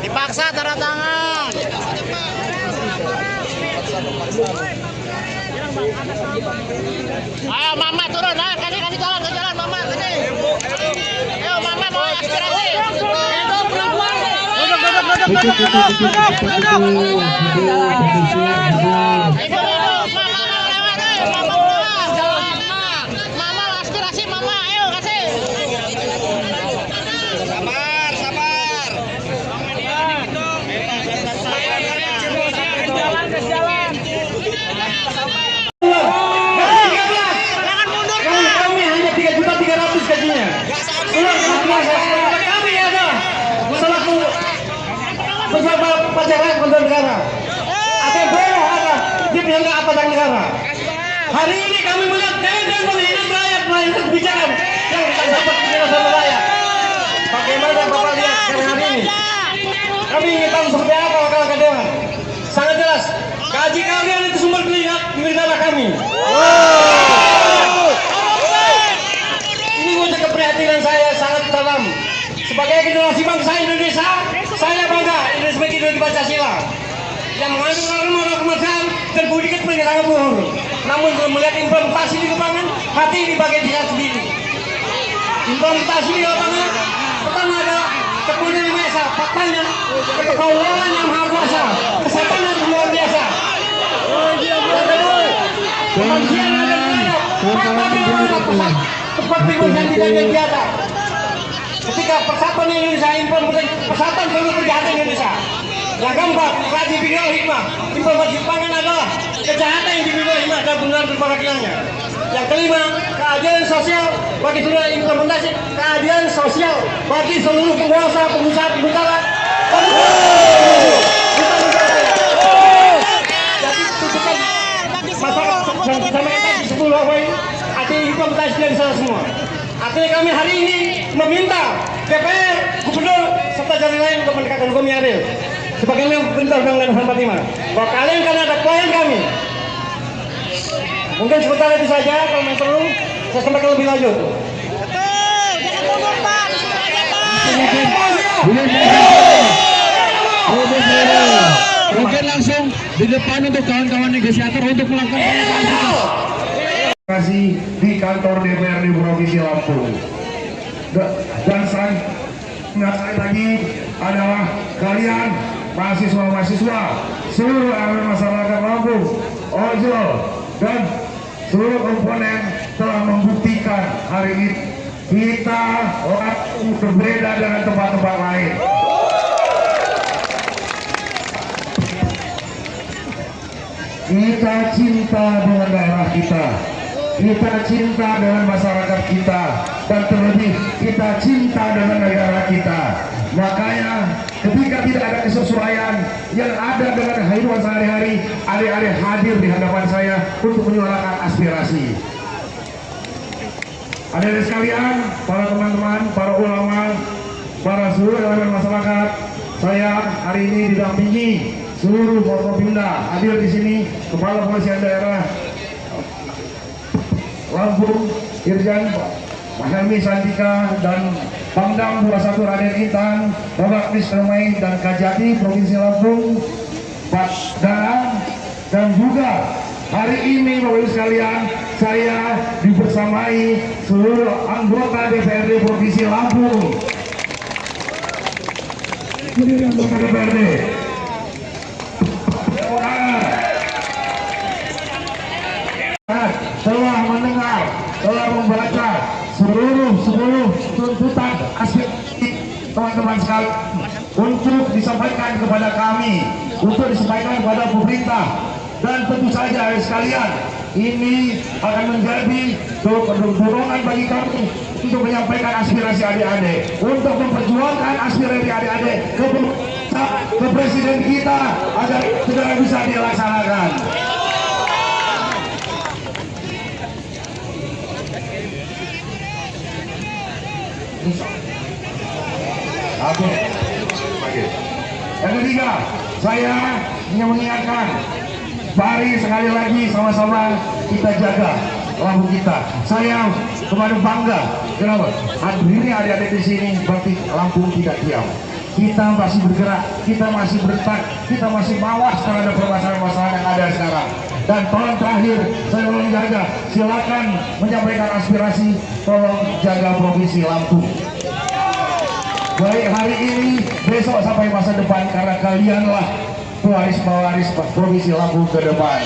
F: Dipaksa tanda tangan. Ayo Mama turun, kasih jalan ke jalan Mama, kasih. Ayo Mama mau aspirasi. Hidup perempuan. Hidup Mama lewat, Mama keluar. Mama aspirasi Mama, ayo kasih. Sabar. Jalan.
A: Kami hanya 3.300.000 gajinya. Kami ada selaku pejabat pajak kontrol negara. Ada boleh ada di pihak aparatur negara. Hari ini kami melihat dan menghina rakyat melalui kebijakan yang kita dapat penjelasan rakyat. Bagaimana Bapak lihat sekarang hari ini? Kami ingin tahu seperti apa wakil dewan. Sangat jelas, gaji kalian itu sumber negara kami. Ini wujud keprihatinan saya sangat dalam. Sebagai generasi bangsa Indonesia, saya bangga Indonesia sebagai ideologi Pancasila yang mengandung moral kemanusiaan dan budi kepentingan luhur. Namun belum melihat implementasi di lapangan, hati di bagian diri sendiri. Implementasi di lapangan pertama adalah kemudian di masa faktanya kekaulan yang maha kuasa, kesehatan yang luar biasa. Kemanusiaan dan rakyat, seperti yang tidak biasa. Ketika persatuan Indonesia implementasi persatuan seluruh kejahatan Indonesia. Yang keempat, kaji bidang hikmah. Implementasi pangan adalah kejahatan yang dibina hikmah dan benar berparakilannya. Yang kelima, keadilan sosial bagi seluruh implementasi keadilan sosial bagi seluruh penguasa, pengusaha, negara. Jadi tutupan masyarakat sama kita di 10 poin. Artinya implementasi dari sana semua. Artinya kami hari ini meminta DPR, Gubernur, serta jalan lain untuk mendekatkan hukum yang adil. Sebagaimana perintah Undang-Undang 45. Bahwa kalian karena ada klien kami. Mungkin sebentar itu saja, kalau yang perlu saya sampaikan lebih lanjut.
F: Jangan mundur Pak, disitu aja Pak.
B: Mungkin langsung di depan untuk kawan-kawan negosiator untuk melakukan pernyataan sikap.
D: Kasih di kantor DPRD Provinsi Lampung. Dan sekali lagi adalah kalian mahasiswa-mahasiswa seluruh elemen masyarakat Lampung, ojol dan seluruh komponen telah membuktikan hari ini kita Lampung berbeda dengan tempat-tempat lain. Kita cinta dengan daerah kita. Kita cinta dengan masyarakat kita, dan terlebih kita cinta dengan negara kita. Makanya ketika tidak ada kesesuaian yang ada dengan kehidupan sehari-hari, adik-adik hadir di hadapan saya untuk menyuarakan aspirasi. Adik-adik sekalian, para teman-teman, para ulama, para seluruh elemen masyarakat, saya hari ini didampingi seluruh Forkopimda. Hadir di sini Kepala Polisian Daerah Lampung, Irjen Mas Helmi Santika dan Pangdam 21 Raden Intan, Bapak Mr. Main dan Kajati Provinsi Lampung, Pak Danang, dan juga hari ini Bapak Ibu sekalian saya dibersamai seluruh anggota DPRD Provinsi Lampung. Anggota DPRD. Telah mendengar, telah membaca seluruh tuntutan aspirasi teman-teman sekalian untuk disampaikan kepada kami, untuk disampaikan kepada pemerintah, dan tentu saja sekalian ini akan menjadi dorongan bagi kami untuk menyampaikan aspirasi adik-adik, untuk memperjuangkan aspirasi adik-adik ke presiden kita agar segera bisa dilaksanakan. Oke. Yang ketiga, saya ingin mengingatkan, mari sekali lagi sama-sama kita jaga Lampung kita. Saya kemarin bangga, kenapa? Ini adik-adik di sini berarti Lampung tidak diam. Kita masih bergerak, kita masih bertak, kita masih mawas terhadap permasalahan-permasalahan yang ada sekarang. Dan tolong terakhir, saya tolong jaga, silakan menyampaikan aspirasi, tolong jaga Provinsi Lampung. Baik hari ini, besok sampai masa depan, karena kalianlah pewaris-pewaris Provinsi Lampung ke depan.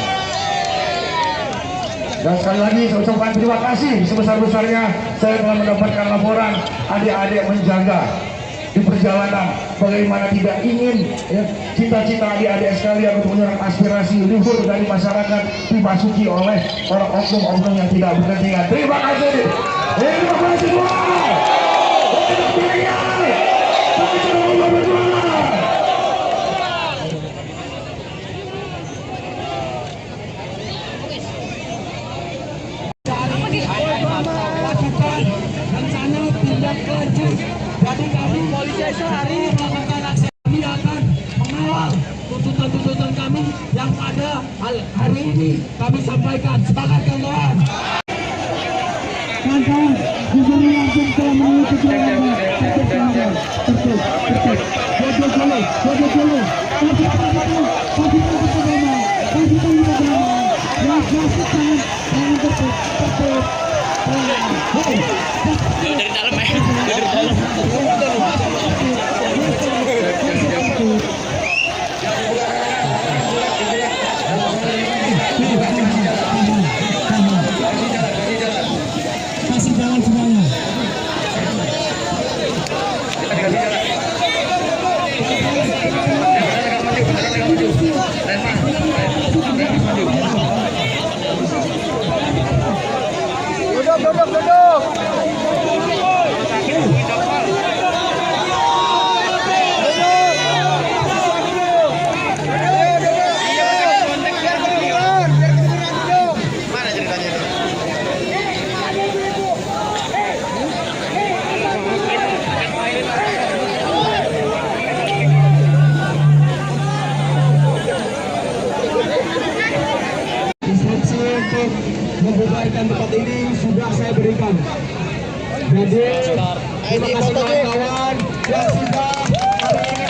D: Dan sekali lagi saya ucapkan terima kasih sebesar-besarnya saya telah mendapatkan laporan adik-adik menjaga di perjalanan, bagaimana tidak ingin ya, cita-cita adik-adik sekalian untuk menyerap aspirasi luhur dari masyarakat dimasuki oleh orang oknum-oknum yang tidak berkepentingan. Terima kasih. Terima kasih semua.
E: Lakukan rencana tindak lanjut. Jadi kami polisi sehari melakukan aksi, kami akan mengawal tuntutan-tuntutan kami yang pada hari ini kami sampaikan. Sepakat kawan-kawan.
B: Kawan-kawan, Gubernur Lampung telah menuju kejuaraan. Kasih jalan semuanya.
C: Duduk.
E: Instruksi untuk membubarkan tempat ini sudah saya berikan. Jadi terima kasih kawan-kawan yang sudah hari ini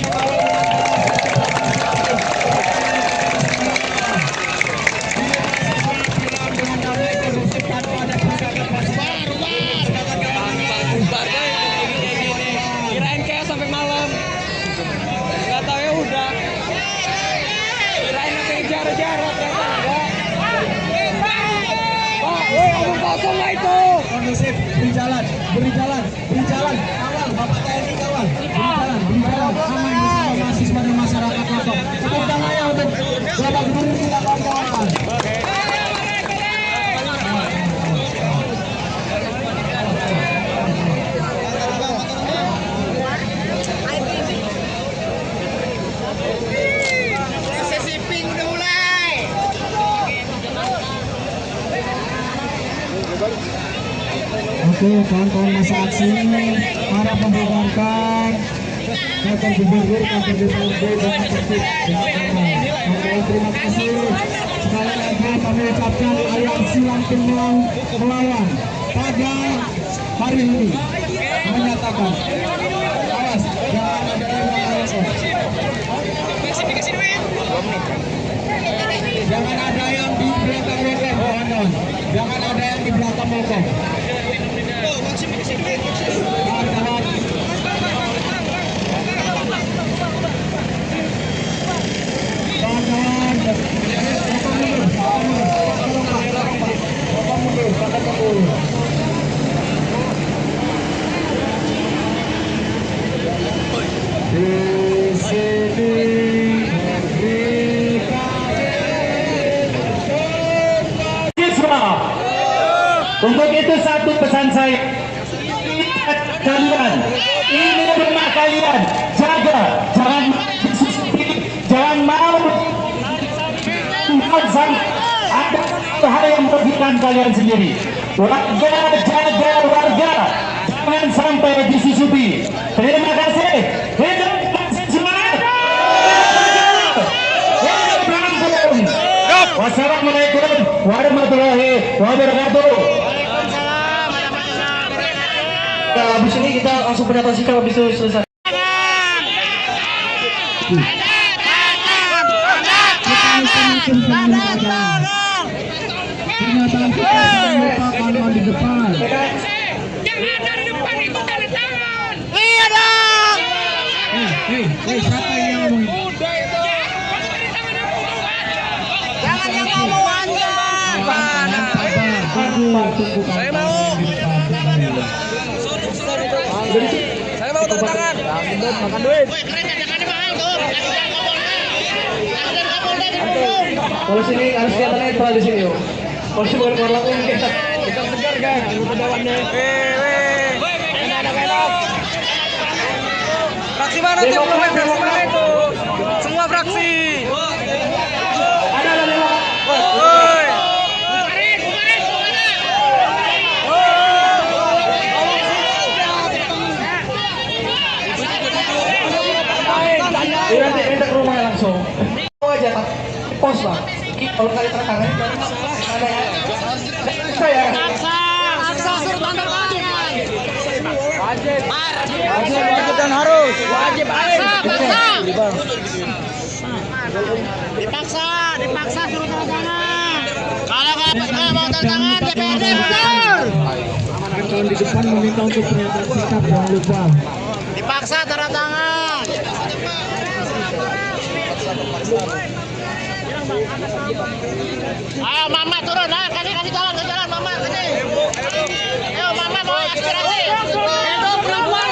G: Kirain kayak sampai malam. Nggak tahu ya udah. Kirain sampai jarak-jarak ternyata enggak. Pak, woi omong kosong lah itu.
E: kondusif, beri jalan, kawal, Bapak TNI kawal, beri jalan, aman bersama mahasiswa dan masyarakat Lampung. Tepuk tangannya untuk Bapak Gubernur kita kawan-kawan. Oke, kawan-kawan masa aksi para pembubarkan kantor gubernur, kantor DPRD dengan tertib dengan aman. Oke, terima kasih sekali lagi kami ucapkan aliansi Lampung melawan.
B: pada hari ini menyatakan awas jangan ada yang melanggar. Jangan ada yang di belakang lokal, kawan-kawan. Jangan ada yang di belakang lokal. Kawan-kawan. Kawan-kawan. Bapak mundur, bapak mundur. Di sini
A: untuk itu satu pesan saya, kalian ini rumah kalian, jaga, jangan mau ada hal yang merugikan kalian sendiri. Warga, jaga warga, jangan sampai disusupi. Terima kasih. Hidup semangat. Wassalamualaikum warahmatullahi wabarakatuh. Habis ini kita langsung pendapat sikap habis itu selesai.
B: Di depan.
F: Yang ada di depan itu tanda tangan. Iya dong.
B: Siapa yang ngomong?
F: Jangan yang ngomong aja.
B: Saya mau.
G: Saya mau tanda tangan. Makan duit.
F: Woi, keren jangan mahal tuh. Kasih Kapolda di Bandung.
A: Kalau sini harus kelihatan itu di sini yuk. Kalau sini bukan keluar langsung kita.
G: Kita segar kan, anggota dewannya. Enak. Fraksi mana tuh? Fraksi mana itu? Semua fraksi.
A: Ada lima.
G: Woi.
A: Nanti minta ke rumah langsung. Aja pos lah. Kalau kali tanda tangan ada ya. Saya.
F: Aksa suruh tanda tangan.
G: Wajib dan harus. Wajib.
F: Dipaksa suruh tanda tangan. Kalau nggak mau tanda tangan DPRD mundur.
B: Kawan di depan meminta untuk pernyataan sikap, jangan lupa.
F: Dipaksa tanda tangan. Ayo mama turun, kasih jalan ke jalan mama kasih. Ayo mama mau aspirasi. Hidup perempuan.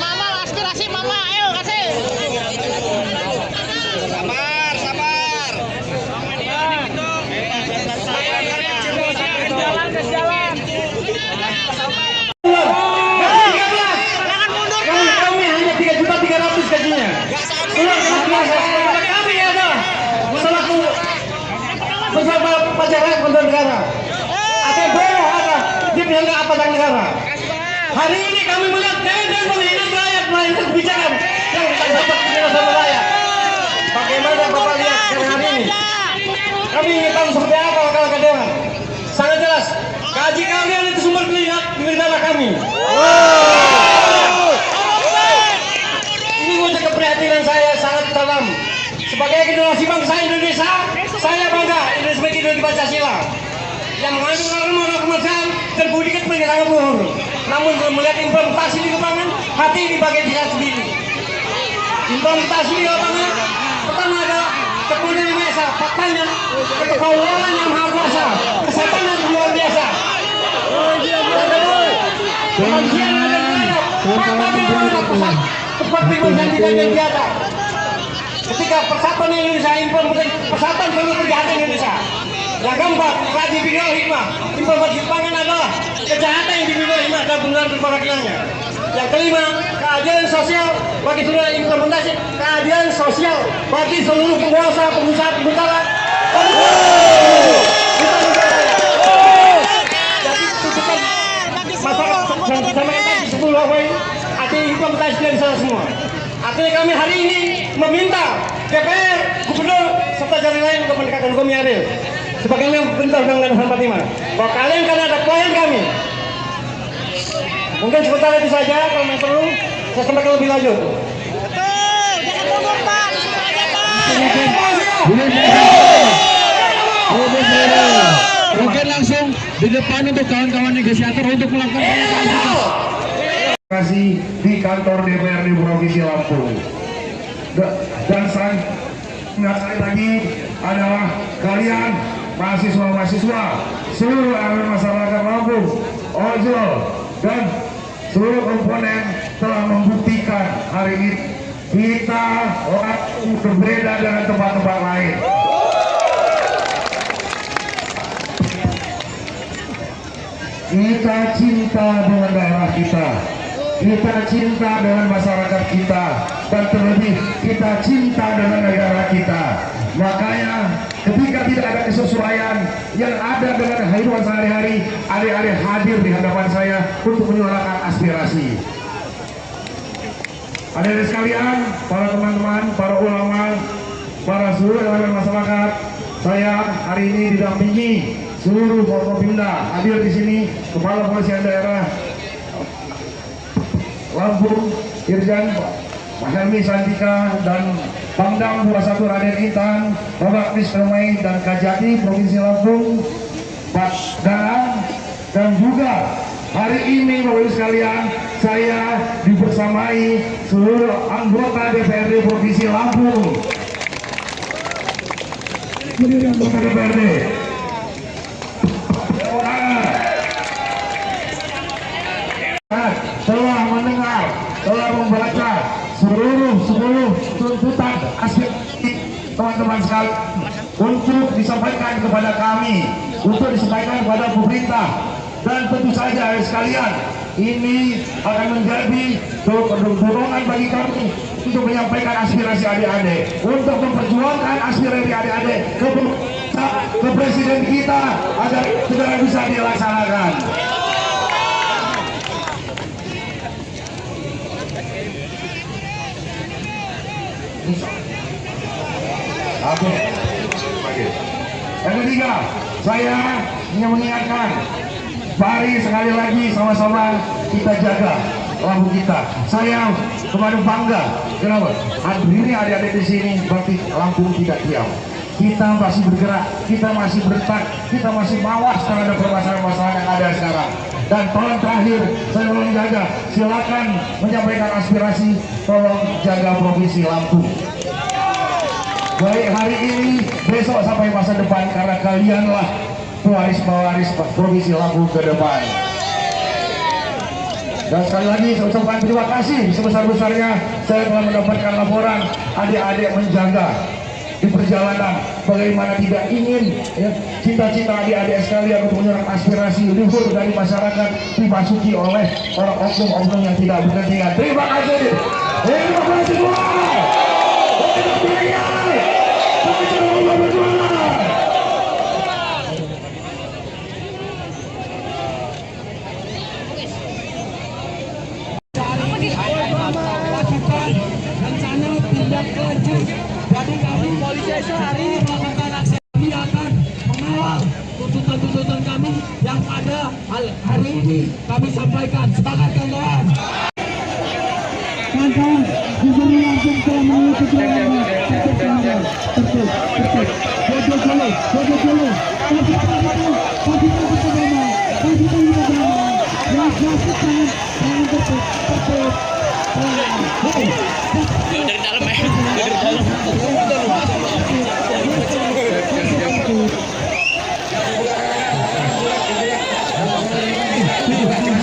F: Mama aspirasi mama, ayo kasih. Sabar. Jalan.
A: Kami hanya 3.300.000 gajinya. Kami ada selaku bersama pacaran kontrol negara. Ada boleh ada di pihak aparatur negara. Hari ini kami melihat dan melihat rakyat melakukan kebijakan yang tak dapat dirasakan rakyat. Bagaimana Bapak lihat sekarang hari ini? Kami ingin tahu seperti apa kalau kedewan. Sangat jelas. Gaji kalian itu sumber negara kami. Ini wujud keprihatinan saya sangat dalam. Sebagai generasi bangsa Indonesia, saya bangga Indonesia sebagai ideologi Pancasila yang mengandung norma kemanusiaan dan budi kepentingan luhur. Namun belum melihat implementasi di lapangan, hati di bagian diri sendiri. Implementasi di lapangan pertama adalah kepunyaan yang biasa, faktanya kekaulan yang maha kuasa, kesehatan yang luar biasa. Kemanusiaan yang ada, seperti menjadi bagian biasa. Ketika persatuan Indonesia implementasi persatuan seluruh kejahatan Indonesia. Yang keempat, lagi bingau hikmah. Informasi pangan adalah kejahatan yang dibingau hikmah dan benar berperakilannya. Yang kelima, keadilan sosial bagi seluruh implementasi keadilan sosial bagi seluruh penguasa, pengusaha, pengusaha. Jadi tuntutan masyarakat sama kita 10 poin. Artinya implementasi dari sana semua. Artinya kami hari ini meminta DPR, Gubernur, serta jalan lain untuk mendekatkan hukum yang adil. Sebagaimana perintah Undang-Undang 45, bahwa kalian karena ada klien kami. Mungkin sebentar itu saja, kalau memang perlu saya sampaikan lebih lanjut.
F: Betul, jangan mundur Pak, di situ aja Pak.
B: Mungkin langsung di depan untuk kawan-kawan negosiator untuk melakukan
D: Terima kasih di kantor DPRD Provinsi Lampung. Dan sekali lagi adalah kalian mahasiswa-mahasiswa, seluruh elemen masyarakat Lampung, ojol, dan seluruh komponen telah membuktikan hari ini kita berbeda dengan tempat-tempat lain. Kita cinta dengan daerah kita, kita cinta dengan masyarakat kita, dan terlebih kita cinta dengan negara kita. Makanya ketika tidak ada kesesuaian yang ada dengan kehidupan sehari-hari, adik-adik hadir di hadapan saya untuk menyuarakan aspirasi. Adik-adik sekalian, para teman-teman, para ulama, para seluruh elemen masyarakat, saya hari ini didampingi seluruh Forkopimda. Hadir di sini Kepala Polisian Daerah Lampung, Irjen Helmi Santika, dan Pangdam 21 Raden Intan, Bapak Misromai dan Kajati Provinsi Lampung, Pak Danang, dan juga hari ini Bapak Ibu sekalian, saya dibersamai seluruh anggota DPRD Provinsi Lampung. Anggota DPRD telah mendengar, telah membaca seluruh tuntutan aspirasi teman-teman sekalian untuk disampaikan kepada kami, untuk disampaikan kepada pemerintah. Dan tentu saja sekalian, ini akan menjadi dorongan bagi kami untuk menyampaikan aspirasi adik-adik, untuk memperjuangkan aspirasi adik-adik ke presiden kita agar segera bisa dilaksanakan. Oke. Yang ketiga, saya ingin mengingatkan, mari sekali lagi sama-sama kita jaga Lampung kita. Saya kemarin bangga, kenapa? Hari ini adik-adik di sini berarti Lampung tidak diam. Kita masih bergerak, kita masih bertak, kita masih mawas terhadap permasalahan-permasalahan yang ada sekarang. Dan tolong terakhir, saya mau menjaga, silakan menyampaikan aspirasi, tolong jaga Provinsi Lampung. Baik hari ini, besok sampai masa depan, karena kalianlah pewaris-pewaris Provinsi Lampung ke depan. Dan sekali lagi saya ucapkan terima kasih sebesar-besarnya saya telah mendapatkan laporan adik-adik menjaga di perjalanan, bagaimana tidak ingin cita-cita adik-adik sekalian untuk menyerap aspirasi luhur dari masyarakat dimasuki oleh orang oknum-oknum yang tidak berkepentingan. Terima kasih. Terima kasih semua.
E: Lakukan rencana tindak lanjut. Jadi kami polisi hari ini melakukan aksi, kami akan mengawal tuntutan-tuntutan kami yang pada hari ini kami sampaikan. Sepakat kawan-kawan?
B: kawan-kawan, Gubernur Lampung telah mengikuti keterangan tertib. Jodoh dulu.
F: Dari dalam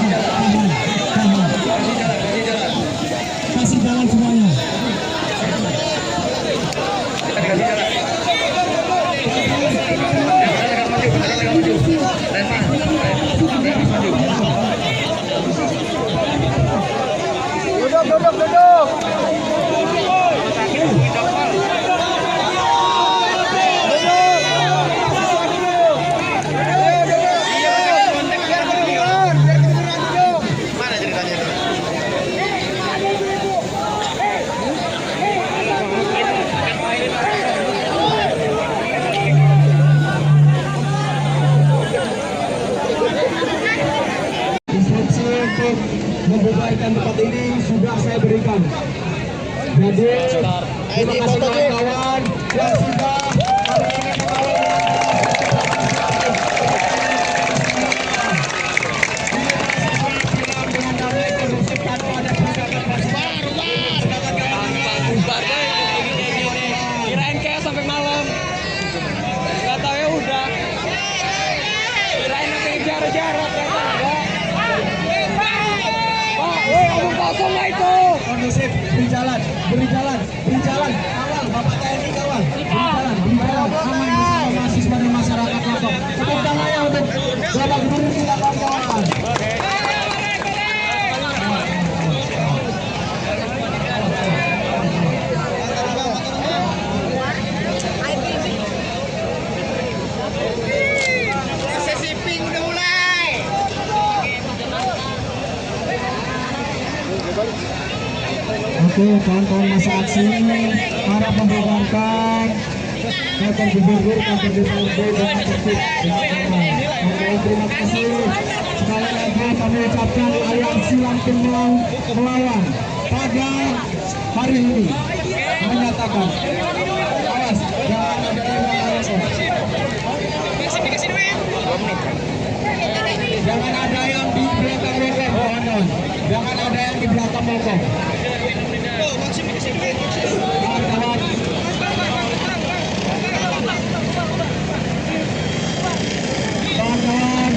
F: ya. Dari dalam.
B: Kasih jalan semuanya.
C: Duduk. Mana ceritanya itu?
B: kasih kawan-kawan yang sudah hari ini
G: Kirain kayak sampai malam. Gak tau ya udah. Kirain nanti jarak-jarak ternyata enggak. Pak, woi omong kosong lah itu.
B: kondusif, beri jalan, kawal, Bapak TNI kawal, beri jalan, aman bersama mahasiswa dan masyarakat Lombok. Tepuk tangannya untuk Bapak Gubernur kita kawan-kawan.
F: Sesi pink udah mulai.
B: Oke, kawan-kawan masa aksi para membubarkan kantor gubernur, kantor DPRD dengan tertib dengan aman. Oke, terima kasih. Sekali lagi kami ucapkan aliansi Lampung melawan pada hari ini menyatakan awas jangan ada yang melawan. Jangan ada yang di belakang molong, kawan-kawan. Jangan ada yang di belakang molong. Kawan-kawan. Kawan-kawan.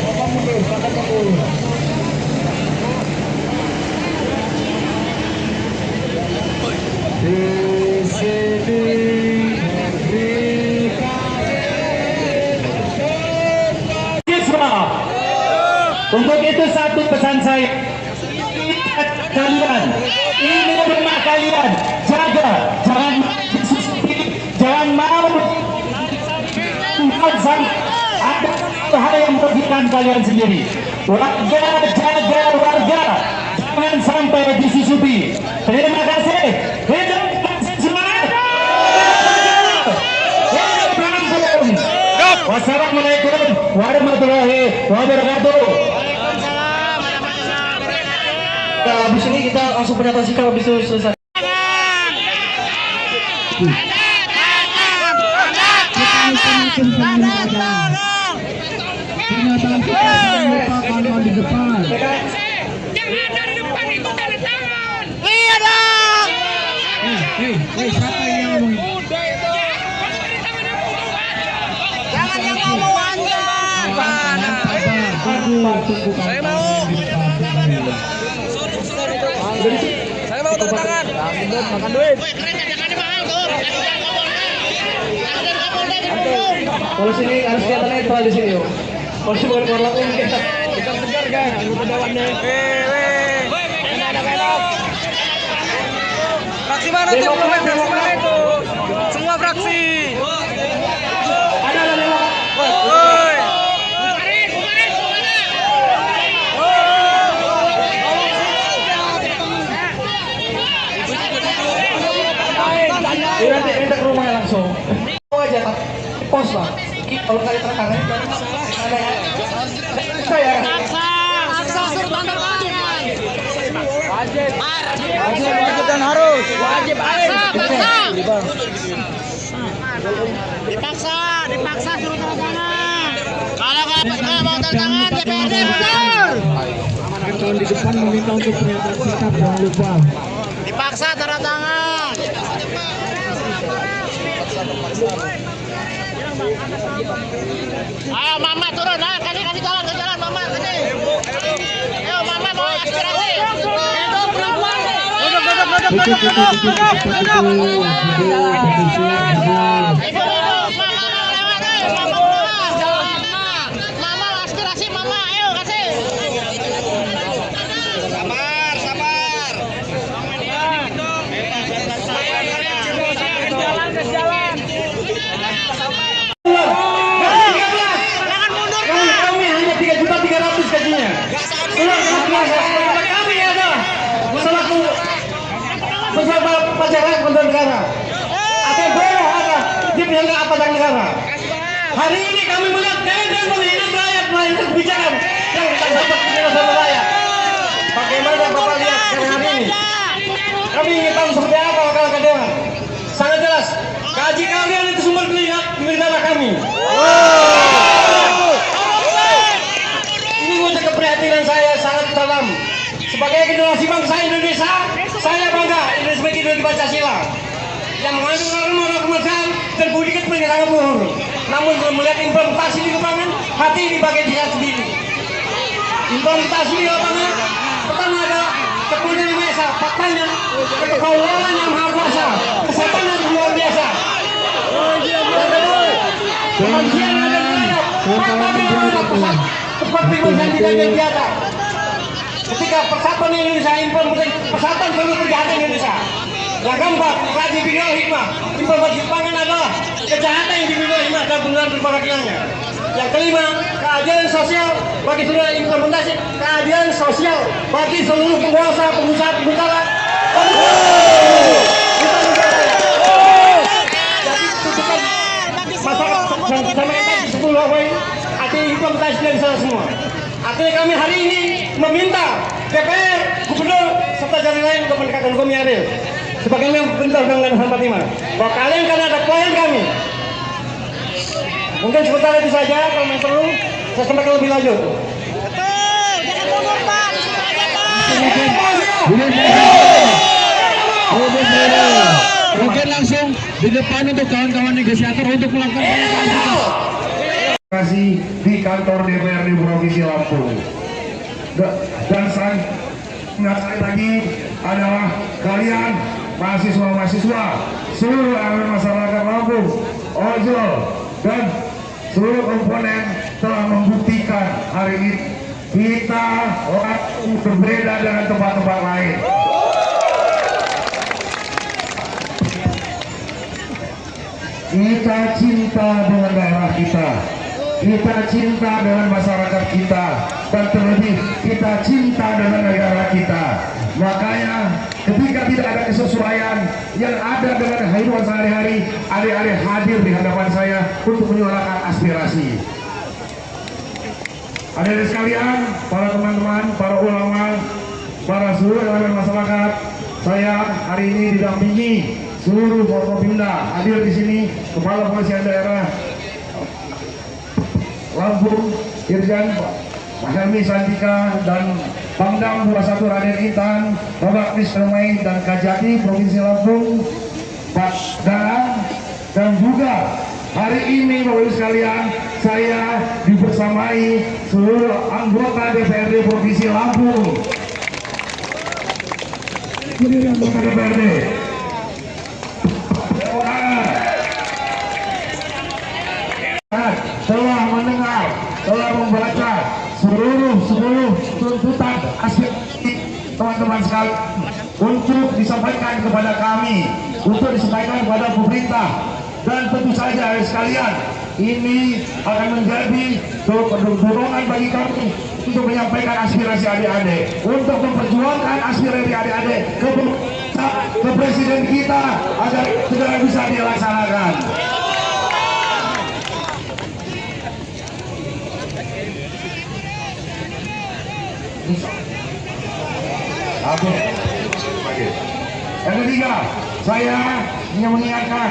B: Bapak mundur, Bapak mundur. Di sini
A: untuk itu satu pesan saya, kalian ini rumah kalian, jaga, jangan mau ada hal yang merugikan kalian sendiri. Warga, jaga warga, jangan sampai disusupi. Terima kasih. Wassalamualaikum warahmatullahi wabarakatuh. Nah, habis ini kita langsung pernyataan sikap habis itu selesai.
B: Pernyataan kita kawan-kawan di depan.
F: Jangan dari depan itu tanda tangan.
G: Iya dong.
B: Siapa yang ngomong?
F: Jangan yang ngomong aja.
G: Saya mau. Saya mau tanda tangan. Makan duit.
F: Woi, keren jangan mahal tuh. Ada Kapolda di Bandung.
A: Kalau sini harus kelihatan netral di sini yuk. Kalau sini bukan korlap kita
G: Segar kan, anggota dewannya. Enak. Fraksi mana tuh? Fraksi mana itu? Semua fraksi.
A: ada.
G: Woi.
A: Nanti minta ke rumahnya langsung. Aja pos lah. Kalau kali tertangan saya.
F: Paksa suruh tanda tangan.
G: Wajib dan harus. Wajib.
F: Dipaksa suruh tanda tangan. Kalau nggak mau tanda tangan DPRD mundur.
B: Kawan-kawan di depan meminta untuk pernyataan sikap, jangan lupa.
F: Dipaksa tanda tangan. Ayo mama turun, kasih jalan ke jalan mama kasih. Ayo mama mau aspirasi. Mama aspirasi mama, ayo kasih. Sabar. Jalan.
A: Kami hanya 3.300.000 gajinya. Kami ada selaku peserta pacaran konten negara. Ada boleh ada di penyangga apa dan negara. Hari ini kami melihat dan melihat rakyat melakukan kebijakan yang tak dapat diterima sama rakyat. Bagaimana Bapak lihat sekarang hari ini. Kami ingin tahu seperti apa kawan-kawan Dewan. Sangat jelas, gaji kalian itu sumber milik dana kami. Ini wujud keprihatinan saya sangat dalam. Sebagai generasi bangsa Indonesia, saya bangga Indonesia sebagai ideologi Pancasila yang mengandung norma kemanusiaan dan budi pekerti sangat luhur. Namun belum melihat implementasi di lapangan, hati ini bagai dia sendiri. Implementasi di lapangan pertama adalah kepunyaan yang biasa, faktanya kekaulan yang maha kuasa, kesehatan yang luar biasa. Yang kedua, kemanusiaan yang ada di dalam, fakta seperti manusia tidak biasa. Ketika persatuan Indonesia implementasi persatuan seluruh kejahatan Indonesia. Yang keempat, rajin bidang hikmah. Implementasi pangan adalah kejahatan yang dibina hikmah dan penggunaan perbagiannya. Yang kelima, keadilan sosial bagi seluruh implementasi keadilan sosial bagi seluruh penguasa, pengusaha, pengusaha. Jadi tuntutan masyarakat sama kita di 10 poin artinya implementasi dari sana semua. Artinya kami hari ini meminta DPR, Gubernur, serta jalan lain untuk menegakkan hukum yang adil. Sebagaimana perintah Undang-Undang 45, bahwa kalian karena ada klien kami. Mungkin sebentar itu saja, kalau memang perlu saya sampaikan lebih lanjut.
F: Betul, jangan mundur Pak, di situ aja Pak.
B: Mungkin langsung di depan untuk kawan-kawan negosiator untuk melakukan
D: kasih di kantor DPRD Provinsi Lampung. Dan sekali lagi adalah kalian mahasiswa-mahasiswa, seluruh elemen masyarakat Lampung, ojol, dan seluruh komponen telah membuktikan hari ini kita berbeda dengan tempat-tempat lain. Kita cinta dengan daerah kita. Kita cinta dengan masyarakat kita, dan terlebih kita cinta dengan negara kita. Makanya ketika tidak ada kesesuaian yang ada dengan kehidupan sehari-hari, adik-adik hadir di hadapan saya untuk menyuarakan aspirasi. Adik-adik sekalian, para teman-teman, para ulama, para seluruh elemen masyarakat, saya hari ini didampingi seluruh Forkopimda. Hadir di sini Kepala Polisian Daerah Lampung, Irjen Helmi Santika, dan Pangdam 21 Raden Intan, Bapak Misremai dan Kajati Provinsi Lampung, Pak Danang, dan juga hari ini Bapak Ibu sekalian, saya dibersamai seluruh anggota DPRD Provinsi Lampung. DPRD telah mendengar, telah membaca seluruh tuntutan aspirasi teman-teman sekalian untuk disampaikan kepada kami, untuk disampaikan kepada pemerintah, dan tentu saja sekalian ini akan menjadi dorongan bagi kami untuk menyampaikan aspirasi adik-adik, untuk memperjuangkan aspirasi adik-adik ke presiden kita agar segera bisa dilaksanakan. Yang ketiga, saya ingin mengingatkan,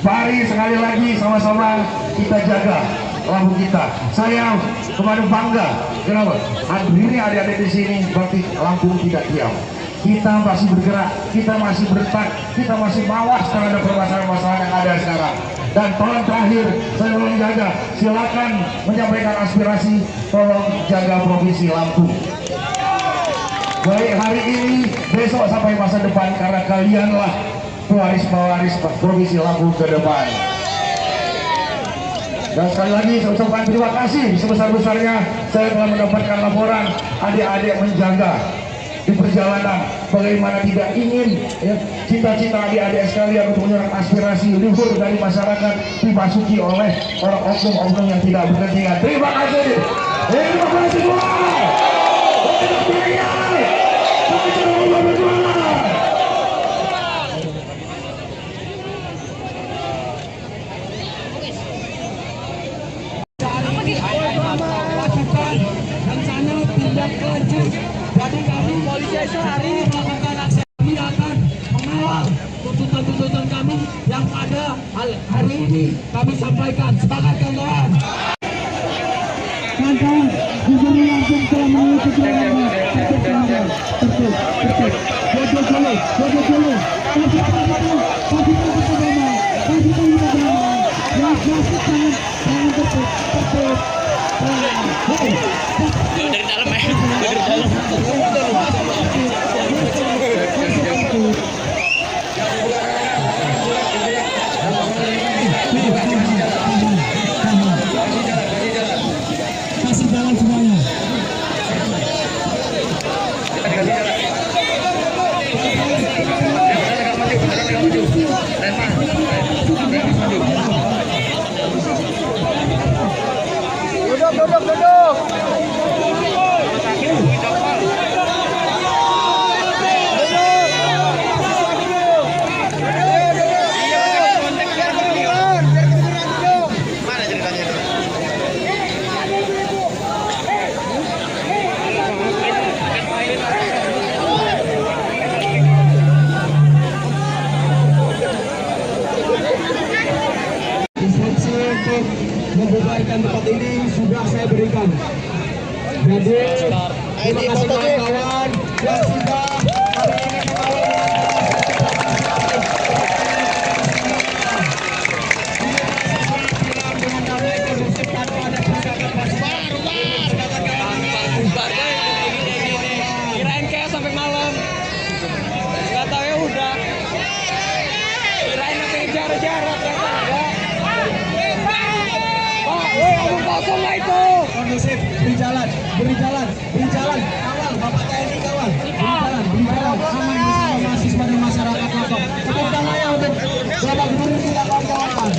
D: mari sekali lagi sama-sama kita jaga Lampung kita. Saya kemarin bangga, kenapa? Ini adik-adik di sini berarti Lampung tidak diam. Kita masih bergerak, kita masih bertak, kita masih mawas terhadap permasalahan-permasalahan yang ada sekarang. Dan tolong terakhir, saya mau menjaga, silakan menyampaikan aspirasi, tolong jaga Provinsi Lampung. Baik hari ini, besok sampai masa depan, karena kalianlah pewaris-pewaris Provinsi Lampung ke depan. Dan sekali lagi saya ucapkan terima kasih sebesar-besarnya saya telah mendapatkan laporan adik-adik menjaga di perjalanan, bagaimana tidak ingin ya, cita-cita adik-adik sekalian untuk menyuarakan aspirasi luhur dari masyarakat dimasuki oleh orang oknum-oknum yang tidak berkepentingan. Terima kasih. Terima kasih semua.
E: Lakukan rencana tindak lanjut dari kami polisi hari hari ini kami sampaikan. Semangat kawan-kawan.
B: Kawan-kawan, Gubernur Lampung telah mengikuti perjalanan. Tertib. Jojo dulu. Kasih tahu kita damai. Yang klasik jangan tertib.
F: Dari dalam ya. Dari dalam.
B: Kasih jalan semuanya.
E: Instruksi untuk membubarkan tempat ini sudah saya berikan. Jadi terima kasih kawan-kawan yang sudah hari ini dengan damai kondusif tanpa ada pergerakan
G: Kirain kayak sampai malam. Nggak tahu ya udah. Kirain nanti jarak-jarak ternyata enggak. Pak, woi omong kosong lah itu.
E: kondusif, beri jalan, kawal, Bapak TNI kawal, beri jalan, aman bersama mahasiswa dan masyarakat Lombok. Tepuk tangannya untuk Bapak Gubernur kita kawan-kawan.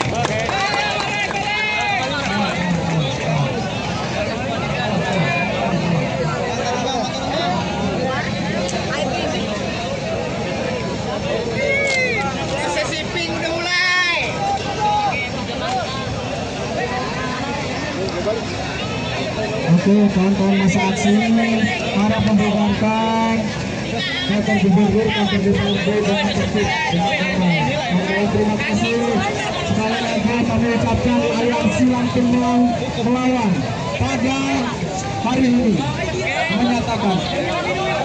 F: Sesi pink udah mulai.
B: Oke, kawan-kawan masa aksi para membubarkan kantor gubernur, kantor DPRD dengan tertib dengan damai. Oke, terima kasih. Sekali lagi kami ucapkan aliansi Lampung melawan pada hari ini menyatakan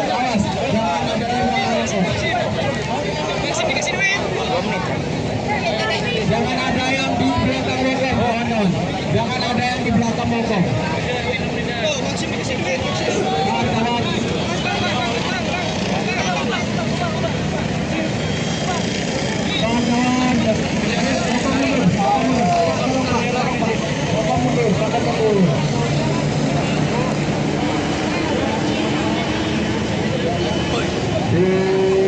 B: awas jangan ada yang melawan. Jangan ada yang di belakang mogok, kawan-kawan. Jangan ada yang di belakang mogok. Kawan-kawan. Kawan-kawan. Bapak mundur. Di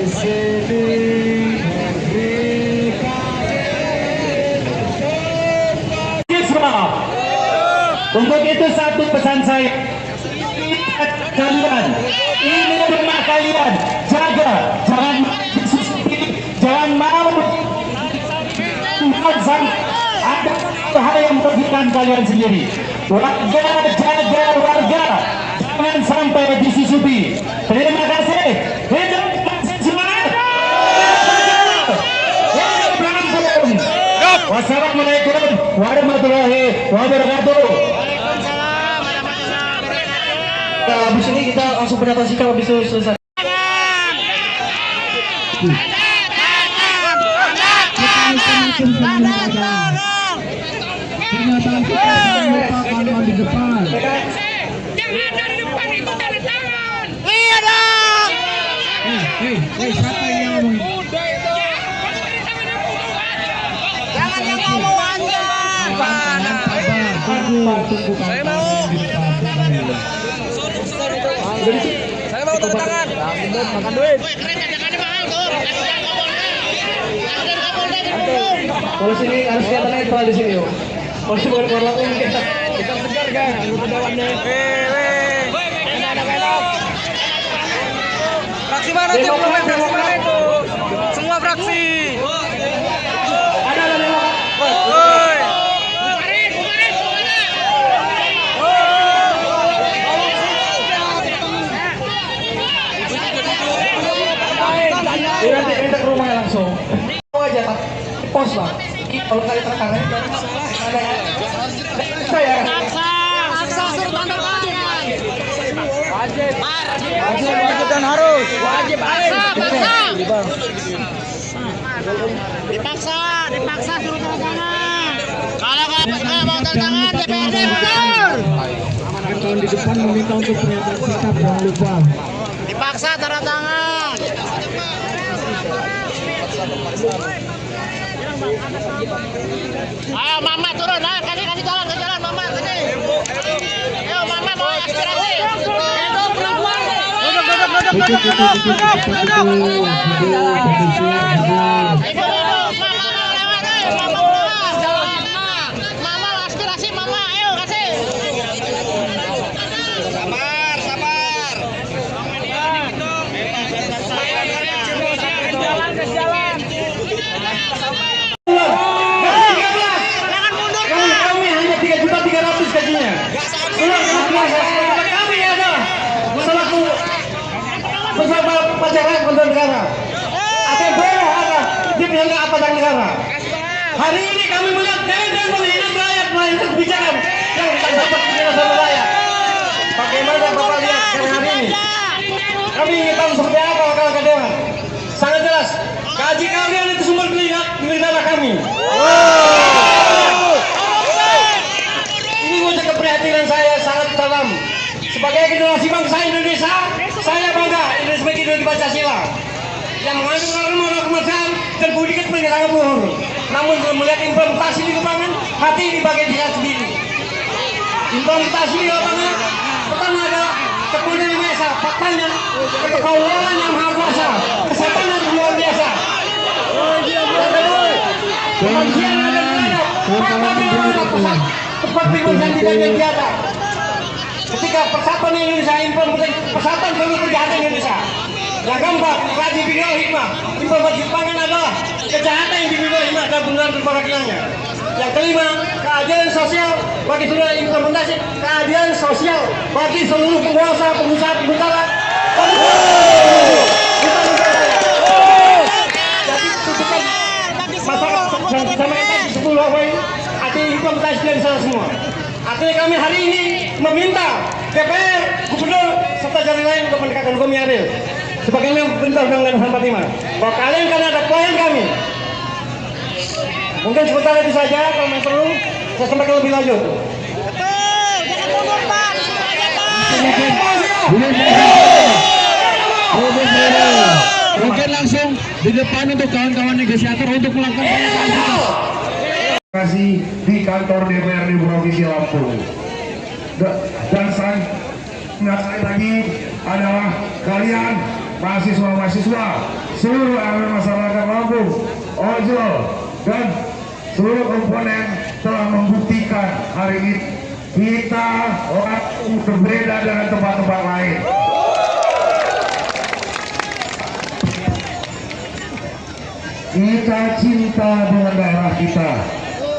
B: sini
A: Untuk itu satu pesan saya, kalian ini rumah kalian, jaga, jangan mau ada hal yang merugikan kalian sendiri. Warga, jaga warga, jangan sampai disusupi. Terima kasih. Hidup semangat. Wassalamualaikum warahmatullahi wabarakatuh. Habis ini kita langsung pendataan sikap habis itu selesai.
B: Pernyataan kita kawan-kawan di depan.
F: Jangan dari depan itu tanda tangan.
G: Iya dong.
B: Siapa yang ngomong?
G: Jangan yang ngomong aja.
B: Tunggu
G: Saya mau. Saya mau tanda tangan. Makan duit.
F: Woi, keren tangannya mahal tuh. Kasih Kapolda dulu.
A: Kalau sini harus kelihatan netral di sini yuk. Kalau sini bukan keluar langsung kita.
G: Kita segar kan, anggota dewannya. Enak. Fraksi mana tuh? Fraksi mana itu? Semua fraksi.
A: Ada lewat.
G: Woi.
A: Nanti minta ke rumah langsung. Aja. pos lah. Kalau kali tertangan saya
F: Paksa suruh tanda tangan.
G: Wajib dan harus. Wajib
F: Paksa. Dipaksa suruh tanda tangan. Kalau nggak mau tanda tangan DPRD mundur.
B: Kawan di depan meminta untuk pernyataan sikap, jangan lupa.
F: Dipaksa tanda tangan. Ayo mama turun, nah kasih jalan ke jalan mama kasih. Ayo mama mau aspirasi. Mama aspirasi mama, ayo kasih. Sabar. Jalan.
A: kami hanya 3.300.000 gajinya. Kami ada selaku bersama pacaran konten negara. Ada boleh ada di pihak apa dan negara. Hari ini kami melihat dan melihat rakyat melakukan kebijakan yang tak dapat dirasakan rakyat. Bagaimana Bapak lihat hari ini? Kami ingin tahu seperti apa kawan-kawan dewan. Sangat jelas, gaji kalian itu sumber negara kami. Ini wujud keprihatinan saya sangat dalam. Sebagai generasi bangsa Indonesia, saya bangga Indonesia sebagai ideologi Pancasila yang mengandung norma kemanusiaan dan budi kepentingan luhur. Namun belum melihat implementasi di lapangan, hati ini bagai dia sendiri. Implementasi di lapangan pertama adalah kepunyaan yang biasa, faktanya kekaulan yang maha kuasa, kesehatan yang luar biasa. Kemanusiaan dan rakyat, tepat bingung dan tidak biasa. Ketika persatuan Indonesia implementasi persatuan seluruh kejahatan Indonesia. Yang keempat, rajin bidang hikmah. Implementasi pangan adalah kejahatan yang dibimbing hikmah dan benar berparakinanya. Yang kelima, keadilan sosial bagi seluruh implementasi keadilan sosial bagi seluruh penguasa, pengusaha, pengusaha. Jadi tuntutan masyarakat sama kita di 10 poin artinya implementasi dari sana semua. Artinya kami hari ini meminta DPR, Gubernur, serta jalan lain untuk mendekatkan hukum yang adil. Sebagaimana perintah Undang-Undang 45 bahwa kalian kan ada poin kami. Mungkin sebentar itu saja, kalau memang perlu saya sampaikan lebih lanjut.
F: Betul, jangan mundur Pak, disuruh aja Pak.
B: Mungkin langsung di depan untuk kawan-kawan negosiator untuk melakukan pernyataan.
D: Kasih di kantor DPRD Provinsi Lampung. Dan sekali lagi adalah kalian mahasiswa-mahasiswa seluruh elemen masyarakat Lampung, ojol dan seluruh komponen telah membuktikan hari ini kita orang berbeda dengan tempat-tempat lain. Kita cinta dengan daerah kita.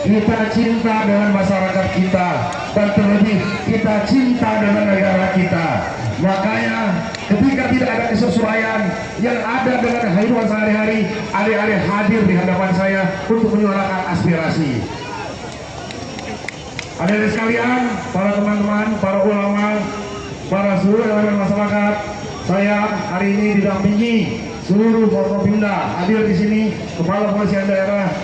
D: Kita cinta dengan masyarakat kita, dan terlebih kita cinta dengan negara kita. Makanya ketika tidak ada kesesuaian yang ada dengan kehidupan sehari-hari, adik-adik hadir di hadapan saya untuk menyuarakan aspirasi. Adik-adik sekalian, para teman-teman, para ulama, para seluruh elemen masyarakat, saya hari ini didampingi seluruh Forkopimda. Hadir di sini Kepala Polisian Daerah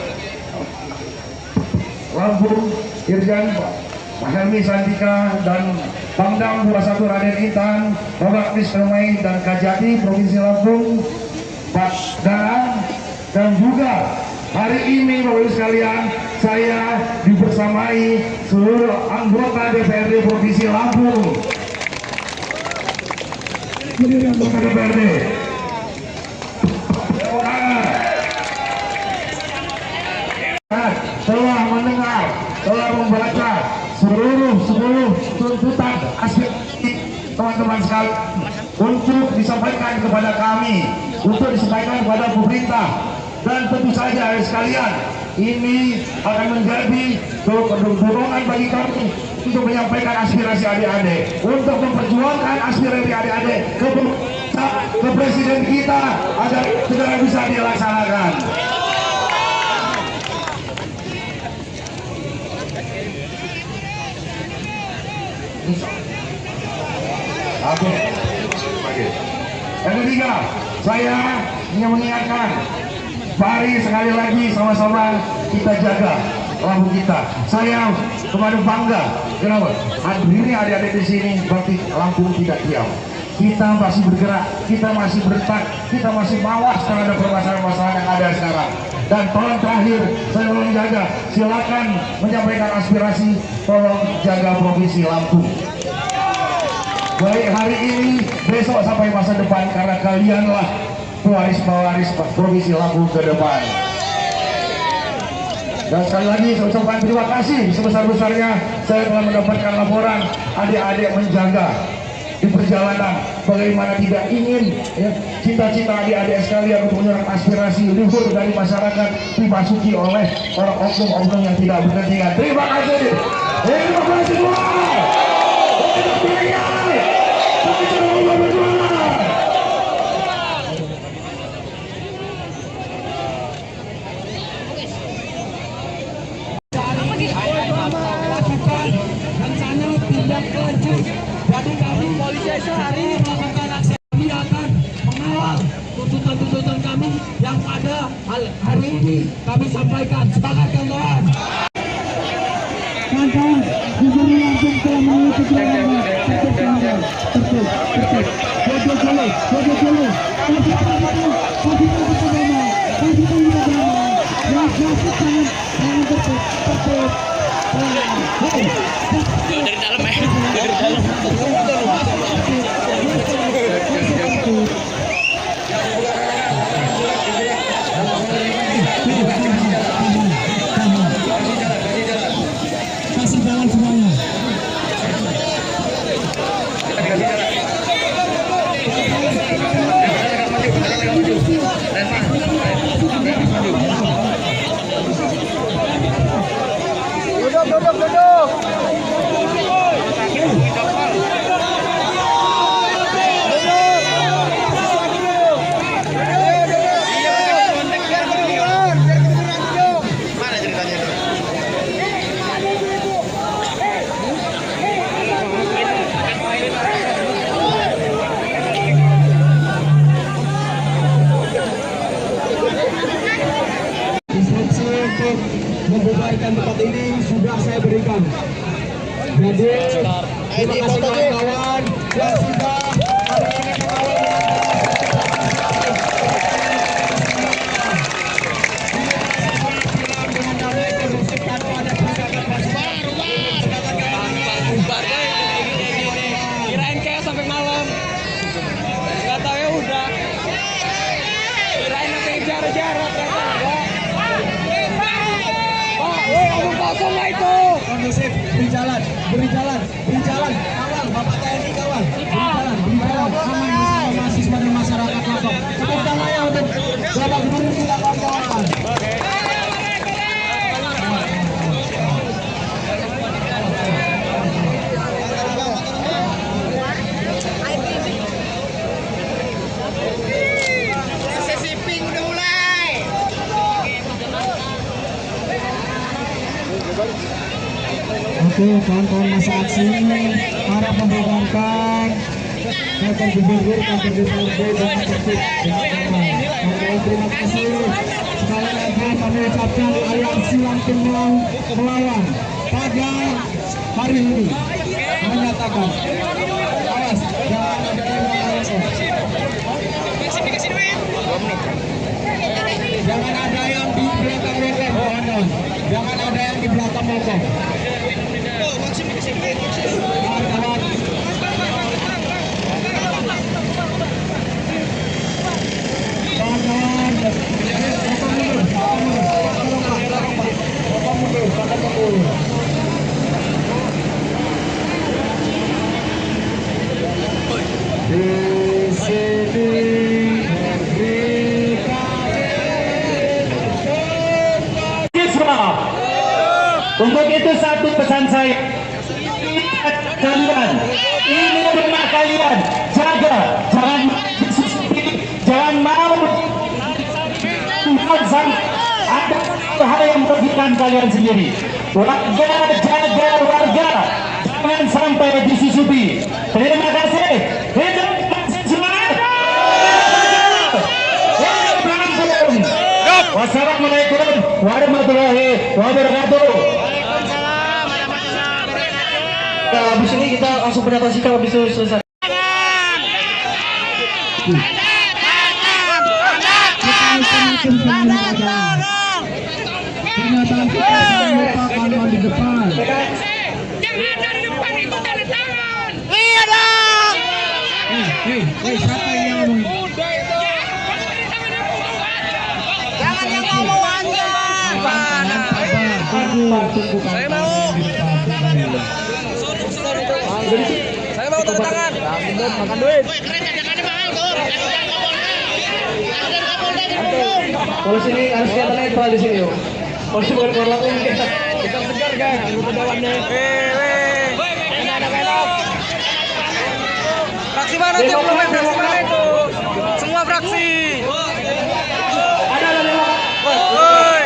D: Lampung, Irjen Pak Helmi Santika, dan Pangdam 21 Raden Intan, Bapak Mispermai dan Kajati Provinsi Lampung, Pak Darang, dan juga hari ini Bapak Ibu sekalian saya dibersamai seluruh anggota DPRD Provinsi Lampung. Anggota DPRD. Telah mendengar, telah membaca seluruh tuntutan aspirasi teman-teman sekalian untuk disampaikan kepada kami, untuk disampaikan kepada pemerintah, dan tentu saja sekalian ini akan menjadi dorongan bagi kami untuk menyampaikan aspirasi adik-adik, untuk memperjuangkan aspirasi adik-adik ke presiden kita agar segera bisa dilaksanakan. Saya ingin mengingatkan, mari sekali lagi sama-sama kita jaga lampu kita. Saya kemarin bangga, kenapa? Ini adik-adik di sini berarti Lampung tidak diam. Kita masih bergerak, kita masih bertak, kita masih mawas terhadap permasalahan-permasalahan yang ada sekarang. Dan tolong terakhir, saya tolong jaga, silakan menyampaikan aspirasi, tolong jaga Provinsi Lampung. Baik hari ini, besok sampai masa depan, karena kalianlah pewaris-pewaris Provinsi Lampung ke depan. Dan sekali lagi saya ucapkan terima kasih sebesar-besarnya saya telah mendapatkan laporan adik-adik menjaga di perjalanan, bagaimana tidak ingin ya, cita-cita adik-adik sekalian untuk menyerap aspirasi luhur dari masyarakat dimasuki oleh orang oknum-oknum yang tidak berkepentingan. Terima kasih. Terima kasih semua.
E: Lakukan rencana tindak lanjut. Jadi kami polisi sehari melakukan aksi, kami akan mengawal tuntutan-tuntutan kami yang pada hari ini kami sampaikan. Sepakat kawan-kawan?
B: Kawan-kawan, Gubernur Lampung telah menuju ke Lampung.
F: Dari dalam ya. Dari dalam.
B: Kasih jalan semuanya. Instruksi untuk membubarkan tempat ini sudah saya berikan. Jadi terima kasih kawan-kawan yang sudah hari ini mengawal dengan damai kondusif tanpa ada pergerakan
G: Kirain kayak sampai malam. Gak tau ya udah. Kirain sampai jarak-jarak kata enggak. Oh, woi, omong kosong lah itu.
B: kondusif, beri jalan, kawan, Bapak TNI kawan, beri jalan, aman bersama mahasiswa dan masyarakat Lampung. Tepuk tangannya untuk Bapak Gubernur kita kawan-kawan.
F: Sesi pink udah mulai.
B: Oke, kawan-kawan masa aksi para membubarkan kantor gubernur, kantor DPRD dengan tertib dengan aman. Kawan-kawan terima kasih. Sekali lagi kami ucapkan aliansi Lampung melawan pada hari ini menyatakan awas jangan ada yang melawan. Jangan ada yang di belakang rokok, kawan-kawan. Jangan ada yang di belakang rokok. Kawan-kawan. Kawan-kawan. Rokok mundur. Di sini
A: Untuk itu satu pesan saya, kalian ini rumah kalian, jaga, jangan mau ada hal yang merugikan kalian sendiri. Warga, jaga warga, jangan sampai disusupi. Terima kasih. Semangat. Wassalamualaikum warahmatullahi wabarakatuh.
F: Waalaikumsalam warahmatullahi wabarakatuh.
A: Nah, habis ini kita langsung pernyataan sikap habis itu selesai.
B: Pernyataan sikap merupakan di depan.
F: Yang ada di depan itu tanda tangan. Iya dong.
B: Siapa yang ngomongin?
F: Jangan yang ngomong aja.
B: Tunggu
G: Saya mau. Saya mau tanda tangan. Makan duit.
F: Woi, keren jangan mahal tuh. Ada Kapolda di Bandung.
A: Kalau sini harus kelihatan netral di sini, yuk. Kalau sini bukan korlap ini kita.
G: Kita segar guys. Kita dawannya. Enak. Fraksi mana tuh? Belum main fraksi mana itu? Semua fraksi.
A: Ada lima.
G: Woi.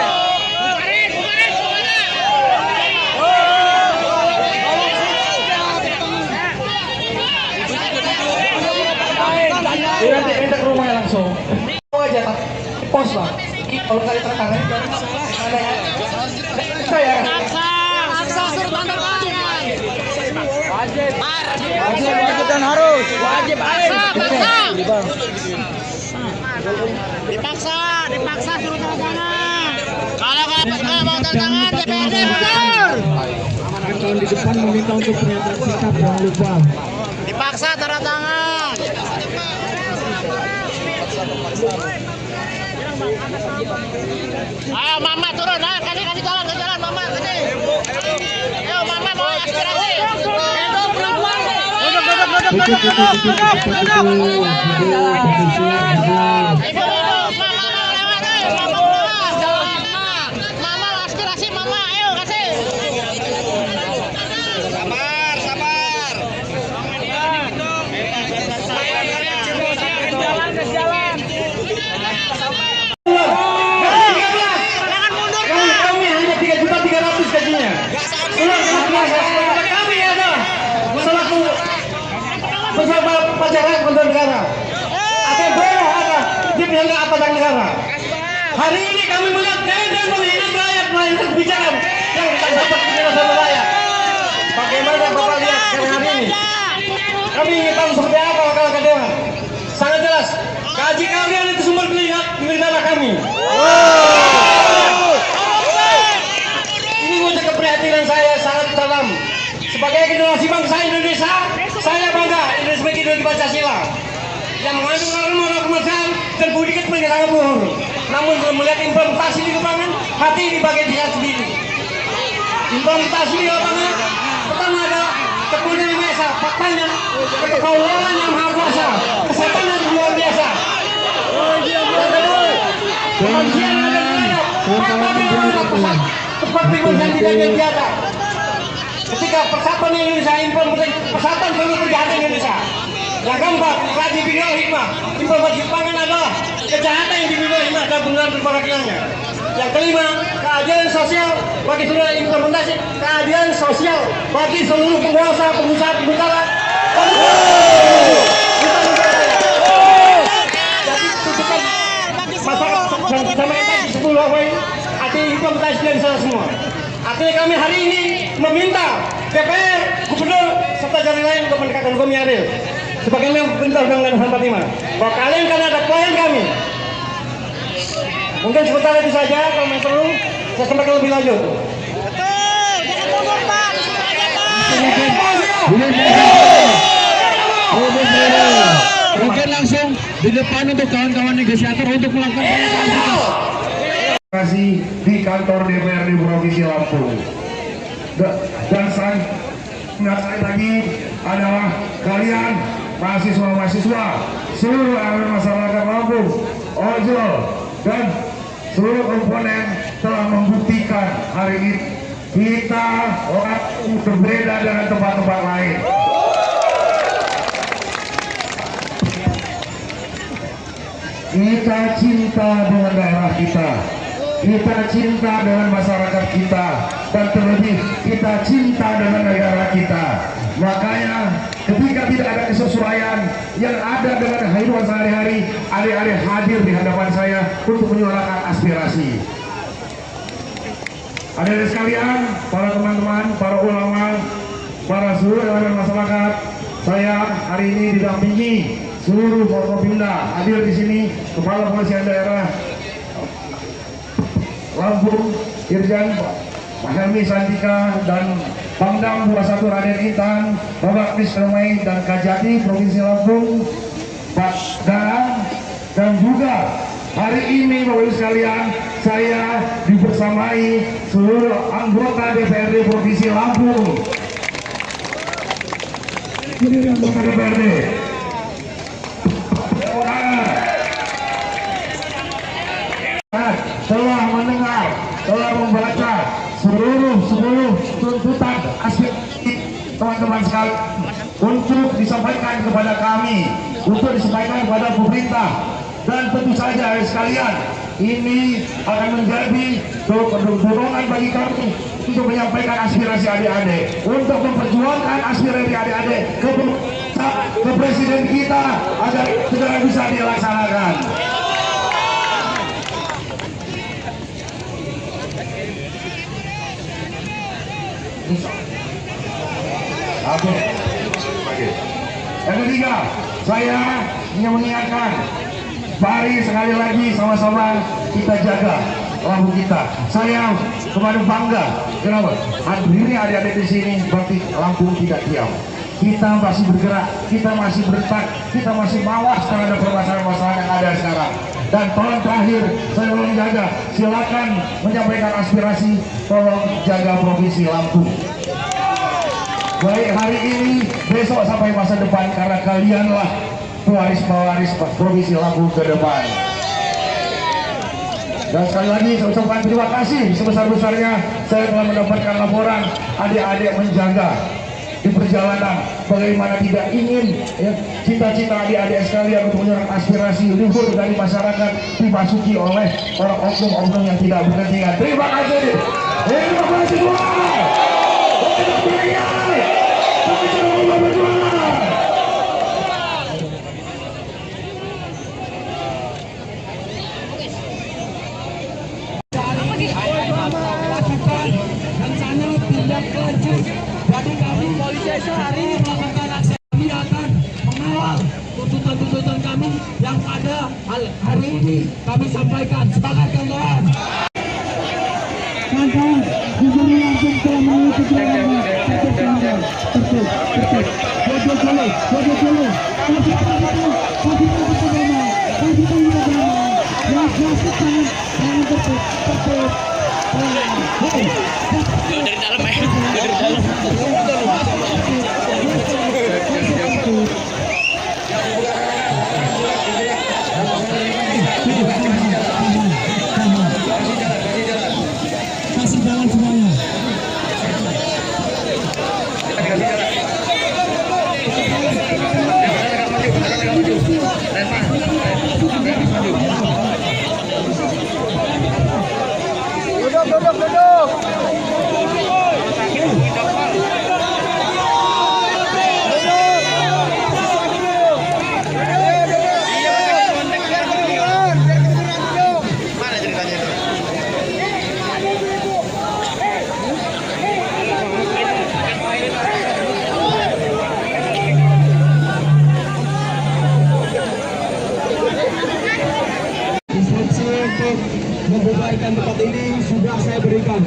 A: Ini nanti minta ke rumahnya langsung. Mau aja tak pos lah. Kalau kali tertangan ada ya. Saya.
F: Paksa suruh tanda tangan.
G: Wajib dan harus. Wajib
F: Dipaksa suruh tanda tangan. Kalau nggak mau tanda tangan DPRD mundur.
B: Kawan di depan meminta untuk pernyataan sikap, jangan lupa.
F: Dipaksa tanda tangan. Ayo mama turun, kasih jalan ke jalan mama kasih. Ayo mama mau aspirasi. Ibu mama aspirasi mama ayo kasih. Sabar. Jalan. Jangan mundur.
A: Kami hanya 3.300.000 gajinya. Kami ada selaku beserta pajaran konten negara. Ada boleh ada di pihak aparatur negara. Hari ini kami melihat dan menghina rakyat melainkan kebijakan yang tak dapat diterima sama rakyat. Bagaimana Bapak lihat sekarang hari ini? Kami ingin tahu seperti apa wakil dewan. Sangat jelas. Gaji kalian itu sumber dana kami. Ini wujud keprihatinan saya sangat dalam. Sebagai generasi bangsa Indonesia, saya bangga Indonesia sebagai ideologi Pancasila yang mengandung norma kemanusiaan dan budi pekerti sangat luhur. Namun belum melihat implementasi di lapangan, hati ini bagian dia sendiri. Implementasi di lapangan, pertama ada kepunyaan yang biasa, faktanya, kekaulan yang maha kuasa, kesehatan yang luar biasa. Kemanusiaan yang ada di rakyat, seperti yang tidak biasa. Ketika persatuan Indonesia implementasi persatuan seluruh kejahatan Indonesia. Yang keempat, rajin bina hikmah. Implementasi pangan adalah kejahatan yang dibimbing hikmah dan benar berperakilannya. Yang kelima, keadilan sosial bagi seluruh implementasi keadilan sosial bagi seluruh penguasa, pengusaha, pengusaha. Jadi tuntutan masyarakat sama kita di 10 poin artinya implementasi dari sana semua. Artinya kami hari ini meminta DPR, Gubernur, serta jalan lain untuk mendekatkan hukum yang adil. Sebagaimana perintah Undang-Undang 45. Bahwa kalian kan ada klien kami. Mungkin sebentar itu saja, kalau yang perlu saya sampaikan lebih lanjut.
F: Betul, jangan mundur Pak, disuruh aja Pak.
B: Mungkin langsung di depan untuk kawan-kawan negosiator untuk melakukan pernyataan sikap.
D: Kasih di kantor DPRD Provinsi Lampung. Dan sekali lagi adalah kalian mahasiswa-mahasiswa, seluruh elemen masyarakat Lampung, ojol dan seluruh komponen telah membuktikan hari ini kita orang berbeda dengan tempat-tempat lain. Kita cinta dengan daerah kita. kita cinta dengan masyarakat kita, dan terlebih kita cinta dengan negara kita. Makanya ketika tidak ada kesesuaian yang ada dengan kehidupan sehari-hari, adik-adik hadir di hadapan saya untuk menyuarakan aspirasi. Adik-adik sekalian, para teman-teman, para ulama, para seluruh elemen masyarakat, saya hari ini didampingi seluruh Forkopimda. Hadir di sini Kepala Polisian Daerah Lampung, Irjen Helmi Santika, dan Pangdam 21 Raden Intan, Bapak Kristomai dan Kajati Provinsi Lampung, Pak Darang, dan juga hari ini Bapak Ibu sekalian, saya dibersamai seluruh anggota DPRD Provinsi Lampung. Ini anggota DPRD. Telah mendengar, telah membaca seluruh tuntutan aspirasi teman-teman sekalian untuk disampaikan kepada kami, untuk disampaikan kepada pemerintah, dan tentu saja sekalian ini akan menjadi dorongan bagi kami untuk menyampaikan aspirasi adik-adik, untuk memperjuangkan aspirasi adik-adik ke presiden kita agar segera bisa dilaksanakan. Oke. Yang ketiga, saya ingin mengingatkan, mari sekali lagi sama-sama kita jaga Lampung kita. Saya kemarin bangga, kenapa? Hadirnya adik-adik di sini berarti Lampung tidak diam. Kita masih bergerak, kita masih bertak, kita masih mawas terhadap permasalahan-permasalahan yang ada sekarang. Dan tolong terakhir, saya mau menjaga, silakan menyampaikan aspirasi, tolong jaga Provinsi Lampung. Baik hari ini, besok sampai masa depan, karena kalianlah pewaris-pewaris Provinsi Lampung ke depan. Dan sekali lagi saya ucapkan terima kasih sebesar-besarnya saya telah mendapatkan laporan adik-adik menjaga di perjalanan, bagaimana tidak ingin ya, cita-cita adik-adik sekalian untuk menyerang aspirasi luhur dari masyarakat dimasuki oleh orang oknum-oknum yang tidak berkepentingan. Terima kasih. Terima kasih semua.
E: Jadi kami polisi hari ini melakukan aksi, kami akan mengawal tuntutan-tuntutan kami yang pada hari ini kami sampaikan. Semangat kawan-kawan.
B: Kawan-kawan, Gubernur Lampung telah mengikuti
F: dari dalam dari dalam.
B: kasih jalan semuanya.
G: Duduk.
C: Mana ceritanya itu?
E: Instruksi untuk membubarkan tempat ini sudah saya berikan.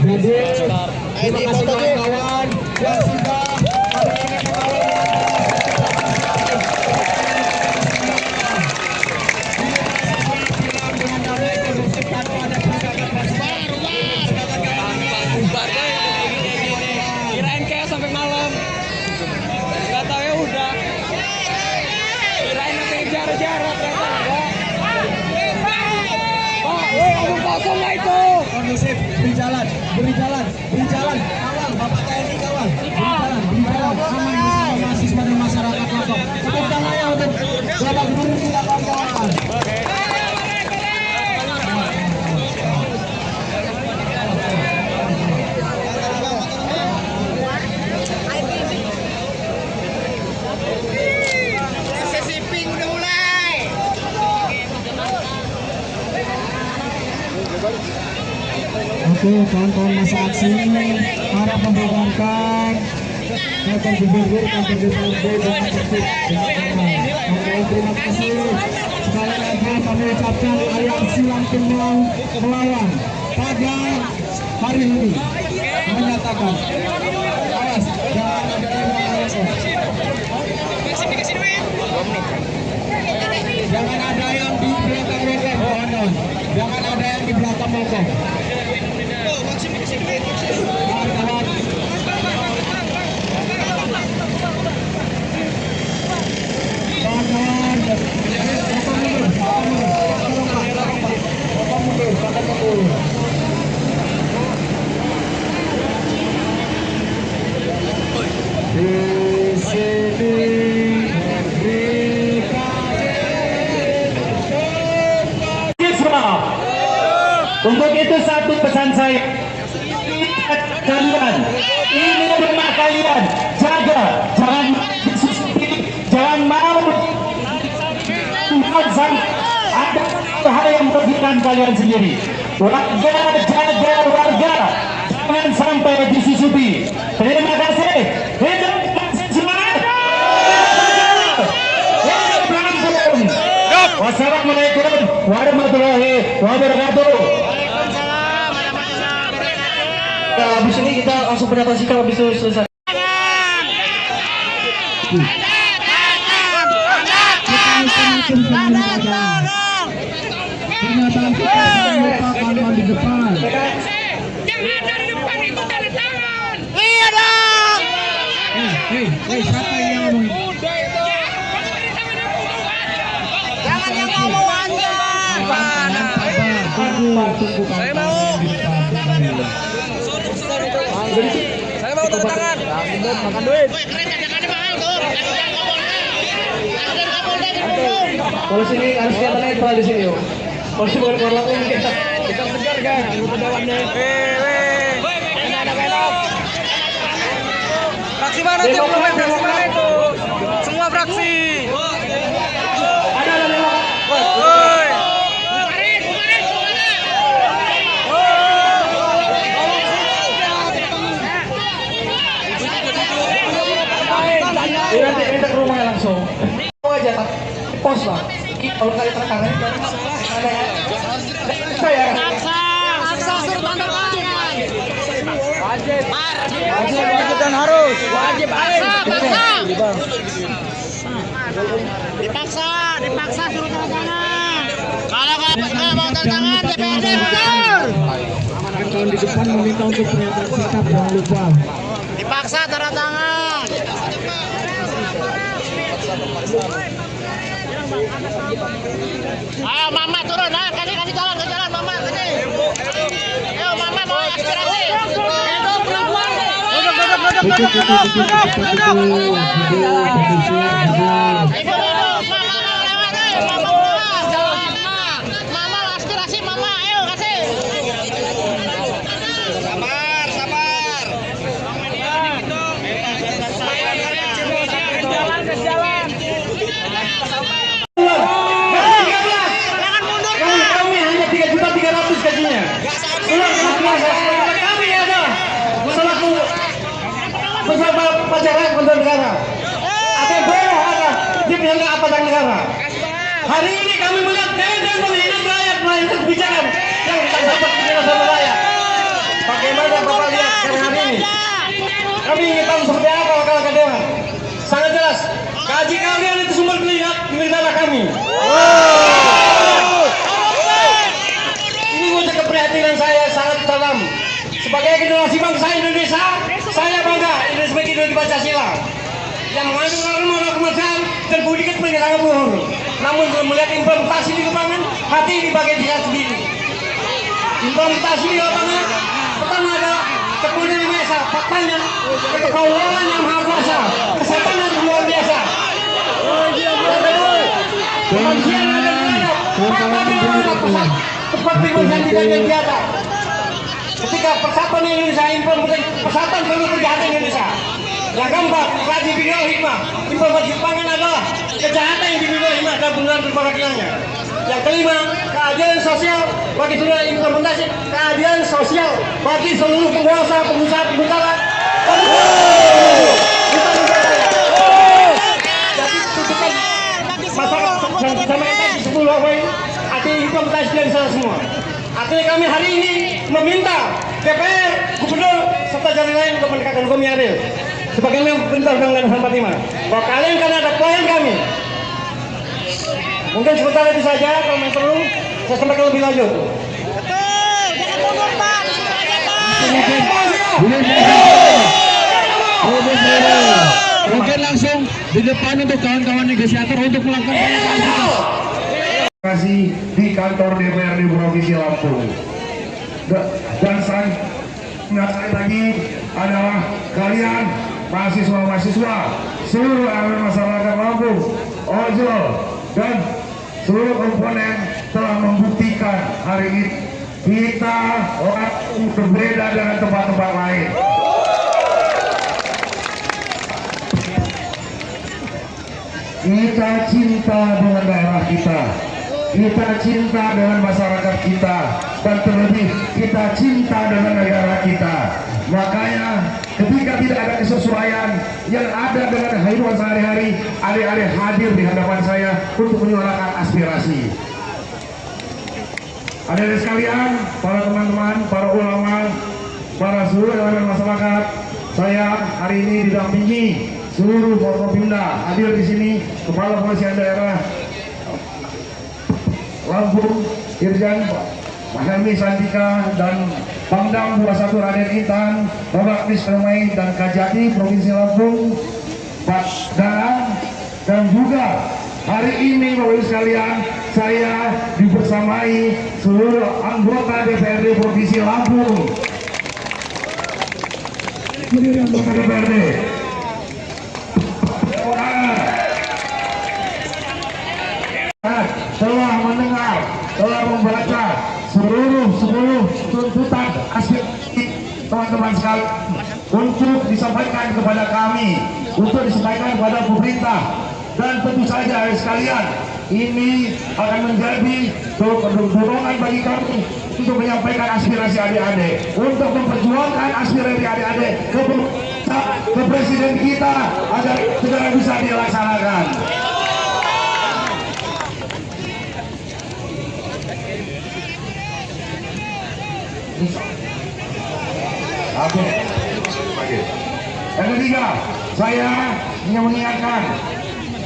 E: Jadi terima kasih kawan-kawan yang sudah hari ini
G: Kirain kayak sampai malam. Gak tahu ya udah. Kirain nanti jarak-jarak ternyata enggak. Pak, omong kosong lah itu.
E: kondusif, beri jalan, kawal, Bapak TNI kawal, beri jalan, aman bersama mahasiswa dan masyarakat Lampung. Tepuk tangannya untuk Bapak Gubernur kita kawan-kawan.
B: Oke, kawan-kawan masa aksi para membubarkan kantor gubernur, kantor DPRD dengan tertib dengan aman. Oke, terima kasih. Sekali lagi kami ucapkan aliansi Lampung melawan pada hari ini menyatakan awas jangan ada yang ASN. Jangan ada yang di belakang rokok, kawan-kawan. Jangan ada yang di belakang rokok. Kawan-kawan.
A: Untuk itu satu pesan saya, kalian ini rumah kalian, jaga, jangan mau ada hal yang merugikan kalian sendiri. Warga, jaga warga, jangan sampai disusupi. Terima kasih. Hidup semangat. Wassalamualaikum warahmatullahi wabarakatuh. Habis ini kita langsung pendapat sikap habis itu selesai.
B: Pernyataan kita lupakan di depan.
F: Yang ada di depan itu tanda tangan. Iya dong.
B: Hei, siapa yang ngomong?
F: Jangan yang ngomong aja.
B: Tunggu.
G: Saya mau. Saya mau tanda tangan. Makan duit.
A: Polisi ini harus kelihatan netral di sini, yuk. Polisi bukan keluar langsung kita.
G: Kita kejar kan, anggota dewannya. Enak. Fraksi mana tuh? Fraksi mana itu? Semua fraksi.
A: Ada lewat.
G: Woi.
A: Nanti kita ke rumahnya langsung. Aja tak pos lah. Kalau kalian terkangan ada ya. Saya.
F: Paksa suruh tanda tangan.
G: Wajib dan harus. Wajib.
F: Dipaksa suruh tanda tangan. Kalau nggak mau tanda tangan DPRD mundur.
B: Kawan di depan meminta untuk pernyataan sikap, jangan lupa.
F: Dipaksa tanda tangan. Ayo mama turun, kasih jalan ke jalan mama kasih. Ayo mama mau aspirasi. Itu perempuan. Ibu mama aspirasi mama, ayo kasih. Sabar. Jalan.
A: Kami hanya 3.300.000 gajinya. Kami ada selaku peserta pajak kontrol negara. Ada boleh ada di pihak pajak negara. Hari ini kami melihat dan menghina rakyat melainkan kebijakan yang tak dapat diterima sama rakyat. Bagaimana Bapak lihat hari ini? Kami ingin tahu seperti apa wakil dewan. Sangat jelas. Gaji kalian itu sumber melihat di tanah kami. Ini wujud keprihatinan saya sangat dalam. Sebagai generasi bangsa Indonesia, saya bangga Indonesia sebagai ideologi Pancasila yang mengandung norma kemanusiaan dan budi pekerti sangat luhur. Namun belum melihat implementasi di lapangan, hati dipakai dia sendiri. Implementasi di lapangan pertama adalah kemudian yang biasa, faktanya kekaulan yang maha kuasa, kesehatan luar biasa. Kemanusiaan ada di mana? Tepat dimensi tidak biasa. Ketika persatuan Indonesia implementasi persatuan seluruh kejahatan Indonesia. Yang keempat, kaji bidang hikmah. Informasi pangan adalah kejahatan yang dibimbing hikmah dan benar berbagai. Yang kelima, keadilan sosial bagi seluruh implementasi keadilan sosial bagi seluruh penguasa, pengusaha, pengusaha. Jadi tuntutan masyarakat yang sama tadi 10 artinya implementasi dari sana semua. Artinya kami hari ini meminta DPR, Gubernur, serta jalan lain untuk menegakkan hukum yang adil. Sebagaimana perintah Undang-Undang 45, bahwa kalian kan ada poin kami. Mungkin sebentar itu saja, kalau memang perlu saya sampaikan lebih lanjut.
F: Betul, jangan mundur Pak, disuruh aja Pak.
B: Mungkin langsung di depan untuk kawan-kawan negosiator untuk melakukan
D: kasih di kantor DPRD Provinsi Lampung. Dan sekali lagi adalah kalian mahasiswa-mahasiswa, seluruh elemen masyarakat Lampung, ojol, dan seluruh komponen telah membuktikan hari ini kita orang berbeda dengan tempat-tempat lain. Kita cinta dengan daerah kita, kita cinta dengan masyarakat kita, dan terlebih kita cinta dengan negara kita. Makanya ketika tidak ada kesesuaian yang ada dengan kehidupan sehari-hari, adik-adik hadir di hadapan saya untuk menyuarakan aspirasi. Adik-adik sekalian, para teman-teman, para ulama, para seluruh elemen masyarakat, saya hari ini didampingi seluruh Forkopimda hadir di sini, Kepala Polisian Daerah Lampung, Irjen Pak Helmi Santika, dan Pangdam 21 Raden Intan, Bapak Misremai dan Kajati Provinsi Lampung, Pak Danang, dan juga hari ini Bapak Ibu sekalian, saya dibersamai seluruh anggota DPRD Provinsi Lampung. Anggota DPRD telah mendengar, telah membaca seluruh tuntutan aspirasi teman-teman sekalian untuk disampaikan kepada kami, untuk disampaikan kepada pemerintah, dan tentu saja sekalian ini akan menjadi dorongan bagi kami untuk menyampaikan aspirasi adik-adik, untuk memperjuangkan aspirasi adik-adik ke presiden kita agar segera bisa dilaksanakan. Oke. Yang ketiga, saya ingin mengingatkan,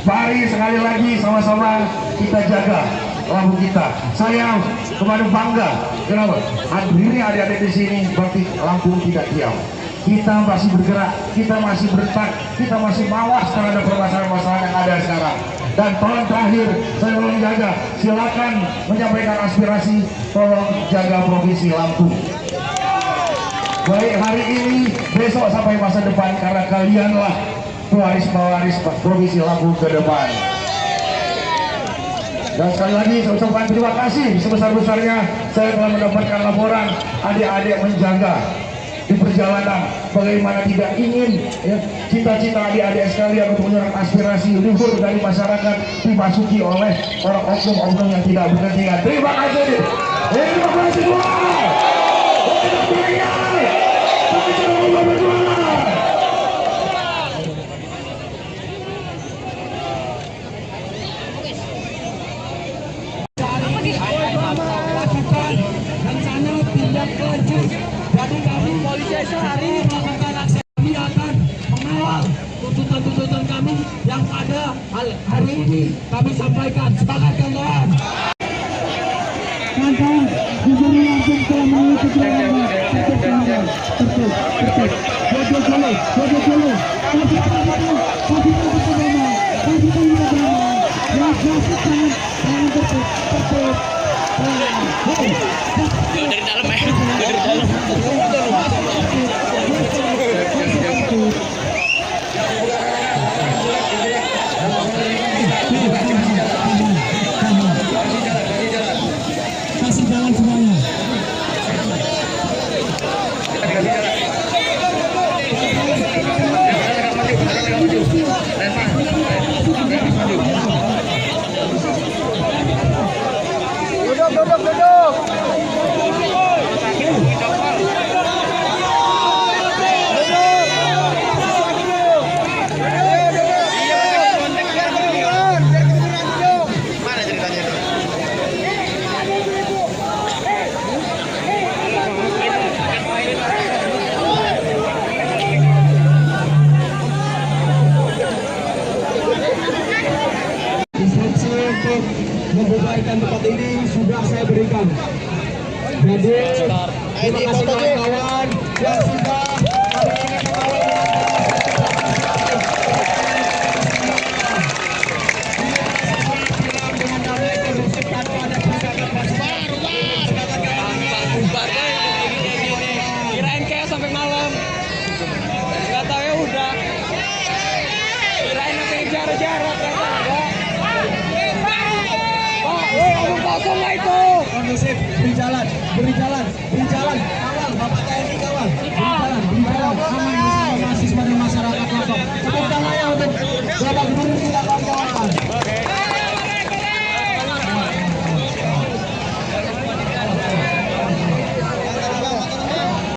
D: mari sekali lagi sama-sama kita jaga Lampung kita. Saya kemarin bangga, kenapa? Hadirnya adik-adik di sini berarti Lampung tidak diam. Kita masih bergerak, kita masih bertak, kita masih mawas terhadap permasalahan-permasalahan yang ada sekarang. Dan tolong terakhir, saya tolong jaga, silakan menyampaikan aspirasi, tolong jaga Provinsi Lampung. Baik hari ini, besok sampai masa depan, karena kalianlah pewaris-pewaris Provinsi Lampung ke depan. Dan sekali lagi saya ucapkan terima kasih sebesar-besarnya saya telah mendapatkan laporan adik-adik menjaga di perjalanan, bagaimana tidak ingin ya, cita-cita adik-adik sekalian untuk menyuarakan aspirasi luhur dari masyarakat dimasuki oleh orang oknum-oknum yang tidak berkepentingan. Terima kasih. Terima kasih semua.
E: Lakukan rencana tindak lanjut. Jadi kami polisi sehari melakukan aksi, kami akan mengawal tuntutan-tuntutan kami yang pada hari ini kami sampaikan. Sepakat kawan-kawan?
B: kawan-kawan, Gubernur Lampung telah melalui keterangan untuk pelanggan. Tertib. Jodoh dulu. Kasih tangan tertib.
F: Dari dalam ya. Dari dalam.
B: Kasih jalan semuanya.
C: Duduk.
B: Jadi terima kasih kawan-kawan yang sudah